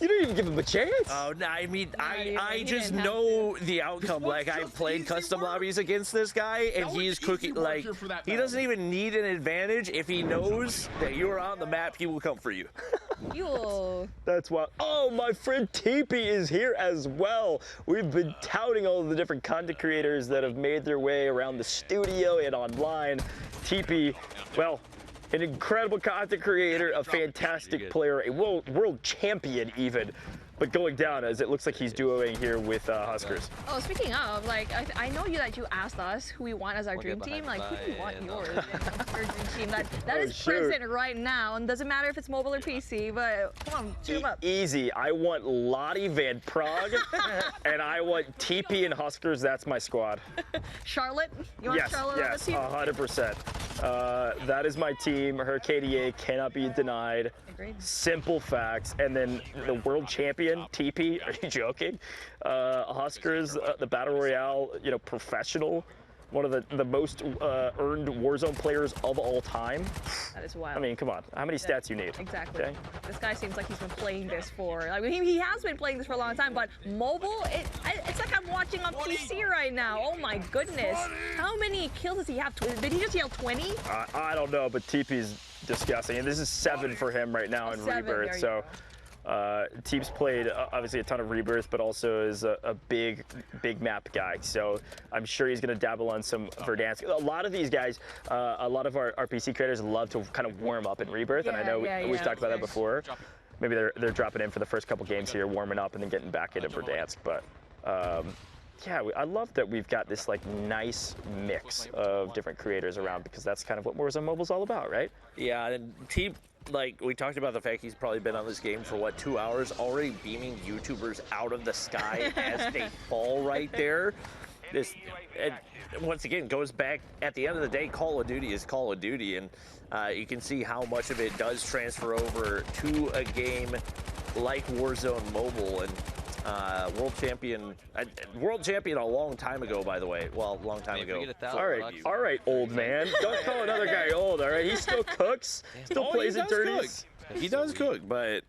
you didn't even give him a chance. Oh, no, I mean, I just know the outcome. Like, I've played custom lobbies against this guy, and he's cooking. Like, he doesn't even need an advantage. If he knows that you are on the map, he will come for you. That's why. Oh, my friend Teepee is here as well. We've been touting all of the different content creators that have made their way around the studio and online. Teepee, well, an incredible content creator, a fantastic player, a world champion even, but going down as it looks like he's duoing here with Huskers. Oh, speaking of, like, I know that you asked us who we want as our dream team. Like, who do you want your dream team? That is present right now, and doesn't matter if it's mobile or PC, but come on, cheer him up. Easy. I want Lottie Van Prague, and I want TP and Huskers. That's my squad. Charlotte? You want Charlotte on the team? 100%. That is my team. Her KDA cannot be denied. Agreed. Simple facts. And then the world champion, TP, are you joking? Huskers, the Battle Royale, professional. One of the most earned Warzone players of all time. That is wild. I mean, come on. How many stats you need? Exactly. Okay? This guy seems like he's been playing this for, like, he has been playing this for a long time, but mobile, it's like I'm watching on PC right now. Oh my goodness. How many kills does he have? Did he just yell 20? I don't know, but TP's disgusting. And this is 7 for him right now in Rebirth. So. Teep's played obviously a ton of Rebirth, but also is a big map guy. So I'm sure he's going to dabble on some Verdansk. A lot of these guys, a lot of our PC creators love to kind of warm up in Rebirth, and I know we've talked about that before. Maybe they're dropping in for the first couple games here, warming up, and then getting back into Verdansk. But yeah, I love that we've got this like nice mix of different creators around, because that's kind of what Warzone Mobile's all about, right? Yeah, and Teep, like, we talked about the fact he's probably been on this game for, what, 2 hours, already beaming YouTubers out of the sky as they fall right there. This, once again, goes back, at the end of the day, Call of Duty is Call of Duty, and you can see how much of it does transfer over to a game like Warzone Mobile. And world champion a long time ago, by the way. Well, a long time ago. All right, old man. Don't call another guy old, all right? He still cooks, still plays in dirties. He does cook, but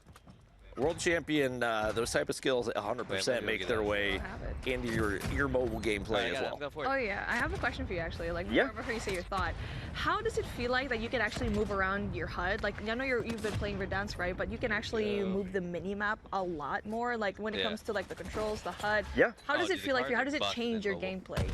world champion, those type of skills 100% make their way into your mobile gameplay as well. Oh yeah, I have a question for you actually. Like, before you say your thought, how does it feel like that you can actually move around your HUD? Like, I know you've been playing Verdansk, right? But you can actually move the mini map a lot more. Like when it comes to like the controls, the HUD. Yeah. How does it feel like? How does it change your gameplay?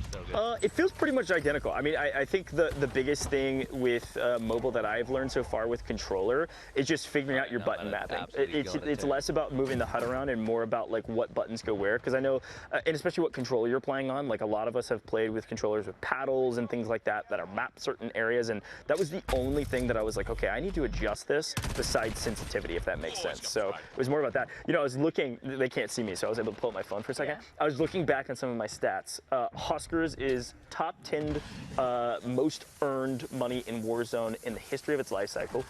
It feels pretty much identical. I mean, I think the biggest thing with mobile that I've learned so far with controller is just figuring out your button mapping. It's less about moving the HUD around and more about like what buttons go where. Because I know, and especially what controller you're playing on. Like a lot of us have played with controllers with paddles and things like that are mapped certain areas, and that was the only thing that I was like, okay, I need to adjust this besides sensitivity, if that makes sense. So it was more about that. You know, I was looking. They can't see me, so I was able to pull up my phone for a second. I was looking back on some of my stats. Huskers is top 10 most earned money in Warzone in the history of its life cycle.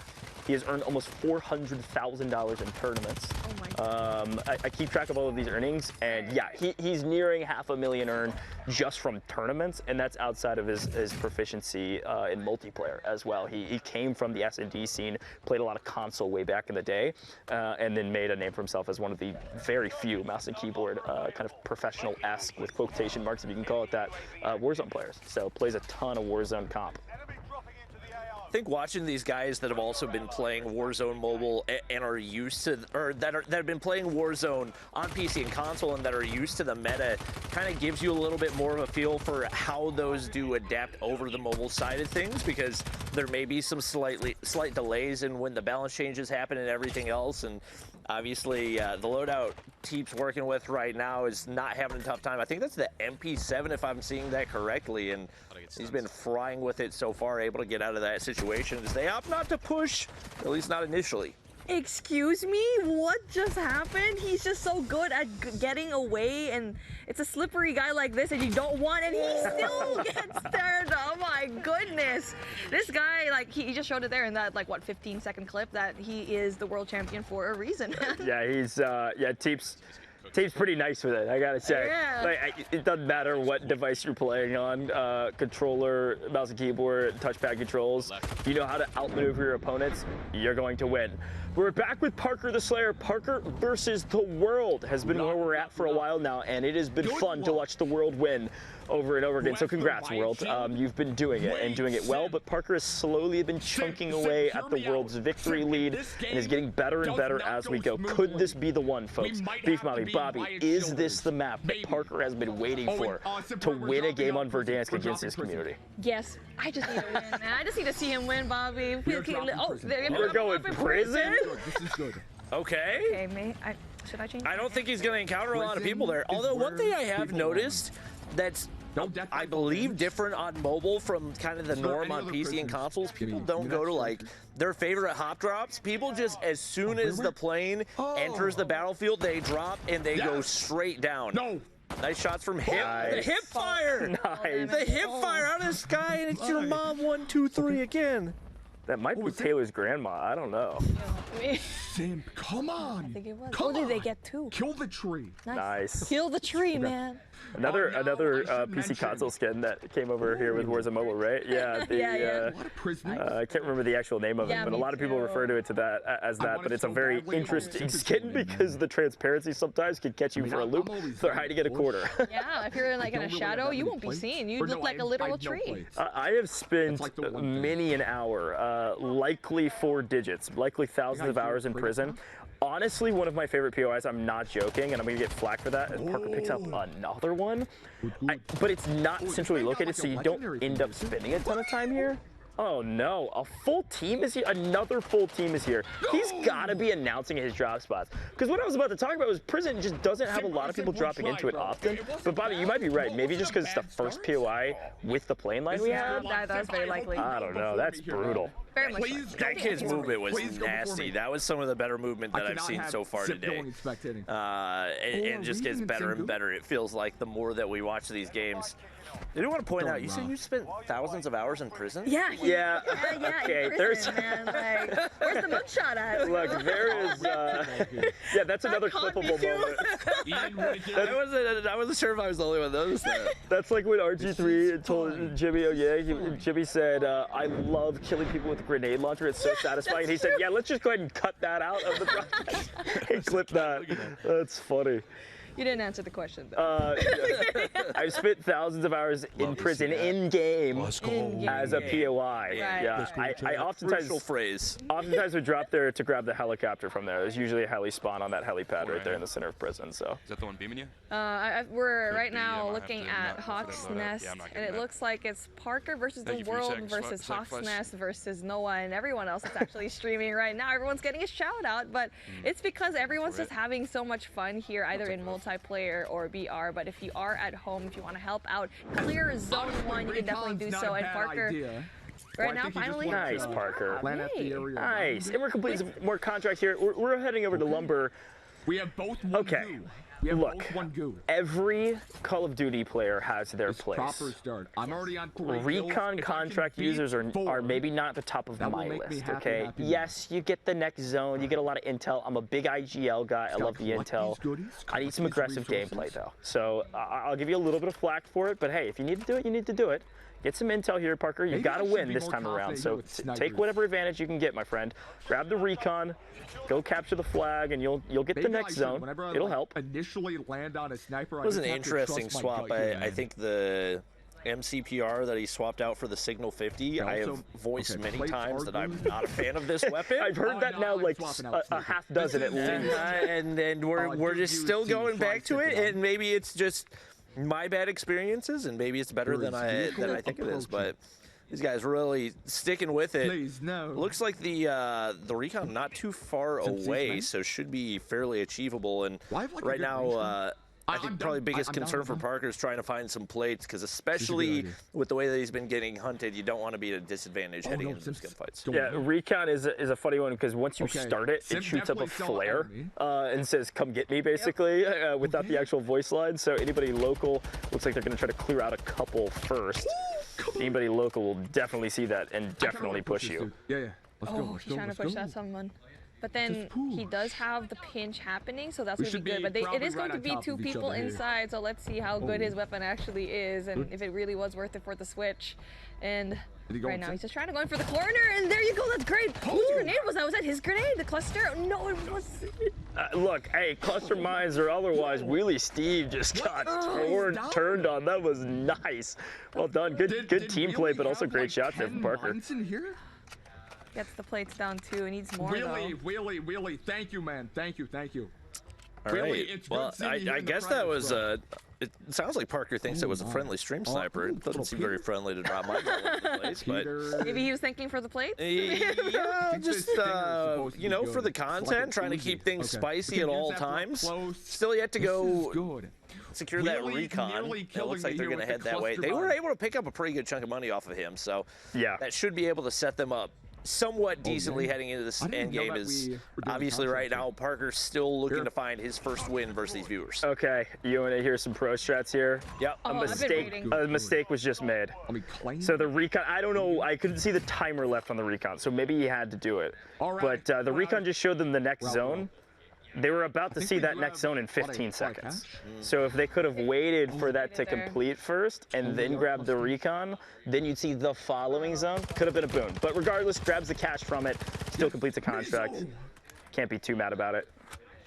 He has earned almost $400,000 in tournaments. Oh my God. I keep track of all of these earnings, and yeah, he's nearing $500,000 earned just from tournaments, and that's outside of his proficiency in multiplayer as well. He came from the S&D scene, played a lot of console way back in the day, and then made a name for himself as one of the very few mouse and keyboard kind of professional-esque, with quotation marks if you can call it that, Warzone players. So plays a ton of Warzone comp. I think watching these guys that have also been playing Warzone Mobile and are used to, or that have been playing Warzone on PC and console and that are used to the meta, kind of gives you a little bit more of a feel for how those do adapt over the mobile side of things, because there may be some slight delays in when the balance changes happen and everything else. And obviously, the loadout Teep's working with right now is not having a tough time. I think that's the MP7, if I'm seeing that correctly, and he's been frying with it so far, able to get out of that situation as they opt not to push, at least not initially. Excuse me? What just happened? He's just so good at getting away, and it's a slippery guy like this and you don't want, and he still gets turned. Oh my goodness. This guy, like, he just showed it there in that, like, what, 15-second clip that he is the world champion for a reason. Yeah, he's, Teep's pretty nice with it, I gotta say. Yeah. Like, it doesn't matter what device you're playing on, controller, mouse and keyboard, touchpad controls. If you know how to outmaneuver your opponents, you're going to win. We're back with Parker the Slayer. Parker versus the world has been where we're at for a while now, and it has been fun to watch the world win over and over again. So congrats, world. You've been doing it and doing it well, but Parker has slowly been chunking away at the world's victory lead and is getting better and better as we go. Could this be the one, folks? Beef Mommy, Bobby, is this the map that Parker has been waiting for to win a game on Verdansk against his community? Yes, I just need to win, man. I just need to see him win, Bobby. We're going prison? This is good. Okay. Okay, mate. Should I change? I don't think he's going to encounter a lot of people there. Although one thing I have noticed that's, I believe, different on mobile from kind of the norm on PC and consoles, people don't go to like their favorite hop drops. People just, as soon as the plane enters the battlefield, they drop and they go straight down. No. Nice shots from him. Nice. The hip fire. Nice. The hip fire out of the sky, and it's your mom 1, 2, 3 again. That might be Taylor's grandma. I don't know. Sim, come on. I think it was. Come Did they on. get 2? Kill the tree. Nice. Kill the tree, man. Another PC console skin that came over here with Warzone Mobile, right? Yeah. I can't remember the actual name of it, but a lot of people refer to it as that. But it's a very interesting skin because the transparency sometimes can catch you for a loop. They're hiding at a quarter. Yeah, if you're like in a shadow, you won't be seen. You look like a literal tree. I have spent many an hour, likely 4 digits, likely thousands of hours in prison. Honestly, one of my favorite POIs, I'm not joking, and I'm going to get flack for that, as Parker picks up another one. But it's not centrally located, so you don't end up spending a ton of time here. Oh no, a full team is here? Another full team is here. He's got to be announcing his drop spots. Because what I was about to talk about was prison just doesn't have a lot of people dropping into it often. But Bobby, you might be right. Maybe just because it's the first POI with the plane line we have. That's very likely. I don't know. That's brutal. Very much. That kid's movement was nasty. That was some of the better movement that I've seen so far today. And just gets better and better. It feels like the more that we watch these games. I do want to point out, you said you spent thousands of hours in prison? Yeah. Yeah. Okay. In prison, man. Like, where's the mugshot at? Look, there is. Yeah, that's another clippable moment. I wasn't sure if I was the only one that noticed that. That's like when RG3 told Jimmy, oh yeah, Jimmy said, I love killing people with a grenade launcher. It's so satisfying. And he said, yeah, let's just go ahead and cut that out of the broadcast. He clipped that. That's funny. You didn't answer the question, though. I've spent thousands of hours in prison, in-game, as a POI. Right. Yeah, I oftentimes would drop there to grab the helicopter from there. There's usually a heli spawn on that helipad right there in the center of prison. So. Is that the one beaming you? We're right now looking at Hawk's Nest, and it looks like it's Parker versus the world versus Hawk's Nest versus Noah and everyone else that's actually streaming right now. Everyone's getting a shout out, but it's because everyone's just having so much fun here, either in multiplayer or BR. But if you are at home, if you want to help out, clear zone 1, you can definitely do so. And Parker, right now, finally. Nice, Parker. Hey. Nice. And we're completing some more contracts here. We're heading over to Lumber. We have both Okay. Look, every Call of Duty player has their place. Proper start. I'm already on 3 Recon contract users are maybe not at the top of my list, okay? Yes, you get the next zone, you get a lot of intel. I'm a big IGL guy, I love the intel. I need some aggressive gameplay, though. So I'll give you a little bit of flack for it, but hey, if you need to do it, you need to do it. Get some intel here, Parker. You got to win this time around, so take whatever advantage you can get, my friend. Grab the recon, go capture the flag, and you'll get the next zone. It'll help. Initially land on a sniper. It was an interesting swap. I think the MCPR that he swapped out for the Signal 50, I have voiced many times that I'm not a fan of this weapon. I've heard that now like a half dozen at least. And we're just still going back to it, and maybe it's just my bad experiences, and maybe it's better than I think it is, but these guys really sticking with it. Please, no. Looks like the recon not too far away, so should be fairly achievable. And right now, I think probably biggest concern for Parker is trying to find some plates, because especially with the way that he's been getting hunted, you don't want to be at a disadvantage heading into these gunfights. Yeah, recon is a funny one, because once you start it, it shoots up a flare and says, come get me, basically, without the actual voice line. So anybody local, looks like they're going to try to clear out a couple first. Anybody local will definitely see that and definitely push you. Yeah. Let's go. He's trying to push that someone. But then he does have the pinch happening, so that's going to be good. But it is going to be 2 people inside, so let's see how good his weapon actually is and if it really was worth it for the switch. And right now he's just trying to go in for the corner, and there you go. That's great. Whose grenade was that? Was that his grenade? The cluster? No, it wasn't. Look, hey, cluster mines or otherwise, Wheelie Steve just got turned on. That was nice. Well done. Good team play, but also great shot there from Parker. Gets the plates down too. He needs more Wheelie. Thank you, man. Thank you. All right. Well, I guess that was it sounds like Parker thinks it was a friendly stream sniper. It doesn't seem very friendly to drop my ball into place, but maybe he was thanking for the plates. Yeah, just you know, for the content, trying to keep things spicy at all times. Still yet to go secure that recon. It looks like they're going to head that way. They were able to pick up a pretty good chunk of money off of him, so that should be able to set them up somewhat decently heading into this end game. Is obviously right now Parker's still looking to find his first win versus these viewers. Okay, you want to hear some pro strats here? Yep. A mistake was just made. So the recon, I don't know, I couldn't see the timer left on the recon, so maybe he had to do it. But the recon just showed them the next zone. They were about to see that next zone in 15 seconds. So if they could have waited for that to complete first and then grabbed the recon, then you'd see the following zone. Could have been a boon. But regardless, grabs the cash from it, still completes a contract. Can't be too mad about it.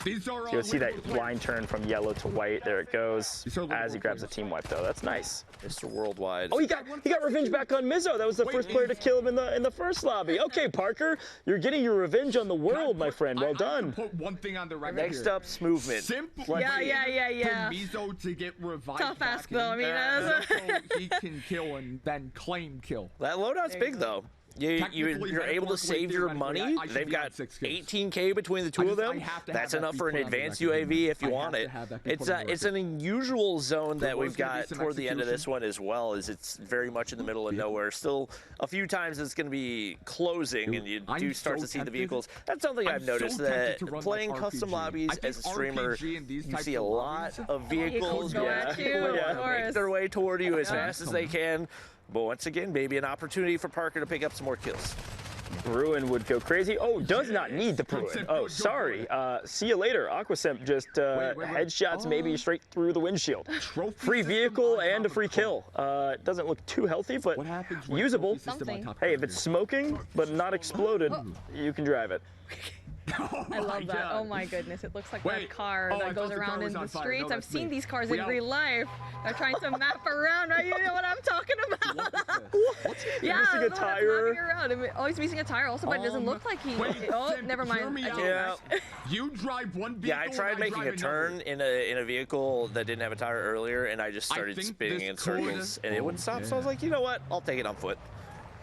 So you'll see that line turn from yellow to white. There it goes as he grabs the team wipe, though. That's nice. Mr. Worldwide. Oh, he got revenge back on Mizzo. That was the first player to kill him in the first lobby. Okay, Parker, you're getting your revenge on the world, my friend. Well done. Put one thing on the record. Next up's movement. Yeah. For Mizzo to get revived. Tough ask, though. I mean, so he can kill and then claim kill. That loadout's big, though. You're able to save your money. They've got 18K between the two of them. That's enough for an advanced UAV if you want it. It's an unusual zone that we've got toward the end of this one as well, as it's very much in the middle of nowhere. Still, a few times it's going to be closing, and you do start to see the vehicles. That's something I've noticed, that playing custom lobbies as a streamer, you see a lot of vehicles make their way toward you as fast as they can. But once again, maybe an opportunity for Parker to pick up some more kills. Bruin would go crazy. Oh, does not need the Bruin. Oh, sorry. See you later. Aquasimp just headshots maybe straight through the windshield. Free vehicle and a free kill. It doesn't look too healthy, but usable. Hey, if it's smoking but not exploded, you can drive it. I love that. God. Oh my goodness, it looks like Wait. that car Oh, I that goes thought the car around in was the on fire. streets. No, I've that's seen me. these cars We in out. real life. They're trying to map around, right? You know what I'm talking about? Yeah, missing a the one that's tire? mapping around. Oh, he's missing a tire also, but it doesn't look like he. Wait, Oh, Sim, never hear mind. me I out. take it Yeah. back. You drive one vehicle. Yeah, I tried and making drive a turn another. in a vehicle that didn't have a tire earlier, and I just I started think spinning this in could- circles, and it wouldn't stop. Oh, So I was yeah. like, you know what? I'll take it on foot.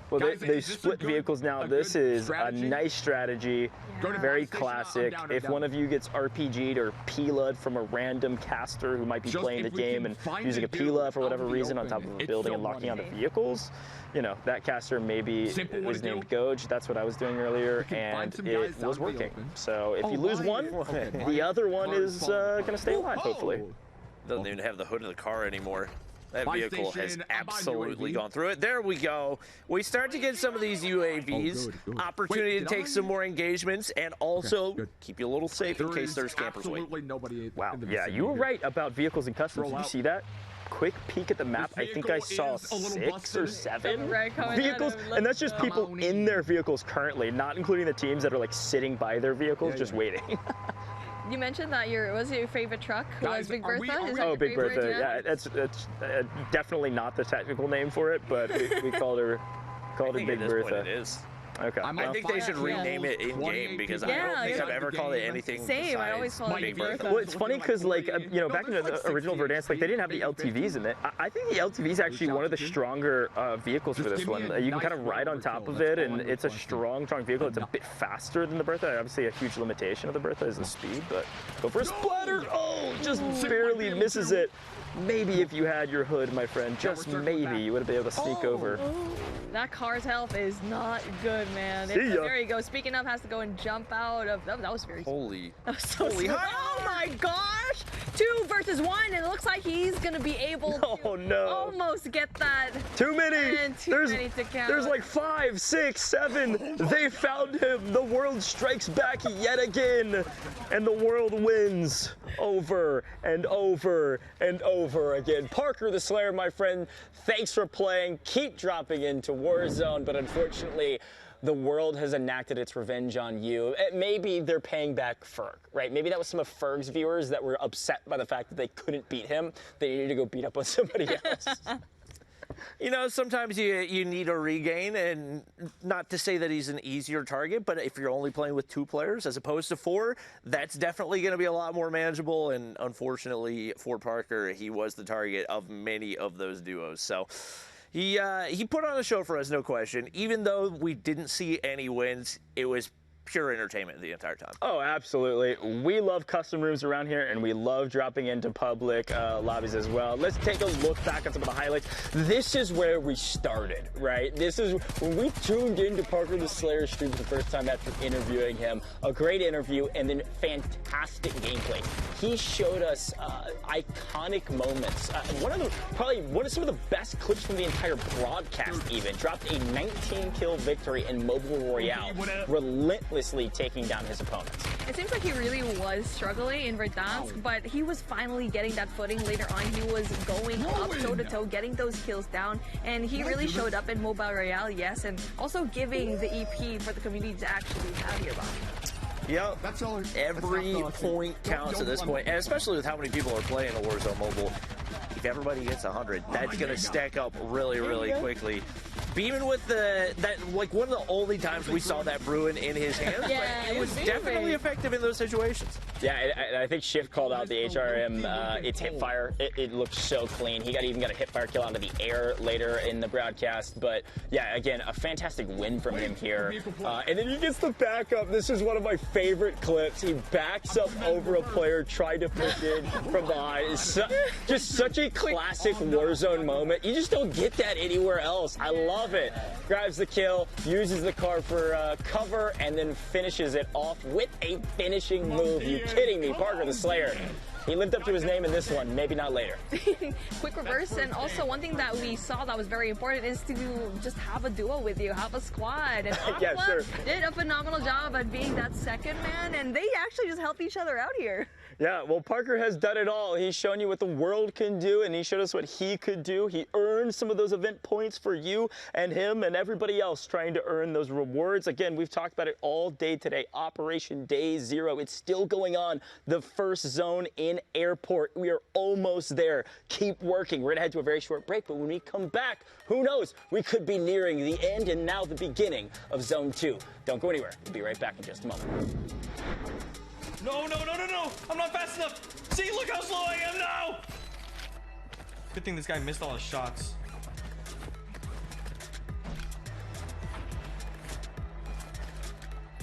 Well, Guys, they is this a split good- vehicles now. a This good is strategy? a nice strategy. Go to Very fire station, I'm classic. down, I'm If down. one of you gets RPG'd or PLUD from a random caster who might be Just playing the if we game can and find using a a dude PLUD for out whatever in the reason on open, top of a it's building so and locking onto money. vehicles, you know, that caster maybe Simple, what was to do? named Goj. That's what I was doing earlier, can find and some it guys was out in the working. open. So if Oh, you lose why? one, Okay, the my other one car is falling going to stay alive, hopefully. Doesn't even have the hood of the car anymore. That Fire vehicle has station, I'm on absolutely UAV. gone through it. There we go. We start to get some of these UAVs. Oh, good. Opportunity Wait, to did take I? some more engagements and also good. keep you a little safe in There case is there's campers waiting. absolutely nobody. Wow. in the Yeah, vicinity you were here. right about vehicles and customs. Roll Did you out. see that? Quick peek at the map. I think I vehicle saw is a little 6 or busted. 7 Right, coming at vehicles, him. and that's just Come people on in their vehicles currently, not including the teams that are like sitting by their vehicles, Yeah, just yeah. waiting. You mentioned that was your favorite truck Guys, was Big are we- Bertha? are Is we- that Oh, your Big favorite? Bertha. Yeah, that's definitely not the technical name for it, but we called her I think Big at this point Bertha. it is. Okay. I'm I on think they should fire. rename it in game because I don't Yeah, think yeah. I've ever called it anything Same, I always besides call it Big Big Bertha. Bertha. Well, it's funny because, like, you know, back in the original Verdansk, like, they didn't have the LTVs in it. I think the LTV is actually one of the stronger vehicles for this give me one. a You can kind nice of ride on rubber top kill, of that's it, all and I'm it's a requesting. strong vehicle. It's a bit faster than the Bertha. Obviously, a huge limitation of the Bertha is the speed, but go for a splatter. Oh, just barely misses it. Maybe if you had your hood, my friend, just maybe, you would have been able to sneak over. That car's health is not good, man. See ya. There you go. Speaking of, has to go and jump out of. That was very. Holy. That was so Holy smooth. hell. Oh my gosh! 2 versus 1, and it looks like he's gonna be able to Oh, no. almost get that. Too many. And too many to count. There's like 5, 6, 7. They found him. The world strikes back yet again. And the world wins over and over and over again. Parker the Slayer, my friend, thanks for playing. Keep dropping into Warzone, but unfortunately, the world has enacted its revenge on you. Maybe they're paying back Ferg, right? Maybe that was some of Ferg's viewers that were upset by the fact that they couldn't beat him. They needed to go beat up on somebody else. You know, sometimes you need a regain, and not to say that he's an easier target, but if you're only playing with 2 players as opposed to 4, that's definitely going to be a lot more manageable. And unfortunately for Parker, he was the target of many of those duos. So he put on a show for us, no question. Even though we didn't see any wins, it was pure entertainment the entire time. Oh, absolutely. We love custom rooms around here, and we love dropping into public lobbies as well. Let's take a look back at some of the highlights. This is where we started, right? This is when we tuned into Parker the Slayer stream for the first time after interviewing him. A great interview, and then fantastic gameplay. He showed us iconic moments. Probably one of some of the best clips from the entire broadcast even. Dropped a 19-kill victory in Mobile Royale. Relentlessly taking down his opponents. It seems like he really was struggling in Verdansk, but he was finally getting that footing later on. He was going up toe-to-toe, getting those kills down, and he really showed up in Mobile Royale, yes, and also giving the EP for the community to actually have here, Bob. Yep. Every point counts at this point, and especially with how many people are playing a Warzone Mobile. If everybody gets 100, that's going to stack up really, really quickly. Beaming with like one of the only times we saw that Bruin in his hands, Yeah, but it was definitely effective in those situations. Yeah, I think Shift called out the HRM, its hipfire. It looked so clean. He even got a hipfire kill out of the air later in the broadcast. But yeah, again, a fantastic win from him here. And then he gets the backup. This is one of my favorite clips. He backs up over a player, trying to push in from behind. It's just such a classic Warzone moment. You just don't get that anywhere else. I love it. Grabs the kill, uses the car for cover, and then finishes it off with a finishing move. You kidding me? Parker the Slayer He lived up to his name in this one, maybe not later. Quick reverse, and also one thing that we saw that was very important is to just have a duo with you, have a squad. And Yeah, Aqua sure. did a phenomenal job at being that second man, and they actually just help each other out here. Yeah, well, Parker has done it all. He's shown you what the world can do, and he showed us what he could do. He earned some of those event points for you and him and everybody else trying to earn those rewards. Again, we've talked about it all day today. Operation Day Zero. It's still going on. The first zone in Airport. We are almost there. Keep working. We're going to head to a very short break, but when we come back, who knows? We could be nearing the end and now the beginning of Zone 2. Don't go anywhere. We'll be right back in just a moment. No, no, no, no, no! I'm not fast enough! See, look how slow I am now! Good thing this guy missed all his shots.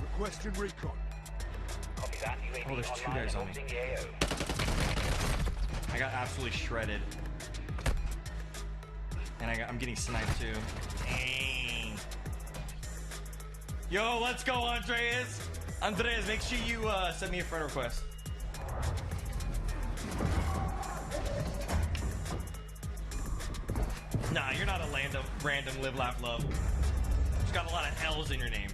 Requesting recon. Copy that. Oh, there's two guys on me. I got absolutely shredded. And I'm getting sniped too. Dang. Yo, let's go, Andreas! Andreas, make sure you send me a friend request. Nah, you're not a random live, laugh, love. Just got a lot of L's in your name.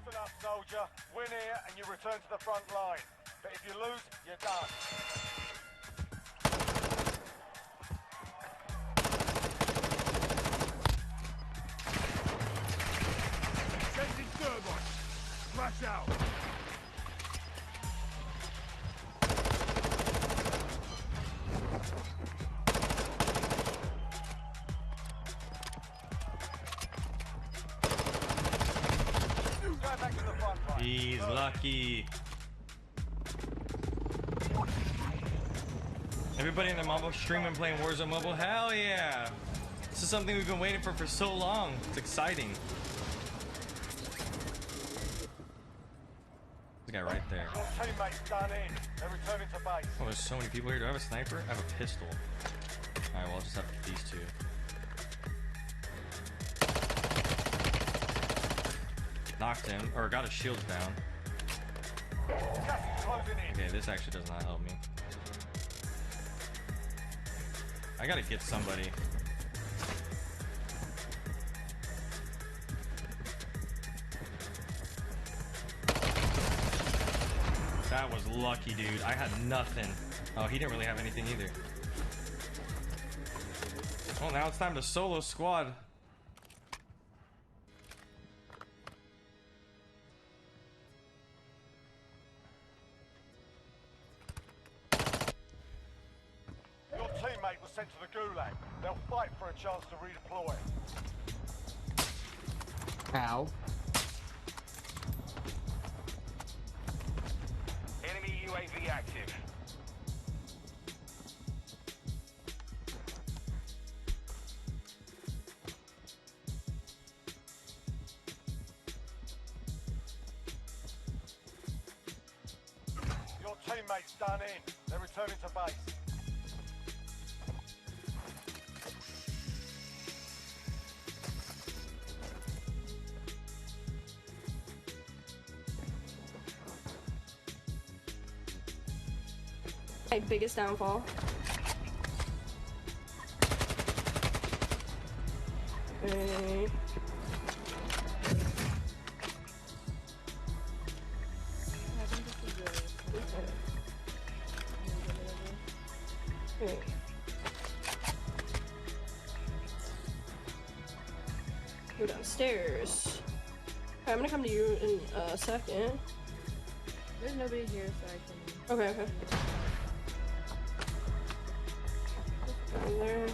Listen up, soldier. Win here and you return to the front line. But if you lose, you're done. Sending thermite. Smash out. He's lucky. Everybody in the mobile stream and playing Warzone Mobile? Hell yeah! This is something we've been waiting for so long. It's exciting. The guy right there. Your teammates done in. They're returning to base. Oh, there's so many people here. Do I have a sniper? I have a pistol. Alright, well, I'll just have these two. Knocked him, or got his shields down. Okay, this actually does not help me. I gotta get somebody. That was lucky, dude. I had nothing. Oh, he didn't really have anything either. Well, now it's time to solo squad. Your teammate was sent to the gulag. They'll fight for a chance to redeploy. Ow. Enemy UAV active. Your teammate's done in. They're returning to base. My biggest downfall. Okay. Okay. Go downstairs. Okay, I'm gonna come to you in a second. There's nobody here, so I can. Okay, okay. Down there.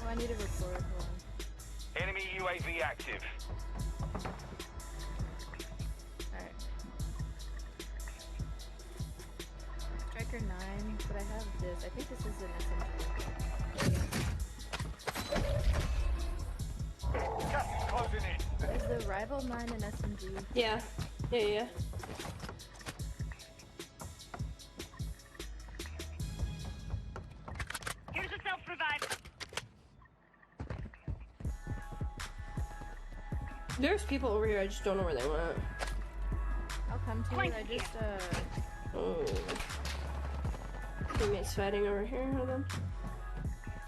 Oh, I need a report. Hold on. Enemy UAV active. Alright. Striker 9, but I have this. I think this is an SMG. Gas is closing in. Is the rival 9 an SMG? Yeah. Yeah. Here's a self-revive. There's people over here, I just don't know where they went. I'll come to you. I just Oh. Teammates fighting over here. Hold on.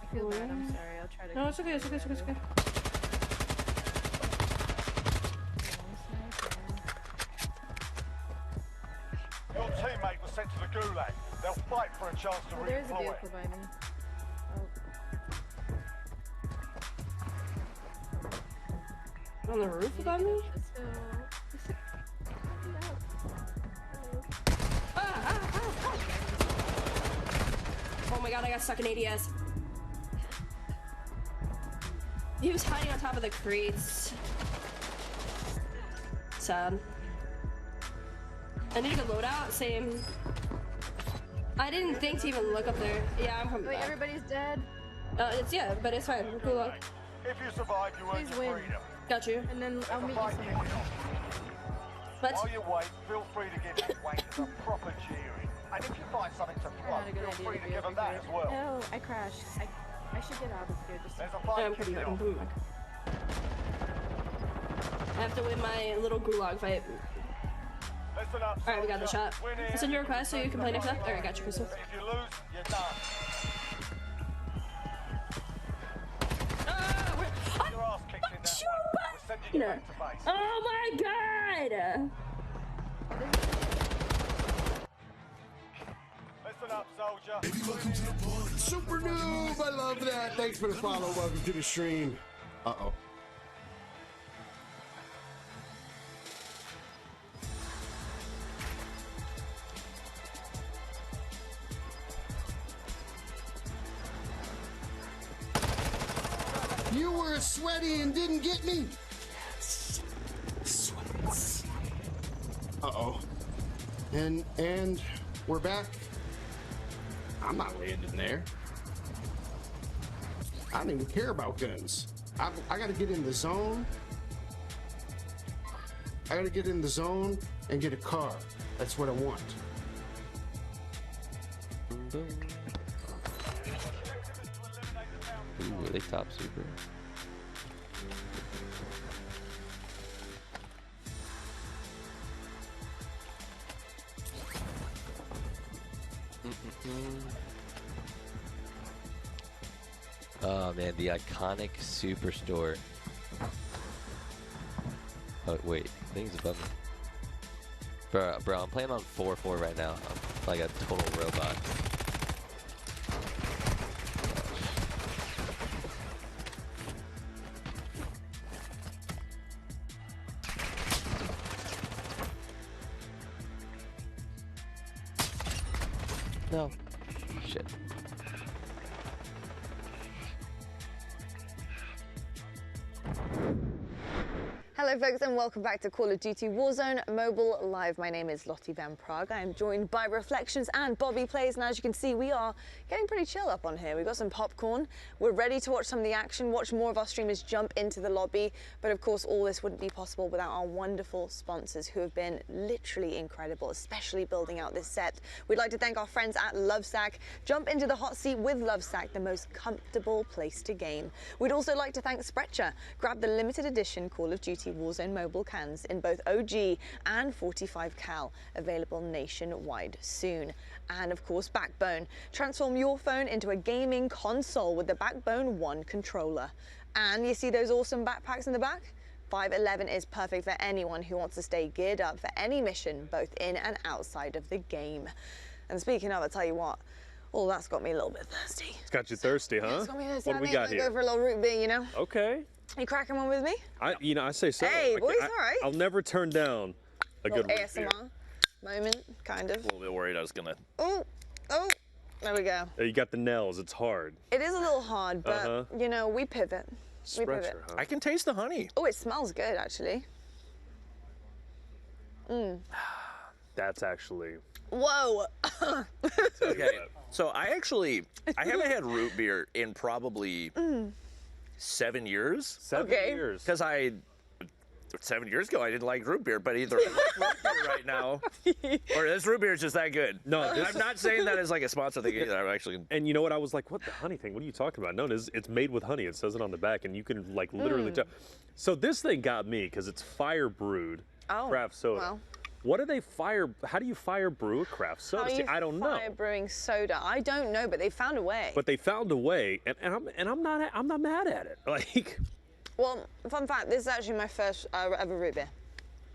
I feel bad. I'm sorry. I'll try to. No, it's okay. It's okay. It's okay. It's okay. Your teammate was sent to the gulag. They'll fight for a chance to There is a redeploy. vehicle by me. On the roof above me? Oh my god, I got stuck in ADS. He was hiding on top of the crates. Sad. I need to go loadout, same. I didn't think to even look up there. Yeah, I'm coming Wait, back. everybody's dead. Yeah, but it's fine. Cool luck. If you survive, you earn Please your win. freedom. Got you. And then I'll meet you somewhere. What? While you wait, feel free to give these wankers a proper cheering. And if you find something to plug, Not a good feel idea free to to be give them over that here. as well. No, I crashed. I should get out of here. Just There's a I'm fight coming kicking back. I'm off. coming back. I have to win my little gulag fight. Listen up, Alright, we got the shot. I'll send you a request so you can play next time. Alright, got you, Crystal. If you lose, you're done. Your ass kicked in that one. We're sending you back to base. Oh my god! Listen up, soldier. Super noob, I love that. Thanks for the follow. Welcome to the stream. Uh-oh. You were sweaty and didn't get me? Yes. Sweats. Uh-oh. And we're back. I'm not landing there. I don't even care about guns. I gotta get in the zone. I gotta get in the zone and get a car. That's what I want. Ooh, they top super. Oh man, the iconic superstore. Oh wait, things above me. Bro, I'm playing on 4-4 right now. I'm like a total robot. No. Shit. Hello folks and welcome back to Call of Duty Warzone Mobile Live. My name is Lottie Van Prague. I am joined by Reflections and Bobby Plays, and as you can see we are getting pretty chill up on here. We've got some popcorn, we're ready to watch some of the action, watch more of our streamers jump into the lobby, but of course all this wouldn't be possible without our wonderful sponsors who have been literally incredible, especially building out this set. We'd like to thank our friends at Lovesack. Jump into the hot seat with Lovesack, the most comfortable place to game. We'd also like to thank Sprecher. Grab the limited edition Call of Duty Warzone Mobile cans in both OG and 45 cal, available nationwide soon. And of course Backbone. Transform your phone into a gaming console with the Backbone 1 controller. And you see those awesome backpacks in the back? 511 is perfect for anyone who wants to stay geared up for any mission, both in and outside of the game. And speaking of, I'll tell you what, oh, that's got me a little bit thirsty. It's got you thirsty, huh? It's got me thirsty. What do we got here? Go for a little root beer, you know? Okay. You cracking one with me? I say so. Hey, boys, all right. I'll never turn down a good root beer. ASMR moment, kind of. A little bit worried I was gonna. Oh, there we go. You got the nails. It's hard. It is a little hard, but you know, we pivot. We pivot. Stretcher, huh? I can taste the honey. Oh, it smells good, actually. That's actually. Whoa. Okay, so I haven't had root beer in probably 7 years. 7 years. Because 7 years ago I didn't like root beer, but either I like root beer right now, or this root beer is just that good. No, I'm not saying that as like a sponsor thing either. I'm actually. And you know what? I was like, what the honey thing? What are you talking about? No, it's made with honey. It says it on the back, and you can literally tell. So this thing got me because it's fire brewed craft soda. Well. What do they fire? How do you fire brew a craft soda? See, I don't know. Fire brewing soda. I don't know, but they found a way. But they found a way, and I'm not mad at it. Like, well, fun fact, this is actually my first ever root beer.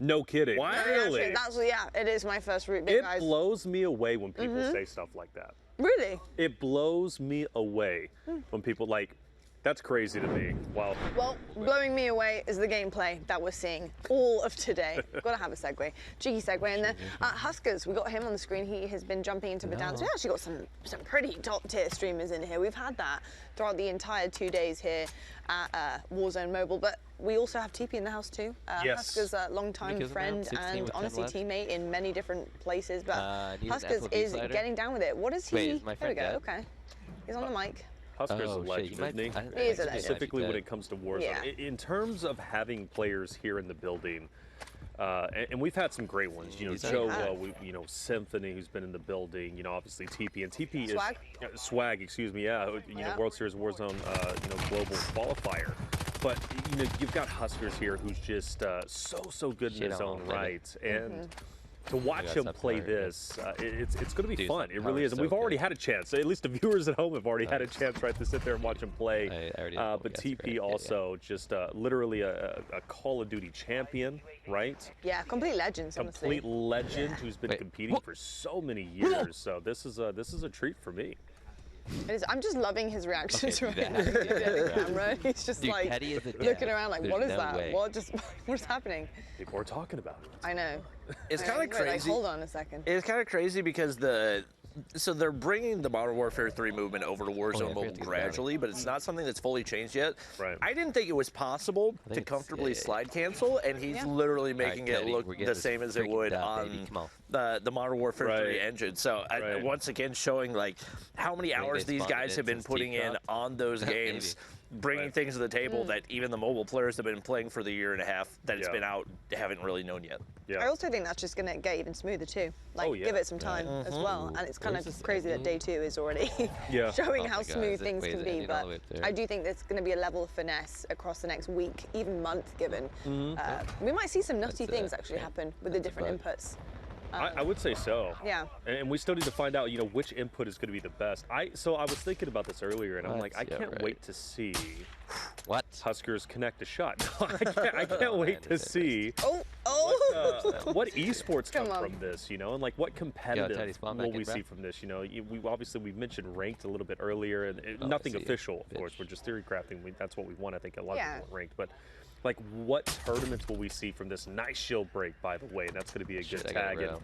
no kidding. No, Really? actually, yeah, it is my first root beer, guys. It blows me away when people say stuff like that. Really? It blows me away when people like. That's crazy to me. Wow. Well, blowing me away is the gameplay that we're seeing all of today. Got to have a segue, cheeky segue. And then Huskers, we got him on the screen. He has been jumping into Verdansk. We actually got some pretty top tier streamers in here. We've had that throughout the entire 2 days here at Warzone Mobile, but we also have TP in the house too. Yes. Huskers, a longtime friend and honestly teammate in many different places, but Huskers is getting down with it. What is he? Wait, is my there we friend go. dead? Okay, he's on the mic. Husker's a legend, isn't he? He is a legend. Specifically when it comes to Warzone. Yeah. In terms of having players here in the building, and we've had some great ones. You know, Joe, you know, Symphony, who's been in the building. You know, obviously TP, and TP Swag? is Swag. Excuse me. Yeah, you know, World Series Warzone, you know, global qualifier. But you know, you've got Huskers here, who's just so good in his own right, and. To watch him play this, it's going to be fun. It really is. And we've already had a chance. At least the viewers at home have already had a chance, right, to sit there and watch him play. But TP also just literally a Call of Duty champion, right? Yeah, complete legends, honestly. Complete legend who's been competing for so many years. So this is a treat for me. It is. I'm just loving his reactions right now. The camera. He's just like looking around like, what is that? What's happening? People are talking about it. I know. It's kind of crazy. Like, hold on a second. It's kind of crazy because so they're bringing the Modern Warfare 3 movement over to Warzone Mobile gradually, but it's not something that's fully changed yet. Right. I didn't think it was possible to comfortably slide cancel, and he's literally making it look the same as it would on the Modern Warfare 3 engine. So once again, showing like how many hours these guys have been putting in on those games. Bringing things to the table that even the mobile players have been playing for the year and a half that it's been out haven't really known yet. I also think that's just going to get even smoother too. Like, give it some time as well. And it's kind of crazy that day 2 is already showing how smooth things can be. But I do think there's going to be a level of finesse across the next week, even month given. We might see some nutty things actually happen with the different inputs. I would say so. Yeah. And we still need to find out, you know, which input is going to be the best. So I was thinking about this earlier, and I'm like, I can't wait to see Huskers connect a shot. No, I can't wait to see what esports come from this, you know, and like what competitive will we see from this, you know. We mentioned ranked a little bit earlier, and nothing official, of course. We're just theory crafting. That's what we want. I think a lot of people want ranked, but. Like, what tournaments will we see from this? Nice shield break, by the way, and that's going to be a good tag. And,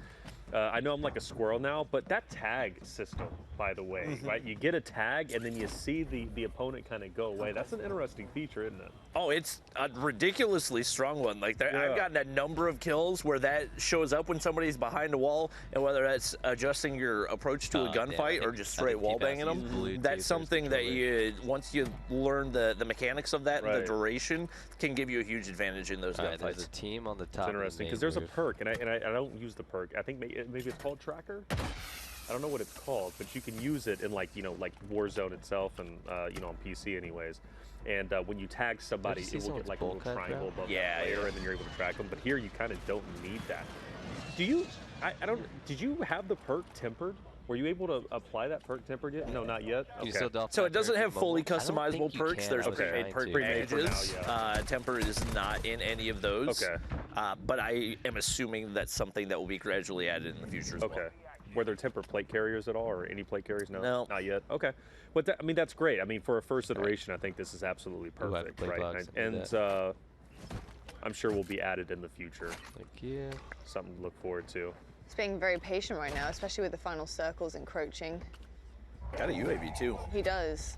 I know I'm like a squirrel now, but that tag system, by the way, right? You get a tag, and then you see the opponent kind of go away. That's an interesting feature, isn't it? Oh, it's a ridiculously strong one. Like, I've gotten a number of kills where that shows up when somebody's behind a wall, and whether that's adjusting your approach to a gunfight or just straight wall banging them, that's something that once you learn the mechanics of that and the duration, can give you a huge advantage in those gunfights. There's a team on the top. It's interesting because there's a perk, and I don't use the perk. I think maybe it's called Tracker. I don't know what it's called, but you can use it in like Warzone itself, and you know, on PC anyways. And when you tag somebody, it will get like a little triangle above the player, and then you're able to track them. But here you kind of don't need that. Do you? I don't. Did you have the perk tempered? Were you able to apply that perk tempered yet? No, not yet. Okay. So it doesn't have fully customizable perks. There's pre-made perk packages. Now, Temper is not in any of those. Okay. But I am assuming that's something that will be gradually added in the future as well. Okay. Were there temper plate carriers at all, or any plate carriers? No. Not yet. Okay. But I mean, that's great. I mean, for a first iteration, I think this is absolutely perfect, right? And I'm sure will be added in the future. Thank you. Something to look forward to. He's being very patient right now, especially with the final circles encroaching. Got a UAV too. He does.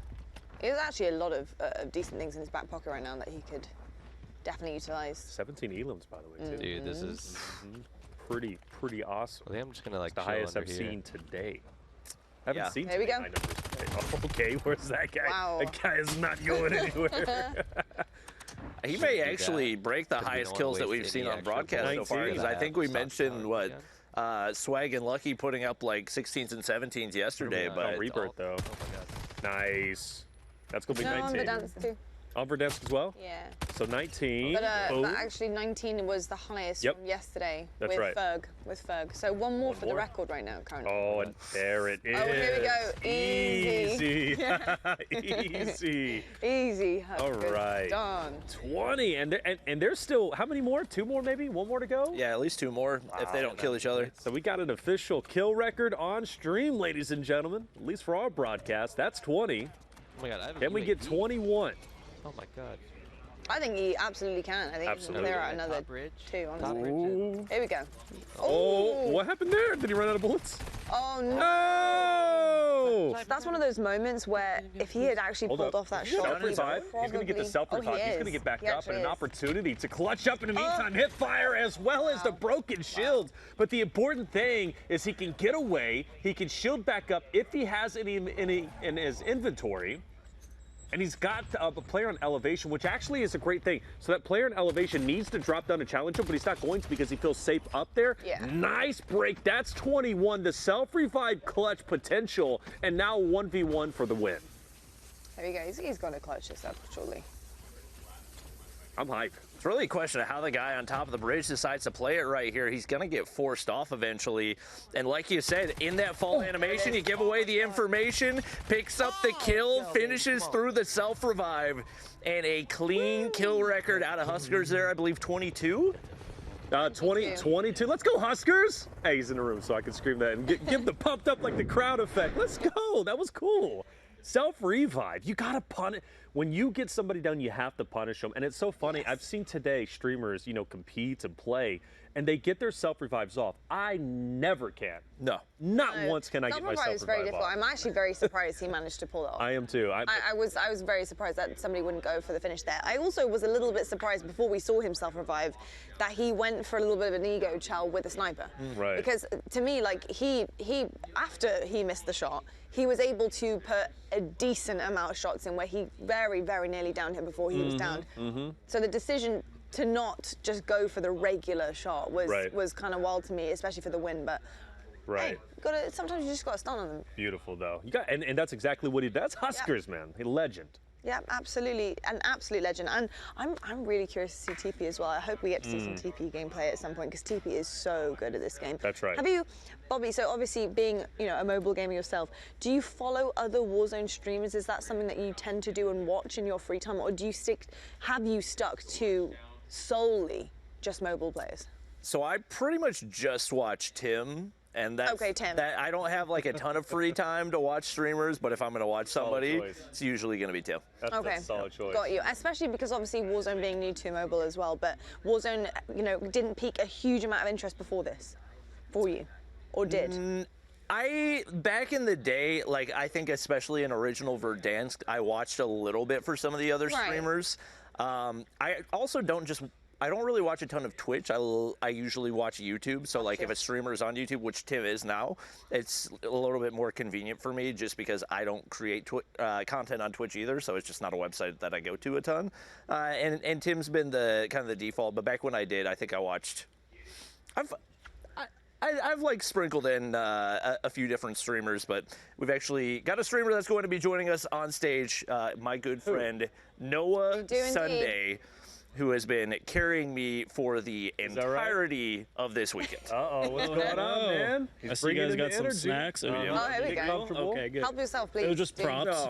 He has actually a lot of decent things in his back pocket right now that he could definitely utilize. 17 elims, by the way, too. Dude, this is pretty awesome. I think I'm just gonna like it's the highest I've seen today. I haven't seen there we go. high numbers today. Oh, okay, where's that guy? Wow. That guy is not going anywhere. He may actually break the highest kills that we've seen on broadcast so far, because I think we mentioned Swag and Lucky putting up like 16s and 17s yesterday. But Rebirth though. Nice. That's gonna be 19. On Verdansk too. On Verdansk as well? Yeah. So 19. But Boom. actually 19 was the highest Yep. from yesterday That's with right. Ferg. With Ferg. So one more for the more. record right now, currently. Oh, and there it is. Oh, here we go. Easy. Easy. Easy. All right. Done. 20. And there's still, how many more? 2 more maybe? 1 more to go? Yeah, at least 2 more if they don't kill each other. So we got an official kill record on stream, ladies and gentlemen. At least for our broadcast. That's 20. Oh my god, Can we get 21? Oh my god. I think he absolutely can. I think he can clear out another 2, honestly. Here we go. Oh, what happened there? Did he run out of bullets? Oh, no. Oh! That's one of those moments where if he had actually pulled off that shot, Self-revive. He's going to get the self-revive. He's going to get back up and an opportunity to clutch up in an meantime hip fire as well as the broken shield. But the important thing is he can get away. He can shield back up if he has any in his inventory. And he's got a player on elevation, which actually is a great thing. So that player on elevation needs to drop down to challenge him, but he's not going to because he feels safe up there. Yeah. Nice break. That's 21. The self-revive clutch potential, and now 1v1 for the win. There we go. He's got to clutch this up, surely. I'm hyped. It's really a question of how the guy on top of the bridge decides to play it right here. He's going to get forced off eventually. And like you said, in that fall animation, you give away the information, picks up the kill, finishes through the self-revive, and a clean kill record out of Huskers there, I believe 22? 22. Let's go, Huskers! Hey, he's in the room, so I can scream that and give the pumped up like the crowd effect. Let's go. That was cool. Self-revive. You got to punish. When you get somebody down, you have to punish them. And it's so funny. I've seen today streamers, compete and play, and they get their self-revives off. I never can. No. Not once can I get my Self-revive is very self-revive difficult. off. I'm actually very surprised he managed to pull it off. I am too. I was very surprised that somebody wouldn't go for the finish there. I also was a little bit surprised before we saw him self-revive that he went for a little bit of an ego chow with a sniper. Right. Because to me, like he after he missed the shot, he was able to put a decent amount of shots in where he very, very nearly downed him before he was downed. So the decision to not just go for the regular shot was kind of wild to me, especially for the win. But hey, sometimes you just got to stun on them. Beautiful though. You got and that's exactly what he does. Huskers, man. A legend. Yeah, absolutely, an absolute legend. And I'm really curious to see TP as well. I hope we get to see some TP gameplay at some point because TP is so good at this game. That's right. Have you, Bobby? So obviously, being a mobile gamer yourself, do you follow other Warzone streamers? Is that something that you tend to do and watch in your free time, or have you stuck to solely just mobile players? So I pretty much just watch Tim. And that's, Tim. That I don't have like a ton of free time to watch streamers, but if I'm going to watch somebody, it's usually going to be Tim. That's a solid choice. Got you. Especially because obviously Warzone being new to mobile as well, but Warzone, didn't pique a huge amount of interest before this, for you, or did? Back in the day, like I think especially in original Verdansk, I watched a little bit for some of the other streamers. I also I don't really watch a ton of Twitch. I usually watch YouTube. So like if a streamer is on YouTube, which Tim is now, it's a little bit more convenient for me just because I don't create content on Twitch either. So it's just not a website that I go to a ton. And Tim's been the kind of the default. But back when I did, I think I watched. I've like sprinkled in a few different streamers, but we've actually got a streamer that's going to be joining us on stage. My good friend Noah Sunday, who has been carrying me for the entirety of this weekend. What's going on, man? I see you guys got some snacks. Here we go. Okay, good. Help yourself, please. It was just props.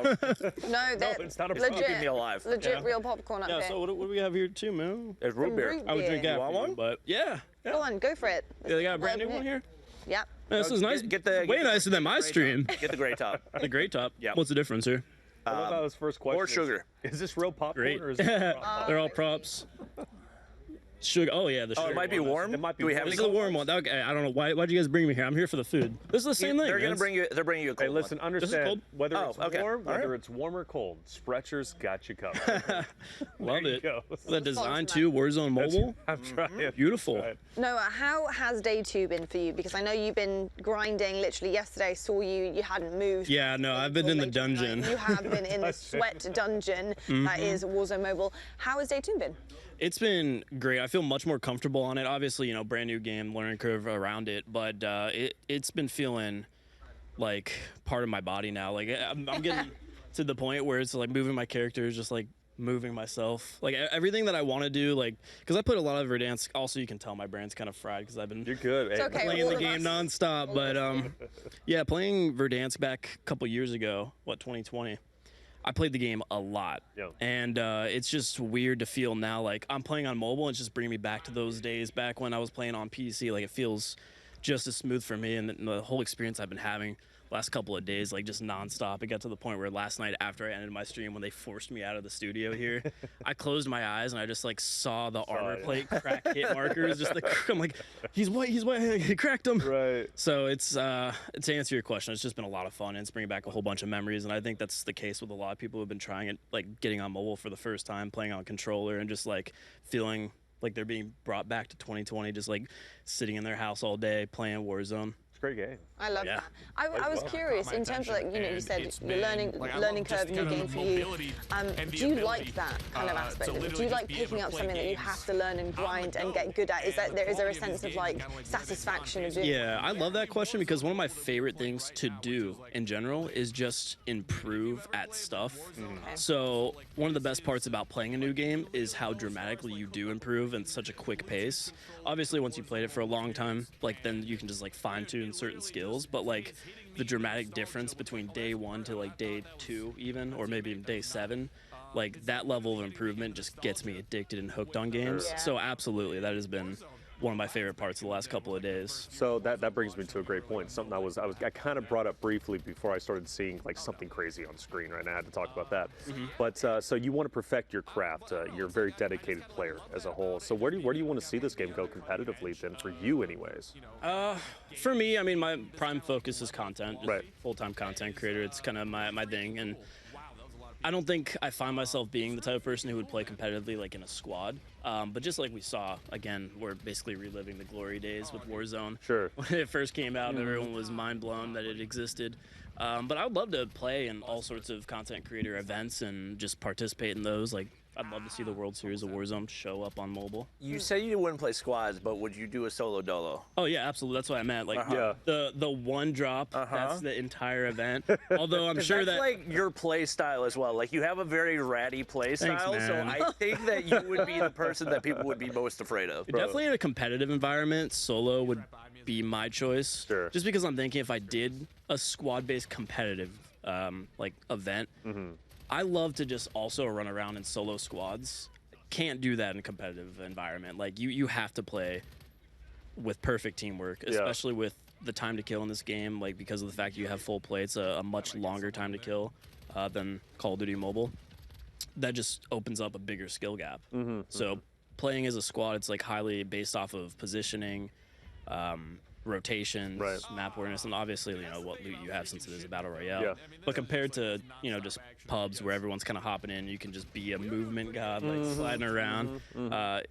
No, it's not a prop. Keeping me alive. Legit real popcorn up there. there. So what do we have here too, man? There's root beer. I would drink You after want you, one? but yeah. Go on, go for it. Yeah, they got a brand new one here? Yeah. This is nice. Way nicer than my stream. Get the gray top. The gray top? Yeah. What's the difference here? I love how his first question Or sugar. Is this real popcorn Great. or is it prop? They're all props. Sugar. Oh yeah, the sugar. Oh, it might be warm. It might be Do we have This any is the warm one. Okay, I don't know why'd you guys bring me here. I'm here for the food. This is the same thing. They're gonna man. bring you. They're bringing you a cold Hey, listen, one. understand whether Oh, it's okay. warm, All right. whether it's warm or cold, Sprecher's got you covered. Love There you it. go. The design too. Warzone Mobile. I'm trying. Beautiful. Noah, how has day 2 been for you? Because I know you've been grinding. Literally yesterday, I saw you hadn't moved. Yeah, no, I've been in the dungeon. You have been in the sweat dungeon that is Warzone Mobile. How has day 2 been? It's been great. I feel much more comfortable on it. Obviously, brand new game, learning curve around it, but it's been feeling like part of my body now. Like I'm getting to the point where it's like moving my character is just like moving myself, like everything that I want to do, like because I put a lot of Verdansk. Also, you can tell my brain's kind of fried because I've been playing the game nonstop. But yeah, playing Verdansk back a couple years ago, 2020. I played the game a lot, and it's just weird to feel now like I'm playing on mobile and it's just bringing me back to those days back when I was playing on PC. Like it feels just as smooth for me, and the whole experience I've been having last couple of days, like just nonstop. It got to the point where last night after I ended my stream, when they forced me out of the studio here, I closed my eyes and I just like saw the armor plate crack hit markers. Just I'm like, he's white, he cracked him. Right. So it's to answer your question, it's just been a lot of fun and it's bringing back a whole bunch of memories. And I think that's the case with a lot of people who have been trying it, like getting on mobile for the first time, playing on controller, and just like feeling like they're being brought back to 2020, just like sitting in their house all day playing Warzone. It's a great game. I love that. I was curious in terms of like, you know, you said you're learning curve, new game for you. Do you like that kind of aspect? Do you like picking up something that you have to learn and grind and get good at? Is there a sense of like satisfaction of doing? Yeah, I love that question because one of my favorite things to do in general is just improve at stuff. So one of the best parts about playing a new game is how dramatically you do improve in such a quick pace. Obviously, once you played it for a long time, like then you can just like fine tune certain skills, but like the dramatic difference between day 1 to like day 2 even, or maybe even day 7, like that level of improvement just gets me addicted and hooked on games. Sure. So absolutely, that has been one of my favorite parts of the last couple of days. So that brings me to a great point. Something I kind of brought up briefly before I started seeing like something crazy on screen. Right now, I had to talk about that. But so you want to perfect your craft. You're a very dedicated player as a whole. So where do you want to see this game go competitively? Then for you, anyways. For me, I mean, my prime focus is content. Just full-time content creator. It's kind of my thing, and I don't think I find myself being the type of person who would play competitively like in a squad. But just like we saw, again, we're basically reliving the glory days with Warzone. Sure. When it first came out, everyone was mind blown that it existed. But I would love to play in all sorts of content creator events and just participate in those. Like, I'd love to see the World Series of Warzone show up on mobile. You say you wouldn't play squads, but would you do a solo dolo? Oh yeah, absolutely. That's what I meant. Like the one drop, that's the entire event. Although I'm sure that's like your play style as well. Like you have a very ratty play style, Thanks, so man. I think that you would be the person that people would be most afraid of. Definitely in a competitive environment, solo would be my choice. Sure. Just because I'm thinking if I did a squad-based competitive like event, I love to just also run around in solo squads. Can't do that in a competitive environment. Like you have to play with perfect teamwork, especially with the time to kill in this game. Like because of the fact you have full play, it's a much longer time to kill than Call of Duty Mobile. That just opens up a bigger skill gap. So playing as a squad, it's like highly based off of positioning, rotations, map awareness, and obviously, you know, what loot you have since it is a battle royale. But compared to, you know, just pubs where everyone's kind of hopping in, you can just be a movement god, like sliding around.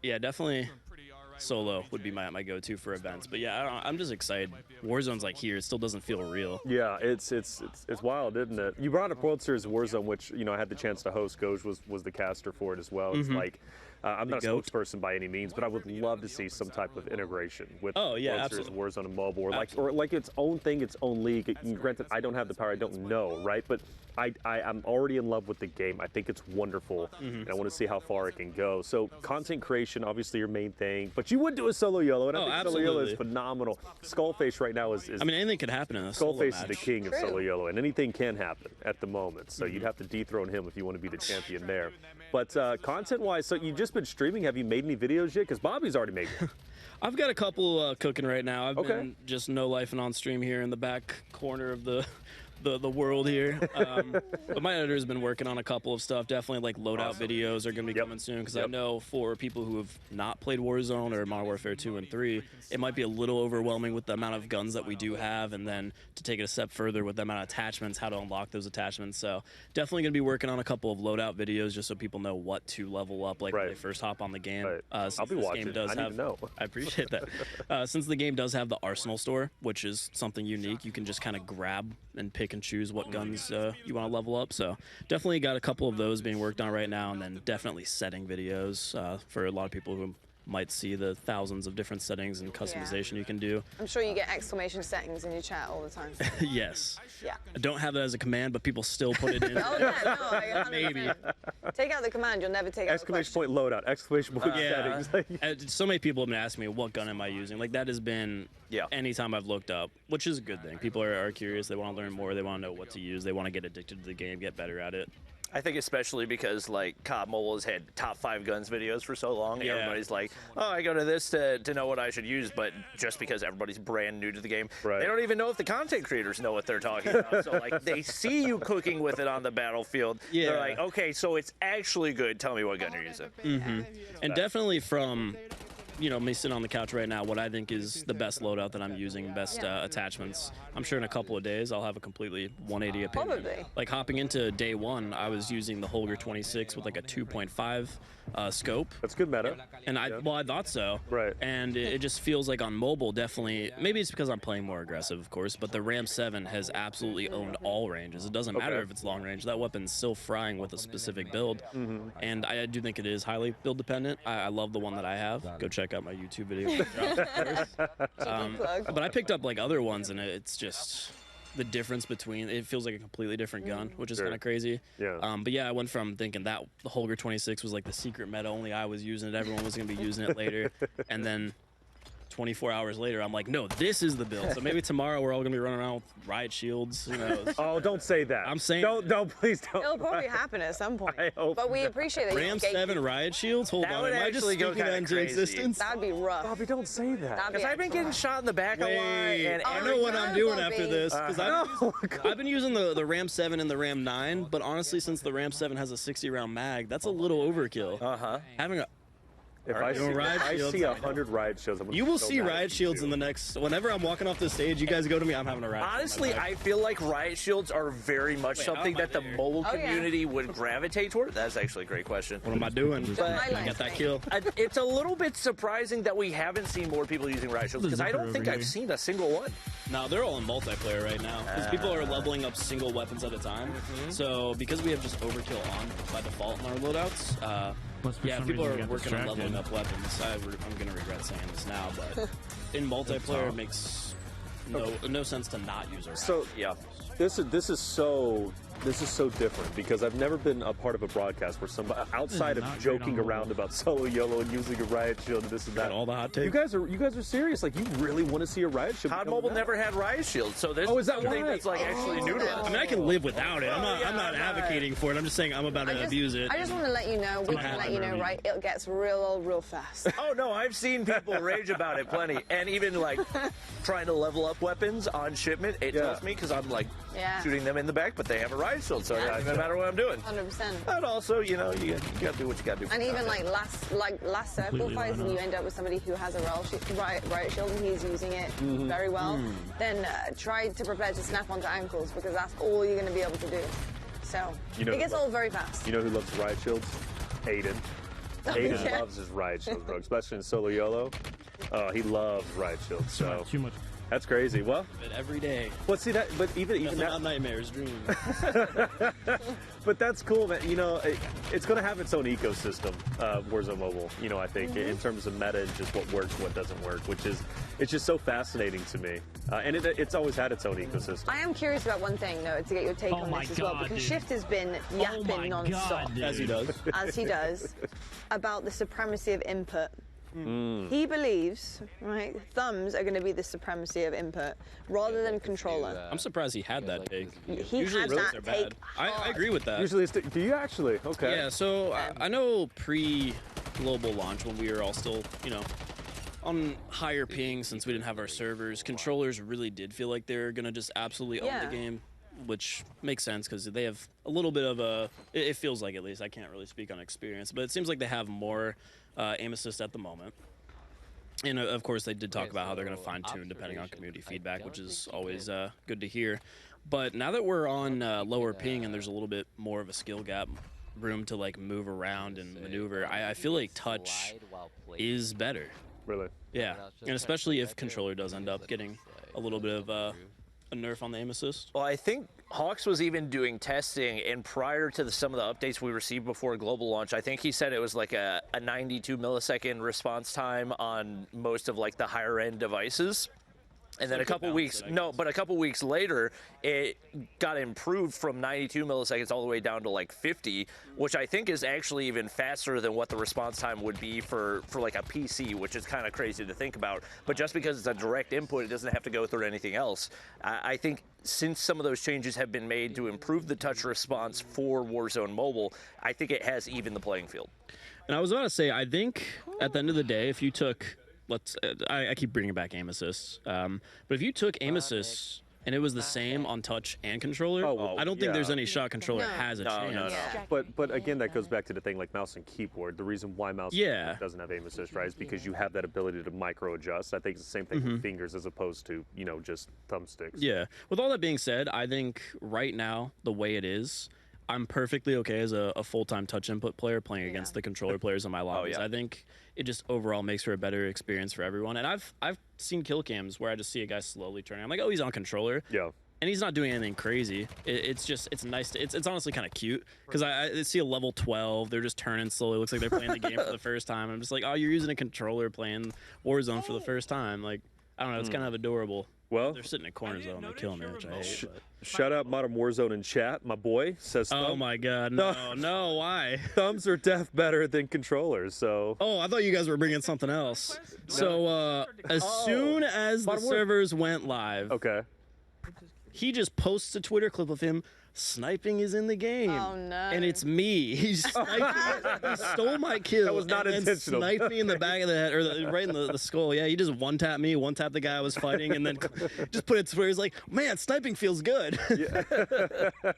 Yeah, definitely solo would be my go-to for events. But yeah, I'm just excited. Warzone's like here. It still doesn't feel real. Yeah, it's wild, isn't it? You brought up World Series Warzone, which, you know, I had the chance to host. Goj was the caster for it as well. It's like, I'm not a spokesperson by any means, but I would love to see some type of integration with World Series Warzone and mobile, or like its own thing, its own league. Granted, I don't have the power, I don't know, right? But I'm already in love with the game. I think it's wonderful, and I want to see how far it can go. So content creation, obviously your main thing, but you would do a solo YOLO, and I think solo YOLO is phenomenal. Skullface right now is I mean, anything could happen in a Skullface solo is the match. king of solo YOLO, and anything can happen at the moment. So you'd have to dethrone him if you want to be the champion there. But content-wise, so you've just been streaming. Have you made any videos yet? Because Bobby's already made one. I've got a couple cooking right now. I've been just no-lifing on stream here in the back corner of the world here. But my editor's been working on a couple of stuff. Definitely like loadout videos are going to be coming soon, because I know for people who have not played Warzone or Modern Warfare 2 and 3, it might be a little overwhelming with the amount of guns that we do have, and then to take it a step further with the amount of attachments, how to unlock those attachments. So definitely going to be working on a couple of loadout videos just so people know what to level up like when they first hop on the game. I'll be watching. I need to know. I appreciate that. Since the game does have the Arsenal store, which is something unique, you can just kind of grab and pick and choose what guns you want to level up. So definitely got a couple of those being worked on right now, and then definitely setting videos for a lot of people who might see the thousands of different settings and customization you can do. I'm sure you get exclamation settings in your chat all the time. Yes. Yeah. I don't have that as a command, but people still put it in. Oh yeah, no, I 100%. Maybe. Take out the command, you'll never take out Exclamation point loadout, exclamation point settings. So many people have been asking me, what gun am I using? Like, that has been anytime I've looked up, which is a good thing. People are curious. They want to learn more. They want to know what to use. They want to get addicted to the game, get better at it. I think especially because like COD Mobile has had top 5 guns videos for so long. Yeah. Everybody's like, oh, I go to this to know what I should use, but just because everybody's brand new to the game, they don't even know if the content creators know what they're talking about. So like they see you cooking with it on the battlefield. Yeah. They're like, okay, so it's actually good. Tell me what gun you're using. Mm-hmm. And definitely from, you know, me sitting on the couch right now, what I think is the best loadout that I'm using, best attachments. I'm sure in a couple of days I'll have a completely 180 opinion. Probably. Like hopping into day 1, I was using the Holger 26 with like a 2.5 scope. That's good meta. And I thought so. Right. And it just feels like on mobile, definitely, maybe it's because I'm playing more aggressive, of course, but the Ram 7 has absolutely owned all ranges. It doesn't matter if it's long range. That weapon's still frying with a specific build. And I do think it is highly build dependent. I love the one that I have. Go check out my YouTube video. But I picked up like other ones, and it's just the difference between, it feels like a completely different gun, which is kind of crazy. But yeah, I went from thinking that the Holger 26 was like the secret meta, only I was using it, everyone was going to be using it later, and then 24 hours later, I'm like, no, this is the build. So maybe tomorrow we're all gonna be running around with riot shields. Who knows? Oh, don't say that. I'm saying, don't, please don't. It'll probably happen at some point. I hope but we appreciate that. Ram 7 riot shields. Hold on, am I just speaking that into existence? That'd be rough. Bobby, don't say that. Because I've been getting shot in the back a lot. And I know what I'm doing after this. Because I've been using the Ram 7 and the Ram 9, but honestly, since the Ram 7 has a 60-round mag, that's a little overkill. Having a If I see 100 riot shields, I'm gonna you will be so see mad riot shields in the next. Whenever I'm walking off the stage, you guys go to me. I'm having a riot. Honestly, I feel like riot shields are very much something that the mobile community would gravitate toward. That's actually a great question. What am I doing? I got that kill. It's a little bit surprising that we haven't seen more people using riot shields because I don't think I've seen a single one. No, they're all in multiplayer right now because people are leveling up single weapons at a time. So because we have just overkill on by default in our loadouts. Yeah, people are working on leveling up weapons. I'm gonna regret saying this now, but in multiplayer, it makes no sense to not use our. So yeah, this is so different because I've never been a part of a broadcast where somebody outside of joking around about solo YOLO and using a riot shield and this and that. All the hot takes. You guys are serious. Like you really want to see a riot shield? COD Mobile never had riot shields, so there's is that something right? that's like actually new to us. I mean, I can live without it. I'm not advocating for it. I'm just saying I'm about to abuse it. I just want to let you know, we can let you know, right? It gets real old real fast. Oh no, I've seen people rage about it plenty, and even like trying to level up weapons on shipment. It tells me because I'm like shooting them in the back, but they have a riot shield, so it doesn't matter what I'm doing. 100%. And also, you know, you gotta do what you gotta do. And even like last circle fights, and you end up with somebody who has a riot shield and he's using it very well, then try to prepare to snap onto ankles because that's all you're going to be able to do. So it gets old very fast. You know who loves riot shields? Aiden. Aiden loves his riot shields, bro, especially in solo YOLO. Oh, he loves riot shields. So too much. That's crazy. Well, every day. Well, see that, but even that, not nightmares, dreams. But that's cool, man. You know, it's going to have its own ecosystem, Warzone Mobile. You know, I think in terms of meta and just what works, what doesn't work, which is it's just so fascinating to me. And it's always had its own ecosystem. I am curious about one thing, though, to get your take on this as well, because Shift has been yapping non-stop, as he does, about the supremacy of input. He believes, right, thumbs are going to be the supremacy of input rather than controller. I'm surprised he had that take. He Usually has that take. I agree with that. Usually, do you actually? Okay. Yeah. So I know pre-global launch when we were all still, you know, on higher ping since we didn't have our servers, controllers really did feel like they're going to just absolutely own the game. Which makes sense because they have a little bit of a, it feels like, at least, I can't really speak on experience, but it seems like they have more aim assist at the moment. And of course they did talk about how they're going to fine tune depending on community feedback, which is always good to hear. But now that we're on lower ping and there's a little bit more of a skill gap, room to like move around and maneuver, I feel like touch is better. Really? Yeah, and especially if controller does end up getting a little bit of a nerf on the aim assist? Well, I think Hawks was even doing testing, and prior to some of the updates we received before global launch, I think he said it was like a 92 millisecond response time on most of like the higher end devices. And then a couple weeks, but a couple weeks later, it got improved from 92 milliseconds all the way down to like 50, which I think is actually even faster than what the response time would be for like a PC, which is kind of crazy to think about. But just because it's a direct input, it doesn't have to go through anything else. I think since some of those changes have been made to improve the touch response for Warzone Mobile, I think it has evened the playing field. And I was about to say, I think at the end of the day, if you took I keep bringing back aim assists. But if you took aim assists and it was the same on touch and controller, I don't think there's any shot controller has a chance. No. But again, that goes back to the thing like mouse and keyboard. The reason why mouse and keyboard doesn't have aim assist, right, is because you have that ability to micro adjust. I think it's the same thing with fingers as opposed to, you know, just thumbsticks. Yeah. With all that being said, I think right now, the way it is, I'm perfectly okay as a full-time touch input player playing against the controller players in my lobbies. I think it just overall makes for a better experience for everyone. And I've seen kill cams where I just see a guy slowly turning. I'm like, oh, he's on controller. Yeah. And he's not doing anything crazy. It's nice. It's honestly kind of cute because I see a level 12. They're just turning slowly. Looks like they're playing the game for the first time. I'm just like, oh, you're using a controller playing Warzone for the first time. Like, I don't know. It's kind of adorable. Well, they're sitting in corners though, and they're killing it, which I hate. Shout out Modern Warzone in chat. My boy says. Oh my God, no, why? Thumbs are def better than controllers. So. Oh, I thought you guys were bringing something else. So as soon as the servers went live, he just posts a Twitter clip of him. Sniping is in the game. Oh no! And it's me. He's sniping. He stole my kill. That was not intentional. Sniped me in the back of the head, or right in the skull. Yeah, he just one-tapped me, one-tapped the guy I was fighting, and then just put it to where he's like, "Man, sniping feels good."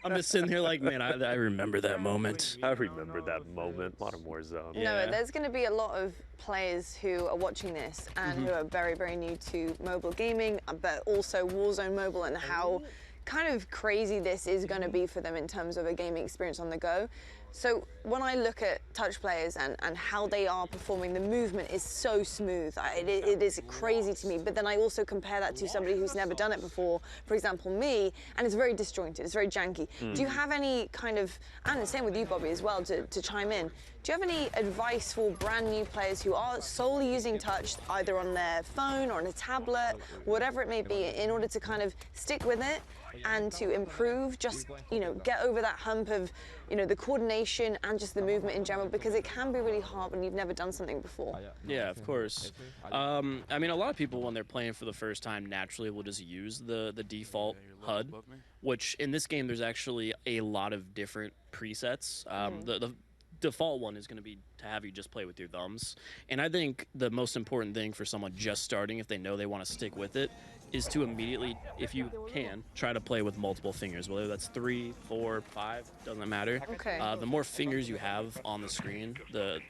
I'm just sitting here like, man, I remember that moment. I remember that moment. Modern Warzone. No, there's going to be a lot of players who are watching this and who are very, very new to mobile gaming, but also Warzone Mobile and how kind of crazy this is going to be for them in terms of a gaming experience on the go. So when I look at touch players and how they are performing, the movement is so smooth. It is crazy to me. But then I also compare that to somebody who's never done it before, for example, me, and it's very disjointed, it's very janky. Do you have any kind of, and the same with you, Bobby, as well, to chime in, do you have any advice for brand new players who are solely using touch, either on their phone or on a tablet, whatever it may be, in order to kind of stick with it and to improve, just, you know, get over that hump of, you know, the coordination and just the movement in general, because it can be really hard when you've never done something before. Yeah, of course. I mean, a lot of people when they're playing for the first time naturally will just use the default HUD, which in this game there's actually a lot of different presets. The default one is going to be to have you just play with your thumbs. And I think the most important thing for someone just starting, if they know they want to stick with it, is to immediately, if you can, try to play with multiple fingers, whether that's 3, 4, 5, doesn't matter. Okay. The more fingers you have on the screen, the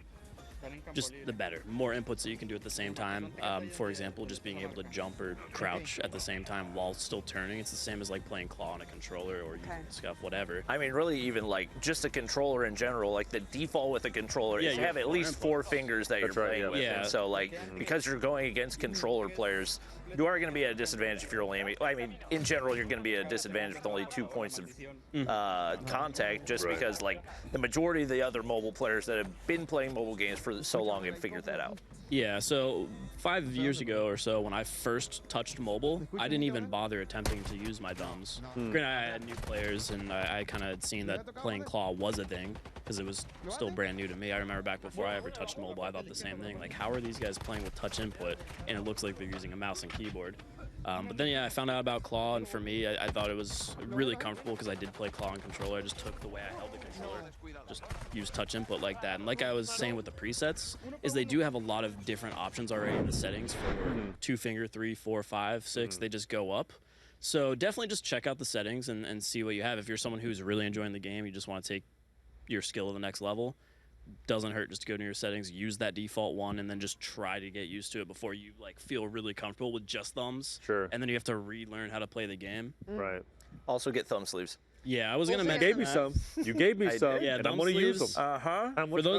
better. More inputs that you can do at the same time. For example, just being able to jump or crouch at the same time while still turning. It's the same as like playing claw on a controller or using scuff, whatever. I mean, really, even like just a controller in general, like the default with a controller is you have at least 4 fingers that you're playing with. And so, like, because you're going against controller players, you are going to be at a disadvantage if you're only aiming. I mean, in general, you're going to be at a disadvantage with only 2 points of contact, just because, like, the majority of the other mobile players that have been playing mobile games for so long have figured that out. Yeah, so 5 years ago or so, when I first touched mobile, I didn't even bother attempting to use my thumbs. Granted, I had new players, and I kind of had seen that playing claw was a thing, because it was still brand new to me. I remember back before I ever touched mobile, I thought the same thing. Like, how are these guys playing with touch input, and it looks like they're using a mouse and keyboard? But then, yeah, I found out about claw, and for me, I thought it was really comfortable because I did play claw and controller. I just took the way I held the controller, just used touch input like that. And like I was saying with the presets, is they do have a lot of different options already in the settings for 2 finger, 3, 4, 5, 6. They just go up. So definitely just check out the settings and see what you have. If you're someone who's really enjoying the game, you just want to take your skill to the next level, doesn't hurt just to go to your settings, use that default one, and then just try to get used to it before you like feel really comfortable with just thumbs. Sure. And then you have to relearn how to play the game. Right. Also get thumb sleeves. Yeah, I was gonna mention You gave me that. some. You gave me some. Yeah, and I'm thumb gonna use sleeves.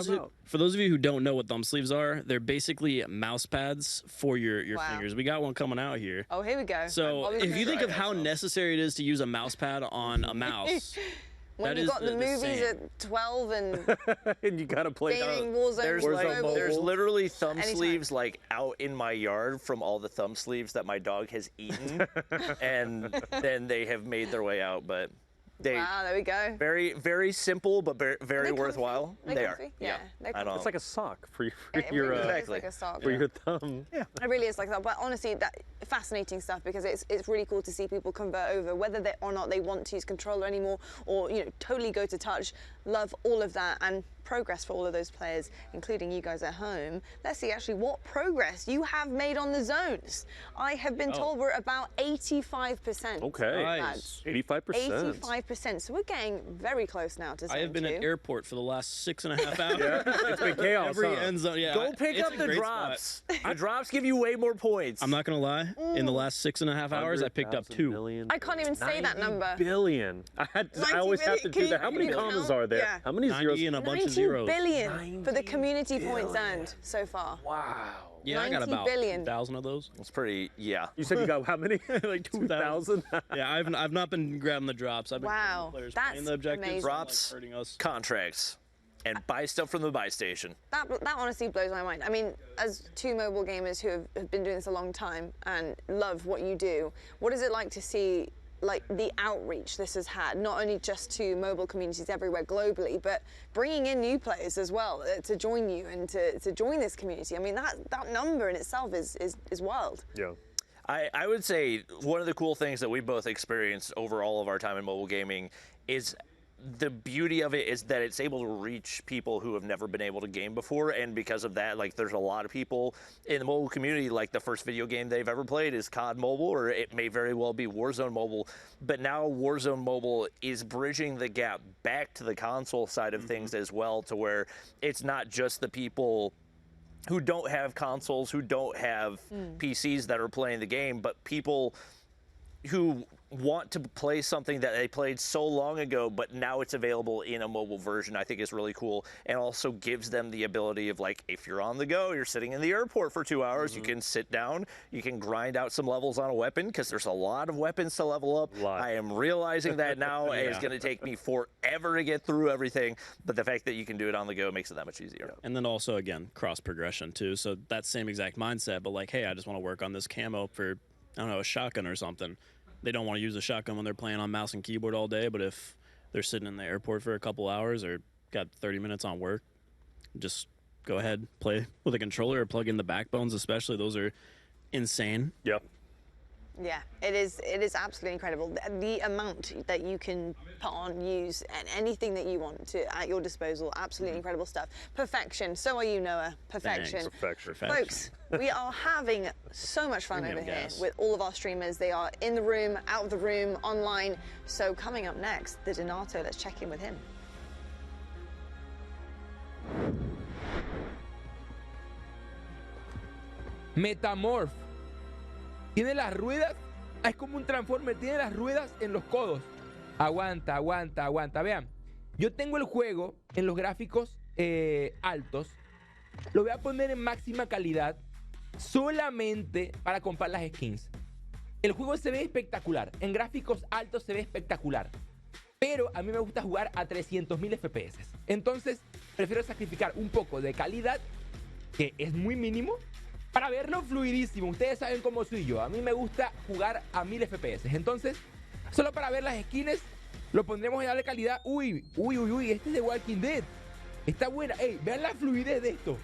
them. For those of you who don't know what thumb sleeves are, they're basically mouse pads for your Wow. fingers. We got one coming out here. Oh, here we go. So Obviously- if you think of how necessary it is to use a mouse pad on a mouse, when that you is got the movies same. at 12 and and you gotta play gaming Warzone, There's literally thumb Anytime. sleeves like out in my yard from all the thumb sleeves that my dog has eaten, and then they have made their way out. But they Wow, there we go. very very simple, but very worthwhile. They're They are. comfy? Yeah, they're I don't. It's like a sock for your It your, really is like a sock. for your thumb. Yeah. It really is like that. But honestly, that fascinating stuff because it's really cool to see people convert over, whether they or not they want to use controller anymore or totally go to touch. Love all of that and progress for all of those players, including you guys at home. Let's see actually what progress you have made on the zones. I have been told we're about 85%. Okay. Nice. 85%. 85%. So we're getting very close now to zone I have been 2. at airport for the last 6.5 hours. Yeah, it's been chaos, Every huh? end zone. Yeah, Go pick it's up a the great drops. spot. The drops give you way more points. I'm not gonna lie. In the last 6.5 hours, I picked up 2. Million. I can't even say that number. Billion. I 90 always have to billion. do that. How Can many you commas count? are there? Yeah. How many 90 zeros? and a bunch of 90 zeros. billion for the community points earned so far. Wow. Yeah, I got 90 about billion. 2,000 of those. It's pretty. Yeah. You said you got how many? Like 2,000. Yeah, I've not been grabbing the drops. I've been Wow, grabbing players that's playing the objectives. amazing. Drops, Hurting us. contracts, and buy stuff from the buy station. That honestly blows my mind. I mean, as two mobile gamers who have been doing this a long time and love what you do, what is it like to see like the outreach this has had, not only just to mobile communities everywhere globally, but bringing in new players as well to join you and to join this community? I mean, that number in itself is wild. Yeah. I would say one of the cool things that we both experienced over all of our time in mobile gaming is the beauty of it is that it's able to reach people who have never been able to game before, and because of that, like, there's a lot of people in the mobile community, like the first video game they've ever played is COD Mobile, or it may very well be Warzone Mobile, but now Warzone Mobile is bridging the gap back to the console side of things as well, to where it's not just the people who don't have consoles, who don't have PCs that are playing the game, but people who want to play something that they played so long ago, but now it's available in a mobile version, I think is really cool, and also gives them the ability of, like, if you're on the go, you're sitting in the airport for 2 hours, you can sit down, you can grind out some levels on a weapon, because there's a lot of weapons to level up. I am realizing that now, and it's going to take me forever to get through everything, but the fact that you can do it on the go makes it that much easier. And then also, again, cross progression too. So that same exact mindset, but like, hey, I just want to work on this camo for, I don't know, a shotgun or something. They don't want to use a shotgun when they're playing on mouse and keyboard all day, but if they're sitting in the airport for a couple hours or got 30 minutes on work, just go ahead, play with a controller or plug in the backbones especially. Those are insane. Yep. Yeah, it is absolutely incredible. The amount that you can put on, use, and anything that you want to at your disposal, absolutely incredible stuff. Perfection. So are you, Noah. Perfection. Thanks. Perfection. Folks, we are having so much fun over here with all of our streamers. They are in the room, out of the room, online. So coming up next, the Donato. Let's check in with him. Metamorph. Tiene las ruedas, es como un Transformer, tiene las ruedas en los codos. Aguanta, aguanta, aguanta. Vean, yo tengo el juego en los gráficos altos. Lo voy a poner en máxima calidad solamente para comprar las skins. El juego se ve espectacular, en gráficos altos se ve espectacular. Pero a mí me gusta jugar a 300.000 FPS. Entonces, prefiero sacrificar un poco de calidad, que es muy mínimo, para verlo fluidísimo. Ustedes saben cómo soy yo. A mí me gusta jugar a 1000 FPS. Entonces, solo para ver las skins, lo pondremos en darle calidad. Uy, este es de Walking Dead. Está buena. Ey, vean la fluidez de esto.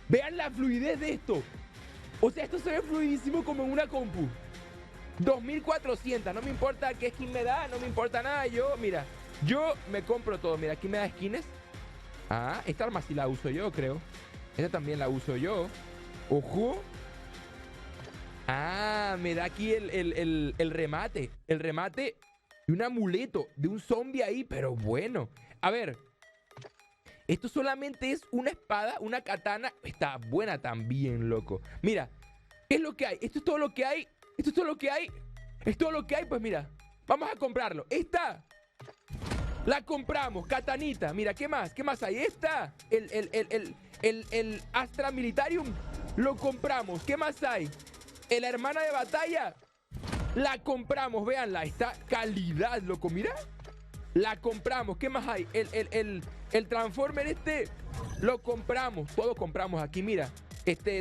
Vean la fluidez de esto. O sea, esto se ve fluidísimo como en una compu. 2400. No me importa qué skin me da, no me importa nada. Yo me compro todo. Mira, aquí me da skins. Ah, esta arma sí la uso yo, creo. Esta también la uso yo. Ojo. Ah, me da aquí el remate. El remate de un amuleto, de un zombie ahí, pero bueno. A ver. Esto solamente es una espada, una katana. Está buena también, loco. Mira, ¿qué es lo que hay? Esto es todo lo que hay. Esto es todo lo que hay. Es todo lo que hay, pues mira. Vamos a comprarlo. Esta La compramos, katanita. Mira, ¿qué más? ¿Qué más hay? Esta, el Astra Militarium, lo compramos. ¿Qué más hay? La hermana de batalla, la compramos. Véanla, está calidad, loco, mira. La compramos. ¿Qué más hay? El Transformer este, lo compramos. Todos compramos aquí, mira.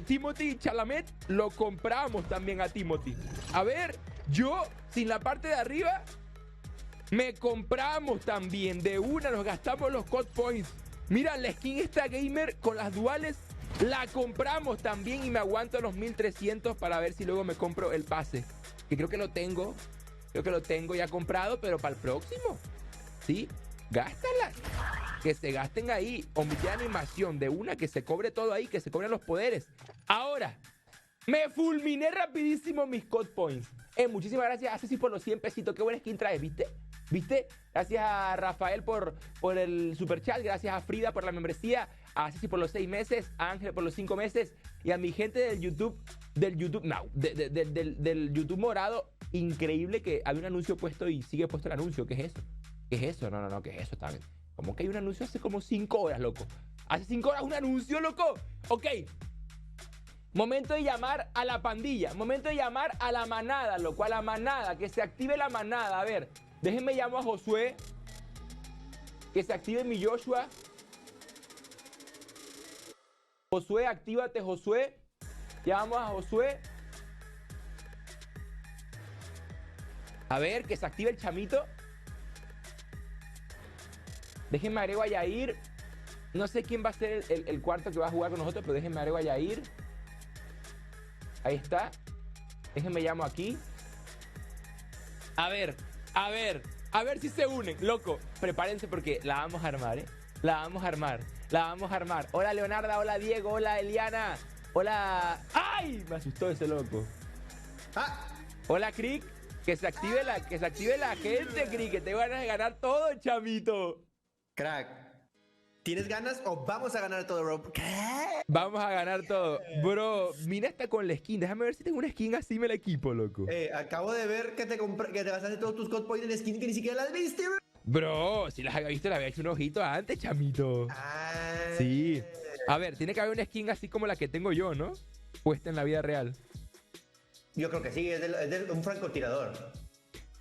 Timothy Chalamet, lo compramos también a Timothy. A ver, yo, sin la parte de arriba, me compramos también. De una nos gastamos los code points. Mira, la skin esta gamer con las duales, la compramos también y me aguanto los 1300 para ver si luego me compro el pase. Que creo que lo tengo. Creo que lo tengo ya comprado, pero para el próximo. ¿Sí? Gástalas. Que se gasten ahí. Omitir animación de una, que se cobre todo ahí, que se cobren los poderes. Ahora, me fulminé rapidísimo mis code points. Muchísimas gracias, Asesi, por los 100 pesitos. Qué buena skin traes, ¿viste? ¿Viste? Gracias a Rafael por el super chat. Gracias a Frida por la membresía. A Asesi por los 6 meses. A Ángel por los 5 meses. Y a mi gente del YouTube morado. Increíble que había un anuncio puesto y sigue puesto el anuncio. ¿Qué es eso? ¿Qué es eso? No, ¿qué es eso también? ¿Cómo que hay un anuncio hace como 5 horas, loco? Hace 5 horas un anuncio, loco. Ok. Momento de llamar a la pandilla. Momento de llamar a la manada, loco. A la manada. Que se active la manada. A ver. Déjenme llamar a Josué. Que se active mi Joshua. Josué, actívate, Josué. Llamamos a Josué. A ver, que se active el chamito. Déjenme agrego a Yair. No sé quién va a ser el cuarto que va a jugar con nosotros, pero déjenme agrego a Yair. Ahí está. Déjenme llamo aquí. A ver si se unen, loco. Prepárense porque la vamos a armar, ¿eh? La vamos a armar. Hola, Leonarda. Hola, Diego. Hola, Eliana. Hola. ¡Ay! Me asustó ese loco. Hola, Crick. Que se active la gente, Crick. Que tengo ganas de ganar todo, chamito. Crack, ¿tienes ganas o vamos a ganar todo, bro? ¿Qué? Vamos a ganar todo. Bro, mira esta con la skin. Déjame ver si tengo una skin así me la equipo, loco. Acabo de ver que te gastaste todos tus code points en skin que ni siquiera las viste, bro. Bro, si las había visto, las había hecho un ojito antes, chamito. Sí. A ver, tiene que haber una skin así como la que tengo yo, ¿no? Puesta en la vida real. Yo creo que sí, es de un francotirador.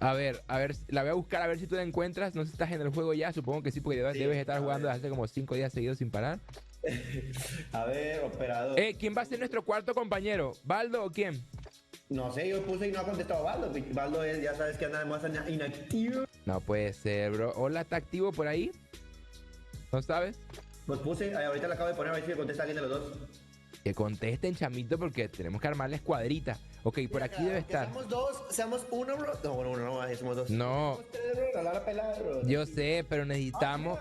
A ver, la voy a buscar a ver si tú la encuentras. No sé si estás en el juego ya, supongo que sí, porque debes estar jugando desde hace como 5 días seguidos sin parar. A ver, operador. ¿Quién va a ser nuestro cuarto compañero? ¿Baldo o quién? No sé, yo puse y no ha contestado Baldo. Baldo es, ya sabes que anda más inactivo. No puede ser, bro. Hola, ¿está activo por ahí? ¿No sabes? Pues puse, ahorita le acabo de poner a ver si contesta alguien de los dos. Que contesten, chamito, porque tenemos que armar la escuadrita. Ok, por aquí debe estar. Seamos uno, bro. No, bueno, no, somos dos. No. Somos tres, bro, la pelada, bro. Yo sé, pero necesitamos.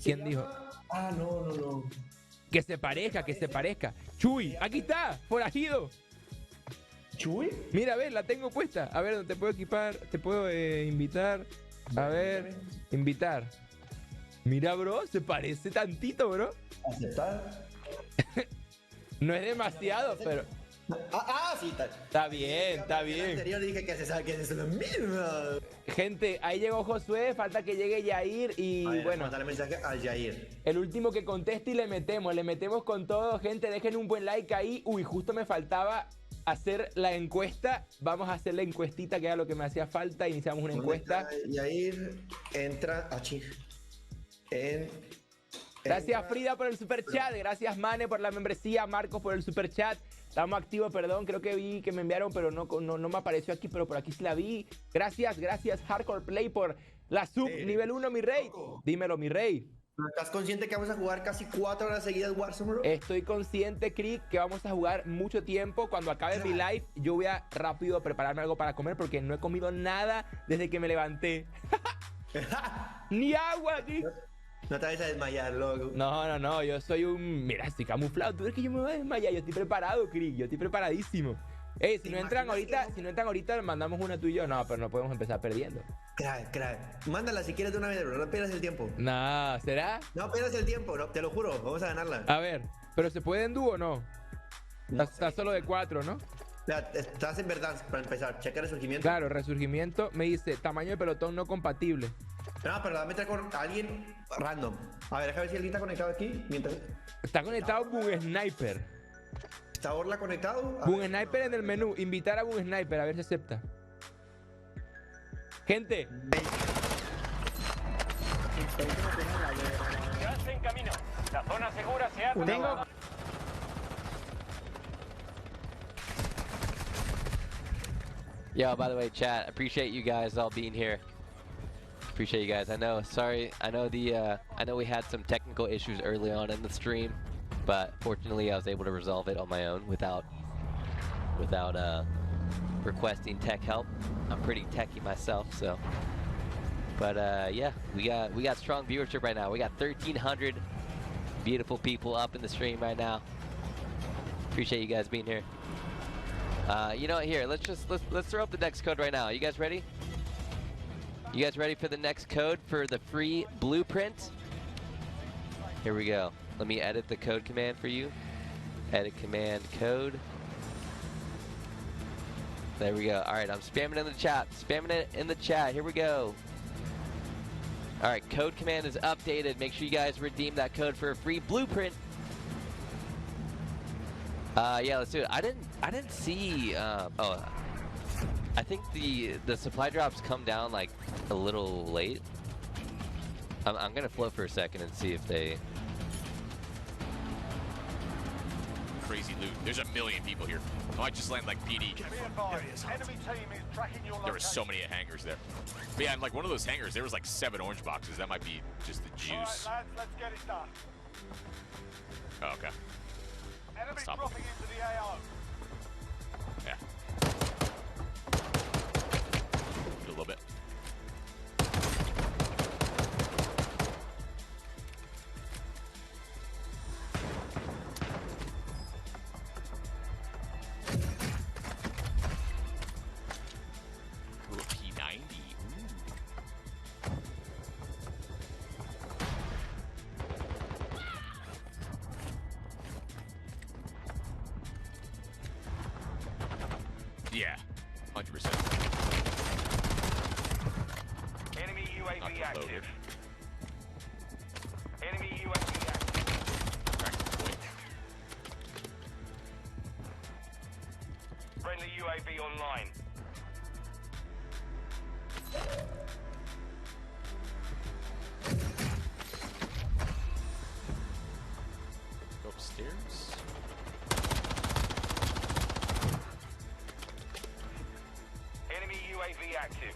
¿Quién dijo? No. Que se parezca. Chuy, aquí está, forajido. ¿Chuy? Mira, a ver, la tengo puesta. A ver, ¿dónde te puedo equipar? Te puedo invitar. A ver, invitar. Mira, bro, se parece tantito, bro. ¿Aceptar? No es demasiado, pero... Sí, está bien. El anterior dije que es lo mismo. Gente, ahí llegó Josué, falta que llegue Yair y bueno. Mandarle mensaje a Yair. El último que conteste y le metemos con todo, gente, dejen un buen like ahí. Uy, justo me faltaba hacer la encuesta. Vamos a hacer la encuestita, que era lo que me hacía falta. Iniciamos una encuesta. Yair entra aquí. Gracias Frida por el super chat, gracias Mane por la membresía, Marcos por el super chat. Estamos activos, perdón, creo que vi que me enviaron, pero no me apareció aquí, pero por aquí sí la vi. Gracias Hardcore Play por la sub nivel 1, mi rey. Dímelo, mi rey. ¿Estás consciente que vamos a jugar casi 4 horas seguidas Warzone, bro? Estoy consciente, Crick, que vamos a jugar mucho tiempo. Cuando acabe mi live, yo voy a rápido prepararme algo para comer porque no he comido nada desde que me levanté. Ni agua, Crick. No te vayas a desmayar, loco. No, yo soy un... Mira, estoy camuflado. ¿Tú crees que yo me voy a desmayar? Yo estoy preparado, Crick. Yo estoy preparadísimo. Si no entran ahorita, mandamos una tú y yo. No, pero no podemos empezar perdiendo. Crack. Mándala si quieres de una vez, bro. No pierdas el tiempo. No, ¿será? No pierdas el tiempo, no, te lo juro. Vamos a ganarla. A ver, ¿pero se puede en dúo o no? Está solo de 4, ¿no? Estás en verdad, para empezar. Checa resurgimiento. Claro, resurgimiento. Me dice, tamaño de pelotón no compatible. No, pero dame con alguien random. A ver, déjame ver si alguien está conectado aquí. Mientras... Está conectado Boom Sniper. ¿Está Orla conectado? Boom Sniper en el menú. Invitar a Boom Sniper, a ver si acepta. Gente. Gas en camino. La zona segura se ha Tengo... Yo, by the way, chat, appreciate you guys all being here. Appreciate you guys. I know, sorry, I know we had some technical issues early on in the stream, but fortunately I was able to resolve it on my own without requesting tech help. I'm pretty techy myself, so. But yeah, we got strong viewership right now. We got 1,300 beautiful people up in the stream right now. Appreciate you guys being here. You know what? Here, let's throw up the next code right now. You guys ready? You guys ready for the next code for the free blueprint? Here we go. Let me edit the code command for you. Edit command code. There we go. All right, I'm spamming it in the chat. Spamming it in the chat. Here we go. All right, code command is updated. Make sure you guys redeem that code for a free blueprint. Yeah, let's do it. I didn't see. Oh, I think the supply drops come down like a little late. I'm gonna float for a second and see if they. Crazy loot. There's a million people here. Oh, I just landed like PD. There were so many hangars there. But yeah, in like one of those hangars, there was like 7 orange boxes. That might be just the juice. All right, lads, let's get it done. Oh, okay. Enemy dropping into the AO. Yeah. A little bit. Ooh, P90. Yeah, 100%. Enemy UAV Not active. Enemy UAV active. Friendly UAV online. Go upstairs. Enemy UAV active.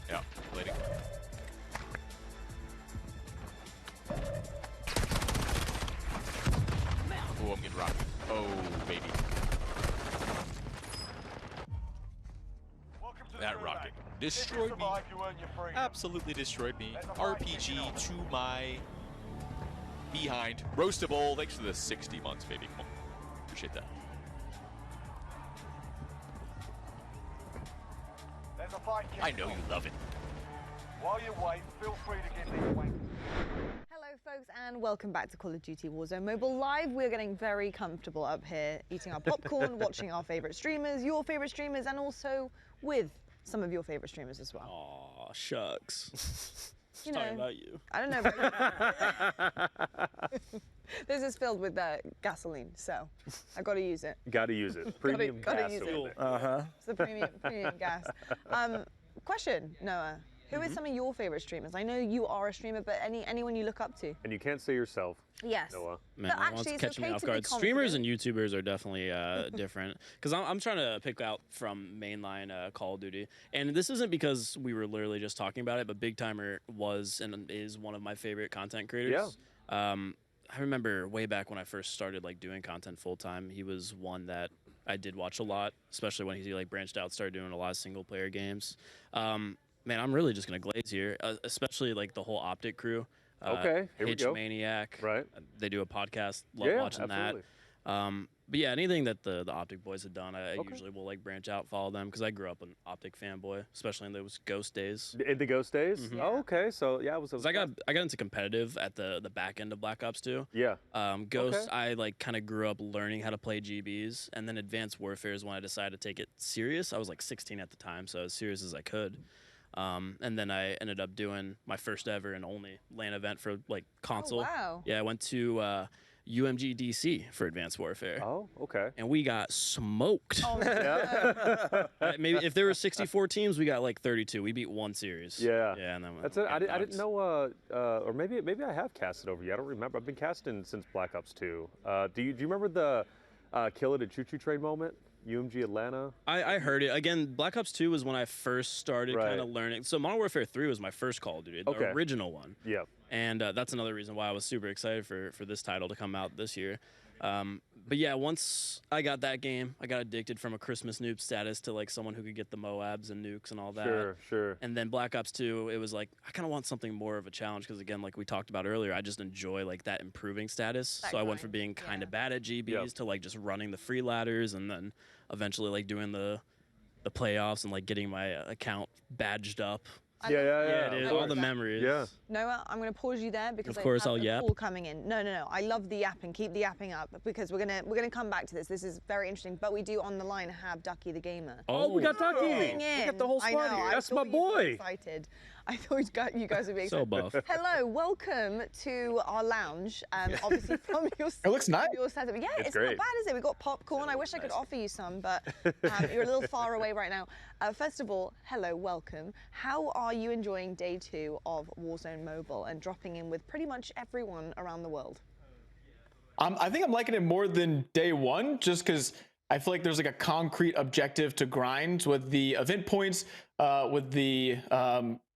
Yeah, waiting. Oh, I'm getting rocked. Oh, baby. That rocket destroyed me. Absolutely destroyed me. RPG to my behind. Roastable, thanks for the 60 months, baby. Come on. Appreciate that. There's a fight. I know you love it. While you wait, feel free to get these wanks. Hello folks and welcome back to Call of Duty Warzone Mobile Live. We're getting very comfortable up here, eating our popcorn, watching our favourite streamers, your favourite streamers, and also with some of your favourite streamers as well. Aw, shucks. You Talking know, about you. I don't know about you. This is filled with gasoline, so I got to use it. Got to use it. Premium gotta gas use over it. there. Uh-huh. It's the premium gas. Question, Noah. Who is some of your favorite streamers? I know you are a streamer, but anyone you look up to? And you can't say yourself. Yes. Noah. Man, But that actually, one's it's catching me okay off to be guard. Streamers and confident. YouTubers are definitely different. Because I'm trying to pick out from mainline Call of Duty. And this isn't because we were literally just talking about it, but Big Timer was and is one of my favorite content creators. Yeah. I remember way back when I first started like doing content full time, he was one that I did watch a lot, especially when he like branched out, started doing a lot of single player games. Man, I'm really just gonna glaze here, especially like the whole Optic crew. Okay, here we go. Maniac. Right. They do a podcast. Love watching absolutely. that. But yeah, anything that the Optic boys have done, I usually will like branch out, follow them, because I grew up an Optic fanboy, especially in those Ghost days. In the Ghost days? Mhm. Oh, okay. So yeah, I got into competitive at the back end of Black Ops 2. Yeah. Ghost, Okay. I like kind of grew up learning how to play GBs, and then Advanced Warfare is when I decided to take it serious. I was like 16 at the time, so as serious as I could. And then I ended up doing my first ever and only LAN event for like console. wow. Yeah, I went to UMG DC for Advanced Warfare. Oh, okay. And we got smoked. Oh, Maybe if there were 64 teams, we got like 32. We beat one series. Yeah. Yeah, and then That's it. I didn't know, or maybe I have casted over you. I don't remember. I've been casting since Black Ops 2. Do you remember the Kill It at Choo Choo Train moment? UMG Atlanta? I heard it. Again, Black Ops 2 was when I first started kind of learning. So Modern Warfare 3 was my first Call of Duty, the original one. Yeah. And that's another reason why I was super excited for this title to come out this year. But yeah, once I got that game, I got addicted from a Christmas noob status to like someone who could get the Moabs and nukes and all that. Sure. And then Black Ops 2, it was like, I kind of want something more of a challenge because again, like we talked about earlier, I just enjoy like that improving status. So I went from being kind of bad at GBs to like just running the free ladders and then eventually like doing the playoffs and like getting my account badged up. Yeah, dude, all the memories. Yeah. Noah, I'm going to pause you there because Of course, I have I'll a yap. call coming in. No. I love the yapping. Keep the yapping up because we're gonna come back to this. This is very interesting. But we do on the line have Ducky the gamer. Oh, we got Ducky. Calling We in. got the whole I squad know, here. I That's thought my you'd be boy. Excited. I thought you guys would be So excited. buff. Hello, welcome to our lounge. Obviously from your It looks nice. Your setup. Yeah, It's it's great. not bad, is it? We got popcorn. I wish I could offer you some, but you're a little far away right now. First of all, hello, welcome. How are you enjoying day 2 of Warzone Mobile and dropping in with pretty much everyone around the world? I think I'm liking it more than day 1, just because I feel like there's like a concrete objective to grind with the event points, with the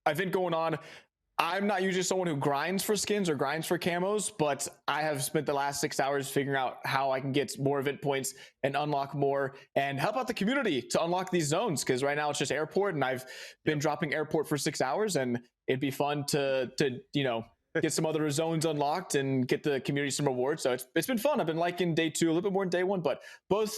event going on. I'm not usually someone who grinds for skins or grinds for camos, but I have spent the last 6 hours figuring out how I can get more event points and unlock more and help out the community to unlock these zones. Because right now it's just airport, and I've been dropping airport for 6 hours, and it'd be fun to get some other zones unlocked and get the community some rewards. So it's been fun. I've been liking day 2 a little bit more than day 1, but both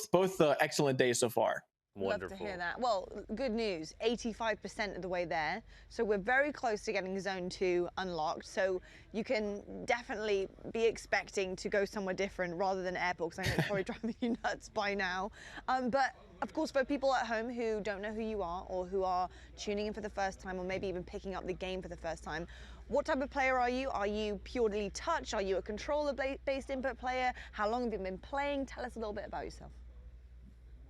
excellent days so far. Love to hear that. Well, good news, 85% of the way there. So we're very close to getting Zone 2 unlocked. So you can definitely be expecting to go somewhere different rather than airport, because I know it's probably driving you nuts by now. But of course, for people at home who don't know who you are or who are tuning in for the first time or maybe even picking up the game for the first time, what type of player are you? Are you purely touch? Are you a controller-based input player? How long have you been playing? Tell us a little bit about yourself.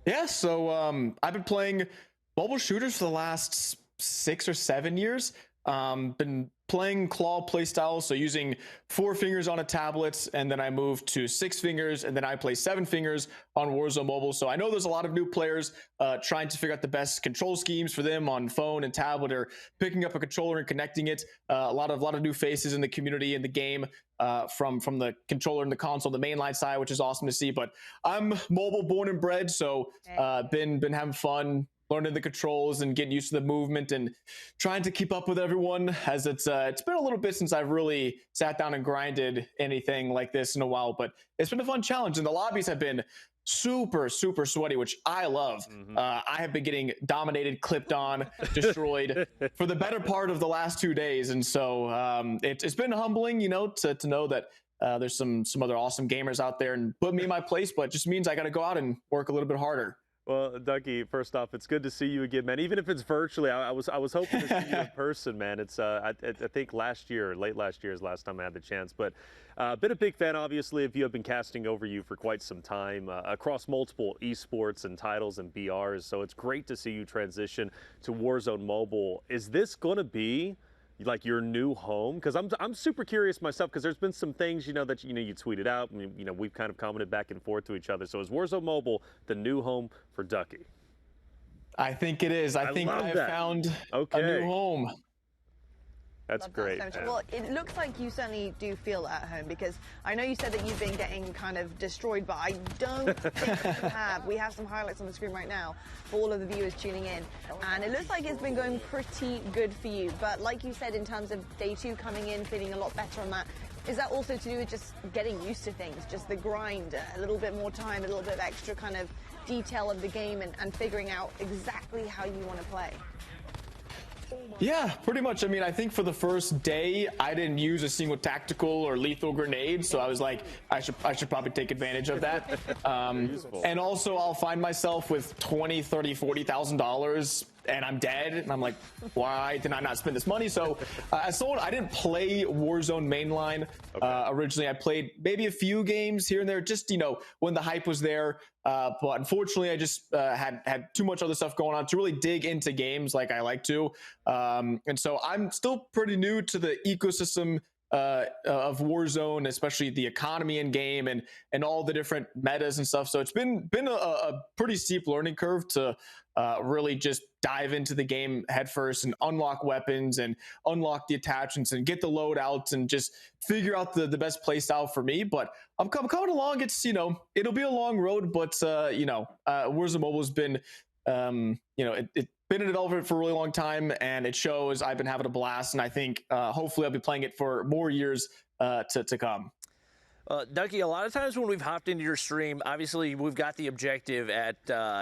Yeah, so I've been playing mobile shooters for the last 6 or 7 years. Been playing claw playstyle, so using 4 fingers on a tablet, and then I moved to 6 fingers, and then I play 7 fingers on Warzone Mobile. So I know there's a lot of new players trying to figure out the best control schemes for them on phone and tablet, or picking up a controller and connecting it. A lot of new faces in the community in the game, from the controller and the console, the mainline side, which is awesome to see. But I'm mobile born and bred, so been having fun learning the controls and getting used to the movement and trying to keep up with everyone, as it's been a little bit since I've really sat down and grinded anything like this in a while. But it's been a fun challenge, and the lobbies have been super sweaty, which I love. I have been getting dominated, clipped on, destroyed for the better part of the last 2 days, and so it's been humbling, to know that there's some other awesome gamers out there and put me in my place, but it just means I got to go out and work a little bit harder. Well, Ducky, first off, it's good to see you again, man. Even if it's virtually, I was hoping to see you in person, man. It's I think late last year is the last time I had the chance. But been a big fan, obviously, of you. I've been casting over you for quite some time across multiple esports and titles and BRs. So it's great to see you transition to Warzone Mobile. Is this going to be like your new home? Because I'm super curious myself, because there's been some things that you tweeted out. I mean, we've kind of commented back and forth to each other. So is Warzone Mobile the new home for Ducky? I think it is. I think I've found a new home. That's Love great. that so much. Well, it looks like you certainly do feel at home, because I know you said that you've been getting kind of destroyed, but I don't think you have. We have some highlights on the screen right now for all of the viewers tuning in, and it looks like it's been going pretty good for you. But like you said, in terms of day 2 coming in, feeling a lot better on that, is that also to do with just getting used to things, just the grind, a little bit more time, a little bit of extra kind of detail of the game, and figuring out exactly how you want to play? Yeah, pretty much. I mean, I think for the first day, I didn't use a single tactical or lethal grenade, so I was like, I should probably take advantage of that. And also, I'll find myself with $20,000, $30,000, $40,000, and I'm dead, and I'm like, why did I not spend this money? So, as someone, I didn't play Warzone mainline originally. I played maybe a few games here and there, just when the hype was there. But unfortunately, I just had too much other stuff going on to really dig into games like I like to. And so I'm still pretty new to the ecosystem of Warzone, especially the economy in game and all the different metas and stuff. So it's been a pretty steep learning curve to really just dive into the game headfirst and unlock weapons and unlock the attachments and get the loadouts and just figure out the best play style for me. But I'm coming along. It's, it'll be a long road, but, Warzone Mobile has been, it's been in development for a really long time, and it shows. I've been having a blast, and I think hopefully I'll be playing it for more years to come. Ducky, a lot of times when we've hopped into your stream, obviously we've got the objective at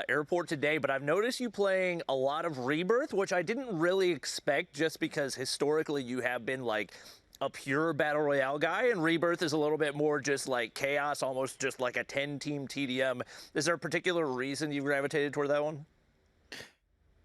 Airport today, but I've noticed you playing a lot of Rebirth, which I didn't really expect, just because historically you have been like a pure Battle Royale guy, and Rebirth is a little bit more just like chaos, almost just like a 10-team TDM. Is there a particular reason you gravitated toward that one?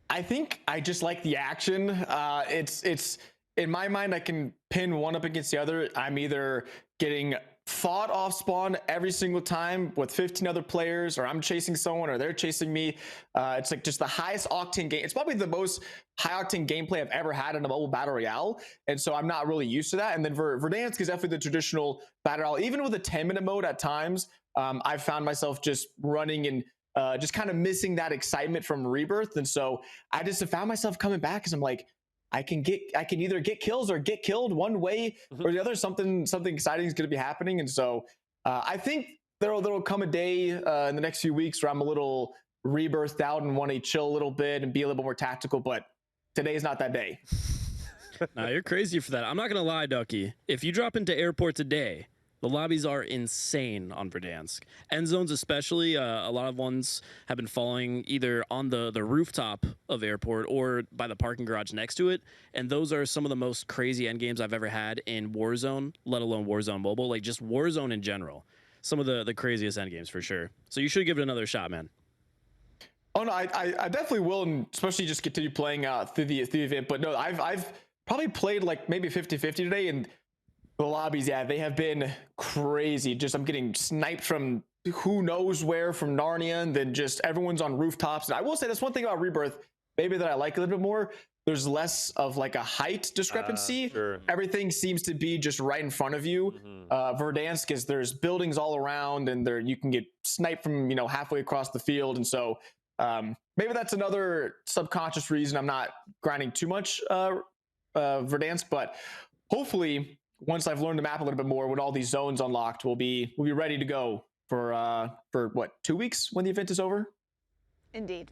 I think I just like the action. It's in my mind, I can pin one up against the other. I'm either getting fought off spawn every single time with 15 other players, or I'm chasing someone, or they're chasing me. It's like just the highest octane game. It's probably the most high octane gameplay I've ever had in a mobile battle royale, and so I'm not really used to that. And then Verdansk is definitely the traditional battle royale. Even with a 10-minute mode at times, I've found myself just running and just kind of missing that excitement from Rebirth. And so I just have found myself coming back because I'm like, I can either get kills or get killed one way or the other. Something exciting is going to be happening. And so I think there'll come a day in the next few weeks where I'm a little rebirthed out and want to chill a little bit and be a little bit more tactical. But today is not that day. Nah, you're crazy for that. I'm not going to lie, Ducky. If you drop into Airport today, the lobbies are insane on Verdansk. End zones especially, a lot of ones have been falling either on the rooftop of Airport or by the parking garage next to it. And those are some of the most crazy end games I've ever had in Warzone, let alone Warzone Mobile, like just Warzone in general. Some of the craziest end games for sure. So you should give it another shot, man. Oh no, I definitely will, and especially just continue playing through the event. But no, I've probably played like maybe 50-50 today, and the lobbies, yeah, they have been crazy. Just I'm getting sniped from who knows where, from Narnia, and then just everyone's on rooftops. And I will say that's one thing about Rebirth, maybe that I like a little bit more. There's less of like a height discrepancy. Sure. Everything seems to be just right in front of you. Verdansk is there's buildings all around, and there you can get sniped from halfway across the field. And so maybe that's another subconscious reason I'm not grinding too much Verdansk, but hopefully once I've learned the map a little bit more, when all these zones unlocked, we'll be ready to go for what, 2 weeks when the event is over? Indeed.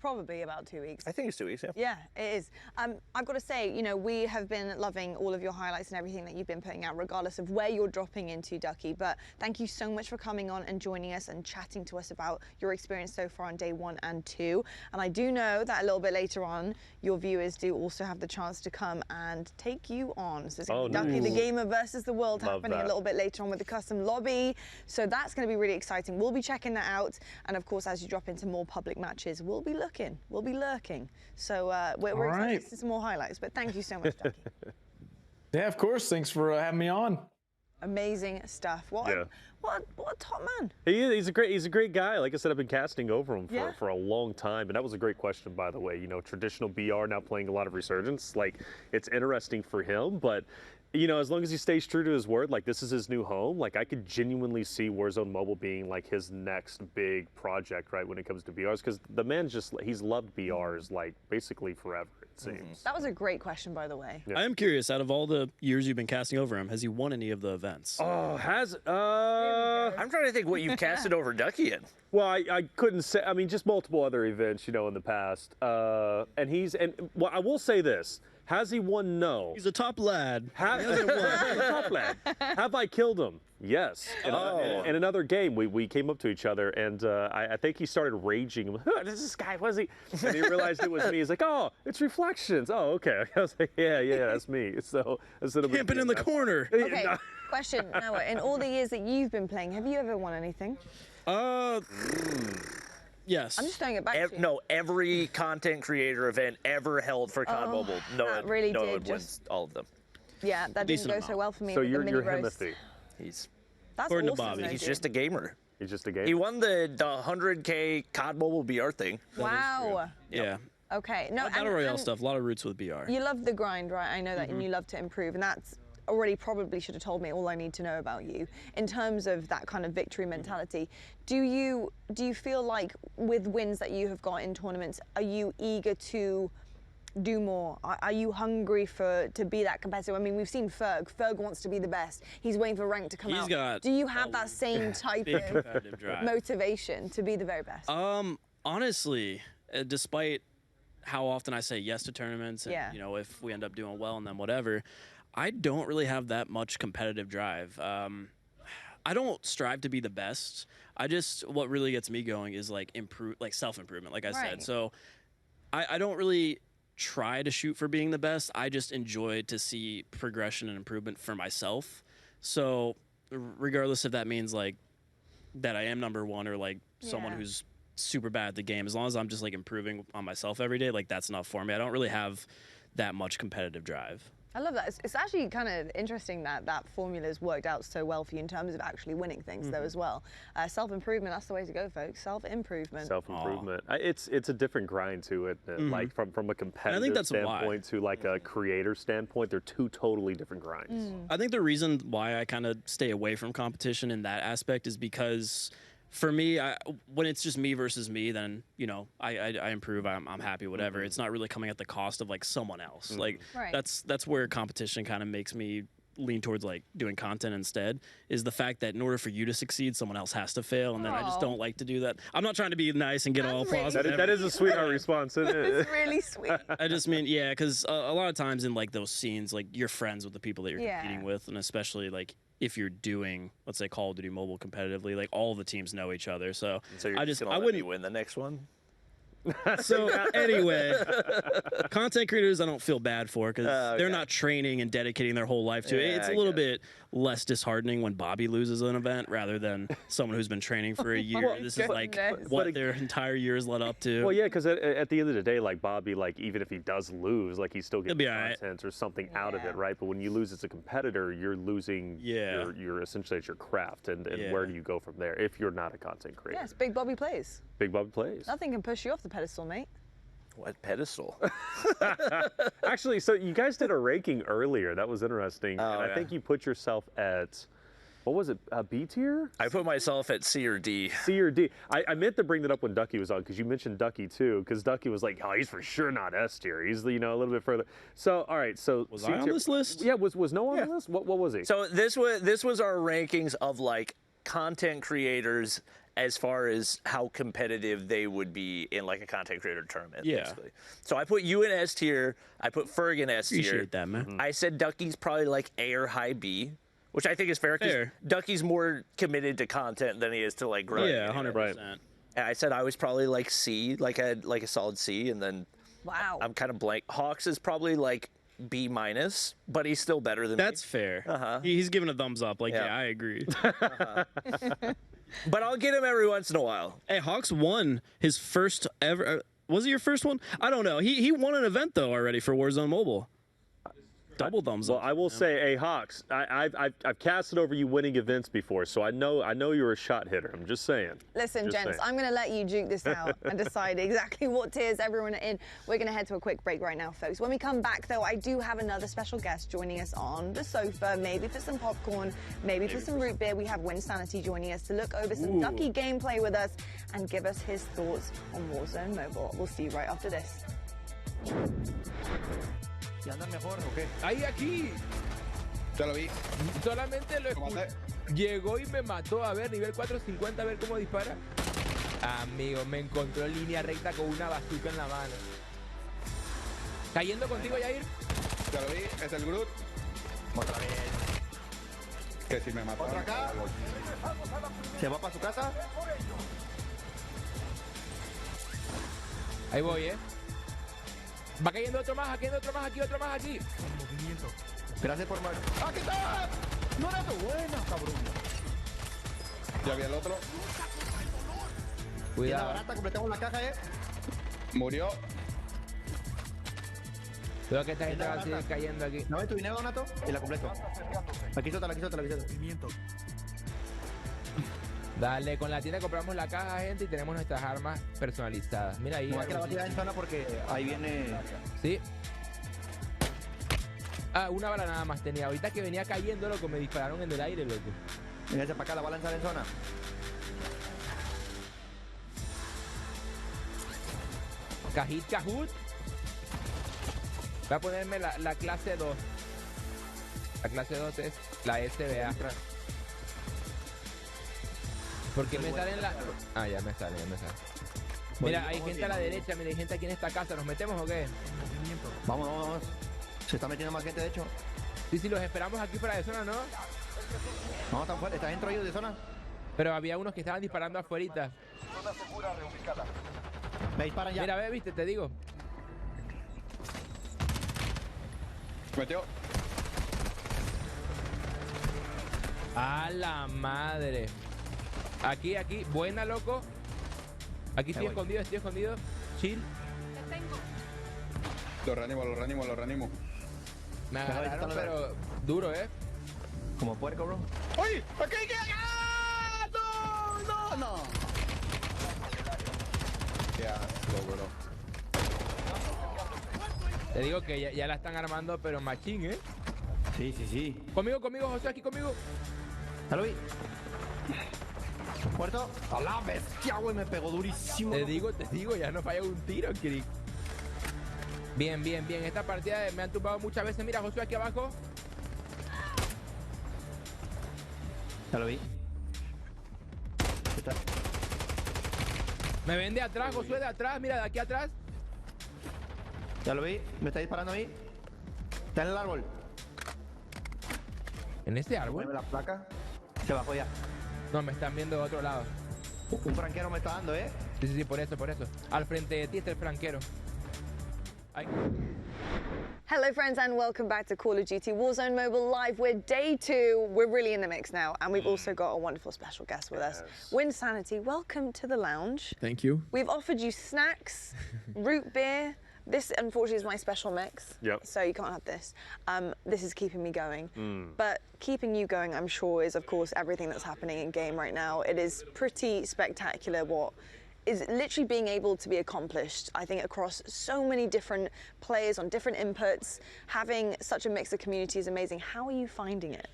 Probably about 2 weeks. I think it's 2 weeks, yeah. Yeah, it is. I've got to say, we have been loving all of your highlights and everything that you've been putting out, regardless of where you're dropping into, Ducky. But thank you so much for coming on and joining us and chatting to us about your experience so far on day 1 and 2. And I do know that a little bit later on, your viewers do also have the chance to come and take you on. So it's Ducky the Gamer versus the World happening a little bit later on with the custom lobby. So that's going to be really exciting. We'll be checking that out. And of course, as you drop into more public matches, we'll be lurking. So we're excited to see some more highlights, but thank you so much, Ducky. Yeah, of course. Thanks for having me on. Amazing stuff. What a top man. He's a great guy. Like I said, I've been casting over him for a long time, and that was a great question, by the way. Traditional BR now playing a lot of Resurgence. Like, it's interesting for him, but as long as he stays true to his word, like this is his new home, like I could genuinely see Warzone Mobile being like his next big project, right, when it comes to BRs, because the man he's loved BRs like basically forever, it it seems. That was a great question, by the way. I am curious, out of all the years you've been casting over him, has he won any of the events? Oh, I'm trying to think what you've casted over Ducky in. Well, I couldn't say. I mean, just multiple other events, in the past. Well, I will say this: has he won? No. He's a top lad. He hasn't won. Top lad. Have I killed him? Yes. In another game, we came up to each other, and I think he started raging. Who is this guy? Was he? And he realized it was me. He's like, "Oh, it's Reflections." Oh, okay. I was like, "Yeah, that's me." So camping in the corner. Okay. Question, Noah. In all the years that you've been playing, have you ever won anything? Yes. I'm just throwing it back to you. No, every content creator event ever held for COD Mobile. that really did wins all of them. Yeah, that didn't go so well for me. So with you're the mini roast. Himothy. He's That's according awesome, to Bobby. though, He's dude. just a gamer. He's just a gamer. He won the 100K COD Mobile BR thing. Wow. Yeah. Okay. No, Battle Royale stuff, a lot of roots with BR. You love the grind, right? I know that, and you love to improve, and that's already probably should have told me all I need to know about you in terms of that kind of victory mentality. Do you feel like with wins that you have got in tournaments, are you eager to do more? Are you hungry to be that competitive? I mean, we've seen Ferg. Ferg wants to be the best. He's waiting for rank to come out. Do you have that same type of drive. motivation to be the very best? Honestly, despite how often I say yes to tournaments, and if we end up doing well and then whatever, I don't really have that much competitive drive. I don't strive to be the best. What really gets me going is like self-improvement, like I said. So I don't really try to shoot for being the best. I just enjoy to see progression and improvement for myself. So regardless if that means like that I am number one or like someone who's super bad at the game, as long as I'm just like improving on myself every day, like that's enough for me. I don't really have that much competitive drive. I love that. It's actually kind of interesting that that formula's worked out so well for you in terms of actually winning things, though, as well. Self-improvement, that's the way to go, folks. Self-improvement. Self-improvement. It's a different grind to it. Like from a competitive standpoint to like a creator standpoint, they're two totally different grinds. I think the reason why I kind of stay away from competition in that aspect is because for me, when it's just me versus me, then I improve. I'm happy, whatever. It's not really coming at the cost of like someone else. Like that's where competition kind of makes me lean towards like doing content instead. Is the fact that in order for you to succeed, someone else has to fail, and then I just don't like to do that. I'm not trying to be nice and get all applause. That is a sweetheart response, isn't it? It's really sweet. I just mean because a lot of times in like those scenes, like you're friends with the people that you're competing with, and especially like if you're doing, let's say, Call of Duty Mobile competitively, like all the teams know each other. So I wouldn't win the next one. So anyway, content creators I don't feel bad for because they're not training and dedicating their whole life to it. It's a little bit less disheartening when Bobby loses an event rather than someone who's been training for a year. This is like what their entire year is led up to. Well, yeah, because at the end of the day, like Bobby, like even if he does lose, like he still gets content or something out of it, right? But when you lose as a competitor, you're losing your essentially your craft, and where do you go from there if you're not a content creator? Yes, Big Bobby plays. Big Bobby plays. Nothing can push you off the pedestal, mate. What pedestal? Actually, so you guys did a ranking earlier. That was interesting. And I think you put yourself at, what was it, B tier? I put myself at C or D. C or D. I meant to bring that up when Ducky was on because you mentioned Ducky too. Because Ducky was like, oh, he's for sure not S tier. He's a little bit further. So all right, so was I on this list? Yeah, was Noah on the list? What was he? So this was our rankings of like content creators as far as how competitive they would be in like a content creator tournament. Basically. So I put you in S tier. I put Ferg in S tier. Appreciate that, man. I said Ducky's probably like A or high B, which I think is fair because Ducky's more committed to content than he is to like growing. Yeah, 100%. And I said I was probably like C, like a solid C, and then I'm kind of blank. Hawks is probably like B minus, but he's still better than That's fair. He's giving a thumbs up. Like, I agree. But I'll get him every once in a while. Hey, Hawks won his first ever. Was it your first one? I don't know. He won an event though already for Warzone Mobile. Double thumbs up. Well, I will say, hey Hawks, I've casted over you winning events before, so I know you're a shot hitter. I'm just saying. Listen, gents, I'm going to let you duke this out and decide exactly what tiers everyone are in. We're going to head to a quick break right now, folks. When we come back, though, I do have another special guest joining us on the sofa, maybe for some popcorn, maybe for some root beer. We have Winsanity joining us to look over some Ducky gameplay with us and give us his thoughts on Warzone Mobile. We'll see you right after this. ¿Y andan mejor o qué? Ahí, aquí. Ya lo vi. Solamente lo escuché. Llegó y me mató. A ver, nivel 450, a ver cómo dispara. Amigo, me encontró en línea recta con una bazooka en la mano. ¿Cayendo contigo, Yair? Ya lo vi, es el Groot. Otra vez. Que si me mató. Otra acá. ¿Se va para su casa? Ahí voy, Va cayendo otro más, aquí, otro más aquí. Movimiento. Gracias por mal. ¡Aquí está! No era tu buena, cabrón. Ya vi el otro. Cuidado. La barata, completamos la caja, Murió. Veo que esta gente va a seguir cayendo aquí. ¿No ves tu dinero, Donato? Y la completo. Aquí sota. Dale, con la tienda compramos la caja, gente, y tenemos nuestras armas personalizadas. Mira ahí. No hay que la batida en zona porque ahí viene. Sí. Ah, una bala nada más tenía. Ahorita que venía cayendo, loco, me dispararon en el aire, loco. Mira, para acá, la va a lanzar en zona. Cajut. Voy a ponerme la clase 2. La clase 2 es la SBA. Porque me salen la... Ah, ya me sale. Mira, hay gente a la derecha, mira, hay gente aquí en esta casa. ¿Nos metemos o qué? Vamos. Se está metiendo más gente, de hecho. Sí, los esperamos aquí fuera de zona, ¿no? No, están fuera. ¿Estás dentro ellos de zona? Pero había unos que estaban disparando afuerita. Zona segura reubicada. Me disparan ya. Mira, ve, viste, te digo. Metió. A la madre. Aquí. Buena, loco. Aquí estoy escondido. Chill. Lo reanimo. Me agarraron, pero duro, Como puerco, bro. ¡Uy! ¡Aquí! ¡Ah! ¡No! Qué asco, bro. Te digo que ya la están armando, pero machín, Sí. Conmigo, José, aquí conmigo. Ya lo vi. Puerto. A la bestia, güey, me pegó durísimo. Te digo, ya no falla un tiro, Kiri. Bien. Esta partida me han tumbado muchas veces. Mira, Josué, aquí abajo. Ya lo vi. Me ven de atrás, Josué, de atrás. Mira, de aquí atrás. Ya lo vi. Me está disparando a mí. Está en el árbol. ¿En ese árbol? Mueve la placa. Se bajó ya. No, me están viendo de otro lado. Un franquero me está dando, Sí, por eso. Al frente de ti está el franquero. Ay. Hello friends and welcome back to Call of Duty Warzone Mobile Live. We're day 2, we're really in the mix now, and we've also got a wonderful special guest with us. Win Sanity, welcome to the lounge. Thank you. We've offered you snacks, root beer. This unfortunately is my special mix, so you can't have this. This is keeping me going. But keeping you going, I'm sure, is of course everything that's happening in game right now. It is pretty spectacular what is literally being able to be accomplished, I think, across so many different players on different inputs. Having such a mix of community is amazing. How are you finding it?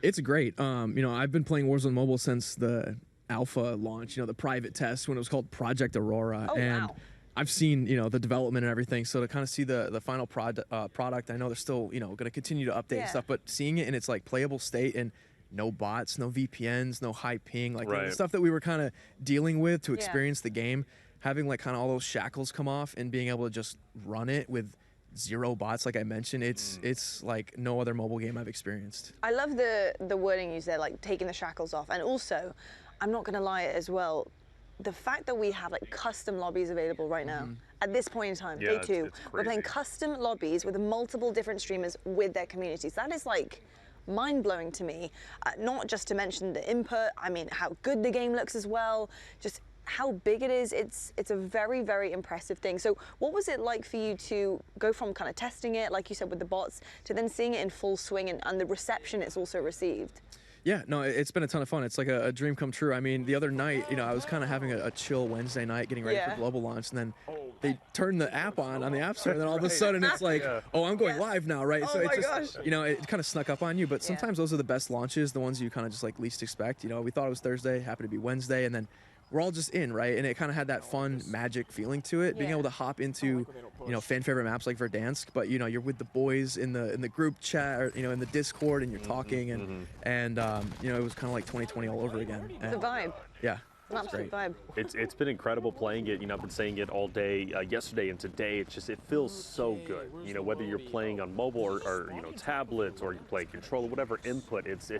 It's great. I've been playing Warzone Mobile since the alpha launch, the private test when it was called Project Aurora. Wow. I've seen, the development and everything. So to kind of see the final product, I know they're still, going to continue to update and stuff, but seeing it in its like playable state and no bots, no VPNs, no high ping, like the stuff that we were kind of dealing with to experience the game, having like kind of all those shackles come off and being able to just run it with 0 bots, like I mentioned, it's like no other mobile game I've experienced. I love the wording used there, like taking the shackles off. And also, I'm not going to lie as well, the fact that we have like custom lobbies available right now, at this point in time, day 2, we're playing custom lobbies with multiple different streamers with their communities. That is like mind-blowing to me. Not just to mention the input, I mean how good the game looks as well, just how big it is. It's a very, very impressive thing. So what was it like for you to go from kind of testing it, like you said with the bots, to then seeing it in full swing and the reception it's also received? Yeah, no, it's been a ton of fun. It's like a dream come true. I mean, the other night, I was kind of having a chill Wednesday night, getting ready for global launch, and then they turned the app on the App Store, and then all of a sudden it's like, oh, I'm going live now, right? So it's just, it kind of snuck up on you. But sometimes those are the best launches, the ones you kind of just like least expect. We thought it was Thursday, happened to be Wednesday, and then we're all just in, right? And it kind of had that fun magic feeling to it, being able to hop into, fan favorite maps like Verdansk, but you're with the boys in the group chat, or in the Discord, and you're talking, and it was kind of like 2020 all over again. It's a vibe. Yeah. An absolute vibe. It's been incredible playing it. I've been saying it all day yesterday and today. It feels so good. Whether you're playing on mobile or tablets, or you play controller, whatever input, it's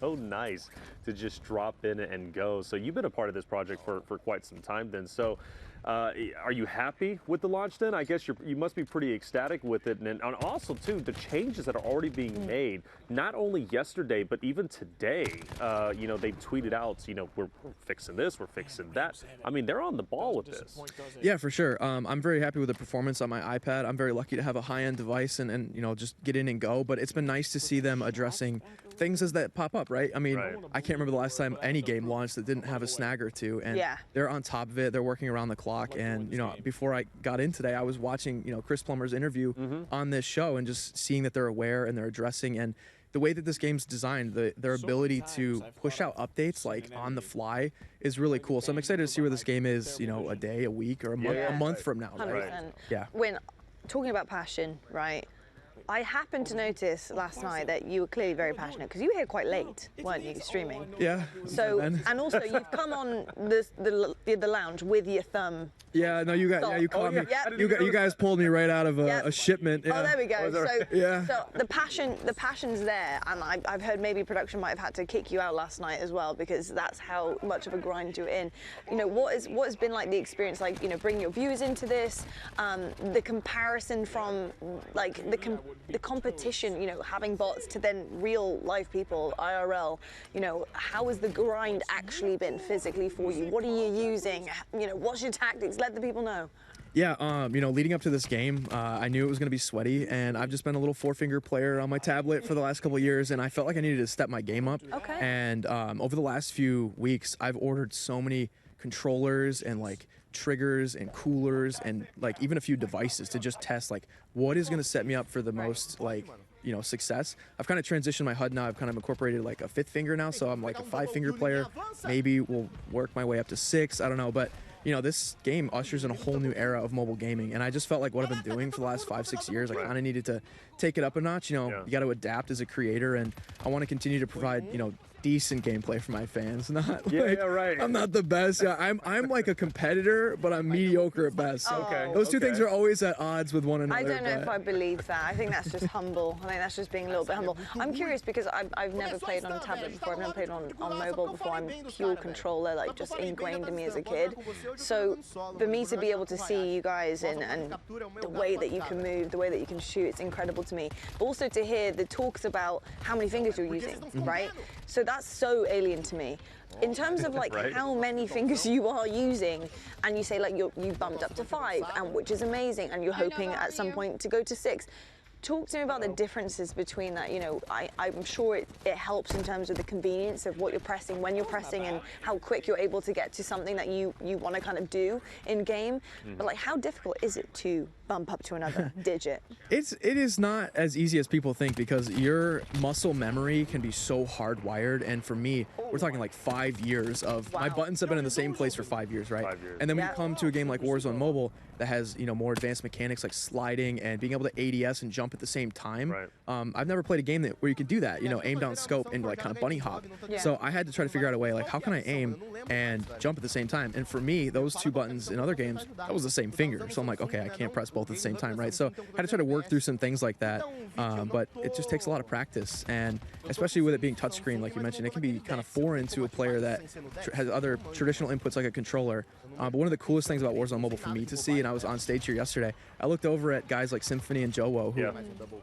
so nice to just drop in and go. So you've been a part of this project for quite some time then. So are you happy with the launch then? I guess you must be pretty ecstatic with it. And also too, the changes that are already being made, not only yesterday, but even today, they tweeted out, we're fixing this, we're fixing that. I mean, they're on the ball with this. Yeah, for sure. I'm very happy with the performance on my iPad. I'm very lucky to have a high-end device and just get in and go. But it's been nice to see them addressing things as that pop up, right? I mean, I can't remember the last time any game launched that didn't have a snag or two. And they're on top of it. They're working around the clock. And before I got in today, I was watching Chris Plummer's interview on this show and just seeing that they're aware and they're addressing, and the way that this game's designed, their ability to push out updates like on the fly is really cool. So I'm excited to see where this game is, a day, a week, or a month from now. 100%. Yeah. When talking about passion, right? I happened to notice last night that you were clearly very passionate, because you were here quite late, weren't you, streaming? Yeah. So, and also you've come on the lounge with your thumb. Yeah, no, you caught me. You guys pulled me right out of a shipment. Yeah. Oh, there we go. So so the passion's there, and I've heard maybe production might have had to kick you out last night as well, because that's how much of a grind you're in. What has been like the experience, like bringing your viewers into this, the comparison from like the competition, having bots to then real life people, IRL, how has the grind actually been physically for you? What are you using? What's your tactics? Let the people know. Yeah, leading up to this game, I knew it was going to be sweaty, and I've just been a little four-finger player on my tablet for the last couple of years, and I felt like I needed to step my game up. Okay. And over the last few weeks, I've ordered so many controllers and like triggers and coolers and like even a few devices to just test like what is going to set me up for the most success. I've kind of transitioned my HUD now. I've kind of incorporated like a 5th finger now, so I'm like a 5-finger player. Maybe we'll work my way up to 6. I don't know, but this game ushers in a whole new era of mobile gaming, and I just felt like what I've been doing for the last 5-6 years, I kind of needed to take it up a notch. You got to adapt as a creator, and I want to continue to provide decent gameplay for my fans. Not right. I'm not the best. Yeah, I'm like a competitor, but I'm mediocre at best. So those two things are always at odds with one another. I don't know if I believe that. I think that's just humble. I think that's just being a little bit humble. I'm curious because I've never played on a tablet before. I've never played on mobile before. I'm pure controller, like just ingrained in me as a kid. So for me to be able to see you guys and the way that you can move, the way that you can shoot, it's incredible to me. But also to hear the talks about how many fingers you're using, right? So that's so alien to me. In terms of like how many fingers you are using, and you say like you bumped up to 5, and which is amazing, and you're hoping at some point to go to 6. Talk to me about the differences between that. I'm sure it helps in terms of the convenience of what you're pressing, when you're pressing, and how quick you're able to get to something that you want to kind of do in game. But like, how difficult is it to bump up to another digit? It is not as easy as people think, because your muscle memory can be so hardwired. And for me, we're talking like 5 years of my buttons have been in the same place for 5 years, right? 5 years. And then when you come to a game like Warzone Mobile that has more advanced mechanics like sliding and being able to ADS and jump at the same time. I've never played a game where you can do that, aim down scope and like kind of bunny hop. So I had to try to figure out a way, like how can I aim and jump at the same time? And for me, those 2 buttons in other games, that was the same finger. So I'm like, okay, I can't press both at the same time, right? So I had to try to work through some things like that. But it just takes a lot of practice, and especially with it being touchscreen, like you mentioned, it can be kind of foreign to a player that has other traditional inputs like a controller. But one of the coolest things about Warzone Mobile for me to see, and I was on stage here yesterday, I looked over at guys like Symphony and Jowo, who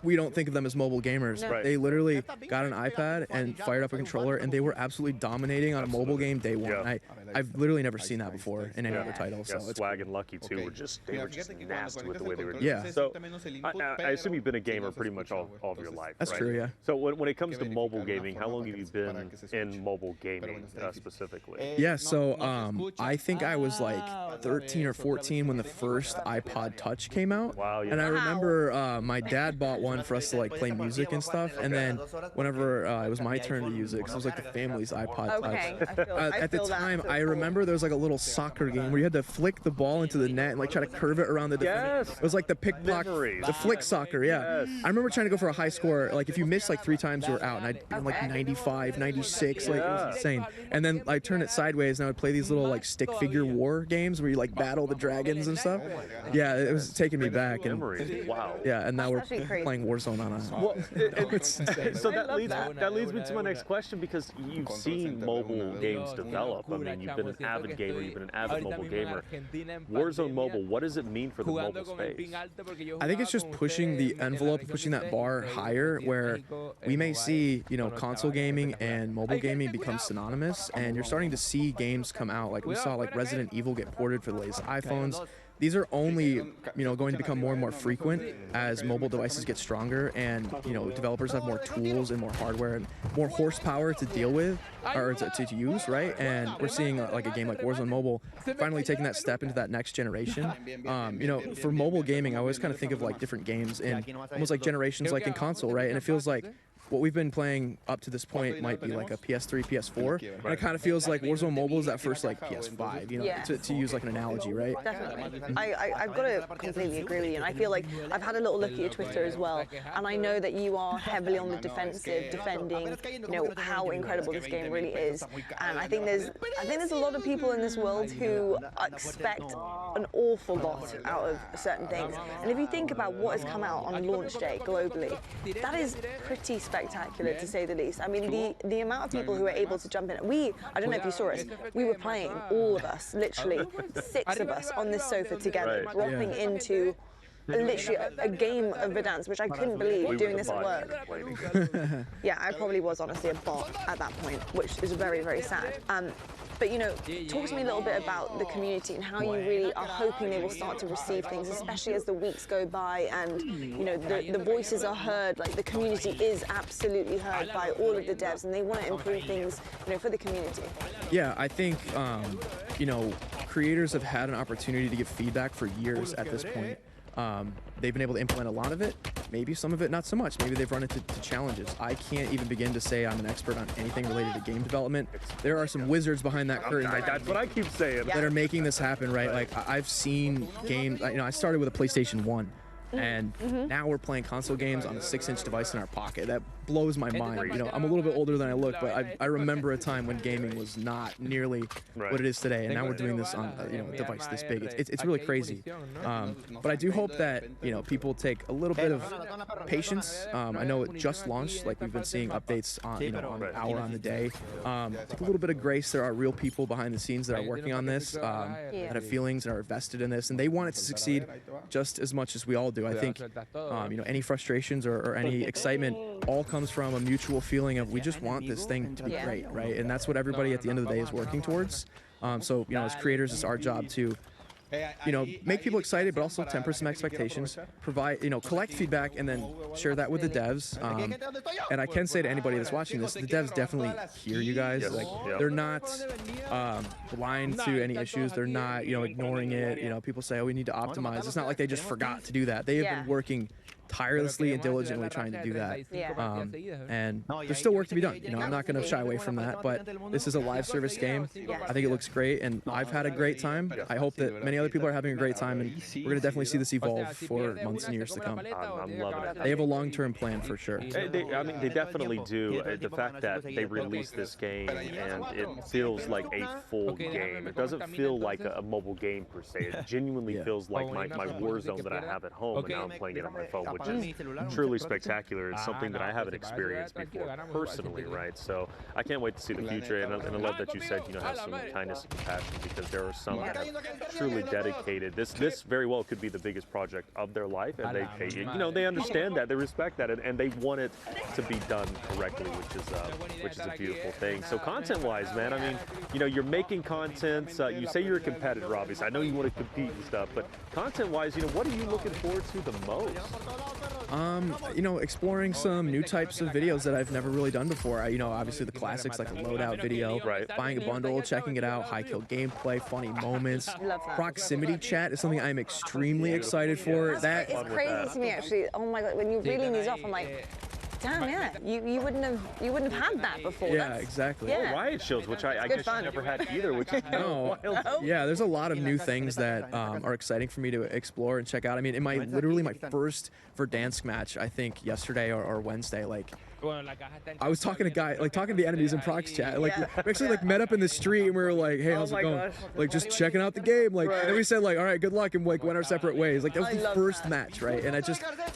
we don't think of them as mobile gamers. They literally got an iPad and fired up a controller, and they were absolutely dominating on a mobile game day one. I've literally never seen that before in any other title. So Swag and Lucky too were just nasty with the way they were doing. So I assume you've been a gamer pretty much all of your life. That's true. Yeah. So when it comes to mobile gaming, how long have you been in mobile gaming specifically? Yeah. So I think I was like 13 or 14 when the first iPod Touch came out. Wow. And I remember my dad bought one for us to like play music and stuff. And then whenever it was my turn to use it, because it was like the family's iPod Touch. At the time, I remember there was like a little soccer game where you had to flick the ball into the net and like try to curve it around the defender. It was like the pickpocket, the flick soccer, yeah. I remember trying to go for a high score. Like if you missed like 3 times, you were out. And I'd be like 95, 96, like it was insane. And then I turned it sideways and I would play these little like stick figure war games where you like battle the dragons and stuff. Yeah, it was taking me back. And wow. Yeah, and now we're playing Warzone on a. Well, so that leads me to my next question, because you've seen mobile games develop. I mean, you've been an avid gamer, you've been an avid mobile gamer. Warzone Mobile, what does it mean for the mobile space? I think it's just pushing the envelope, pushing that bar higher, where we may see, you know, console gaming and mobile gaming become synonymous, and you're starting to see games come out. Like we saw like Resident Evil get ported for the latest iPhones. These are only, you know, going to become more and more frequent as mobile devices get stronger and, you know, developers have more tools and more hardware and more horsepower to deal with or to use, right? And we're seeing like a game like Warzone Mobile finally taking that step into that next generation. You know, for mobile gaming, I always kind of think of like different games in almost like generations like in console, right? And it feels like what we've been playing up to this point might be like a PS3, PS4, and it kind of feels like Warzone Mobile is that first like PS5, you know, to use like an analogy, right? Definitely. I've got to completely agree with you, and I feel like I've had a little look at your Twitter as well, and I know that you are heavily on the defensive, defending, you know, how incredible this game really is, and I think there's a lot of people in this world who expect an awful lot out of certain things, and if you think about what has come out on launch day globally, that is pretty spectacular to say the least. I mean, the amount of people who are able to jump in. I don't know if you saw us, we were playing, all of us, literally 6 of us on this sofa together, dropping into literally a game of Verdansk, which I couldn't believe doing this at work. Yeah, I probably was honestly a bot at that point, which is very, very sad. But, you know, talk to me a little bit about the community and how you really are hoping they will start to receive things, especially as the weeks go by and, you know, the voices are heard. Like, the community is absolutely heard by all of the devs, and they want to improve things, you know, for the community. Yeah, I think, you know, creators have had an opportunity to give feedback for years at this point. They've been able to implement a lot of it, maybe some of it not so much. Maybe they've run into challenges. I can't even begin to say I'm an expert on anything related to game development. There are some wizards behind that curtain. That's what I keep saying. That are making this happen, right? Like, I've seen games, you know, I started with a PlayStation 1. And now we're playing console games on a 6-inch device in our pocket. That blows my mind. You know, I'm a little bit older than I look, but I remember a time when gaming was not nearly what it is today, and now we're doing this on you know, a device this big. It's really crazy. But I do hope that, you know, people take a little bit of patience. I know it just launched. Like, we've been seeing updates on, you know, on the hour, on the day. Take a little bit of grace. There are real people behind the scenes that are working on this, that have feelings and are vested in this, and they want it to succeed just as much as we all do. I think, you know, any frustrations or any excitement all comes from a mutual feeling of we just want this thing to be great, right? And that's what everybody at the end of the day is working towards. So, you know, as creators, it's our job to, you know, make people excited, but also temper some expectations, provide, you know, collect feedback, and then share that with the devs. And I can say to anybody that's watching this, the devs definitely hear you guys. Like, they're not blind to any issues. They're not, you know, ignoring it. You know, people say, oh, we need to optimize. It's not like they just forgot to do that. They have been working tirelessly and diligently trying to do that. And there's still work to be done. You know, I'm not going to shy away from that, but this is a live service game. I think it looks great, and I've had a great time. I hope that many other people are having a great time, and we're going to definitely see this evolve for months and years to come. I'm loving it. They have a long-term plan for sure. I mean, they definitely do. The fact that they released this game and it feels like a full game. It doesn't feel like a mobile game per se. It genuinely feels like my Warzone that I have at home, and now I'm playing it on my phone, which is truly spectacular. It's something that I haven't experienced before personally, right? So I can't wait to see the future, and I love that you said, you know, have some kindness and compassion, because there are some that are truly dedicated. This very well could be the biggest project of their life, and they you know, they understand that, they respect that, and they want it to be done correctly, which is a beautiful thing. So content-wise, man, I mean, you know, you're making content. You say you're a competitor, obviously. I know you want to compete and stuff, but content-wise, you know, what are you looking forward to the most? You know, exploring some new types of videos that I've never really done before. You know, obviously the classics like a loadout video, buying a bundle, checking it out, high kill gameplay, funny moments. Proximity chat is something I'm extremely excited for. It's crazy to me, actually. Oh my god, when you're reeling these off, I'm like, Damn, yeah. You wouldn't have had that before. Yeah, That's, exactly. Yeah. Riot shields, which I guess you never had either, which is No. Yeah, there's a lot of new things that are exciting for me to explore and check out. I mean, in literally my first Verdansk match, I think yesterday or Wednesday, like, I was talking to the enemies in Prox chat. Like, we actually met up in the street and we were like, hey, how's it going? Like, just checking out the game. Like, and then we said like, all right, good luck, and like went our separate ways. Like, that was the first match, right? And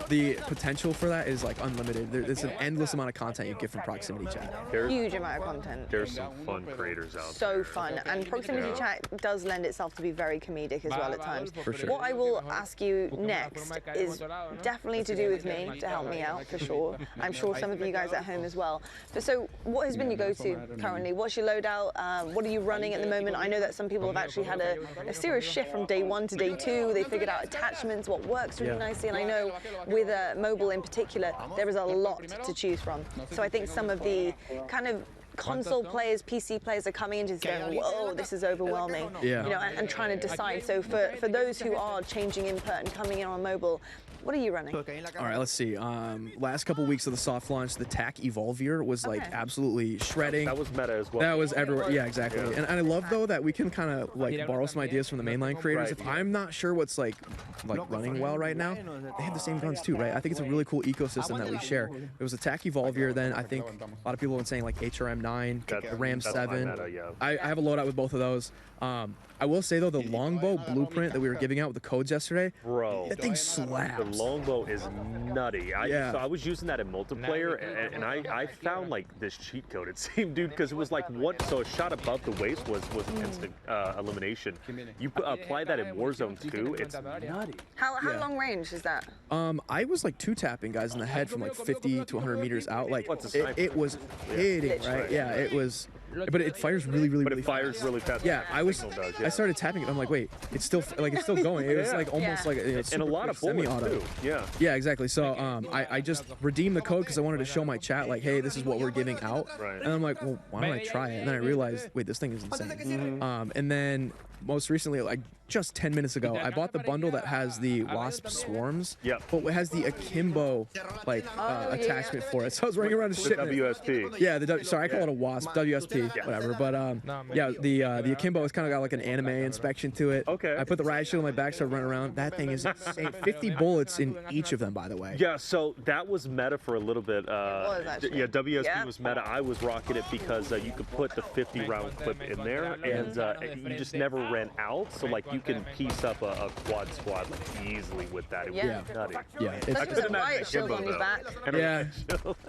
the potential for that is like unlimited. There's an endless amount of content you get from proximity chat. Huge amount of content. There's some fun creators out there. So fun, and proximity chat does lend itself to be very comedic as well at times. For sure. What I will ask you next is definitely to do with me, to help me out for sure. I'm sure some of you guys at home as well. But so, what has been your go-to currently? What's your loadout? What are you running at the moment? I know that some people have actually had a serious shift from day 1 to day 2. They figured out attachments, what works really nicely, and I know with mobile in particular, there is a lot to choose from. So I think some of the kind of console players, PC players are coming into this going, whoa, this is overwhelming. Yeah. You know, and trying to decide. So for those who are changing input and coming in on mobile, what are you running? All right, let's see. Last couple weeks of the soft launch, the TAC Evolvier was like absolutely shredding. That was meta as well. That was everywhere. Yeah, exactly. Yeah. And I love though that we can kind of like borrow some ideas from the mainline creators. If I'm not sure what's like running well right now, they have the same guns too, right? I think it's a really cool ecosystem that we share. There was a TAC Evolvier, then I think a lot of people have been saying like HRM9, the Ram 7. I have a loadout with both of those. I will say though, the longbow blueprint that we were giving out with the codes yesterday, bro, that thing slaps. The longbow is nutty. So I was using that in multiplayer, and I found like this cheat code. It seemed, dude, because it was like so a shot above the waist was instant elimination. You apply that in Warzone 2, it's nutty. How long range is that? I was like 2-tapping guys in the head from like 50 to 100 meters out. Like it was hitting, right? Yeah, it was. But it fires really fires really fast. Yeah, I started tapping it. I'm like, wait, it's still going. It was like almost like it's and a lot of bullets semi-auto. too. Yeah. Yeah, exactly. So I just redeemed the code because I wanted to show my chat like, hey, this is what we're giving out. Right. And I'm like, well, why don't I try it? And then I realized, wait, this thing is insane. And then most recently, like just 10 minutes ago, I bought the bundle that has the Wasp Swarms. Yep. But it has the Akimbo like attachment for it. So I was running around a shipment. WSP. Yeah, sorry, I call it a Wasp, WSP, whatever. But yeah, the Akimbo has kind of got like an anime inspection to it. Okay. I put the riot shield on my back, started running around. That thing is insane. 50 bullets in each of them, by the way. Yeah, so that was meta for a little bit. Yeah, WSP was meta. I was rocking it because you could put the 50-round clip in there, and you just never ran out. So like you can piece up a quad squad like easily with that. It was nutty. Yeah, I couldn't imagine shield on his back. Yeah,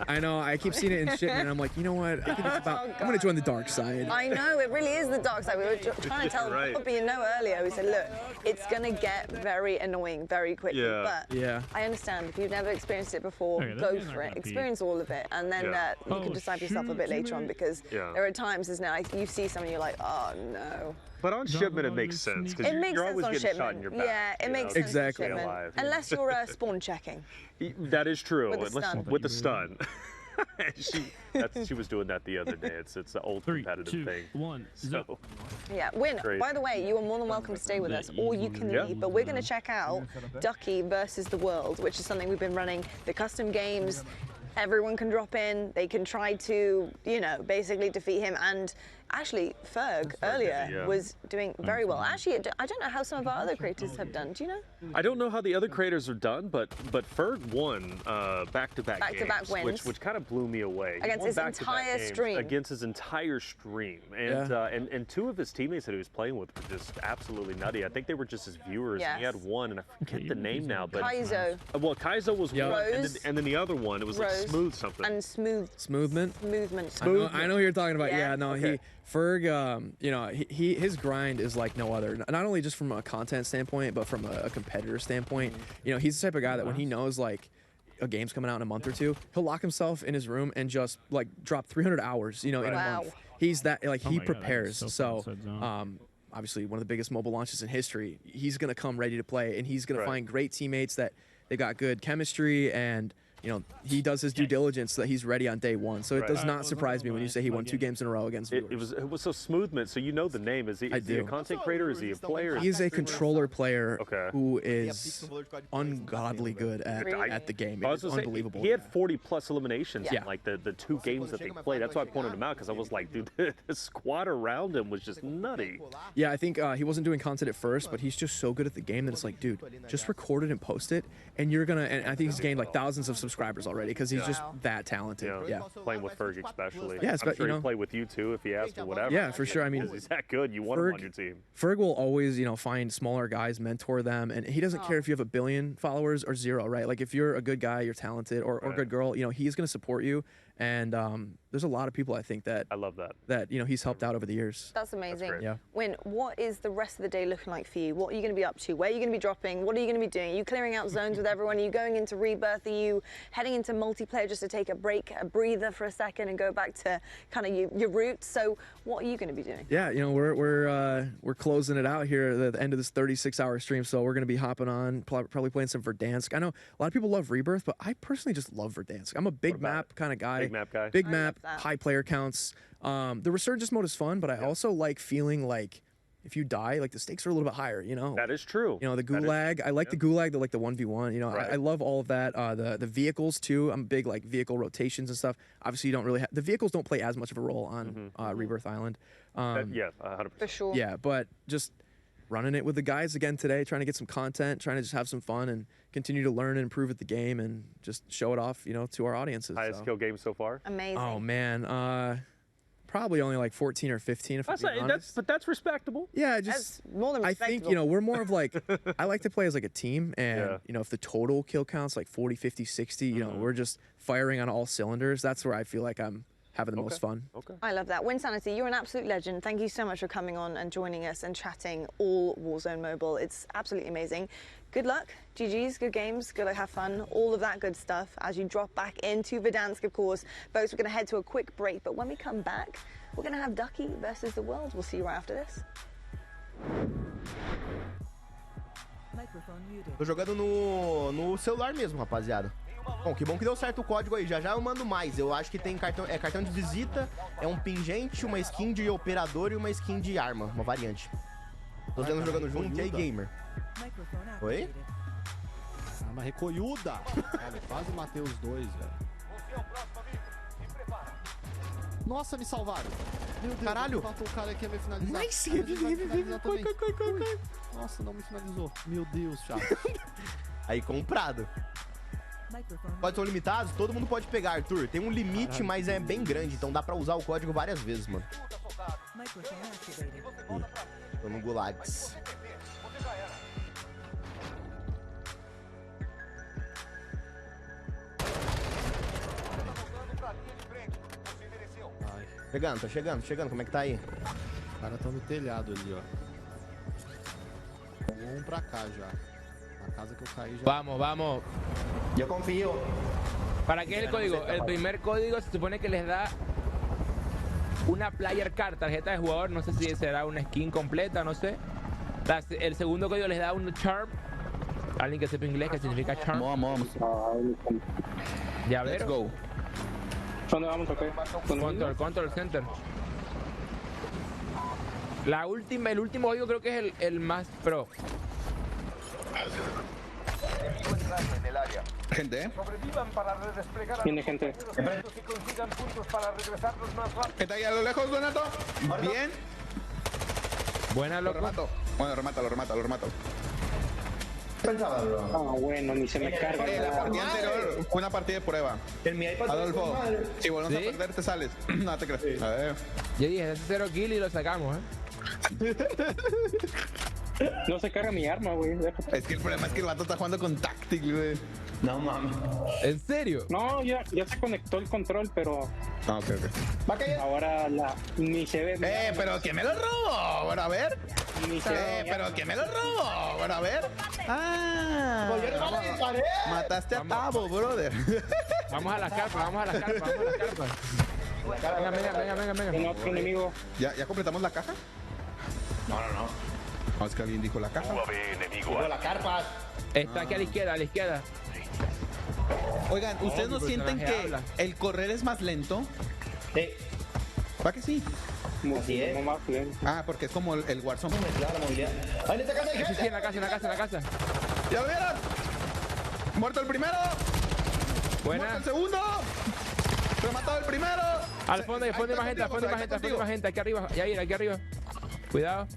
I know. I keep seeing it in shipment, and I'm like, you know what? I think it's about. I'm gonna join the dark side. I know, it really is the dark side. We were trying to tell Poppy and Noah earlier. We said, look, it's gonna get very annoying very quickly. Yeah. But I understand if you've never experienced it before, go for it. Experience all of it, and then you can decide for yourself a bit later on, because there are times, isn't it? Like, you see something, you're like, oh no. But on shipment, it makes sense because you're always getting shot in your back. Yeah, it makes sense on shipment. Unless you're spawn checking. That is true. With the stun. She was doing that the other day. It's an old competitive thing. So. Yeah, Win, by the way, you are more than welcome to stay with us, or you can leave, but we're going to check out Ducky versus the World, which is something we've been running, the custom games. Everyone can drop in, they can try to, you know, basically defeat him. And actually, Ferg earlier was doing very well. Actually, I don't know how some of our other creators have done. Do you know? I don't know how the other creators are done, but Ferg won back-to-back wins, which kind of blew me away. Against his entire stream. Against his entire stream, and two of his teammates that he was playing with were just absolutely nutty. I think they were just his viewers. And he had one, and I forget the name now, but Kaizo. Well, Kaizo was one, and then the other one, it was like Smooth something. And Smoothment. Smoothment. I know who you're talking about. Yeah, no, okay. Ferg, you know, his grind is like no other. Not only just from a content standpoint, but from a competitor standpoint. You know, he's the type of guy that when he knows like a game's coming out in a month or two, he'll lock himself in his room and just like drop 300 hours, you know, in a month. He's that, like, he prepares. So obviously one of the biggest mobile launches in history. He's gonna come ready to play, and he's gonna find great teammates that they got good chemistry and you know, he does his due diligence so that he's ready on day one. So it does not surprise me when you say he won 2 games in a row against viewers. It was so smooth, man. So you know the name. Is he a content creator? Is he a player? He is a controller player who is ungodly good at the game. It's unbelievable. He had 40+ eliminations in like the 2 games that they played. That's why I pointed him out, because I was like, dude, the squad around him was just nutty. Yeah, I think he wasn't doing content at first, but he's just so good at the game that it's like, dude, just record it and post it, and you're gonna. And I think he's gained like thousands of subscribers already because he's just that talented. Yeah, playing with Ferg especially. Yeah, I'm sure he'd play with you too if he asked or whatever. Yeah, for sure. I mean, he's that good. You want him on your team. Ferg will always, you know, find smaller guys, mentor them, and he doesn't care if you have 1 billion followers or 0, right? Like if you're a good guy, you're talented, or a good girl, you know, he's gonna support you. And there's a lot of people I think that I love that you know he's helped out over the years. That's amazing. Yeah. Win, what is the rest of the day looking like for you? What are you going to be up to? Where are you going to be dropping? What are you going to be doing? Are you clearing out zones with everyone? Are you going into Rebirth? Are you heading into multiplayer just to take a break, a breather for a second, and go back to kind of your roots? So what are you going to be doing? Yeah, you know we're closing it out here at the end of this 36-hour stream, so we're going to be hopping on, probably playing some Verdansk. I know a lot of people love Rebirth, but I personally just love Verdansk. I'm a big map kind of guy. Big map guy. Big map. High player counts. The resurgence mode is fun, but I also like feeling like if you die, like the stakes are a little bit higher, you know? That is true. You know, the gulag. I like the gulag, like the 1v1. You know, I love all of that. The vehicles too. I'm big like vehicle rotations and stuff. Obviously, you don't really the vehicles don't play as much of a role on Rebirth Island. Yeah, 100%. For sure. Yeah, but just running it with the guys again today, trying to get some content, trying to just have some fun and continue to learn and improve at the game and just show it off, you know, to our audiences. Highest kill game so far? Amazing. Oh man, probably only like 14 or 15 if I'm being honest. But that's respectable. Yeah, just that's more than respectable. I think, you know, we're more of like I like to play as like a team, and you know, if the total kill count's like 40, 50, 60, you know, we're just firing on all cylinders. That's where I feel like I'm having the most fun. I love that. Winsanity, you're an absolute legend. Thank you so much for coming on and joining us and chatting all Warzone Mobile. It's absolutely amazing. Good luck, GG's, good games, good luck, have fun, all of that good stuff as you drop back into Verdansk, of course. Folks, we're going to head to a quick break, but when we come back, we're going to have Ducky versus the world. We'll see you right after this. Tô jogando no celular mesmo, rapaziada. Bom que deu certo o código aí, já eu mando mais. Eu acho que tem cartão de visita, é um pingente, uma skin de operador e uma skin de arma, uma variante. Tô vendo jogando junto, e aí, gamer? Oi? Arma recolhuda! Cara, quase matei os dois, velho. Nossa, me salvaram! Meu Deus, caralho! Matou o cara que ia me finalizar. Nice! Corre. Nossa, não me finalizou. Meu Deus, chato. Aí, comprado. Códigos são limitados, todo mundo pode pegar, Arthur. Tem um limite, mas é bem grande, então dá pra usar o código várias vezes, mano. Tô no Gulags. Chegando, como é que tá aí? Os caras estão no telhado ali, ó. Vamos pra cá já. Na casa que eu caí já. Vamos. Yo confío. ¿Para qué es el código? El primer código se supone que les da una player card, tarjeta de jugador, no sé si será una skin completa, no sé. El segundo código les da un charm. Alguien que sepa inglés, que significa charm. Vamos. Ya ver. Let's go. ¿Dónde vamos? Okay. Control center. El último código creo que es el más pro. Gente. Viene gente. ¿Qué está ahí a lo lejos, Donato? Bien. Buena, loco. Bueno, remátalo. Pensaba, bro. Ah, bueno, ni se me carga. La partida anterior fue una partida de prueba. En mi iPad. Adolfo, si volvemos a perder, te sales. No te creas. A ver. Yo dije, es 0 kill y lo sacamos, No se carga mi arma, güey. Es que el problema es que el vato está jugando con Tactic, güey. No mames. ¿En serio? No, ya se conectó el control, pero. Ah, ok. Ahora ni se ve. Pero ¿quién me lo robó? Bueno, a ver. Pero ¿quién me lo robó? Bueno, a ver. Ah. Mataste a Tavo, brother. Vamos a la carpa. Venga. Otro enemigo. ¿Ya completamos la caja? No. No, es que alguien dijo la caja. La carpa. Está aquí a la izquierda. Oigan, ¿ustedes no sienten que el correr es más lento? Sí. ¿Para que sí? Así es. Ah, porque es como el Warzone. La movilidad. ¡Ahí en esta casa hay gente! Sí, en la casa. ¡Ya lo vieron! ¡Muerto el primero! Buena. ¡Muerto el segundo! ¡Rematado el primero! Al fondo hay más gente, aquí arriba, Yair, aquí arriba. Cuidado.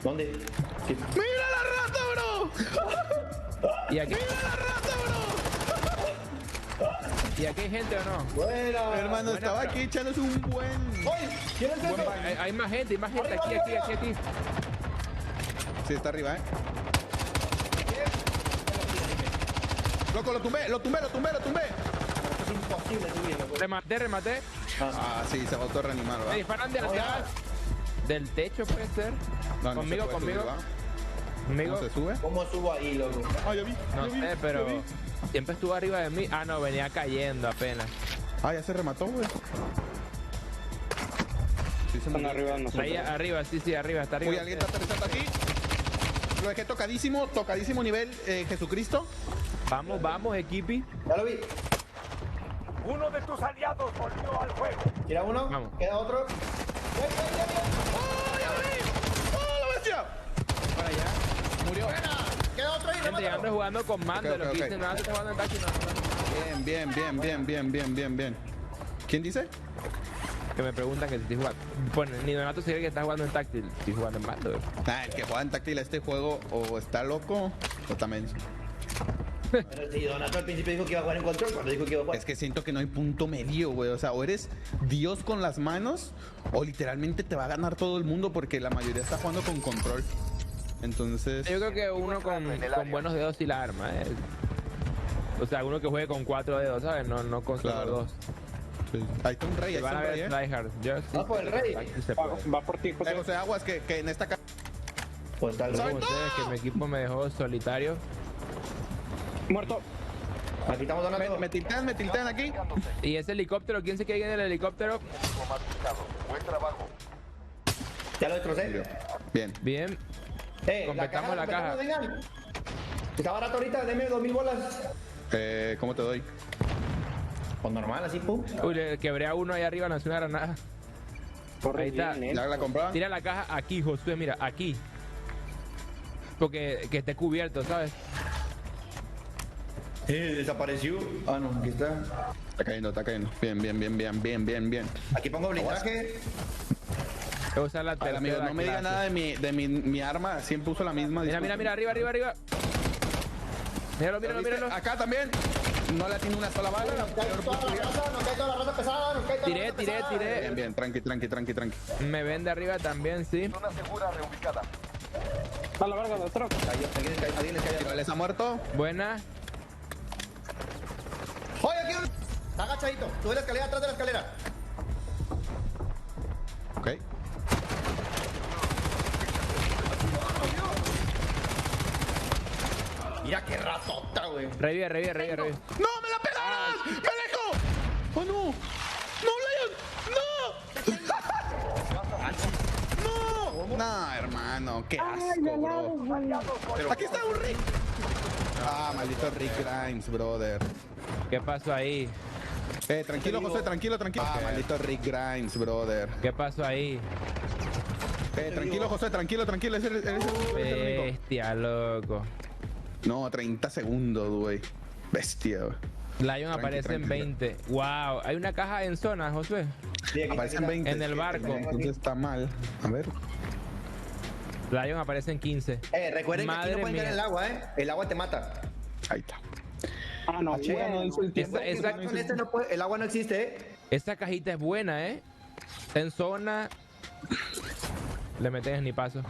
¿Dónde? ¡Mira la rata, bro! ¿Y aquí? ¡Mira la rata, bro! ¿Y aquí hay gente o no? Buena. Hermano, estaba aquí echándose un buen... ¡Oye! ¿Quién es ese? Hay más gente, aquí. Sí, está arriba, Loco, lo tumbé. Es imposible subirlo. Rematé. Ah, sí, se va a autorreanimar, ¿verdad? Me disparan de atrás. Del techo puede ser. No, no Conmigo. se puede subir, ¿va? Conmigo. ¿Cómo se sube? ¿Cómo subo ahí, loco? Ah, ya vi. No sé, pero siempre estuvo arriba de mí. Ah, no, venía cayendo apenas. Ah, ya se remató, güey. Sí, Están arriba de nosotros. Ahí arriba, sí, arriba, está arriba. Uy, alguien está aterrizando aquí. Lo dejé tocadísimo nivel Jesucristo. Vamos, equipi. Ya lo vi. Uno de tus aliados volvió al juego. Tira uno. Vamos. Queda otro. ¡Oh, ya lo vi! ¡Oh, la bestia! Para allá. Murió. Queda otro ahí. Gente, yo ando jugando con mando, lo que dicen, no, estoy jugando en taxi, no. Bien. ¿Quién dice? Que me preguntan que si estoy jugando. Bueno, ni Donato se cree que está jugando en táctil, estoy jugando en mando. El que juega en táctil a este juego o está loco o también. Pero sí, Donato al principio dijo que iba a jugar en control, cuando dijo que iba a jugar. Es que siento que no hay punto medio, güey. O sea, o eres Dios con las manos o literalmente te va a ganar todo el mundo porque la mayoría está jugando con control. Entonces... Yo creo que uno con buenos dedos sí la arma, O sea, uno que juegue con 4 dedos, ¿sabes? No con solo 2. Sí. Ahí está un rey, Van a ver tryhard. Yo sí. Va por el rey. Va por ti, José. José Aguas, que en esta casa... Pues está el Como ustedes, que mi equipo me dejó solitario. Muerto. Aquí estamos Donato. Me tiltean aquí. ¿Y ese helicóptero? ¿Quién se queda en el helicóptero? Buen trabajo. Ya lo destrocé. Bien. Completamos la caja. Vengan. Está barato ahorita, deme 2000 bolas. ¿Cómo te doy? Pues normal, así, pum. Uy, le quebré a uno ahí arriba, no hace una granada. Ahí está. ¿Ya la compraron? Tira la caja aquí, Josué, mira, aquí. Porque que esté cubierto, ¿sabes? Desapareció. Ah, no, aquí está. Está cayendo. Bien. Aquí pongo blindaje. Voy a usar la tercera amigo, no me diga nada de mi arma. Siempre uso la misma. Mira, arriba. Míralo. Acá también. No le tiene una sola bala. Nos cae toda la raza pesada. Tiré. Bien, tranqui. Me ven de arriba también, sí. Zona segura reubicada. A la verga de otro. Alguien les cayó. ¿Les ha muerto? Buena. Oye, aquí está agachadito. Sube la escalera, atrás de la escalera. Ok. Mira qué ratota, güey. Revive. ¡No, me la pegaron! ¡Me dejo! ¡Oh, no! ¡No, No, hermano, qué asco, bro. Aquí está un Rick. Ah, maldito Rick Grimes, brother. ¿Qué pasó ahí? Tranquilo, José, tranquilo. Ah, maldito Rick Grimes, brother. ¿Qué pasó ahí? Tranquilo, José, tranquilo. Eres el único. Bestia, loco. No, 30 segundos, güey. Bestia, güey. Lion aparece en 20. Wow, hay una caja en zona, Josué. Sí, aparece en 20. En el barco. Entonces está mal. A ver. Lion aparece en 15. Recuerden que aquí no pueden caer en el agua, El agua te mata. Ahí está. Ah, no, el agua no existe, Esta cajita es buena, Está en zona. Le metes ni paso.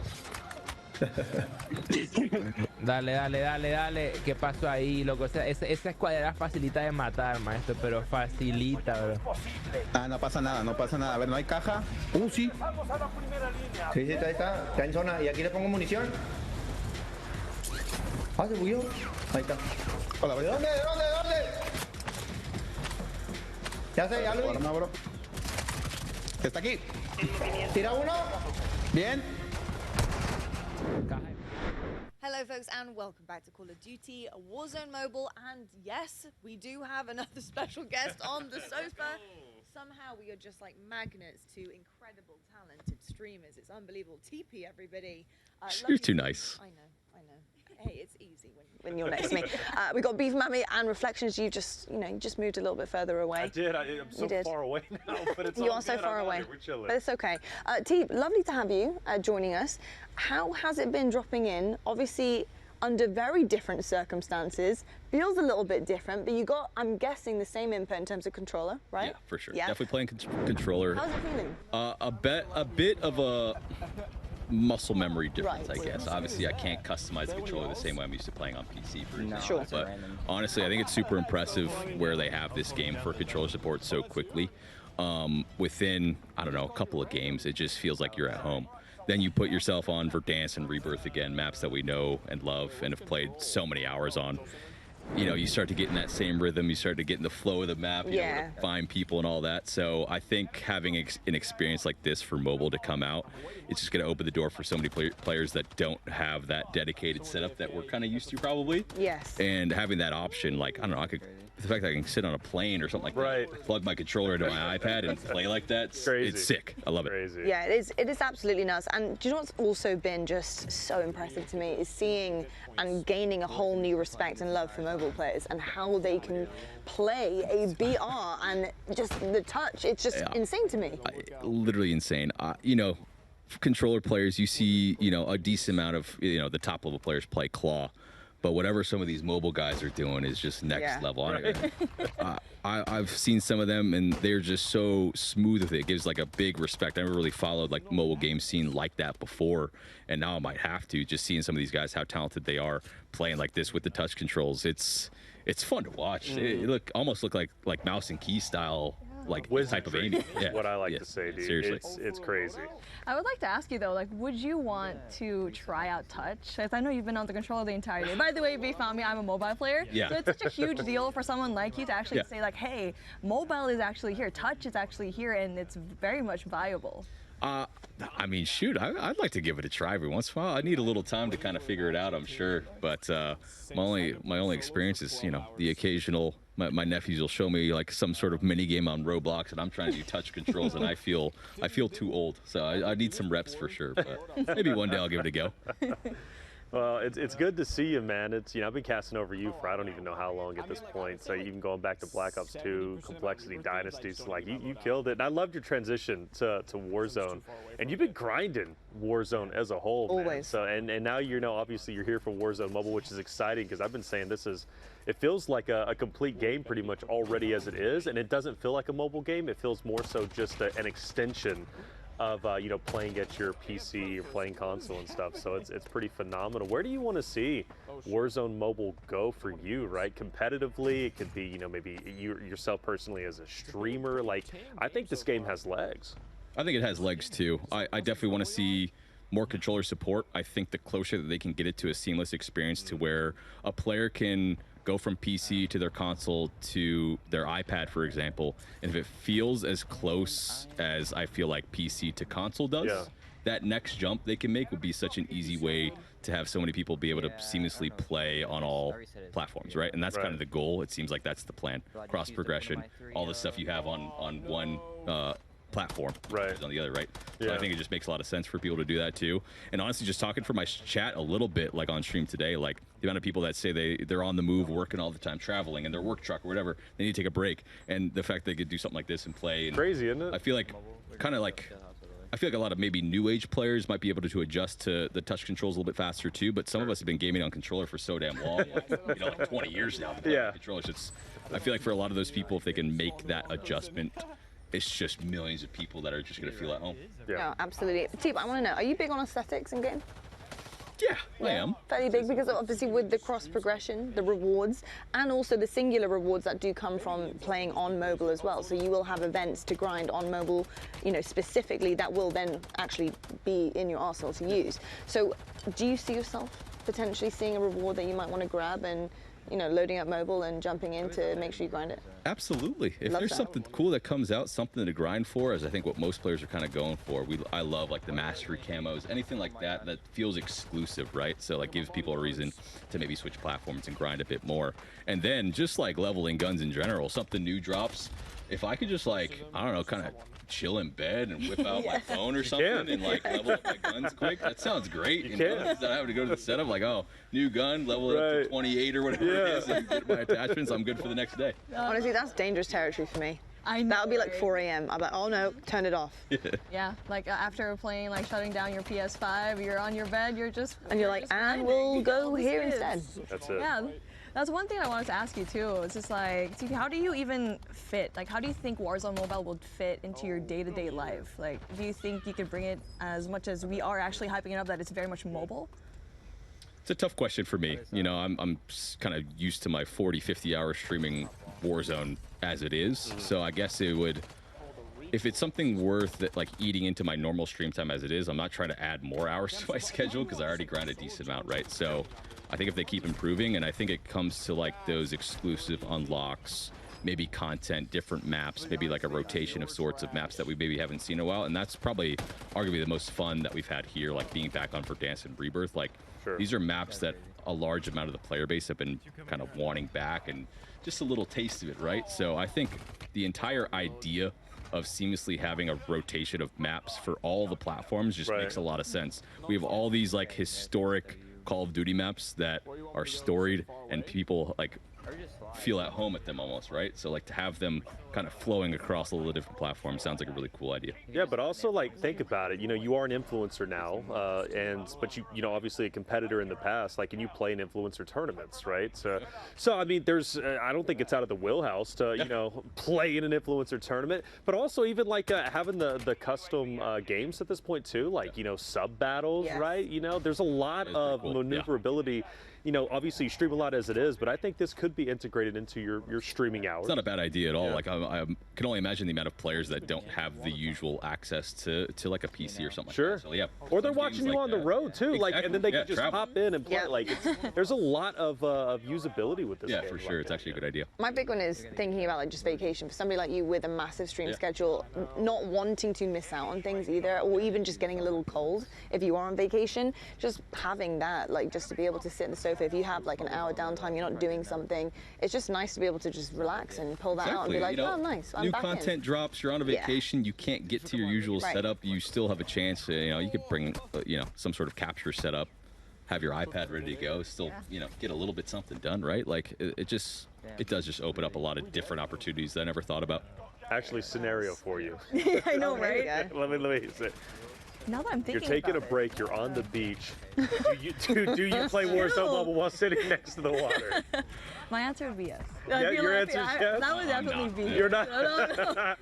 Dale. ¿Qué pasó ahí, loco? O sea, esa escuadra facilita de matar, maestro, pero facilita, bro. Ah, no pasa nada. A ver, ¿no hay caja? Sí. Vamos a la primera línea. Sí, está en zona. Y aquí le pongo munición. Ah, se bugueó. Ahí está. Hola, ¿De dónde? Ya sé, ya lo vi. Bro. Está aquí. Tira uno. Bien. Hello folks and welcome back to Call of Duty Warzone Mobile, and yes, we do have another special guest on the sofa. Somehow we are just like magnets to incredible talented streamers. It's unbelievable. TP everybody. You're too nice. I know. Hey, it's easy when you're next to me. We got Beef Mammy and Reflections. You just moved a little bit further away. I did. I'm so far away now, but it's You all are so good. far I'm away. We're chilling. But it's okay. T, lovely to have you joining us. How has it been dropping in? Obviously, under very different circumstances. Feels a little bit different, but you got, I'm guessing, the same input in terms of controller, right? Yeah, for sure. Yeah. Definitely playing controller. How's it feeling? A bit of a muscle memory difference, Right. I guess. Obviously, I can't customize the controller the same way I'm used to playing on PC, for example. Sure. But honestly, I think it's super impressive where they have this game for controller support so quickly. Within, I don't know, a couple of games, it just feels like you're at home. Then you put yourself on Verdansk and Rebirth again, maps that we know and love and have played so many hours on. You know, you start to get in that same rhythm, you start to get in the flow of the map, you know, where to find people and all that. So I think having an experience like this for mobile to come out, it's just going to open the door for so many players that don't have that dedicated setup that we're kind of used to probably. Yes. And having that option, like, I don't know, the fact that I can sit on a plane or something like that, plug my controller into my iPad and play like that, it's sick. I love it. Yeah, it is absolutely nuts. And do you know what's also been just so impressive to me is seeing and gaining a whole new respect and love for mobile players and how they can play a BR and just the touch. It's just insane to me. Literally insane. You know, controller players, you see, you know, a decent amount of, you know, the top level players play claw. But whatever some of these mobile guys are doing is just next level. I've seen some of them, and they're just so smooth with it. It gives like a big respect. I never really followed like mobile game scene like that before, and now I might have to. Just seeing some of these guys, how talented they are playing like this with the touch controls. It's fun to watch. It almost look like mouse and key style, like type of aiming. Yeah. What I like to say, dude. Seriously. It's crazy. I would like to ask you though, like, would you want to try out touch? Because I know you've been on the controller the entire day. By the way, Beef Mommy, I'm a mobile player. Yeah. So it's such a huge deal for someone like you to actually say like, hey, mobile is actually here, touch is actually here, and it's very much viable. I mean, shoot, I'd like to give it a try every once in a while. I need a little time to kind of figure it out, I'm sure. But my only experience is, you know, the occasional. My nephews will show me like some sort of mini game on Roblox, and I'm trying to do touch controls, and I feel too old. So I need some reps for sure. But maybe one day I'll give it a go. Well, it's good to see you, man. It's, you know, I've been casting over you for I don't even know how long at this point. So even going back to Black Ops 2, Complexity, Dynasties, like you killed it. And I loved your transition to Warzone. And you've been grinding Warzone as a whole, man. Always. So and now you know obviously you're here for Warzone Mobile, which is exciting because I've been saying it feels like a complete game pretty much already as it is, and it doesn't feel like a mobile game. It feels more so just an extension of you know, playing at your PC or playing console and stuff. So it's pretty phenomenal. Where do you want to see Warzone Mobile go for you, right? Competitively, it could be, you know, maybe yourself personally as a streamer. Like, I think this game has legs. I think it has legs too. I definitely want to see more controller support. I think the closer that they can get it to a seamless experience to where a player can go from PC to their console to their iPad, for example, and if it feels as close as I feel like PC to console does, that next jump they can make would be such an easy way to have so many people be able to seamlessly play on all platforms, right? And that's kind of the goal. It seems like that's the plan. Cross progression, all the stuff you have on one platform on the other, right? So I think it just makes a lot of sense for people to do that too. And honestly, just talking for my chat a little bit, like on stream today, like the amount of people that say they're on the move, working all the time, traveling in their work truck or whatever, they need to take a break, and the fact they could do something like this and play. And crazy, isn't it? I feel like I feel like a lot of maybe new age players might be able to adjust to the touch controls a little bit faster too, but some of us have been gaming on controller for so damn long, like, you know, like 20 years now. Controllers. I feel like for a lot of those people, if they can make that adjustment, it's just millions of people that are just going to feel at home. No, absolutely. Teep, I want to know, are you big on aesthetics in game? Yeah, I am. Fairly big, because obviously with the cross progression, the rewards, and also the singular rewards that do come from playing on mobile as well. So you will have events to grind on mobile, you know, specifically that will then actually be in your arsenal to use. So do you see yourself potentially seeing a reward that you might want to grab and, you know, loading up mobile and jumping in to make sure you grind it? Absolutely. If Love there's that. something cool that comes out, something to grind for, is I think what most players are kind of going for. I love like the mastery camos, anything like that feels exclusive, right? So like gives people a reason to maybe switch platforms and grind a bit more. And then just like leveling guns in general, something new drops. If I could just like, I don't know, kind of chill in bed and whip out my phone or something and like level up my guns quick, that sounds great. You know, instead of having to go to the setup like, oh, new gun, level it up to 28 or whatever it is, and get my attachments, I'm good for the next day. Honestly, that's dangerous territory for me. That would be like 4 a.m. I'm like, oh no, turn it off. Yeah, like after playing, like shutting down your PS5, you're on your bed, you're just... And you're like, and we'll go here instead. That's it. Yeah. That's one thing I wanted to ask you too. It's just like, see, how do you even fit? Like, how do you think Warzone Mobile would fit into your day-to-day life? Like, do you think you could bring it as much as we are actually hyping it up that it's very much mobile? It's a tough question for me. You know, I'm kind of used to my 40, 50 hours streaming Warzone as it is. So I guess it would, if it's something worth it, like eating into my normal stream time as it is, I'm not trying to add more hours to my schedule because I already grind a decent amount, right? So I think if they keep improving, and I think it comes to like those exclusive unlocks, maybe content, different maps, maybe like a rotation of sorts of maps that we maybe haven't seen in a while. And that's probably arguably the most fun that we've had here, like being back on Verdansk and Rebirth. Like these are maps that a large amount of the player base have been kind of wanting back, and just a little taste of it, right? So I think the entire idea of seamlessly having a rotation of maps for all the platforms just makes a lot of sense. We have all these like historic Call of Duty maps that are storied and people like feel at home at them almost, right? So like to have them kind of flowing across all the different platforms sounds like a really cool idea. Yeah, but also like think about it. You know, you are an influencer now, but you know, obviously a competitor in the past. Like, and you play in influencer tournaments, right? So I mean, there's I don't think it's out of the wheelhouse to you know play in an influencer tournament, but also even like having the custom games at this point too, like you know sub battles, right? You know, there's a lot of maneuverability. You know, obviously you stream a lot as it is, but I think this could be integrated into your streaming hours. It's not a bad idea at all. Like I can only imagine the amount of players that don't have the usual access to like a PC or something. Sure. Like that. So, yeah. Or they're watching you on the road too, like, and then they can just hop in and play. Like, there's a lot of usability with this. Yeah, for sure. It's actually a good idea. My big one is thinking about like just vacation for somebody like you with a massive stream schedule, not wanting to miss out on things either, or even just getting a little cold if you are on vacation. Just having that, like, just to be able to sit in the sofa. If you have like an hour downtime, you're not doing something, it's just nice to be able to just relax and pull that out and be like, oh, nice, I'm back in. New content drops, you're on a vacation, you can't get to your usual setup, you still have a chance to, you know, you could bring, you know, some sort of capture setup, have your iPad ready to go, still, you know, get a little bit something done, right? Like, it does just open up a lot of different opportunities that I never thought about. Actually, scenario for you. I know, right? Let me say. Now that I'm thinking You're taking a break, you're on the beach. Do you play Warzone Mobile while sitting next to the water? My answer would be yes. Yeah, your answer is yes? That would definitely be yes. You're not? No.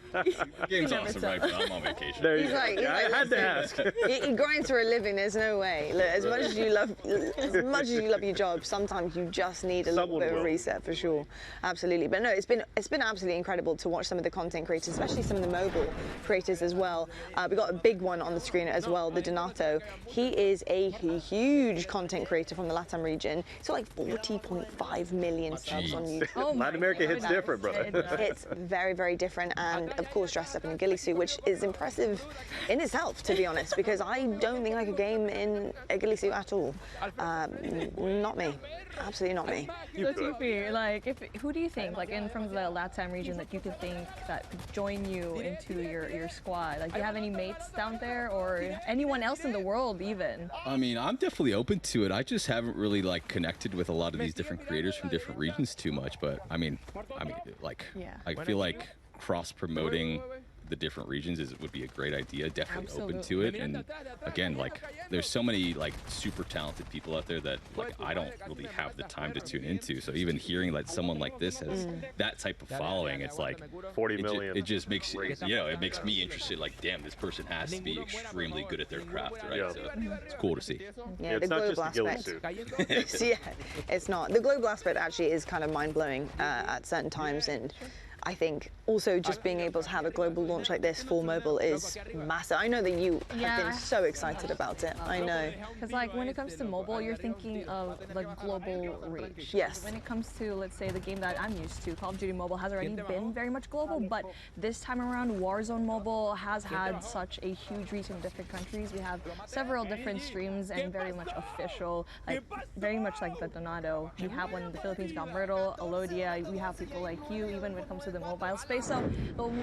Game's awesome, right? But I'm on vacation. There you go. I had to ask. He grinds for a living. There's no way. Look, as much as you love your job, sometimes you just need a little bit of a reset for sure. Absolutely. But no, it's been absolutely incredible to watch some of the content creators, especially some of the mobile creators as well. We got a big one on the screen as well, the Donato. He is a huge content creator from the LATAM region. He's got like 40.5 million subs on YouTube. Oh Latin America hits different, bro. It's very, very different, and of course dressed up in a ghillie suit, which is impressive in itself, to be honest, because I don't think I could game in a ghillie suit at all. Not me. Absolutely not me. So Tufi, like, who do you think, like, from the LATAM region that you could think that could join you into your squad? Like, do you have any mates down there, or anyone else in the world even? I mean, I'm definitely open to it. I just haven't really like connected with a lot of these different creators from different regions too much. But I mean, like, I feel like cross promoting the different regions would be a great idea. Definitely open to it. And again, like, there's so many like super talented people out there that like I don't really have the time to tune into. So even hearing like someone like this has that type of following, it's like 40 million. It just makes it makes me interested. Like, damn, this person has to be extremely good at their craft, right? Yeah. So it's cool to see. Yeah, it's the not global just a ghillie aspect. Yeah, it's not. The global aspect actually is kind of mind blowing at certain times, and I think also just being able to have a global launch like this for mobile is massive. I know that you have been so excited about it. I know. Because like when it comes to mobile, you're thinking of the global reach. Yes. When it comes to, let's say, the game that I'm used to, Call of Duty Mobile has already been very much global, but this time around, Warzone Mobile has had such a huge reach in different countries. We have several different streams and very much official, like very much like the Donato. We have one in the Philippines, got Myrtle, Alodia. We have people like you, even when it comes to the mobile space. So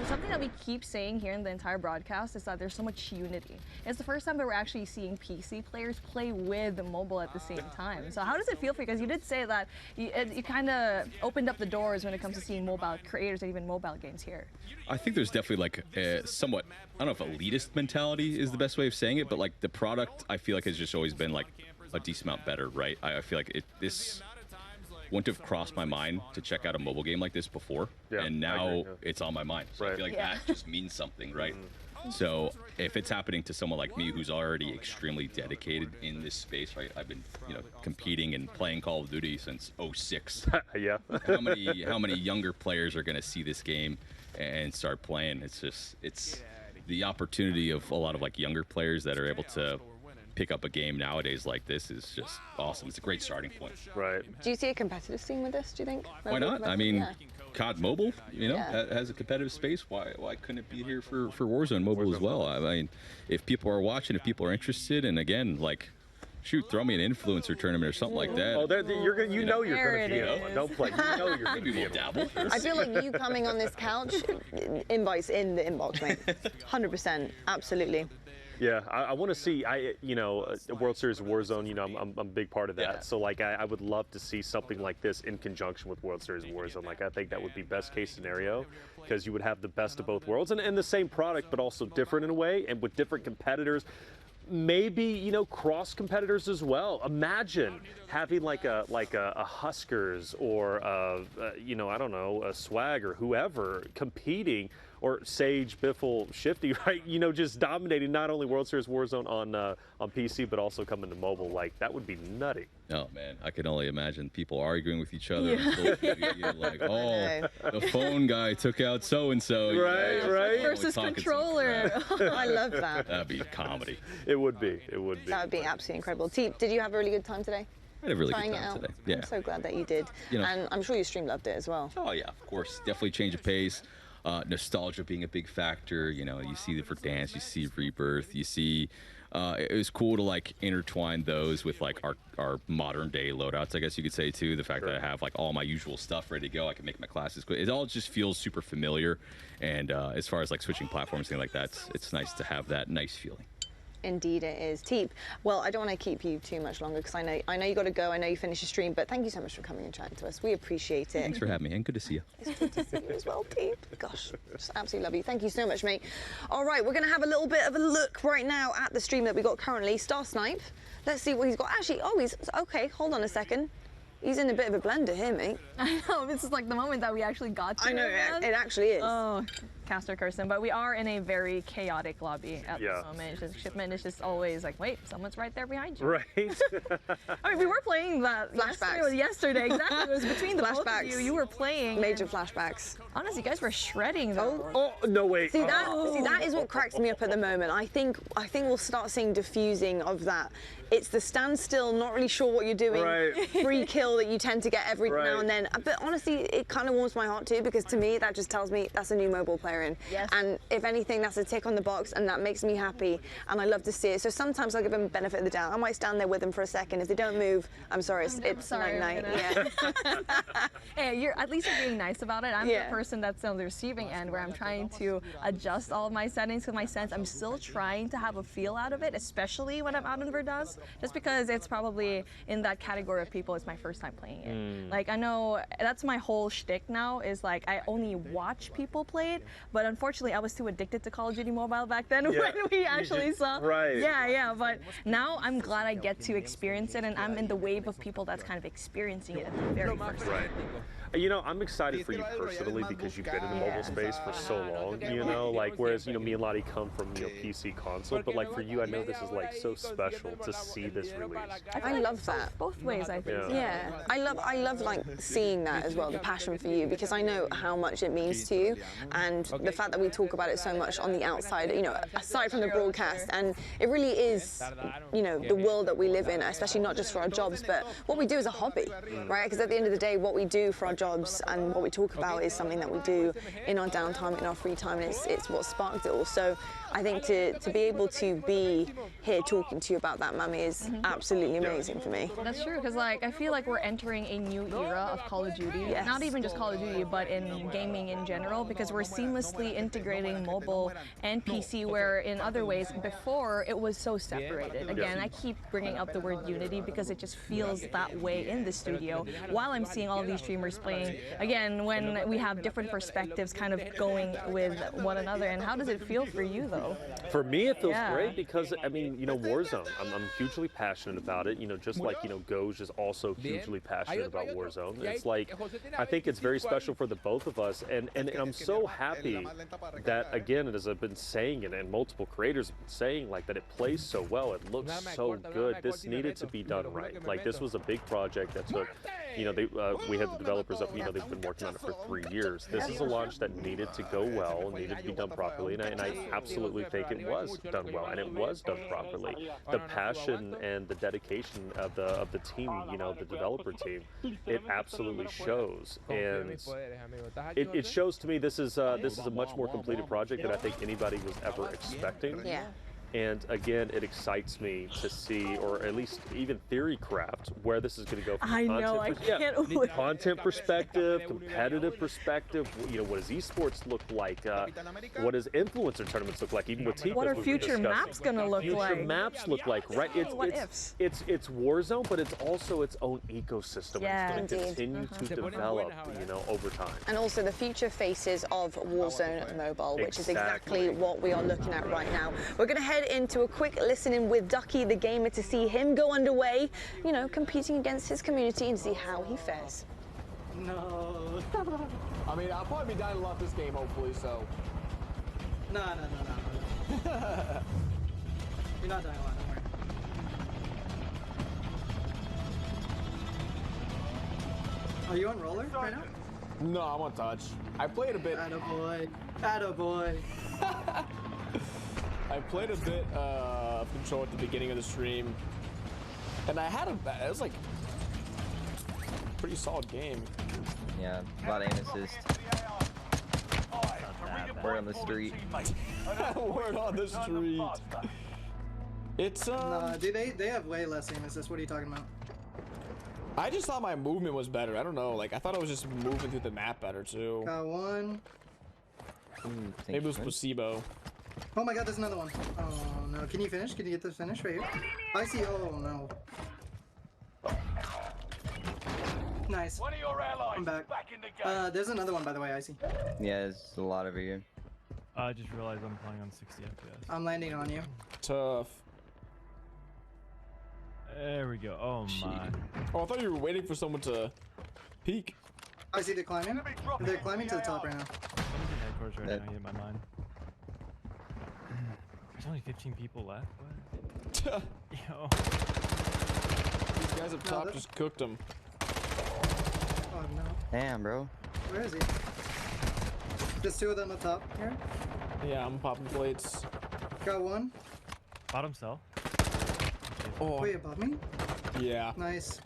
something that we keep saying here in the entire broadcast is that there's so much unity. It's the first time that we're actually seeing PC players play with the mobile at the same time. So how does it feel for you? Because you did say that you kind of opened up the doors when it comes to seeing mobile creators and even mobile games here. I think there's definitely like a somewhat, I don't know if elitist mentality is the best way of saying it, but like the product I feel like has just always been like a decent amount better, right? I feel like this wouldn't have crossed my mind to check out a mobile game like this before, and now it's on my mind. So I feel like that just means something, right? So if it's happening to someone like me who's already extremely dedicated in this space, right? I've been, competing and playing Call of Duty since 06. Yeah. How many younger players are going to see this game and start playing? It's the opportunity of a lot of like younger players that are able to pick up a game nowadays like this is just awesome. It's a great starting point. Right. Do you see a competitive scene with this, do you think? Why not? I mean, COD Mobile, has a competitive space. Why couldn't it be here for Warzone Mobile as well? I mean, if people are watching, if people are interested, and again, like, shoot, throw me an influencer tournament or something like that. Oh, you're gonna be in one. Don't play. You're gonna be in dabble. I feel like you coming on this couch invites in the inbox, mate. 100%, absolutely. Yeah, I want to see, World Series of Warzone, I'm a big part of that. Yeah. So, like, I would love to see something like this in conjunction with World Series of Warzone. Like, I think that would be best case scenario because you would have the best of both worlds and the same product, but also different in a way and with different competitors. Maybe, cross competitors as well. Imagine having like a Huskers or, I don't know, a Swag or whoever competing, or Sage, Biffle, Shifty, right? Just dominating not only World Series Warzone on PC, but also coming to mobile. Like, that would be nutty. Oh, man, I can only imagine people arguing with each other. Yeah. Like, oh, the phone guy took out so-and-so. Right. Versus controller. I love that. That'd be comedy. It would be. That would be absolutely incredible. Teep, did you have a really good time today? I had a really Trying good time today. Yeah. I'm so glad that you did. And I'm sure your stream loved it as well. Oh, yeah, of course. Definitely change of pace. Nostalgia being a big factor. You see the Verdansk, you see Rebirth, you see it was cool to like intertwine those with like our modern day loadouts, I guess you could say too. The fact that I have like all my usual stuff ready to go, I can make my classes quick. It all just feels super familiar, and as far as like switching platforms, things like that, it's nice to have that nice feeling. Indeed it is. Teep, well, I don't want to keep you too much longer because I know you got to go. I know you finished your stream, but thank you so much for coming and chatting to us. We appreciate it. Thanks for having me, and good to see you. It's good to see you as well, Teep. Gosh, just absolutely love you. Thank you so much, mate. All right, we're going to have a little bit of a look right now at the stream that we got currently. Star Snipe. Let's see what he's got. Actually, he's okay. Hold on a second. He's in a bit of a blender here, mate. I know, this is like the moment that we actually got to. I know, it actually is. Oh, Caster Kirsten, but we are in a very chaotic lobby at the moment. It's just, shipment is just always like, wait, someone's right there behind you. Right. I mean, we were playing that flashbacks. yesterday, exactly. It was between the both of you. You were playing. Major flashbacks. Honestly, you guys were shredding though. Oh, no way. See, that is what cracks me up at the moment. I think we'll start seeing diffusing of that. It's the standstill, not really sure what you're doing, free kill that you tend to get every now and then. But honestly, it kind of warms my heart too, because to me, that just tells me that's a new mobile player in. Yes. And if anything, that's a tick on the box, and that makes me happy, and I love to see it. So sometimes I'll give them benefit of the doubt. I might stand there with them for a second. If they don't move, I'm sorry, it's night-night. Yeah. Hey, at least you're being nice about it. I'm the person that's on the receiving end, where I'm trying to adjust all of my settings to my sense. I'm still trying to have a feel out of it, especially when I'm out in Verdansk. Just because it's probably in that category of people, it's my first time playing it. Like, I know that's my whole shtick now, is like I only watch people play it, but unfortunately I was too addicted to Call of Duty Mobile back then when we actually saw. Yeah, but now I'm glad I get to experience it, and I'm in the wave of people that's kind of experiencing it at the very first time. You know, I'm excited for you personally because you've been in the mobile space for so long, you know, like, whereas, you know, me and Lottie come from, you know, PC console, but like for you, I know this is like so special to see this release. I love that. Both ways, I think. Yeah. I love like seeing that as well, the passion for you, because I know how much it means to you, and the fact that we talk about it so much on the outside, you know, aside from the broadcast, and it really is, you know, the world that we live in, especially not just for our jobs, but what we do as a hobby, right? Because at the end of the day, what we do for our jobs and what we talk about is something that we do in our downtime, in our free time, and it's what sparked it all. So I think to be able to be here talking to you about that, Mammy, is absolutely amazing for me. That's true, because like I feel like we're entering a new era of Call of Duty. Yes. Not even just Call of Duty, but in gaming in general, because we're seamlessly integrating mobile and PC, where in other ways before it was so separated. Again, I keep bringing up the word unity because it just feels that way in the studio while I'm seeing all of these streamers playing. Again, when we have different perspectives kind of going with one another. And how does it feel for you though? For me, it feels great because, I mean, you know, Warzone, I'm hugely passionate about it, you know, just like, you know, Goj is also hugely passionate about Warzone. It's like, I think it's very special for the both of us, and I'm so happy that, again, as I've been saying it, and multiple creators have been saying, like, that it plays so well, it looks so good. This needed to be done right. Like, this was a big project that took, you know, we had the developers up, you know, they've been working on it for 3 years. This is a launch that needed to go well, needed to be done properly, and I absolutely think it was done well, and it was done properly. The passion and the dedication of the team, you know, the developer team, it absolutely shows, and it shows to me this is a much more completed project than I think anybody was ever expecting. Yeah. And again, it excites me to see, or at least even theory craft, where this is going to go from I know, I can't wait. Content perspective, competitive perspective. You know, what does esports look like? What does influencer tournaments look like? Even with T-Piss, what are future maps going to look like? Future maps look like, right? It's Warzone, but it's also its own ecosystem. Yeah, it's going to continue to develop, you know, over time. And also the future faces of Warzone Mobile, which is exactly what we are looking at right now. We're going to head into a quick listen-in with Ducky the Gamer to see him go underway, you know, competing against his community and see how he fares. No. I mean, I'll probably be dying a lot this game, hopefully, so. No. You're not dying a lot, don't worry. Are you on roller right now? No, I'm on touch. I played a bit. Attaboy. I played a bit of Control at the beginning of the stream, and it was like a pretty solid game. Yeah, a lot of aim assist. Word on the street. Word on the street. It's No, dude, they have way less aim assist. What are you talking about? I just thought my movement was better. I don't know. Like I thought I was just moving through the map better too. Got one. Maybe it was placebo. Oh my god, there's another one. Oh no, can you finish? Can you get the finish right here? I see, oh no. Nice. I'm back. There's another one by the way, I see. Yeah, there's a lot over here. I just realized I'm playing on 60 FPS. I'm landing on you. Tough. There we go. Oh my. Oh, I thought you were waiting for someone to peek. I see they're climbing. They're climbing to the top right now. Headquarters right now, hit my mind. There's only 15 people left. What? Yo. These guys up top just cooked them. Oh no. Damn, bro. Where is he? There's two of them up top here. Yeah, I'm popping plates. Got one. Bottom cell. Oh. Wait, above me? Yeah. Nice.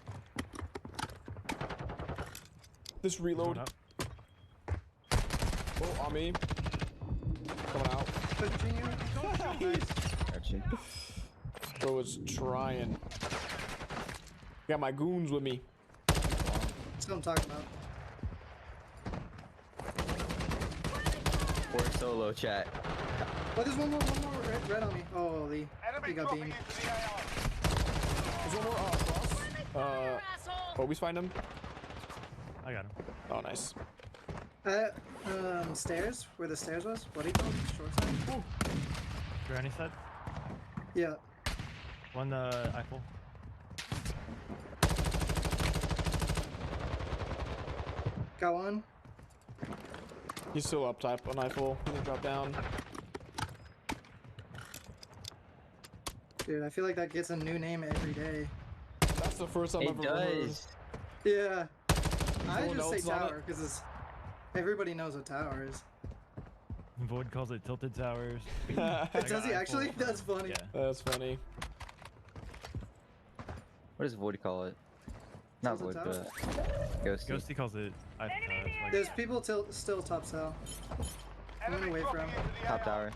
This reload. Oh, on me. Coming out. Nice. Bro was trying. Got my goons with me. That's what I'm talking about. Or solo chat. Oh, there's one more red on me. Oh, holy. He got beamed. There's one more cross. Always find him. I got him. Oh, nice. Stairs? Where the stairs was? What do you call it? Short side? Granny side? Yeah. One Eiffel. Got one. He's still up type on Eiffel. He didn't drop down. Dude, I feel like that gets a new name every day. That's the first time I've ever heard. Yeah. I Someone just say else on tower because everybody knows what tower is. Void calls it tilted towers. Does he actually? That's funny. Yeah. That's funny. What does Void call it? Not Tilted Void, but Ghosty. Ghosty calls it Eiffel Towers. There's people still top cell. I'm gonna wait for him. Top tower.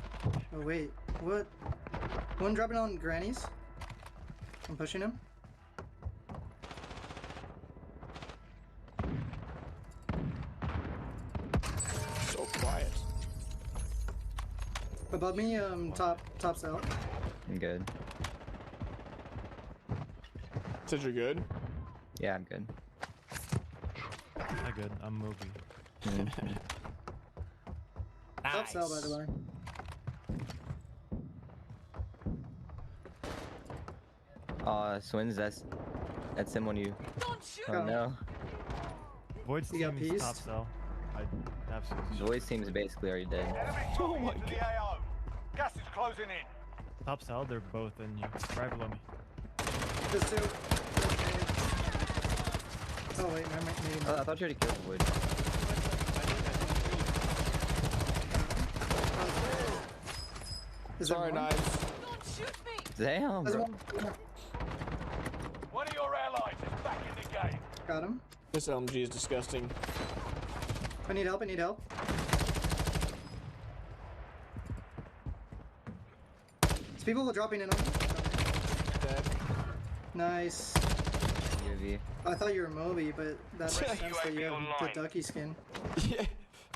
Oh wait, what? One dropping on grannies. I'm pushing him. So quiet. Above me, top cell. I'm good. Said you're good? Yeah, I'm good. Not good. I'm Moby. Top cell, by the way. Swins, that's him when you. Oh no. Void seems top cell. I absolutely. Void seems basically already dead. Oh my god. Gas is closing in. Top cell, they're both in you. Right below me. There's two. Oh wait, maybe not. I thought you already killed Void. Sorry, Knives. Damn, bro. One of your allies is back in the game. Got him. This LMG is disgusting. I need help. I need help. There's people dropping in on me. Dead. Nice. I thought you were Moby, but that makes sense that you have the ducky skin. Yeah.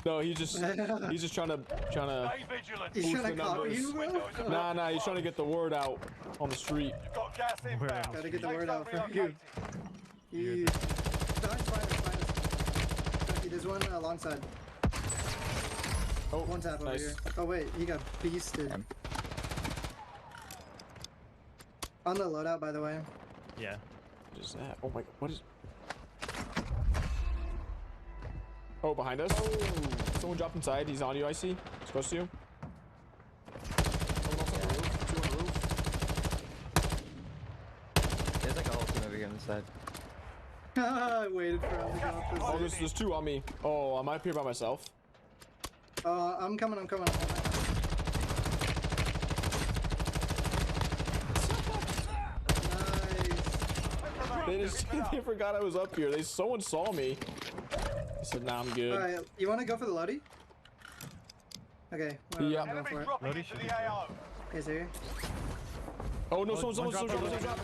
No, he's just trying to He's boost trying the to copy numbers. you, bro? Nah, he's trying to get the word out on the street. Gotta get the word out for you. You. Find us. Ducky, there's one alongside. Oh, one tap over nice. here. Oh wait, he got beasted. On the loadout, by the way. Yeah. What is that? Oh my god, what is... Oh, behind us? Oh, someone dropped inside. He's on you, I see. He's close to you. Someone else on the roof. Two on the roof. There's like a whole team over here on the side. I waited for him to go up this Oh, there's two on me. Oh, I'm up here by myself. I'm coming. They forgot I was up here. Someone saw me. I said, nah, I'm good. Alright, you want to go for the Lodi? Okay, well, yeah. I'm going for it. Lodi should be good. Is there? Oh no, someone's dropped. I got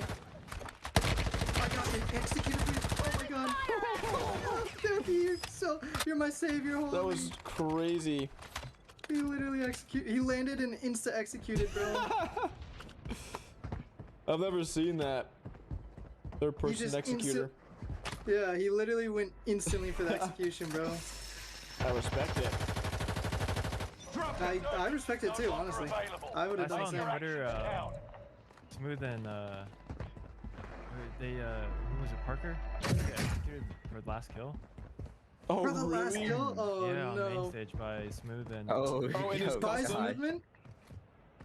it. Executed, please. Oh my god. Oh, Ducky, you're my savior. Holy. That was crazy. He literally he landed and insta-executed, bro. I've never seen that. Third person executor. Yeah, he literally went instantly for the execution, bro. I respect it. I respect it too, honestly. I would have done the same. Twitter, Smooth and who was it, Parker? They got executed for the last kill. Oh, for the last kill? Oh yeah, no. on main stage by Smooth and. And his by Smoothman?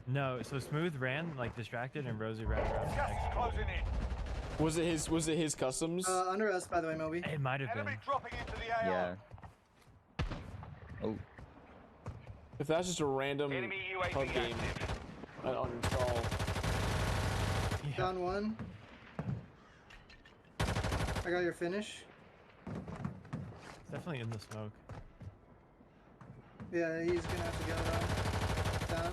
No, so Smooth ran like distracted and Rosie ran around. Closing in. Was it his customs? Under us, by the way, Moby. It might have been. Dropping into the AR. Yeah. Oh. If that's just a random hub game, I'd uninstall. Yeah. Down one. I got your finish. It's definitely in the smoke. Yeah, he's gonna have to go down.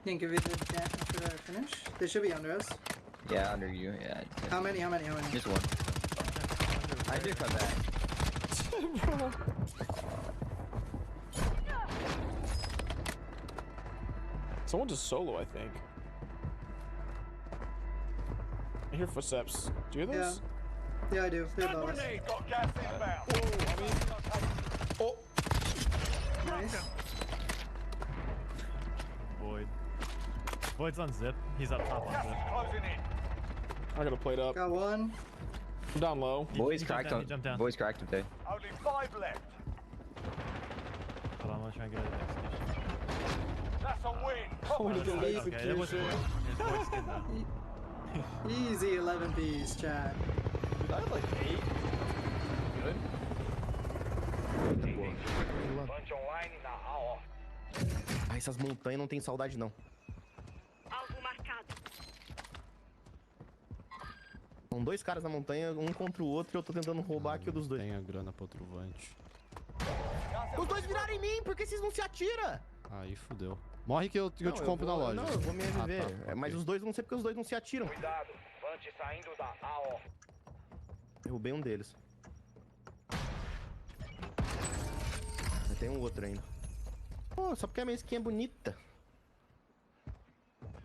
Think of it after that finish. They should be under us. Yeah, under you. Yeah. How many? Just one. I do come back. Someone just solo, I think. I hear footsteps. Do you hear those? Yeah, I do. They're above us. Got gas inbound. Oh. Nice. Void's on zip. He's up top on zip. Closing in. I gotta plate up. Got one. Down low. Boys cracked on. Boys cracked today. Only 5 left. Hold on, I'm gonna try and get an execution. That's a win. Holy Okay, that was his voice skin though. Easy 11 Ps, Chad. I had like 8. Good. Ah, essas montanhas não tem saudade não. São 2 caras na montanha, um contra o outro, e eu tô tentando roubar aqui o dos 2. Tem a grana pro outro vante. Os 2 viraram em mim, por que vocês não se atiram? Aí fudeu. Morre que eu te compro na loja. Não, eu vou me reviver. Tá, mas os 2, eu não sei porque os 2 não se atiram. Cuidado, vante saindo da AO. Derrubei um deles. Mas tem um outro ainda. Pô, só porque a minha skin é bonita.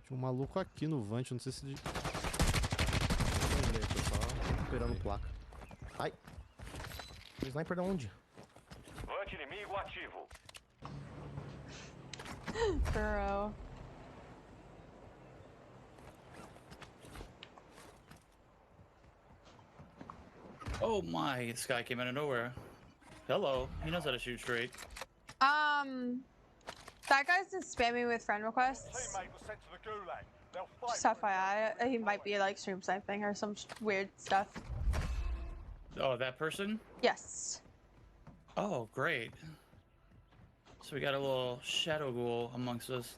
Tinha um maluco aqui no vante, não sei se... Esperando placa. Ai. O sniper da onde? Vante inimigo ativo. Burrow. Oh my, this guy came out of nowhere. Hello, he knows how to shoot straight. That guy's just spamming with friend requests. Teammate was sent to the gulag. They'll fight. Just FYI, he might be like stream sniping or some weird stuff. Oh, that person? Yes. Oh, great. So we got a little shadow ghoul amongst us.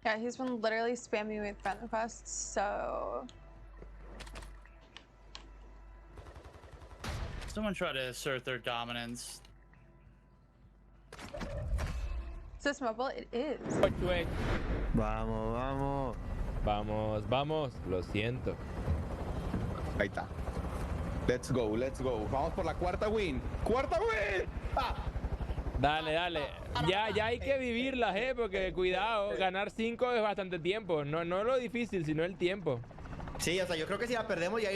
Yeah, he's been literally spamming with friend requests, so... Someone try to assert their dominance. Is this mobile? It is. Vamos, vamos. Vamos. Lo siento. Ahí está. Let's go, let's go. Vamos por la cuarta win. ¡Cuarta win! ¡Ah! Dale. Ya hay que vivirlas, porque cuidado, ganar 5 es bastante tiempo. No lo difícil, sino el tiempo. Sí, o sea, yo creo que si la perdemos ya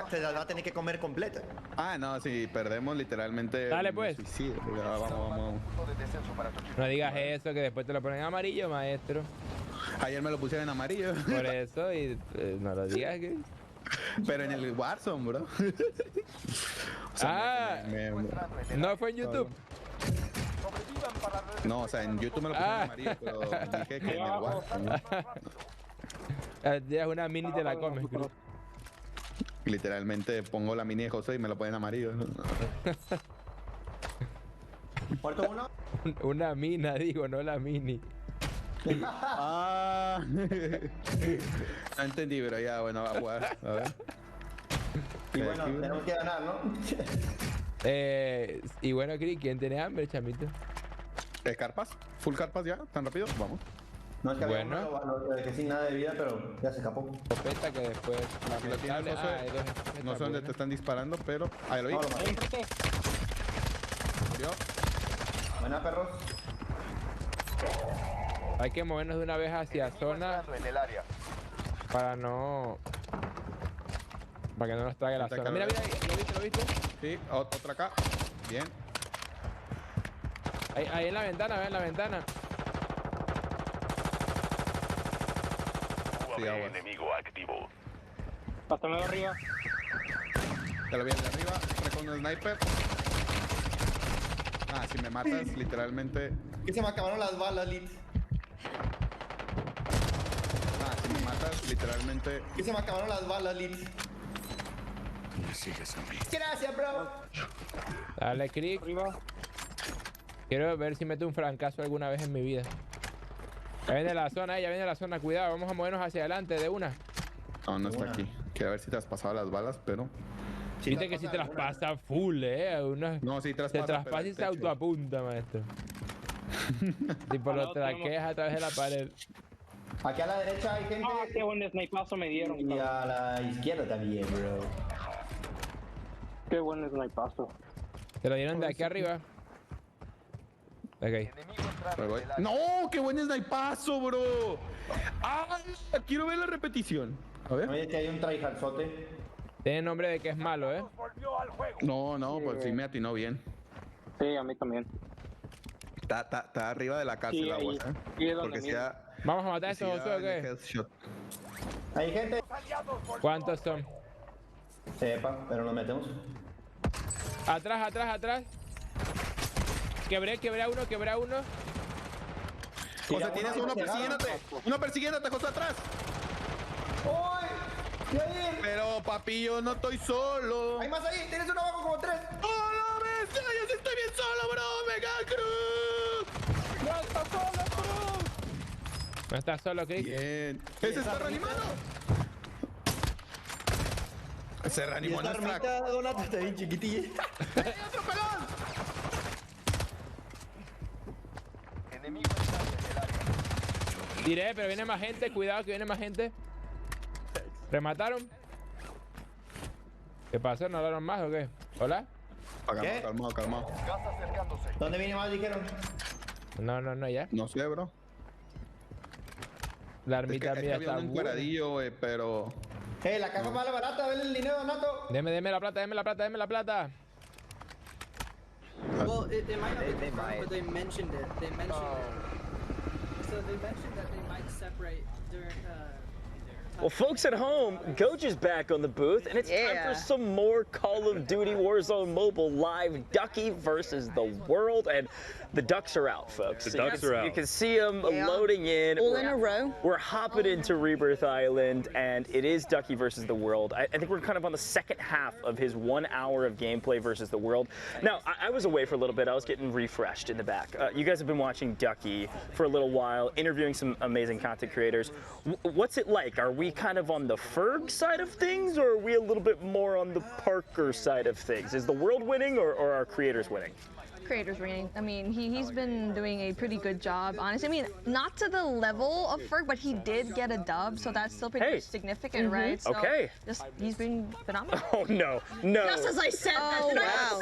te la va a tener que comer completa. Ah, no, si perdemos literalmente... Dale, pues. Suicidio. Vamos. No digas eso, que después te lo ponen amarillo, maestro. Ayer me lo pusieron en amarillo. Por eso, y no lo digas que... Pero en el Warzone, bro. O sea, no fue en YouTube. No, o sea, en YouTube me lo pusieron en amarillo, pero dije que en el Warzone. Es una mini y te la comes, bro. Literalmente pongo la mini de José y me lo ponen amarillo, ¿no? ¿Muerto uno? Una mina, digo, no la mini. Ah, no entendí, pero ya, bueno, va a jugar. A ver. Y bueno, tenemos que ganar, ¿no? Y bueno, Cris, ¿quién tiene hambre, chamito? ¿Carpas? ¿Full carpas ya? ¿Tan rápido? Vamos. No es que bueno. había que sin nada de vida, pero ya se escapó. Copeta que después... Si lo tienes, José, no sé dónde te están disparando, pero... Ahí lo vi. Murió. Buena, perros. Hay que movernos de una vez hacia zona para no... Para que no nos trague la zona. Mira, ¿lo viste? Sí, otra acá. Bien. Ahí en la ventana, ve en la ventana. Sí, enemigo activo. Pásame de arriba. Te lo vi de arriba, con un sniper. Ah, si me matas, literalmente... Que se me acabaron las balas, Lit. Ah, si me matas, literalmente... Que se me acabaron las balas, Lit. Gracias, bro. Dale, Crick. Quiero ver si meto un francazo alguna vez en mi vida. Ya viene la zona, cuidado, vamos a movernos hacia adelante de una. No está aquí. Quiero ver si te has pasado las balas, pero... Viste que si te las pasa full, No, sí te las pasa. Te traspasa y se autoapunta, maestro. Tipo, lo traqueas a través de la pared. Aquí a la derecha hay gente. Ah, qué buen snipazo me dieron. Y a la izquierda también, bro. Qué buen snipazo. Te lo dieron de aquí arriba. Ok. ¡No! ¡Qué buen snipazo, bro! ¡Ah! Quiero ver la repetición. A ver. Oye, que hay un tryhardzote. Tiene nombre de que es malo, No, pues sí me atinó bien. Sí, a mí también. Está arriba de la cárcel, sí, agua, sí, Porque sea... Vamos a matar a esos o qué. Hay gente. ¿Cuántos son? Sepa, pero nos metemos. Atrás, atrás, atrás. Quebré a uno. José, tienes uno persiguiéndote. Uno persiguiéndote, José, atrás. ¡Uy! Pero, papi, yo no estoy solo. Hay más ahí, tienes uno abajo como 3. ¡Oh, no, bestia! Yo sí estoy bien solo, bro. ¡Mega Cruz! ¡No está solo, Cruz! No está solo, Chris. Bien. ¡Ese está reanimado! Se reanimó en nuestra... Esta armita, Donato, está bien chiquitilla. ¡Hay otro pelón! Tiré, pero viene más gente. Cuidado que viene más gente. ¿Remataron? ¿Qué pasó? ¿No hablaron más o qué? ¿Hola? Calmado. ¿Dónde viene más, dijeron? No, ya. No sé, bro. La ermita mía está un cuadradillo, pero... La caja más barata, ven el dinero, Donato. Deme la plata. Well, it might not be confirmed, but they mentioned it. They mentioned it. So they mentioned that they might separate during. Well, folks at home, Goj is back on the booth, and it's time for some more Call of Duty Warzone Mobile live Ducky versus the world, and the ducks are out, folks. The ducks are out. You can see them loading in. All in a row. We're hopping into Rebirth Island, and it is Ducky versus the world. I think we're kind of on the second half of his 1 hour of gameplay versus the world. Now, I was away for a little bit. I was getting refreshed in the back. You guys have been watching Ducky for a little while, interviewing some amazing content creators. What's it like? Are we kind of on the Ferg side of things, or are we a little bit more on the Parker side of things? Is the world winning, or are creators winning? Creators winning. I mean, he's been doing a pretty good job, honestly. I mean, not to the level of Ferg, but he did get a dub, so that's still pretty significant, right? So he's been phenomenal. Oh, no. Just as I said, wow.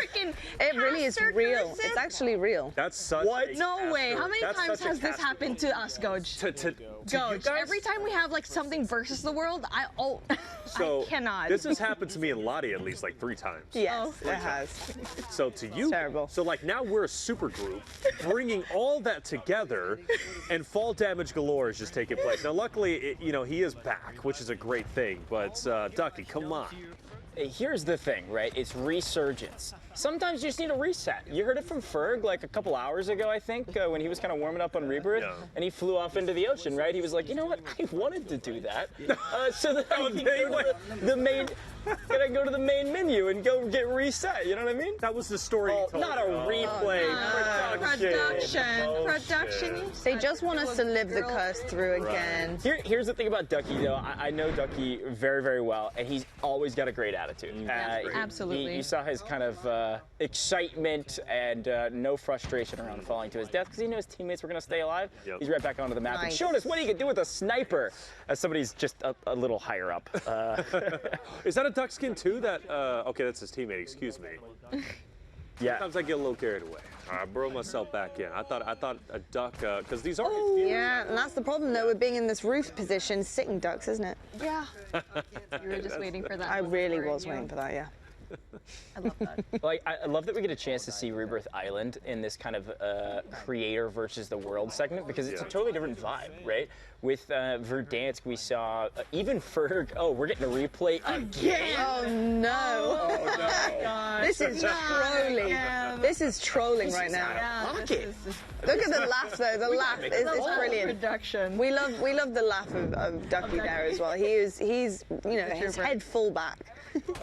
It really is real. It's actually real. That's such a No way. How many times has this happened to us, Goj? Goj, every time we have like something versus the world, I cannot. This has happened to me and Lottie at least like 3 times. Yes, it has. So to you, terrible. So like now we're a super group, bringing all that together, and fall damage galore is just taking place. Now luckily, he is back, which is a great thing. But Ducky, come on. Here's the thing, right? It's resurgence. Sometimes you just need a reset. You heard it from Ferg like a couple hours ago, I think, when he was kind of warming up on Rebirth, and he flew off into the ocean, right? He was like, you know what? I wanted to do that, so that I can go to the main. Can I go to the main menu and go get reset? You know what I mean? That was the story. Not a replay. Production. They just want us to live the curse through again. Here's the thing about Ducky, though. I know Ducky very, very well, and he's always got a great attitude. Absolutely. You saw his kind of excitement and no frustration around falling to his death because he knew his teammates were going to stay alive. He's right back onto the map and showing us what he could do with a sniper as somebody's just a little higher up. Is that a duck skin too? Okay, that's his teammate. Excuse me. Yeah. Sometimes I get a little carried away. I brought myself back in. I thought a duck, because these are. Yeah, and that's the problem though with being in this roof position, sitting ducks, isn't it? Yeah. You were just waiting for that. I really was waiting for that. Yeah. I love that. Like, I love that we get a chance to see Rebirth Island in this kind of creator versus the world segment because it's a totally different vibe, right? With Verdansk, we saw even Ferg. Oh, we're getting a replay again. Oh no! Oh my God! This is trolling. This is trolling right now. Look at the laugh though. The laugh is brilliant. Production. We love the laugh of Ducky there as well. He's his head full back.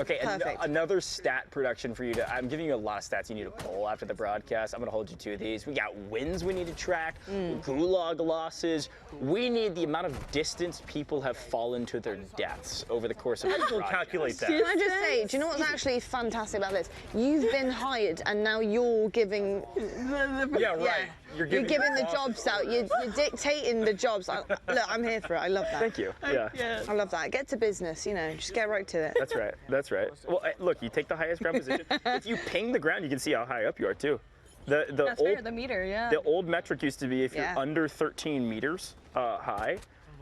Okay, another stat production for you to. I'm giving you a lot of stats you need to pull after the broadcast. I'm going to hold you to these. We got wins we need to track, gulag losses. We need the amount of distance people have fallen to their deaths over the course of the broadcast. Calculate that. Can I just say, do you know what's actually fantastic about this? You've been hired and now you're giving. Yeah, right. You're giving the jobs out. You're dictating the jobs. Look, I'm here for it. I love that. Thank you. Yeah. I love that. Get to business. Just get right to it. That's right. That's right. Well, look, you take the highest ground position. If you ping the ground, you can see how high up you are too. That's fair, the meter, yeah. The old metric used to be if you're under 13 meters high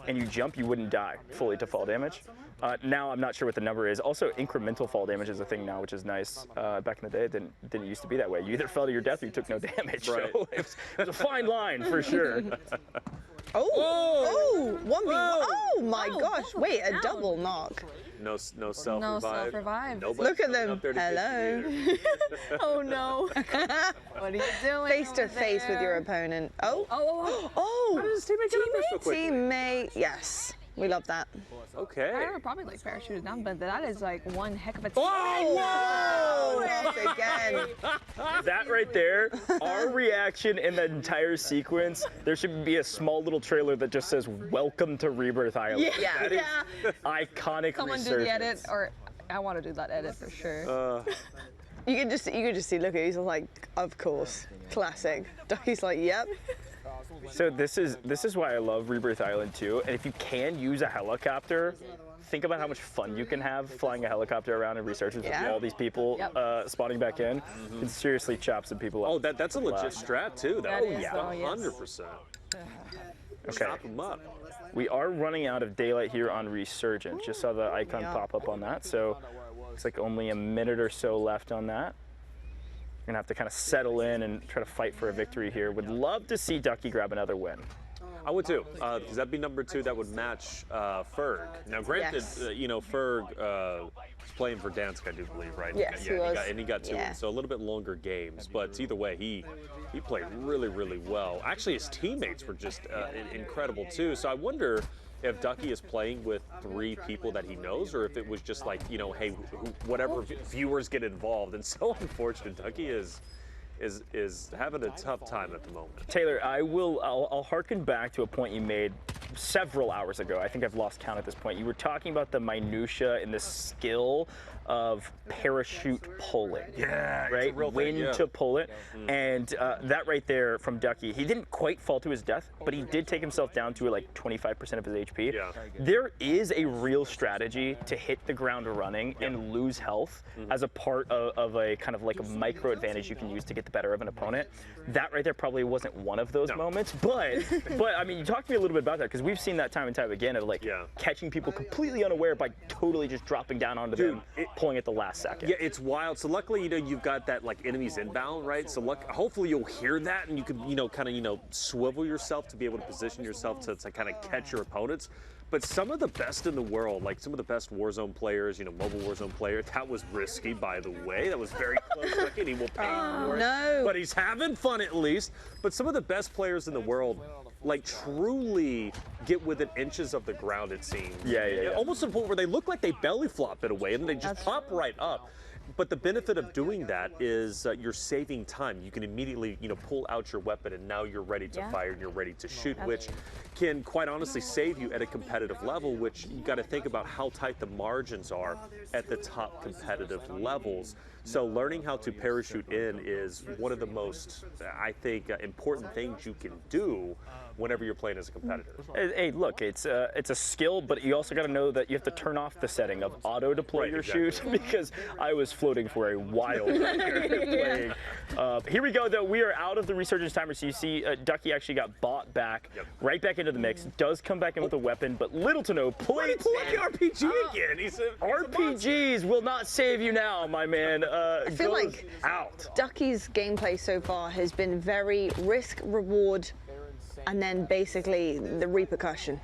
and you jump, you wouldn't die fully to fall damage. Now I'm not sure what the number is. Also, incremental fall damage is a thing now, which is nice. Back in the day, it didn't used to be that way. You either fell to your death or you took no damage. Right. So it was a fine line for sure. Oh, 1v1. Oh my gosh, wait, a double knock. No self-revive. No self-revive. Look at them. Hello. Oh no. What are you doing? Face to face with your opponent. Oh. How does his teammate get up there so quickly? Teammate, yes. We love that. Okay. I would probably like parachute down, but that is like one heck of a Oh, yes, again. That right there, our reaction in that entire sequence, there should be a small little trailer that just says, "Welcome to Rebirth Island." Yeah. That is iconic Someone do the edit, or I want to do that edit for sure. You could just see, look, he's like, of course, classic. Ducky's like, yep. So this is why I love Rebirth Island too. And if you can use a helicopter, think about how much fun you can have flying a helicopter around and researching with all these people spawning back in. You can seriously chop some people up. Oh, that's a legit strat too. That is, yeah, 100%. Okay. Chop them up. We are running out of daylight here on Resurgent. Just saw the icon pop up on that. So looks like only a minute or so left on that. We're gonna have to kind of settle in and try to fight for a victory here. Would love to see Ducky grab another win. I would too, because that'd be number 2. That would match Ferg. Now, granted, you know, Ferg was playing for Dansk, I do believe, right? Yes, he was. He got 2 wins, so a little bit longer games. But either way, he played really, really well. Actually, his teammates were just incredible too. So I wonder if Ducky is playing with 3 people that he knows, or if it was just like, you know, hey, whatever viewers get involved. And so unfortunate, Ducky is having a tough time at the moment. Taylor, I'll harken back to a point you made several hours ago. I think I've lost count at this point. You were talking about the minutia and the skill of parachute pulling. Yeah, right? It's a real When thing, to pull it. And that right there from Ducky, he didn't quite fall to his death, but he did take himself down to like 25% of his HP. Yeah. There is a real strategy to hit the ground running and lose health as a part of a kind of like a micro advantage you can use to get the better of an opponent. That right there probably wasn't one of those moments, but I mean, you talked to me a little bit about that, because we've seen that time and time again of like catching people completely unaware by totally just dropping down onto them, pulling at the last second. Yeah, it's wild. So luckily, you know, you've got that like enemies inbound, right? So hopefully you'll hear that and you can, you know, kind of, you know, swivel yourself to be able to position yourself to kind of catch your opponents. But some of the best in the world, like some of the best Warzone players, you know, mobile Warzone players, that was risky, by the way. That was very close looking. He will pay for it. But he's having fun at least. But some of the best players in the world, like, truly get within inches of the ground, it seems. Yeah. Almost to the point where they look like they belly flop in a way, and they just pop right up. But the benefit of doing that is you're saving time. You can immediately, you know, pull out your weapon, and now you're ready to fire and you're ready to shoot, which can quite honestly save you at a competitive level, which you got to think about how tight the margins are at the top competitive levels. So learning how to parachute in is one of the most, I think, important things you can do whenever you're playing as a competitor. Hey, look, it's a skill, but you also got to know that you have to turn off the setting of auto deploy your shoot, because I was floating for a while playing. Here we go, though. We are out of the resurgence timer, so you see Ducky actually got bought back, right back into the mix. Does come back in with a weapon, but little to no points. Pull up the RPG again. He said, RPGs will not save you now, my man. I feel like Ducky's gameplay so far has been very risk, reward, and then basically the repercussion.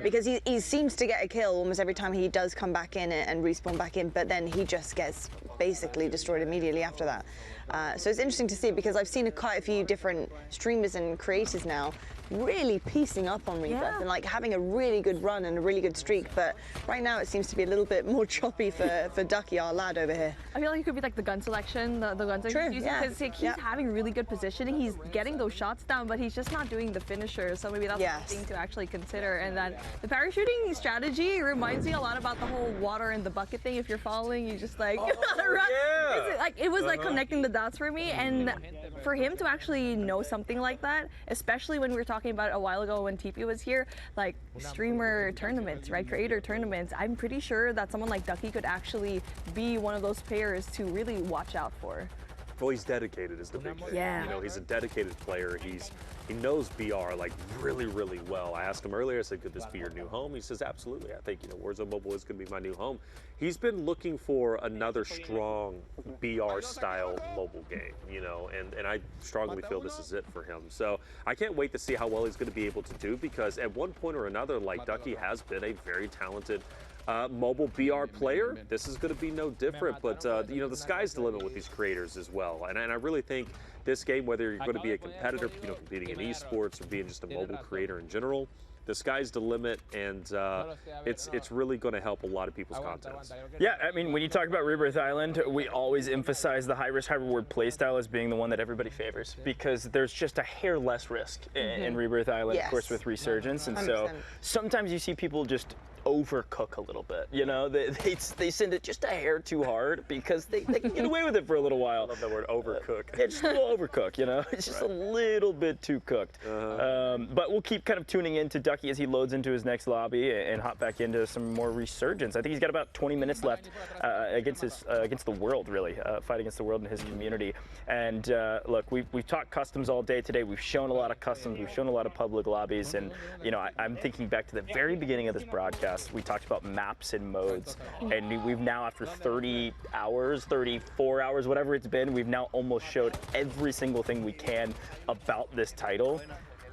Because he seems to get a kill almost every time he does come back in and respawn back in, but then he just gets basically destroyed immediately after that. So it's interesting to see, because I've seen quite a few different streamers and creators now really piecing up on Rebirth and like having a really good run and a really good streak, but right now it seems to be a little bit more choppy for Ducky, our lad over here. I feel like it could be like the gun selection, the guns that he's using, because he's having really good positioning, he's getting those shots down, but he's just not doing the finisher, so maybe that's the thing to actually consider. And then the parachuting strategy reminds me a lot about the whole water in the bucket thing. If you're falling, you just like run. It was like connecting the dots for me, and for him to actually know something like that, especially when we were talking about it a while ago when TP was here, like streamer tournaments, right, creator tournaments, I'm pretty sure that someone like Ducky could actually be one of those players to really watch out for. Well, he's dedicated is the big thing. Yeah. You know, he's a dedicated player. He knows BR like really, really well. I asked him earlier, I said, could this be your new home? He says, absolutely. I think, you know, Warzone Mobile is going to be my new home. He's been looking for another strong BR style mobile game, you know, and I strongly feel this is it for him. So I can't wait to see how well he's going to be able to do, because at one point or another, like, Ducky has been a very talented mobile BR player. This is going to be no different, but you know, the sky's the limit with these creators as well. And I really think this game, whether you're going to be a competitor, you know, competing in esports or being just a mobile creator in general, the sky's the limit, and it's really going to help a lot of people's content. Yeah, I mean, when you talk about Rebirth Island, we always emphasize the high risk, high reward playstyle as being the one that everybody favors, because there's just a hair less risk in Rebirth Island, of course, with Resurgence, and 100%. So sometimes you see people just overcook a little bit, you know, they send it just a hair too hard because they can get away with it for a little while. I love that word, overcook. It's just a little overcooked, you know, it's just a little bit too cooked. But we'll keep kind of tuning into Ducky as he loads into his next lobby and hop back into some more Resurgence. I think he's got about 20 minutes left against the world, really, fight against the world and his community. And look, we've talked customs all day today. We've shown a lot of customs, we've shown a lot of public lobbies, and you know, I'm thinking back to the very beginning of this broadcast. We talked about maps and modes, and we've now, after 30 hours, 34 hours, whatever it's been, we've now almost showed every single thing we can about this title.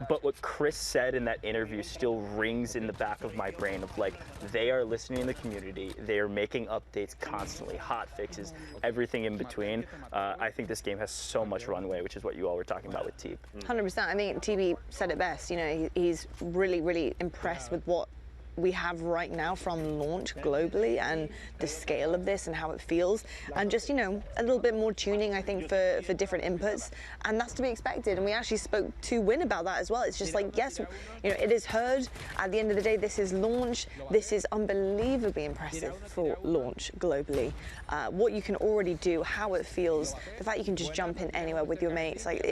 But what Chris said in that interview still rings in the back of my brain of, like, they are listening in the community, they are making updates constantly, hot fixes, everything in between. I think this game has so much runway, which is what you all were talking about with Teep. 100%. I think TB said it best. You know, he's really, really impressed with what we have right now from launch globally, and the scale of this and how it feels, and just, you know, a little bit more tuning, I think, for different inputs, and that's to be expected. And we actually spoke to Win about that as well. It's just like, yes, you know, it is heard. At the end of the day, this is launch. This is unbelievably impressive for launch globally. What you can already do, how it feels, the fact you can just jump in anywhere with your mates, like,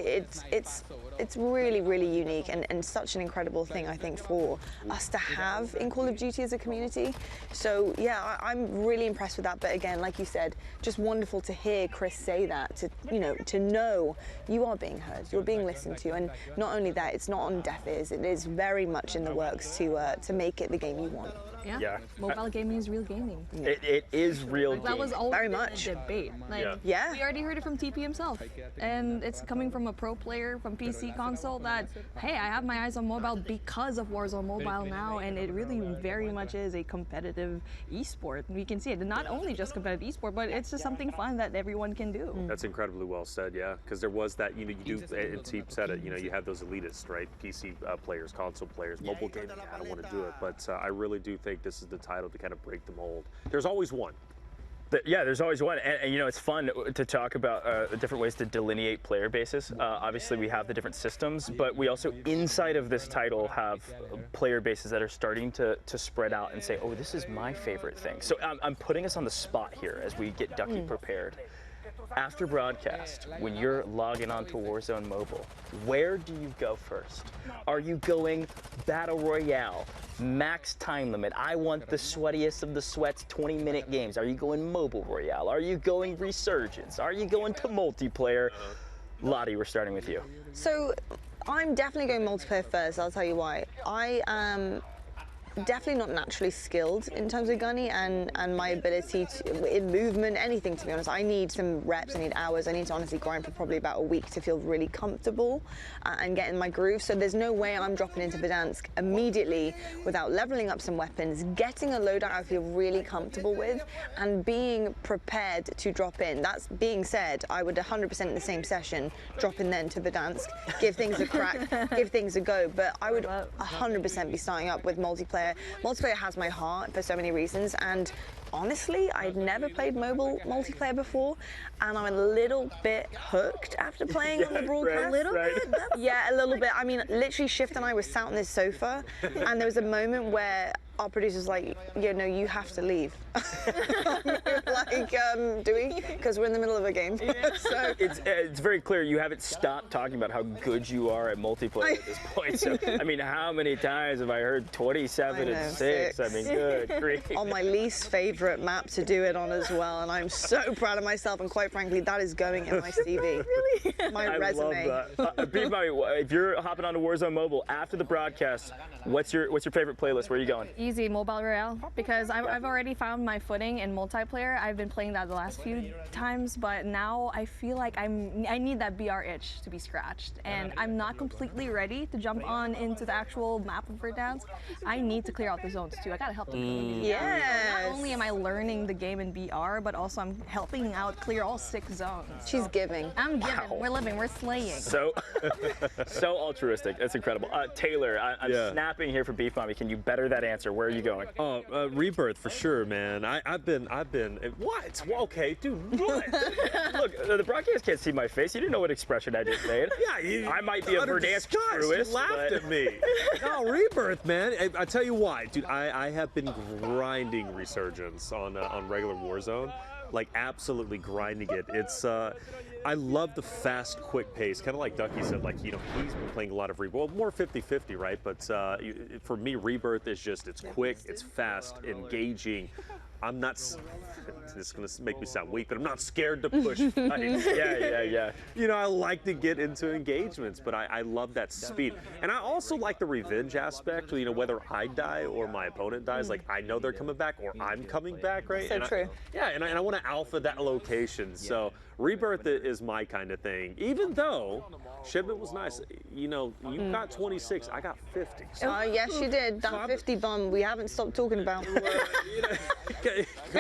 it's really, really unique, and such an incredible thing, I think, for us to have in Call of Duty as a community. So yeah, I'm really impressed with that. But again, like you said, just wonderful to hear Chris say that, to, you know, to know you are being heard, you're being listened to, and not only that, it's not on deaf ears. It is very much in the works to make it the game you want. Yeah. Mobile gaming is real gaming. It is real gaming. That was always very much a debate. Like, yeah. We already heard it from TP himself, and it's coming from a pro player from PC console that, hey, I have my eyes on mobile because of Warzone Mobile now, and it really very much is a competitive esport. We can see it, not only just competitive esport, but it's just something fun that everyone can do. That's incredibly well said, yeah, because there was that, you know, you do, and Teep said it, you know, you have those elitists, right, PC players, console players, mobile gaming, I don't want to do it, but I really do think this is the title to kind of break the mold. There's always one. Yeah, there's always one, and you know, it's fun to talk about different ways to delineate player bases. Obviously, we have the different systems, but we also, inside of this title, have player bases that are starting to spread out and say, oh, this is my favorite thing. So I'm putting us on the spot here as we get Ducky prepared. After broadcast, when you're logging onto Warzone Mobile, where do you go first? Are you going Battle Royale, max time limit? I want the sweatiest of the sweats 20-minute games. Are you going Mobile Royale? Are you going Resurgence? Are you going to multiplayer? Lottie, we're starting with you. So I'm definitely going multiplayer first. I'll tell you why. I am definitely not naturally skilled in terms of gunny and my ability to, in movement, anything, to be honest. I need some reps, I need hours, I need to honestly grind for probably about a week to feel really comfortable and get in my groove. So there's no way I'm dropping into Verdansk immediately without leveling up some weapons, getting a loadout I feel really comfortable with, and being prepared to drop in. That being said, I would 100% in the same session drop in then to Verdansk, give things a crack, give things a go, but I would 100% be starting up with multiplayer. Multiplayer has my heart for so many reasons, and honestly, I'd never played mobile multiplayer before, and I'm a little bit hooked after playing on the broadcast. A little bit? Yeah, a little bit. I mean, literally, Shift and I were sat on this sofa, and there was a moment where our producer's like, yeah, no, you have to leave. Like, do we? Because we're in the middle of a game. So it's very clear you haven't stopped talking about how good you are at multiplayer at this point. So, I mean, how many times have I heard 27 and 6? I mean, good grief. On my least favorite map to do it on as well, and I'm so proud of myself, and quite frankly, that is going in my CV. Really? My resume. I love that. Beat Bobby, if you're hopping onto Warzone Mobile after the broadcast, what's your favorite playlist? Where are you going? Easy Mobile Royale, because I've already found my footing in multiplayer. I've been playing that the last few times, but now I feel like I need that BR itch to be scratched, and I'm not completely ready to jump on into the actual map of Verdansk. I need to clear out the zones too. I gotta help the community. Yes. Not only am I learning the game in BR, but also I'm helping out clear all 6 zones. She's giving. I'm giving. Wow. We're living. We're slaying. So altruistic. That's incredible. Taylor, I'm snapping here for Beef Mommy. Can you better that answer? Where are you going? Oh, Rebirth for sure, man. I've been. What? Well, okay, dude. What? Look, the broadcast can't see my face. You didn't know what expression I just made. Yeah, I might be a Verdansk truist. You laughed at me. No, Rebirth, man. I tell you why, dude. I have been grinding Resurgence on regular Warzone, like absolutely grinding it. It's I love the fast, quick pace, kind of like Ducky said. Like, you know, he's been playing a lot of Rebirth, well, more 50-50, right? But for me, Rebirth is just, it's quick, it's fast, engaging. I'm not, this is going to make me sound weak, but I'm not scared to push fights. Yeah. You know, I like to get into engagements, but I love that speed. And I also like the revenge aspect, you know, whether I die or my opponent dies, like I know they're coming back or I'm coming back, right? So true. And I want to alpha that location. So Rebirth is my kind of thing, even though shipment was nice. You know, you got 26, I got 50. So, yes, you did. That 50 bomb we haven't stopped talking about.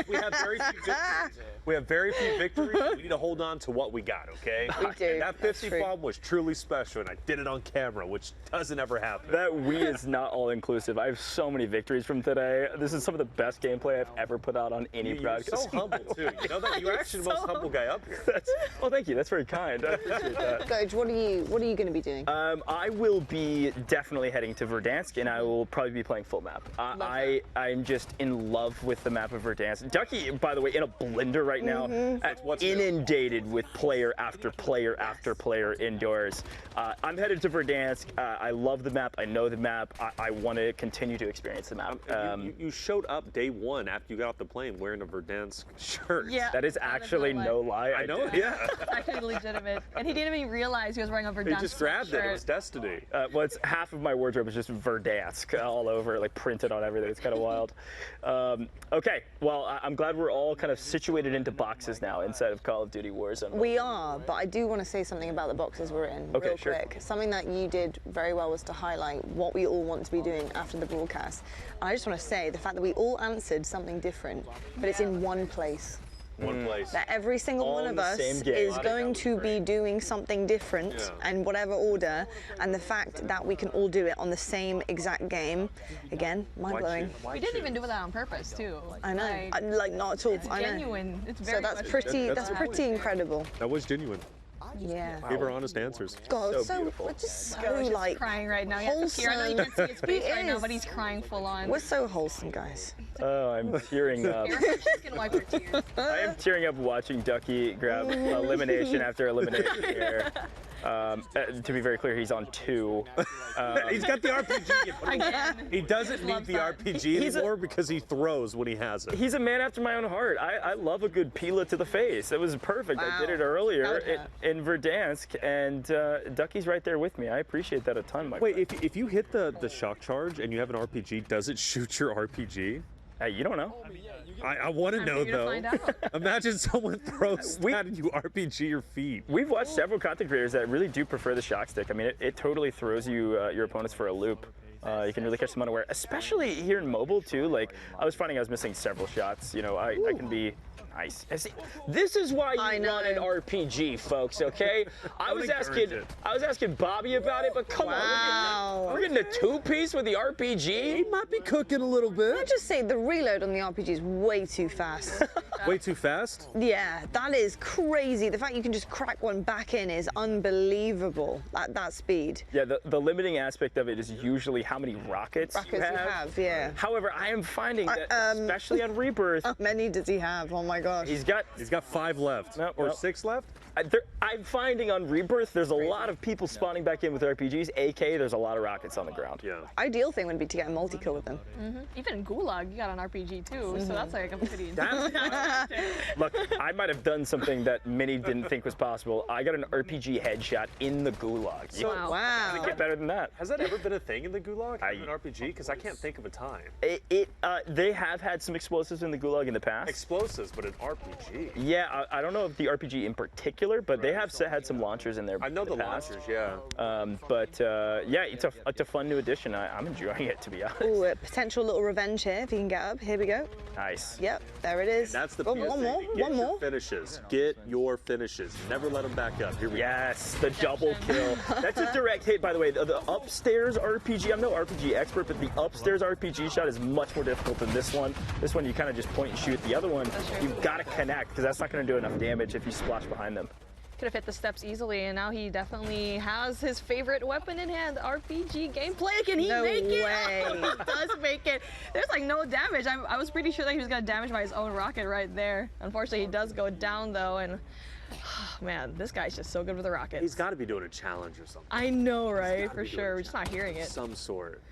We have very few victories. We have very few victories. We need to hold on to what we got, okay? We do. That 50 bomb was truly special, and I did it on camera, which doesn't ever happen. That we is not all inclusive. I have so many victories from today. This is some of the best gameplay I've ever put out on any broadcast. You're so humble too. You know that you're actually the most humble guy up here. Well, thank you. That's very kind. I appreciate that. Gage, what are you going to be doing? I will be definitely heading to Verdansk, and I will probably be playing full map. I'm just in love with the map of Verdansk. Ducky, by the way, in a blender right now, inundated with player after player after player indoors. I'm headed to Verdansk. I love the map. I know the map. I want to continue to experience the map. You showed up day one after you got off the plane wearing a Verdansk shirt. Yeah, that is actually no lie. I know. Yeah, it's actually legitimate, and he didn't even realize he was wearing a Verdansk. He just grabbed shirt. it. It was destiny. Well, it's half of my wardrobe is just Verdansk all over, like printed on everything. It's kind of wild. Okay, well, I'm glad we're all kind of situated into boxes now inside of Call of Duty Warzone. We are, but I do want to say something about the boxes we're in real quick. Something that you did very well was to highlight what we all want to be doing after the broadcast. And I just want to say the fact that we all answered something different, but it's in one place. One place. That every single one of us is going to be doing something different in whatever order, and the fact that we can all do it on the same exact game, again, mind-blowing. We didn't even do that on purpose, too. I know, like not at all. It's genuine. It's very. So that's pretty incredible. That was genuine. Yeah. Gave her honest answers. God, so beautiful. We're just so like crying right now. Wholesome. I know you can't see his face right now, but he's crying full on. We're so wholesome, guys. Oh, I'm tearing up. She's gonna wipe her tears. I am tearing up watching Ducky grab elimination after elimination here. To be very clear, he's on 2. He's got the RPG. Again. He doesn't need the RPG anymore because he throws when he has it. He's a man after my own heart. I love a good Pila to the face. That was perfect. Wow. I did it earlier in Verdansk, and Ducky's right there with me. I appreciate that a ton, my friend. Wait, if you hit the shock charge and you have an RPG, does it shoot your RPG? Hey, you don't know. I want to know, though. Imagine someone throws that and you RPG your feet. We've watched several content creators that really do prefer the shock stick. I mean, it totally throws you your opponents for a loop. You can really catch them unaware, especially here in mobile, too. Like, I was finding I was missing several shots. You know, I can be... Nice. This is why you want an RPG, folks. Okay. I was asking Bobby about it, but come on, we're getting a 2-piece with the RPG. He might be cooking a little bit. Can I just say the reload on the RPG is way too fast. Way too fast? Yeah, that is crazy. The fact you can just crack one back in is unbelievable at that speed. Yeah, the limiting aspect of it is usually how many rockets you have. Yeah. However, I am finding that, especially on Rebirth. How many does he have? Oh my gosh. He's got 5 left. Or 6 left? I'm finding on Rebirth, there's a lot of people spawning back in with RPGs. AK, there's a lot of rockets on the ground. Yeah. Ideal thing would be to get a multi-kill with them. Even in Gulag, you got an RPG too, so that's like a pretty. Look, I might have done something that many didn't think was possible. I got an RPG headshot in the Gulag. So, wow. Doesn't get better than that. Has that ever been a thing in the Gulag? An RPG? Because I can't think of a time. They have had some explosives in the Gulag in the past. Explosives, but an RPG? Yeah, I don't know if the RPG in particular, but they have had some launchers in there. I know the past. launchers, yeah. Yeah, it's a fun new addition. I'm enjoying it, to be honest. Ooh, a potential little revenge here if he can get up. Here we go. Nice. Yep, there it is. And that's the oh, PSA. one more, Get one your more. finishes. Get your finishes. Never let them back up. Here we go. Yes, the double kill. That's a direct hit, by the way. The upstairs RPG, I'm no RPG expert, but the upstairs RPG shot is much more difficult than this one. This one, you kind of just point and shoot. The other one, you've got to connect, because that's not going to do enough damage if you splash behind them. Could have hit the steps easily, and now he definitely has his favorite weapon in hand, RPG gameplay. Can he make it? Oh, he does make it. There's like no damage. I was pretty sure that he was gonna damage by his own rocket right there. Unfortunately, he does go down though, and man, this guy's just so good with the rockets. He's got to be doing a challenge or something. I know, right? For sure. We're just not hearing it. Some sort.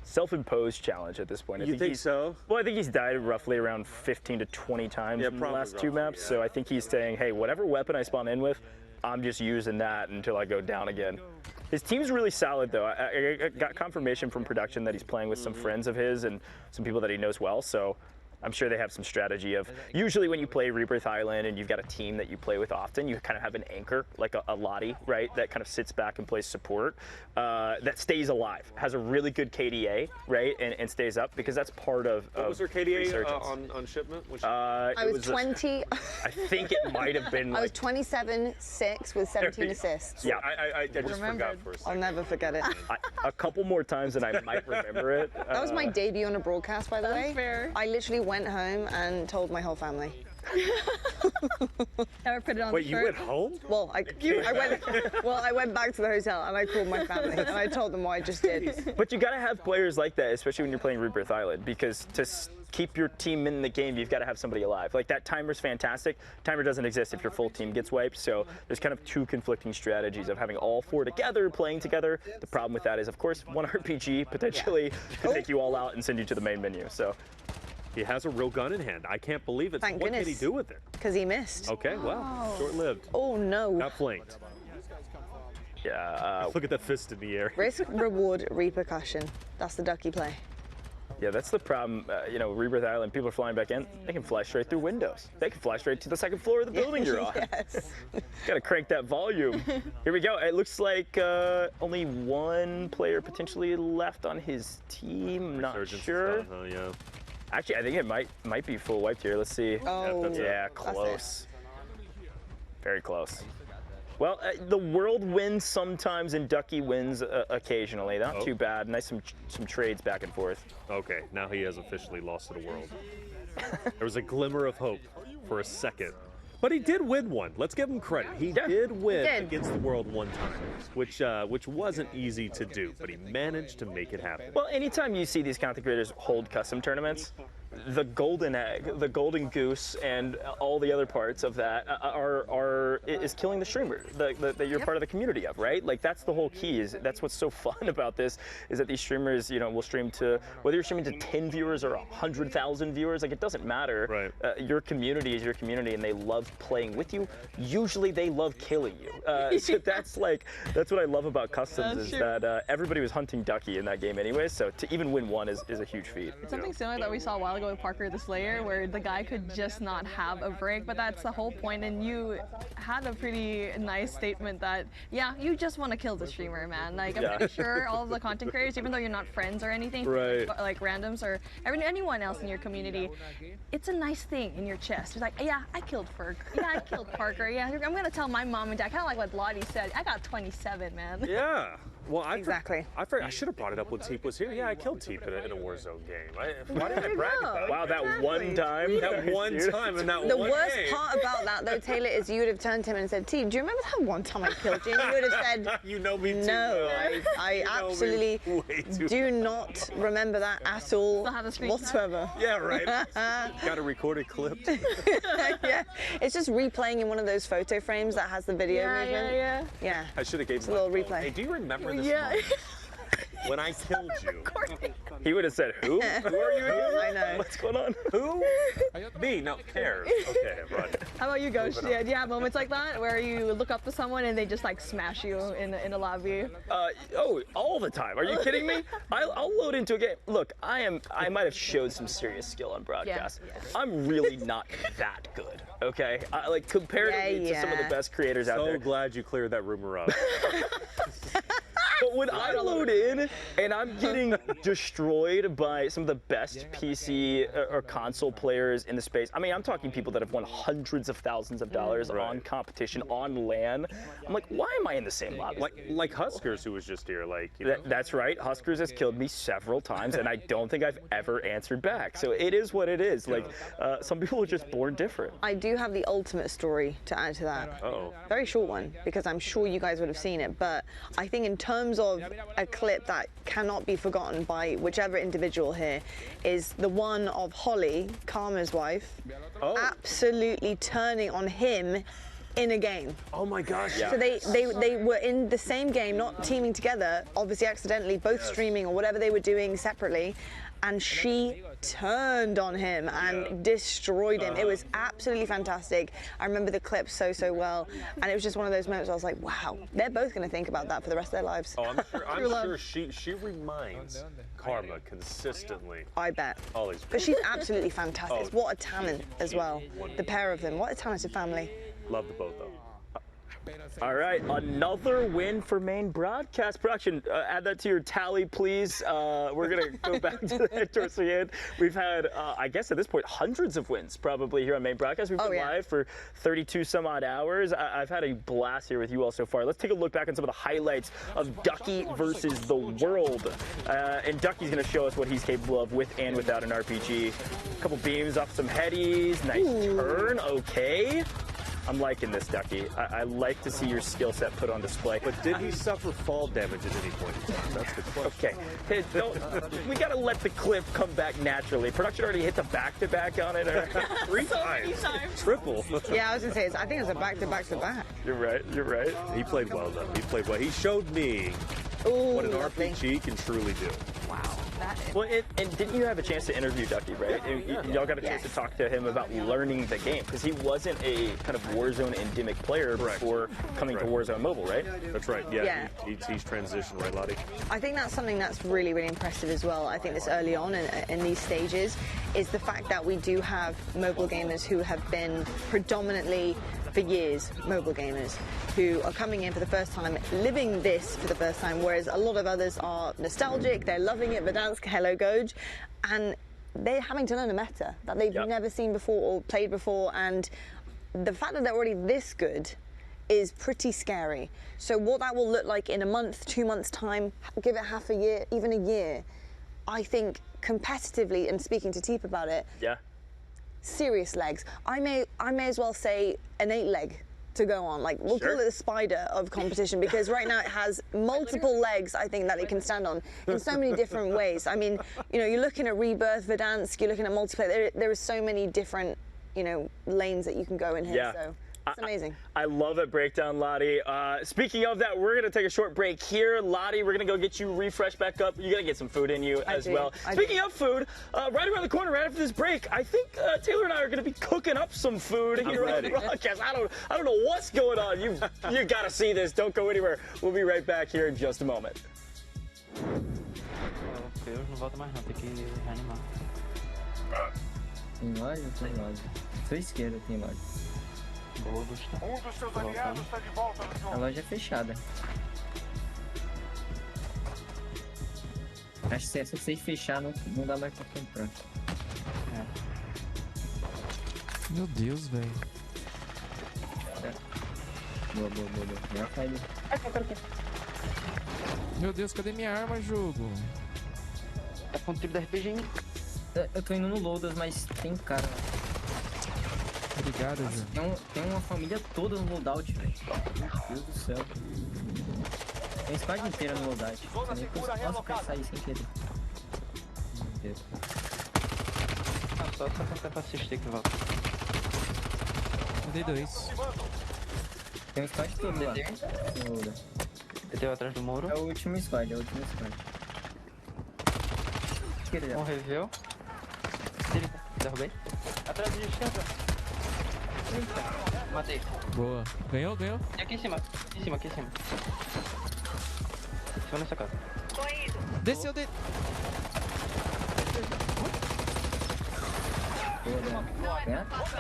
Self-imposed challenge at this point. You think so? Well, I think he's died roughly around 15 to 20 times in the last 2 maps. So I think he's saying, hey, whatever weapon I spawn in with, I'm just using that until I go down again. His team's really solid, though. I got confirmation from production that he's playing with some friends of his and some people that he knows well. So I'm sure they have some strategy of, usually when you play Rebirth Island and you've got a team that you play with often, you kind of have an anchor, like a Lottie, right, that kind of sits back and plays support, that stays alive, has a really good KDA, right, and stays up, because that's part of What was her KDA on shipment? I was 20. I think it might have been I was 27-6 with 17 assists. Yeah, I just forgot for a second. I'll never forget it. A couple more times than I might remember it. That was my debut on a broadcast, by the way. Fair. I literally went home and told my whole family. Never put it on. Wait, you went home? Well, I went back to the hotel and I called my family and I told them what I just did. But you got to have players like that, especially when you're playing Rebirth Island, because to keep your team in the game, you've got to have somebody alive. Like, that timer's fantastic. Timer doesn't exist if your full team gets wiped, so there's kind of two conflicting strategies of having all four together, playing together. The problem with that is, of course, one RPG potentially could take you all out and send you to the main menu. So he has a real gun in hand. I can't believe it. Thank what goodness. can he do with it? Because he missed. Okay, well, short-lived. Oh, no. Got flanked. Yeah. Look at that fist in the air. Risk, reward, repercussion. That's the ducky play. Yeah, that's the problem. You know, Rebirth Island, people are flying back in. They can fly straight through windows. They can fly straight to the second floor of the building you're on. Yes. Gotta crank that volume. Here we go. It looks like only one player potentially left on his team. Not sure. Yeah. Actually, I think it might be full wiped here. Let's see. Oh, yeah, close. Very close. Well, the world wins sometimes, and Ducky wins occasionally. Not too bad. Nice some trades back and forth. Okay, now he has officially lost to the world. There was a glimmer of hope for a second. But he did win one. Let's give him credit. He did win against the world one time, which wasn't easy to do, but he managed to make it happen. Well, anytime you see these content creators hold custom tournaments, the golden egg, the golden goose, and all the other parts of that is killing the streamer that you're part of the community of, right? Like, that's the whole key. That's what's so fun about this, is that these streamers, you know, will stream to, whether you're streaming to 10 viewers or 100,000 viewers, like, it doesn't matter. Right. Your community is your community, and they love playing with you. Usually, they love killing you. So that's what I love about customs, is that everybody was hunting Ducky in that game anyway. So to even win one is a huge feat. It's something similar that we saw a while ago with Parker the Slayer, where the guy could just not have a break, but that's the whole point. And you had a pretty nice statement that, yeah, you just want to kill the streamer, man. Like, I'm pretty sure all of the content creators, even though you're not friends or anything, like randoms or anyone else in your community, it's a nice thing in your chest. You're like, yeah, I killed Ferg. Yeah, I killed Parker. Yeah, I'm gonna tell my mom and dad. Kind of like what Lottie said. I got 27, man. Yeah. Well, exactly. I should have brought it up when Teep was here. Yeah, I killed Teep in a Warzone game. Why didn't I brag about it? Wow, that one time. That one time in that The one worst game. part about that, though, Taylor, is you would have turned to him and said, Teep, do you remember that one time I killed you? And you would have said, you know me too no, well. I absolutely do not remember that at all whatsoever. Yeah, right. Got a recorded clip. Yeah, it's just replaying in one of those photo frames that has the video movement. Yeah. I should have gave him a little replay. Hey, do you remember this? Yeah. When I killed you. He would have said, who? Who are you again? I know. What's going on? Who? Me, no, cares. Okay, right. How about you, Ghost? Yeah, do you have moments like that where you look up to someone and they just like smash you in a lobby? Oh, all the time. Are you kidding me? I'll load into a game. Look, I might have showed some serious skill on broadcast. Yeah. I'm really not that good. Okay, like comparatively to some of the best creators out there. So glad you cleared that rumor up. But when I load in and I'm getting destroyed by some of the best PC or console players in the space, I mean, I'm talking people that have won hundreds of thousands of dollars on competition on LAN. I'm like, why am I in the same lobby? Like Huskers, who was just here, like, you know. That's right. Huskers has killed me several times, and I don't think I've ever answered back. So it is what it is. Like, some people are just born different. I do have the ultimate story to add to that. Uh-oh. Very short one, because I'm sure you guys would have seen it, but I think in terms of a clip that cannot be forgotten by whichever individual here is the one of Holly, Karma's wife, absolutely turning on him in a game. Oh my gosh. So they were in the same game, not teaming together, obviously accidentally, both streaming or whatever they were doing separately, and she turned on him and destroyed him. It was absolutely fantastic. I remember the clip so well, and it was just one of those moments where I was like, wow, they're both going to think about that for the rest of their lives. Oh, I'm sure she reminds Karma consistently. I bet. Always. But she's absolutely fantastic. What a talent as well. The pair of them. What a talented family. Love the both of them. All right, another win for main broadcast production. Add that to your tally, please. We're going to go back to that towards the end. We've had, I guess at this point, hundreds of wins probably here on main broadcast. We've been live for 32 some odd hours. I've had a blast here with you all so far. Let's take a look back on some of the highlights of Ducky versus the world. And Ducky's going to show us what he's capable of with and without an RPG. A couple beams off some headies. Nice turn. Okay. I'm liking this, Ducky. I like to see your skill set put on display. But did he suffer fall damage at any point in time? That's the question. Okay. Hey, we got to let the clip come back naturally. Production already hit the back-to-back on it. Three times. Triple. Yeah, I was going to say, I think it's a back-to-back-to-back. You're right. He played well, though. He played well. He showed me what an RPG can truly do. Wow. Well, and didn't you have a chance to interview Ducky, right? Y'all got a chance to talk to him about learning the game, because he wasn't a kind of Warzone endemic player before coming to Warzone Mobile, right? That's right, yeah. He's transitioned, right, Lottie? I think that's something that's really, really impressive as well. I think this early on in these stages is the fact that we do have mobile gamers who have been predominantly for years mobile gamers who are coming in for the first time, living this for the first time, whereas a lot of others are nostalgic, they're loving it, Verdansk, hello Goj, and they're having to learn a meta that they've never seen before or played before, and the fact that they're already this good is pretty scary. So what that will look like in a month, 2 months time, give it half a year, even a year, I think competitively, and speaking to Teep about it, serious legs. I may as well say an 8 leg to go on. Like, we'll call it the spider of competition, because right now it has multiple legs, I think, that it can stand on in so many different ways. I mean, you know, you're looking at Rebirth, Verdansk, you're looking at multiplayer. There are so many different, you know, lanes that you can go in here. So it's amazing. I love it, Breakdown, Lottie. Speaking of that, we're going to take a short break here. Lottie, we're going to go get you refreshed back up. You're going to get some food in you as well. Speaking of food, right around the corner, right after this break, I think Taylor and I are going to be cooking up some food here on the broadcast. I don't know what's going on. You got to see this. Don't go anywhere. We'll be right back here in just a moment. Eu não volto mais não, tem que reanimar. Tem loja? Tem loja. Sua esquerda tem loja. Boa, Gustavo. Dos seus aliados está de volta no jogo. A loja é fechada. Acho que se essa vocês fechar, não dá mais pra comprar. Meu Deus, velho. Boa. Já caiu. Meu Deus, cadê minha arma, jogo? Tá com tiro da RPG, hein? Eu tô indo no Loadas, mas tem cara. Obrigado, jogo. Tem uma família toda no loadout, velho. Meu Deus do céu. Tem a squad inteira no loadout. Nem que eu posso sair sem querer. Meu Deus. Só tentar pra assistir que volta. Eu dei 2. Tem um squad todo lá. Deu atrás do muro. É o último squad, Um review. Derrubei. Atrás de esquerda. Eita, matei. Boa. Ganhou? E aqui em cima. Aqui em cima. Só nessa casa. Desceu de...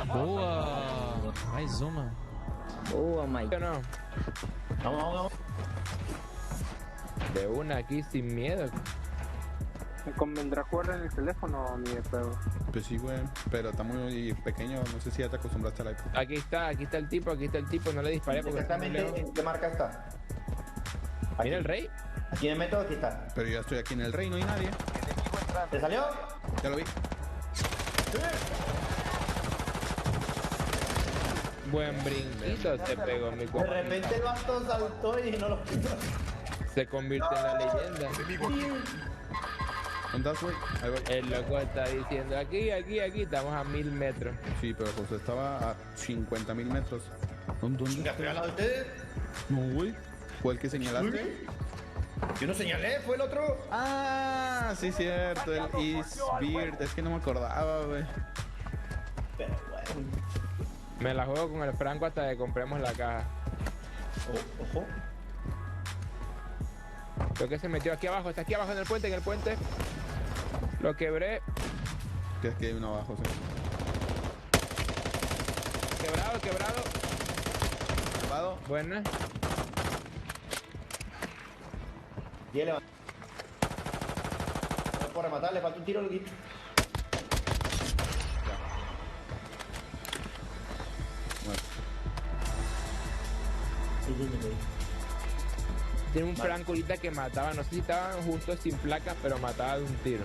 Boa. Mais uma. Boa, Mike. Não. Vamos. De una aquí sin miedo. ¿Me convendrá jugar en el teléfono ni de pedo? Pues sí, güey, pero está muy pequeño, no sé si ya te acostumbraste al iPad. Aquí está el tipo, no le disparé porque... Exactamente, ¿en qué marca está? ¿Mira el rey? Aquí me meto, aquí está. Pero yo estoy aquí en el rey, no hay nadie. ¿Te salió? Ya lo vi. Buen brinquito se pegó mi De compañero. repente el vato saltó y no lo... Se convirtió en la leyenda. ¿Dónde estás, güey? Ahí voy. El loco está diciendo aquí, estamos a 1000 metros. Sí, pero José estaba a 50.000 metros. ¿Dónde? ¿Estoy al lado de ustedes? No, güey. ¿Fue el que señalaste? Yo no señalé, fue el otro. Ah, sí, cierto, el Is Beard. Es que no me acordaba, güey. Pero bueno. Me la juego con el Franco hasta que compremos la caja. Ojo. Creo que se metió aquí abajo, está aquí abajo en el puente, Lo quebré. Que es que hay uno abajo, sí. Quebrado. Buena. Y él por rematar, le falta un tiro, Luquito. Tiene un Franco ahorita que mataba, no sé si estaban juntos sin placas, pero mataba de un tiro.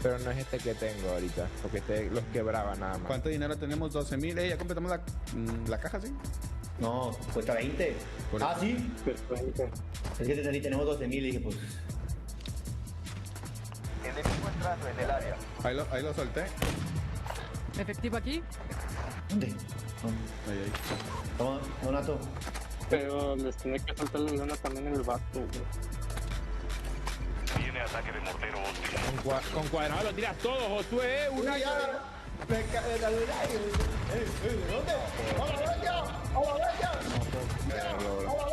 Pero no es este que tengo ahorita, porque este los quebraba nada más. ¿Cuánto dinero tenemos? 12.000. ¿Ya completamos la caja, sí? No, cuesta 20. Ah, sí. Es que tenemos 12.000 y dije, pues. Enemigo entrando en el área. Ahí lo solté. ¿Efectivo aquí? ¿Dónde? Ahí. Toma, Donato. Pero les tiene que saltar la luna también en el vato, güey. Viene ataque de mortero hostil. Con cuadrado lo tiras todo, Josué. Una ya. Me cae la luna. ¿Dónde? ¡A la bestia! ¡A la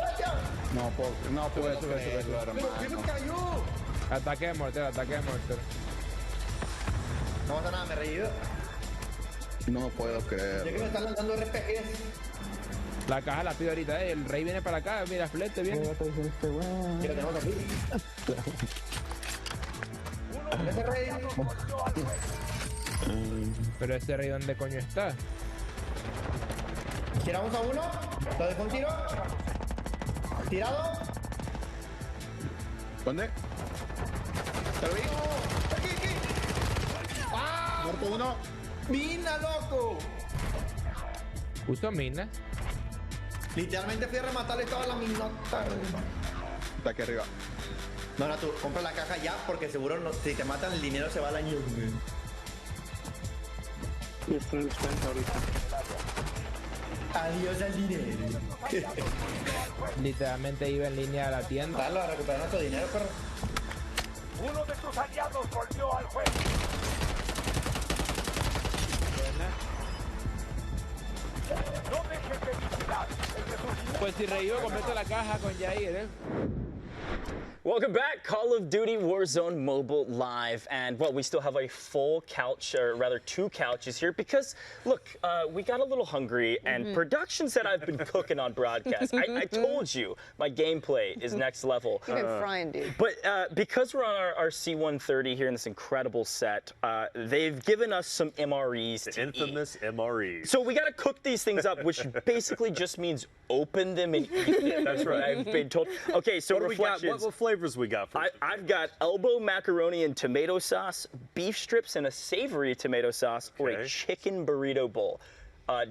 bestia! No puedo subir, ¿Pero qué me cayó? Ataque de mortero. No pasa nada, me he reído. No puedo creer. Ya que me están lanzando RPGs. La caja la pido ahorita, el rey viene para acá, mira, flete, bien. Ya lo tenemos aquí. Ese rey. Pero ese rey, ¿dónde coño está? Tiramos a uno. Lo dejo un tiro. Tirado. ¿Dónde? ¿Te lo vi? Aquí. ¡Ah! Muerto uno. ¡Mina, loco! ¿Puso mina? Literalmente fui a rematarle todas las minotas. Está aquí arriba. No, tú compra la caja ya porque seguro no, si te matan el dinero se va al año. Y está en descuento ahorita. Adiós al dinero. Literalmente iba en línea a la tienda. Dale a recuperar nuestro dinero, perro. Uno de tus aliados volvió al juego. No dejes de vigilar. Pues si reído completo la caja con Jair, Welcome back, Call of Duty Warzone Mobile live, and well, we still have a full couch, or rather 2 couches here because look, we got a little hungry, and production said I've been cooking on broadcast. I told you my gameplay is next level. You've been frying, dude. But because we're on our C-130 here in this incredible set, they've given us some MREs. The infamous MREs. So we got to cook these things up, which basically just means open them and eat them. That's right. I've been told. Okay, so what do we got? What flavors we got? I've got elbow macaroni and tomato sauce, beef strips and a savory tomato sauce, or a chicken burrito bowl.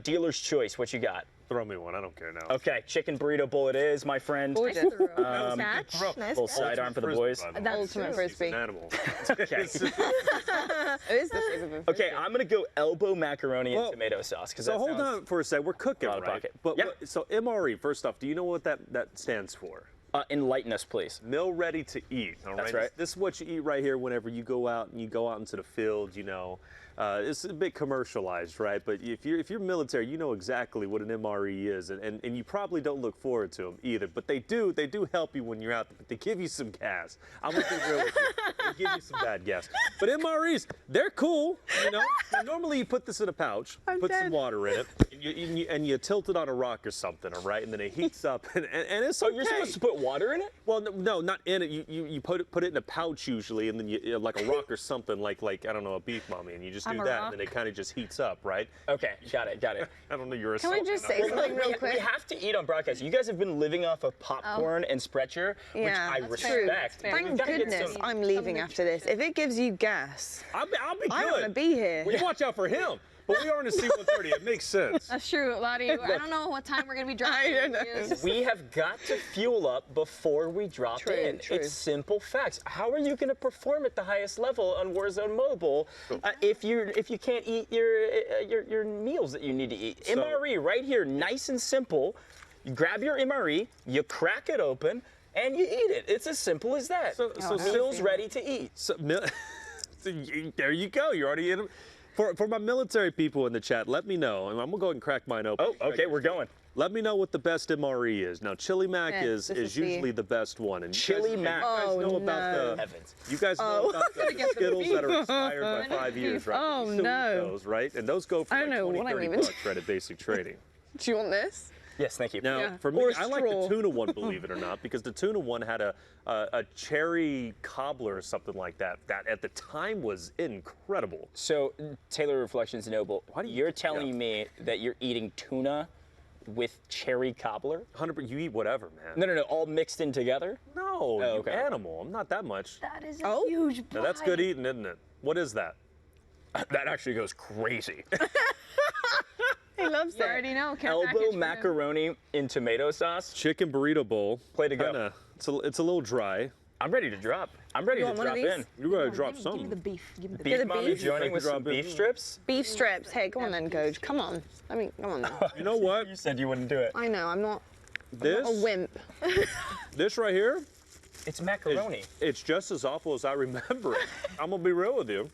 Dealer's choice. What you got? Throw me one. I don't care now. Okay, chicken burrito bowl it is, my friend. Gorgeous. Nice full sidearm for the boys. That's ultimate frisbee. An animal. Okay. It is the shape of a Okay, I'm gonna go elbow macaroni and tomato sauce. So hold on for a sec. We're cooking, right? But yeah. So MRE. First off, do you know what that stands for? Enlighten us, please. Meal ready to eat. All right. That's right. This is what you eat right here whenever you go out into the field. You know, it's a bit commercialized, right? But if you're military, you know exactly what an MRE is, and you probably don't look forward to them either. But they do help you when you're out there. But they give you some gas. I'm gonna be real with you. They give you some bad gas. But MREs, they're cool. You know. Now, normally you put this in a pouch, put some water in it, and you tilt it on a rock or something, all right? And then it heats up, and it's okay. You're supposed to put water in it? Well, no, not in it. You put it in a pouch usually, and then you like a rock or something, like I don't know, a beef mommy, and you just do that, and then it kind of just heats up, right? Okay, got it. I don't know, you're a. Can we just say something real quick? We have to eat on broadcast. You guys have been living off of popcorn and Sprecher, which I respect. Thank goodness I'm leaving after this. If it gives you gas, I'll be good. I want to be here. Well, you watch out for him. But we are in a C-130. It makes sense. That's true, Lottie. I don't know what time we're going to be dropping. We have got to fuel up before we drop in. True. It's simple facts. How are you going to perform at the highest level on Warzone Mobile if you can't eat your meals that you need to eat? So, MRE right here, nice and simple. You grab your MRE, you crack it open, and you eat it. It's as simple as that. So meal's ready to eat. So, there you go. You're already in them. For my military people in the chat, let me know, and I'm gonna go ahead and crack mine open. Oh, okay, we're going. Let me know what the best MRE is. Now, Chili Mac is usually the best one. And Chili Mac. You guys know about you guys know about the Skittles that are expired by 5 years, right? Oh no. Those, right? And those go for like 20, 30 bucks right at basic trading. Do you want this? Yes, thank you. Now, for me, I like the tuna one, believe it or not, because the tuna one had a cherry cobbler or something like that. That at the time was incredible. So, Taylor Reflections Noble, you're telling me that you're eating tuna with cherry cobbler? 100%. You eat whatever, man. No, all mixed in together? No, you animal. I'm not that much. That is a huge bite. Now, that's good eating, isn't it? What is that? That actually goes crazy. He loves You already know. Elbow macaroni in tomato sauce. Chicken burrito bowl. Play to go. It's a little dry. I'm ready to drop. I'm ready to drop in. You're ready to drop some. Give me the beef. Give me the Beef mommy joining with some beef strips? Beef strips. Hey, come on then, Goj. Come on. Come on then. You know what? You said you wouldn't do it. I know. I'm not This? a wimp. This right here? It's macaroni. It's just as awful as I remember it. I'm gonna be real with you.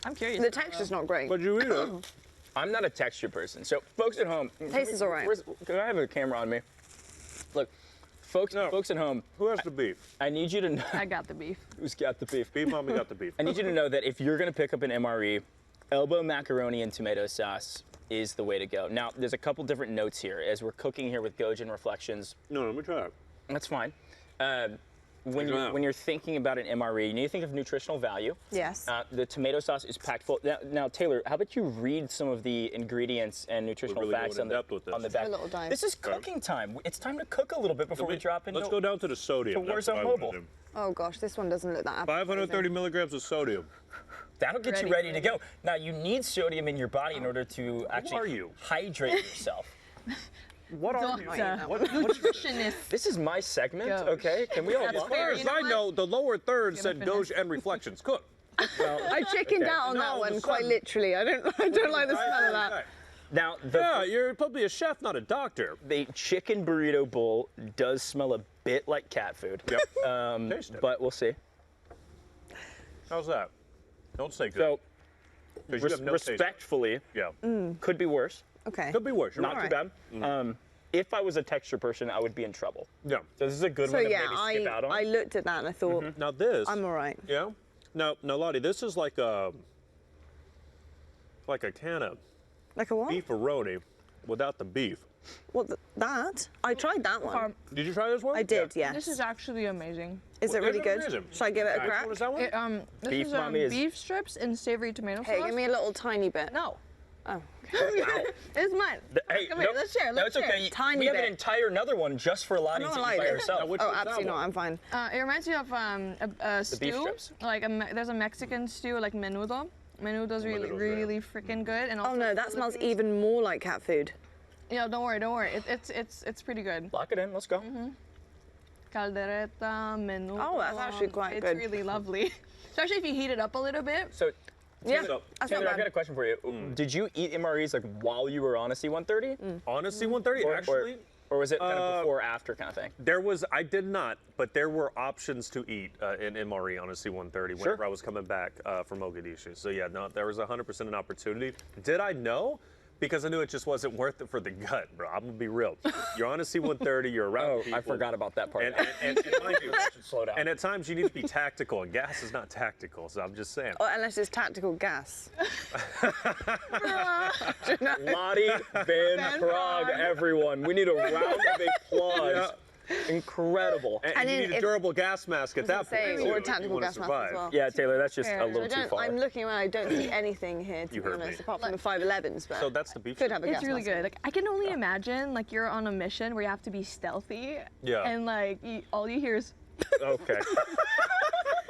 I'm curious. The texture's not great. But you eat it. I'm not a texture person. So, folks at home. Taste is all right. Can I have a camera on me? Look, folks at home. Who has the beef? I need you to know. I got the beef. Who's got the beef? Beef mommy got the beef. I need you to know that if you're going to pick up an MRE, elbow macaroni and tomato sauce is the way to go. Now, there's a couple different notes here. As we're cooking here with Goj and Reflections. No, let me try it. That's fine. When you're thinking about an MRE, you need to think of nutritional value. Yes. The tomato sauce is packed full. Now, Taylor, how about you read some of the ingredients and nutritional facts on the back? This is cooking time. It's time to cook a little bit before we drop in. Let's go down to the sodium. To Warzone Mobile. Oh gosh, this one doesn't look that appetizing. 530 milligrams of sodium. That'll get you ready to go. Now, you need sodium in your body in order to actually hydrate yourself. What are you? What nutritionist? This is my segment, okay? Can we all? As far as I know, the lower third said Goj and Reflections. Cook. Well, I chickened out on that one, quite literally. I don't like the smell of that. Now, you're probably a chef, not a doctor. The chicken burrito bowl does smell a bit like cat food. Yep. Taste it. But we'll see. How's that? Don't say good. So, respectfully, could be worse. Okay. Could be worse. You're not right. too bad. if I was a texture person, I would be in trouble. Yeah. So this is a good So one to yeah, maybe skip out on. I looked at that and I thought, Now this. I'm all right. Yeah. Now, Lottie, this is like a can of Like a what? beefaroni without the beef. What, that? I tried that one. Did you try this one? I did, yes. This is actually amazing. Is it really good? amazing. Should I give it a crack? What is that one? This Beef is mommy is- beef strips and savory tomato Hey, sauce. give me a little tiny bit. No. Oh. It's mine. Hey, Come here, let's share. No, Let's it's share. okay. Tiny we have bit. an entire another one just for Lottie to eat by herself. Oh, absolutely not. I'm fine. It reminds me of a stew. beef strips. Like there's a Mexican stew like menudo. Menudo's really freaking good. And also Oh no, that smells even more like cat food. Yeah, don't worry. It's pretty good. Lock it in. Let's go. Caldereta, menudo. Oh, that's actually quite it's good. It's really lovely, especially if you heat it up a little bit. So, Yeah, Taylor, that's Taylor, not I've got bad. a question for you. Did you eat MREs like while you were on a C-130? On a C-130, actually. Or was it kind of before or after kind of thing? I did not, but there were options to eat in MRE on a C-130 whenever I was coming back from Mogadishu. So yeah, no, there was 100% an opportunity. Did I know? Because I knew it just wasn't worth it for the gut, bro. I'm gonna be real. You're on a C-130, you're around people. I forgot about that part. And mind you, slow down. And at times you need to be tactical, and gas is not tactical, so I'm just saying. Oh, unless it's tactical gas. Lottie Van Prague, everyone. We need a round of applause. Incredible. And you need a durable gas mask at that point. Or a tactical gas mask as well. Yeah, Taylor, that's just a little too far. I'm looking around, I don't see anything here, to be honest, apart from the 511s. But so that's the beef. Could have a gas It's really mask. good. Like I can only imagine like you're on a mission where you have to be stealthy. Yeah. And like all you hear is. Okay.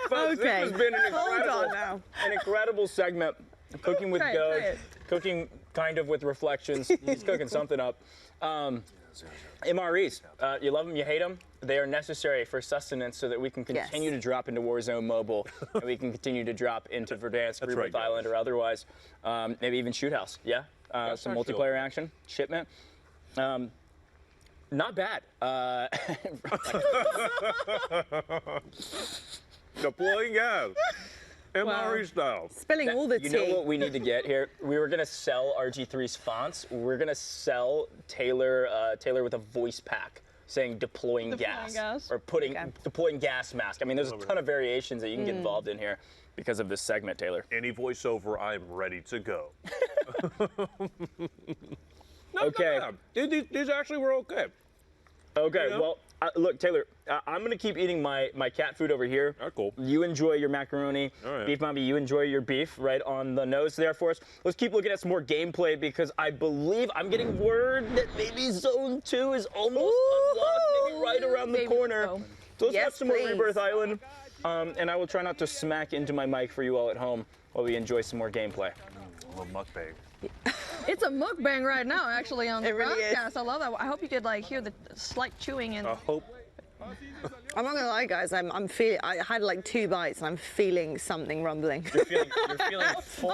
Folks, Okay. This has been Hold on now. an incredible segment. Cooking with Try Doge, it. cooking kind of with reflections. He's cooking something up. MREs, you love them, you hate them. They are necessary for sustenance so that we can continue to drop into Warzone Mobile and we can continue to drop into Verdansk, Rebirth Island, or otherwise. Maybe even Shoot House. Yeah? Some multiplayer action, shipment. Not bad. Deploying gas. MRE style. Spilling all the tea. You know what we need to get here? We were gonna sell RG3's fonts. We're gonna sell Taylor with a voice pack saying deploying gas or deploying gas mask. I mean, there's a ton of variations that you can get involved in here because of this segment, Taylor. Any voiceover, I'm ready to go. Okay. These actually were okay. Okay, You know? well, look, Taylor, I'm going to keep eating my cat food over here. All right, cool. You enjoy your macaroni. All right. Beef Mommy, you enjoy your beef right on the nose there for us. Let's keep looking at some more gameplay because I believe I'm getting word that maybe Zone 2 is almost unlocked, maybe right around the corner. So let's watch some more Rebirth Island. And I will try not to smack into my mic for you all at home while we enjoy some more gameplay. A mukbang. It's a mukbang right now, actually, on the really is. broadcast. I love that. I hope you could like hear the slight chewing and. I hope. I'm not gonna lie, guys. I'm feeling. I had like 2 bites, and I'm feeling something rumbling. You're feeling full.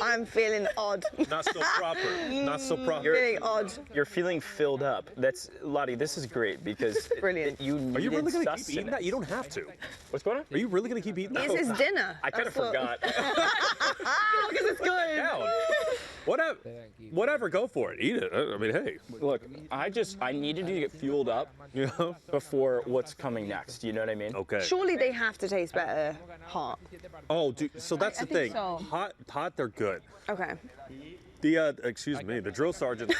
I'm feeling odd. Not so proper. Not so proper. Feeling odd. You're feeling filled up. That's Lottie. This is great because Brilliant. Are you really gonna keep eating that? You don't have to. What's going on? Are you really gonna keep eating that? It's his dinner. I kind of forgot. Because it's good. Down. Whatever, go for it. Eat it. I mean, hey. Look, I needed to get fueled up before what's coming next. You know what I mean? Okay. Surely they have to taste better hot. Oh, dude. So that's I the think thing. so. Hot, they're good. Okay. The excuse me, the drill sergeant.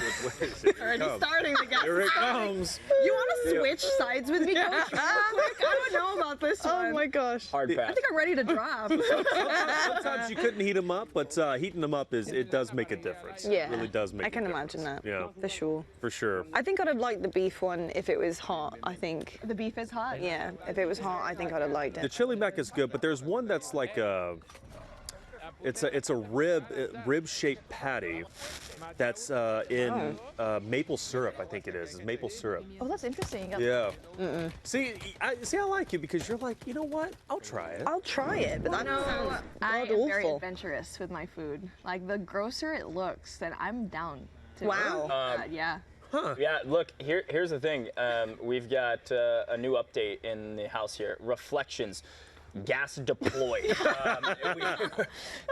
Already starting to get. Here it comes. You want to switch sides with me, Coach? Real quick? I don't know about this one. Oh my gosh. Hard I pass. think I'm ready to drop. Sometimes you couldn't heat them up, but heating them up it does make a difference. Yeah. It really does make. I can a difference. imagine that. Yeah. For sure. For sure. I think I'd have liked the beef one if it was hot. I think. The beef is hot. Yeah. If it was hot, I think I'd have liked The it. chili mac is good, but there's one that's like a. It's a rib shaped patty that's in maple syrup. I think it is. It's maple syrup. Oh, that's interesting. Yeah. See, I like you because you're like, you know what? I'll try it. I'll try it, but that sounds I god am very awful. adventurous with my food. Like the grosser it looks, then I'm down to Wow. do that. Yeah. Yeah, look, here's the thing. We've got a new update in the house here. Reflections. gas deployed.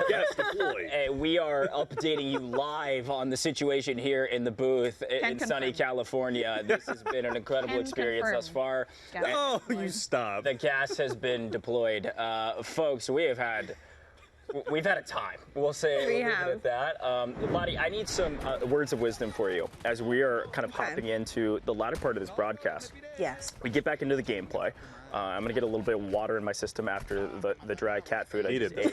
Gas deployed. We are updating you live on the situation here in the booth in sunny California. This has been an incredible experience thus far. Oh, you stop. The gas has been deployed. Folks, we've had a time. We'll say leave it at that. Lottie, I need some words of wisdom for you as we are kind of hopping into the latter part of this broadcast. Yes. We get back into the gameplay. I'm gonna get a little bit of water in my system after the dry cat food I just ate.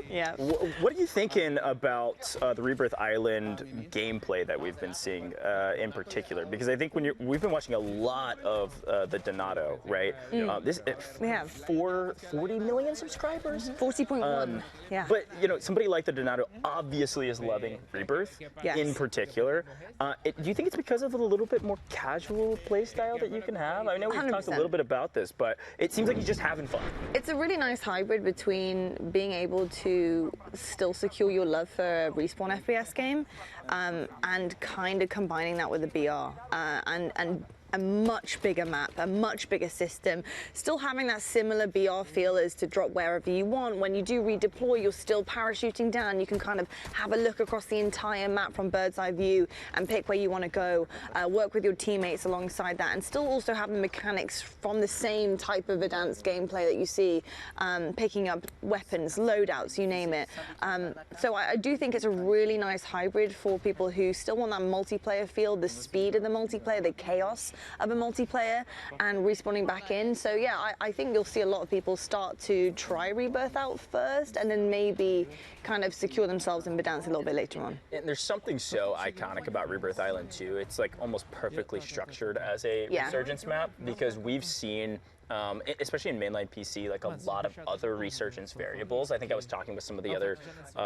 Yeah. What are you thinking about the Rebirth Island gameplay that we've been seeing in particular? Because I think we've been watching a lot of the Donato, right? We have 40 million subscribers. 40.1. Yeah. But somebody like the Donato obviously is loving Rebirth in particular. Do you think it's because of the little bit more casual play style that you can have? I know we've talked a little bit about this, but it seems like you're just having fun. It's a really nice hybrid between being able to still secure your love for a respawn FPS game and kind of combining that with a BR and a much bigger map, a much bigger system, still having that similar BR feel as to drop wherever you want. When you do redeploy, you're still parachuting down. You can kind of have a look across the entire map from bird's eye view and pick where you want to go, work with your teammates alongside that, and still also have the mechanics from the same type of advanced gameplay that you see, picking up weapons, loadouts, you name it. So I do think it's a really nice hybrid for people who still want that multiplayer feel, the speed of the multiplayer, the chaos of a multiplayer, and respawning back in. So yeah, I think you'll see a lot of people start to try Rebirth out first and then maybe kind of secure themselves in Verdansk a little bit later on. And there's something so iconic about Rebirth Island too. It's like almost perfectly structured as a resurgence map, because we've seen especially in mainline PC, like a lot of other resurgence variables. I think I was talking with some of the other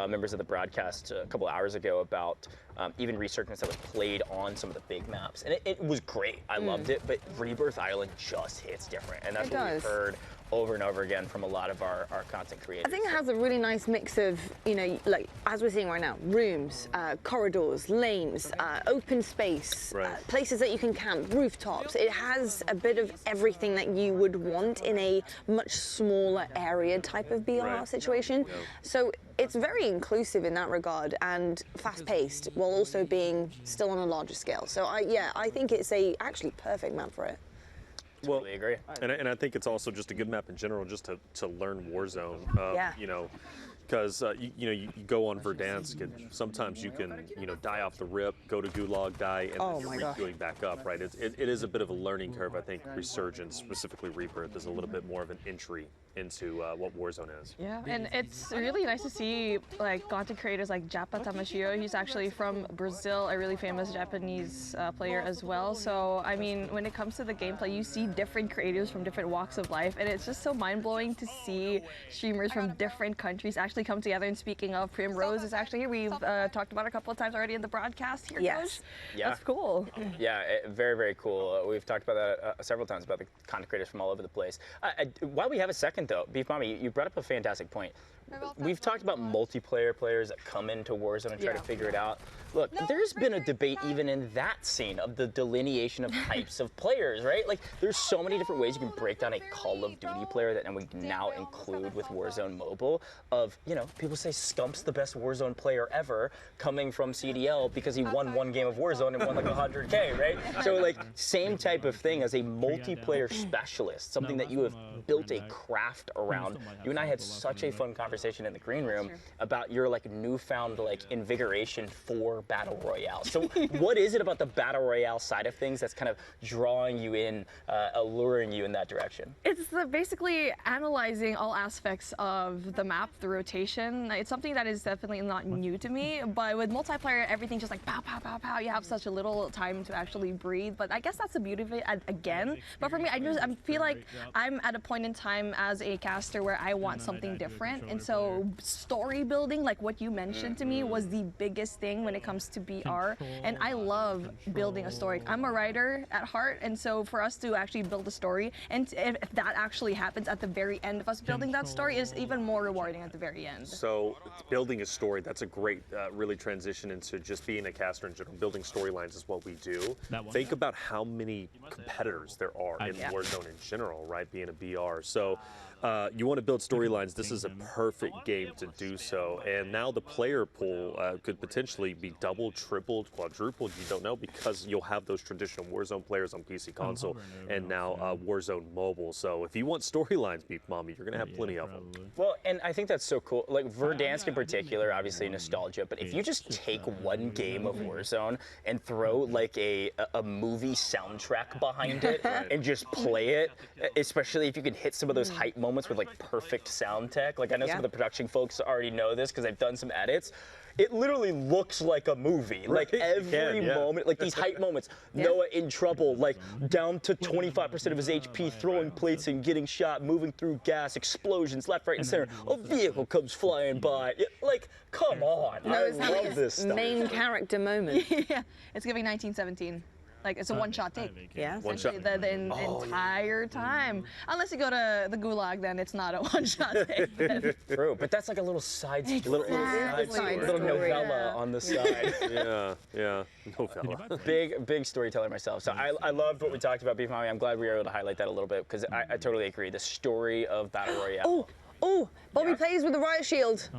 members of the broadcast a couple hours ago about even resurgence that was played on some of the big maps. And it was great. I loved it, but Rebirth Island just hits different. And that's what we've heard over and over again from a lot of our content creators. I think it has a really nice mix of, like as we're seeing right now, rooms, corridors, lanes, open space, places that you can camp, rooftops. It has a bit of everything that you would want in a much smaller area type of BR situation. So it's very inclusive in that regard and fast-paced while also being still on a larger scale. So I think it's actually perfect map for it. Well, totally agree. And I think it's also just a good map in general, just to learn Warzone. Because you go on Verdansk and sometimes you can die off the rip, go to Gulag, die, and then you're going back up, right? It is a bit of a learning curve. I think Resurgence, specifically Rebirth, is a little bit more of an entry into what Warzone is. Yeah, and it's really nice to see like content creators like Japa Tamashiro. He's actually from Brazil, a really famous Japanese player as well. So I mean, when it comes to the gameplay, you see different creators from different walks of life, and it's just so mind-blowing to see streamers from different countries actually come together. And speaking of, Primrose is actually here. We've talked about it a couple of times already in the broadcast here, Coach. Yeah. That's cool. Yeah, very, very cool. We've talked about that several times about the content creators from all over the place. While we have a second though, Beef Mommy, you brought up a fantastic point. We've talked about multiplayer players that come into Warzone and try to figure it out. Look, there's been a debate even in that scene of the delineation of types of players, right? Like, there's so many different ways you can break down a Call of Duty player that we now include with Warzone Mobile. Of, people say Scump's the best Warzone player ever, coming from CDL because he won one game of Warzone and won like 100K, right? So like, same type of thing as a multiplayer specialist, something that you have built a craft around. You and I had such a fun conversation in the green room about your like newfound like invigoration for Battle Royale. So what is it about the Battle Royale side of things that's kind of drawing you in, alluring you in that direction? It's basically analyzing all aspects of the map, the rotation. It's something that is definitely not new to me, but with multiplayer, everything just like pow, pow, pow, pow. You have such a little time to actually breathe, but I guess that's the beauty of it again. But for me, I feel like I'm at a point in time as a caster where I want something different, and so story building, like what you mentioned to me, was the biggest thing when it comes to BR, and I love building a story. I'm a writer at heart, and so for us to actually build a story, and if that actually happens at the very end of us building that story, is even more rewarding at the very end. So building a story, that's a great really transition into just being a caster in general. Building storylines is what we do. Think about how many competitors there are in Warzone in general, right? Being a BR. So you want to build storylines, this is a perfect game to do so. And now the player pool could potentially be doubled, tripled, quadrupled, you don't know, because you'll have those traditional Warzone players on PC console and now Warzone Mobile. So if you want storylines, Beef Mommy, you're going to have plenty of them. Well, and I think that's so cool. Like Verdansk in particular, obviously nostalgia, but if you just take one game of Warzone and throw like a movie soundtrack behind it and just play it, especially if you can hit some of those hype moments with like perfect sound tech. Like I know some of the production folks already know this because I've done some edits. It literally looks like a movie. Like every moment, like these hype moments. Noah in trouble, like down to 25% of his HP, throwing plates and getting shot, moving through gas, explosions left, right, and center. A vehicle comes flying by. Like, come on. I love this stuff. Main character moment. Yeah, it's giving 1917. Like, it's a one-shot take. Yeah. One shot. The entire time. Unless you go to the Gulag, then it's not a one-shot take. True, but that's like a little side story. Little novella on the side. Yeah, novella. Big storyteller myself. So I loved what we talked about, Beef Mommy. I'm glad we were able to highlight that a little bit because I totally agree. The story of Battle Royale. Oh, Bobby plays with the riot shield.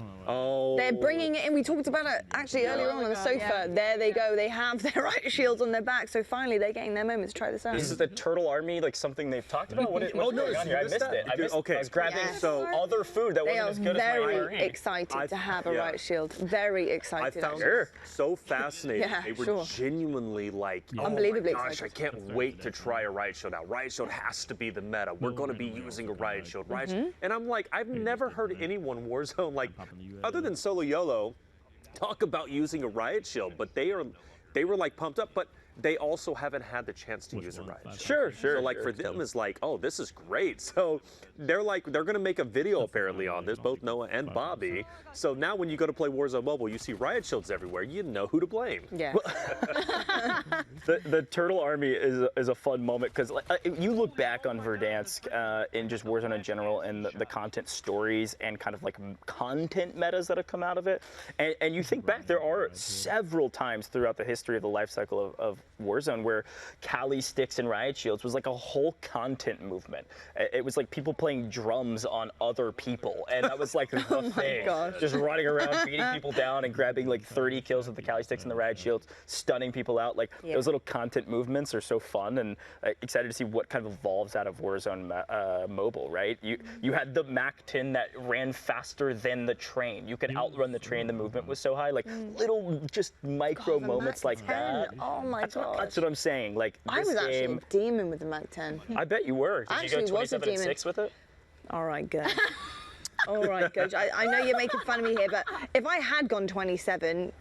They're bringing it in. We talked about it actually earlier on the sofa. There they go. They have their riot shields on their back. So finally, they're getting their moment to try this out. Is the Turtle Army like something they've talked about? What's going on here? I missed it. I was grabbing other food that wasn't as good as my very excited to have a riot shield. Very excited. I found it so fascinating. They were genuinely like, unbelievably oh my gosh, I can't wait to try a riot shield out. Riot shield has to be the meta. We're going to be using a riot shield. And I'm like, I've never heard anyone Warzone, like, other than Solo YOLO, talk about using a riot shield, but they were like pumped up, but they also haven't had the chance to use a riot shield. Sure. So like for them is like, oh, this is great. So they're gonna make a video apparently on this, both Noah and Bobby. So now when you go to play Warzone Mobile, you see riot shields everywhere. You know who to blame. Yeah. The Turtle Army is a fun moment because you look back on Verdansk in just Warzone in general and the content stories and kind of like content metas that have come out of it, and you think back, there are several times throughout the history of the life cycle of Warzone where Kali sticks and riot shields was like a whole content movement. It was like people playing drums on other people, and that was like the thing. Just running around, beating people down, and grabbing like 30 kills with the Kali sticks and the riot shields, stunning people out. Like those little content movements are so fun, and excited to see what kind of evolves out of Warzone Mobile. Right? You had the Mac-10 that ran faster than the train. You could outrun the train. The movement was so high. Like little just micro moments like that. Oh my god. That's what I'm saying. Like I was actually a demon with the Mac-10. I bet you were. Did you go 27 and 6 with it? All right, good. All right, Coach. I know you're making fun of me here, but if I had gone 27,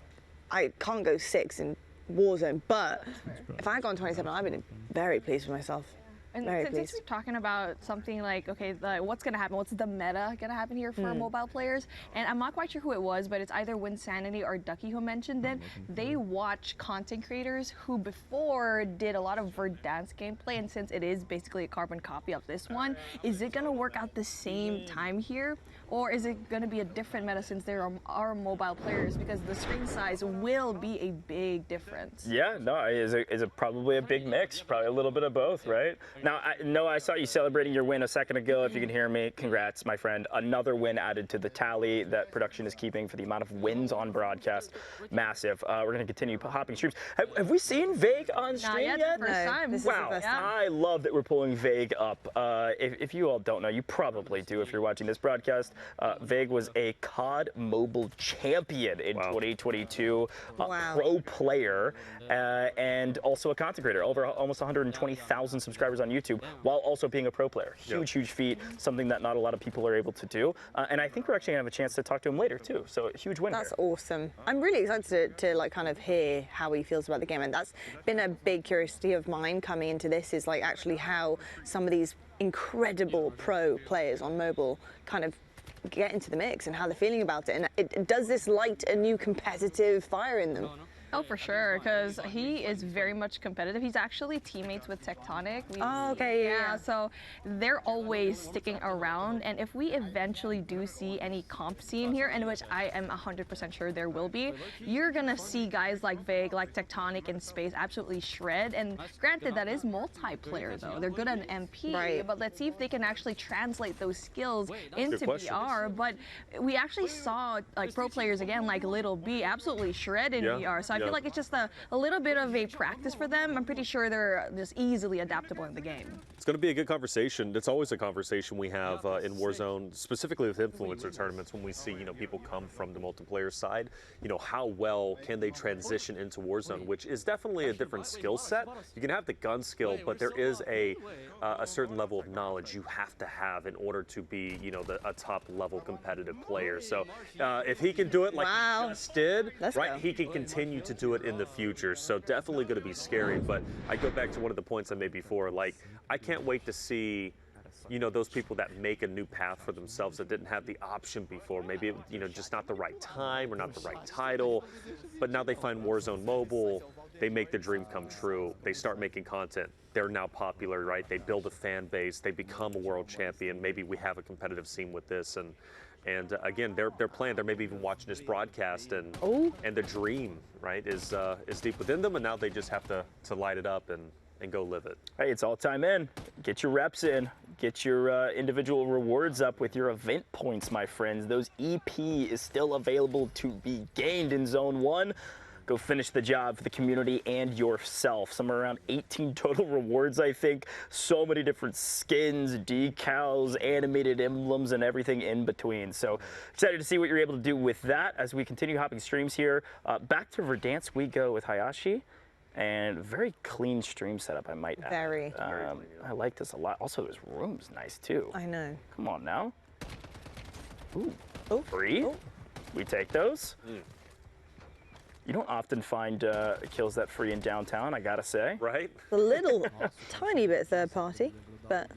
I can't go 6 in Warzone. But if I had gone 27, I'd been very pleased with myself. And since we're talking about something like, okay, what's going to happen? What's the meta going to happen here for mobile players? And I'm not quite sure who it was, but it's either Winsanity or Ducky who mentioned it. They watch content creators who before did a lot of Verdansk gameplay, and since it is basically a carbon copy of this one, is it going to work out the same time here? Or is it going to be a different meta since there are mobile players? Because the screen size will be a big difference. Yeah, no, it's probably a big mix, probably a little bit of both, right? Now, I saw you celebrating your win a second ago. If you can hear me, congrats, my friend. Another win added to the tally that production is keeping for the amount of wins on broadcast. Massive. We're going to continue hopping streams. Have we seen Vague on stream yet? First time. Wow, I love that we're pulling Vague up. If you all don't know, you probably do if you're watching this broadcast. Vague was a COD Mobile champion in 2022, pro player, and also a content creator. Over almost 120,000 subscribers on YouTube, while also being a pro player. Huge feat, something that not a lot of people are able to do. And I think we're actually gonna have a chance to talk to him later too. So a huge win. That's awesome. I'm really excited to like kind of hear how he feels about the game, and that's been a big curiosity of mine coming into this, is like actually how some of these incredible pro players on mobile kind of get into the mix and how they're feeling about it. And does this light a new competitive fire in them? Oh, for sure, because he is very much competitive. He's actually teammates with Tectonic. Oh, okay, yeah. So they're always sticking around, and if we eventually do see any comp scene here, in which I am 100% sure there will be, you're gonna see guys like Vig, like Tectonic in space absolutely shred. And granted, that is multiplayer though. They're good at MP, Right. but let's see if they can actually translate those skills into VR. But we actually saw like pro players again, like Little B, absolutely shred in VR. So I feel like it's just a little bit of a practice for them. I'm pretty sure they're just easily adaptable in the game. It's going to be a good conversation. It's always a conversation we have in Warzone, specifically with influencer tournaments, when we see, you know, people come from the multiplayer side. You know, how well can they transition into Warzone, which is definitely a different skill set. You can have the gun skill, but there is a certain level of knowledge you have to have in order to be, you know, a top level competitive player. So if he can do it like he just did, he can continue to do it in the future. So definitely going to be scary. But I go back to one of the points I made before. Like, I can't wait to see, you know, those people that make a new path for themselves that didn't have the option before. Maybe, you know, just not the right time or not the right title. But now they find Warzone Mobile. They make the dream come true. They start making content. They're now popular, right? They build a fan base. They become a world champion. Maybe we have a competitive scene with this. And again, they're playing. They're maybe even watching this broadcast, and the dream, right, is deep within them. And now they just have to light it up and go live it. Hey, it's all time in. Get your reps in. Get your individual rewards up with your event points, my friends. Those EP is still available to be gained in Zone 1. Go finish the job for the community and yourself. Somewhere around 18 total rewards, I think. So many different skins, decals, animated emblems, and everything in between. So excited to see what you're able to do with that as we continue hopping streams here. Back to Verdansk we go with Hayashi. And very clean stream setup, I might add. Very. I like this a lot. Also, his room's nice, too. I know. Come on now. Ooh. Free? We take those. You don't often find kills that free in downtown, I gotta say. Right? A little, tiny bit third party, but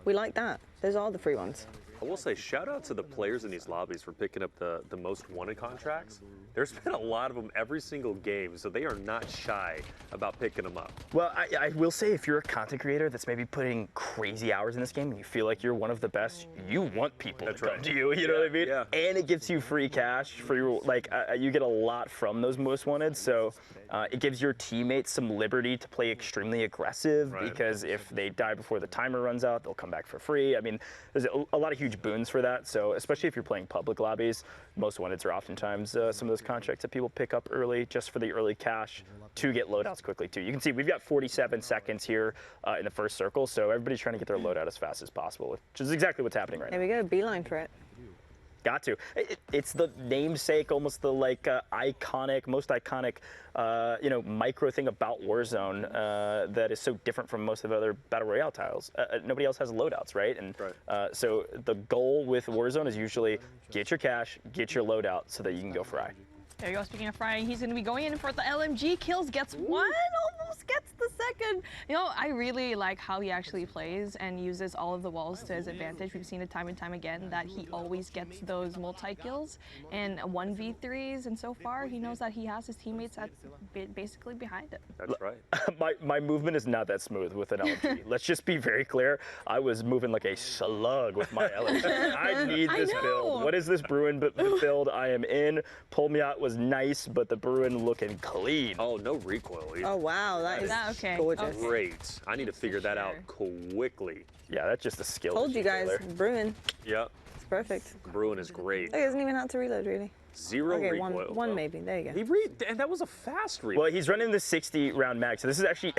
we like that. Those are the free ones. I will say, shout out to the players in these lobbies for picking up the most wanted contracts. There's been a lot of them every single game, so they are not shy about picking them up. Well, I will say, if you're a content creator that's maybe putting crazy hours in this game and you feel like you're one of the best, you want people to come to you, you know what I mean? Yeah. And it gives you free cash, you get a lot from those most wanted, so it gives your teammates some liberty to play extremely aggressive, because if they die before the timer runs out, they'll come back for free. I mean, there's a lot of huge boons for that, so especially if you're playing public lobbies, most wanteds are oftentimes some of those contracts that people pick up early just for the early cash to get loadouts quickly too. You can see we've got 47 seconds here in the first circle, so everybody's trying to get their loadout as fast as possible, which is exactly what's happening right now. There we go, beeline for it. Got to. It's the namesake, almost the iconic, most iconic, micro thing about Warzone that is so different from most of the other battle royale titles. Nobody else has loadouts, right? And so the goal with Warzone is usually get your cash, get your loadout, so that you can go fry. There you go. Speaking of frying, he's going to be going in for the LMG kills. Gets one, almost gets the second. You know, I really like how he actually plays and uses all of the walls to his advantage. We've seen it time and time again that he always gets those multi-kills and 1v3s. And so far, he knows that he has his teammates basically behind him. That's right. My movement is not that smooth with an LMG. Let's just be very clear. I was moving like a slug with my LMG. I need this build. What is this Bruin build? I am in. Pull me out was nice, but the Bruin looking clean. Oh, no recoil either. Oh, wow. That is okay. Gorgeous. Great. I need to figure that out quickly. Yeah, that's just a skill. Told you guys, Bruin. Yep. It's perfect. Bruin is great. He doesn't even have to reload, really. Zero recoil. One maybe. There you go. And that was a fast reload. Well, he's running the 60 round mag, so this is actually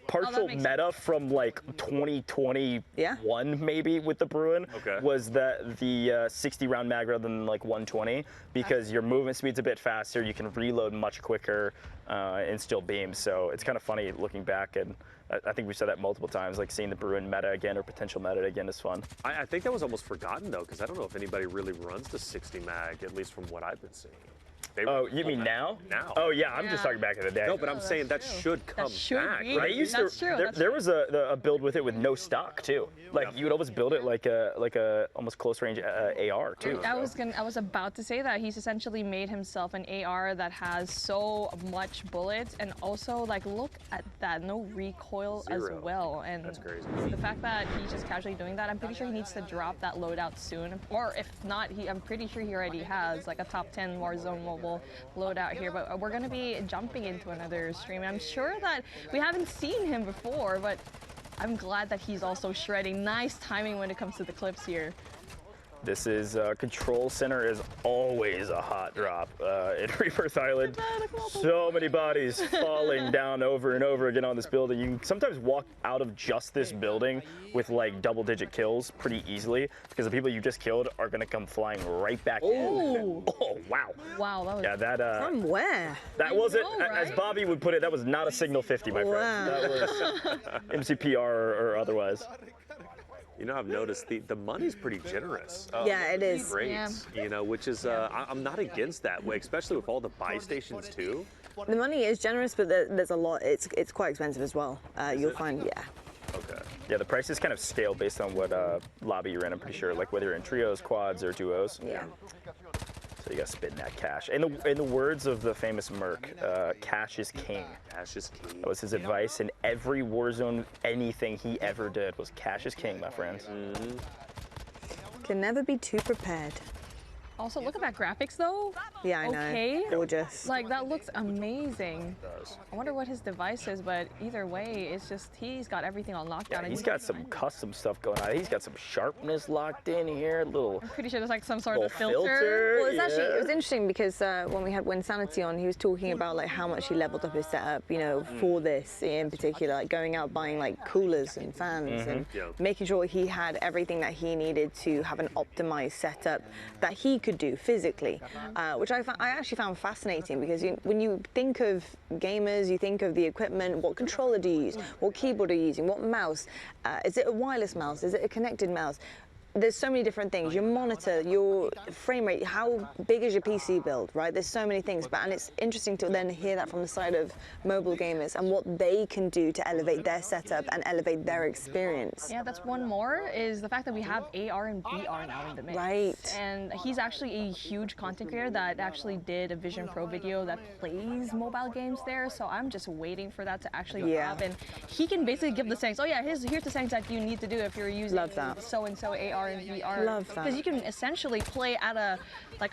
partial meta from like 2021 maybe with the Bruin. Was that the 60 round mag rather than like 120, because your movement speed's a bit faster, you can reload much quicker and still beam. So it's kind of funny looking back, and I think we've said that multiple times, like seeing the Bruin meta again or potential meta again is fun. I think that was almost forgotten though, because I don't know if anybody really runs the 60 mag, at least from what I've been seeing. Oh, you mean now? Now. Oh yeah, I'm just talking back in the day. No, but I'm saying that should come back. Right? Right? They used to. There was a build with it with no stock too. Like you would always build it like a almost close range AR too. I was about to say that he's essentially made himself an AR that has so much bullets, and also like look at that, no recoil as well. And that's crazy. The fact that he's just casually doing that, I'm pretty sure he needs to drop that loadout soon. Or if not, I'm pretty sure he already has like a top 10 Warzone Mobile loadout here. But we're gonna be jumping into another stream. I'm sure that we haven't seen him before, but I'm glad that he's also shredding. Nice timing when it comes to the clips here. This is Control Center is always a hot drop in Rebirth Island. So many bodies falling down over and over again on this building. You can sometimes walk out of just this building with like double-digit kills pretty easily because the people you just killed are gonna come flying right back in. Oh wow! Wow, that was that. From where? That wasn't, as Bobby would put it, that was not a signal 50, my friend. That was MCPR or otherwise. You know, I've noticed the money's pretty generous. Yeah, it is. Great. Yeah. You know, which is I'm not against that way, especially with all the buy stations too. The money is generous, but there's a lot. It's quite expensive as well. You'll find, yeah. Okay. Yeah, the prices kind of scale based on what lobby you're in. I'm pretty sure, like whether you're in trios, quads, or duos. Yeah. So you gotta spend that cash. In the words of the famous Merc, cash is king. Cash is king. That was his advice in every Warzone, anything he ever did was cash is king, my friends. Can never be too prepared. Also, look at that graphics though. Yeah, I know. Okay. Gorgeous. Like that looks amazing. I wonder what his device is, but either way, it's just he's got everything on lockdown. Yeah, he's got some custom stuff going on. He's got some sharpness locked in here. I'm pretty sure there's like some sort of filter. Well, it was interesting because when we had Winsanity on, he was talking about like how much he leveled up his setup, you know, for this in particular, like going out buying like coolers and fans and making sure he had everything that he needed to have an optimized setup that he could do physically, which I actually found fascinating because when you think of gamers, you think of the equipment. What controller do you use? What keyboard are you using? What mouse? Is it a wireless mouse? Is it a connected mouse? There's so many different things. Your monitor, your frame rate, how big is your PC build, right? There's so many things, and it's interesting to then hear that from the side of mobile gamers and what they can do to elevate their setup and elevate their experience. Yeah, that's one more, is the fact that we have AR and VR now in the mix. Right. And he's actually a huge content creator that actually did a Vision Pro video that plays mobile games there, so I'm just waiting for that to actually happen. He can basically give the settings, oh yeah, here's the settings that you need to do if you're using so-and-so AR and VR. Love that. Because you can essentially play at a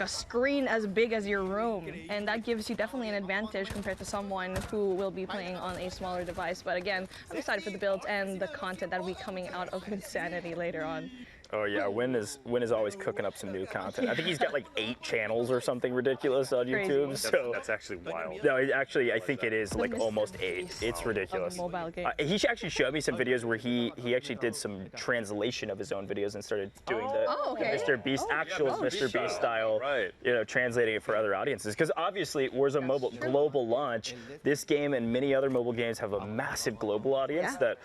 screen as big as your room, and that gives you definitely an advantage compared to someone who will be playing on a smaller device. But again, I'm excited for the builds and the content that will be coming out of Insanity later on. Oh yeah, Win is always cooking up some new content. I think he's got like 8 channels or something ridiculous on YouTube. So that's actually wild. No, actually I think it is like almost 8. It's ridiculous. Mobile game. He actually showed me some videos where he actually did some translation of his own videos and started doing the Mr. Beast Mr. Beast style, you know, translating it for other audiences. Because obviously Warzone Mobile global launch, this game and many other mobile games have a massive global audience that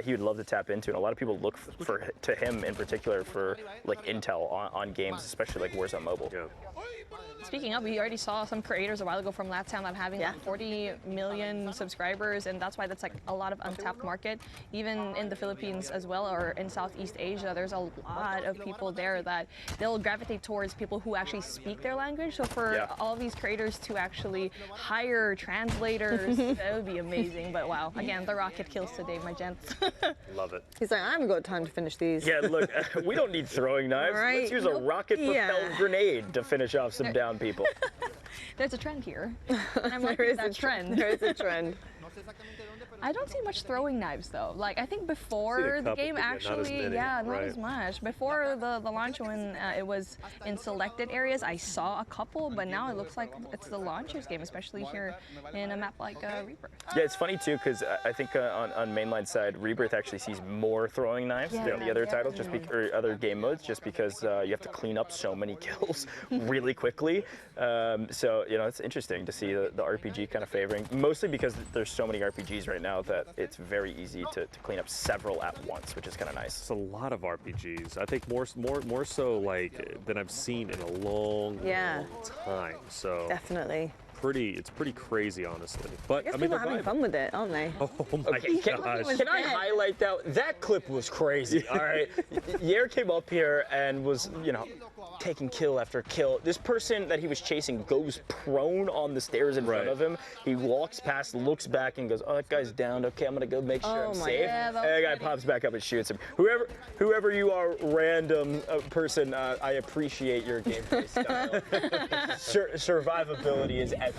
he would love to tap into, and a lot of people look to him in particular for like intel on games, especially like Warzone Mobile. Speaking of, we already saw some creators a while ago from LATAM that having like 40 million subscribers, and that's why that's like a lot of untapped market. Even in the Philippines as well, or in Southeast Asia, there's a lot of people there that they'll gravitate towards people who actually speak their language. So for all these creators to actually hire translators, that would be amazing. But wow, again, the rocket kills today, my gents. Love it. He's like, I haven't got time to finish these. Yeah, look, we don't need throwing knives. Right. Let's use a rocket-propelled grenade to finish off some down people. There's a trend here. And I'm liking that trend. There is a trend. I don't see much throwing knives though. Like I think before the game actually, not as much. Before the launch when it was in selected areas, I saw a couple, but now it looks like it's the launcher's game, especially here in a map like Rebirth. Yeah, it's funny too because I think on mainline side, Rebirth actually sees more throwing knives than the other titles, or other game modes, just because you have to clean up so many kills really quickly. So you know, it's interesting to see the RPG kind of favoring, mostly because there's so many RPGs right now. now that it's very easy to clean up several at once, which is kind of nice. It's a lot of RPGs. I think more so like than I've seen in a long time. So definitely. It's pretty crazy, honestly. But I mean, people are having fun with it, aren't they? Oh my gosh! Can I highlight that clip was crazy? All right, Yair came up here and was, taking kill after kill. This person that he was chasing goes prone on the stairs in front of him. He walks past, looks back, and goes, "Oh, that guy's downed. Okay, I'm gonna go make sure I'm safe." And the guy pops back up and shoots him. Whoever you are, random person, I appreciate your gameplay style. Survivability is everything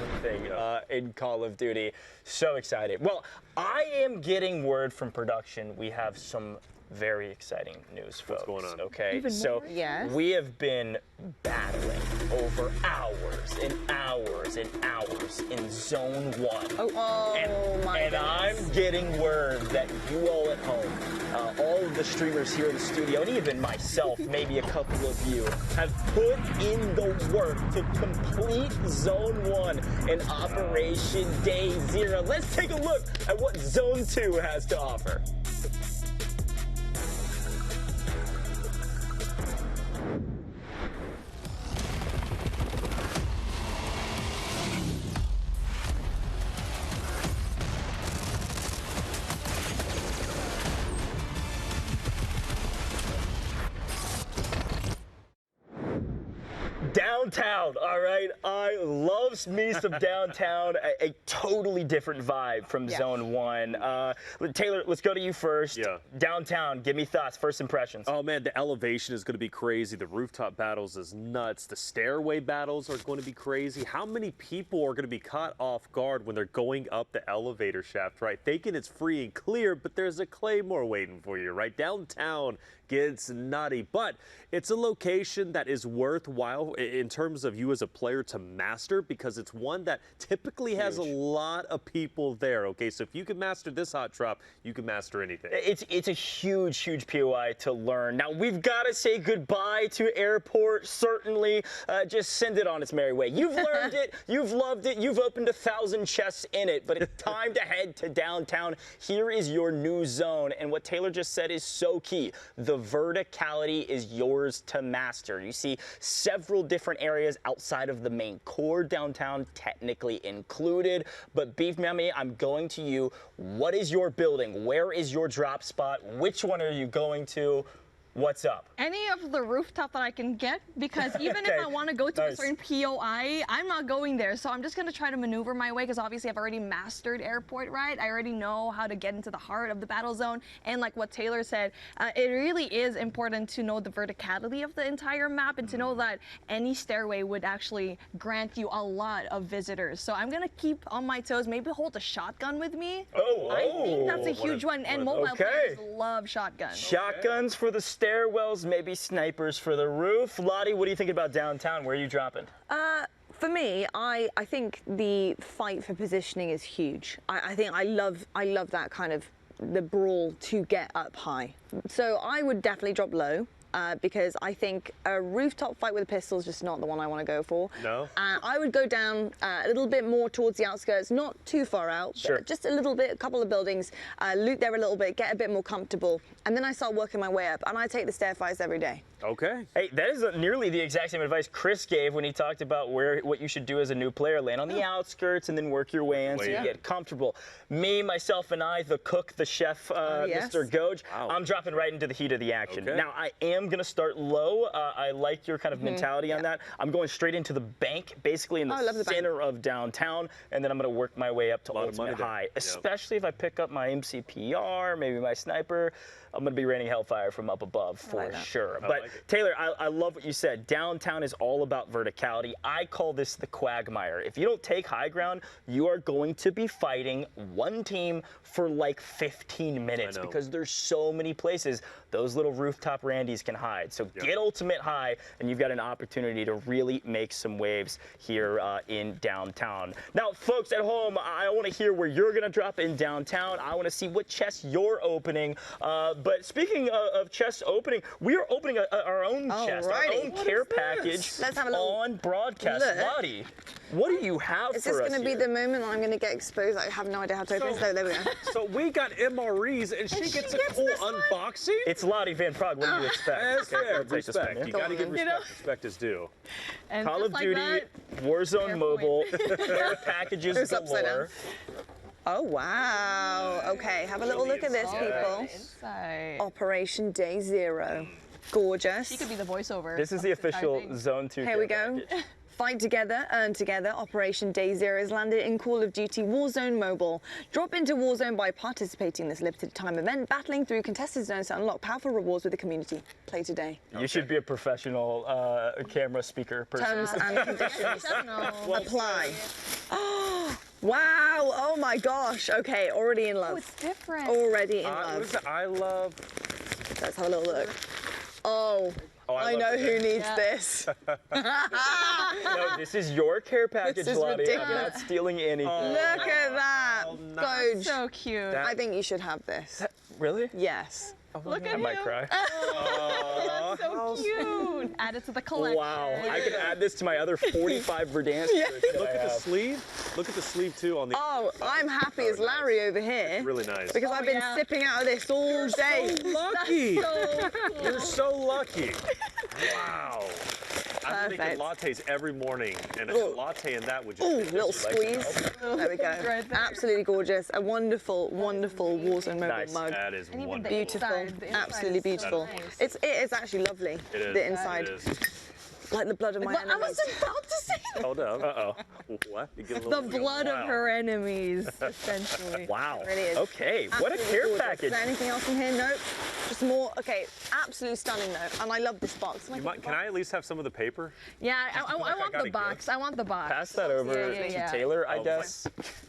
in Call of Duty. So excited. Well, I am getting word from production. We have some very exciting news, folks. What's going on? Okay, Even so more? Yes. we have been battling over hours and hours and hours in Zone 1. And I'm getting word that you all at home, all of the streamers here in the studio, and even myself, maybe a couple of you, have put in the work to complete Zone 1 in Operation Day 0. Let's take a look at what Zone 2 has to offer. Downtown, all right? I love me some downtown, a totally different vibe from Zone 1. Taylor, let's go to you first. Yeah. Downtown, give me thoughts, first impressions. Oh man, the elevation is going to be crazy. The rooftop battles is nuts. The stairway battles are going to be crazy. How many people are going to be caught off guard when they're going up the elevator shaft, right? Thinking it's free and clear, but there's a claymore waiting for you, right? Downtown gets nutty, but it's a location that is worthwhile in terms of you as a player to master, because it's one that typically has a lot of people there. Okay, so if you can master this hot drop, you can master anything. It's a huge POI to learn. Now we've got to say goodbye to airport. Certainly, just send it on its merry way. You've learned it, you've loved it, you've opened 1,000 chests in it, but it's time to head to downtown. Here is your new zone, and what Taylor just said is so key. The verticality is yours to master. You see several different areas outside of the main core, downtown technically included, but Beef Mammy, I'm going to you. What is your building? Where is your drop spot? Which one are you going to? What's up? Any of the rooftop that I can get, because even if I want to go to a certain POI, I'm not going there. So I'm just going to try to maneuver my way, because obviously I've already mastered airport, right? I already know how to get into the heart of the battle zone. And like what Taylor said, it really is important to know the verticality of the entire map and to know that any stairway would actually grant you a lot of visitors. So I'm going to keep on my toes, maybe hold a shotgun with me. I think that's a huge one. And mobile players love shotguns. Shotguns for the stairwells, maybe snipers for the roof. Lottie, what do you think about downtown? Where are you dropping? For me, I think the fight for positioning is huge. I think I love that kind of the brawl to get up high. So I would definitely drop low. Because I think a rooftop fight with a pistol is just not the one I want to go for. No? I would go down a little bit more towards the outskirts, not too far out, but just a little bit, a couple of buildings, loot there a little bit, get a bit more comfortable, and then I start working my way up, and I take the stair fights every day. Okay. Hey, that is nearly the exact same advice Chris gave when he talked about what you should do as a new player. Land on the outskirts and then work your way in so you get comfortable. Me, myself, and I, the cook, the chef, Mr. Goj, I'm dropping right into the heat of the action. Now, I am going to start low. I like your kind of mentality on that. I'm going straight into the bank, basically in the center of downtown, and then I'm going to work my way up to ultimate high, especially if I pick up my MCPR, maybe my sniper. I'm going to be raining hellfire from up above for sure. But Taylor, I love what you said. Downtown is all about verticality. I call this the quagmire. If you don't take high ground, you are going to be fighting one team for like 15 minutes because there's so many places. those little rooftop Randys can hide. So get Ultimate High, and you've got an opportunity to really make some waves here in downtown. Now, folks at home, I want to hear where you're going to drop in downtown. I want to see what chests you're opening. But speaking of chests opening, we are opening our own chest, our own care package on broadcast. Lottie, what do you have for us? Is this going to be the moment I'm going to get exposed? I have no idea how to open it, so there we go. So we got MREs, and she gets a cool unboxing? It's Lottie Van Prague. What do you expect? That's fair. Respect. You got to give respect. Respect is due. And Call of Duty, Warzone Mobile, care packages galore. Oh, wow. Okay, have a little look at this, people. Operation Day Zero. Gorgeous. She could be the voiceover. This is the official Zone 2 Here we go. Fight together, earn together. Operation Day Zero is landed in Call of Duty Warzone Mobile. Drop into Warzone by participating in this limited time event, battling through contested zones to unlock powerful rewards with the community. Play today. You should be a professional camera speaker person. Terms and conditions apply. Oh, wow. Oh my gosh. Okay, already in love. Oh, it's different. Already in love. Listen, I love... Let's have a little look. Oh. I know who needs this. No, this is your care package, Lottie. Ridiculous. I'm not stealing anything. Look at that. That's so cute. I think you should have this. Really? Yes. Look at I him. might cry. That's so cute. Add it to the collection. Wow. I could add this to my other 45 Verdansk. Look at the sleeve. Look at the sleeve, too, on the... Oh, I'm happy as Larry over here. It's really nice. Because I've been sipping out of this all day. So lucky. So cool. You're so lucky. Wow. I'm making Perfect. lattes every morning, and a latte in that would just... Ooh, little squeeze. There we go. Right there. Absolutely gorgeous. A wonderful, wonderful Warzone Mobile mug. That is And even wonderful. the Beautiful. inside Absolutely is so beautiful. nice. It is actually lovely. It is. The inside. It is. Like the blood of my I enemies. was about to say that. Hold up. Uh-oh. What? You get a The little blood wow. of her enemies, essentially. Wow. It really is. Okay. What a Absolutely care gorgeous. package. Is there anything else in here? Nope. Just more. Okay. Absolutely stunning though. And I love this box. Can I at least have some of the paper? Yeah, I want got the a box. I want the box. Pass that over Yeah. to Taylor, I guess.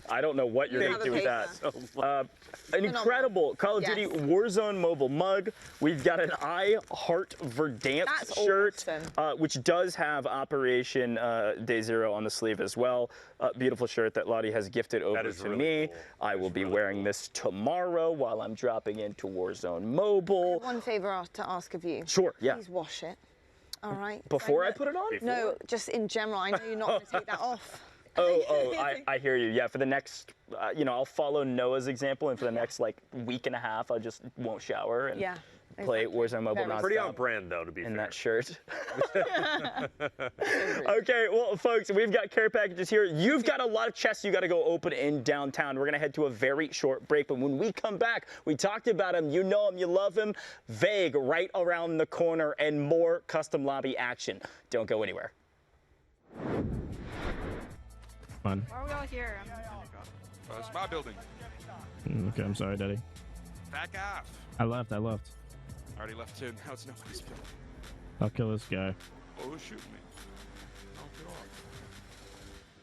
I don't know what you're You going to have do a with that. An incredible Call of Duty Warzone Mobile mug. We've got an I Heart Verdansk That's shirt, awesome. which does have Operation Day Zero on the sleeve as well. Beautiful shirt that Lottie has gifted over to me. Cool. I will be wearing this tomorrow while I'm dropping into Warzone Mobile. One favor to ask of you. Sure, yeah. Please wash it. All right. Before I put it on? No, just in general. I know you're not going to take that off. I hear you. Yeah, for the next, I'll follow Noah's example, and for the next week and a half, I just won't shower and play Warzone Mobile nonstop. Pretty on brand, though, to be fair. In that shirt. Okay, well, folks, we've got care packages here. You've got a lot of chests you got to go open in downtown. We're going to head to a very short break, but when we come back, we talked about him. You know him, you love him. Vague right around the corner, and more custom lobby action. Don't go anywhere. Fun. Why are we all here? It's my building. Okay, I'm sorry, Daddy. Back off. I left. I already left too. Now it's nobody's building. I'll kill this guy. Oh, who's shooting me? Oh, get off.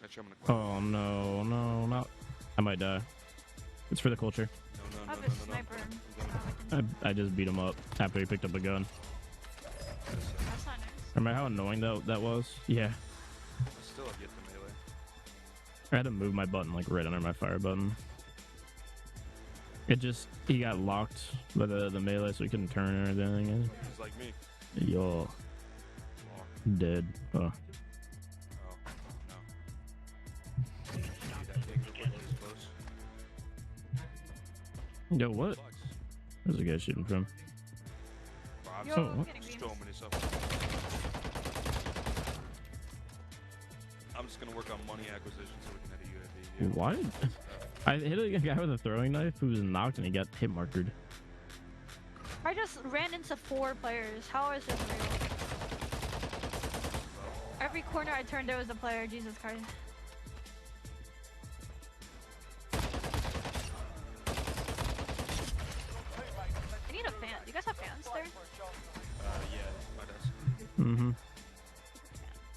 Bet you I'm gonna Oh, no, not. I might die. It's for the culture. I just beat him up after he picked up a gun. That's not nice. Remember how annoying that was? Yeah. Still get the melee. I had to move my button right under my fire button. He got locked by the melee, so he couldn't turn or anything. He's like me. Yo. Dead. Oh. No. Yo, what? Where's the guy shooting from? I'm just gonna work on money acquisition so we can head to UAV. What? I hit a guy with a throwing knife who was knocked and he got hit markered. I just ran into 4 players. How is this real? Every corner I turned, there was a player. Jesus Christ. I need a fan. Do you guys have fans there? Yeah, my desk. Mm-hmm.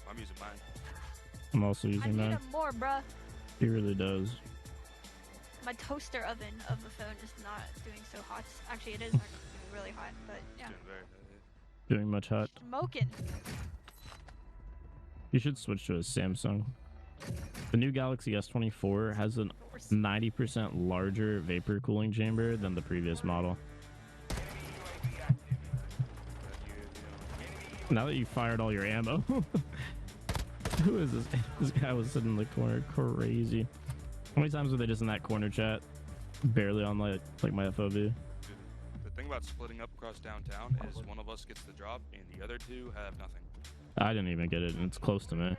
I'm using mine. I'm also I using need that. them more, bruh. He really does. My toaster oven of the phone is not doing so hot. Actually, it is actually doing really hot, but yeah. Doing much hot. Smoking. You should switch to a Samsung. The new Galaxy S24 has a 90% larger vapor cooling chamber than the previous model. Now that you fired all your ammo. Who is this? This guy was sitting in the corner, crazy. How many times were they just in that corner chat? Barely on like my FOV. The thing about splitting up across downtown is one of us gets the drop and the other two have nothing. I didn't even get it, and it's close to me.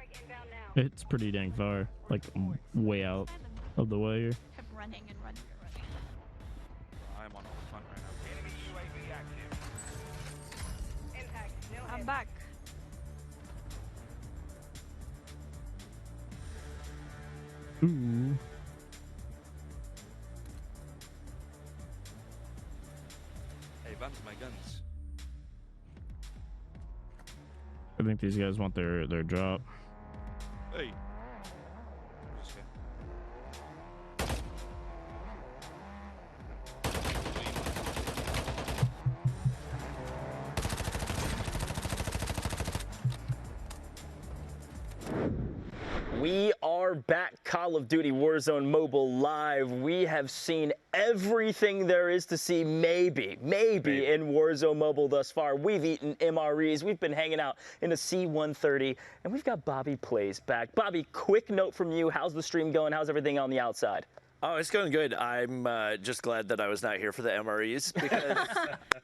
It's pretty dang far, like way out of the way here. Kept running and running and running. I'm on the front right now. I'm back. Ooh. Hey, bounce my guns. I think these guys want their drop. Hey. We are back, Call of Duty Warzone Mobile live. We have seen everything there is to see, maybe in Warzone Mobile thus far. We've eaten MREs, we've been hanging out in a C-130, and we've got Bobby Plays back. Bobby, quick note from you. How's the stream going? How's everything on the outside? Oh, it's going good. I'm just glad that I was not here for the MREs because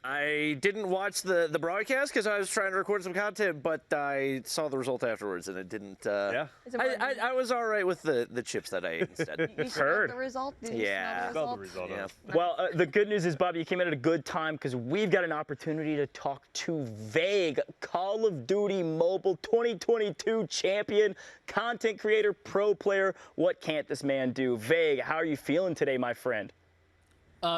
I didn't watch the broadcast because I was trying to record some content, but I saw the result afterwards and it didn't. Yeah. I was all right with the chips that I ate instead. You heard the result? Did you yeah. smell the result? Yeah. Well, the good news is, Bobby, you came in at a good time because we've got an opportunity to talk to Ferg, Call of Duty Mobile 2022 champion, content creator, pro player. What can't this man do? Ferg, how are you feeling today, my friend?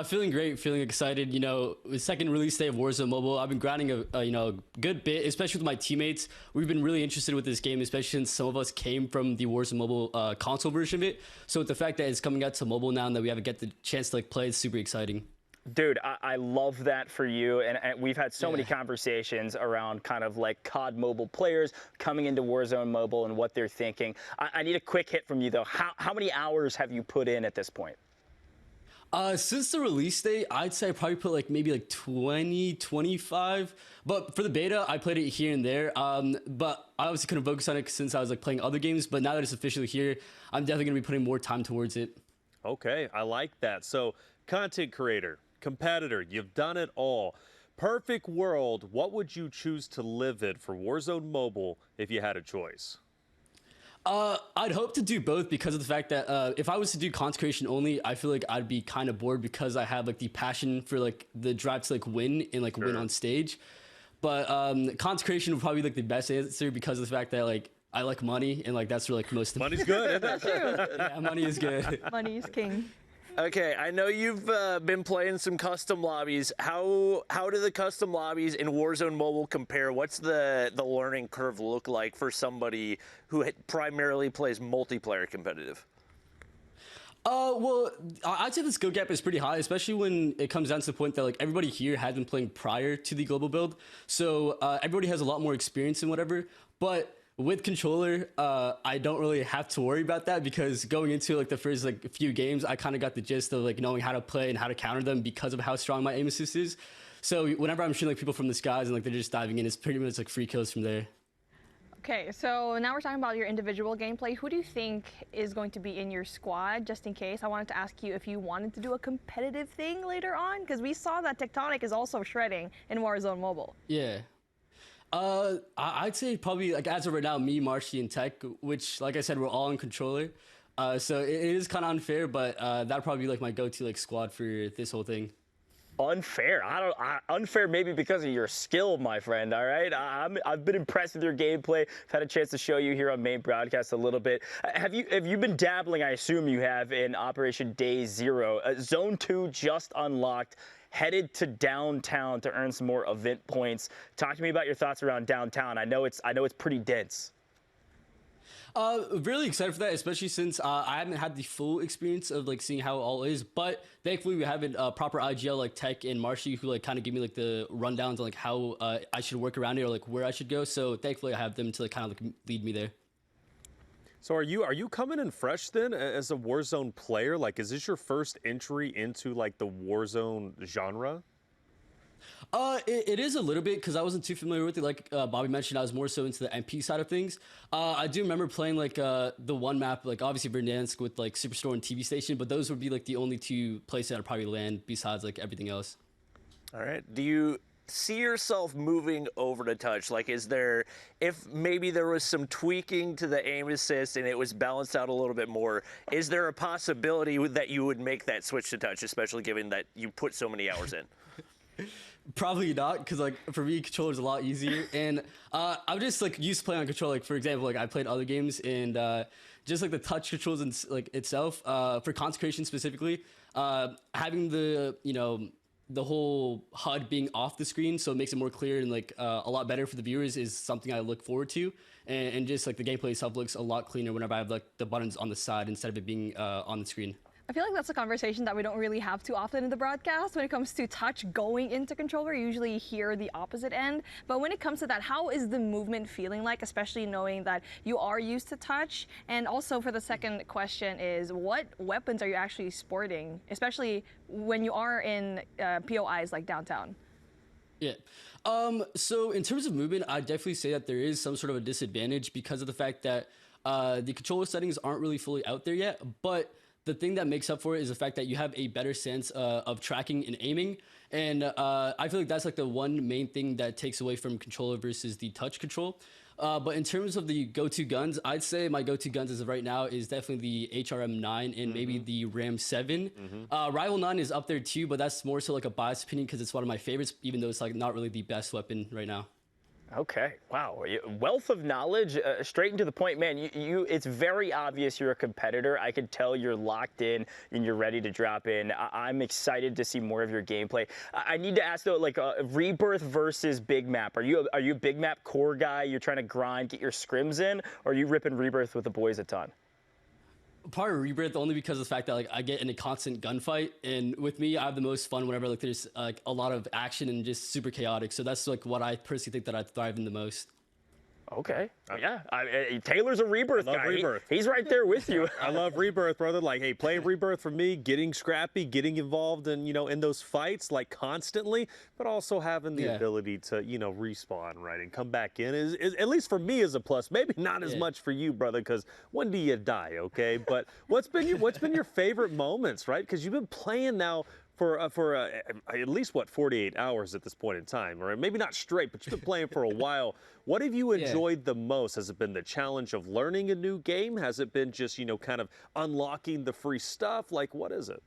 Feeling great, feeling excited. You know, the second release day of Warzone Mobile, I've been grinding a good bit, especially with my teammates. We've been really interested with this game, especially since some of us came from the Warzone Mobile console version of it. So with the fact that it's coming out to mobile now and that we have to get the chance to play, it's super exciting. Dude, I love that for you, and we've had so many conversations around kind of like COD Mobile players coming into Warzone Mobile and what they're thinking. I need a quick hit from you, though. How many hours have you put in at this point? Since the release date, I'd say I probably put maybe 20, 25. But for the beta, I played it here and there. But I obviously couldn't focus on it since I was playing other games. But now that it's officially here, I'm definitely going to be putting more time towards it. Okay, I like that. So, content creator, competitor, you've done it all. Perfect world, what would you choose to live in for Warzone Mobile if you had a choice? I'd hope to do both because of the fact that if I was to do content creation only, I feel like I'd be kind of bored because I have the passion for the drive to win and win on stage. But content creation would probably be the best answer because of the fact that I like money and that's really most. Money's good. Isn't it? Yeah, money is good. Money is king. Okay, I know you've been playing some custom lobbies. How do the custom lobbies in Warzone Mobile compare? What's the learning curve look like for somebody who primarily plays multiplayer competitive? Well, I'd say the skill gap is pretty high, especially when it comes down to the point that everybody here has been playing prior to the global build, so everybody has a lot more experience and whatever. But with controller, I don't really have to worry about that because going into the first few games, I kind of got the gist of knowing how to play and how to counter them because of how strong my aim assist is. So whenever I'm shooting people from the skies and they're just diving in, it's pretty much free kills from there. Okay, so now we're talking about your individual gameplay. Who do you think is going to be in your squad, just in case? I wanted to ask you if you wanted to do a competitive thing later on, because we saw that Tectonic is also shredding in Warzone Mobile. Yeah. I'd say probably as of right now, me, Marshy, and Tech, which like I said, we're all in controller. So it is kind of unfair, but that'd probably be my go-to squad for this whole thing. Unfair? Unfair maybe because of your skill, my friend, all right? I've been impressed with your gameplay. I've had a chance to show you here on main broadcast a little bit. Have you been dabbling, I assume you have, in Operation Day Zero? Zone 2 just unlocked. Headed to downtown to earn some more event points. Talk to me about your thoughts around downtown. I know it's pretty dense. Really excited for that, especially since I haven't had the full experience of like seeing how it all is. But thankfully, we have a proper IGL like Tech and Marshy who like kind of give me like the rundowns on like how I should work around it or like where I should go. So thankfully, I have them to like kind of like lead me there. So are you coming in fresh then as a Warzone player? Like, is this your first entry into like the Warzone genre? It is a little bit because I wasn't too familiar with it. Like Bobby mentioned, I was more so into the MP side of things. I do remember playing like the one map, like obviously Verdansk with like Superstore and TV Station, but those would be like the only two places I'd probably land besides like everything else. All right. Do you see yourself moving over to touch? Like, is there, if maybe there was some tweaking to the aim assist and it was balanced out a little bit more, is there a possibility that you would make that switch to touch, especially given that you put so many hours in? Probably not, because like for me, controller's a lot easier, and I'm just like used to playing on controller. Like for example, like I played other games, and just like the touch controls and like itself for consecration specifically, having the the whole HUD being off the screen, so it makes it more clear and like a lot better for the viewers is something I look forward to, and just like the gameplay itself looks a lot cleaner whenever I have like the buttons on the side instead of it being on the screen. I feel like that's a conversation that we don't really have too often in the broadcast. When it comes to touch going into controller, you usually hear the opposite end. But when it comes to that, how is the movement feeling like, especially knowing that you are used to touch? And also for the second question is, what weapons are you actually sporting, especially when you are in POIs like downtown? Yeah. So in terms of movement, I definitely say that there is some sort of a disadvantage because of the fact that the controller settings aren't really fully out there yet. But the thing that makes up for it is the fact that you have a better sense of tracking and aiming. And I feel like that's like the one main thing that takes away from controller versus the touch control. But in terms of the go-to guns, I'd say my go-to guns as of right now is definitely the HRM9 and maybe the Ram 7. Rival 9 is up there too, but that's more so like a biased opinion because it's one of my favorites, even though it's like not really the best weapon right now. Okay, wow, wealth of knowledge, straight and to the point, man. It's very obvious you're a competitor. I can tell you're locked in and you're ready to drop in. I'm excited to see more of your gameplay. I need to ask though, like Rebirth versus Big Map. Are you a Big Map core guy? You're trying to grind, get your scrims in, or are you ripping Rebirth with the boys a ton? Part of Rebirth only because of the fact that like I get in a constant gunfight, and with me I have the most fun whenever like there's like a lot of action and just super chaotic. So that's like what I personally think that I thrive in the most. Okay. Yeah. Taylor's a Rebirth guy. Rebirth. He's right there with you. I love Rebirth, brother. Like, hey, playing Rebirth for me, getting scrappy, getting involved in, in those fights, like constantly, but also having the ability to, respawn, right, and come back in is at least for me is a plus. Maybe not as much for you, brother, because when do you die, okay? But what's been your favorite moments, right? Because you've been playing now for at least, 48 hours at this point in time, or maybe not straight, but you've been playing for a while. What have you enjoyed the most? Has it been the challenge of learning a new game? Has it been just, kind of unlocking the free stuff? Like, what is it?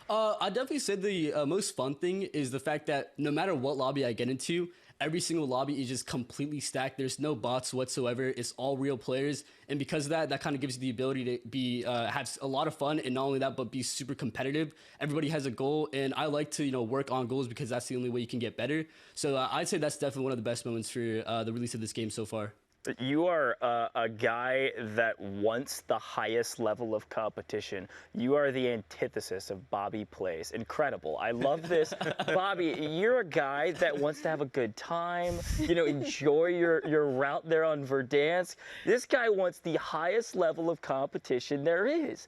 I definitely said the most fun thing is the fact that no matter what lobby I get into, every single lobby is just completely stacked. There's no bots whatsoever. It's all real players. And because of that, that kind of gives you the ability to be have a lot of fun. And not only that, but be super competitive. Everybody has a goal. And I like to, work on goals because that's the only way you can get better. So I'd say that's definitely one of the best moments for the release of this game so far. You are a guy that wants the highest level of competition. You are the antithesis of Bobby Plays. Incredible. I love this. Bobby, you're a guy that wants to have a good time, enjoy your route there on Verdansk. This guy wants the highest level of competition there is.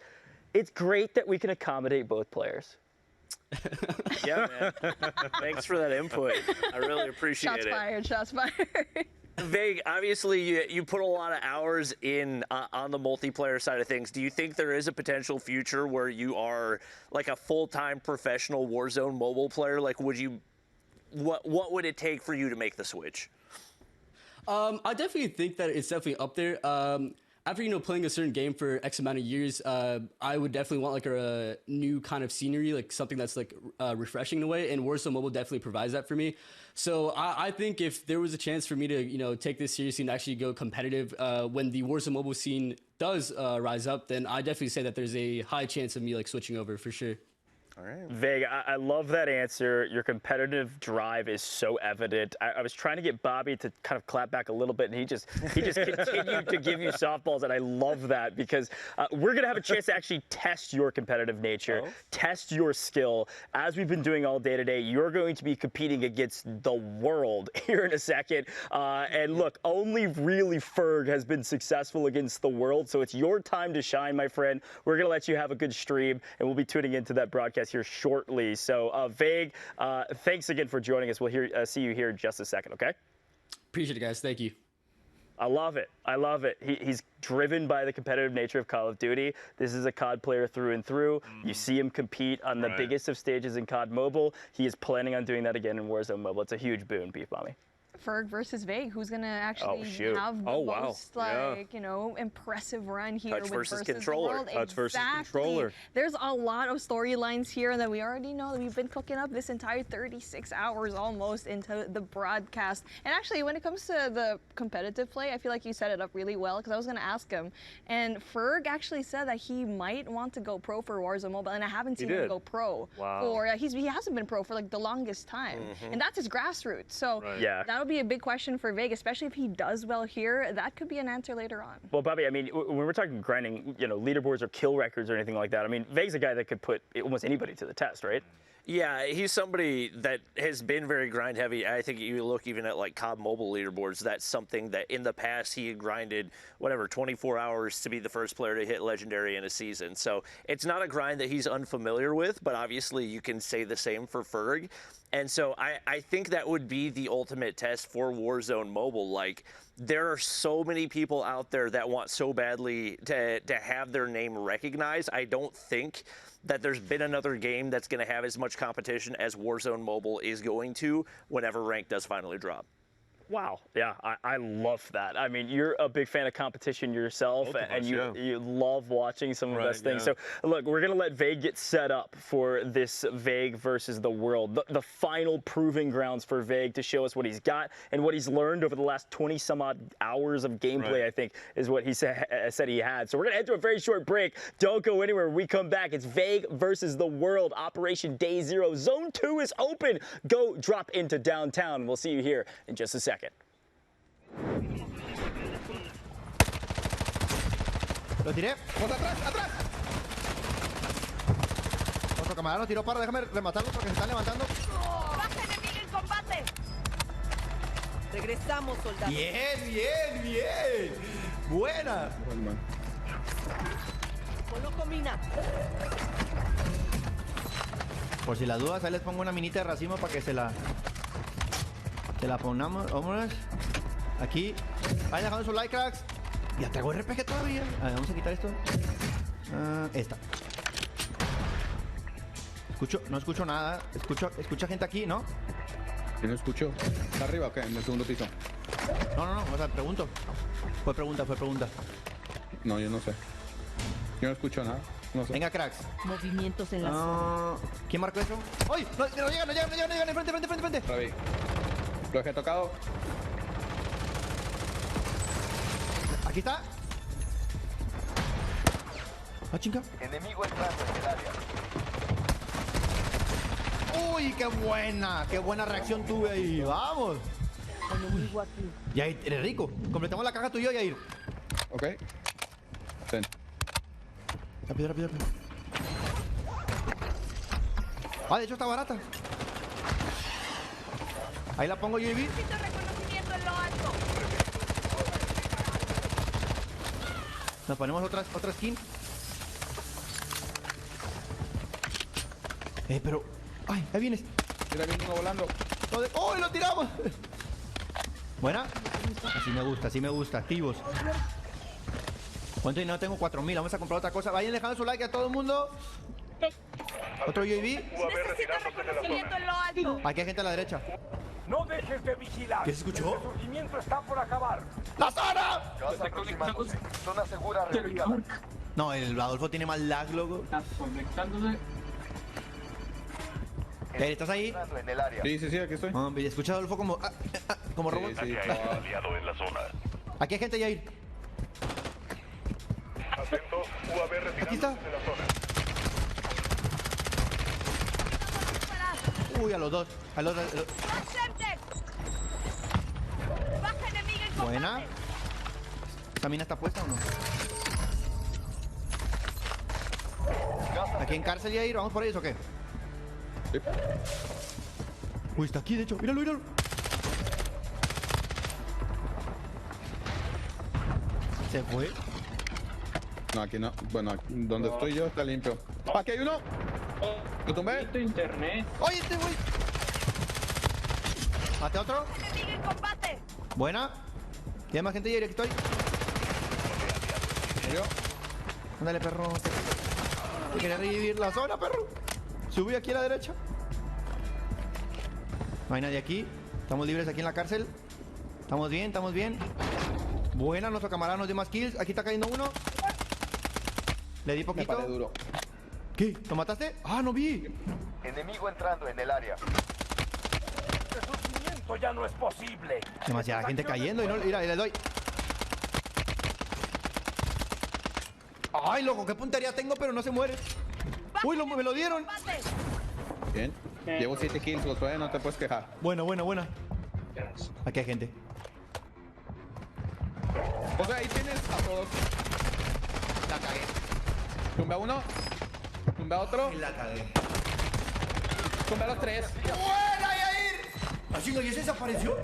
It's great that we can accommodate both players. Yeah, man. Thanks for that input. I really appreciate it. Shots fired, shots fired. Vague, obviously you put a lot of hours in on the multiplayer side of things. Do you think there is a potential future where you are like a full-time professional Warzone mobile player? Like, what would it take for you to make the switch? I definitely think that it's definitely up there. After, playing a certain game for X amount of years, I would definitely want like a new kind of scenery, like something that's like refreshing in a way, and Warzone Mobile definitely provides that for me. So I think if there was a chance for me to, take this seriously and actually go competitive when the Warzone Mobile scene does rise up, then I definitely say that there's a high chance of me like switching over for sure. All right. Veg, I love that answer. Your competitive drive is so evident. I was trying to get Bobby to kind of clap back a little bit, and he just continued to give you softballs, and I love that because we're gonna have a chance to actually test your competitive nature, test your skill. As we've been doing all day today, you're going to be competing against the world here in a second. And look, only really Ferg has been successful against the world, so it's your time to shine, my friend. We're gonna let you have a good stream, and we'll be tuning into that broadcast here shortly. So, Vague, thanks again for joining us. We'll see you here in just a second, okay? Appreciate it, guys. Thank you. I love it. I love it. He's driven by the competitive nature of Call of Duty. This is a COD player through and through. You see him compete on the biggest of stages in COD Mobile. He is planning on doing that again in Warzone Mobile. It's a huge boon, Beef Mommy. Ferg versus Vague, who's gonna actually have the most you know, impressive run here Touch with versus the controller. world. Touch versus controller. There's a lot of storylines here that we already know that we've been cooking up this entire 36 hours almost into the broadcast. And actually, when it comes to the competitive play, I feel like you set it up really well because I was gonna ask him, and Ferg actually said that he might want to go pro for Warzone Mobile, and I haven't seen him go pro for. He hasn't been pro for like the longest time, and that's his grassroots. So that'll be a big question for Vague, especially if he does well here. That could be an answer later on. Well, Bobby, I mean, when we're talking grinding, you know, leaderboards or kill records or anything like that, I mean, Vague's a guy that could put almost anybody to the test, right? Yeah, he's somebody that has been very grind heavy. I think you look even at like COD Mobile leaderboards, that's something that in the past he had grinded, 24 hours to be the first player to hit Legendary in a season. So it's not a grind that he's unfamiliar with, but obviously you can say the same for Ferg. And so I think that would be the ultimate test for Warzone Mobile. Like, there are so many people out there that want so badly to have their name recognized. I don't think that there's been another game that's going to have as much competition as Warzone Mobile is going to whenever rank does finally drop. Wow. Yeah, I love that. I mean, you're a big fan of competition yourself, and you love watching some of those things. So, look, we're going to let Vague get set up for this Vague versus the world, the final proving grounds for Vague to show us what he's got and what he's learned over the last 20-some-odd hours of gameplay, I think, is what he said he had. So we're going to head to a very short break. Don't go anywhere. When we come back, it's Vague versus the world, Operation Day Zero. Zone 2 is open. Go drop into downtown. We'll see you here in just a second. Lo tiré. ¡Otro atrás! ¡Atrás! Otro camarada lo tiró para. Déjame rematarlo porque se están levantando. ¡Baja enemigo en combate! Regresamos, soldados. Bien. Buena. Coloco mina. Por si las dudas, ahí les pongo una minita de racimo para que se la pongamos. Vámonos. Aquí. Vayan dejando su like, cracks. Ya traigo RPG todavía. A ver, vamos a quitar esto. Esta. No escucho nada. Escucha gente aquí, ¿no? Yo no escucho. ¿Está arriba o qué? En el segundo piso. No. O sea, pregunto. Fue pregunta. No, yo no sé. Yo no escucho nada. No sé. Venga, cracks. Movimientos en la zona. ¿Quién marcó eso? ¡Ay! No llegan. Frente. Ravi. Lo que he tocado. Aquí está. Ah, chinga. Enemigo entrando en el área. Uy, qué buena reacción tuve ahí. Vamos. Enemigo aquí. Yair, eres rico. Completamos la caja tuya, Yair. Ok. Ten. Rápido. Ah, de hecho está barata. Ahí la pongo, UAV. Necesito reconocimiento en lo alto. Nos ponemos otra skin. Pero... ¡Ay! Ahí vienes. Mira, viene uno volando. ¡Oh! ¡Lo tiramos! Buena. Así me gusta. Activos. ¿Cuánto dinero tengo? 4.000. Vamos a comprar otra cosa. Vayan dejando su like a todo el mundo. Otro UAV. Necesito reconocimiento en lo alto. Aquí hay gente a la derecha. No dejes de vigilar. ¿Qué se escuchó? El resurgimiento está por acabar. ¡La zona! Gas aproximándose. Zona segura reubicada. No, el Adolfo tiene más lag, loco. Está conectándose. ¿Estás ahí? En el área. Sí, aquí estoy. Escucha a Adolfo como robot. Sí, aliado en la zona. Aquí hay gente, Yair. Atento, UAV retirándose Aquí está. de la zona. Uy, a los dos. Buena. ¿Esta mina está puesta o no? ¿Aquí en cárcel ya ir? ¿Vamos por ellos o qué? Uy, está aquí, de hecho. Míralo, míralo. ¿Se fue? No, aquí no. Bueno, aquí, donde estoy yo está limpio. ¡Aquí hay uno! ¿Lo tumbé? Internet. ¡Oye, este güey! ¿Mate otro? Buena. ¿Y hay más gente, Jerry? Aquí estoy. ¿Murió? Ándale, perro. Quería revivir la zona, perro. Subí aquí a la derecha. No hay nadie aquí. Estamos libres aquí en la cárcel. Estamos bien, estamos bien. Buena, nuestro camarada nos dio más kills. Aquí está cayendo uno. Le di poquito. Me paré duro. ¿Qué? ¿Lo mataste? Ah, no vi. Enemigo entrando en el área. Resurgimiento ya no es posible. Demasiada gente cayendo y no... Mira, le doy. Ay, loco, qué puntería tengo, pero no se muere. Uy, me lo dieron. Bien. Llevo 7 kills, Josué, no te puedes quejar. Buena, buena, buena. Aquí hay gente. O sea, ahí tienes a todos. La cagué. Tumba uno. Tumba otro. La cagué. Tumba los 3. ¡Buena, Yair! ¿La chinga y ese desapareció?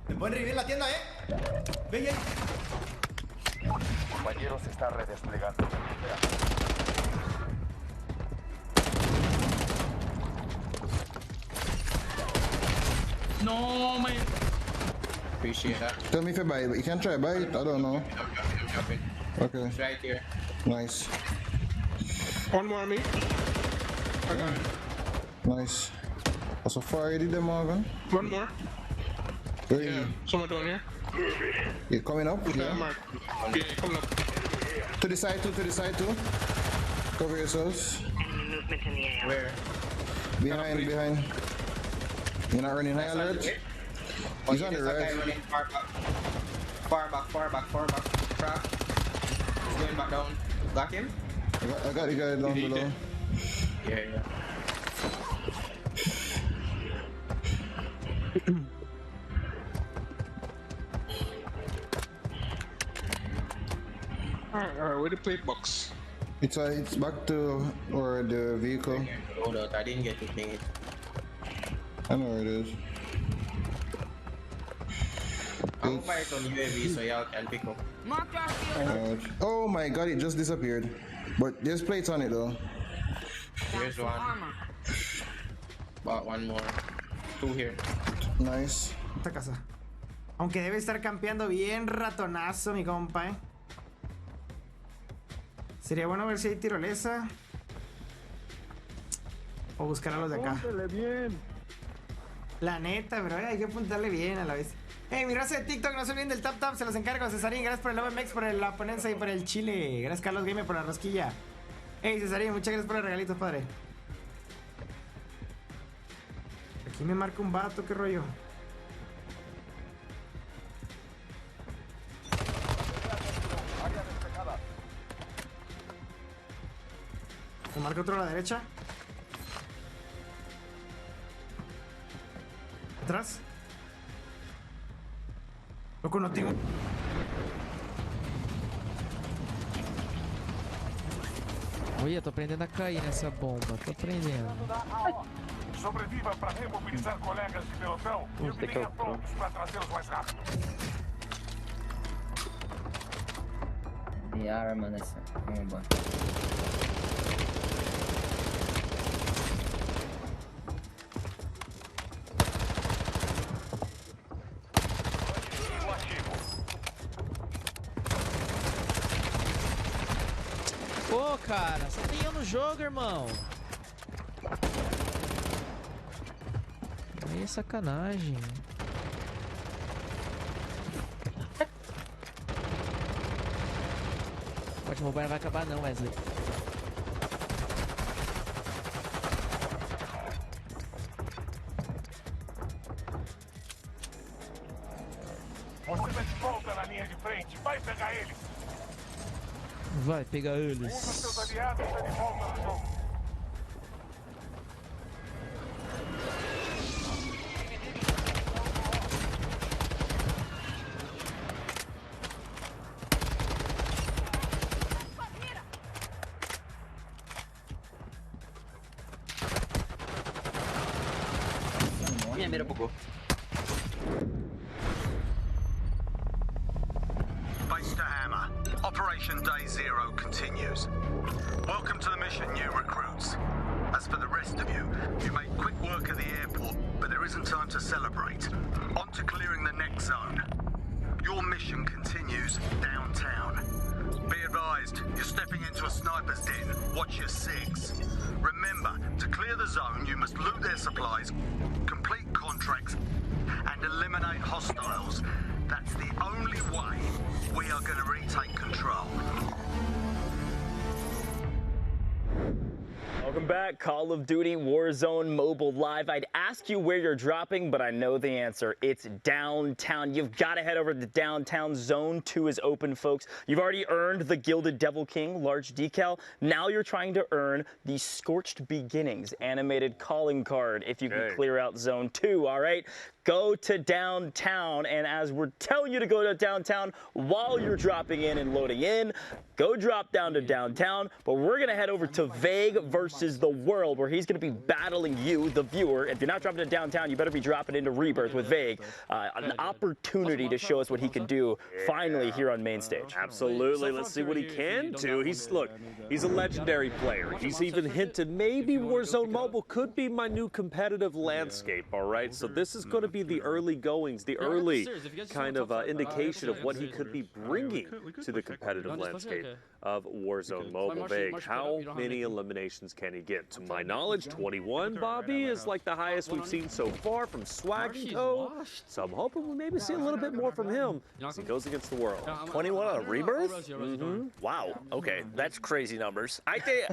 ¿Me pueden revivir la tienda, Ve, Yair. Compañero se está redesplegando. No, man. Appreciate that. Tell me if you buy it. You can try buy it. I don't know. Okay. It's right here. Nice. One more me. Okay. Nice. So far, you did them, Morgan? One more. Where Yeah. Someone down here. You coming up? Okay, Yeah. Mark. Yeah, coming up. To the side too, to the side too. Cover yourselves. Movement in the AR. Where? Behind, behind. You're not running high alert? He's on the right. Far back. Far back, far back, far back. Crack. He's going back down. Block him? I got the guy down below. Yeah. Alright, where the plate box? It's back to or the vehicle. Hold on, I didn't get to ping it. I know where it is. I'll buy it on UAV so y'all can pick up. Oh my god, it just disappeared. But there's plates on it though. Here's one. Bought one more. Two here. Nice. Esta casa. Aunque debe estar campeando bien ratonazo, mi compa, Sería bueno ver si hay tirolesa. O buscar a los de acá. Apúntale bien. La neta, bro, hay que apuntarle bien a la vez. Mi raza de TikTok, no se olviden del tap tap, se los encargo. Cesarín, gracias por el OMX, por la ponencia y por el chile. Gracias Carlos Gamer por la rosquilla. Cesarín, muchas gracias por los regalitos, padre. Aquí me marca un vato, qué rollo. Me marca otro a la derecha. Atrás. Loco, no tengo. Olha, tô aprendendo a cair nessa bomba, tô aprendendo. Sobreviva para remobilizar colegas de pelotão e os tenha prontos para trazê-los mais rápido. E arma nessa bomba. Pô, cara, só tem eu no jogo, irmão. Aí é sacanagem. O Warzone Mobile não vai acabar não, Wesley. Você vai de volta na linha de frente. Vai pegar eles. Vai pegar eles. Um dos seus aliados está de volta no jogo. minha mira bugou. Base to Hammer. Operation Day Zero continues. Welcome to the mission, new recruits. As for the rest of you, you made quick work of the airport, but there isn't time to celebrate. On to clearing the next zone. Your mission continues downtown. Be advised, you're stepping into a sniper's den. Watch your six. Remember, to clear the zone, you must loot their supplies, complete contracts, and eliminate hostiles. That's the only way we are going to retake control. Welcome back, Call of Duty Warzone Mobile Live. I'd ask you where you're dropping, but I know the answer. It's downtown. You've got to head over to downtown. Zone 2 is open, folks. You've already earned the Gilded Devil King large decal. Now you're trying to earn the Scorched Beginnings animated calling card if you can clear out Zone 2, all right? Go to downtown, and as we're telling you to go to downtown while you're dropping in and loading in, go drop down to downtown, but we're going to head over to Vague versus the World, where he's going to be battling you, the viewer. If you're not dropping to downtown, you better be dropping into Rebirth with Vague. An opportunity to show us what he can do finally here on main stage. Absolutely. Let's see what he can do. Look, he's a legendary player. He's even hinted maybe Warzone Mobile could be my new competitive landscape, all right? So this is going to be the early goings, the early kind of indication of what he could be bringing to the competitive landscape of Warzone Mobile. Vague, how many eliminations can he get? To my knowledge, 21, Bobby, is like the highest we've seen so far from Swag & Co. So I'm hoping we maybe see a little bit more from him as he goes against the world. 21 on a Rebirth? Wow. Okay, that's crazy numbers. I think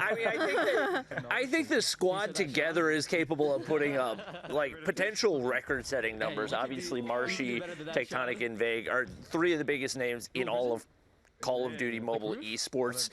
this squad together is capable of putting up like potential record-setting numbers. Obviously, Marshy, Tectonic, and Vague are three of the biggest names in all of Call of Duty Mobile esports.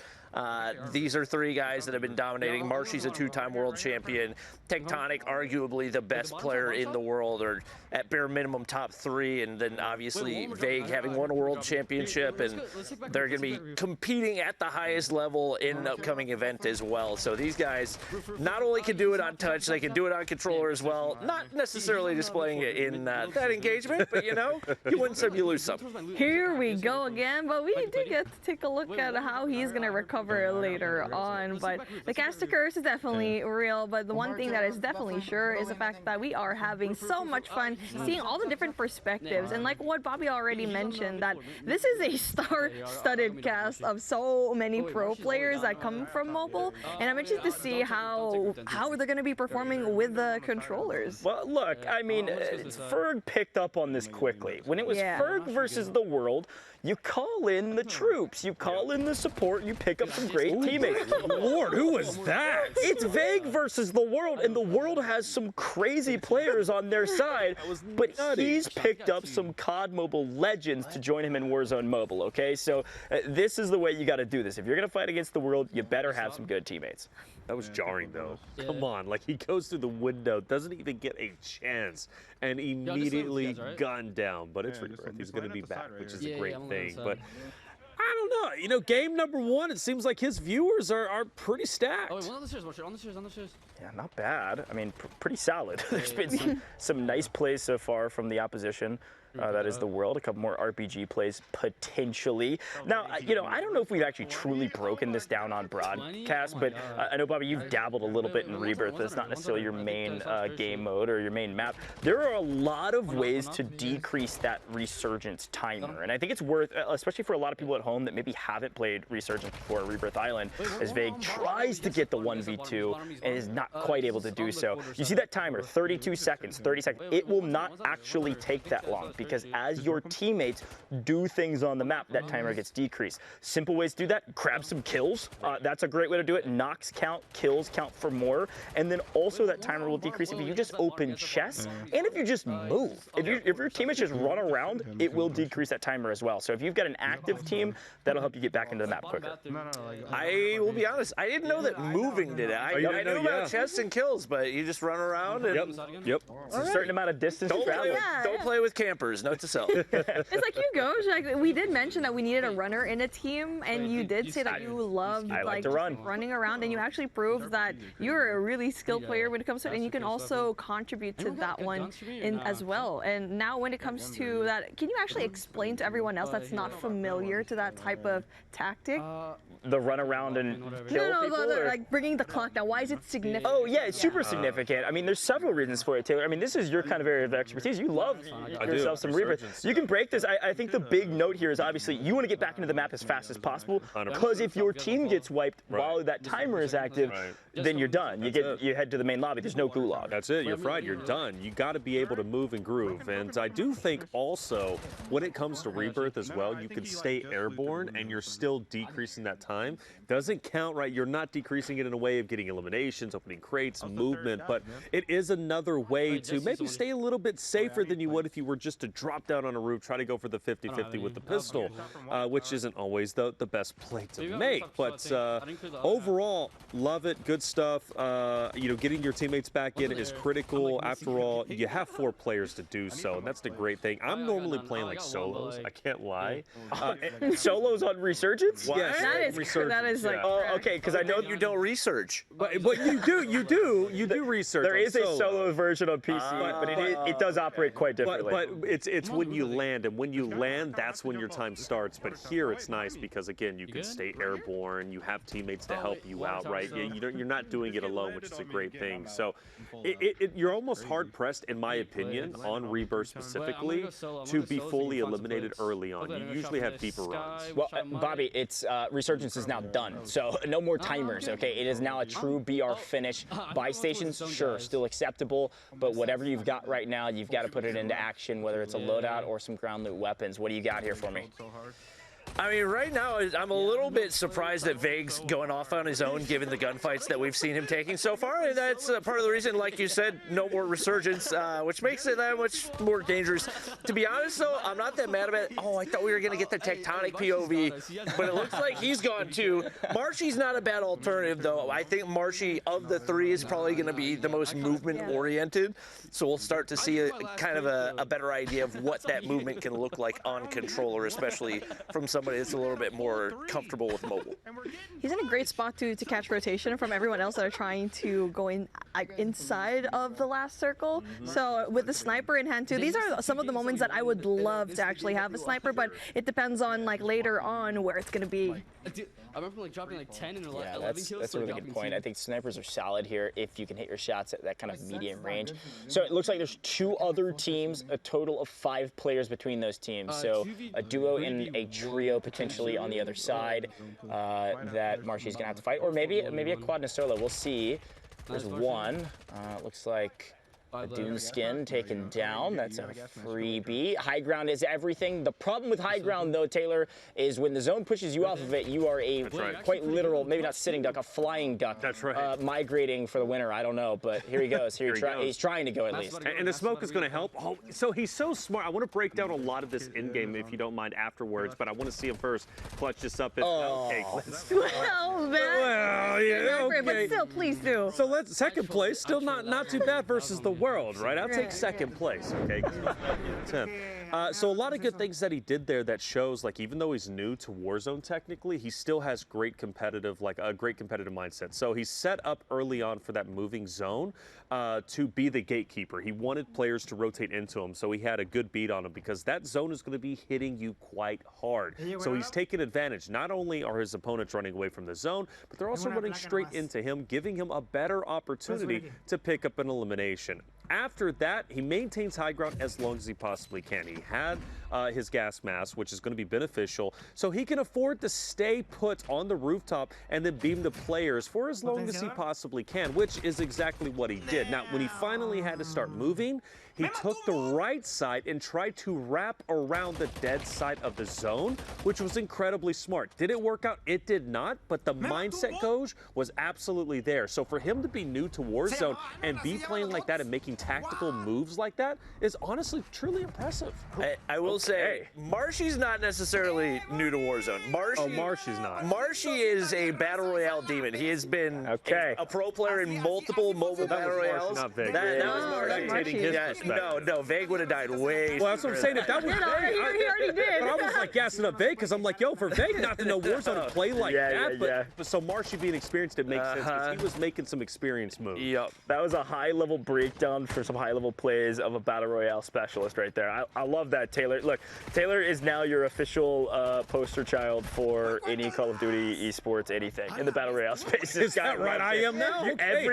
These are three guys that have been dominating. Marshy's a two-time world champion. Tectonic, arguably the best player in the world, or at bare minimum top 3, and then obviously Vague having won a world championship, and they're going to be competing at the highest level in an upcoming event as well. So these guys not only can do it on touch, they can do it on controller as well. Not necessarily displaying it in that engagement, but you know, you win some, you lose some. Here we go again, but we do get to take a look at how he's going to recover later on. But the caster curse is definitely real, but the one thing that is definitely sure is the fact that we are having so much fun seeing all the different perspectives, and like what Bobby already mentioned, that this is a star-studded cast of so many pro players that come from mobile, and I'm interested to see how they're going to be performing with the controllers. Well, look, I mean, Ferg picked up on this quickly. When it was Ferg versus the World, you call in the troops, you call in the support, you pick up some great teammates. Lord, who was that? It's Vague versus the World, and the World has some crazy players on their side, but he's picked up some COD Mobile legends to join him in Warzone Mobile, okay? So this is the way you got to do this. If you're going to fight against the World, you better have some good teammates. That was jarring, though. Come on, like he goes through the window, doesn't even get a chance, and immediately gunned down. But it's Rebirth. He's going to be back, which is a great thing. But I don't know. You know, game number 1, it seems like his viewers are pretty stacked. Oh, wait, one on the stairs, on the stairs, on the stairs. Yeah, not bad. I mean, pretty solid. There's been some nice plays so far from the opposition. That is the World. A couple more RPG plays potentially. Now, you know, I don't know if we've actually truly broken this down on broadcast, but I know, Bobby, you've dabbled a little bit in Rebirth. That's not necessarily your main game mode or your main map. There are a lot of ways to decrease that resurgence timer, and I think it's worth, especially for a lot of people at home that maybe haven't played Resurgence before, Rebirth Island, as Vague tries to get the 1v2 and is not quite able to do so. You see that timer, 32 seconds, 30 seconds. It will not actually take that long, because as your teammates do things on the map, that timer gets decreased. Simple ways to do that: grab some kills. That's a great way to do it. Knocks count, kills count for more, and then also that timer will decrease if you just open chests and if you just move. If your teammates just run around, it will decrease that timer as well. So if you've got an active team, that'll help you get back into the map quicker. I will be honest, I didn't know that moving did it. I knew about chests and kills, but you just run around and Yep. It's a certain amount of distance to travel. Don't play with campers. timers, note to self. It's like you go. Like, we did mention that we needed a runner in a team, and you did say that you loved like to run. running around, and you actually proved that you're a really skilled player when it comes to it, and you can also contribute to that one as well. And now when it comes to that, can you actually explain to everyone else that's not familiar to that type of tactic? The run around and kill people? Like bringing the clock down. Why is it significant? Oh, yeah, it's super significant. I mean, there's several reasons for it, Taylor. I mean, this is your kind of area of expertise. You love yourself some rebirth. You can break this. I think the big note here is obviously you want to get back into the map as fast as possible, because if your team gets wiped while that timer is active, then you're done. You head to the main lobby. There's no gulag. That's it. You're fried. You're done. You got to be able to move and groove. And I do think also when it comes to rebirth as well, you can stay airborne and you're still decreasing that time. Doesn't count, right? You're not decreasing it in a way of getting eliminations, opening crates, movement, but it is another way to maybe stay a little bit safer than you would if you were just to drop down on a roof, try to go for the 50-50 with the pistol, which isn't always the best play to make. But overall, love it. Good stuff. You know, getting your teammates back in is critical. After all, you have 4 players to do so, and that's the great thing. I'm normally playing like solos. I can't lie. Solos on Resurgence? Yes. That is like. Oh, okay, because I know you don't research. But you do research. There is a solo version on PC, but it does operate quite differently. But it's when you land, and when you land, that's when your time starts. But here it's nice because again, you can stay airborne. You have teammates to help you out, right? You're not doing it alone, which is a great thing. So you're almost hard pressed, in my opinion, on Rebirth specifically, to be fully eliminated early on. You usually have deeper runs. Well, Bobby, it's Resurgence is now done, so no more timers. Okay, it is now a true BR finish. Buy stations, sure, still acceptable, but whatever you've got right now, you've got to put it into action, whether it's a loadout or some ground loot weapons. What do you got here for me? I mean, right now, I'm a little bit surprised that Vague's going off on his own, given the gunfights that we've seen him taking so far. And that's part of the reason, like you said, no more Resurgence, which makes it that much more dangerous. To be honest, though, I'm not that mad about it. Oh, I thought we were going to get the Tectonic POV, but it looks like he's gone too. Marshy's not a bad alternative, though. I think Marshy, of the 3, is probably going to be the most movement-oriented. So we'll start to see kind of a better idea of what that movement can look like on controller, especially from somebody that's a little bit more comfortable with mobile. He's in a great spot to catch rotation from everyone else that are trying to go in inside of the last circle. So with the sniper in hand too, these are some of the moments that I would love to actually have a sniper, but it depends on like later on where it's going to be. I remember like dropping like 10 and 11 kills. That's a really good point. I think snipers are solid here if you can hit your shots at that kind of medium range. So it looks like there's 2 other teams, a total of 5 players between those teams. So a duo and a trio potentially on the other side that Marshy's gonna have to fight, or maybe a quad and a solo. We'll see. There's one. Looks like a Dune skin taken down. That's a freebie. High ground is everything. The problem with high ground, though, Taylor, is when the zone pushes you off of it, you are a quite literal, maybe not sitting duck, a flying duck. That's right. Migrating for the winner. I don't know, but here he goes. He's trying to go at least. And the smoke is going to help. Oh, so he's so smart. I want to break down a lot of this in-game, if you don't mind, afterwards, but I want to see him first clutch this up. Okay, Well, man. Well, yeah, okay. But still, please do. So let's second place. Still not too bad versus the world, right? I'll take second place, okay? So a lot of good things that he did there that shows, like, even though he's new to Warzone technically, he still has great competitive, like a great competitive mindset. So he's set up early on for that moving zone to be the gatekeeper. He wanted players to rotate into him, so he had a good beat on him because that zone is going to be hitting you quite hard. So he's taking advantage. Not only are his opponents running away from the zone, but they're also running straight into him, giving him a better opportunity to pick up an elimination. After that, he maintains high ground as long as he possibly can. He had his gas mask, which is going to be beneficial, so he can afford to stay put on the rooftop and then beam the players for as long as he possibly can, which is exactly what he did. Now, when he finally had to start moving, he took the right side and tried to wrap around the dead side of the zone, which was incredibly smart. Did it work out? It did not, but the mindset, Goj, was absolutely there. So for him to be new to Warzone and be playing like that and making tactical moves like that is honestly truly impressive. I will say, Marshy's not necessarily new to Warzone. Marshy's not. Marshy is a battle royale demon. He has been a pro player in multiple mobile battle royales. Not Veg. That was Marshy. No, Veg would have died way. Well, that's what I'm saying. If that was Veg, he already did. But I was like gassing up Veg because I'm like, yo, for Veg not to know Warzone and play like that. But so Marshy being experienced, it makes sense because he was making some experience moves. Yep. That was a high-level breakdown for some high-level plays of a battle royale specialist right there. I love that, Taylor. Look, Taylor is now your official poster child for any Call of Duty esports, anything in the battle royale space. Is that right? I am now. Okay,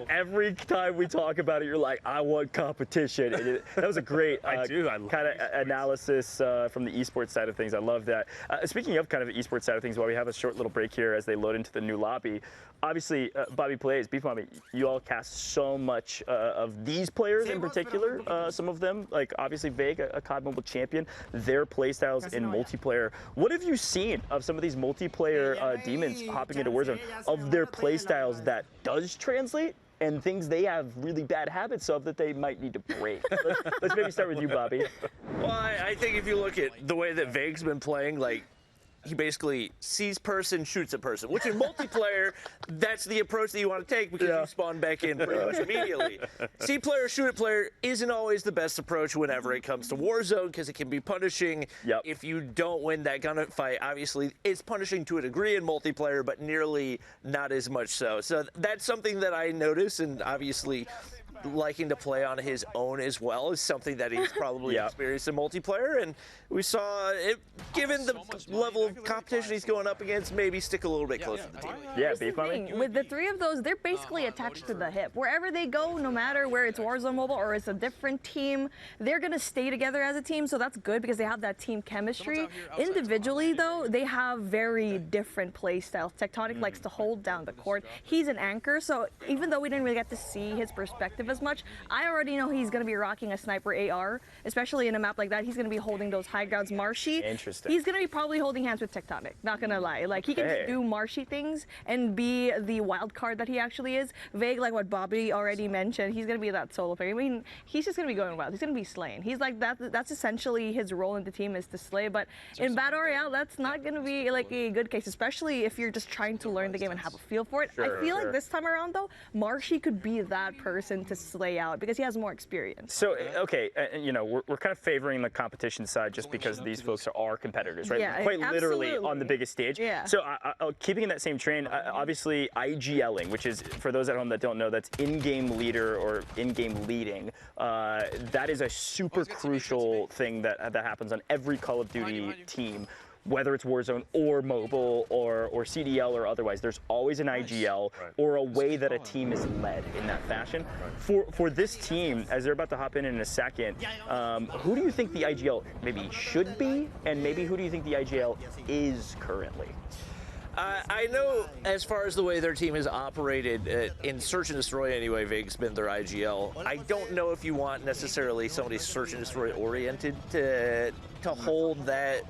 every time we talk about it, you're like, I want competition. That was a great kind of analysis from the esports side of things. I love that. Speaking of kind of the esports side of things, while we have a short little break here as they load into the new lobby, obviously, Bobby Plays, Beef Mommy, you all cast so much of these players in particular, some of them, like obviously Veg, a COD Mobile champion, their playstyles in multiplayer. What have you seen of some of these multiplayer demons hopping into Warzone, of their playstyles that does translate, and things they have really bad habits of that they might need to break? Let's maybe start with you, Bobby. Well, I think if you look at the way that Veg's been playing, like, he basically sees person, shoots a person, which in multiplayer, that's the approach that you want to take because you spawn back in pretty much immediately. See player, shoot at player isn't always the best approach whenever it comes to Warzone because it can be punishing if you don't win that gunfight. Obviously, it's punishing to a degree in multiplayer, but nearly not as much so. So that's something that I notice, and obviously liking to play on his own as well is something that he's probably experienced in multiplayer, and we saw it, given the level of competition he's going up against, maybe stick a little bit closer to the team. Yeah, Beef Mommy. With the three of those, they're basically attached to the hip. Wherever they go, no matter where it's Warzone Mobile or it's a different team, they're going to stay together as a team, so that's good because they have that team chemistry. Individually, though, they have very different play styles. Tectonic likes to hold down the court. He's an anchor, so even though we didn't really get to see his perspective as much, I already know he's going to be rocking a sniper AR, especially in a map like that. He's going to be holding those high grounds. Marshy, interesting. He's going to be probably holding hands with Tectonic, not going to lie. Like, he can do Marshy things and be the wild card that he actually is. Veg, like what Bobby already mentioned, he's going to be that solo player. I mean, he's just going to be going wild. He's going to be slaying. He's like that. That's essentially his role in the team, is to slay. But in Battle Royale, that's not going to be like a good case, especially if you're just trying to learn the game and have a feel for it. I feel like this time around, though, Marshy could be that person to slay out because he has more experience. So, okay, you know, we're kind of favoring the competition side just because these folks are competitors, right? Yeah, quite literally on the biggest stage. Yeah. So, keeping in that same train, obviously IGLing, which is, for those at home that don't know, that's in-game leader or in-game leading. That is a super crucial thing that happens on every Call of Duty team, whether it's Warzone or mobile or CDL or otherwise. There's always an IGL or a way that a team is led in that fashion. For this team, as they're about to hop in a second, who do you think the IGL maybe should be, and maybe who do you think the IGL is currently? I know as far as the way their team has operated, in Search and Destroy anyway, Veg's been their IGL. I don't know if you want necessarily somebody Search and Destroy oriented to hold that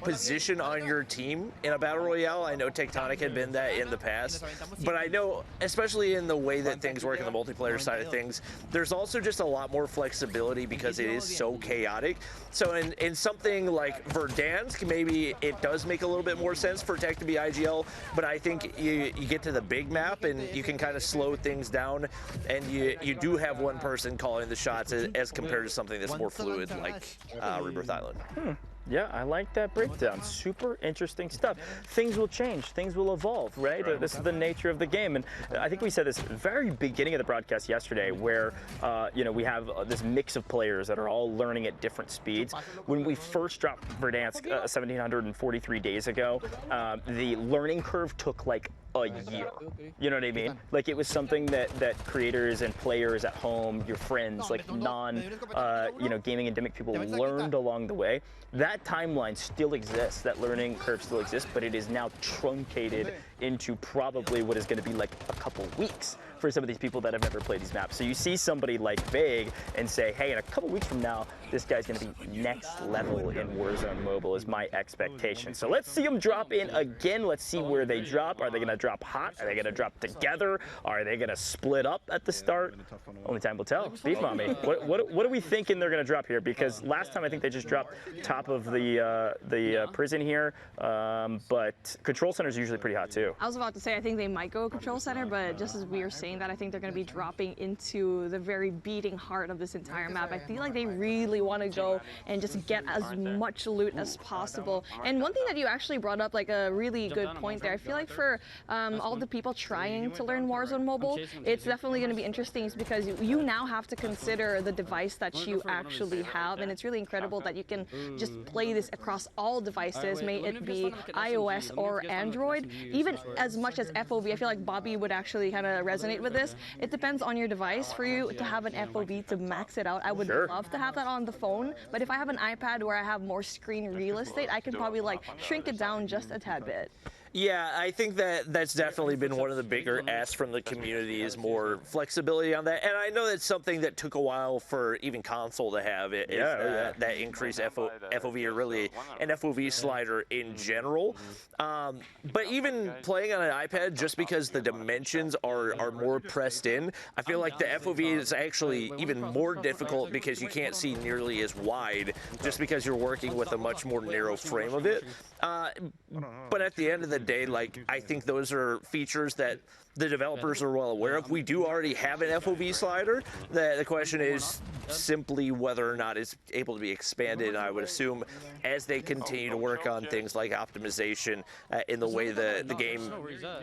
position on your team in a battle royale. I know Tectonic had been that in the past, but I know, especially in the way that things work in the multiplayer side of things, there's also just a lot more flexibility because it is so chaotic. So in something like Verdansk, maybe it does make a little bit more sense for Tech to be IGL, but I think you get to the big map and you can kind of slow things down, and you do have one person calling the shots as compared to something that's more fluid like Rebirth Island. Yeah, I like that breakdown. Super interesting stuff. Things will change. Things will evolve, right? This is the nature of the game. And I think we said this at the very beginning of the broadcast yesterday where, you know, we have this mix of players that are all learning at different speeds. When we first dropped Verdansk 1,743 days ago, the learning curve took like a year. You know what I mean? Like, it was something that creators and players at home, your friends, like you know, gaming endemic people learned along the way. That timeline still exists, that learning curve still exists, but it is now truncated into probably what is going to be like a couple weeks, for some of these people that have never played these maps. So you see somebody like Vague and say, hey, in a couple weeks from now, this guy's going to be next level in Warzone Mobile is my expectation. So let's see them drop in again. Let's see where they drop. Are they going to drop hot? Are they going to drop together? Are they going to split up at the start? Only time will tell. Beef Mommy, what are we thinking they're going to drop here? Because last time I think they just dropped top of the prison here, but Control Center is usually pretty hot too. I was about to say, I think they might go Control Center, but just as we were saying that, I think they're going to be dropping into the very beating heart of this entire map. I feel like they really want to go and just get as much loot as possible. And one thing that you actually brought up, like a really good point there, I feel like for all the people trying to learn Warzone Mobile, it's definitely going to be interesting because you now have to consider the device that you actually have, and it's really incredible that you can just play this across all devices, may it be iOS or Android, even as much as FOV. I feel like Bobby would actually kind of resonate with this. It depends on your device. For you to have an FOV to max it out, I would love to have that on the phone, but if I have an iPad where I have more screen real estate, I can probably like shrink it down just a tad bit. Yeah, I think that's definitely been one of the bigger asks from the community is more flexibility on that. And I know that's something that took a while for even console to have it. That increased FOV or really an FOV slider in general. But even playing on an iPad, just because the dimensions are more pressed in, I feel like the FOV is actually even more difficult because you can't see nearly as wide just because you're working with a much more narrow frame of it. But at the end of the day, like, I think those are features that the developers are well aware of. We do already have an FOV slider. The question is simply whether or not it's able to be expanded. And I would assume as they continue to work on things like optimization in the way the game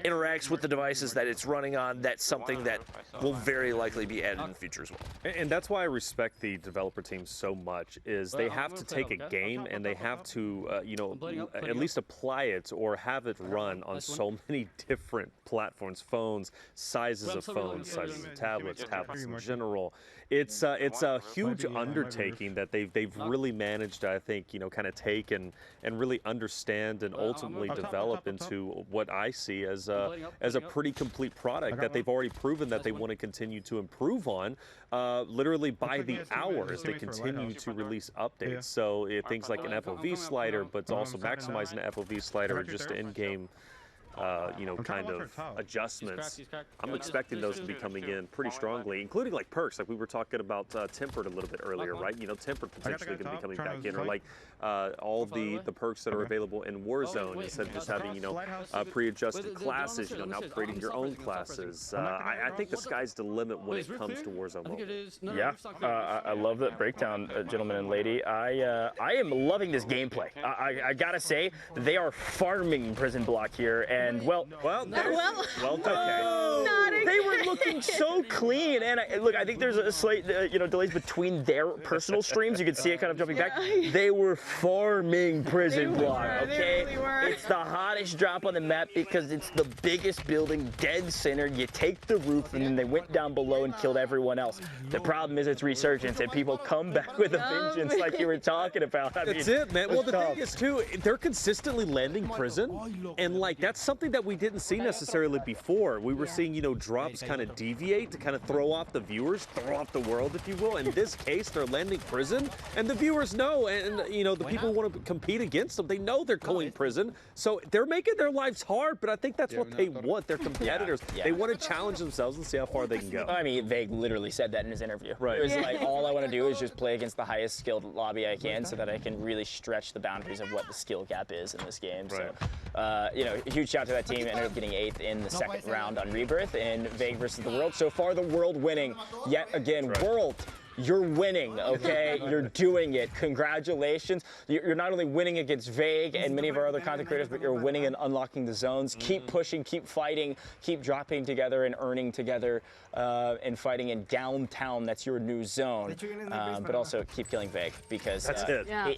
interacts with the devices that it's running on, that's something that will very likely be added in the future as well. And that's why I respect the developer team so much, is they have to take a game and they have to, at least apply it or have it run on so many different platforms, phones, sizes of phones, sizes of tablets in general. It's a huge undertaking that they've really managed to, I think, kind of take and really understand and ultimately develop into what I see as a pretty complete product that they've already proven that they want to continue to improve on. Literally by the hour as they continue to release updates. So things like an FOV slider, but also maximizing the FOV slider or just in-game kind of adjustments. I'm expecting those to be coming in pretty strongly, including like perks, like we were talking about Tempered a little bit earlier, right? Tempered potentially going to be coming back in, or like all the perks that are available in Warzone instead of just having, pre-adjusted classes, now creating your own classes. I think the sky's the limit when it comes to Warzone Mobile. Yeah, I love that breakdown, gentlemen and lady. I am loving this gameplay. I gotta say, they are farming Prison Block here, and well, okay. They were looking so clean, and I think there's a slight, delays between their personal streams. You can see it kind of jumping back. They were farming Prison Block. Okay, it's the hottest drop on the map because it's the biggest building, dead center. You take the roof, and then they went down below and killed everyone else. The problem is it's resurgence, and people come back with a vengeance, like you were talking about. That's it, man. Well, the thing is too, they're consistently landing prison, and like that's something that we didn't see necessarily before. We were seeing, drops kind of deviate to kind of throw off the viewers, throw off the world, if you will. In this case, they're landing prison, and the viewers know, and the people want to compete against them. They know they're going prison, so they're making their lives hard. But I think that's what they want. They're competitors. They want to challenge themselves and see how far they can go. I mean, Vague literally said that in his interview. Right. It was like, all I want to do is just play against the highest skilled lobby I can, so that I can really stretch the boundaries of what the skill gap is in this game. Right. So, huge shout out to that team. Ended up getting 8th in the second round on Rebirth in Vague versus the World. So far, the World winning yet again. World, you're winning, okay? You're doing it. Congratulations. You're not only winning against Vague and many of our other content creators, but you're winning and unlocking the zones. Keep pushing, keep fighting, keep dropping together and earning together and fighting in downtown. That's your new zone. But also keep killing Vague because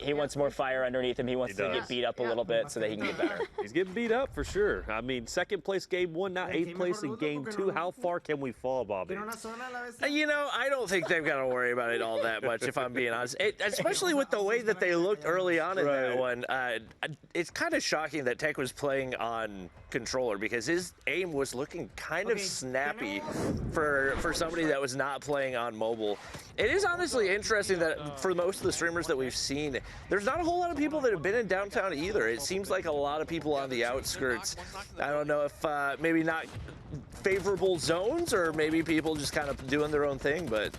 he wants more fire underneath him. He wants to get beat up a little bit so that he can get better. He's getting beat up for sure. I mean, second place game 1, now 8th place in game 2. How far can we fall, Bobby? I don't think they've got to worry worry about it all that much, if I'm being honest. Especially with the way that they looked early on in that one. It's kind of shocking that Tech was playing on controller because his aim was looking kind of snappy for somebody that was not playing on mobile. It is honestly interesting that for most of the streamers that we've seen, there's not a whole lot of people that have been in downtown either. It seems like a lot of people on the outskirts. I don't know if maybe not favorable zones or maybe people just kind of doing their own thing, but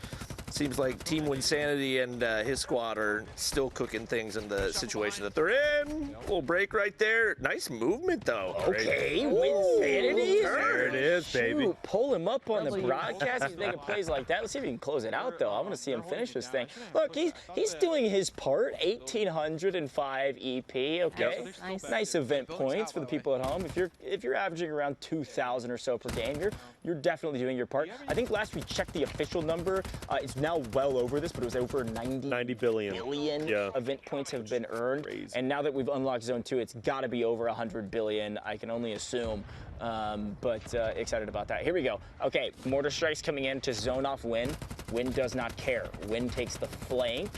it seems like Team Winsanity and his squad are still cooking things in the situation that they're in. Little break right there. Nice movement, though. Okay, Winsanity. There it is, baby. Shoot, pull him up on the broadcast. He's making plays like that. Let's see if he can close it out, though. I want to see him finish this thing. Look, he's doing his part. 1,805 EP. Okay, nice event points for the people at home. If you're averaging around 2,000 or so per game, you're definitely doing your part. I think last we checked the official number, it's now well over this, but it was over 90 billion event points have been earned. Crazy. And now that we've unlocked Zone 2, it's got to be over 100 billion. I can only assume, but excited about that. Here we go. Okay, Mortar Strike's coming in to zone off Win. Win does not care. Win takes the flank,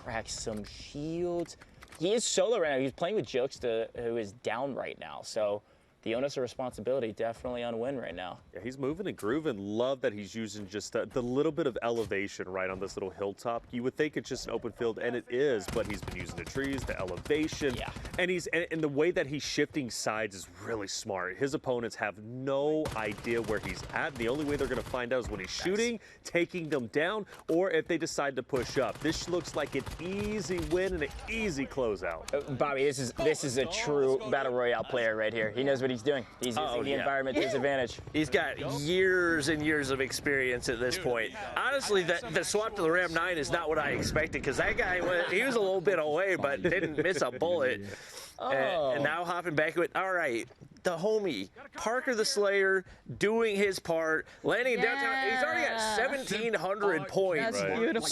cracks some shields. He is solo right now. He's playing with Jokesta, who is down right now. So the onus of responsibility definitely on Win right now. Yeah, he's moving and grooving. Love that he's using just the little bit of elevation right on this little hilltop. You would think it's just an open field, and it is, but he's been using the trees, the elevation, and and the way that he's shifting sides is really smart. His opponents have no idea where he's at. The only way they're going to find out is when he's shooting, taking them down, or if they decide to push up. This looks like an easy win and an easy closeout. Bobby, this is a true Battle Royale player right here. He knows what he's doing. He's using the environment to his advantage. He's got years and years of experience at this point. Honestly, the swap to the Ram 9 is not what I expected because that guy, he was a little bit away but didn't miss a bullet. And now hopping back with, all right, the homie, Parker the Slayer, doing his part, landing in downtown. He's already got 1,700 points. That's beautiful.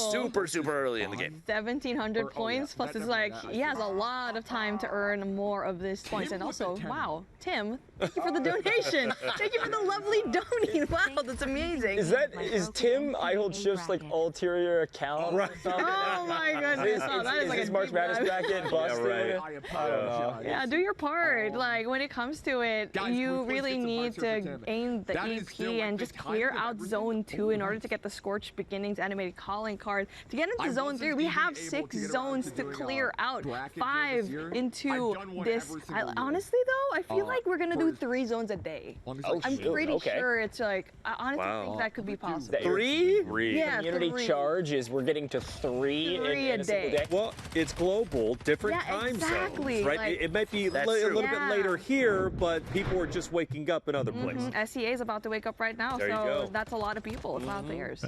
Super early in the game. 1,700 points, plus it's like, he has a lot of time to earn more of these points. And also, wow, Tim, thank you for the donation. Thank you for the lovely donating. Wow, that's amazing. Is Tim I Hold Shift's like ulterior account? Right. Oh my goodness. Oh, that is like his a March deep Madness dive. bracket busted? I don't know. Yeah, do your part. Like, when it comes to it, you really need to aim the EP and just clear out Zone 2 in order to get the Scorched Beginnings animated calling card. To get into Zone 3, we have 6 zones to clear out. 5 into this. Honestly, though, I feel like we're going to do 3 zones a day. I'm pretty sure it's like, I honestly think that could be possible. 3? Yeah, Community 3. charge is we're getting to 3 in a single day. Well, it's global, different time zones, right? Like, it might be a little bit later here, but people are just waking up in other places. SEA is about to wake up right now, There you so go. that's a lot of people. It's not theirs.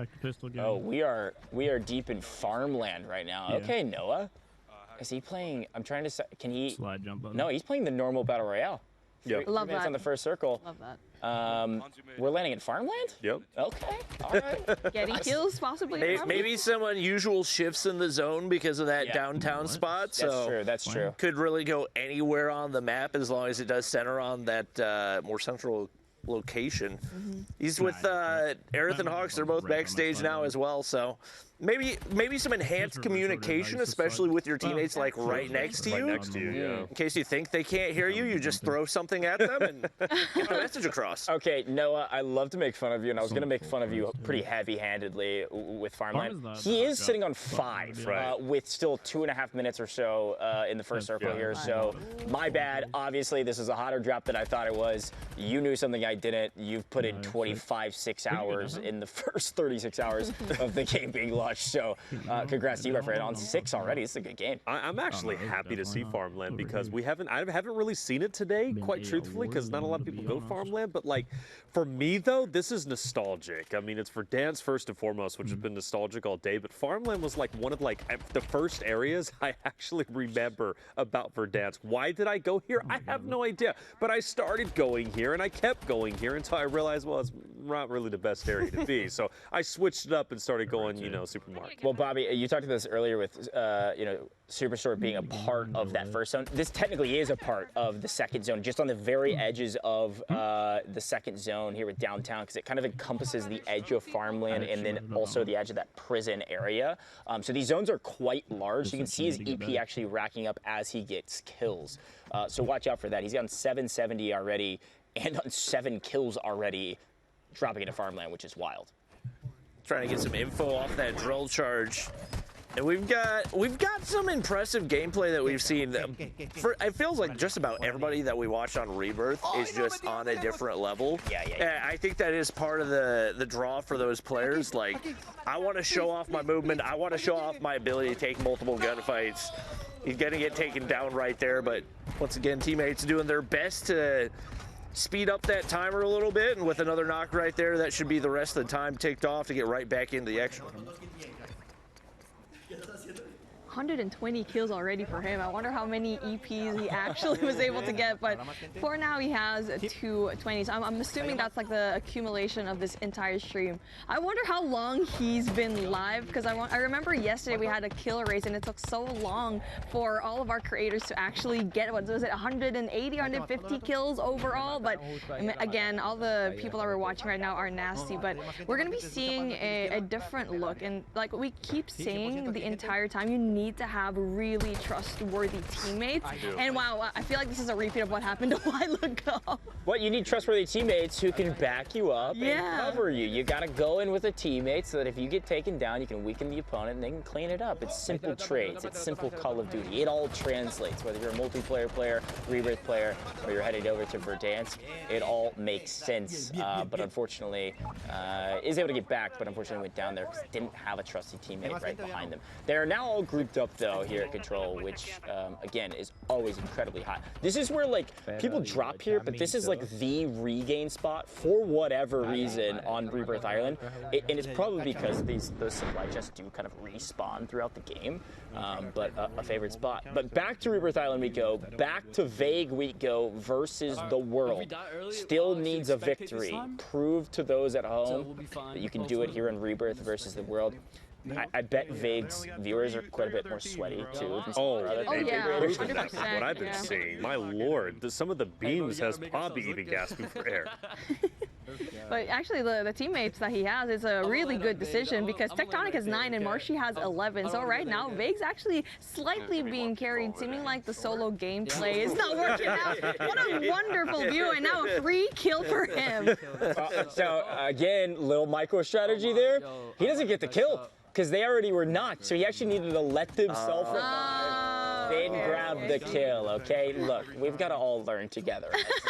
Oh, we are deep in farmland right now. Yeah. Okay, Noah. Is he playing? I'm trying to. Can he? Slide jump button. No, he's playing the normal battle royale. Yep. Love minutes that. on the first circle. Love that. We're landing in farmland. Yep. Okay. All right. Getting kills, possibly. Maybe some unusual shifts in the zone because of that downtown spot. That's true. That's true. Could really go anywhere on the map as long as it does center on that more central location. He's with Aerith and Hawks. They're both backstage now as well. So maybe some enhanced communication, especially with your teammates like right next to you. Right next to you, yeah. In case you think they can't hear you, you just throw something at them and get the message across. Okay, Noah, I love to make fun of you, and I was going to make fun of you pretty heavy-handedly with Farmland. He is sitting on 5 with still 2.5 minutes or so in the first circle here, so my bad. Obviously, this is a hotter drop than I thought it was. You knew something I didn't. You've put in 6 hours in the first 36 hours of the game being launched, so congrats to you, my friend, on 6 already. It's a good game. I'm actually happy to see Farmland because I haven't really seen it today, quite truthfully, because not a lot of people go Farmland. But like for me though, this is nostalgic. I mean, it's for Dance first and foremost, which has been nostalgic all day. But Farmland was like one of the first areas I actually remember about Verdansk. Why did I go here? I have no idea. But I started going here and I kept going here until I realized, well, it's not really the best area to be. So I switched it up and started going, you know, supermarket. Well, Bobby, you talked about this earlier with, you know, Superstore being a part of that first zone. This technically is a part of the second zone, just on the very edges of the second zone here with downtown, because it kind of encompasses the edge of farmland and then also the edge of that prison area. So these zones are quite large. You can see his EP actually racking up as he gets kills. So watch out for that. He's gotten 770 already and on 7 kills already, dropping into farmland, which is wild. Trying to get some info off that drill charge. And we've got some impressive gameplay that we've seen. It feels like just about everybody that we watch on Rebirth is just on a different level. Yeah. I think that is part of the draw for those players. Like, I want to show off my movement. I want to show off my ability to take multiple gunfights. He's going to get taken down right there, but once again, teammates doing their best to speed up that timer a little bit, and with another knock right there, that should be the rest of the time ticked off to get right back into the action. 120 kills already for him. I wonder how many EPs he actually was able to get, but for now he has 220s. I'm assuming that's like the accumulation of this entire stream. I wonder how long he's been live, because I remember yesterday we had a kill race and it took so long for all of our creators to actually get, what was it, 180, 150 kills overall, but again, all the people that we're watching right now are nasty, but we're going to be seeing a different look, and like we keep saying the entire time, you need to have really trustworthy teammates. And wow, I feel like this is a repeat of what happened a while ago. What, you need trustworthy teammates who can back you up and cover you. You gotta go in with a teammate so that if you get taken down, you can weaken the opponent and they can clean it up. It's simple trades, it's simple Call of Duty. It all translates, whether you're a multiplayer player, Rebirth player, or you're headed over to Verdansk, it all makes sense. But unfortunately, is able to get back, but unfortunately went down there because didn't have a trusty teammate right behind them. They are now all grouped up though here at Control, which again is always incredibly hot. This is where like people drop here, but this is like the regain spot for whatever reason on Rebirth Island, and it's probably because those supply chests do kind of respawn throughout the game, but a favorite spot. But back to Rebirth Island we go, back to Vague we go versus the world. Still needs a victory. Prove to those at home that you can do it here in Rebirth versus the world. I bet Vague's viewers are quite a bit more sweaty too. Yeah, 100%. That's what I've been seeing. My lord, some of the beams has Bobby even gasping for air. But actually, the teammates that he has is a really good decision, because Tectonic has 9 and Marshy has 11. So right now, Vague's actually slightly being carried, seeming like the solo gameplay is not working out. What a wonderful view, and now a free kill for him. So again, little micro strategy there. He doesn't get the kill because they already were knocked, so he actually needed to let themselves revive, then grab the kill, okay? Look, we've got to all learn together.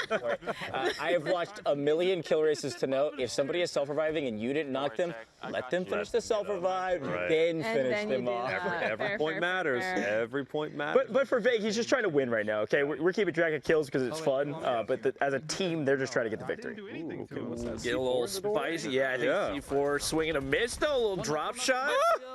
I have watched a million kill races to know if somebody is self-reviving and you didn't knock them, let them finish the self-revive, then finish them off. Every point matters. Every point matters. But for Vague, he's just trying to win right now, okay? We're keeping track of kills because it's fun, but as a team, they're just trying to get the victory. Get a little spicy. Yeah, I think C4 swinging a miss though, a little drop shot.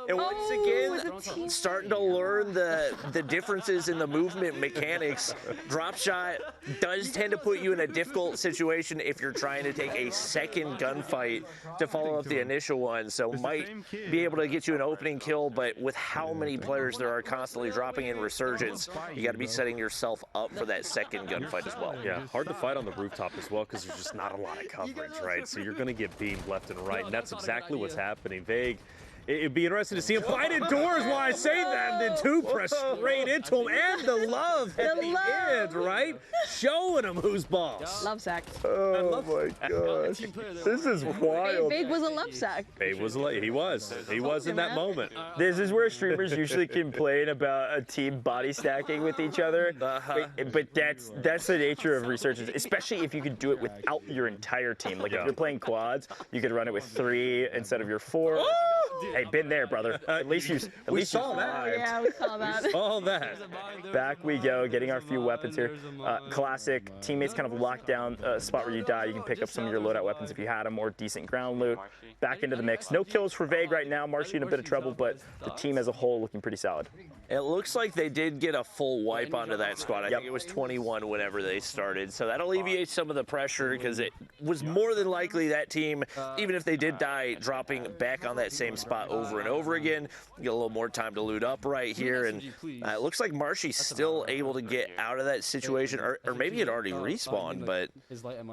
And once again, starting to learn the differences in the movement mechanics. Drop shot does tend to put you in a difficult situation if you're trying to take a second gunfight to follow up the initial one. So might be able to get you an opening kill, but with how many players there are constantly dropping in Resurgence, you got to be setting yourself up for that second gunfight as well. Yeah, hard to fight on the rooftop as well because there's just not a lot of coverage, right? So you're going to get beamed left and right, and that's exactly what's happening. Vague. It'd be interesting to see him fight indoors while I say that, and then 2 press straight into him, and the love at the end, right? Showing him who's boss. Love sack. Oh my gosh. This is wild. Vague was a love sack. Vague was he was in that moment. This is where streamers usually complain about a team body stacking with each other, but that's the nature of Resurgence, especially if you could do it without your entire team. Like if you're playing quads, you could run it with 3 instead of your 4. Hey, been there, brother. At least you saw that. Yeah, we saw that. We saw that. Back we go, getting our few weapons here. Classic. Teammates kind of lock down a spot where you die. You can pick up some of your loadout weapons if you had them, or decent ground loot. Back into the mix. No kills for Vague right now. Marshy in a bit of trouble, but the team as a whole looking pretty solid. It looks like they did get a full wipe onto that squad. I think it was 21 whenever they started. So that alleviates some of the pressure because was more than likely that team, even if they did die, dropping back on that same spot over and over again. Get a little more time to loot up right here, and it looks like Marshy's still able to get out of that situation, or maybe it already respawned, but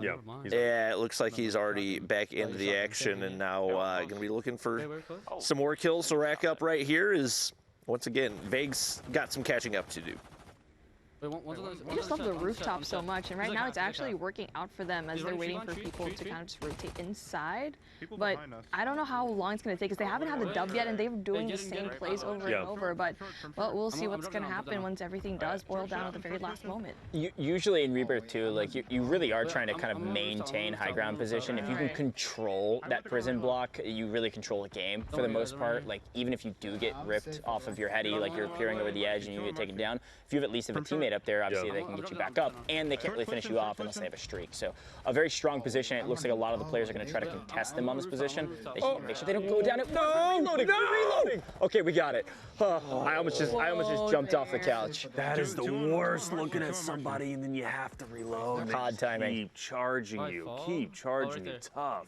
yeah, it looks like he's already back into the action, and now going to be looking for some more kills to rack up right here. Is once again, Vague's got some catching up to do. I just love the rooftop so much, and right now it's actually working out for them as they're waiting for people to kind of just rotate inside. But I don't know how long it's going to take, because they haven't had the dub yet, and they're doing the same plays over and over. But well, we'll see what's going to happen once everything does boil down at the very last moment. Usually in Rebirth 2, like you really are trying to kind of maintain high ground position. If you can control that prison block, you really control the game for the most part. Like even if you do get ripped off of your heady, like you're peering over the edge and you get taken down, if you have at least a teammate up there, obviously they can get you back up, and they can't really finish you off unless they have a streak. So a very strong position. It looks like a lot of the players are going to try to contest them on this position. They should make sure they don't go down it. No, reloading. Okay, we got it. I almost just jumped off the couch. That is the worst, looking at somebody and then you have to reload. COD timing. Keep charging you. Keep charging you. Tough.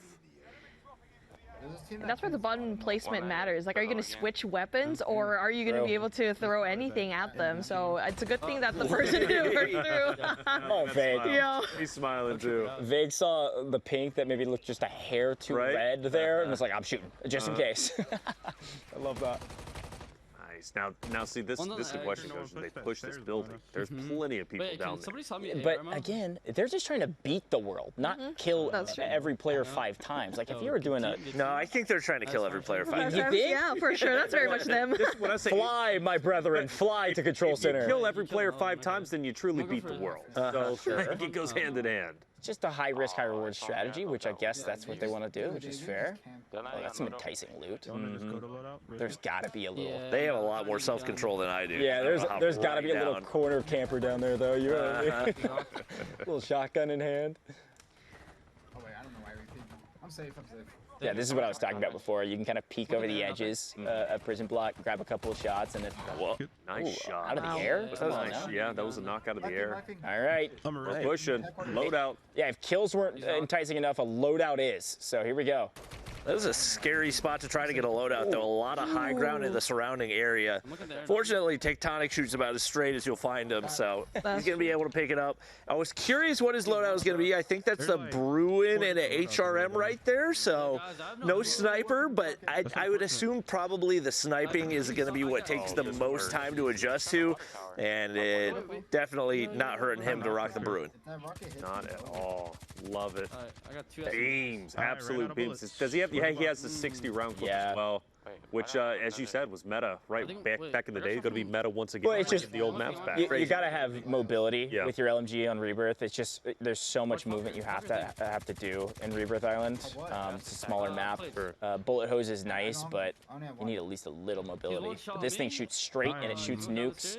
And that's where the button placement matters. Like, are you going to switch weapons, or are you going to be able to throw anything at them? So it's a good thing that the person didn't work through. Oh, Vague. Yeah. He's smiling too. Vague saw the pink that maybe looked just a hair too red there, and was like, I'm shooting, just in case. I love that. Now see, this is the question goes, they push this building. There's plenty of people down there. But again, they're just trying to beat the world, not kill every player 5 times. Like if you were doing a... No, I think they're trying to kill every player 5 times. You think? Yeah, for sure. That's very much them. When I say fly, my brethren, fly to control center. If you kill every player 5 times, then you truly beat the world. So I think it goes hand in hand. Just a high risk, high reward strategy, which I guess that's what they want to do, which is fair. Oh, that's some enticing loot. There's got to be a little. They have a lot more self-control than I do. Yeah, there's got to be a little corner camper down there, though. You know what I mean? Little shotgun in hand. Oh wait, I don't know why I repeat. I'm safe. Yeah, this is what I was talking about before. You can kind of peek over the edges of prison block, grab a couple of shots, and then nice shot. Out of the air. That was nice. Yeah, that was a knock out of the air. All right. We're pushing. Loadout. Yeah, if kills weren't enticing enough, a loadout is. So here we go. That was a scary spot to try to get a loadout, though. A lot of high ground in the surrounding area. Fortunately, Tectonic shoots about as straight as you'll find him, so he's going to be able to pick it up. I was curious what his loadout was going to be. I think that's the Bruin and an HRM right there, so no sniper, but I would assume probably the sniping is going to be what takes the most time to adjust to, and it definitely not hurting him to rock the Bruin. Not at all. Love it. Beams, absolute beams. Does he have? Yeah, he has the 60 round clip as well, which, as you said, was meta back in the day. Going to be meta once again. Well, it's just the old maps back. You got to have mobility with your LMG on Rebirth. It's just there's so much movement you have to do in Rebirth Island. It's a smaller map. Bullet hose is nice, but you need at least a little mobility. But this thing shoots straight and it shoots nukes.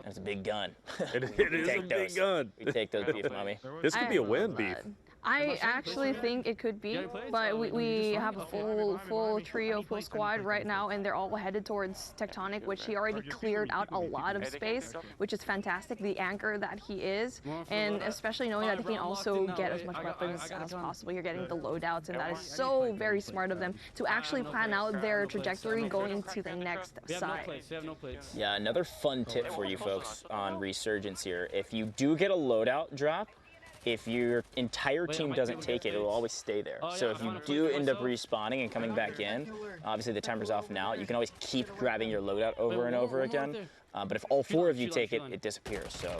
It's a big gun. It is a big gun. We take those, Beef Mommy. This could be a win, Beef. I actually think it could be, but we have a full trio, full squad right now, and they're all headed towards Tectonic, which he already cleared out a lot of space, which is fantastic, the anchor that he is, and especially knowing that he can also get as much weapons as possible. You're getting the loadouts, and that is so very smart of them to actually plan out their trajectory going to the next side. Yeah, another fun tip for you folks on Resurgence here. If you do get a loadout drop, if your entire team doesn't take it, it will always stay there. So if you do end up respawning and coming back in, obviously the timer's off now, you can always keep grabbing your loadout over and over again. But if all 4 of you take it, it disappears. So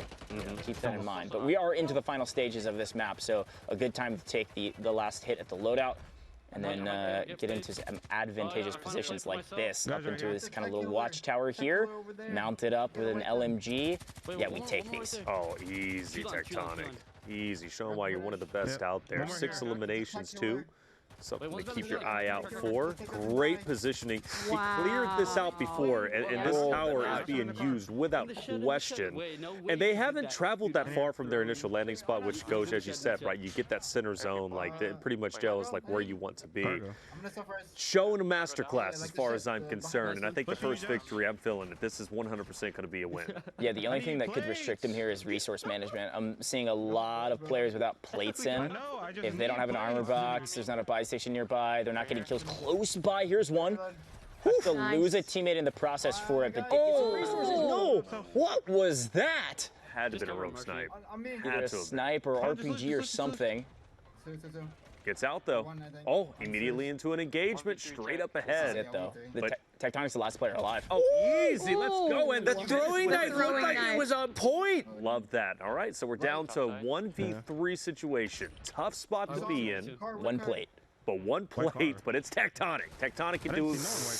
keep that in mind. But we are into the final stages of this map, so a good time to take the last hit at the loadout, and then get into some advantageous positions like this, up into this kind of little watchtower here, mounted up with an LMG. Yeah, we take these. Oh, easy, Tectonic. Easy. Show them why you're one of the best out there. 6 eliminations, too. Something to keep your eye out for. Great positioning. He cleared this out before, and this tower is being used without question. And they haven't traveled that far from their initial landing spot, which goes, as you said, right? You get that center zone, like it pretty much gels like where you want to be. Showing a masterclass as far as I'm concerned, and I think the first victory, I'm feeling it. This is 100% going to be a win. Yeah, the only thing that could restrict him here is resource management. I'm seeing a lot of players without plates in. If they don't have an armor box, there's not a buy station nearby, they're not getting kills close by. Here's one. Have to lose a teammate in the process for it, but did get some resources. No! What was that? Had to have been a rogue snipe. Either a snipe or RPG or something. Gets out though. Oh, immediately into an engagement, straight up ahead. This is it though. Tectonic's the last player alive. Oh, easy, let's go. And the throwing knife looked like knife. it was on point. Love that. All right, so we're down to 1v3 situation. Tough spot to be in. One plate. But one plate, but it's Tectonic. Tectonic can do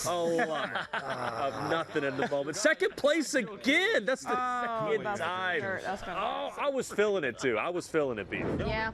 a lot of nothing in the moment. Second place again. That's the second time. Oh, I was feeling it too. I was feeling it, B. Yeah.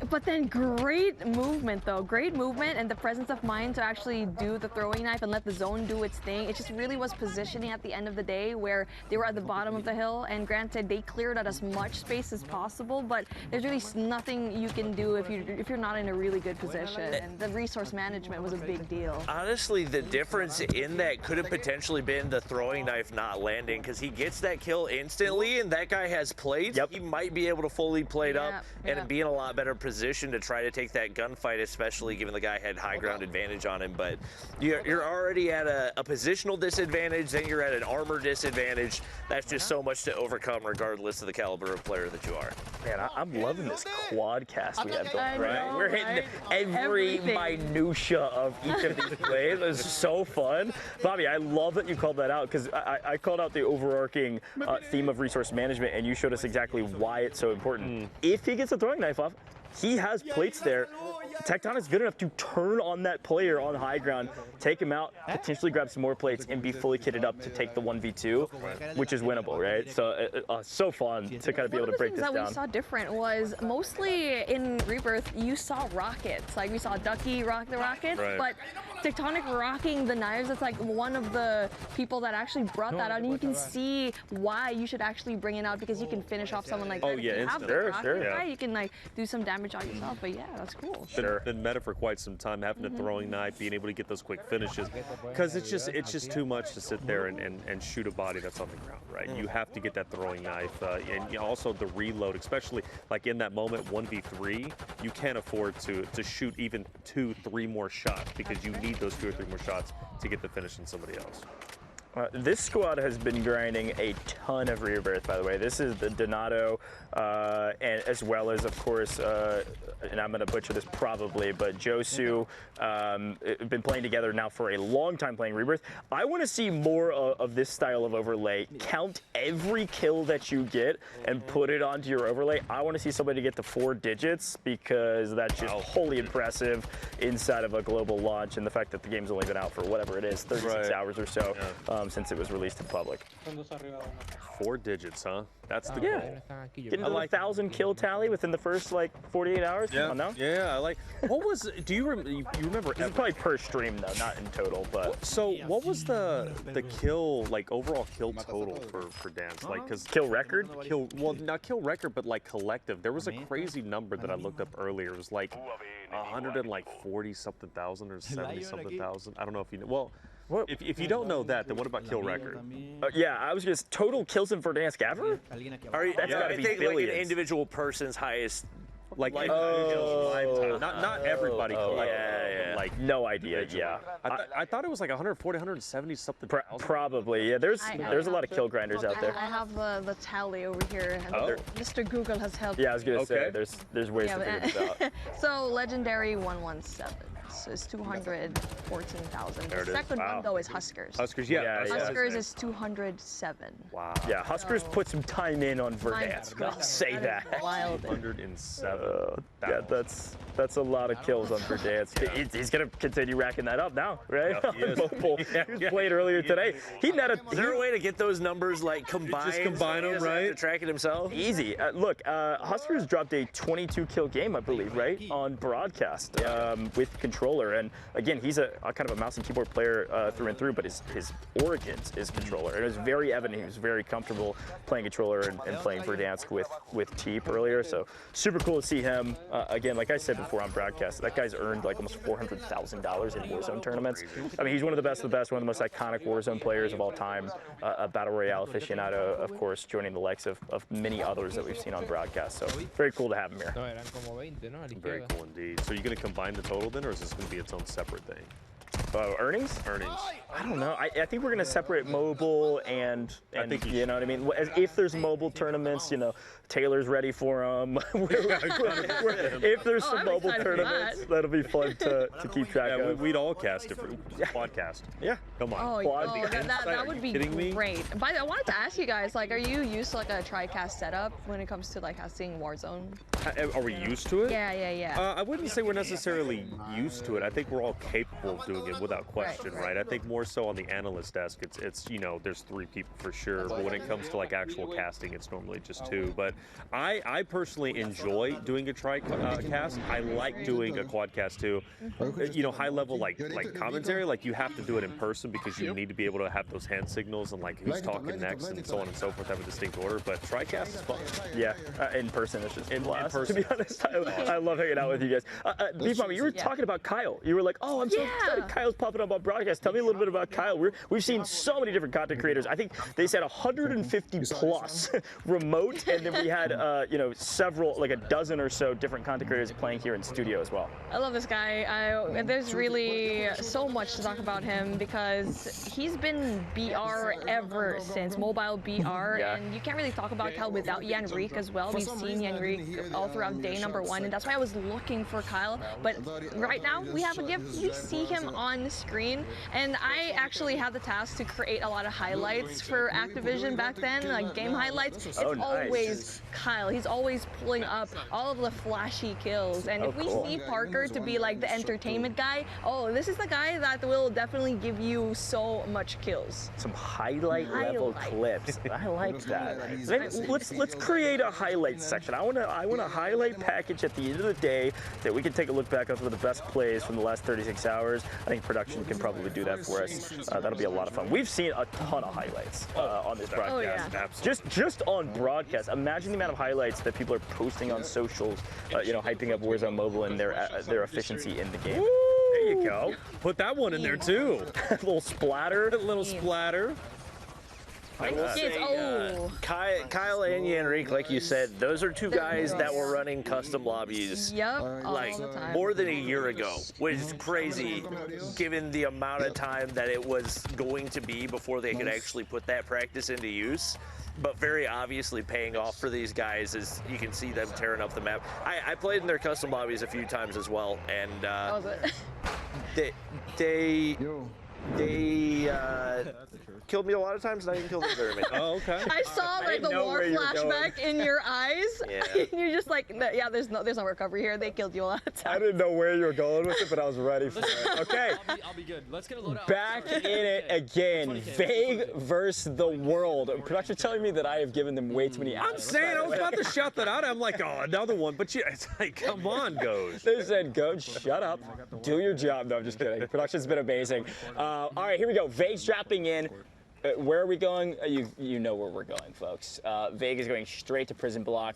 But then great movement though, great movement and the presence of mind to actually do the throwing knife and let the zone do its thing. It just really was positioning at the end of the day where they were at the bottom of the hill, and granted they cleared out as much space as possible, but there's really nothing you can do if you're not in a really good position, and the resource management was a big deal. Honestly, the difference in that could have potentially been the throwing knife not landing, because he gets that kill instantly and that guy has plates. He might be able to fully plate up and be in a lot better position to try to take that gunfight, especially given the guy had high ground advantage on him. But you're already at a positional disadvantage, then you're at an armor disadvantage. That's just so much to overcome regardless of the caliber of player that you are. Man, I'm loving this quad cast we have going, right? know, We're hitting every minutia of each of these plays. It's so fun. Bobby, I love that you called that out, because I called out the overarching theme of resource management, and you showed us exactly why it's so important. If he gets a throwing knife off, he has plates there. Tectonic's good enough to turn on that player on high ground, take him out, potentially grab some more plates, and be fully kitted up to take the 1v2, which is winnable, right? So so fun to kind of be able to break this down. What we saw different was mostly in Rebirth, you saw rockets. Like we saw Ducky rock the rockets, but Tectonic rocking the knives, it's like one of the people that actually brought that out, and you can see why you should actually bring it out, because you can finish off someone like that. If you have the rocket guy, you can like do some damage on yourself, but yeah, that's cool. Been meta for quite some time, having a throwing knife, being able to get those quick finishes, because it's just too much to sit there and shoot a body that's on the ground, right? You have to get that throwing knife, and also the reload, especially like in that moment 1v3, you can't afford to shoot even 2-3 more shots, because you need those 2 or 3 more shots to get the finish on somebody else. This squad has been grinding a ton of Rebirth, by the way. This is the Donato, and as well as, of course, and I'm going to butcher this probably, but Josu, been playing together now for a long time playing Rebirth. I want to see more of this style of overlay. Count every kill that you get and put it onto your overlay. I want to see somebody get to 4 digits, because that's just wholly impressive inside of a global launch, and the fact that the game's only been out for whatever it is, 36 hours or so. Since it was released in public. 4 digits, huh? That's the goal. Getting to the 1,000 kill tally within the first like 48 hours. Yeah, I like. What was? Do you remember? This is probably per stream though, not in total. But so what was the kill, like overall kill total for Dance? Like, cause kill record? Well, not kill record, but like collective. There was a crazy number that I looked up earlier. It was like 140 something thousand or 70 something thousand. I don't know if you know. Well. If you don't know that, then what about kill record? Yeah, I was just total kills in Verdansk ever? That's gotta be billions. Like an individual person's highest, like not everybody. Like no idea. Yeah, I thought it was like 140, 170 something. Probably. Yeah, there's a lot of kill grinders out there. I have the tally over here, and Mr. Google has helped. Yeah, I was gonna say there's ways to figure this out. So legendary 117. trademarks is 214,000. There The it is. second Wow. one though is Huskers. Huskers, yeah. Huskers is 207. Wow. Yeah, Huskers put some time in on Verdansk. I'll say that. Wild. 107. Yeah, that's a lot of kills on Verdansk. He's gonna continue racking that up now, right? Yeah, he is. Mobile. He was played earlier today. He net a. Is there a way to get those numbers like combined? Just combine them, right? To track it himself. Easy. Look, Huskers dropped a 22 kill game, I believe, right, on broadcast with controller. And again, he's a kind of a mouse and keyboard player through and through, but his origins is controller. And it was very evident he was very comfortable playing controller and playing Verdansk with Teep earlier. So super cool to see him. Again, like I said before on broadcast, that guy's earned like almost $400,000 in Warzone tournaments. I mean, he's one of the best of the best, one of the most iconic Warzone players of all time, a Battle Royale aficionado, of course, joining the likes of many others that we've seen on broadcast. So very cool to have him here. Very cool indeed. So are you going to combine the total then, or is this going to be its own separate thing? Earnings? Earnings. I don't know. I think we're going to separate mobile and you know what I mean? If there's mobile tournaments, you know, Taylor's ready for them. If there's some mobile tournaments, that'll be fun to keep track of. We'd all cast it for podcast. Yeah. Come on. That would be kidding me? great. By the way, I wanted to ask you guys, like, are you used to like a TriCast setup when it comes to like casting Warzone? Are we used to it? Yeah. I wouldn't say we're necessarily used to it. I think we're all capable of doing it without question, right? I think more so on the analyst desk, it's you know, there's 3 people for sure. But when it comes to like actual casting, it's normally just 2. But I personally enjoy doing a cast. I like doing a quadcast too. You know, high level like commentary, like you have to do it in person because you need to be able to have those hand signals and like who's talking next and so on and so forth, have a distinct order. But TriCast is fun. Yeah, in person it's just in blast. person. To be honest, I love hanging out with you guys. Beef Mommy, you were talking about Kyle. You were like, oh, I'm so excited. Kyle's popping up on broadcast. Tell me a little bit about Kyle. We've seen so many different content creators. I think they said 150 plus remote, and then we had you know, several, like a dozen or so different content creators playing here in studio as well. I love this guy. There's really so much to talk about him because he's been BR ever since mobile BR, and you can't really talk about Kyle without Yanrick as well. We've seen Yanrick all throughout day #1, and that's why I was looking for Kyle. But right now we have a gift. You see him on the screen, and I actually had the task to create a lot of highlights for Activision back then, like game highlights. It's always Kyle. He's always pulling up all of the flashy kills, and if we see Parker to be like the entertainment guy, this is the guy that will definitely give you so much kills. Some highlight level clips. I like that. Let's create a highlight section. I want a highlight package at the end of the day that we can take a look back on some of the best plays from the last 36 hours. I think production can probably do that for us. That'll be a lot of fun. We've seen a ton of highlights on this broadcast. Just on broadcast. Imagine the amount of highlights that people are posting on socials, you know, hyping up Warzone Mobile and their efficiency in the game. There you go. Put that one in there too. A little splatter. A little splatter. I will say, Kyle and Yanrick, like you said, those are 2 guys that were running custom lobbies like more than a year ago, which is crazy given the amount of time that it was going to be before they could actually put that practice into use. But very obviously paying off for these guys as you can see them tearing up the map. I played in their custom lobbies a few times as well, and they killed me a lot of times, and I didn't kill them very many. Oh, okay. I saw like the war flashback in your eyes. You're just like, yeah, there's no recovery here. They killed you a lot of times. I didn't know where you were going with it, but I was ready for it. Okay. I'll be good. Let's get a load out. Back in it again. Vague versus the world. Production telling me that I have given them way too many hours. I'm saying, I was about to shout that out. I'm like, oh, another one. But it's like, come on, Goj. They said, Goj, shut up. Do your job. No, I'm just kidding. Production's been amazing. All right, here we go. Vague's dropping in. Where are we going? You know where we're going, folks. Vague is going straight to prison block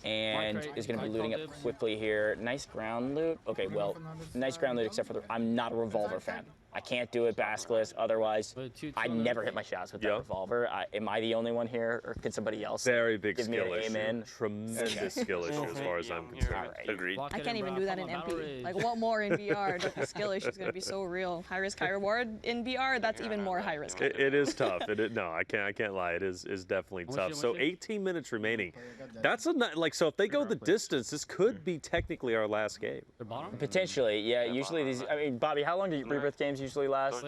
and is going to be looting up quickly here. Nice ground loot. Okay, well, nice ground loot except for I'm not a revolver fan. I can't do it baskless. Otherwise, I never hit my shots with that revolver. Am I the only one here, or can somebody else Very big give me skill an issue. aim in? Tremendous skill issue as far as I'm concerned. Agreed. I can't even do that in MP. Like, what more in VR? The skill issue is going to be so real. High risk, high reward in VR. That's even more high risk. It is tough. No, I can't lie. It is definitely tough. So 18 minutes remaining. That's so if they go the distance, this could be technically our last game. Potentially, yeah. Usually these. I mean, Bobby, how long do Rebirth games usually last?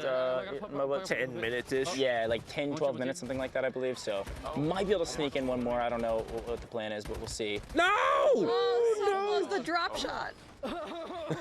10 minutes-ish. Yeah, like 10, 12 minutes, something like that, I believe. So might be able to sneak in one more. I don't know what the plan is, but we'll see. No! Oh, so was the drop shot.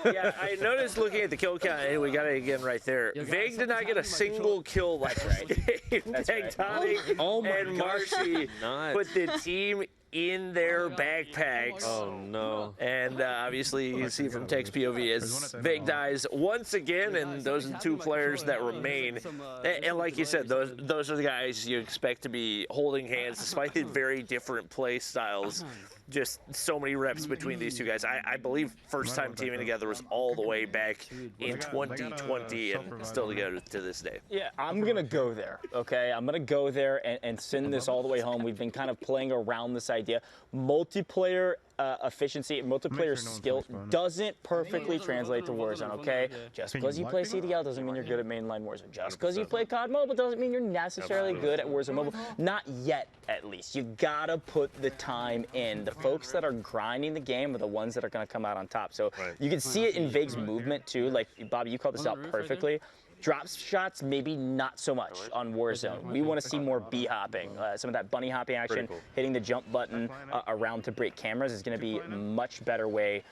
Yeah, I noticed looking at the kill count, and we got it again right there. Veg did not get a single kill last game. Tectonic and Marshy put the team in their backpacks. Oh no. And obviously you see from Tech's POV as Veg dies once again, and those are the two players that remain. And like you said, those are the guys you expect to be holding hands despite the very different play styles. Just so many reps between these two guys. I believe first time teaming together was all the way back in 2020 and still together to this day. Yeah, I'm going to go there, okay? I'm going to go there and send this all the way home. We've been kind of playing around this idea. Multiplayer efficiency, multiplayer skill doesn't perfectly translate to Warzone, okay? Just because you play CDL doesn't mean you're good at mainline Warzone. Just because you play COD Mobile doesn't mean you're necessarily good at Warzone Mobile. Not yet, at least. You gotta put the time in. The folks that are grinding the game are the ones that are gonna come out on top. So you can see it in Veg's movement too. Like, Bobby, you called this out perfectly. Drop shots, maybe not so much on Warzone. We want to see more B-hopping. Some of that bunny hopping action, hitting the jump button around to break cameras is going to be a much better way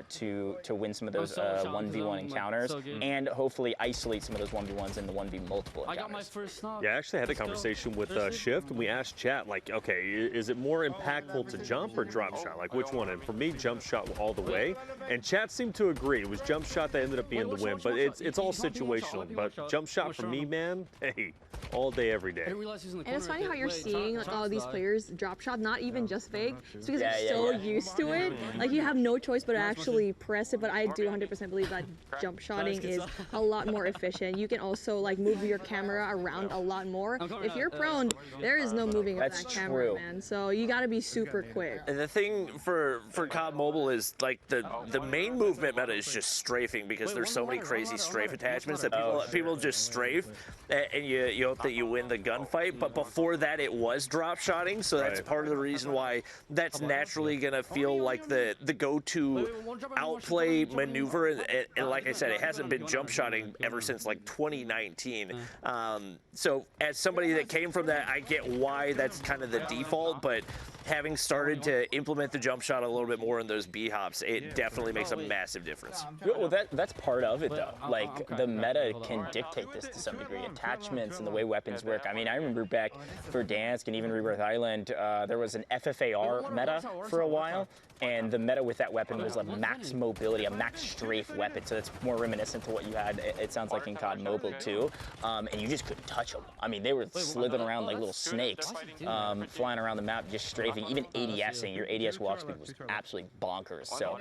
to win some of those 1v1 encounters and hopefully isolate some of those 1v1s in the 1v multiple encounters. Yeah, I actually had a conversation with Shift, and we asked chat, like, okay, is it more impactful to jump or drop shot? Like, which one? And for me, jump shot all the way. And chat seemed to agree. It was jump shot that ended up being the win, but it's all situational. But jump shot for me, man, hey, all day, every day. And it's funny how you're seeing like all of these players drop shot, not even just Veg. It's because they're so used to it. Like you have no choice but to actually press it. But I do 100% believe that jump shotting is a lot more efficient. You can also like move your camera around a lot more. If you're prone, there is no moving of that camera, man. So you got to be super quick. And the thing for COD Mobile is like the main movement meta is just strafing because there's so many crazy strafe attachments that people just strafe, and you hope that you win the gunfight. But before that, it was drop shotting, so that's part of the reason why that's naturally gonna feel like the go-to outplay maneuver. And like I said, it hasn't been jump shotting ever since like 2019. So as somebody that came from that, I get why that's kind of the default, but having started to implement the jump shot a little bit more in those B-hops, it definitely makes a massive difference. Well, that's part of it, though. Like, the meta can dictate this to some degree. Attachments and the way weapons work. I mean, I remember back for Dansk and even Rebirth Island, there was an FFAR meta for a while, and the meta with that weapon was a max mobility, a max strafe weapon, so that's more reminiscent to what you had, it sounds like, in COD Mobile, too. And you just couldn't touch them. I mean, they were slithering around like little snakes, flying around the map, just strafing. Even ADSing, your ADS walk speed was absolutely bonkers. So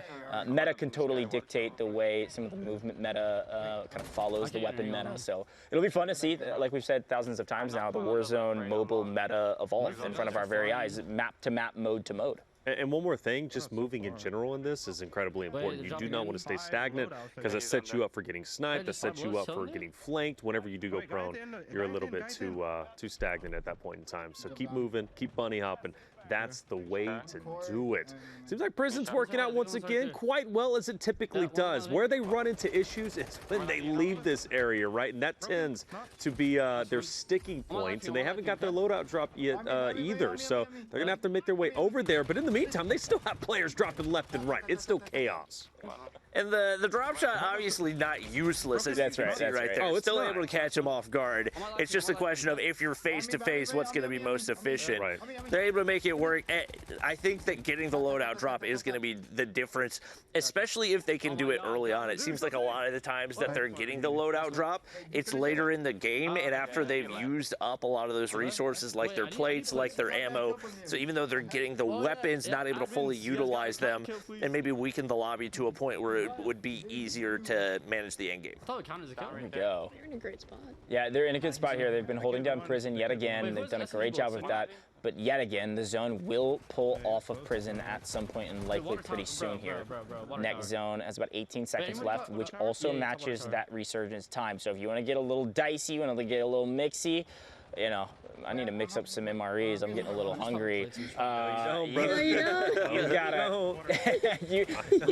meta can totally dictate the way some of the movement meta kind of follows the weapon meta. So it'll be fun to see, like we've said thousands of times now, the Warzone Mobile meta evolve in front of our very eyes, map to map, mode to mode. And one more thing, just moving in general in this is incredibly important. You do not want to stay stagnant because it sets you up for getting sniped, that sets you up for getting flanked. Whenever you do go prone, you're a little bit too stagnant at that point in time. So keep moving, keep bunny hopping. That's the way to do it. Seems like Prison's working out once again quite well as it typically does. Where they run into issues is when they leave this area, right? And that tends to be their sticking points, and they haven't got their loadout drop yet either. So they're going to have to make their way over there. But in the meantime, they still have players dropping left and right. It's still chaos. And the drop shot, obviously not useless, as you can see right there. Oh, it's still able to catch him off guard. It's just a question of if you're face-to-face, what's going to be most efficient. They're able to make it work. I think that getting the loadout drop is going to be the difference, especially if they can do it early on. It seems like a lot of the times that they're getting the loadout drop, it's later in the game and after they've used up a lot of those resources, like their plates, like their ammo. So even though they're getting the weapons, not able to fully utilize them and maybe weaken the lobby to a point where it would be easier to manage the end game. I thought it counted as a kill. There we go. They're in a great spot. Yeah, they're in a good spot here. They've been holding down Prison yet again. They've done a great job with that. But yet again, the zone will pull off of Prison at some point and likely pretty soon here. Next zone has about 18 seconds left, which also matches that resurgence time. So if you want to get a little dicey, you want to get a little mixy, you know, I need to mix up some MREs. I'm getting a little hungry. You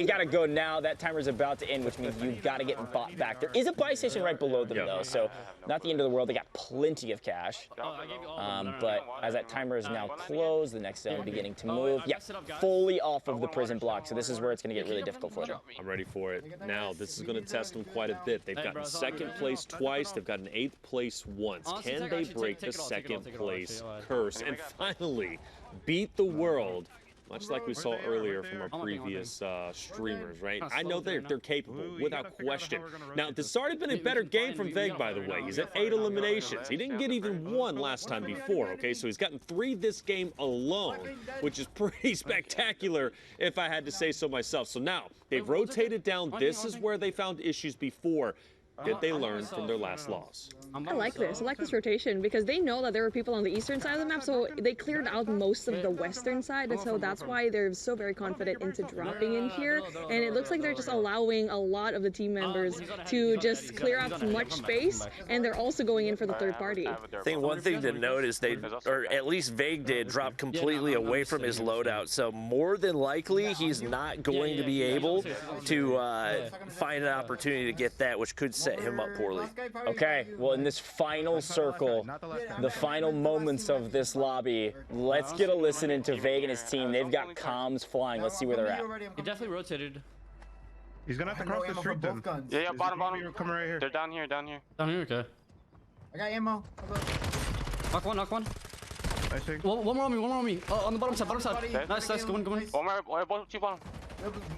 gotta go now. That timer's about to end, which means you gotta get bought back. There is a buy station right below them though, so not the end of the world. They got plenty of cash. But as that timer is now closed, the next zone beginning to move. Yeah, fully off of the Prison block. So this is where it's gonna get really difficult for them. I'm ready for it. Now, this is gonna test them quite a bit. They've gotten second place twice. They've gotten 8th place once. Can they break the second place curse and finally beat the world, much like we saw earlier from our previous streamers, right? I know they're capable, without question. Now, this has already been a better game from Ferg, by the way. He's at 8 eliminations. He didn't get even 1 last time before, okay? So he's gotten 3 this game alone, which is pretty spectacular, if I had to say so myself. So now, they've rotated down. This is where they found issues before. Did they learn from their last loss? I like this. I like this rotation because they know that there were people on the eastern side of the map, so they cleared out most of the western side, and so that's why they're so very confident into dropping in here. And it looks like they're just allowing a lot of the team members to just clear out much space, and they're also going in for the third party. I think one thing to note is they, or at least Ferg did, drop completely away from his loadout. So more than likely, he's not going to be able to find an opportunity to get that, which could set him up poorly. Okay, well, in this final circle, the final moments of this lobby, let's get a listen into Ferg and his team. They've got comms flying. Let's see where they're at. He definitely rotated. He's gonna have to cross the street then. Yeah, bottom. Coming right here. They're down here. Down here, okay. I got ammo. Knock one. I think. One more on me. Oh, on the bottom side. Nice, go in. One more, 2 bottom.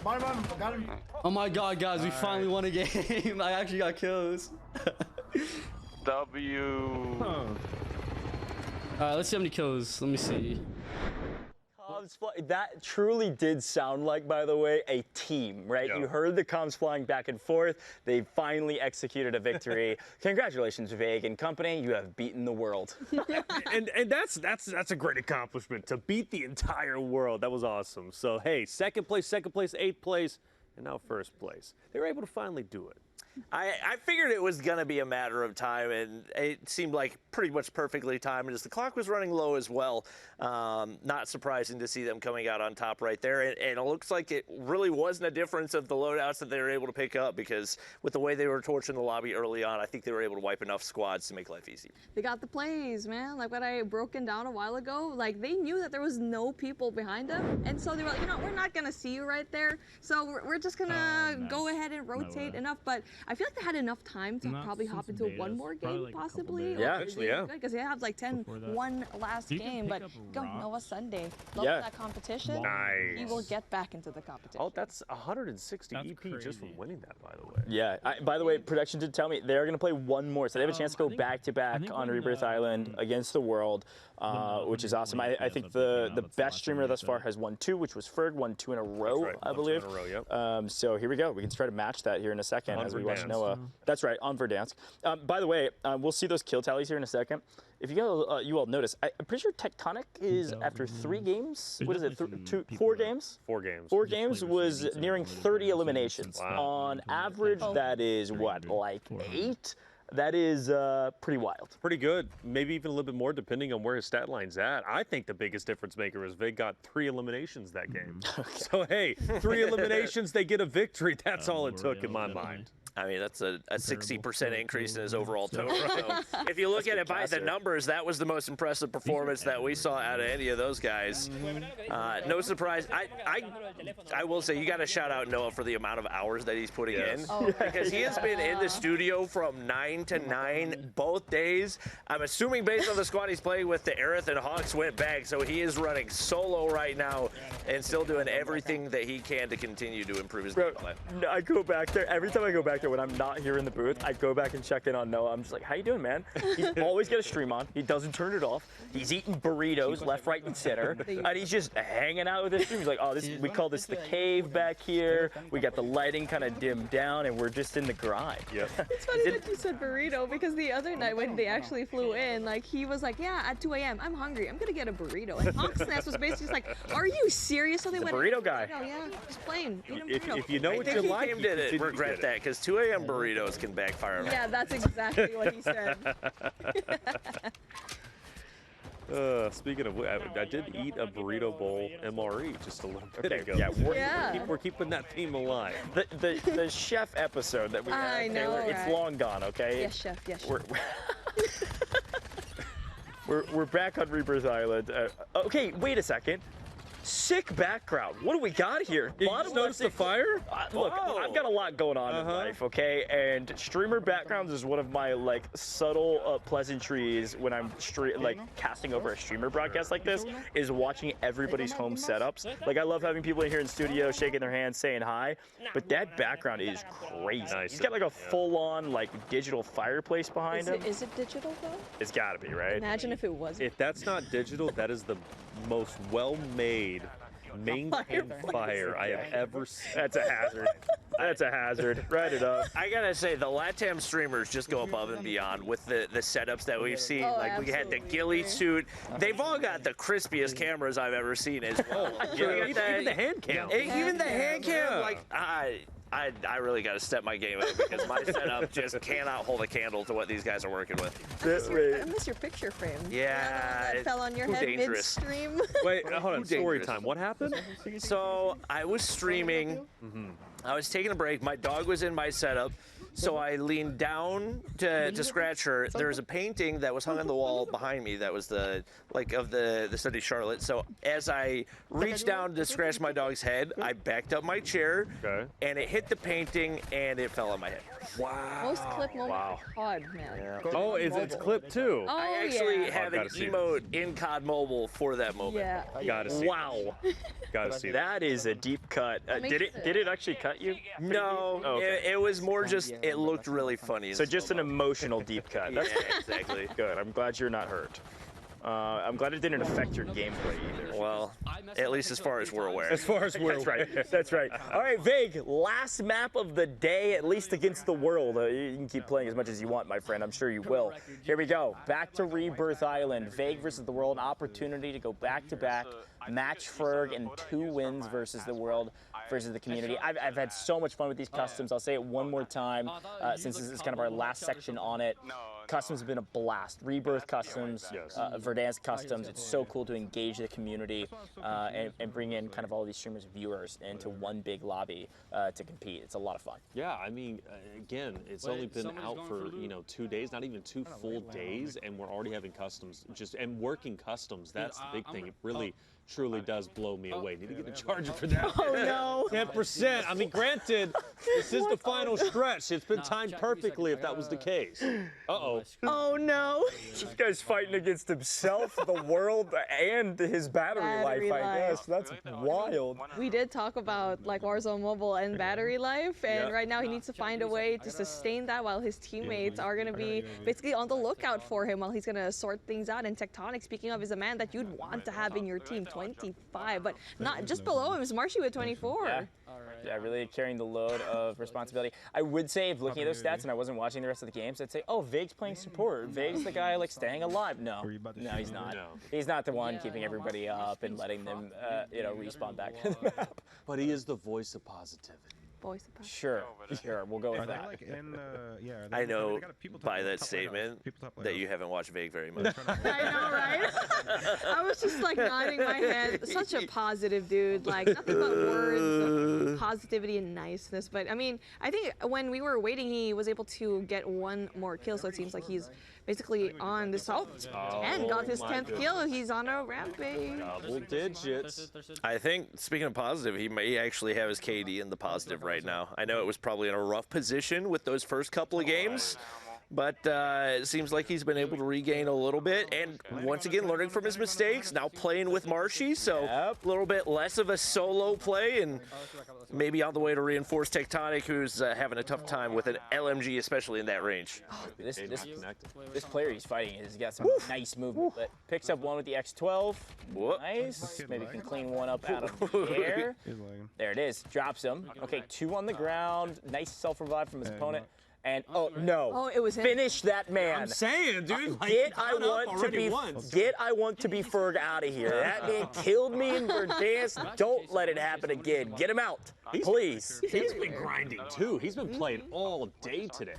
Bottom, got him. Oh my god, guys, we finally won a game. I actually got kills. W. Let's see how many kills. Let me see. That truly did sound like, by the way, a team, right? You heard the comms flying back and forth. They finally executed a victory. Congratulations, Ferg and company. You have beaten the world. and that's a great accomplishment, to beat the entire world. That was awesome. So, hey, second place, 8th place, and now 1st place. They were able to finally do it. I figured it was going to be a matter of time, and it seemed like pretty much perfectly timed as the clock was running low as well. Not surprising to see them coming out on top right there, and it looks like it really wasn't a difference of the loadouts that they were able to pick up, because with the way they were torching the lobby early on, I think they were able to wipe enough squads to make life easy. They got the plays, man. Like what I broken down a while ago, like they knew that there was no people behind them, and so they were like, you know, we're not going to see you right there, so we're just going to go ahead and rotate enough, but I feel like they had enough time to probably hop into one more game, possibly. Yeah, actually, yeah. Because they have like 10-1 last game, but go Noah Sunday. Love that competition. Nice. He will get back into the competition. Oh, that's 160 EP just from winning that, by the way. Yeah. By the way, production did tell me they're going to play one more, so they have a chance to go back-to-back on Rebirth Island against the world, which is awesome. I think the best streamer thus far has won 2, which was Ferg, won 2 in a row, I believe. 2 in a row, yep. So here we go. We can try to match that here in a second as we watch Noah. That's right, on Verdansk. By the way, we'll see those kill tallies here in a second. If you all notice, I'm pretty sure Tectonic is after 3 games. What is it? 4 games? 4 games. 4 games was nearing 30 eliminations. Wow. On average, that is what, like 8? That is pretty wild. Pretty good. Maybe even a little bit more depending on where his stat line's at. I think the biggest difference maker is Ferg got 3 eliminations that game. So, hey, 3 eliminations, they get a victory. That's all it took in my mind. I mean, that's a 60% increase in his overall total. So if you look at it by the numbers, that was the most impressive performance that we saw out of any of those guys. No surprise. I will say you got to shout out Noah for the amount of hours that he's putting in, because he has been in the studio from 9 to 9 both days. I'm assuming based on the squad he's playing with, the Aerith and Hawks went back, so he is running solo right now and still doing everything that he can to continue to improve his gameplay. I go back there every time I go back there. America, when I'm not here in the booth, I go back and check in on Noah. I'm just like, how you doing, man? He's always got a stream on. He doesn't turn it off. He's eating burritos left, right, and center. And he's just hanging out with his stream. He's like, oh, this, we call this the cave back here. We got the lighting kind of dimmed down, and we're just in the grind. Yep. It's funny that you said burrito, because the other night when they actually flew in, like, he was like, yeah, at 2 a.m., I'm hungry. I'm going to get a burrito. And Oxness was basically just like, are you serious? So they He's a went, burrito guy. Oh, yeah, just plain. If you know I what think you he like, came you to continue to regret get it. that, because 2 a.m. burritos can backfire. Yeah, that's exactly what he said. Speaking of, I did eat a burrito bowl MRE just a little bit ago. Yeah, we're keeping that theme alive. The chef episode that we had, I know, Taylor, it's right? long gone, okay? Yes, chef. Yes, chef. We're back on Rebirth Island. Okay, wait a second. Sick background. What do we got here? You just noticed the fire? Look, I've got a lot going on in life, okay? And streamer backgrounds is one of my like subtle pleasantries when I'm casting over a streamer broadcast like this, is watching everybody's home setups. Like, I love having people in here in studio shaking their hands, saying hi, but that background is crazy. He's got like a full-on like digital fireplace behind him. Is it digital though? It's gotta be, right? Imagine if it wasn't. If that's not digital, that is the most well-made, maintained fire I have ever seen. That's a hazard. That's a hazard. Write it up. I gotta say, the LATAM streamers just go above and beyond with the setups that we've seen. Oh, like, we had the ghillie suit. They've all got the crispiest cameras I've ever seen as well. Even the hand cam. Even the hand cam. Like, I really got to step my game up, because my setup just cannot hold a candle to what these guys are working with. I miss your picture frame. Yeah, That fell on your too head dangerous. midstream. Wait, hold on. Story time. What happened? So I was streaming. I was taking a break. My dog was in my setup. So I leaned down to scratch her. There was a painting that was hung on the wall behind me that was of the city Charlotte. So as I reached down to scratch my dog's head, I backed up my chair, and it hit the painting, and it fell on my head. Wow. Most clip moment of COD, man. Yeah. Oh, it's clip too. Oh, I actually yeah. have an emote in COD Mobile for that moment. Yeah. Gotta see. Wow. Gotta see. That is a deep cut. Did it actually cut you? No, Oh, okay. it was more just, it looked really funny. So just an emotional deep cut. Yeah, exactly. Good. I'm glad you're not hurt. I'm glad it didn't affect your gameplay either. Well, at least as far as we're aware. As far as we're That's right. That's right. All right, Vig, last map of the day, at least against the world. You can keep playing as much as you want, my friend. I'm sure you will. Here we go. Back to Rebirth Island. Vig versus the world. An opportunity to go back-to-back, match Ferg, and 2 wins versus the world versus the community. I've had so much fun with these customs. I'll say it one more time, since this is kind of our last section on it. Customs have been a blast. Rebirth Customs, Verdansk Customs. It's so cool to engage the community and bring in kind of all these streamers' viewers into one big lobby to compete. It's a lot of fun. Yeah, I mean, again, it's only been out for 2 days, not even 2 full days, and we're already having customs and working customs. That's the big thing. It really truly does blow me away. Need to get a charger for that. Oh no. 10%. I mean, granted, this is the final stretch. It's been timed perfectly if that was the case. Uh-oh. Oh no. This guy's fighting against himself, the world, and his battery life, I guess. That's wild. We did talk about like Warzone Mobile and battery life, and right now he needs to find a way to sustain that while his teammates are going to be basically on the lookout for him while he's going to sort things out. And Tectonic, speaking of, is a man that you'd want to have in your team. 25, but not just below him is Marshy with 24. Yeah, really carrying the load of responsibility. I would say, if looking at those stats and I wasn't watching the rest of the games, I'd say, oh, Vig's playing support. Vig's the guy like staying alive. No, he's not. He's not the one keeping everybody up and letting them, respawn back to the map. But he is the voice of positivity. Sure, we'll go with that. I know by that statement that you haven't watched Vague very much. I know, right? I was just like nodding my head. Such a positive dude, like nothing but words of positivity and niceness. But I mean, I think when we were waiting, he was able to get 1 more kill, so it seems like he's basically on this 10, got his 10th kill. He's on a rampage. Double digits. I think, speaking of positive, he may actually have his KD in the positive right now. I know it was probably in a rough position with those first couple of games, But it seems like he's been able to regain a little bit, and once again, learning from his mistakes, now playing with Marshy, so a little bit less of a solo play, and maybe on the way to reinforce Tectonic, who's having a tough time with an LMG, especially in that range. This player he's fighting has got some nice movement, but picks up one with the X12. Nice. Maybe can clean one up out of the air. There it is. Drops him. Okay, 2 on the ground. Nice self-revive from his opponent. And oh no! Oh, it was him. Finish that man. I'm saying, dude. Like, I want to be Ferg out of here. That man killed me in Verdansk. Don't let it happen again. Get him out, please. He's been grinding too. He's been playing all day today.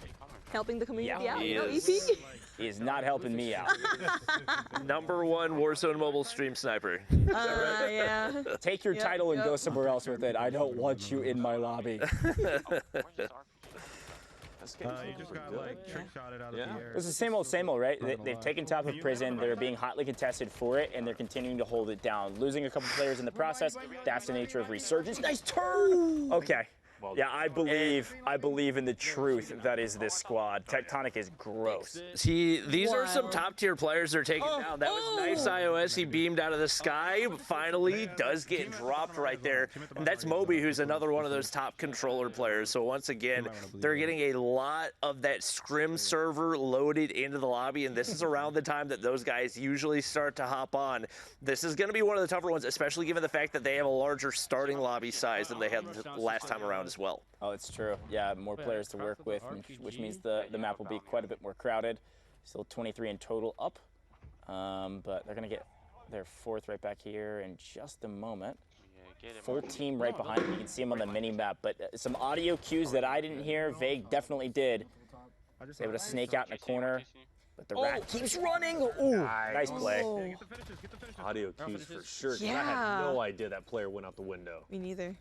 Helping the community out, he you know, is. EP? He is not helping me out. #1 Warzone Mobile stream sniper. Yeah. Take your title and go somewhere else with it. I don't want you in my lobby. You just got like trick shotted out of the air. It's the same old, right? They've taken top of prison. They're being hotly contested for it, and they're continuing to hold it down. Losing a couple players in the process. That's the nature of resurgence. Nice turn. Okay. Yeah, I believe in the truth that is this squad. Tectonic is gross. See, these are some top-tier players they're taking down. That was nice iOS. He beamed out of the sky, but finally does get dropped right there. And that's Moby, who's another one of those top controller players. So once again, they're getting a lot of that scrim server loaded into the lobby, and this is around the time that those guys usually start to hop on. This is going to be one of the tougher ones, especially given the fact that they have a larger starting lobby size than they had the last time around as well. Oh, it's true. Yeah, more players to work with, which means the map will be quite a bit more crowded. Still 23 in total up, but they're going to get their 4th right back here in just a moment. Full team right behind him. You can see him on the mini-map, but some audio cues that I didn't hear, Vague definitely did. He's able to snake out in a corner, but the rat keeps running. Ooh, nice play. Audio cues for sure, 'cause Yeah. I had no idea that player went out the window. Me neither.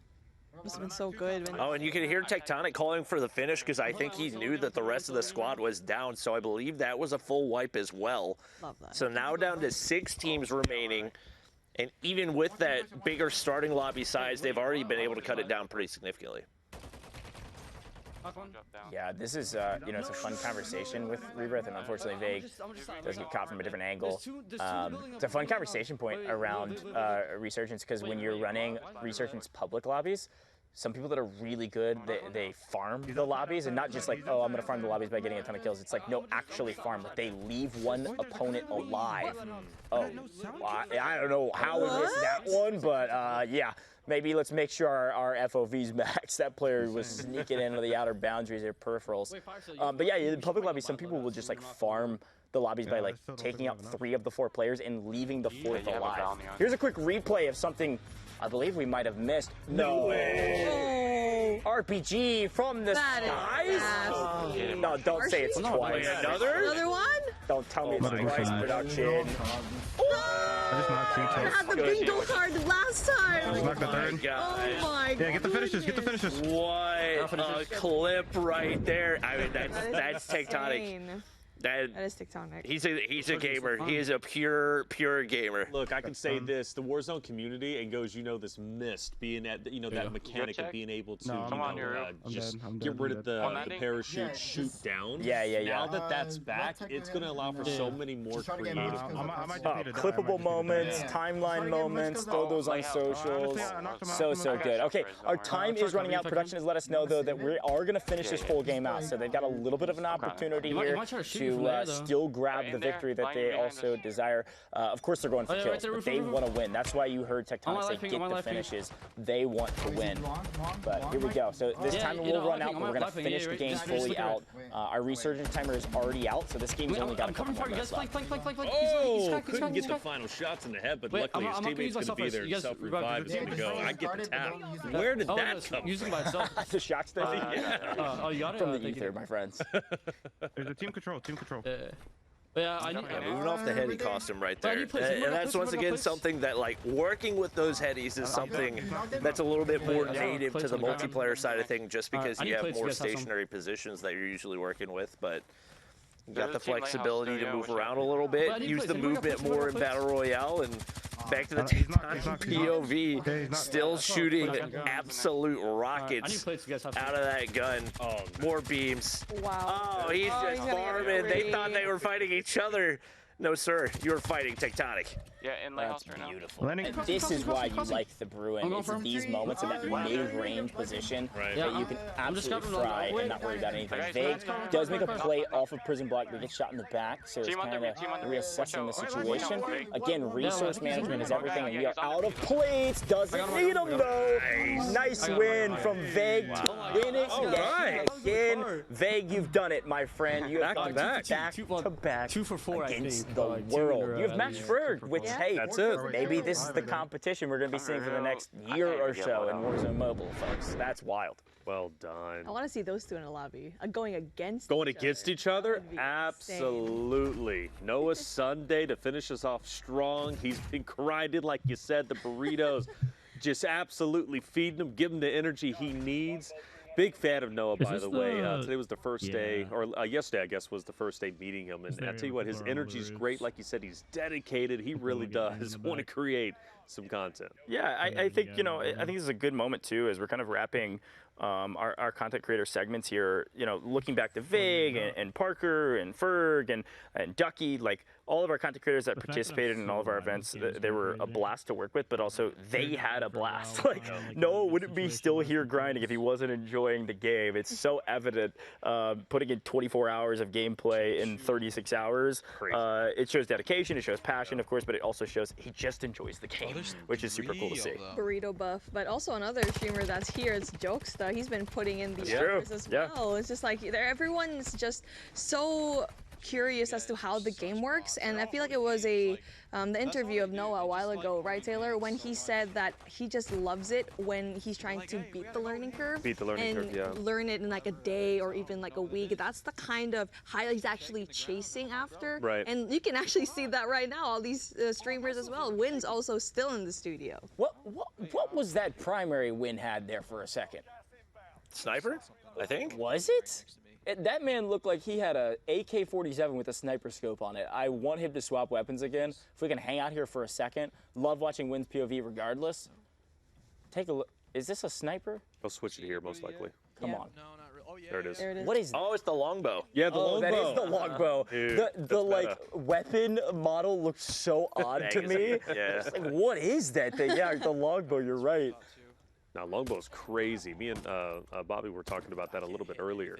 Must have been so good. Oh, and you can hear Tectonic calling for the finish because I think he knew that the rest of the squad was down, so I believe that was a full wipe as well. Love that. So now down to 6 teams remaining, and even with that bigger starting lobby size, they've already been able to cut it down pretty significantly. Yeah, this is, you know, it's a fun conversation with Rebirth, and unfortunately Vague does get caught from a different angle. It's a fun conversation point around Resurgence, because when you're running Resurgence public lobbies, some people that are really good, they farm the lobbies, and not just like, oh, I'm going to farm the lobbies by getting a ton of kills. It's like, no, actually farm. Like, they leave one opponent alive. Oh, I don't know how we missed that one, but yeah. Maybe let's make sure our FOV's max. That player was sneaking into the outer boundaries, their peripherals. But yeah, in public lobbies, some people will just like farm the lobbies by like taking out 3 of the 4 players and leaving the 4th alive. Here's a quick replay of something I believe we might have missed. No way! RPG from the skies? No, don't say it's twice. Another one? Don't tell me it's twice production. I had the bingo card last time. Just knocked the 3rd. Oh my god. Yeah, get the finishes, get the finishes. What a clip right there. I mean, that's Tectonic. That is Tectonic. He's a gamer. He is a pure gamer. Look, I can say this: the Warzone community, and goes, you know, this mist being at, you know, that mechanic of being able to, just get rid of the parachute, shoot down. Yeah. Now that that's back, it's going to allow for so many more creative. Clippable moments, timeline moments, throw those on socials. So good. Okay, our time is running out. Production has let us know though that we are going to finish this full game out, so they've got a little bit of an opportunity here to still grab the victory that they also desire. Of course, they're going for kills, but they want to win. That's why you heard Tectonic say get the finishes. They want to win. But here we go. So this time will run out, but we're going to finish the game fully out. Our resurgence timer is already out, so this game's only got a couple more minutes left. Oh, couldn't get the final shots in the head, but luckily his teammate's going to be there to self-revive. Is going to go. I get the tap. Where did that come from? The shots there? Oh, you got it? From the ether, my friends. There's a team control. Moving off the heady costume right there. And that's once again something that, like, working with those headies is something that's a little bit more native to the multiplayer side of things, just because you have more stationary positions that you're usually working with, but you got the flexibility to move around a little bit, use the movement more in Battle Royale, and Back to the he's not- POV, still shooting absolute rockets out of that gun. Oh, more beams. Wow. Oh, he's just farming. They thought they were fighting each other. No, sir. You're fighting Tectonic. Yeah, in That's lighthouse right now. beautiful. And this is why you like the Bruin. It's these moments in that mid-range position that you can absolutely fry and not worry about anything. Vague does make a play off of prison block, but gets shot in the back, so it's kind of reassessing the situation. Again, resource management is everything, and we are out of plates. Doesn't need them though. Nice win from Vague to win it again. Vague, you've done it, my friend. You have gone back to back 2 for 4 against I think. the world. You have matched Ferg, which hey, that's it. Maybe this is the competition we're going to be seeing for the next year or so in Warzone Mobile, folks. That's wild. Well done. I want to see those two in a lobby. Going against each other? Absolutely. Noah Sunday to finish us off strong. He's been grinding, like you said, the burritos. Just absolutely feeding him, giving him the energy he needs. Big fan of Noah, by the way. Today was the first day, or yesterday, I guess, was the first day meeting him. And I tell you what, his energy's great. Like you said, he's dedicated. He really does want to create some content. Yeah, I think, I think this is a good moment, too, as we're kind of wrapping our content creator segments here, looking back to Vague and Parker and Ferg and Ducky, like all of our content creators that participated in all of our events, they were a blast to work with, but also they had a blast. Like Noah wouldn't be still here grinding if he wasn't enjoying the game. It's so evident, putting in 24 hours of gameplay in 36 hours. It shows dedication, it shows passion, of course, but it also shows he just enjoys the game, which is super cool to see. Burrito buff, but also another streamer that's here is Jokesta. He's been putting in the hours as well. It's just like everyone's just so curious as to how the game works, and I feel like it was the interview of Noah a while ago, right, Taylor, when he said that he just loves it when he's trying to beat the learning curve. Learn it in like a day or even like a week. That's the kind of high he's actually chasing after. Right. And you can actually see that right now. All these streamers as well. Wynn's also still in the studio. What was that primary Wynn had there for a second? Sniper, I think. Was it? That man looked like he had a AK-47 with a sniper scope on it. I want him to swap weapons again. If we can hang out here for a second. Love watching Wynn's POV regardless. Take a look. Is this a sniper? They'll switch it here most likely. Come on. There it is. What is? Oh, it's the longbow. Yeah, the longbow. That is the longbow. The like weapon model looks so odd to me. Yeah. It's like, what is that thing? Yeah, the longbow. You're right. Now, longbow's crazy. Me and Bobby were talking about that a little bit earlier,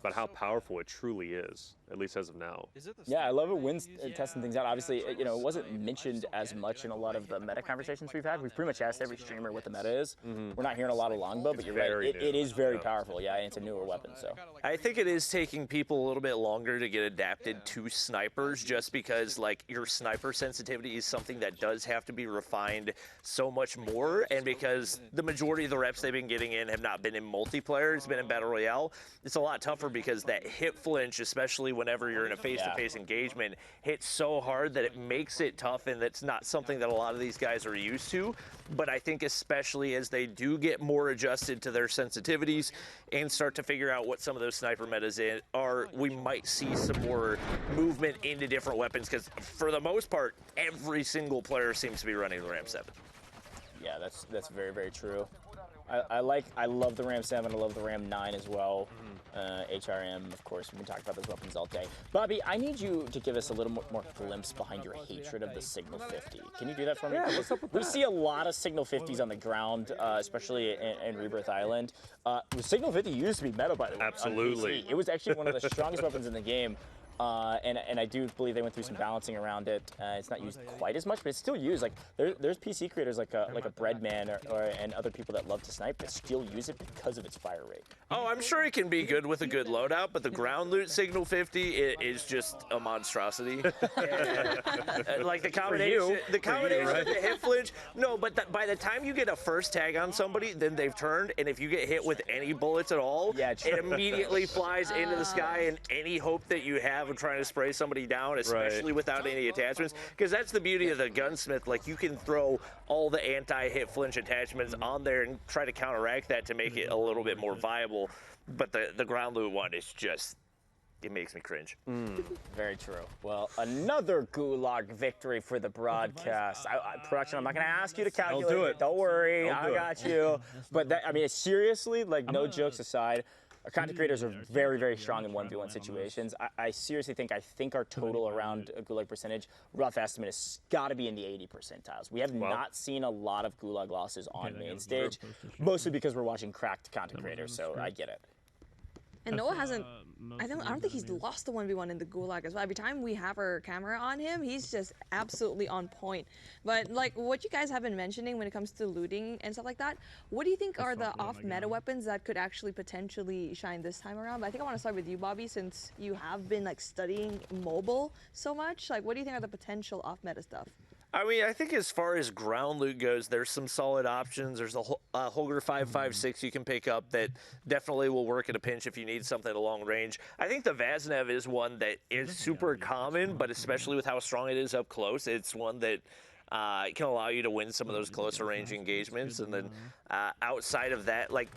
about how powerful it truly is, at least as of now. Yeah, I love it. Wynn's testing things out. Obviously, it wasn't mentioned as much in a lot of the meta conversations we've had. We've pretty much asked every streamer what the meta is. We're not hearing a lot of longbow, but you're right. It is very powerful. Yeah, and it's a newer weapon. So I think it is taking people a little bit longer to get adapted to snipers, just because like your sniper sensitivity is something that does have to be refined so much more, and because the majority of the reps they've been getting in have not been in multiplayer, it's been in battle royale. It's a lot tougher because that hit flinch, especially whenever you're in a face-to-face engagement, hits so hard that it makes it tough, and that's not something that a lot of these guys are used to. But I think especially as they do get more adjusted to their sensitivities and start to figure out what some of those sniper metas are, we might see some more movement into different weapons, because for the most part, every single player seems to be running the Ram 7. yeah, that's very, very true. I love the Ram 7. I love the Ram 9 as well. HRM, of course, we've been talking about those weapons all day. Bobby, I need you to give us a little more glimpse behind your hatred of the Signal 50. Can you do that for me? Yeah, what's up with We that? see a lot of Signal 50s on the ground, especially in Rebirth Island. Signal 50 used to be meta, by the way. Absolutely. On PC. It was actually one of the strongest weapons in the game. And I do believe they went through some balancing around it. It's not used quite as much, but it's still used. Like there's PC creators like a Breadman and other people that love to snipe that still use it because of its fire rate. Oh, I'm sure it can be good with a good loadout, but the ground loot Signal 50 is just a monstrosity. Like the combination, of the hit flinch. No, but by the time you get a first tag on somebody, then they've turned, and if you get hit with any bullets at all, it immediately flies into the sky, and any hope that you have of trying to spray somebody down, especially without any attachments, because that's the beauty of the gunsmith. Like, you can throw all the anti-hit flinch attachments on there and try to counteract that to make it a little bit more viable. But the ground loot one is just it makes me cringe. Very true. Well, another Gulag victory for the broadcast. Production, I'm not going to ask you to calculate do it. Don't worry, Don't I do it. got you. But that, I mean, seriously, like, no jokes aside, our content creators are very, very strong in 1v1 situations. I seriously think our total around a Gulag percentage, rough estimate, has got to be in the 80 percentiles. We have not seen a lot of Gulag losses on main stage, mostly because we're watching cracked content creators, so I get it. And Noah hasn't, I don't think he's lost the 1v1 in the Gulag as well. Every time we have our camera on him, he's just absolutely on point. But like what you guys have been mentioning when it comes to looting and stuff like that, what do you think are the off-meta weapons that could actually potentially shine this time around? But I think I want to start with you, Bobby, since you have been like studying mobile so much. Like what do you think are the potential off-meta stuff? I mean, I think as far as ground loot goes, there's some solid options. There's a Holger 5.56 you can pick up that definitely will work at a pinch if you need something at long range. I think the Vaznev is one that is super common, but especially with how strong it is up close, it's one that can allow you to win some of those closer range engagements. And then outside of that, like,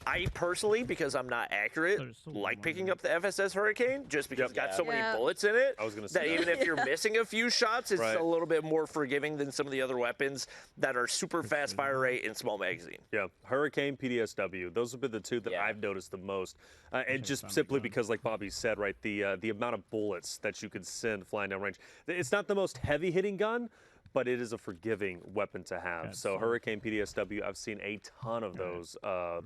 I personally, because I'm not accurate, like picking up the FSS Hurricane just because it's got so many bullets in it. I was gonna say that even if you're missing a few shots, it's a little bit more forgiving than some of the other weapons that are super fast fire rate and small magazine. Yeah, Hurricane, PDSW. Those have been the two that I've noticed the most. And just simply because, like Bobby said, right, the amount of bullets that you can send flying down range. It's not the most heavy-hitting gun, but it is a forgiving weapon to have. So Hurricane, PDSW, I've seen a ton of those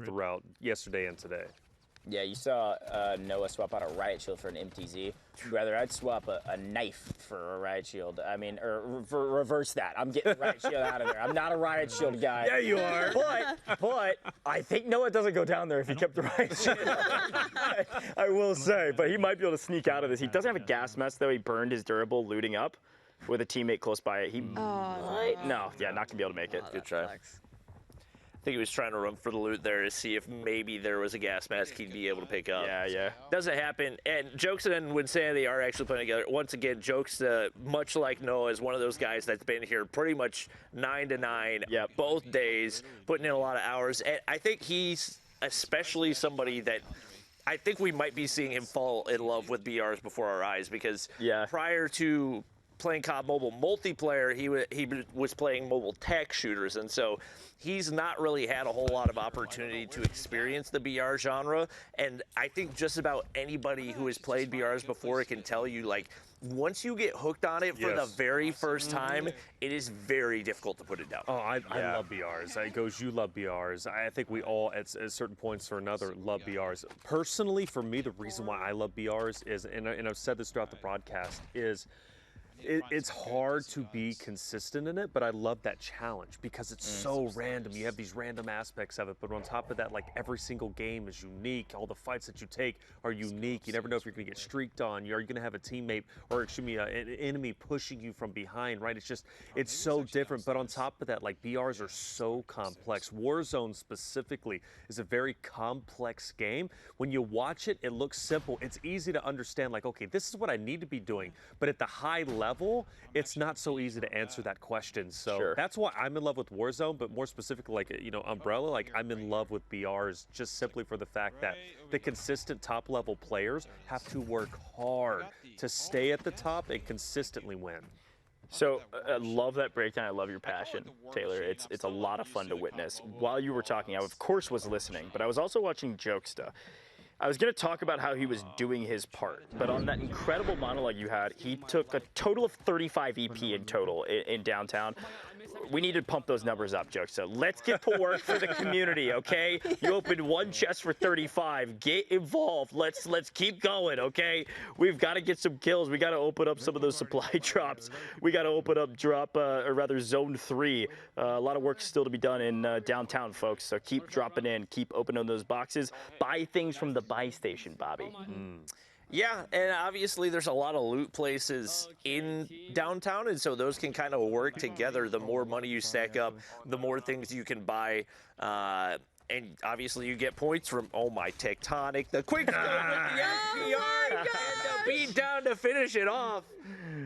throughout yesterday and today. Yeah, you saw Noah swap out a riot shield for an MTZ. Rather, I'd swap a knife for a riot shield. I mean, or reverse that. I'm getting the riot shield out of there. I'm not a riot shield guy. Yeah, you are. But I think Noah doesn't go down there if he kept the riot shield. I will say, but he might be able to sneak out of this. He doesn't have a gas mask, though. He burned his durable looting up with a teammate close by. He might, not gonna be able to make it. Good try. I think he was trying to run for the loot there to see if maybe there was a gas mask he'd be able to pick up. Yeah. Doesn't happen. And Jokes and Winsanity are actually playing together. Once again, Jokes, much like Noah, is one of those guys that's been here pretty much 9 to 9 both days, putting in a lot of hours. And I think he's especially somebody that I think we might be seeing him fall in love with BRs before our eyes, because prior to playing COD Mobile multiplayer, he was playing mobile tech shooters, and so he's not really had a whole lot of opportunity to experience the BR genre. And I think just about anybody who has played BRs before can tell you, like, once you get hooked on it for the very first time, it is very difficult to put it down. Oh, I love BRs. It goes, you love BRs. I think we all, at certain points or another, love BRs. Personally, for me, the reason why I love BRs is, and I've said this throughout the broadcast, is it's hard to be consistent in it, but I love that challenge because it's so random. You have these random aspects of it, but on top of that, like, every single game is unique. All the fights that you take are unique. You never know if you're going to get streaked on. Are you going to have a teammate or, excuse me, an enemy pushing you from behind, right? It's so different. But on top of that, like, BRs are so complex. Warzone specifically is a very complex game. When you watch it, it looks simple. It's easy to understand, like, okay, this is what I need to be doing. But at the high level, it's not so easy to answer that question. So that's why I'm in love with Warzone, but more specifically, like, you know, Umbrella, like, I'm in love with BRs just simply for the fact that the consistent top level players have to work hard to stay at the top and consistently win. So I love that breakdown. I love your passion, Taylor. It's a lot of fun to witness. While you were talking, I of course was listening, but I was also watching Jokesta. I was going to talk about how he was doing his part, but on that incredible monologue you had, he took a total of 35 EP in total in downtown. We need to pump those numbers up, Joke. So let's get to work for the community, okay? You opened one chest for 35. Get involved. Let's keep going, okay? We've got to get some kills. We got to open up some of those supply drops. We got to open up Zone 3. A lot of work still to be done in downtown, folks. So keep dropping in. Keep opening those boxes. Buy things from the buy station, Bobby. Yeah, and obviously there's a lot of loot places in downtown, and so those can kind of work together. The more money you stack up, the more things you can buy. And obviously you get points from, oh my, Tectonic, the quick scope with the SPR, and the beat down to finish it off.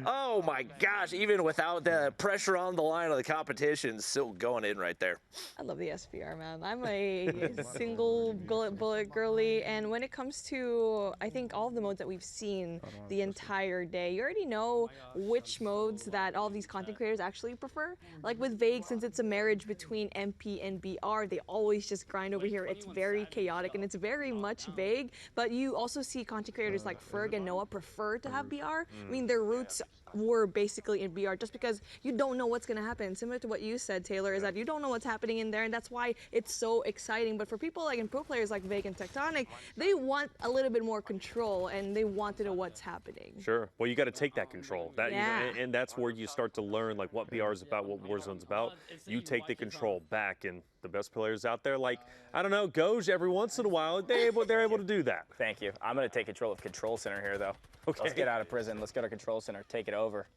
Oh my gosh, even without the pressure on the line of the competition, still going in right there. I love the SPR, man. I'm a single bullet girly, and when it comes to, I think, all of the modes that we've seen the entire day, you already know which modes that all of these content creators actually prefer. Like with Vague, since it's a marriage between MP and BR, they always just grind over here. It's very chaotic, and it's very much Vague, but you also see content creators like Ferg and Noah prefer to have BR. I mean, their roots were basically in BR just because you don't know what's going to happen. Similar to what you said, Taylor, is that you don't know what's happening in there, and that's why it's so exciting. But for people like in pro players like Vague and Tectonic, they want a little bit more control, and they want to know what's happening. Sure. Well, you got to take that control. That, Yeah. you know, and that's where you start to learn like what BR is about, what Warzone's about. You take the control back, and the best players out there, like, I don't know, Goj every once in a while, they're able to do that. Thank you. I'm going to take control of Control Center here, though. Okay. Let's get out of prison. Let's go to Control Center. Take it over.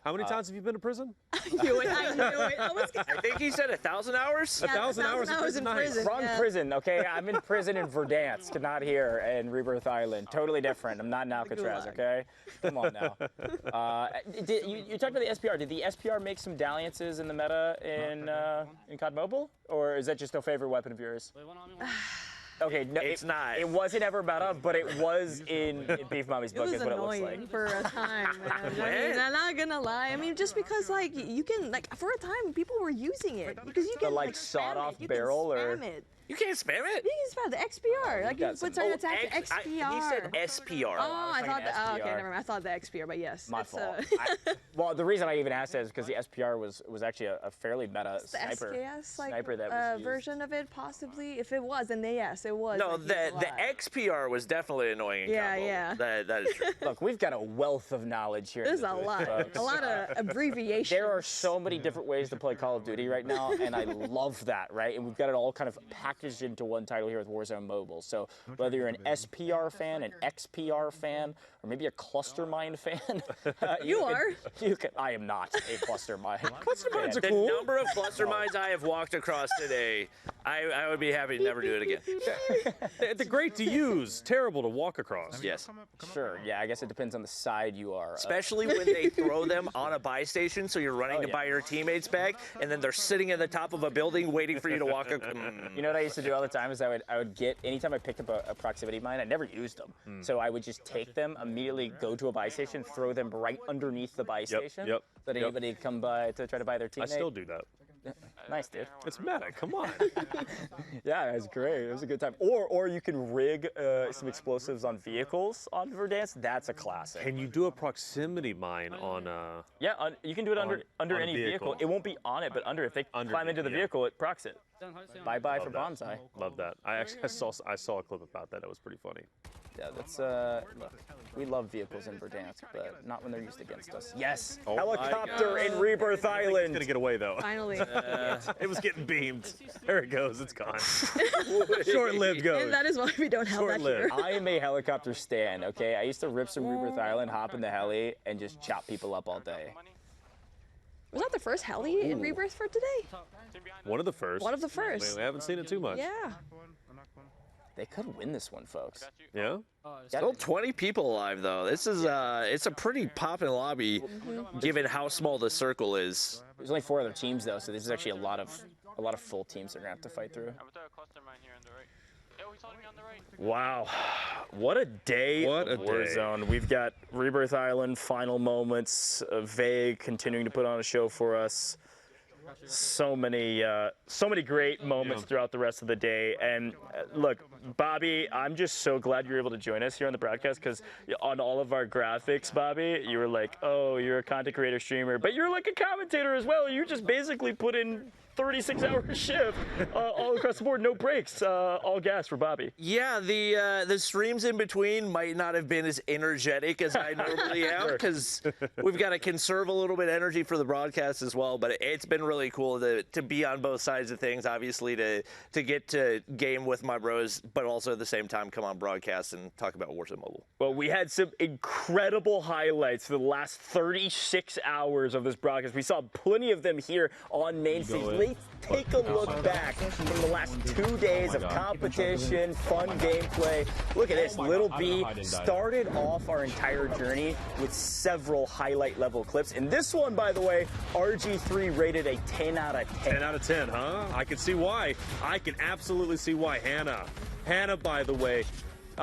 How many times have you been to prison? I knew it. I think he said 1,000 hours. 1,000 hours in prison. Wrong yeah. prison, okay? I'm in prison in Verdansk, not here in Rebirth Island. Totally different. I'm not in Alcatraz, okay? Come on now. You talked about the SPR. Did the SPR make some dalliances in the meta in COD Mobile? Or is that just no favorite weapon of yours? Okay, no, it's not. It wasn't ever meta, but it was in Beef Mommy's book, is what it looks like. For a time, man. I mean, I'm not gonna lie. I mean, just because like you can like for a time people were using it because you The can like sawed-off barrel, spam or it. You can't spam it. You can spam the XPR. Like you got put some- certain attacks to XPR. He said SPR. Oh, I It's like thought an that. Oh, okay, SPR. never mind. I thought the XPR, but yes, My it's, fault. Well, the reason I even asked that is because the SPR was actually a fairly meta the sniper. SKS like sniper that was used. version of it, possibly. If it was, then yes, it was. No, like, the used a lot. XPR was definitely annoying. In Yeah, combo. yeah. That is true. Look, we've got a wealth of knowledge here. in There's this a booth, lot, folks. a lot of abbreviations. There are so many different ways to play Call of Duty right now, and I love that, right? And we've got it all kind of packaged into one title here with Warzone Mobile. So whether you're an SPR fan, an XPR fan, or maybe a cluster mine fan, You are. I am not a cluster mine. Cluster mines are The cool. number of cluster mines I have walked across today, I would be happy to never do it again. They're great to use, terrible to walk across. Yes. Sure, yeah, I guess it depends on the side you are. Especially when they throw them on a buy station, so you're running to yeah. buy your teammates back, and then they're sitting at the top of a building waiting for you to walk. You know what I used to do all the time is I would get, anytime I picked up a proximity mine, I never used them. So I would just take them, immediately go to a buy station, throw them right underneath the buy station. yep, So that yep. anybody could come by to try to buy their teammate. I still do that. Nice, dude. It's meta, come on. Yeah, it was great. It was a good time. Or you can rig some explosives on vehicles on Verdansk. That's a classic. Can you do a proximity mine on Yeah, you can do it on under a any vehicle. vehicle. It won't be on it, but under. If they climb into the yeah. vehicle, it procs it. Bye-bye for that. Bonsai. Love that. I saw a clip about that. That was pretty funny. Yeah, that's look, we love vehicles in Verdansk, but not when they're used against us. Yes, Oh helicopter my in Rebirth It's Island. gonna get away though. Finally. It was getting beamed. There it goes. It's gone. Short-lived goes. And that is why we don't have that here. I am a helicopter stan, okay? I used to rip some Rebirth Island, hop in the heli, and just chop people up all day. Was that the first heli in Rebirth for today? One of the first. One of the first. We haven't seen it too much. Yeah. They could win this one, folks. Yeah? Still 20 people alive though. This is it's a pretty poppin' lobby, given how small the circle is. There's only 4 other teams though, so this is actually a lot of full teams that are gonna have to fight through. Wow, what a day What of a day. Warzone. We've got Rebirth Island, final moments, Vague continuing to put on a show for us. So many great moments throughout the rest of the day. And look, Bobby, I'm just so glad you're able to join us here on the broadcast, because on all of our graphics, Bobby, you were like, oh, you're a content creator streamer, but you're like a commentator as well. You just basically put in 36-hour shift all across the board, no breaks, all gas for Bobby. Yeah, the streams in between might not have been as energetic as I normally am, because we've got to conserve a little bit of energy for the broadcast as well. But it's been really cool to be on both sides of things. Obviously, to get to game with my bros, but also at the same time come on broadcast and talk about Warzone Mobile. Well, we had some incredible highlights for the last 36 hours of this broadcast. We saw plenty of them here on main stage. they take a look back from the last 2 days of competition, fun gameplay. Look at this. Little B started off our entire journey with several highlight level clips. And this one, by the way, RG3 rated a 10 out of 10. 10 out of 10, huh? I can see why. I can absolutely see why. Hannah, by the way,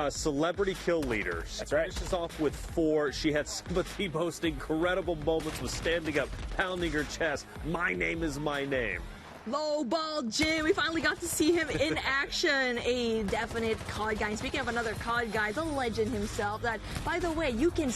celebrity kill leader. She finishes off with 4. She had some of the most incredible moments with standing up, pounding her chest. My name is my name. Low ball Jim, we finally got to see him in action. A definite COD guy. And speaking of another COD guy, the legend himself. That, by the way, you can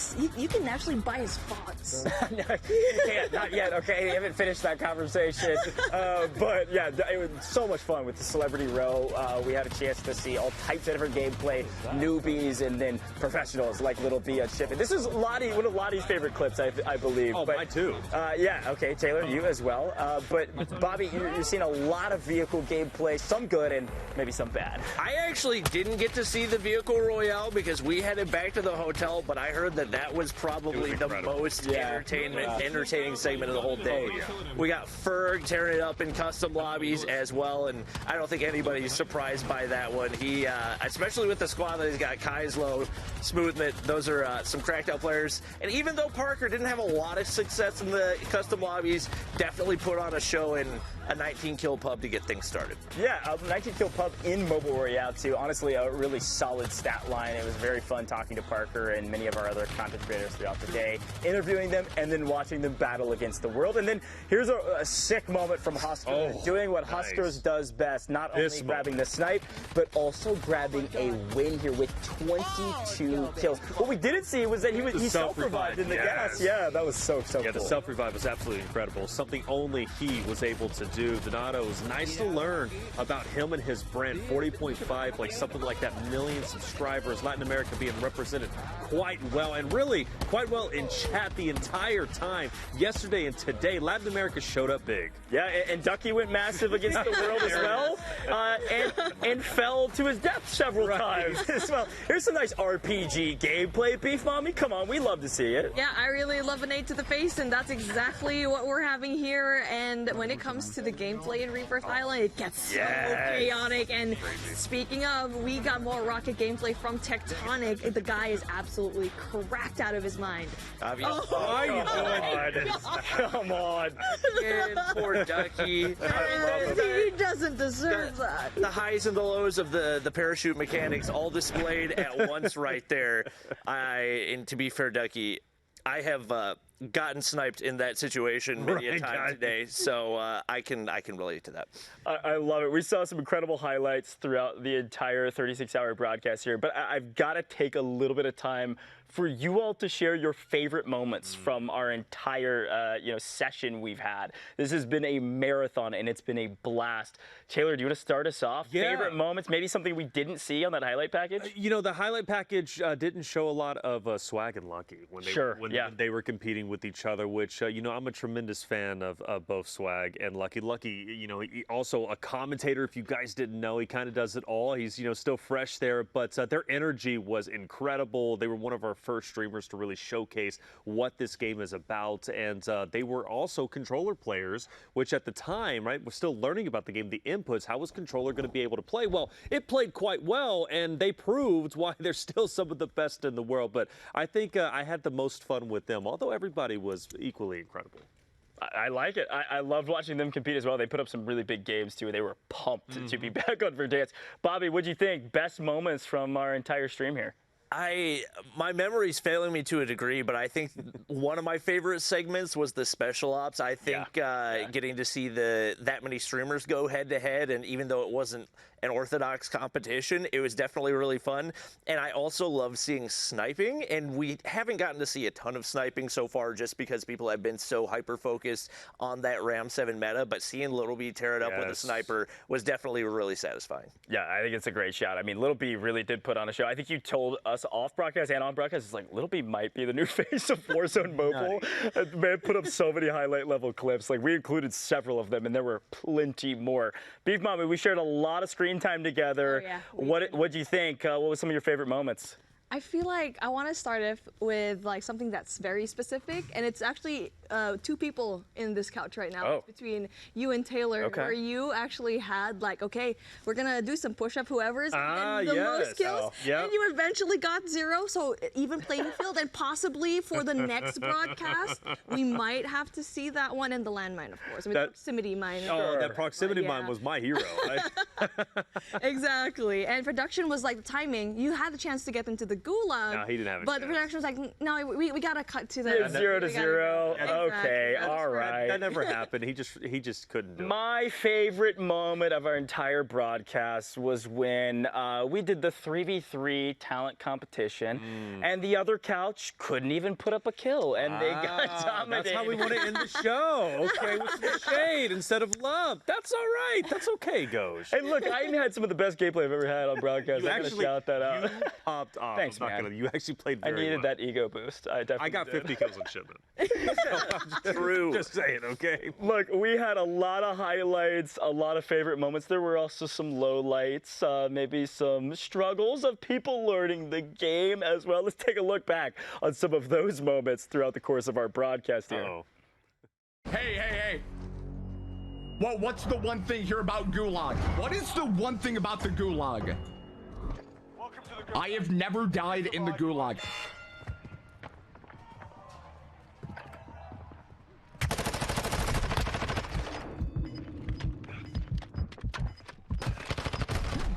actually buy his fonts. No, you can't, not yet. Okay, I haven't finished that conversation. But yeah, it was so much fun with the celebrity row. We had a chance to see all types of different gameplay, newbies, and then professionals like Little B on Ship. And this is Lottie, one of Lottie's favorite clips, I believe. Oh, mine too. Yeah. Okay, Taylor, you as well. But Bobby, you're seeing a lot of vehicle gameplay, some good and maybe some bad. I actually didn't get to see the vehicle royale because we headed back to the hotel, but I heard that was probably the most entertaining segment of the whole day. Oh, yeah. We got Ferg tearing it up in custom lobbies as well, and I don't think anybody's surprised by that one. He, especially with the squad that he's got, Kaislo, Smoothmit, those are some cracked out players. And even though Parker didn't have a lot of success in the custom lobbies, definitely put on a show in a 19-kill pub to get things started. Yeah, 19-kill pub in Mobile Royale too. Honestly, a really solid stat line. It was very fun talking to Parker and many of our other content creators throughout the day, interviewing them and then watching them battle against the world. And then here's a sick moment from Husker, doing what Huskers does best, not only grabbing the snipe, but also grabbing a win here with 22 kills. What we didn't see was that he self-revived in the gas. Yeah, that was so cool. Yeah, the self-revive was absolutely incredible. Something only he was able to do. Donato, it was nice to learn about him and his brand. 40.5, like something like that, million subscribers. Latin America being represented quite well, and really quite well in chat the entire time. Yesterday and today, Latin America showed up big. Yeah, and Ducky went massive against the world as well, and fell to his death several times as well. Here's some nice RPG gameplay, Beef Mommy. Come on, we love to see it. Yeah, I really love an 8 to the face, and that's exactly what we're having here. And when it comes to the gameplay in Rebirth Island, it gets so chaotic. And speaking of, we got more rocket gameplay from Tectonic. The guy is absolutely cracked out of his mind. Come on. Poor Ducky. He doesn't deserve that. The highs and the lows of the parachute mechanics all displayed at once right there. And to be fair, Ducky, I have gotten sniped in that situation many a time today, so I can relate to that. I love it. We saw some incredible highlights throughout the entire 36-hour broadcast here, but I've got to take a little bit of time for you all to share your favorite moments from our entire session we've had. This has been a marathon and it's been a blast. Taylor, do you want to start us off? Yeah. Favorite moments, maybe something we didn't see on that highlight package? The highlight package didn't show a lot of Swag and Lucky when they were competing with each other, which I'm a tremendous fan of both Swag and Lucky. Lucky, he also a commentator. If you guys didn't know, he kind of does it all. He's still fresh there, but their energy was incredible. They were one of our first streamers to really showcase what this game is about, and they were also controller players, which at the time, right, was still learning about the game, the inputs. How was controller going to be able to play? Well, it played quite well, and they proved why they're still some of the best in the world. But I think I had the most fun with them, although everybody was equally incredible. I like it. I loved watching them compete as well. They put up some really big games, too. They were pumped to be back on Verdansk. Bobby, what'd you think? Best moments from our entire stream here? My memory's failing me to a degree, but I think one of my favorite segments was the special ops. I think getting to see that many streamers go head to head, and even though it wasn't an orthodox competition, it was definitely really fun. And I also love seeing sniping, and we haven't gotten to see a ton of sniping so far just because people have been so hyper-focused on that Ram 7 meta, but seeing Little B tear it up with a sniper was definitely really satisfying. Yeah, I think it's a great shot. I mean, Little B really did put on a show. I think you told us off broadcast and on broadcast, it's like, Little B might be the new face of Warzone Mobile. Man, put up so many highlight level clips. Like, we included several of them, and there were plenty more. Beef Mommy, we shared a lot of screen time together. What do you think? What was some of your favorite moments? I feel like I want to start off with like something that's very specific, and it's actually two people in this couch right now. Oh. It's between you and Taylor, Okay. where you actually had like, okay, we're gonna do some push-up, whoever's the yes. most kills, Oh, yep. and you eventually got 0. So even playing field, and possibly for the next broadcast, we might have to see that one and the landmine, of course. I mean, That- proximity mine. Oh, that proximity But, mine yeah. was my hero. Exactly. And production was like the timing. You had the chance to get into the gulag. No, he didn't have a But the production was like, no, we gotta cut to the Yeah, 0 to 0. Exactly. Okay, That's all right. right. That never happened. He just couldn't do it. My favorite moment of our entire broadcast was when we did the 3v3 talent competition, and the other couch couldn't even put up a kill, and they got dominated. That's how we want to end the show. Okay, with some shade instead of love. That's all right. That's okay, Goj. Hey, look, I had some of the best gameplay I've ever had on broadcast. You I gotta actually shout that out. You popped off. Thanks, I'm not man. gonna. You actually played I very needed well. that ego boost. I definitely I got did. 50 kills in shipment. True. Just saying, okay? Look, we had a lot of highlights, a lot of favorite moments. There were also some lowlights, maybe some struggles of people learning the game as well. Let's take a look back on some of those moments throughout the course of our broadcast here. Hey. What's the one thing here about Gulag? What is the one thing about the Gulag? I have never died in the Gulag.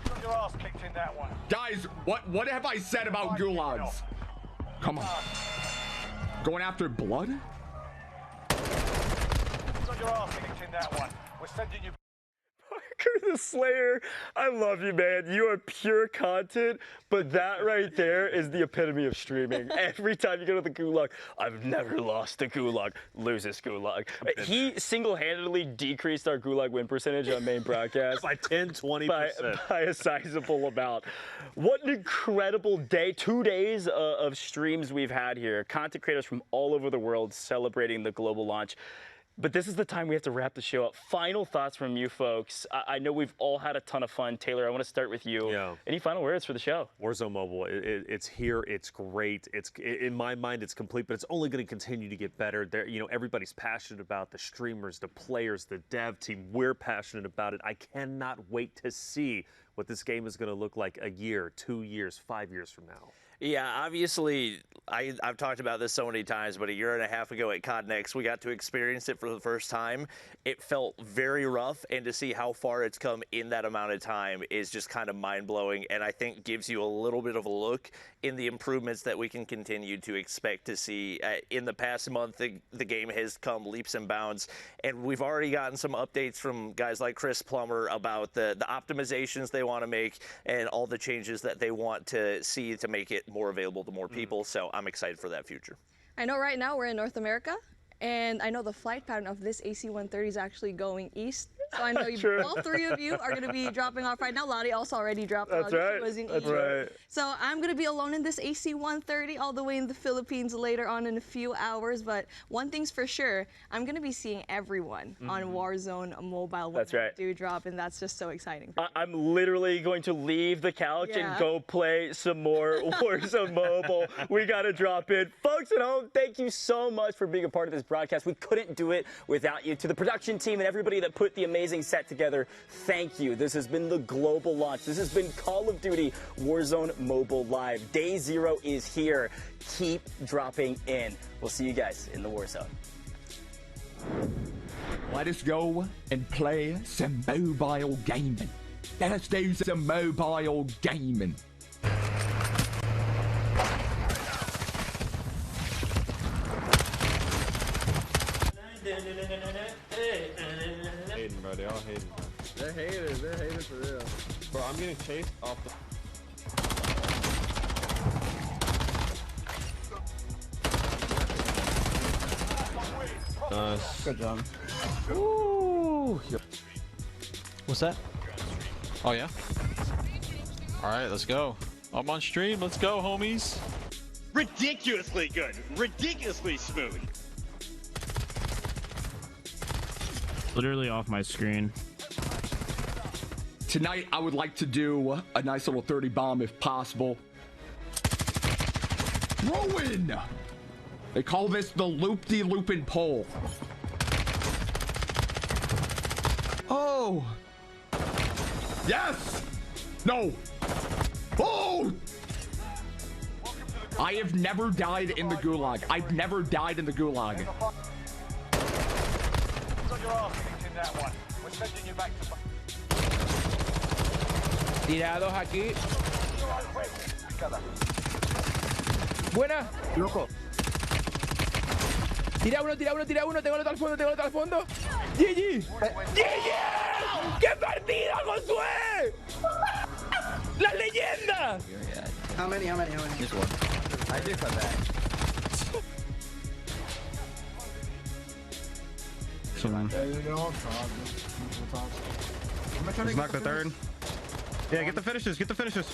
Got your ass kicked in that one. Guys, what have I said about Gulags? Come on. Going after blood? Got your ass kicked in that one. We're sending you. Parker the Slayer, I love you, man. You are pure content, but that right there is the epitome of streaming. Every time you go to the Gulag, I've never lost a Gulag, loses Gulag. He single-handedly decreased our Gulag win percentage on main broadcast by 10-20%. By a sizable amount. What an incredible day, 2 days of streams we've had here. Content creators from all over the world celebrating the global launch. But this is the time we have to wrap the show up. Final thoughts from you folks. I know we've all had a ton of fun. Taylor, I want to start with you. Yeah. Any final words for the show? Warzone Mobile, it's here, it's great. In my mind, it's complete, but it's only going to continue to get better. Everybody's passionate about the streamers, the players, the dev team. We're passionate about it. I cannot wait to see what this game is going to look like a year, 2 years, 5 years from now. Yeah, obviously, I've talked about this so many times, but a year and a half ago at CODNEX, we got to experience it for the first time. It felt very rough, and to see how far it's come in that amount of time is just kind of mind-blowing, and I think gives you a little bit of a look in the improvements that we can continue to expect to see. In the past month, the game has come leaps and bounds, and we've already gotten some updates from guys like Chris Plummer about the optimizations they want to make and all the changes that they want to see to make it more available to more people. So I'm excited for that future. I know right now we're in North America, and I know the flight pattern of this AC-130 is actually going east. So I know all three of you are going to be dropping off right now. Lottie also already dropped off. That's right. She was in That's Egypt. right. So I'm going to be alone in this AC-130 all the way in the Philippines later on in a few hours. But one thing's for sure, I'm going to be seeing everyone on Warzone Mobile when That's right. they do drop, and that's just so exciting. I'm literally going to leave the couch and go play some more Warzone Mobile. We got to drop in. Folks at home, thank you so much for being a part of this broadcast. We couldn't do it without you. To the production team and everybody that put the amazing set together, thank you. This has been the global launch. This has been Call of Duty Warzone Mobile Live. Day 0 is here. Keep dropping in. We'll see you guys in the war zone. Let us go and play some mobile gaming. Let us do some mobile gaming. Hating, bro. They all hating, bro. They're haters. They're haters for real. Bro, I'm getting chased off the. Nice. Good job. Ooh. What's that? Oh, yeah? Alright, let's go. I'm on stream. Let's go, homies. Ridiculously good. Ridiculously smooth. Literally off my screen. Tonight, I would like to do a nice little 30 bomb if possible. Throw in! They call this the loop-de-loopin' pole. Oh! Yes! No! Oh! I have never died in the gulag. I've never died in the gulag. Tirados aquí. Buena. Loco. Tira uno, tira uno, tira uno. Tengo el otro al fondo, tengo el otro al fondo. GG. GG. ¡Qué partida, Josué! ¡La leyenda! How many? Just one. I do for that. So man. Let's knock the third. Yeah, get the finishes, get the finishes.